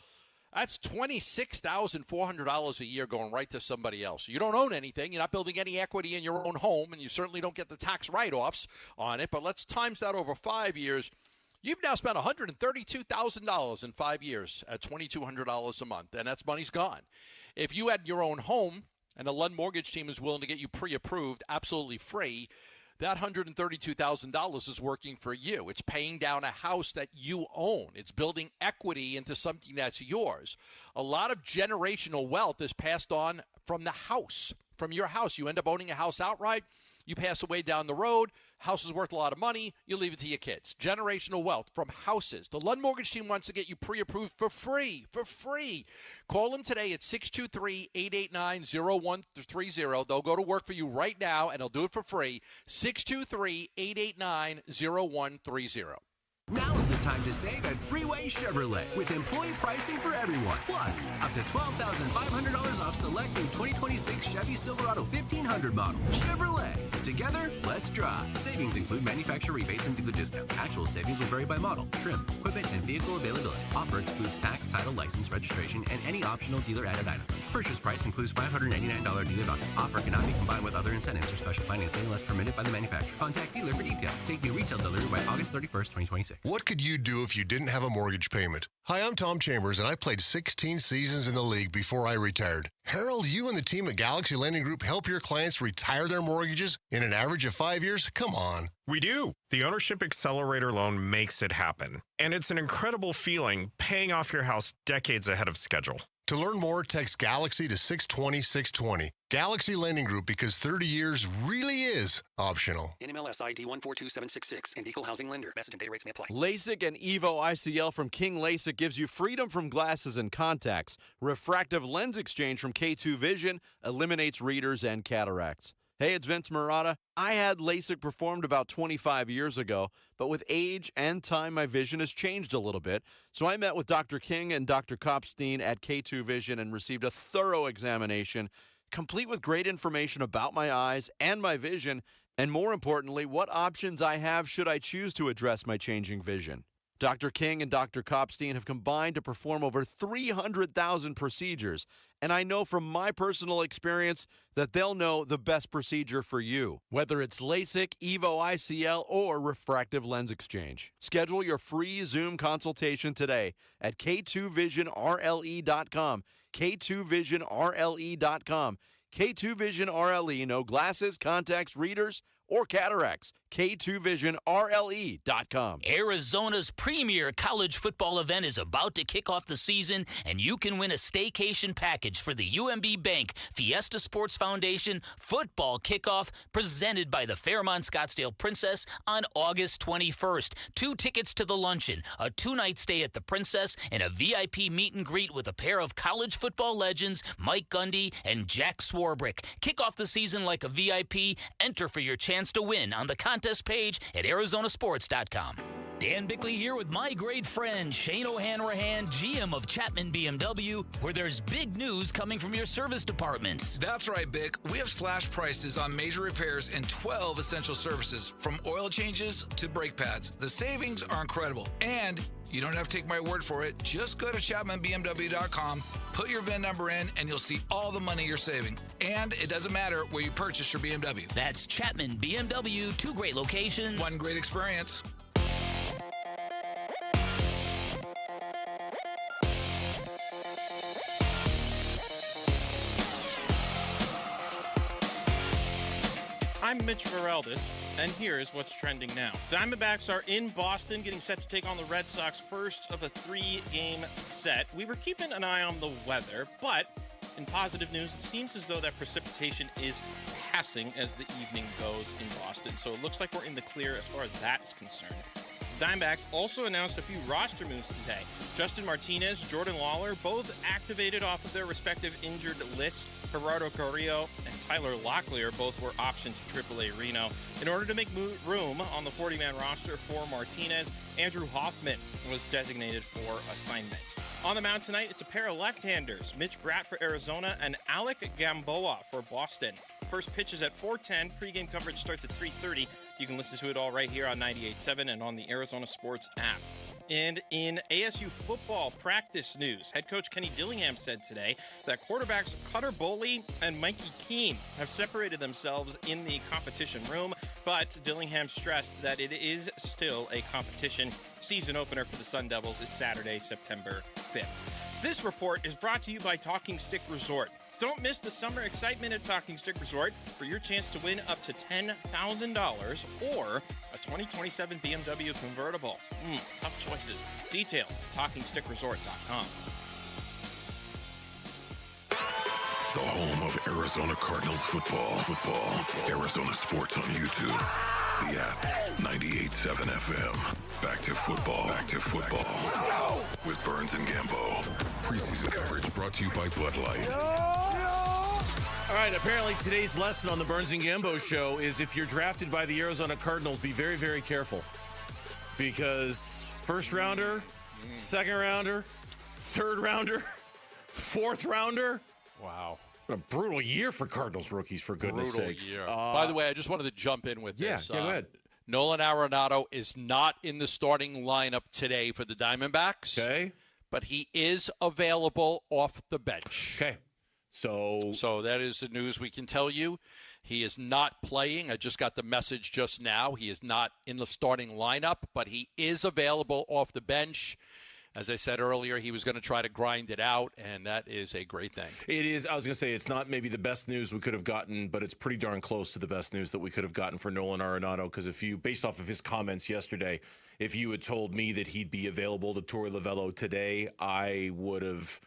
That's $26,400 a year going right to somebody else. You don't own anything. You're not building any equity in your own home, and you certainly don't get the tax write-offs on it. But let's times that over 5 years. You've now spent $132,000 in 5 years at $2,200 a month, and that's money's gone. If you had your own home, and the Lund Mortgage team is willing to get you pre-approved absolutely free, that $132,000 is working for you. It's paying down a house that you own. It's building equity into something that's yours. A lot of generational wealth is passed on from the house, from your house. You end up owning a house outright. You pass away down the road. House is worth a lot of money. You leave it to your kids. Generational wealth from houses. The Lund Mortgage team wants to get you pre-approved for free. Call them today at 623-889-0130. They'll go to work for you right now, and they'll do it for free. 623-889-0130. Now's the time to save at Freeway Chevrolet with employee pricing for everyone. Plus, up to $12,500 off select new 2026 Chevy Silverado 1500 model. Chevrolet. Together, let's drive. Savings include manufacturer rebates and dealer discount. Actual savings will vary by model, trim, equipment, and vehicle availability. Offer excludes tax, title, license, registration, and any optional dealer-added items. Purchase price includes $589 dealer value. Offer cannot be combined with other incentives or special financing unless permitted by the manufacturer. Contact dealer for details. Take new retail delivery by August 31st, 2026. What could you do if you didn't have a mortgage payment? Hi, I'm Tom Chambers, and I played 16 seasons in the league before I retired. Harold, you and the team at Galaxy Lending Group help your clients retire their mortgages in an average of 5 years? Come on. We do. The Ownership Accelerator loan makes it happen. And it's an incredible feeling paying off your house decades ahead of schedule. To learn more, text Galaxy to 620-620. Galaxy Lending Group, because 30 years really is optional. NMLS ID 142766 and Equal Housing Lender. Message and data rates may apply. LASIK and EVO ICL from King LASIK gives you freedom from glasses and contacts. Refractive lens exchange from K2 Vision eliminates readers and cataracts. Hey, it's Vince Marotta. I had LASIK performed about 25 years ago, but with age and time, my vision has changed a little bit. So I met with Dr. King and Dr. Kopstein at K2 Vision and received a thorough examination, complete with great information about my eyes and my vision, and more importantly, what options I have should I choose to address my changing vision. Dr. King and Dr. Kopstein have combined to perform over 300,000 procedures, and I know from my personal experience that they'll know the best procedure for you, whether it's LASIK, EVO ICL, or refractive lens exchange. Schedule your free Zoom consultation today at K2VisionRLE.com, K2VisionRLE.com. K2 Vision RLE, no glasses, contacts, readers, or cataracts. K2VisionRLE.com. Arizona's premier college football event is about to kick off the season, and you can win a staycation package for the UMB Bank Fiesta Sports Foundation football kickoff presented by the Fairmont Scottsdale Princess on August 21st. 2 tickets to the luncheon, a 2-night stay at the Princess, and a VIP meet and greet with a pair of college football legends, Mike Gundy and Jack Swarbrick. Kick off the season like a VIP. Enter for your chance to win on the contest page at arizonasports.com. Dan Bickley here with my great friend Shane O'Hanrahan, GM of Chapman BMW, where there's big news coming from your service departments. That's right, Bick. We have slashed prices on major repairs and 12 essential services, from oil changes to brake pads. The savings are incredible, and you don't have to take my word for it. Just go to ChapmanBMW.com, put your VIN number in, and you'll see all the money you're saving. And it doesn't matter where you purchase your BMW. That's Chapman BMW, 2 great locations. 1 great experience. I'm Mitch Vareldis, and here's what's trending now. Diamondbacks are in Boston, getting set to take on the Red Sox, first of a 3-game set. We were keeping an eye on the weather, but in positive news, it seems as though that precipitation is passing as the evening goes in Boston. So it looks like we're in the clear as far as that is concerned. Diamondbacks also announced a few roster moves today. Justin Martinez, Jordan Lawler, both activated off of their respective injured lists. Gerardo Carrillo and Tyler Locklear both were optioned to AAA Reno. In order to make room on the 40-man roster for Martinez, Andrew Hoffman was designated for assignment. On the mound tonight, it's a pair of left-handers, Mitch Bratt for Arizona and Alec Gamboa for Boston. First pitch is at 4:10. Pre-game coverage starts at 3:30. You can listen to it all right here on 98.7 and on the Arizona Sports app. And in ASU football practice news, head coach Kenny Dillingham said today that quarterbacks Cutter Boley and Mikey Keene have separated themselves in the competition room, but Dillingham stressed that it is still a competition. Season opener for the Sun Devils is Saturday, September 5th. This report is brought to you by Talking Stick Resort. Don't miss the summer excitement at Talking Stick Resort for your chance to win up to $10,000 or a 2027 BMW convertible. Tough choices. Details at TalkingStickResort.com. The home of Arizona Cardinals football. Arizona Sports on YouTube. The app, 98.7 FM. Back to football. With Burns and Gambo. Preseason coverage brought to you by Bud Light. All right, apparently today's lesson on the Burns and Gambo show is if you're drafted by the Arizona Cardinals, be very, very careful. Because first rounder, second rounder, third rounder, fourth rounder. Wow. What a brutal year for Cardinals rookies, for goodness sakes. By the way, I just wanted to jump in with this. Yeah, go ahead. Nolan Arenado is not in the starting lineup today for the Diamondbacks. Okay. But he is available off the bench. Okay. So that is the news we can tell you. He is not playing. I just got the message just now. He is not in the starting lineup, but he is available off the bench. As I said earlier, he was going to try to grind it out, and that is a great thing. It is. I was going to say it's not maybe the best news we could have gotten, but it's pretty darn close to the best news that we could have gotten for Nolan Arenado. Because based off of his comments yesterday, if you had told me that he'd be available to Torey Lovullo today, I would have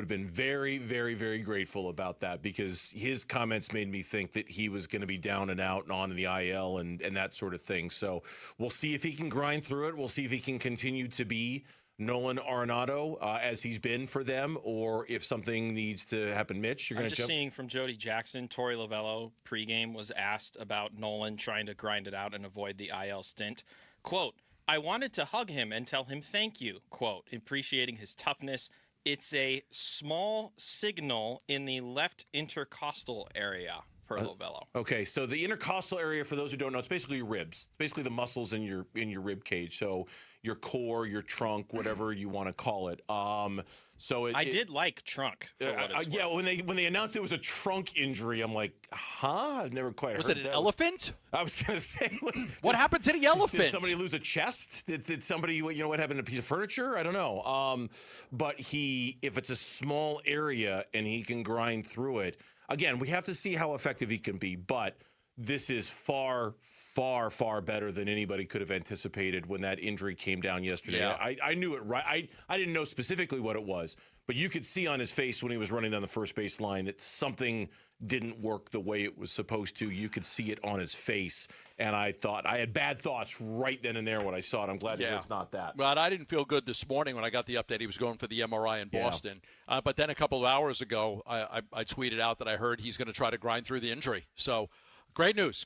been very, very, very grateful about that, because his comments made me think that he was going to be down and out and on in the IL and that sort of thing. So we'll see if he can grind through it. We'll see if he can continue to be Nolan Arenado as he's been for them, or if something needs to happen. Mitch, you're going to jump? Seeing from Jody Jackson, Torey Lovullo pregame was asked about Nolan trying to grind it out and avoid the IL stint. Quote, I wanted to hug him and tell him thank you. Quote, appreciating his toughness. It's a small signal in the left intercostal area, per Lovullo. Okay, so the intercostal area, for those who don't know, it's basically your ribs. It's basically the muscles in your rib cage. So your core, your trunk, whatever you want to call it. I did like trunk. For what it's yeah, worth. when they announced it was a trunk injury, I'm like, huh? I've never quite Was heard it an that. elephant? I was going to say, what happened to the elephant? Did somebody lose a chest? Did somebody, what happened to a piece of furniture? I don't know. But if it's a small area and he can grind through it, again, we have to see how effective he can be, but this is far, far, far better than anybody could have anticipated when that injury came down yesterday. Yeah. I knew it right. I didn't know specifically what it was, but you could see on his face when he was running down the first base line that something didn't work the way it was supposed to. You could see it on his face, and I had bad thoughts right then and there when I saw it. I'm glad to hear it's not that. But I didn't feel good this morning when I got the update he was going for the MRI in Boston. But then a couple of hours ago, I tweeted out that I heard he's going to try to grind through the injury. So great news.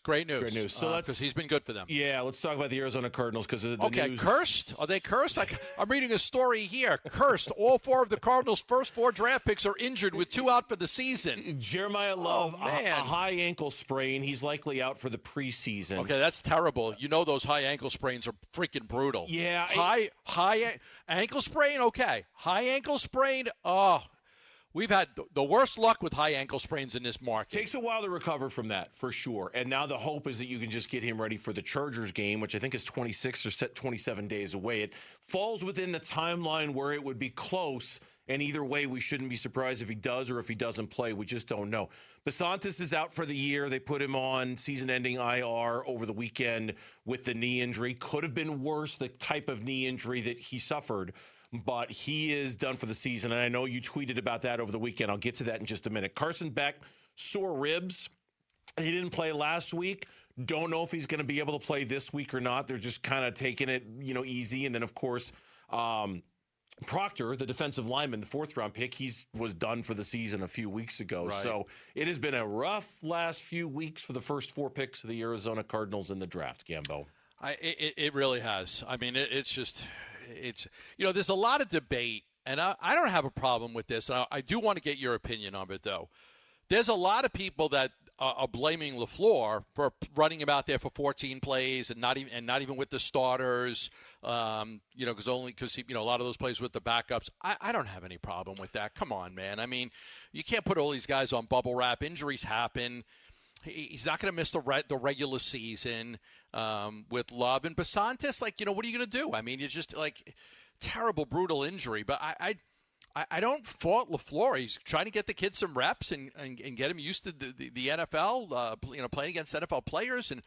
So because he's been good for them. Yeah, let's talk about the Arizona Cardinals because of the news. Cursed? Are they cursed? I'm reading a story here. Cursed. All four of the Cardinals' first four draft picks are injured with 2 out for the season. Jeremiah Love, a high ankle sprain. He's likely out for the preseason. Okay, that's terrible. You know those high ankle sprains are freaking brutal. Yeah. High ankle sprain, okay. High ankle sprain, we've had the worst luck with high ankle sprains in this market. Takes a while to recover from that, for sure. And now the hope is that you can just get him ready for the Chargers game, which I think is 26 or 27 days away. It falls within the timeline where it would be close, and either way, we shouldn't be surprised if he does or if he doesn't play. We just don't know. Basantis is out for the year. They put him on season-ending IR over the weekend with the knee injury. Could have been worse, the type of knee injury that he suffered. But he is done for the season, and I know you tweeted about that over the weekend. I'll get to that in just a minute. Carson Beck, sore ribs. He didn't play last week. Don't know if he's going to be able to play this week or not. They're just kind of taking it, easy. And then, of course, Proctor, the defensive lineman, the 4th-round pick, was done for the season a few weeks ago. Right. So it has been a rough last few weeks for the first 4 picks of the Arizona Cardinals in the draft, Gambo. It really has. I mean, it's just... there's a lot of debate, and I don't have a problem with this. I do want to get your opinion on it, though. There's a lot of people that are blaming LaFleur for running him out there for 14 plays and not even with the starters. Because a lot of those plays with the backups. I don't have any problem with that. Come on, man. I mean, you can't put all these guys on bubble wrap. Injuries happen. He's not going to miss the regular season with Love and Basantis. What are you going to do? I mean, it's just terrible, brutal injury. But I don't fault LaFleur. He's trying to get the kids some reps and get him used to the NFL, playing against NFL players. And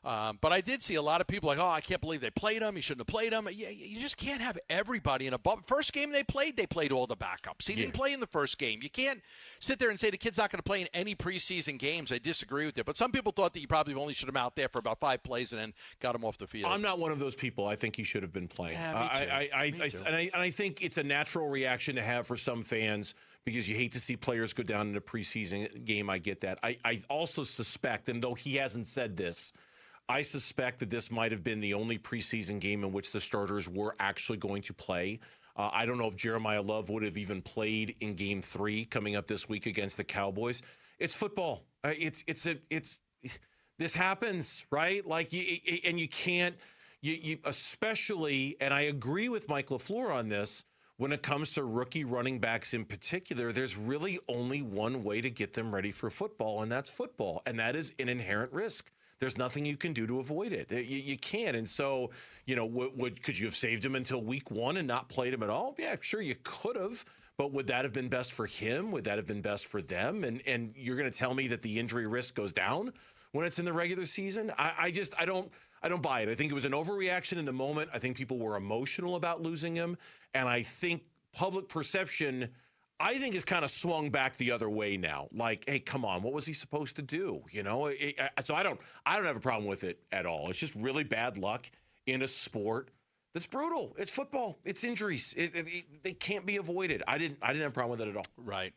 but I did see a lot of people like, oh, I can't believe they played him. He shouldn't have played him. You just can't have everybody in a bubble. First game they played all the backups. He didn't play in the first game. You can't sit there and say the kid's not going to play in any preseason games. I disagree with it. But some people thought that you probably only should have him out there for about 5 plays and then got him off the field. I'm not one of those people. I think he should have been playing. Yeah, me too. I think it's a natural reaction to have for some fans because you hate to see players go down in a preseason game. I get that. I also suspect, and though he hasn't said this, I suspect that this might have been the only preseason game in which the starters were actually going to play. I don't know if Jeremiah Love would have even played in Game 3 coming up this week against the Cowboys. It's football. This happens, right? Like, you can't, especially, and I agree with Mike LaFleur on this. When it comes to rookie running backs in particular, there's really only one way to get them ready for football, and that's football, and that is an inherent risk. There's nothing you can do to avoid it. You can't. And so, could you have saved him until week 1 and not played him at all? Yeah, sure, you could have. But would that have been best for him? Would that have been best for them? And you're going to tell me that the injury risk goes down when it's in the regular season? I don't buy it. I think it was an overreaction in the moment. I think people were emotional about losing him. And I think public perception, is kind of swung back the other way now. Like, hey, come on, what was he supposed to do? So I don't have a problem with it at all. It's just really bad luck in a sport that's brutal. It's football. It's injuries. They can't be avoided. I didn't have a problem with it at all. Right.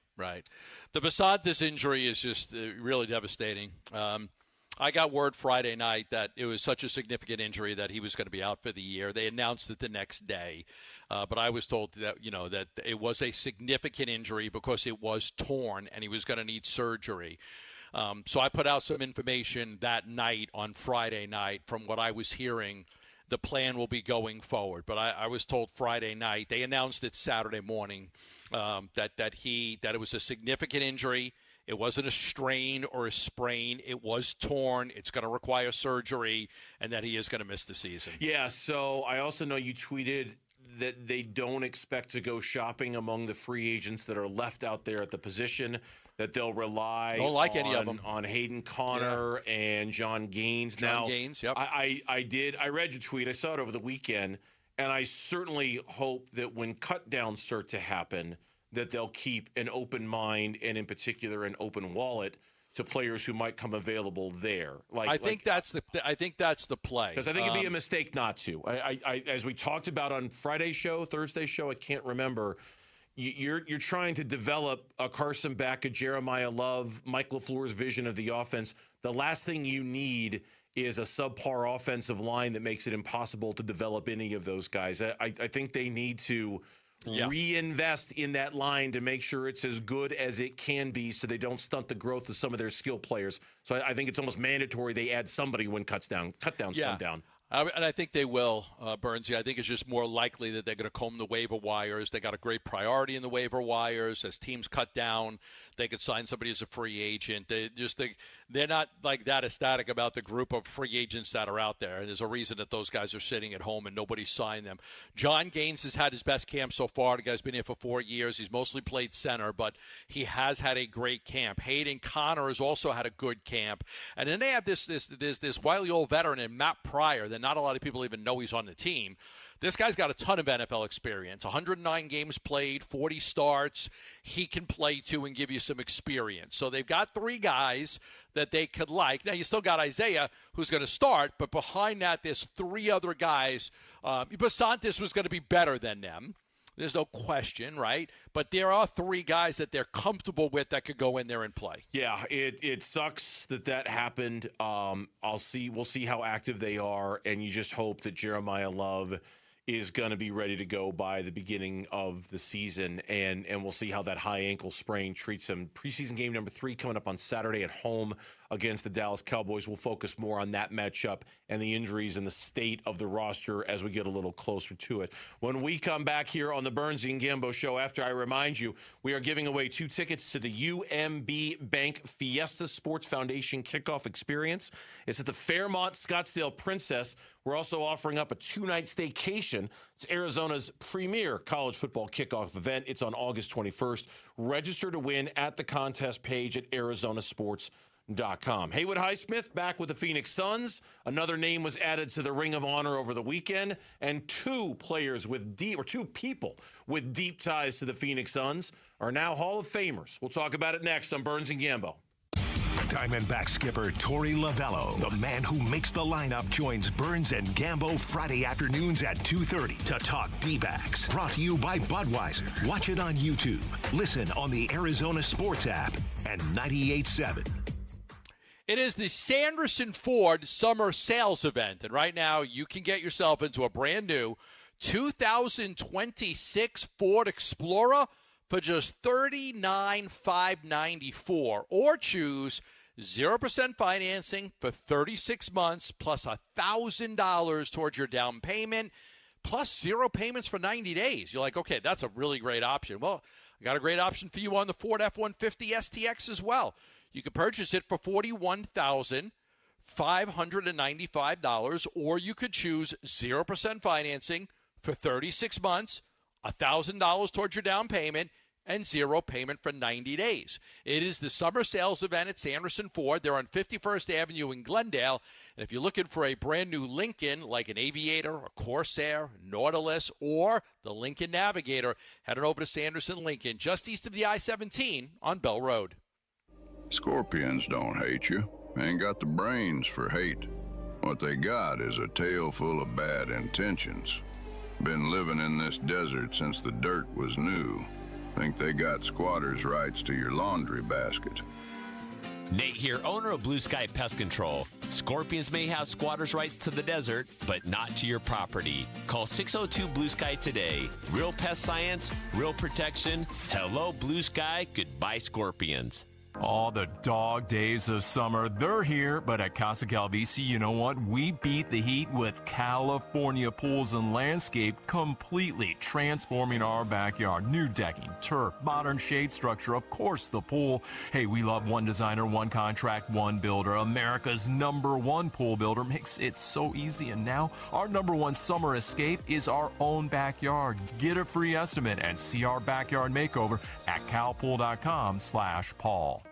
The Basantis injury is just really devastating. I got word Friday night that it was such a significant injury that he was going to be out for the year. They announced it the next day. But I was told that, that it was a significant injury because it was torn and he was going to need surgery. So I put out some information that night on Friday night. From what I was hearing, the plan will be going forward. But I was told Friday night, they announced it Saturday morning, that it was a significant injury. It wasn't a strain or a sprain. It was torn. It's going to require surgery, and that he is going to miss the season. Yeah, so I also know you tweeted that they don't expect to go shopping among the free agents that are left out there at the position, that they'll rely any of them on Hayden Conner and John Gaines. Gaines, yep. I read your tweet. I saw it over the weekend, and I certainly hope that when cut downs start to happen, that they'll keep an open mind and, in particular, an open wallet to players who might come available there. I think that's the play. Because I think it'd be a mistake not to. I as we talked about on Friday's show, Thursday's show, I can't remember. You're trying to develop a Carson Beck, a Jeremiah Love, Mike LaFleur's vision of the offense. The last thing you need is a subpar offensive line that makes it impossible to develop any of those guys. I think they need to reinvest in that line to make sure it's as good as it can be so they don't stunt the growth of some of their skill players. So I think it's almost mandatory they add somebody when cut downs come down. And I think they will, Burnsy. I think it's just more likely that they're going to comb the waiver wires. They got a great priority in the waiver wires. As teams cut down, they could sign somebody as a free agent. They're not like that ecstatic about the group of free agents that are out there. And there's a reason that those guys are sitting at home and nobody signed them. John Gaines has had his best camp so far. The guy's been here for 4 years. He's mostly played center, but he has had a great camp. Hayden Conner has also had a good camp. And then they have this wily old veteran in Matt Pryor that not a lot of people even know he's on the team. This guy's got a ton of NFL experience, 109 games played, 40 starts. He can play too and give you some experience. So they've got 3 guys that they could like. Now, you still got Isaiah, who's going to start, but behind that, there's 3 other guys. Basantis was going to be better than them. There's no question, right? But there are 3 guys that they're comfortable with that could go in there and play. Yeah, it sucks that happened. We'll see how active they are, and you just hope that Jeremiah Love is going to be ready to go by the beginning of the season, and we'll see how that high ankle sprain treats him. Preseason game number 3 coming up on Saturday at home against the Dallas Cowboys. We'll focus more on that matchup and the injuries and the state of the roster as we get a little closer to it. When we come back here on the Burns and Gambo Show, after I remind you, we are giving away 2 tickets to the UMB Bank Fiesta Sports Foundation kickoff experience. It's at the Fairmont Scottsdale Princess. We're also offering up a 2-night staycation. It's Arizona's premier college football kickoff event. It's on August 21st. Register to win at the contest page at arizonasports.com. Haywood Highsmith back with the Phoenix Suns. Another name was added to the Ring of Honor over the weekend, and 2 people with deep ties to the Phoenix Suns are now Hall of Famers. We'll talk about it next on Burns and Gambo. Diamondback skipper Torey Lavello, the man who makes the lineup, joins Burns and Gambo Friday afternoons at 2:30 to talk D-backs. Brought to you by Budweiser. Watch it on YouTube. Listen on the Arizona Sports app and 98.7. It is the Sanderson Ford Summer Sales Event, and right now you can get yourself into a brand new 2026 Ford Explorer for just $39,594, or choose 0% financing for 36 months plus $1,000 towards your down payment, plus 0 payments for 90 days. You're like, okay, that's a really great option. Well, I got a great option for you on the Ford F-150 STX as well. You can purchase it for $41,595, or you could choose 0% financing for 36 months, $1,000 towards your down payment, and 0 payment for 90 days. It is the summer sales event at Sanderson Ford. They're on 51st Avenue in Glendale. And if you're looking for a brand new Lincoln, like an Aviator, a Corsair, Nautilus, or the Lincoln Navigator, head on over to Sanderson Lincoln, just east of the I-17 on Bell Road. Scorpions don't hate you. Ain't got the brains for hate. What they got is a tail full of bad intentions. Been living in this desert since the dirt was new. Think they got squatters' rights to your laundry basket. Nate here, owner of Blue Sky Pest Control. Scorpions may have squatters' rights to the desert, but not to your property. Call 602 Blue Sky today. Real pest science, real protection. Hello, Blue Sky. Goodbye, Scorpions. All the dog days of summer, they're here, but at Casa Calvisi, you know what? We beat the heat with California Pools and Landscape, completely transforming our backyard. New decking, turf, modern shade structure, of course the pool. Hey, we love one designer, one contract, one builder. America's #1 pool builder makes it so easy. And now our #1 summer escape is our own backyard. Get a free estimate and see our backyard makeover at calpool.com/Paul.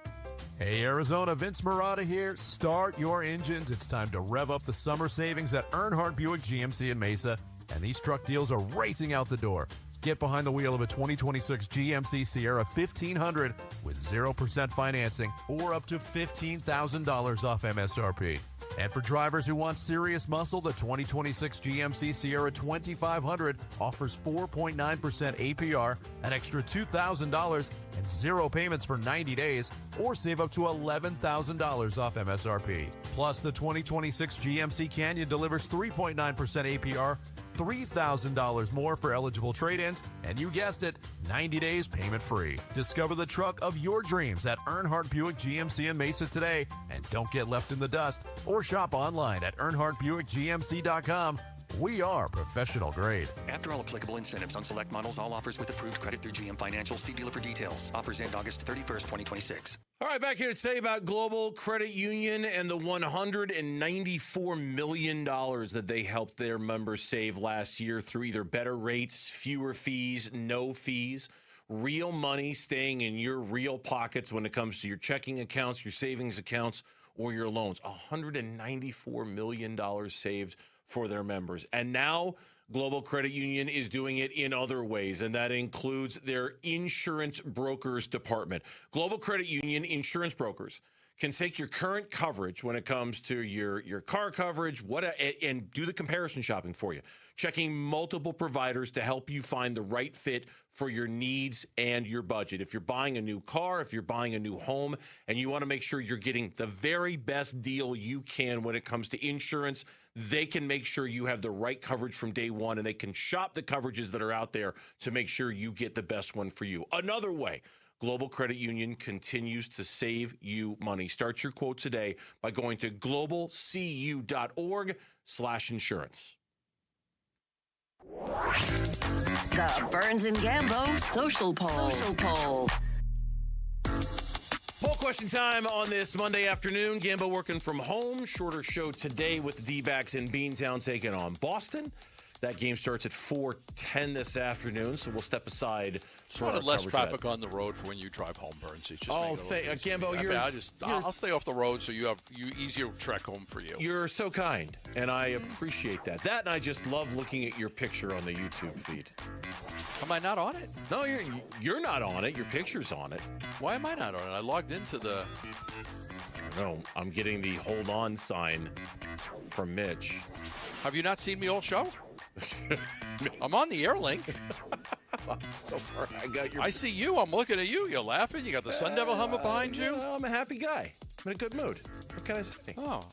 Hey Arizona, Vince Marotta here. Start your engines. It's time to rev up the summer savings at Earnhardt Buick GMC in Mesa. And these truck deals are racing out the door. Get behind the wheel of a 2026 GMC Sierra 1500 with 0% financing or up to $15,000 off MSRP. And for drivers who want serious muscle, the 2026 GMC Sierra 2500 offers 4.9% APR, an extra $2,000, and 0 payments for 90 days, or save up to $11,000 off MSRP. Plus, the 2026 GMC Canyon delivers 3.9% APR, $3,000 more for eligible trade-ins, and you guessed it, 90 days payment-free. Discover the truck of your dreams at Earnhardt Buick GMC in Mesa today, and don't get left in the dust, or shop online at EarnhardtBuickGMC.com. We are professional grade. After all applicable incentives on select models, all offers with approved credit through GM Financial. See dealer for details. Offers end August 31st, 2026. All right, back here to tell you about Global Credit Union and the $194 million that they helped their members save last year through either better rates, fewer fees, no fees, real money staying in your real pockets when it comes to your checking accounts, your savings accounts, or your loans. $194 million saved for their members. And now Global Credit Union is doing it in other ways, and that includes their insurance brokers department. Global Credit Union insurance brokers can take your current coverage when it comes to your car coverage, and do the comparison shopping for you, checking multiple providers to help you find the right fit for your needs and your budget. If you're buying a new car, if you're buying a new home, and you want to make sure you're getting the very best deal you can when it comes to insurance, they can make sure you have the right coverage from day one, and they can shop the coverages that are out there to make sure you get the best one for you. Another way Global Credit Union continues to save you money. Start your quote today by going to globalcu.org/insurance. The Burns and Gambo Social Poll. Poll question time on this Monday afternoon. Gambo working from home. Shorter show today with the D-backs in Beantown taking on Boston. That game starts at 4:10 this afternoon, so we'll step aside. Just wanted less traffic on the road for when you drive home, Burns. It's just Gambo, I'll stay off the road so you easier trek home for you. You're so kind, and I appreciate that. That and I just love looking at your picture on the YouTube feed. Am I not on it? No, you're not on it. Your picture's on it. Why am I not on it? I logged into the... I don't know. I'm getting the hold on sign from Mitch. Have you not seen me all show? I'm on the air link. So far, I see you. I'm looking at you. You're laughing. You got the Sun Devil helmet behind you. I'm a happy guy. I'm in a good mood. What can I say? Oh,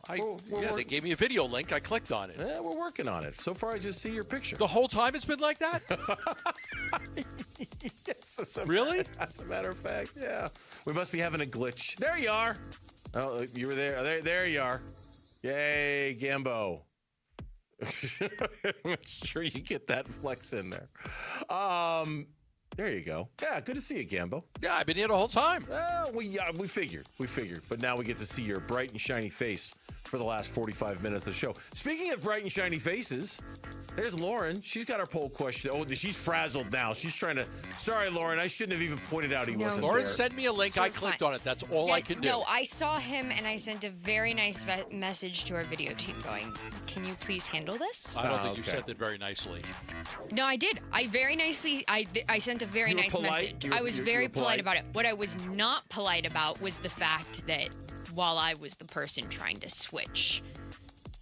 they gave me a video link. I clicked on it. We're working on it. So far, I just see your picture. The whole time it's been like that? Yes, really? As a matter of fact, yeah. We must be having a glitch. There you are. Oh, you were there. There you are. Yay, Gambo. Make sure you get that flex in there. There you go. Yeah, good to see you, Gambo. Yeah, I've been here the whole time. We figured. But now we get to see your bright and shiny face for the last 45 minutes of the show. Speaking of bright and shiny faces, there's Lauren. She's got her poll question. Oh, she's frazzled now. She's trying to... Sorry, Lauren. I shouldn't have even pointed out he wasn't Lauren there. sent me a link. I clicked on it. That's all I can do. No, I saw him, and I sent a very nice message to our video team going, can you please handle this? I don't think you sent it very nicely. No, I did. I sent a very nice message. I was very polite about it. What I was not polite about was the fact that while I was the person trying to switch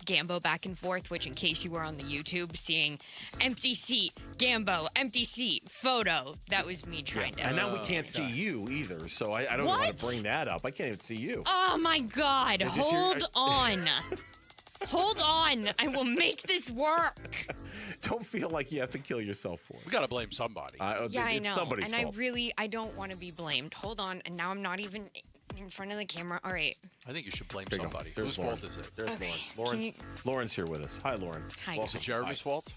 Gambo back and forth, which in case you were on the YouTube seeing empty seat, Gambo, empty seat, photo, that was me trying to. And now we can't see you either, so I don't want to bring that up. I can't even see you. Oh my God, hold on. Hold on. I will make this work. Don't feel like you have to kill yourself for it. We got to blame somebody. Yeah, I know. Somebody's and fault. I don't want to be blamed. Hold on. And now I'm not even in front of the camera. All right. I think you should blame There you go. somebody. There's Whose Lauren. fault is it? There's Okay. Lauren's here with us. Hi, Lauren. Hi. Is it Jeremy's fault?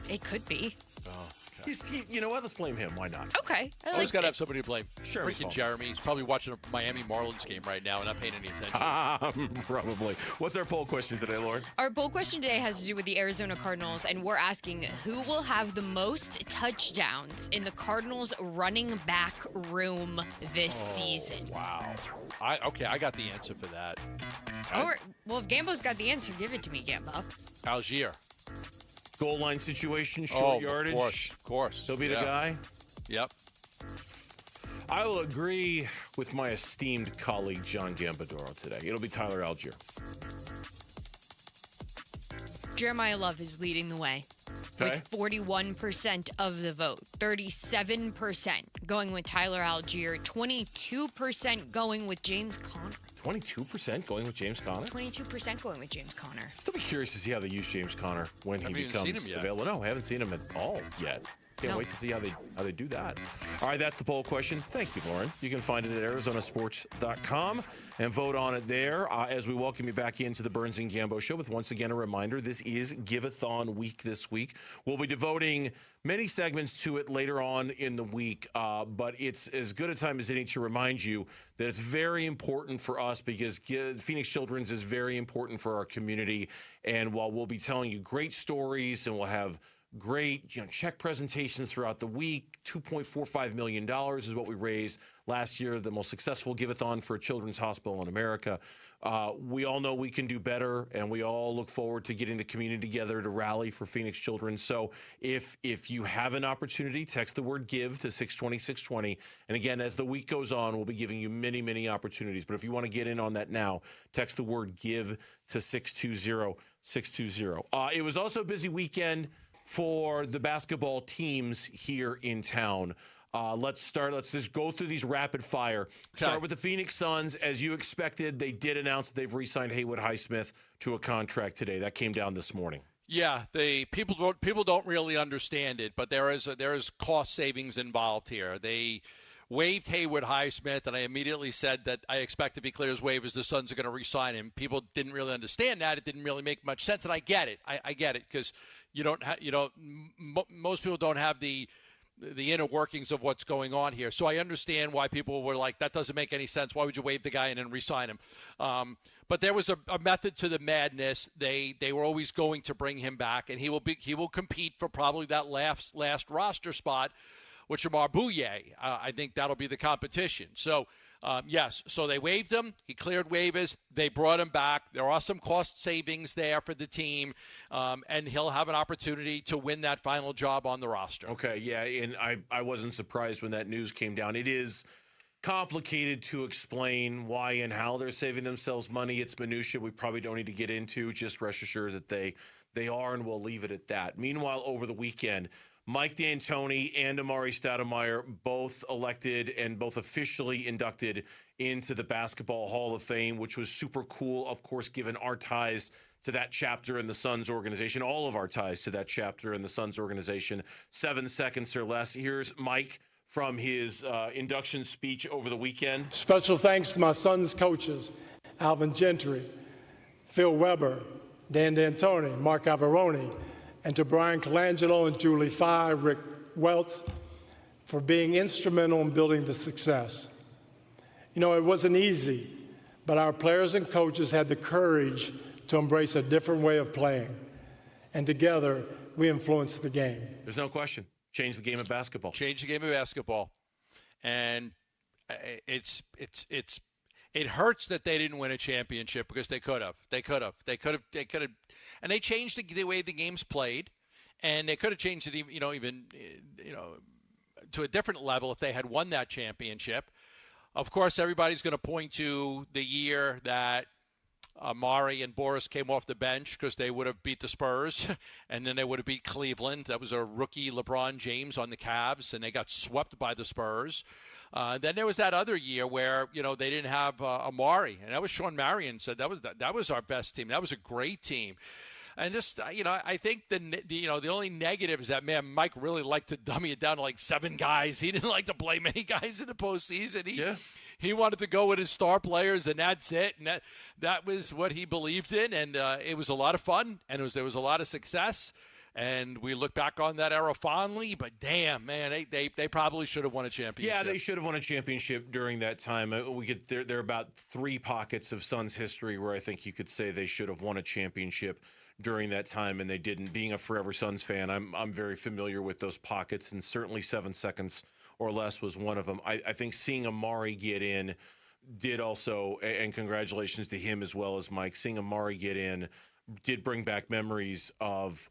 It could be. Oh, you know what? Let's blame him. Why not? Okay. Always got to have somebody to blame. Sure. Freaking Jeremy. He's probably watching a Miami Marlins game right now and not paying any attention. Probably. What's our poll question today, Lauren? Our poll question today has to do with the Arizona Cardinals, and we're asking who will have the most touchdowns in the Cardinals running back room this season. Wow. I got the answer for that. Well, if Gambo's got the answer, give it to me, Gambo. Algier. Goal line situation, short yardage. Of course. He'll be the guy. Yep. I will agree with my esteemed colleague, John Gambadoro, today. It'll be Tyler Algier. Jeremiah Love is leading the way with 41% of the vote, 37% going with Tyler Algier, 22% going with James Conner. 22% going with James Conner? 22% going with James Conner. Still be curious to see how they use James Conner when he becomes available. No, I haven't seen him at all yet. Can't wait to see how they do that. All right, that's the poll question. Thank you, Lauren. You can find it at arizonasports.com and vote on it there as we welcome you back into the Burns and Gambo Show with, once again, a reminder, this is Give-a-thon week this week. We'll be devoting many segments to it later on in the week, but it's as good a time as any to remind you that it's very important for us because Phoenix Children's is very important for our community. And while we'll be telling you great stories and we'll have great check presentations throughout the week, $2.45 million is what we raised last year, the most successful give-a-thon for a children's hospital in America. We all know we can do better, and we all look forward to getting the community together to rally for Phoenix Children. So if you have an opportunity, text the word GIVE to 620-620. And again, as the week goes on, we'll be giving you many, many opportunities. But if you want to get in on that now, text the word GIVE to 620-620. It was also a busy weekend for the basketball teams here in town. Let's just go through these rapid fire. Start with the Phoenix Suns. As you expected, they did announce that they've re-signed Haywood Highsmith to a contract today. That came down this morning. Yeah, people don't really understand it, but there is cost savings involved here. They waived Haywood Highsmith, and I immediately said that I expect if he clears waivers, the Suns are going to re-sign him. People didn't really understand that. It didn't really make much sense, and I get it. I get it because most people don't have the inner workings of what's going on here. So I understand why people were like, that doesn't make any sense. Why would you waive the guy and then re-sign him? But there was a method to the madness. They were always going to bring him back, and he will compete for probably that last roster spot with Shamar Bouye. I think that'll be the competition. So, yes, so they waived him. He cleared waivers. They brought him back. There are some cost savings there for the team, and he'll have an opportunity to win that final job on the roster. Okay, yeah, and I wasn't surprised when that news came down. It is complicated to explain why and how they're saving themselves money. It's minutia we probably don't need to get into. Just rest assured that they are, and we'll leave it at that. Meanwhile, over the weekend, Mike D'Antoni and Amari Stoudemire both elected and both officially inducted into the Basketball Hall of Fame, which was super cool, of course, given our ties to that chapter in the Suns organization, all of our ties to that chapter in the Suns organization. 7 seconds or less. Here's Mike from his induction speech over the weekend. Special thanks to my Suns coaches, Alvin Gentry, Phil Weber, Dan D'Antoni, Mark Averoni, and to Brian Colangelo and Julie Fye, Rick Welts, for being instrumental in building the success. You know, it wasn't easy, but our players and coaches had the courage to embrace a different way of playing. And together, we influenced the game. There's no question. Change the game of basketball. Change the game of basketball. And it hurts that they didn't win a championship because they could have. And they changed the way the game's played, and they could have changed it even to a different level if they had won that championship. Of course, everybody's going to point to the year that Amari and Boris came off the bench because they would have beat the Spurs, and then they would have beat Cleveland. That was a rookie LeBron James on the Cavs, and they got swept by the Spurs. Then there was that other year where they didn't have Amari, and that was Sean Marion said that was our best team. That was a great team. And just I think the only negative is that Mike really liked to dummy it down to like 7 guys. He didn't like to play many guys in the postseason. He wanted to go with his star players, and that's it. And that was what he believed in, and it was a lot of fun, and there was a lot of success. And we look back on that era fondly, but damn, man, they probably should have won a championship. Yeah, they should have won a championship during that time. There are about 3 pockets of Suns history where I think you could say they should have won a championship during that time, and they didn't. Being a forever Suns fan, I'm very familiar with those pockets, and certainly 7 seconds or less was one of them. I think seeing Amari get in did also, and congratulations to him as well as Mike, seeing Amari get in did bring back memories of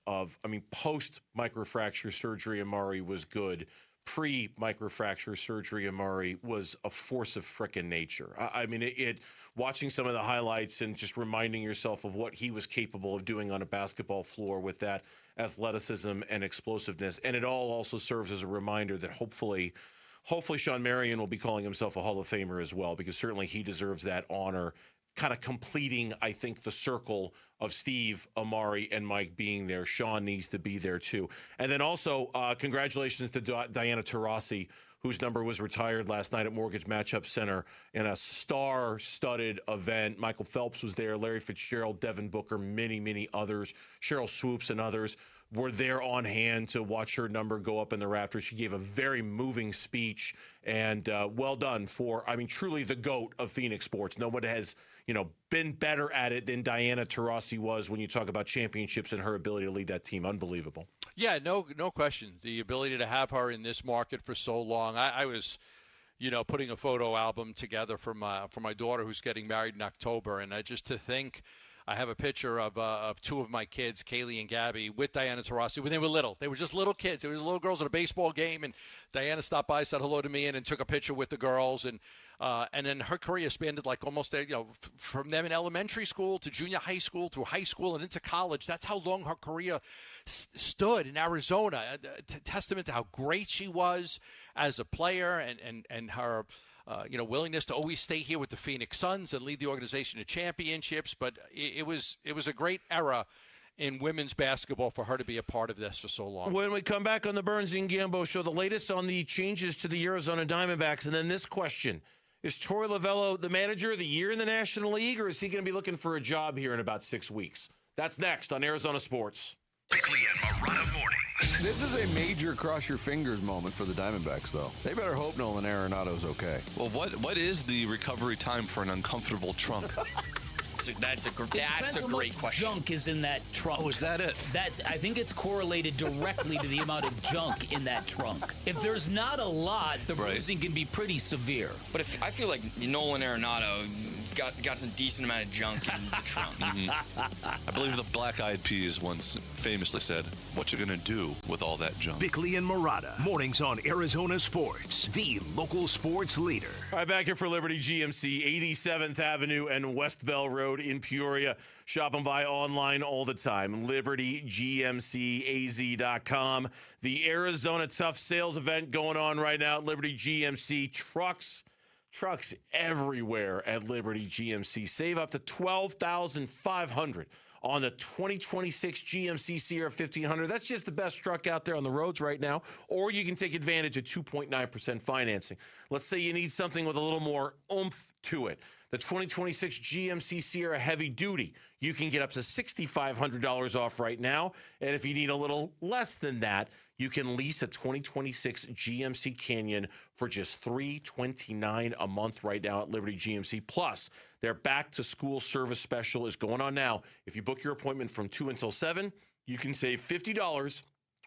post microfracture surgery Amari was good. Pre-microfracture surgery Amari was a force of frickin' nature. Watching some of the highlights and just reminding yourself of what he was capable of doing on a basketball floor with that athleticism and explosiveness. And it all also serves as a reminder that hopefully Sean Marion will be calling himself a Hall of Famer as well, because certainly he deserves that honor, kind of completing, I think, the circle of Steve, Amari, and Mike being there. Sean needs to be there too. And then also, congratulations to Diana Taurasi, whose number was retired last night at Mortgage Matchup Center in a star-studded event. Michael Phelps was there, Larry Fitzgerald, Devin Booker, many, many others, Cheryl Swoops and others were there on hand to watch her number go up in the rafters. She gave a very moving speech, and well done for, truly the GOAT of Phoenix sports. No one has, been better at it than Diana Taurasi was when you talk about championships and her ability to lead that team. Unbelievable. Yeah, no question. The ability to have her in this market for so long. I was, putting a photo album together for my daughter who's getting married in October, and to think I have a picture of 2 of my kids, Kaylee and Gabby, with Diana Taurasi when they were little. They were just little kids. They were little girls at a baseball game, and Diana stopped by, said hello to me, and then took a picture with the girls. And then her career spanned like almost, from them in elementary school to junior high school to high school and into college. That's how long her career stood in Arizona. A testament to how great she was as a player and her willingness to always stay here with the Phoenix Suns and lead the organization to championships. But it was a great era in women's basketball for her to be a part of this for so long. When we come back on the Burns and Gambo Show, the latest on the changes to the Arizona Diamondbacks, and then this question. Is Torey Lovullo the manager of the year in the National League, or is he going to be looking for a job here in about 6 weeks? That's next on Arizona Sports. Bickley and Marotta mornings. This is a major cross your fingers moment for the Diamondbacks, though. They better hope Nolan Arenado's okay. Well, what is the recovery time for an uncomfortable trunk? That's a great question. Junk is in that trunk. Oh, is that it? I think it's correlated directly to the amount of junk in that trunk. If there's not a lot, the bruising can be pretty severe. But I feel like Nolan Arenado got some decent amount of junk in the trunk. I believe the Black Eyed Peas once famously said, "What you gonna do with all that junk?" Bickley and Marotta, mornings on Arizona Sports, the local sports leader. All right, back here for Liberty GMC, 87th Avenue and West Bell Road in Peoria. Shop and buy online all the time. LibertyGMCAZ.com. The Arizona Tough Sales event going on right now at Liberty GMC. Trucks everywhere at Liberty GMC. Save up to $12,500 on the 2026 GMC Sierra 1500. That's just the best truck out there on the roads right now. Or you can take advantage of 2.9% financing. Let's say you need something with a little more oomph to it. The 2026 GMC Sierra Heavy Duty, you can get up to $6,500 off right now. And if you need a little less than that, you can lease a 2026 GMC Canyon for just $329 a month right now at Liberty GMC. Plus, their back-to-school service special is going on now. If you book your appointment from 2 until 7, you can save $50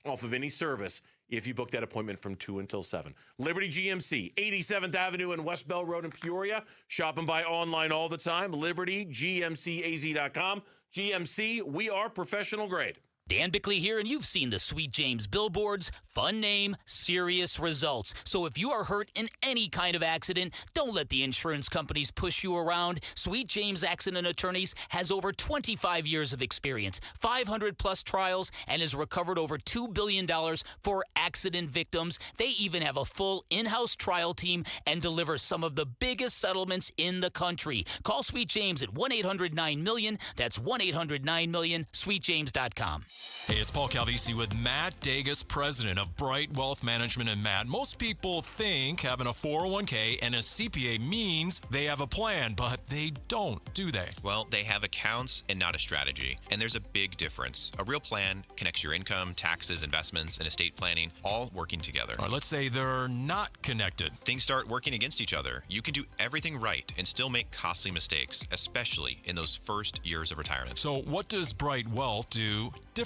off of any service if you book that appointment from 2 until 7. Liberty GMC, 87th Avenue and West Bell Road in Peoria. Shop and buy online all the time. LibertyGMCAZ.com. GMC, we are professional grade. Dan Bickley here, and you've seen the Sweet James billboards. Fun name, serious results. So if you are hurt in any kind of accident, don't let the insurance companies push you around. Sweet James Accident Attorneys has over 25 years of experience, 500-plus trials, and has recovered over $2 billion for accident victims. They even have a full in-house trial team and deliver some of the biggest settlements in the country. Call Sweet James at 1-800-9-MILLION. That's 1-800-9-MILLION, sweetjames.com. Hey, it's Paul Calvisi with Matt Dagus, president of Bright Wealth Management. And Matt, most people think having a 401k and a CPA means they have a plan, but they don't, do they? Well, they have accounts and not a strategy. And there's a big difference. A real plan connects your income, taxes, investments, and estate planning all working together. All right, let's say they're not connected. Things start working against each other. You can do everything right and still make costly mistakes, especially in those first years of retirement. So what does Bright Wealth do differently?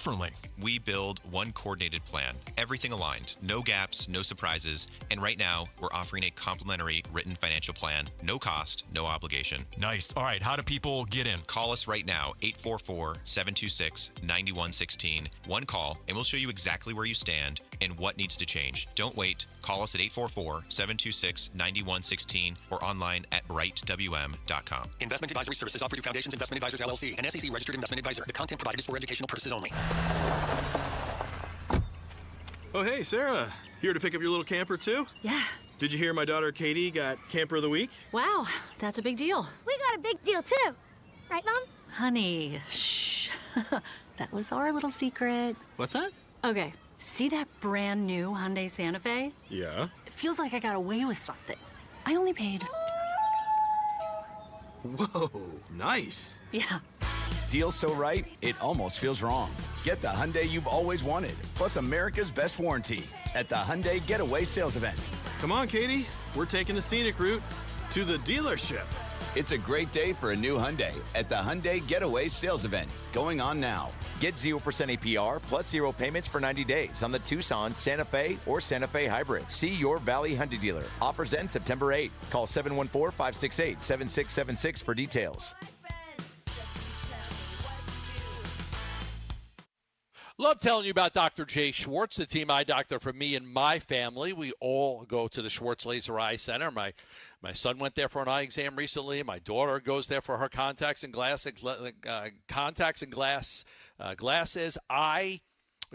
We build one coordinated plan, everything aligned, no gaps, no surprises, and right now we're offering a complimentary written financial plan, no cost, no obligation. Nice. All right, how do people get in? Call us right now, 844-726-9116. One call, and we'll show you exactly where you stand and what needs to change. Don't wait. Call us at 844-726-9116 or online at brightwm.com. Investment advisory services offered through Foundations Investment Advisors, LLC, an SEC-registered investment advisor. The content provided is for educational purposes only. Oh, hey, Sarah. Here to pick up your little camper, too? Yeah. Did you hear my daughter Katie got Camper of the Week? Wow, that's a big deal. We got a big deal, too. Right, Mom? Honey, shh. That was our little secret. What's that? Okay, see that brand new Hyundai Santa Fe? Yeah. It feels like I got away with something. I only paid... Whoa, nice. Yeah. Deal so right, it almost feels wrong. Get the Hyundai you've always wanted, plus America's best warranty at the Hyundai Getaway Sales Event. Come on, Katie. We're taking the scenic route to the dealership. It's a great day for a new Hyundai at the Hyundai Getaway Sales Event, going on now. Get 0% APR plus 0 payments for 90 days on the Tucson, Santa Fe, or Santa Fe Hybrid. See your Valley Hyundai dealer. Offers end September 8th. Call 714-568-7676 for details. Love telling you about Dr. Jay Schwartz, the team eye doctor for me and my family. We all go to the Schwartz Laser Eye Center. My son went there for an eye exam recently. My daughter goes there for her contacts and glasses. I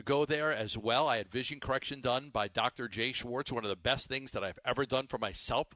go there as well. I had vision correction done by Dr. Jay Schwartz, one of the best things that I've ever done for myself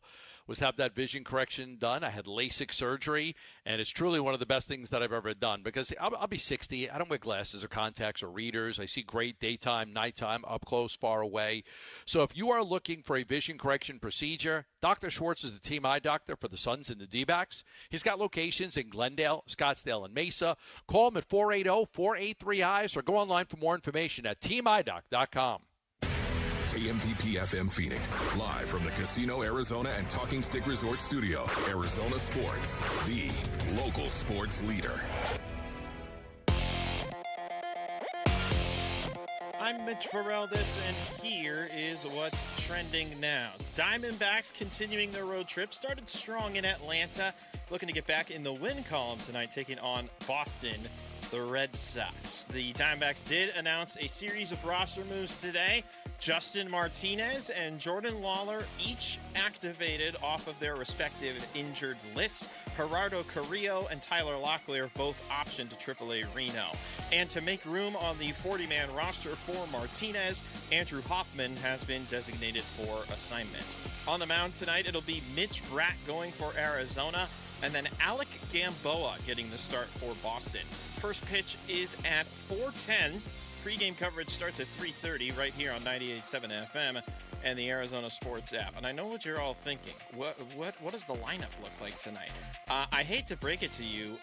was have that vision correction done. I had LASIK surgery, and it's truly one of the best things that I've ever done because I'll be 60. I don't wear glasses or contacts or readers. I see great daytime, nighttime, up close, far away. So if you are looking for a vision correction procedure, Dr. Schwartz is the team eye doctor for the Suns and the D-backs. He's got locations in Glendale, Scottsdale, and Mesa. Call him at 480-483-EYES or go online for more information at teamidoc.com. KMVP FM Phoenix, live from the Casino Arizona and Talking Stick Resort Studio. Arizona Sports, the local sports leader. I'm Mitch Vareldes, and here is what's trending now. Diamondbacks continuing their road trip. Started strong in Atlanta, looking to get back in the win column tonight, taking on Boston, the Red Sox. The Diamondbacks did announce a series of roster moves today. Justin Martinez and Jordan Lawler each activated off of their respective injured lists. Gerardo Carrillo and Tyler Locklear both optioned to AAA Reno. And to make room on the 40-man roster for Martinez, Andrew Hoffman has been designated for assignment. On the mound tonight, it'll be Mitch Bratt going for Arizona, and then Alec Gamboa getting the start for Boston. First pitch is at 4:10. Pre-game coverage starts at 3:30 right here on 98.7 FM and the Arizona Sports app. And I know what you're all thinking. What does the lineup look like tonight? I hate to break it to you.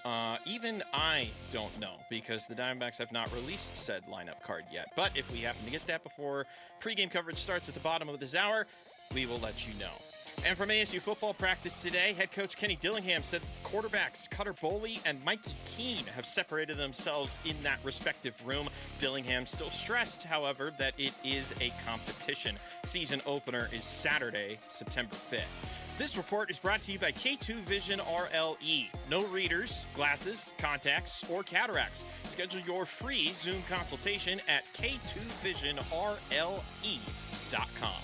Even I don't know because the Diamondbacks have not released said lineup card yet. But if we happen to get that before pre-game coverage starts at the bottom of this hour, we will let you know. And from ASU football practice today, head coach Kenny Dillingham said quarterbacks Cutter Boley and Mikey Keene have separated themselves in that respective room. Dillingham still stressed, however, that it is a competition. Season opener is Saturday, September 5th. This report is brought to you by K2 Vision RLE. No readers, glasses, contacts, or cataracts. Schedule your free Zoom consultation at k2visionrle.com.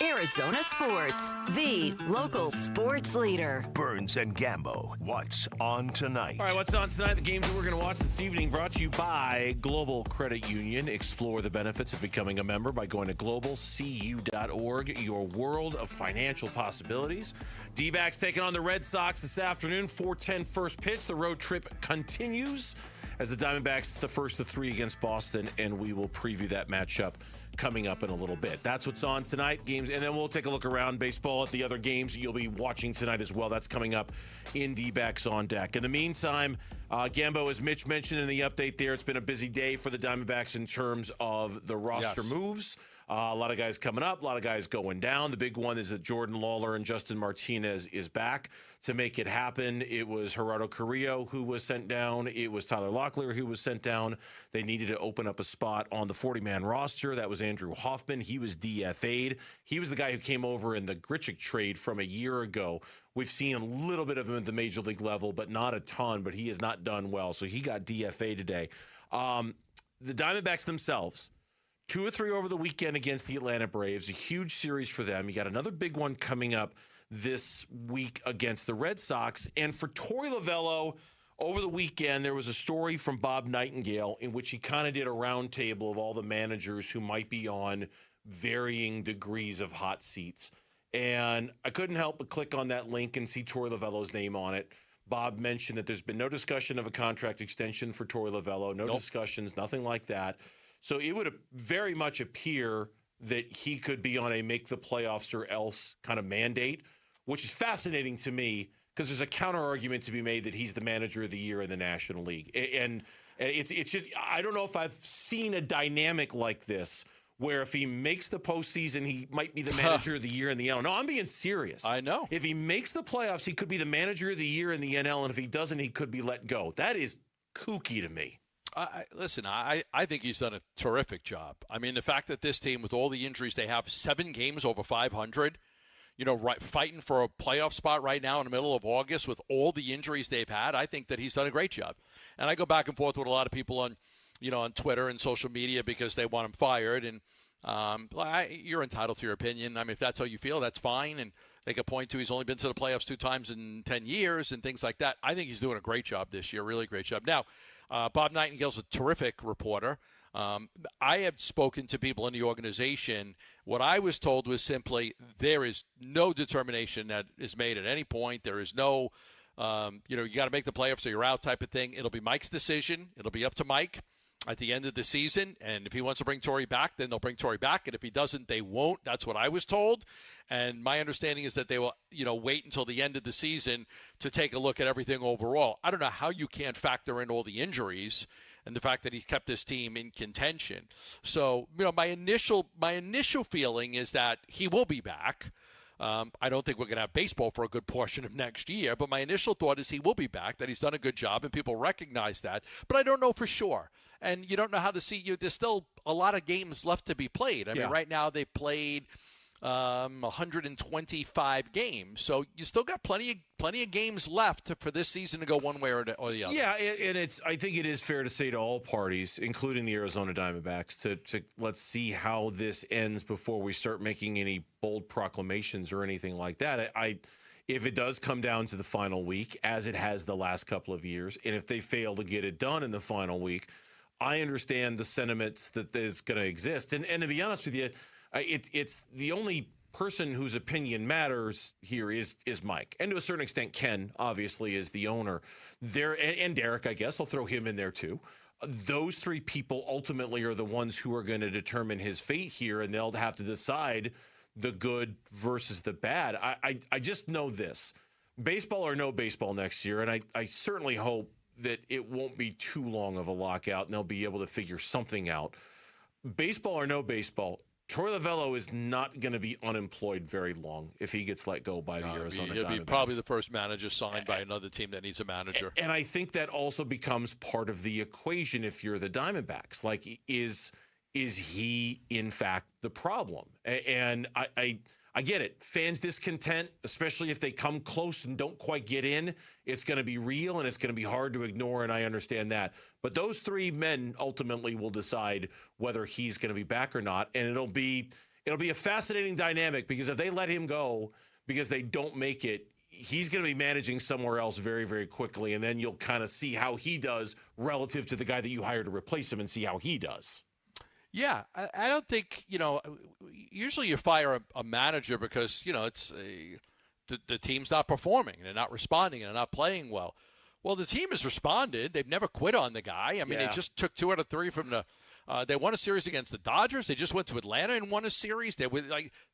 Arizona Sports, the local sports leader. Burns and Gambo, what's on tonight? All right, what's on tonight? The games that we're going to watch this evening brought to you by Global Credit Union. Explore the benefits of becoming a member by going to globalcu.org, your world of financial possibilities. D-backs taking on the Red Sox this afternoon, 4:10 first pitch. The road trip continues as the Diamondbacks, the first of three against Boston, and we will preview that matchup coming up in a little bit. That's what's on tonight. Games, and then we'll take a look around baseball at the other games you'll be watching tonight as well. That's coming up in D-backs on deck. In the meantime, Gambo, as Mitch mentioned in the update there, it's been a busy day for the Diamondbacks in terms of the roster moves. A lot of guys coming up, a lot of guys going down. The big one is that Jordan Lawler and Justin Martinez is back to make it happen. It was Gerardo Carrillo who was sent down. It was Tyler Locklear who was sent down. They needed to open up a spot on the 40-man roster. That was Andrew Hoffman. He was DFA'd. He was the guy who came over in the Grichuk trade from a year ago. We've seen a little bit of him at the major league level, but not a ton. But he has not done well, so he got DFA'd today. The Diamondbacks themselves, 2 or 3 over the weekend against the Atlanta Braves, a huge series for them. You got another big one coming up this week against the Red Sox. And for Torey Lovullo, over the weekend, there was a story from Bob Nightingale in which he kind of did a roundtable of all the managers who might be on varying degrees of hot seats. And I couldn't help but click on that link and see Torey Lovullo's name on it. Bob mentioned that there's been no discussion of a contract extension for Torey Lovullo, no discussions, nothing like that. So it would very much appear that he could be on a make the playoffs or else kind of mandate, which is fascinating to me because there's a counter argument to be made that he's the manager of the year in the National League. And it's just, I don't know if I've seen a dynamic like this where if he makes the postseason, he might be the manager of the year in the NL. No, I'm being serious. I know. If he makes the playoffs, he could be the manager of the year in the NL, and if he doesn't, he could be let go. That is kooky to me. Listen, I think he's done a terrific job. I mean, the fact that this team, with all the injuries they have, 7 games over 500, fighting for a playoff spot right now in the middle of August with all the injuries they've had, I think that he's done a great job. And I go back and forth with a lot of people on Twitter and social media because they want him fired. And you're entitled to your opinion. I mean, if that's how you feel, that's fine. And they can point to he's only been to the playoffs 2 times in 10 years and things like that. I think he's doing a great job this year, really great job. Now, Bob Nightingale's a terrific reporter. I have spoken to people in the organization. What I was told was simply there is no determination that is made at any point. There is no, you got to make the playoffs or you're out type of thing. It'll be Mike's decision. It'll be up to Mike at the end of the season. And if he wants to bring Torrey back, then they'll bring Torrey back. And if he doesn't, they won't. That's what I was told. And my understanding is that they will, wait until the end of the season to take a look at everything overall. I don't know how you can't factor in all the injuries and the fact that he kept this team in contention. So, my initial feeling is that he will be back. I don't think we're going to have baseball for a good portion of next year, but my initial thought is he will be back, that he's done a good job, and people recognize that. But I don't know for sure. And you don't know how to see – there's still a lot of games left to be played. I mean, right now they played 125 games. So you still got plenty of games left for this season to go one way or the other. Yeah, and I think it is fair to say to all parties, including the Arizona Diamondbacks, to let's see how this ends before we start making any bold proclamations or anything like that. If it does come down to the final week, as it has the last couple of years, and if they fail to get it done in the final week, I understand the sentiments that is going to exist. And to be honest with you, it's the only person whose opinion matters here is Mike. And to a certain extent, Ken, obviously, is the owner. And Derek, I guess, I'll throw him in there too. Those three people ultimately are the ones who are going to determine his fate here, and they'll have to decide the good versus the bad. I just know this. Baseball or no baseball next year, and I certainly hope that it won't be too long of a lockout and they'll be able to figure something out. Baseball or no baseball, Torey Lovullo is not going to be unemployed very long if he gets let go by the Arizona Diamondbacks. He'll be probably the first manager signed by another team that needs a manager. And I think that also becomes part of the equation if you're the Diamondbacks. Like, is he, in fact, the problem? And I get it. Fans discontent, especially if they come close and don't quite get in, it's going to be real and it's going to be hard to ignore, and I understand that. But those three men ultimately will decide whether he's going to be back or not, and it'll be a fascinating dynamic because if they let him go because they don't make it, he's going to be managing somewhere else very, very quickly, and then you'll kind of see how he does relative to the guy that you hired to replace him and see how he does. Yeah, I don't think, usually you fire a manager because, it's the team's not performing. They're not responding and they're not playing well. Well, the team has responded. They've never quit on the guy. I mean, They just took 2 out of 3 from they won a series against the Dodgers. They just went to Atlanta and won a series. They were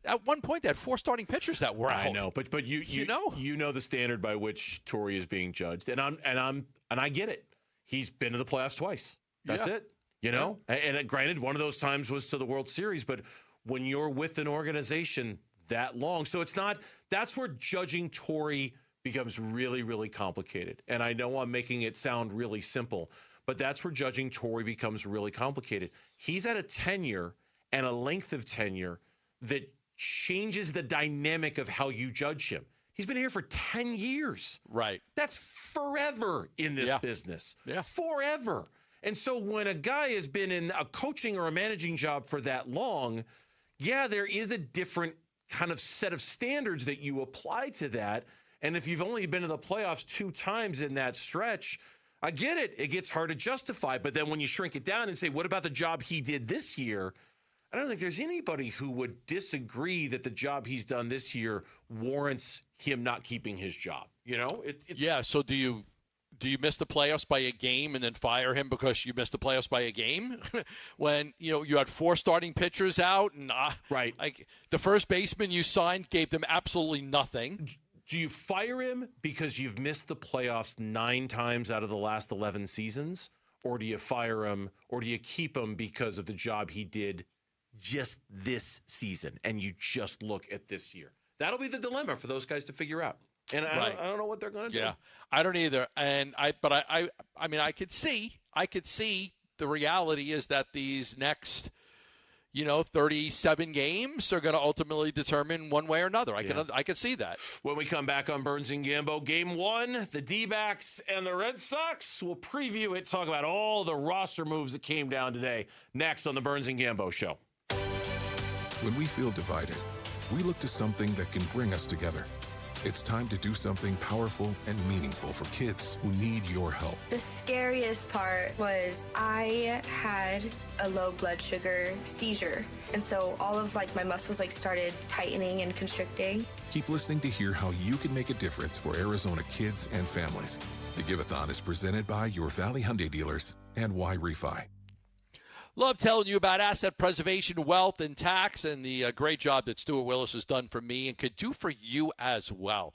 at one point they had 4 starting pitchers that were out. I know, but you know the standard by which Torrey is being judged, and I get it. He's been to the playoffs twice. That's it. And granted, one of those times was to the World Series, but when you're with an organization that long, so that's where judging Torrey becomes really, really complicated. And I know I'm making it sound really simple, but that's where judging Torrey becomes really complicated. He's at a tenure and a length of tenure that changes the dynamic of how you judge him. He's been here for 10 years. Right. That's forever in this business. Yeah. Forever. And so when a guy has been in a coaching or a managing job for that long, there is a different kind of set of standards that you apply to that. And if you've only been to the playoffs 2 times in that stretch, I get it. It gets hard to justify. But then when you shrink it down and say, what about the job he did this year? I don't think there's anybody who would disagree that the job he's done this year warrants him not keeping his job. So do you miss the playoffs by a game and then fire him because you missed the playoffs by a game? When, you had 4 starting pitchers out and like the first baseman you signed gave them absolutely nothing. Do you fire him because you've missed the playoffs 9 times out of the last 11 seasons? Or do you fire him or do you keep him because of the job he did just this season and you just look at this year? That'll be the dilemma for those guys to figure out. And I don't know what they're going to do. Yeah, I don't either. And I could see the reality is that these next, 37 games are going to ultimately determine one way or another. I can see that. When we come back on Burns and Gambo, Game 1, the D-backs and the Red Sox. We'll preview it, talk about all the roster moves that came down today. Next on the Burns and Gambo Show. When we feel divided, we look to something that can bring us together. It's time to do something powerful and meaningful for kids who need your help. The scariest part was I had a low blood sugar seizure. And so all of my muscles started tightening and constricting. Keep listening to hear how you can make a difference for Arizona kids and families. The Give-a-thon is presented by your Valley Hyundai dealers and Y-Refi. Love telling you about asset preservation, wealth, and tax, and the great job that Stuart Willis has done for me and could do for you as well.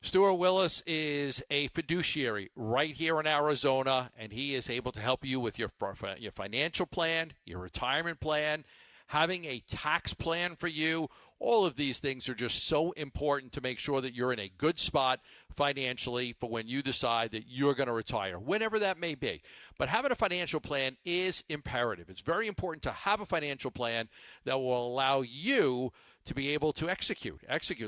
Stuart Willis is a fiduciary right here in Arizona, and he is able to help you with your financial plan, your retirement plan, having a tax plan for you. All of these things are just so important to make sure that you're in a good spot financially for when you decide that you're going to retire, whenever that may be. But having a financial plan is imperative. It's very important to have a financial plan that will allow you to be able to execute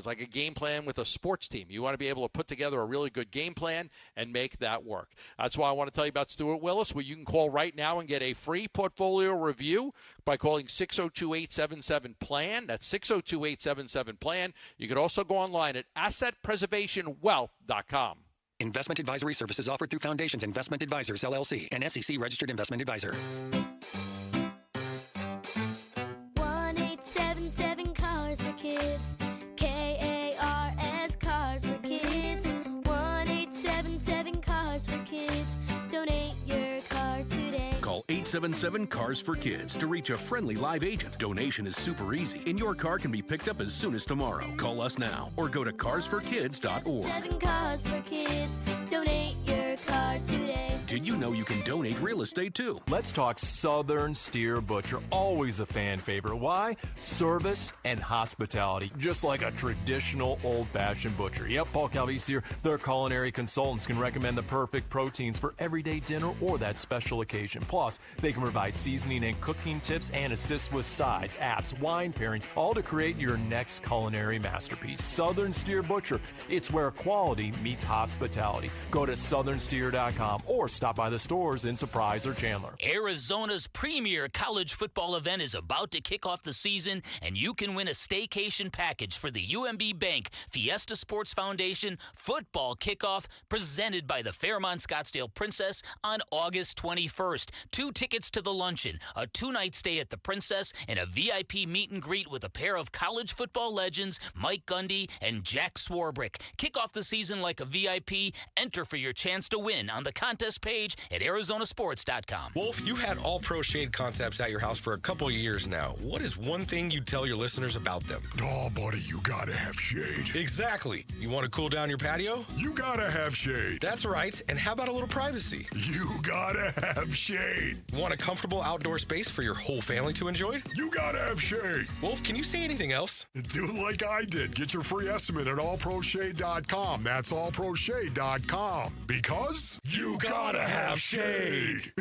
like a game plan with a sports team. You want to be able to put together a really good game plan and make that work. That's why I want to tell you about Stuart Willis, where you can call right now and get a free portfolio review by calling 602-877-PLAN. That's 602-877-PLAN. You can also go online at assetpreservationwealth.com. Investment advisory services offered through Foundations Investment Advisors, LLC, an SEC registered investment advisor. 1-877 Cars for Kids. KARS Cars for Kids. 1-877 Cars for Kids. Donate your car today. Call 877-CARS for Kids to reach a friendly live agent. Donation is super easy, and your car can be picked up as soon as tomorrow. Call us now or go to carsforkids.org. 7 Cars for Kids. Donate your car today. Did you know you can donate real estate too? Let's talk Southern Steer Butcher. Always a fan favorite. Why? Service and hospitality. Just like a traditional old-fashioned butcher. Yep, Paul Calvise here. Their culinary consultants can recommend the perfect proteins for everyday dinner or that special occasion. Plus, they can provide seasoning and cooking tips and assist with sides, apps, wine pairings, all to create your next culinary masterpiece. Southern Steer Butcher. It's where quality meets hospitality. Go to southernsteer.com or stop by the stores in Surprise or Chandler. Arizona's premier college football event is about to kick off the season, and you can win a staycation package for the UMB Bank Fiesta Sports Foundation football kickoff presented by the Fairmont Scottsdale Princess on August 21st. 2 tickets to the luncheon, a 2-night stay at the Princess, and a VIP meet and greet with a pair of college football legends, Mike Gundy and Jack Swarbrick. Kick off the season like a VIP. Enter for your chance to win on the contest page at arizonasports.com. Wolf, you've had All Pro Shade concepts at your house for a couple of years now. What is one thing you tell your listeners about them? Oh, buddy, you gotta have shade. Exactly. You want to cool down your patio? You gotta have shade. That's right. And how about a little privacy? You gotta have shade. Want a comfortable outdoor space for your whole family to enjoy? You gotta have shade. Wolf, can you say anything else? Do like I did. Get your free estimate at allproshade.com. That's allproshade.com. Because you gotta have shade.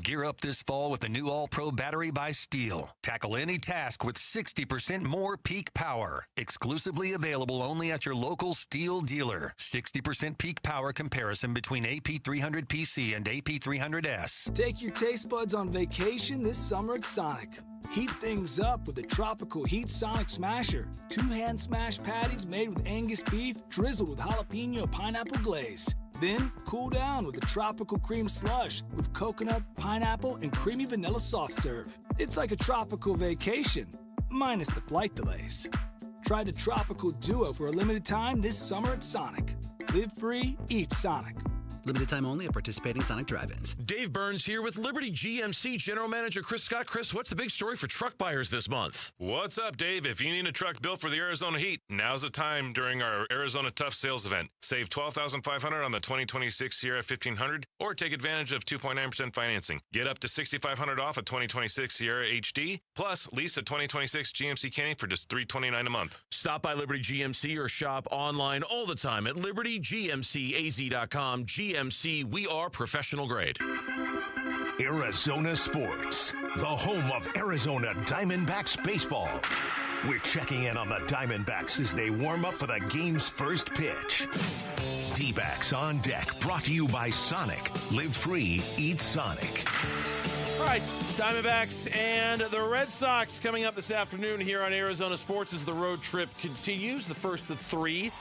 Gear up this fall with the new All-Pro battery by Steel. Tackle any task with 60% more peak power. Exclusively available only at your local Steel dealer. 60% peak power comparison between AP300PC and AP300S. Take your taste buds on vacation this summer at Sonic. Heat things up with the Tropical Heat Sonic Smasher. 2 hand smash patties made with Angus beef drizzled with jalapeno pineapple glaze. Then cool down with the Tropical Cream Slush with coconut, pineapple, and creamy vanilla soft serve. It's like a tropical vacation, minus the flight delays. Try the Tropical Duo for a limited time this summer at Sonic. Live free, eat Sonic. Limited time only at participating Sonic drive-ins. Dave Burns here with Liberty GMC General Manager Chris Scott. Chris, what's the big story for truck buyers this month? What's up, Dave? If you need a truck built for the Arizona heat, now's the time during our Arizona Tough Sales event. Save $12,500 on the 2026 Sierra 1500 or take advantage of 2.9% financing. Get up to $6,500 off a 2026 Sierra HD, plus lease a 2026 GMC Canyon for just $329 a month. Stop by Liberty GMC or shop online all the time at libertygmcaz.com. GMC, we are professional grade. Arizona Sports, the home of Arizona Diamondbacks baseball. We're checking in on the Diamondbacks as they warm up for the game's first pitch. D-backs on deck, brought to you by Sonic. Live free, eat Sonic. All right, Diamondbacks and the Red Sox coming up this afternoon here on Arizona Sports as the road trip continues. The first of 3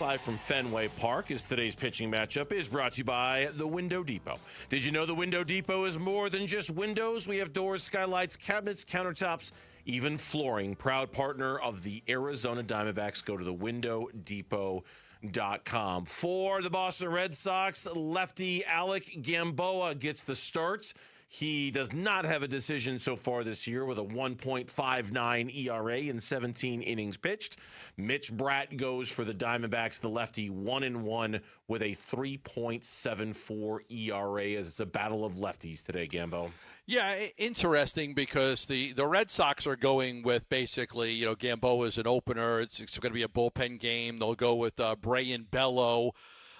Live from Fenway Park, as today's pitching matchup is brought to you by the Window Depot. Did you know the Window Depot is more than just windows? We have doors, skylights, cabinets, countertops, even flooring. Proud partner of the Arizona Diamondbacks. Go to thewindowdepot.com. For the Boston Red Sox, lefty Alec Gamboa gets the start. He does not have a decision so far this year with a 1.59 ERA in 17 innings pitched. Mitch Bratt goes for the Diamondbacks, the lefty, 1-1 with a 3.74 ERA as it's a battle of lefties today, Gambo. Yeah, interesting because the Red Sox are going with basically, Gamboa as an opener. It's going to be a bullpen game. They'll go with Bray and Bello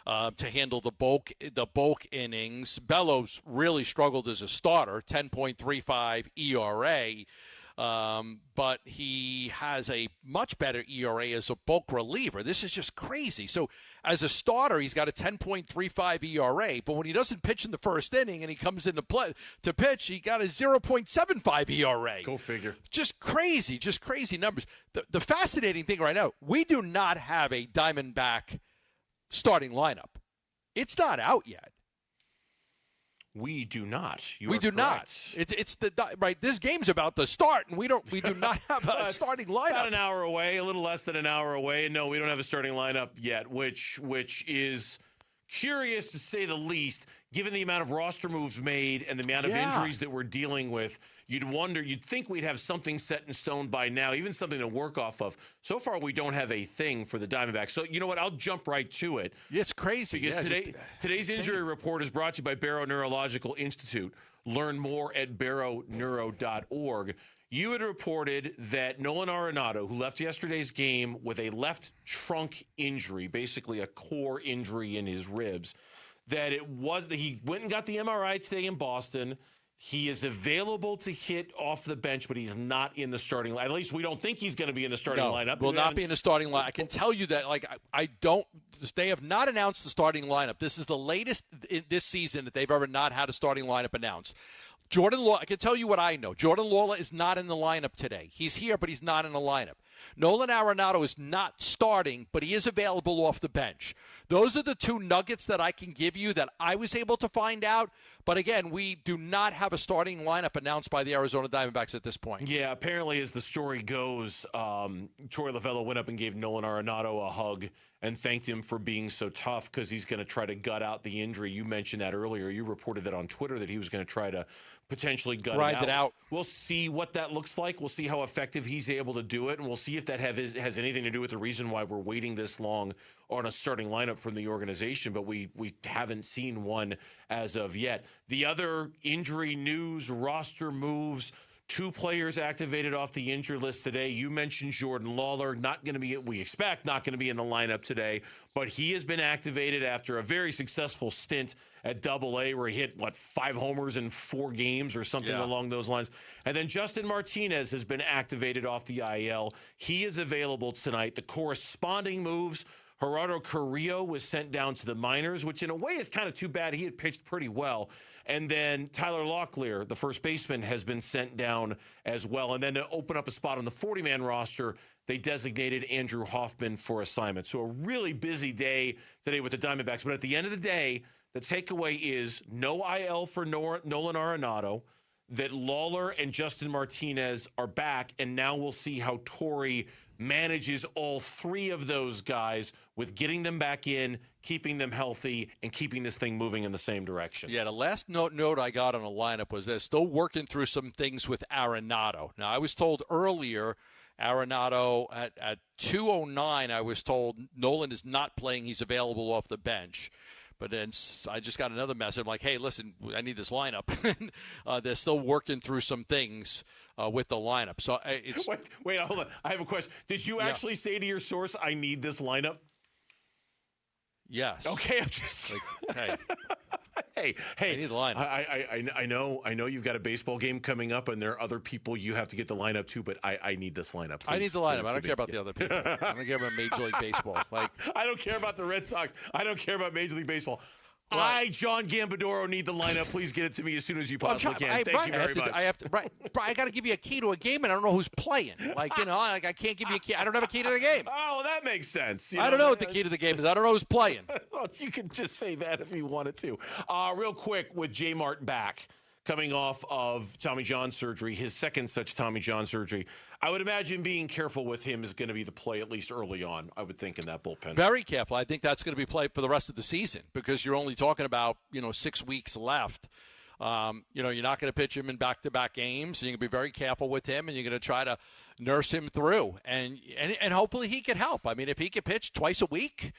to handle the bulk innings. Bellows really struggled as a starter, 10.35 ERA, but he has a much better ERA as a bulk reliever. This is just crazy. So as a starter, he's got a 10.35 ERA, but when he doesn't pitch in the first inning and he comes in to pitch, he got a 0.75 ERA. Go figure. Just crazy numbers. The fascinating thing right now, we do not have a Diamondback starting lineup. It's not out yet. We do not. We do not. It's right. This game's about to start, and we do not have a starting lineup. About an hour away, a little less than an hour away, and no, we don't have a starting lineup yet, which is curious to say the least, given the amount of roster moves made and the amount of injuries that we're dealing with. You'd think we'd have something set in stone by now, even something to work off of. So far, we don't have a thing for the Diamondbacks. So, you know what? I'll jump right to it. Yeah, it's crazy. Because today's injury report is brought to you by Barrow Neurological Institute. Learn more at barrowneuro.org. You had reported that Nolan Arenado, who left yesterday's game with a left trunk injury, basically a core injury in his ribs, that he went and got the MRI today in Boston. He is available to hit off the bench, but he's not in the starting line. At least we don't think he's going to be in the starting lineup. Will not be in the starting lineup. I can tell you that, they have not announced the starting lineup. This is the latest this season that they've ever not had a starting lineup announced. Jordan Lawler, I can tell you what I know. Jordan Lawler is not in the lineup today. He's here, but he's not in the lineup. Nolan Arenado is not starting, but he is available off the bench. Those are the two nuggets that I can give you that I was able to find out. But again, we do not have a starting lineup announced by the Arizona Diamondbacks at this point. Yeah, apparently as the story goes, Torey Lovullo went up and gave Nolan Arenado a hug and thanked him for being so tough because he's going to try to gut out the injury. You mentioned that earlier. You reported that on Twitter that he was going to try to potentially grind it out. We'll see what that looks like. We'll see how effective he's able to do it, and we'll see if that has anything to do with the reason why we're waiting this long on a starting lineup from the organization, but we haven't seen one as of yet. The other injury news, roster moves, 2 players activated off the injury list today. You mentioned Jordan Lawler, we expect not going to be in the lineup today, but he has been activated after a very successful stint at AA where he hit, 5 homers in 4 games or something along those lines. And then Justin Martinez has been activated off the IL. He is available tonight. The corresponding moves, Gerardo Carrillo was sent down to the minors, which in a way is kind of too bad. He had pitched pretty well. And then Tyler Locklear, the first baseman, has been sent down as well. And then to open up a spot on the 40-man roster, they designated Andrew Hoffman for assignment. So a really busy day today with the Diamondbacks. But at the end of the day, the takeaway is no IL for Nolan Arenado, that Lawler and Justin Martinez are back, and now we'll see how Torey manages all 3 of those guys with getting them back in, keeping them healthy, and keeping this thing moving in the same direction. Yeah, the last note I got on the lineup was they're still working through some things with Arenado. Now, I was told earlier, Arenado at 2:09, I was told Nolan is not playing. He's available off the bench. But then I just got another message. I'm like, hey, listen, I need this lineup. They're still working through some things with the lineup. So it's Wait, hold on. I have a question. Did you actually say to your source, I need this lineup? Yes. Okay, I'm just hey. Hey, I need the lineup. I know you've got a baseball game coming up, and there are other people you have to get the lineup to, but I need this lineup. Please. I need the lineup. I don't care about the other people. I don't care about Major League Baseball. I don't care about the Red Sox. I don't care about Major League Baseball. Right. I, John Gambadoro, need the lineup. Please get it to me as soon as you possibly can. Thank you very much. Brian, I got to give you a key to a game, and I don't know who's playing. I can't give you a key. I don't have a key to the game. Oh, well, that makes sense. I don't know what the key to the game is. I don't know who's playing. Well, you can just say that if you wanted to. Real quick, with J. Mart back, coming off of Tommy John surgery, his second such Tommy John surgery, I would imagine being careful with him is going to be the play, at least early on, I would think, in that bullpen. Very careful. I think that's going to be played for the rest of the season because you're only talking about, 6 weeks left. You're not going to pitch him in back-to-back games. So you're going to be very careful with him, and you're going to try to nurse him through. And hopefully he can help. I mean, if he can pitch twice a week,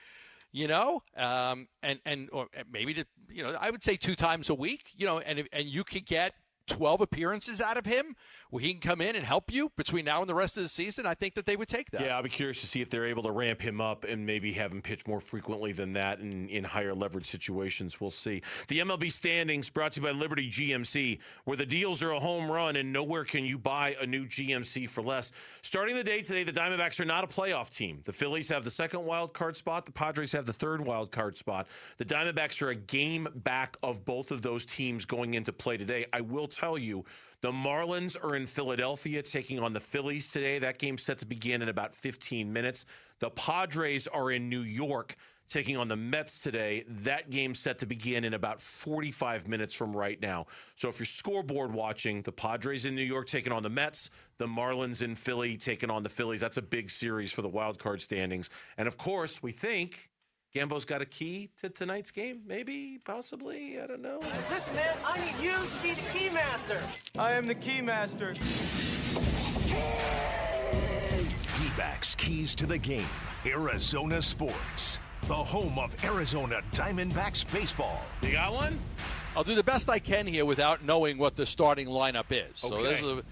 or maybe I would say 2 times a week, and you could get 12 appearances out of him where he can come in and help you between now and the rest of the season, I think that they would take that. Yeah, I'll be curious to see if they're able to ramp him up and maybe have him pitch more frequently than that in higher leverage situations. We'll see. The MLB standings brought to you by Liberty GMC, where the deals are a home run and nowhere can you buy a new GMC for less. Starting the day today, the Diamondbacks are not a playoff team. The Phillies have the second wild card spot. The Padres have the third wild card spot. The Diamondbacks are a game back of both of those teams going into play today. I will tell you, the Marlins are in Philadelphia taking on the Phillies today. That game's set to begin in about 15 minutes. The Padres are in New York taking on the Mets today. That game's set to begin in about 45 minutes from right now. So if you're scoreboard watching, the Padres in New York taking on the Mets, the Marlins in Philly taking on the Phillies. That's a big series for the wild card standings. And of course, we think Gambo's got a key to tonight's game? Maybe, possibly, I don't know. Listen, man, I need you to be the key master. I am the key master. D-backs keys to the game. Arizona Sports, the home of Arizona Diamondbacks baseball. You got one? I'll do the best I can here without knowing what the starting lineup is. Okay. So this is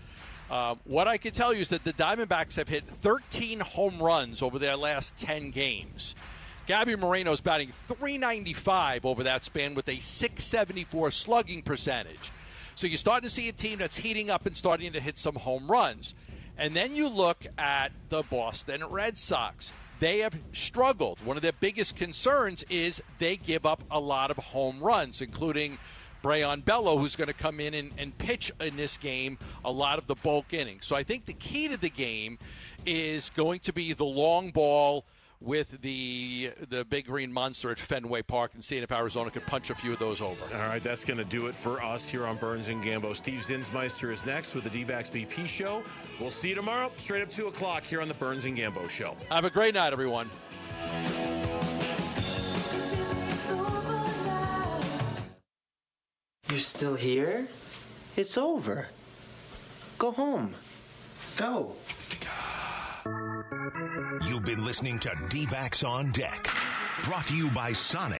what I can tell you is that the Diamondbacks have hit 13 home runs over their last 10 games. Gabby Moreno's batting .395 over that span with a .674 slugging percentage. So you're starting to see a team that's heating up and starting to hit some home runs. And then you look at the Boston Red Sox. They have struggled. One of their biggest concerns is they give up a lot of home runs, including Brayan Bello, who's going to come in and pitch in this game a lot of the bulk innings. So I think the key to the game is going to be the long ball with the big green monster at Fenway Park and seeing if Arizona could punch a few of those over. All right, that's going to do it for us here on Burns and Gambo. Steve Zinsmeister is next with the D-Backs BP show. We'll see you tomorrow, straight up 2 o'clock here on the Burns and Gambo show. Have a great night, everyone. You're still here? It's over. Go home. Go. You've been listening to D-Backs on Deck, brought to you by Sonic.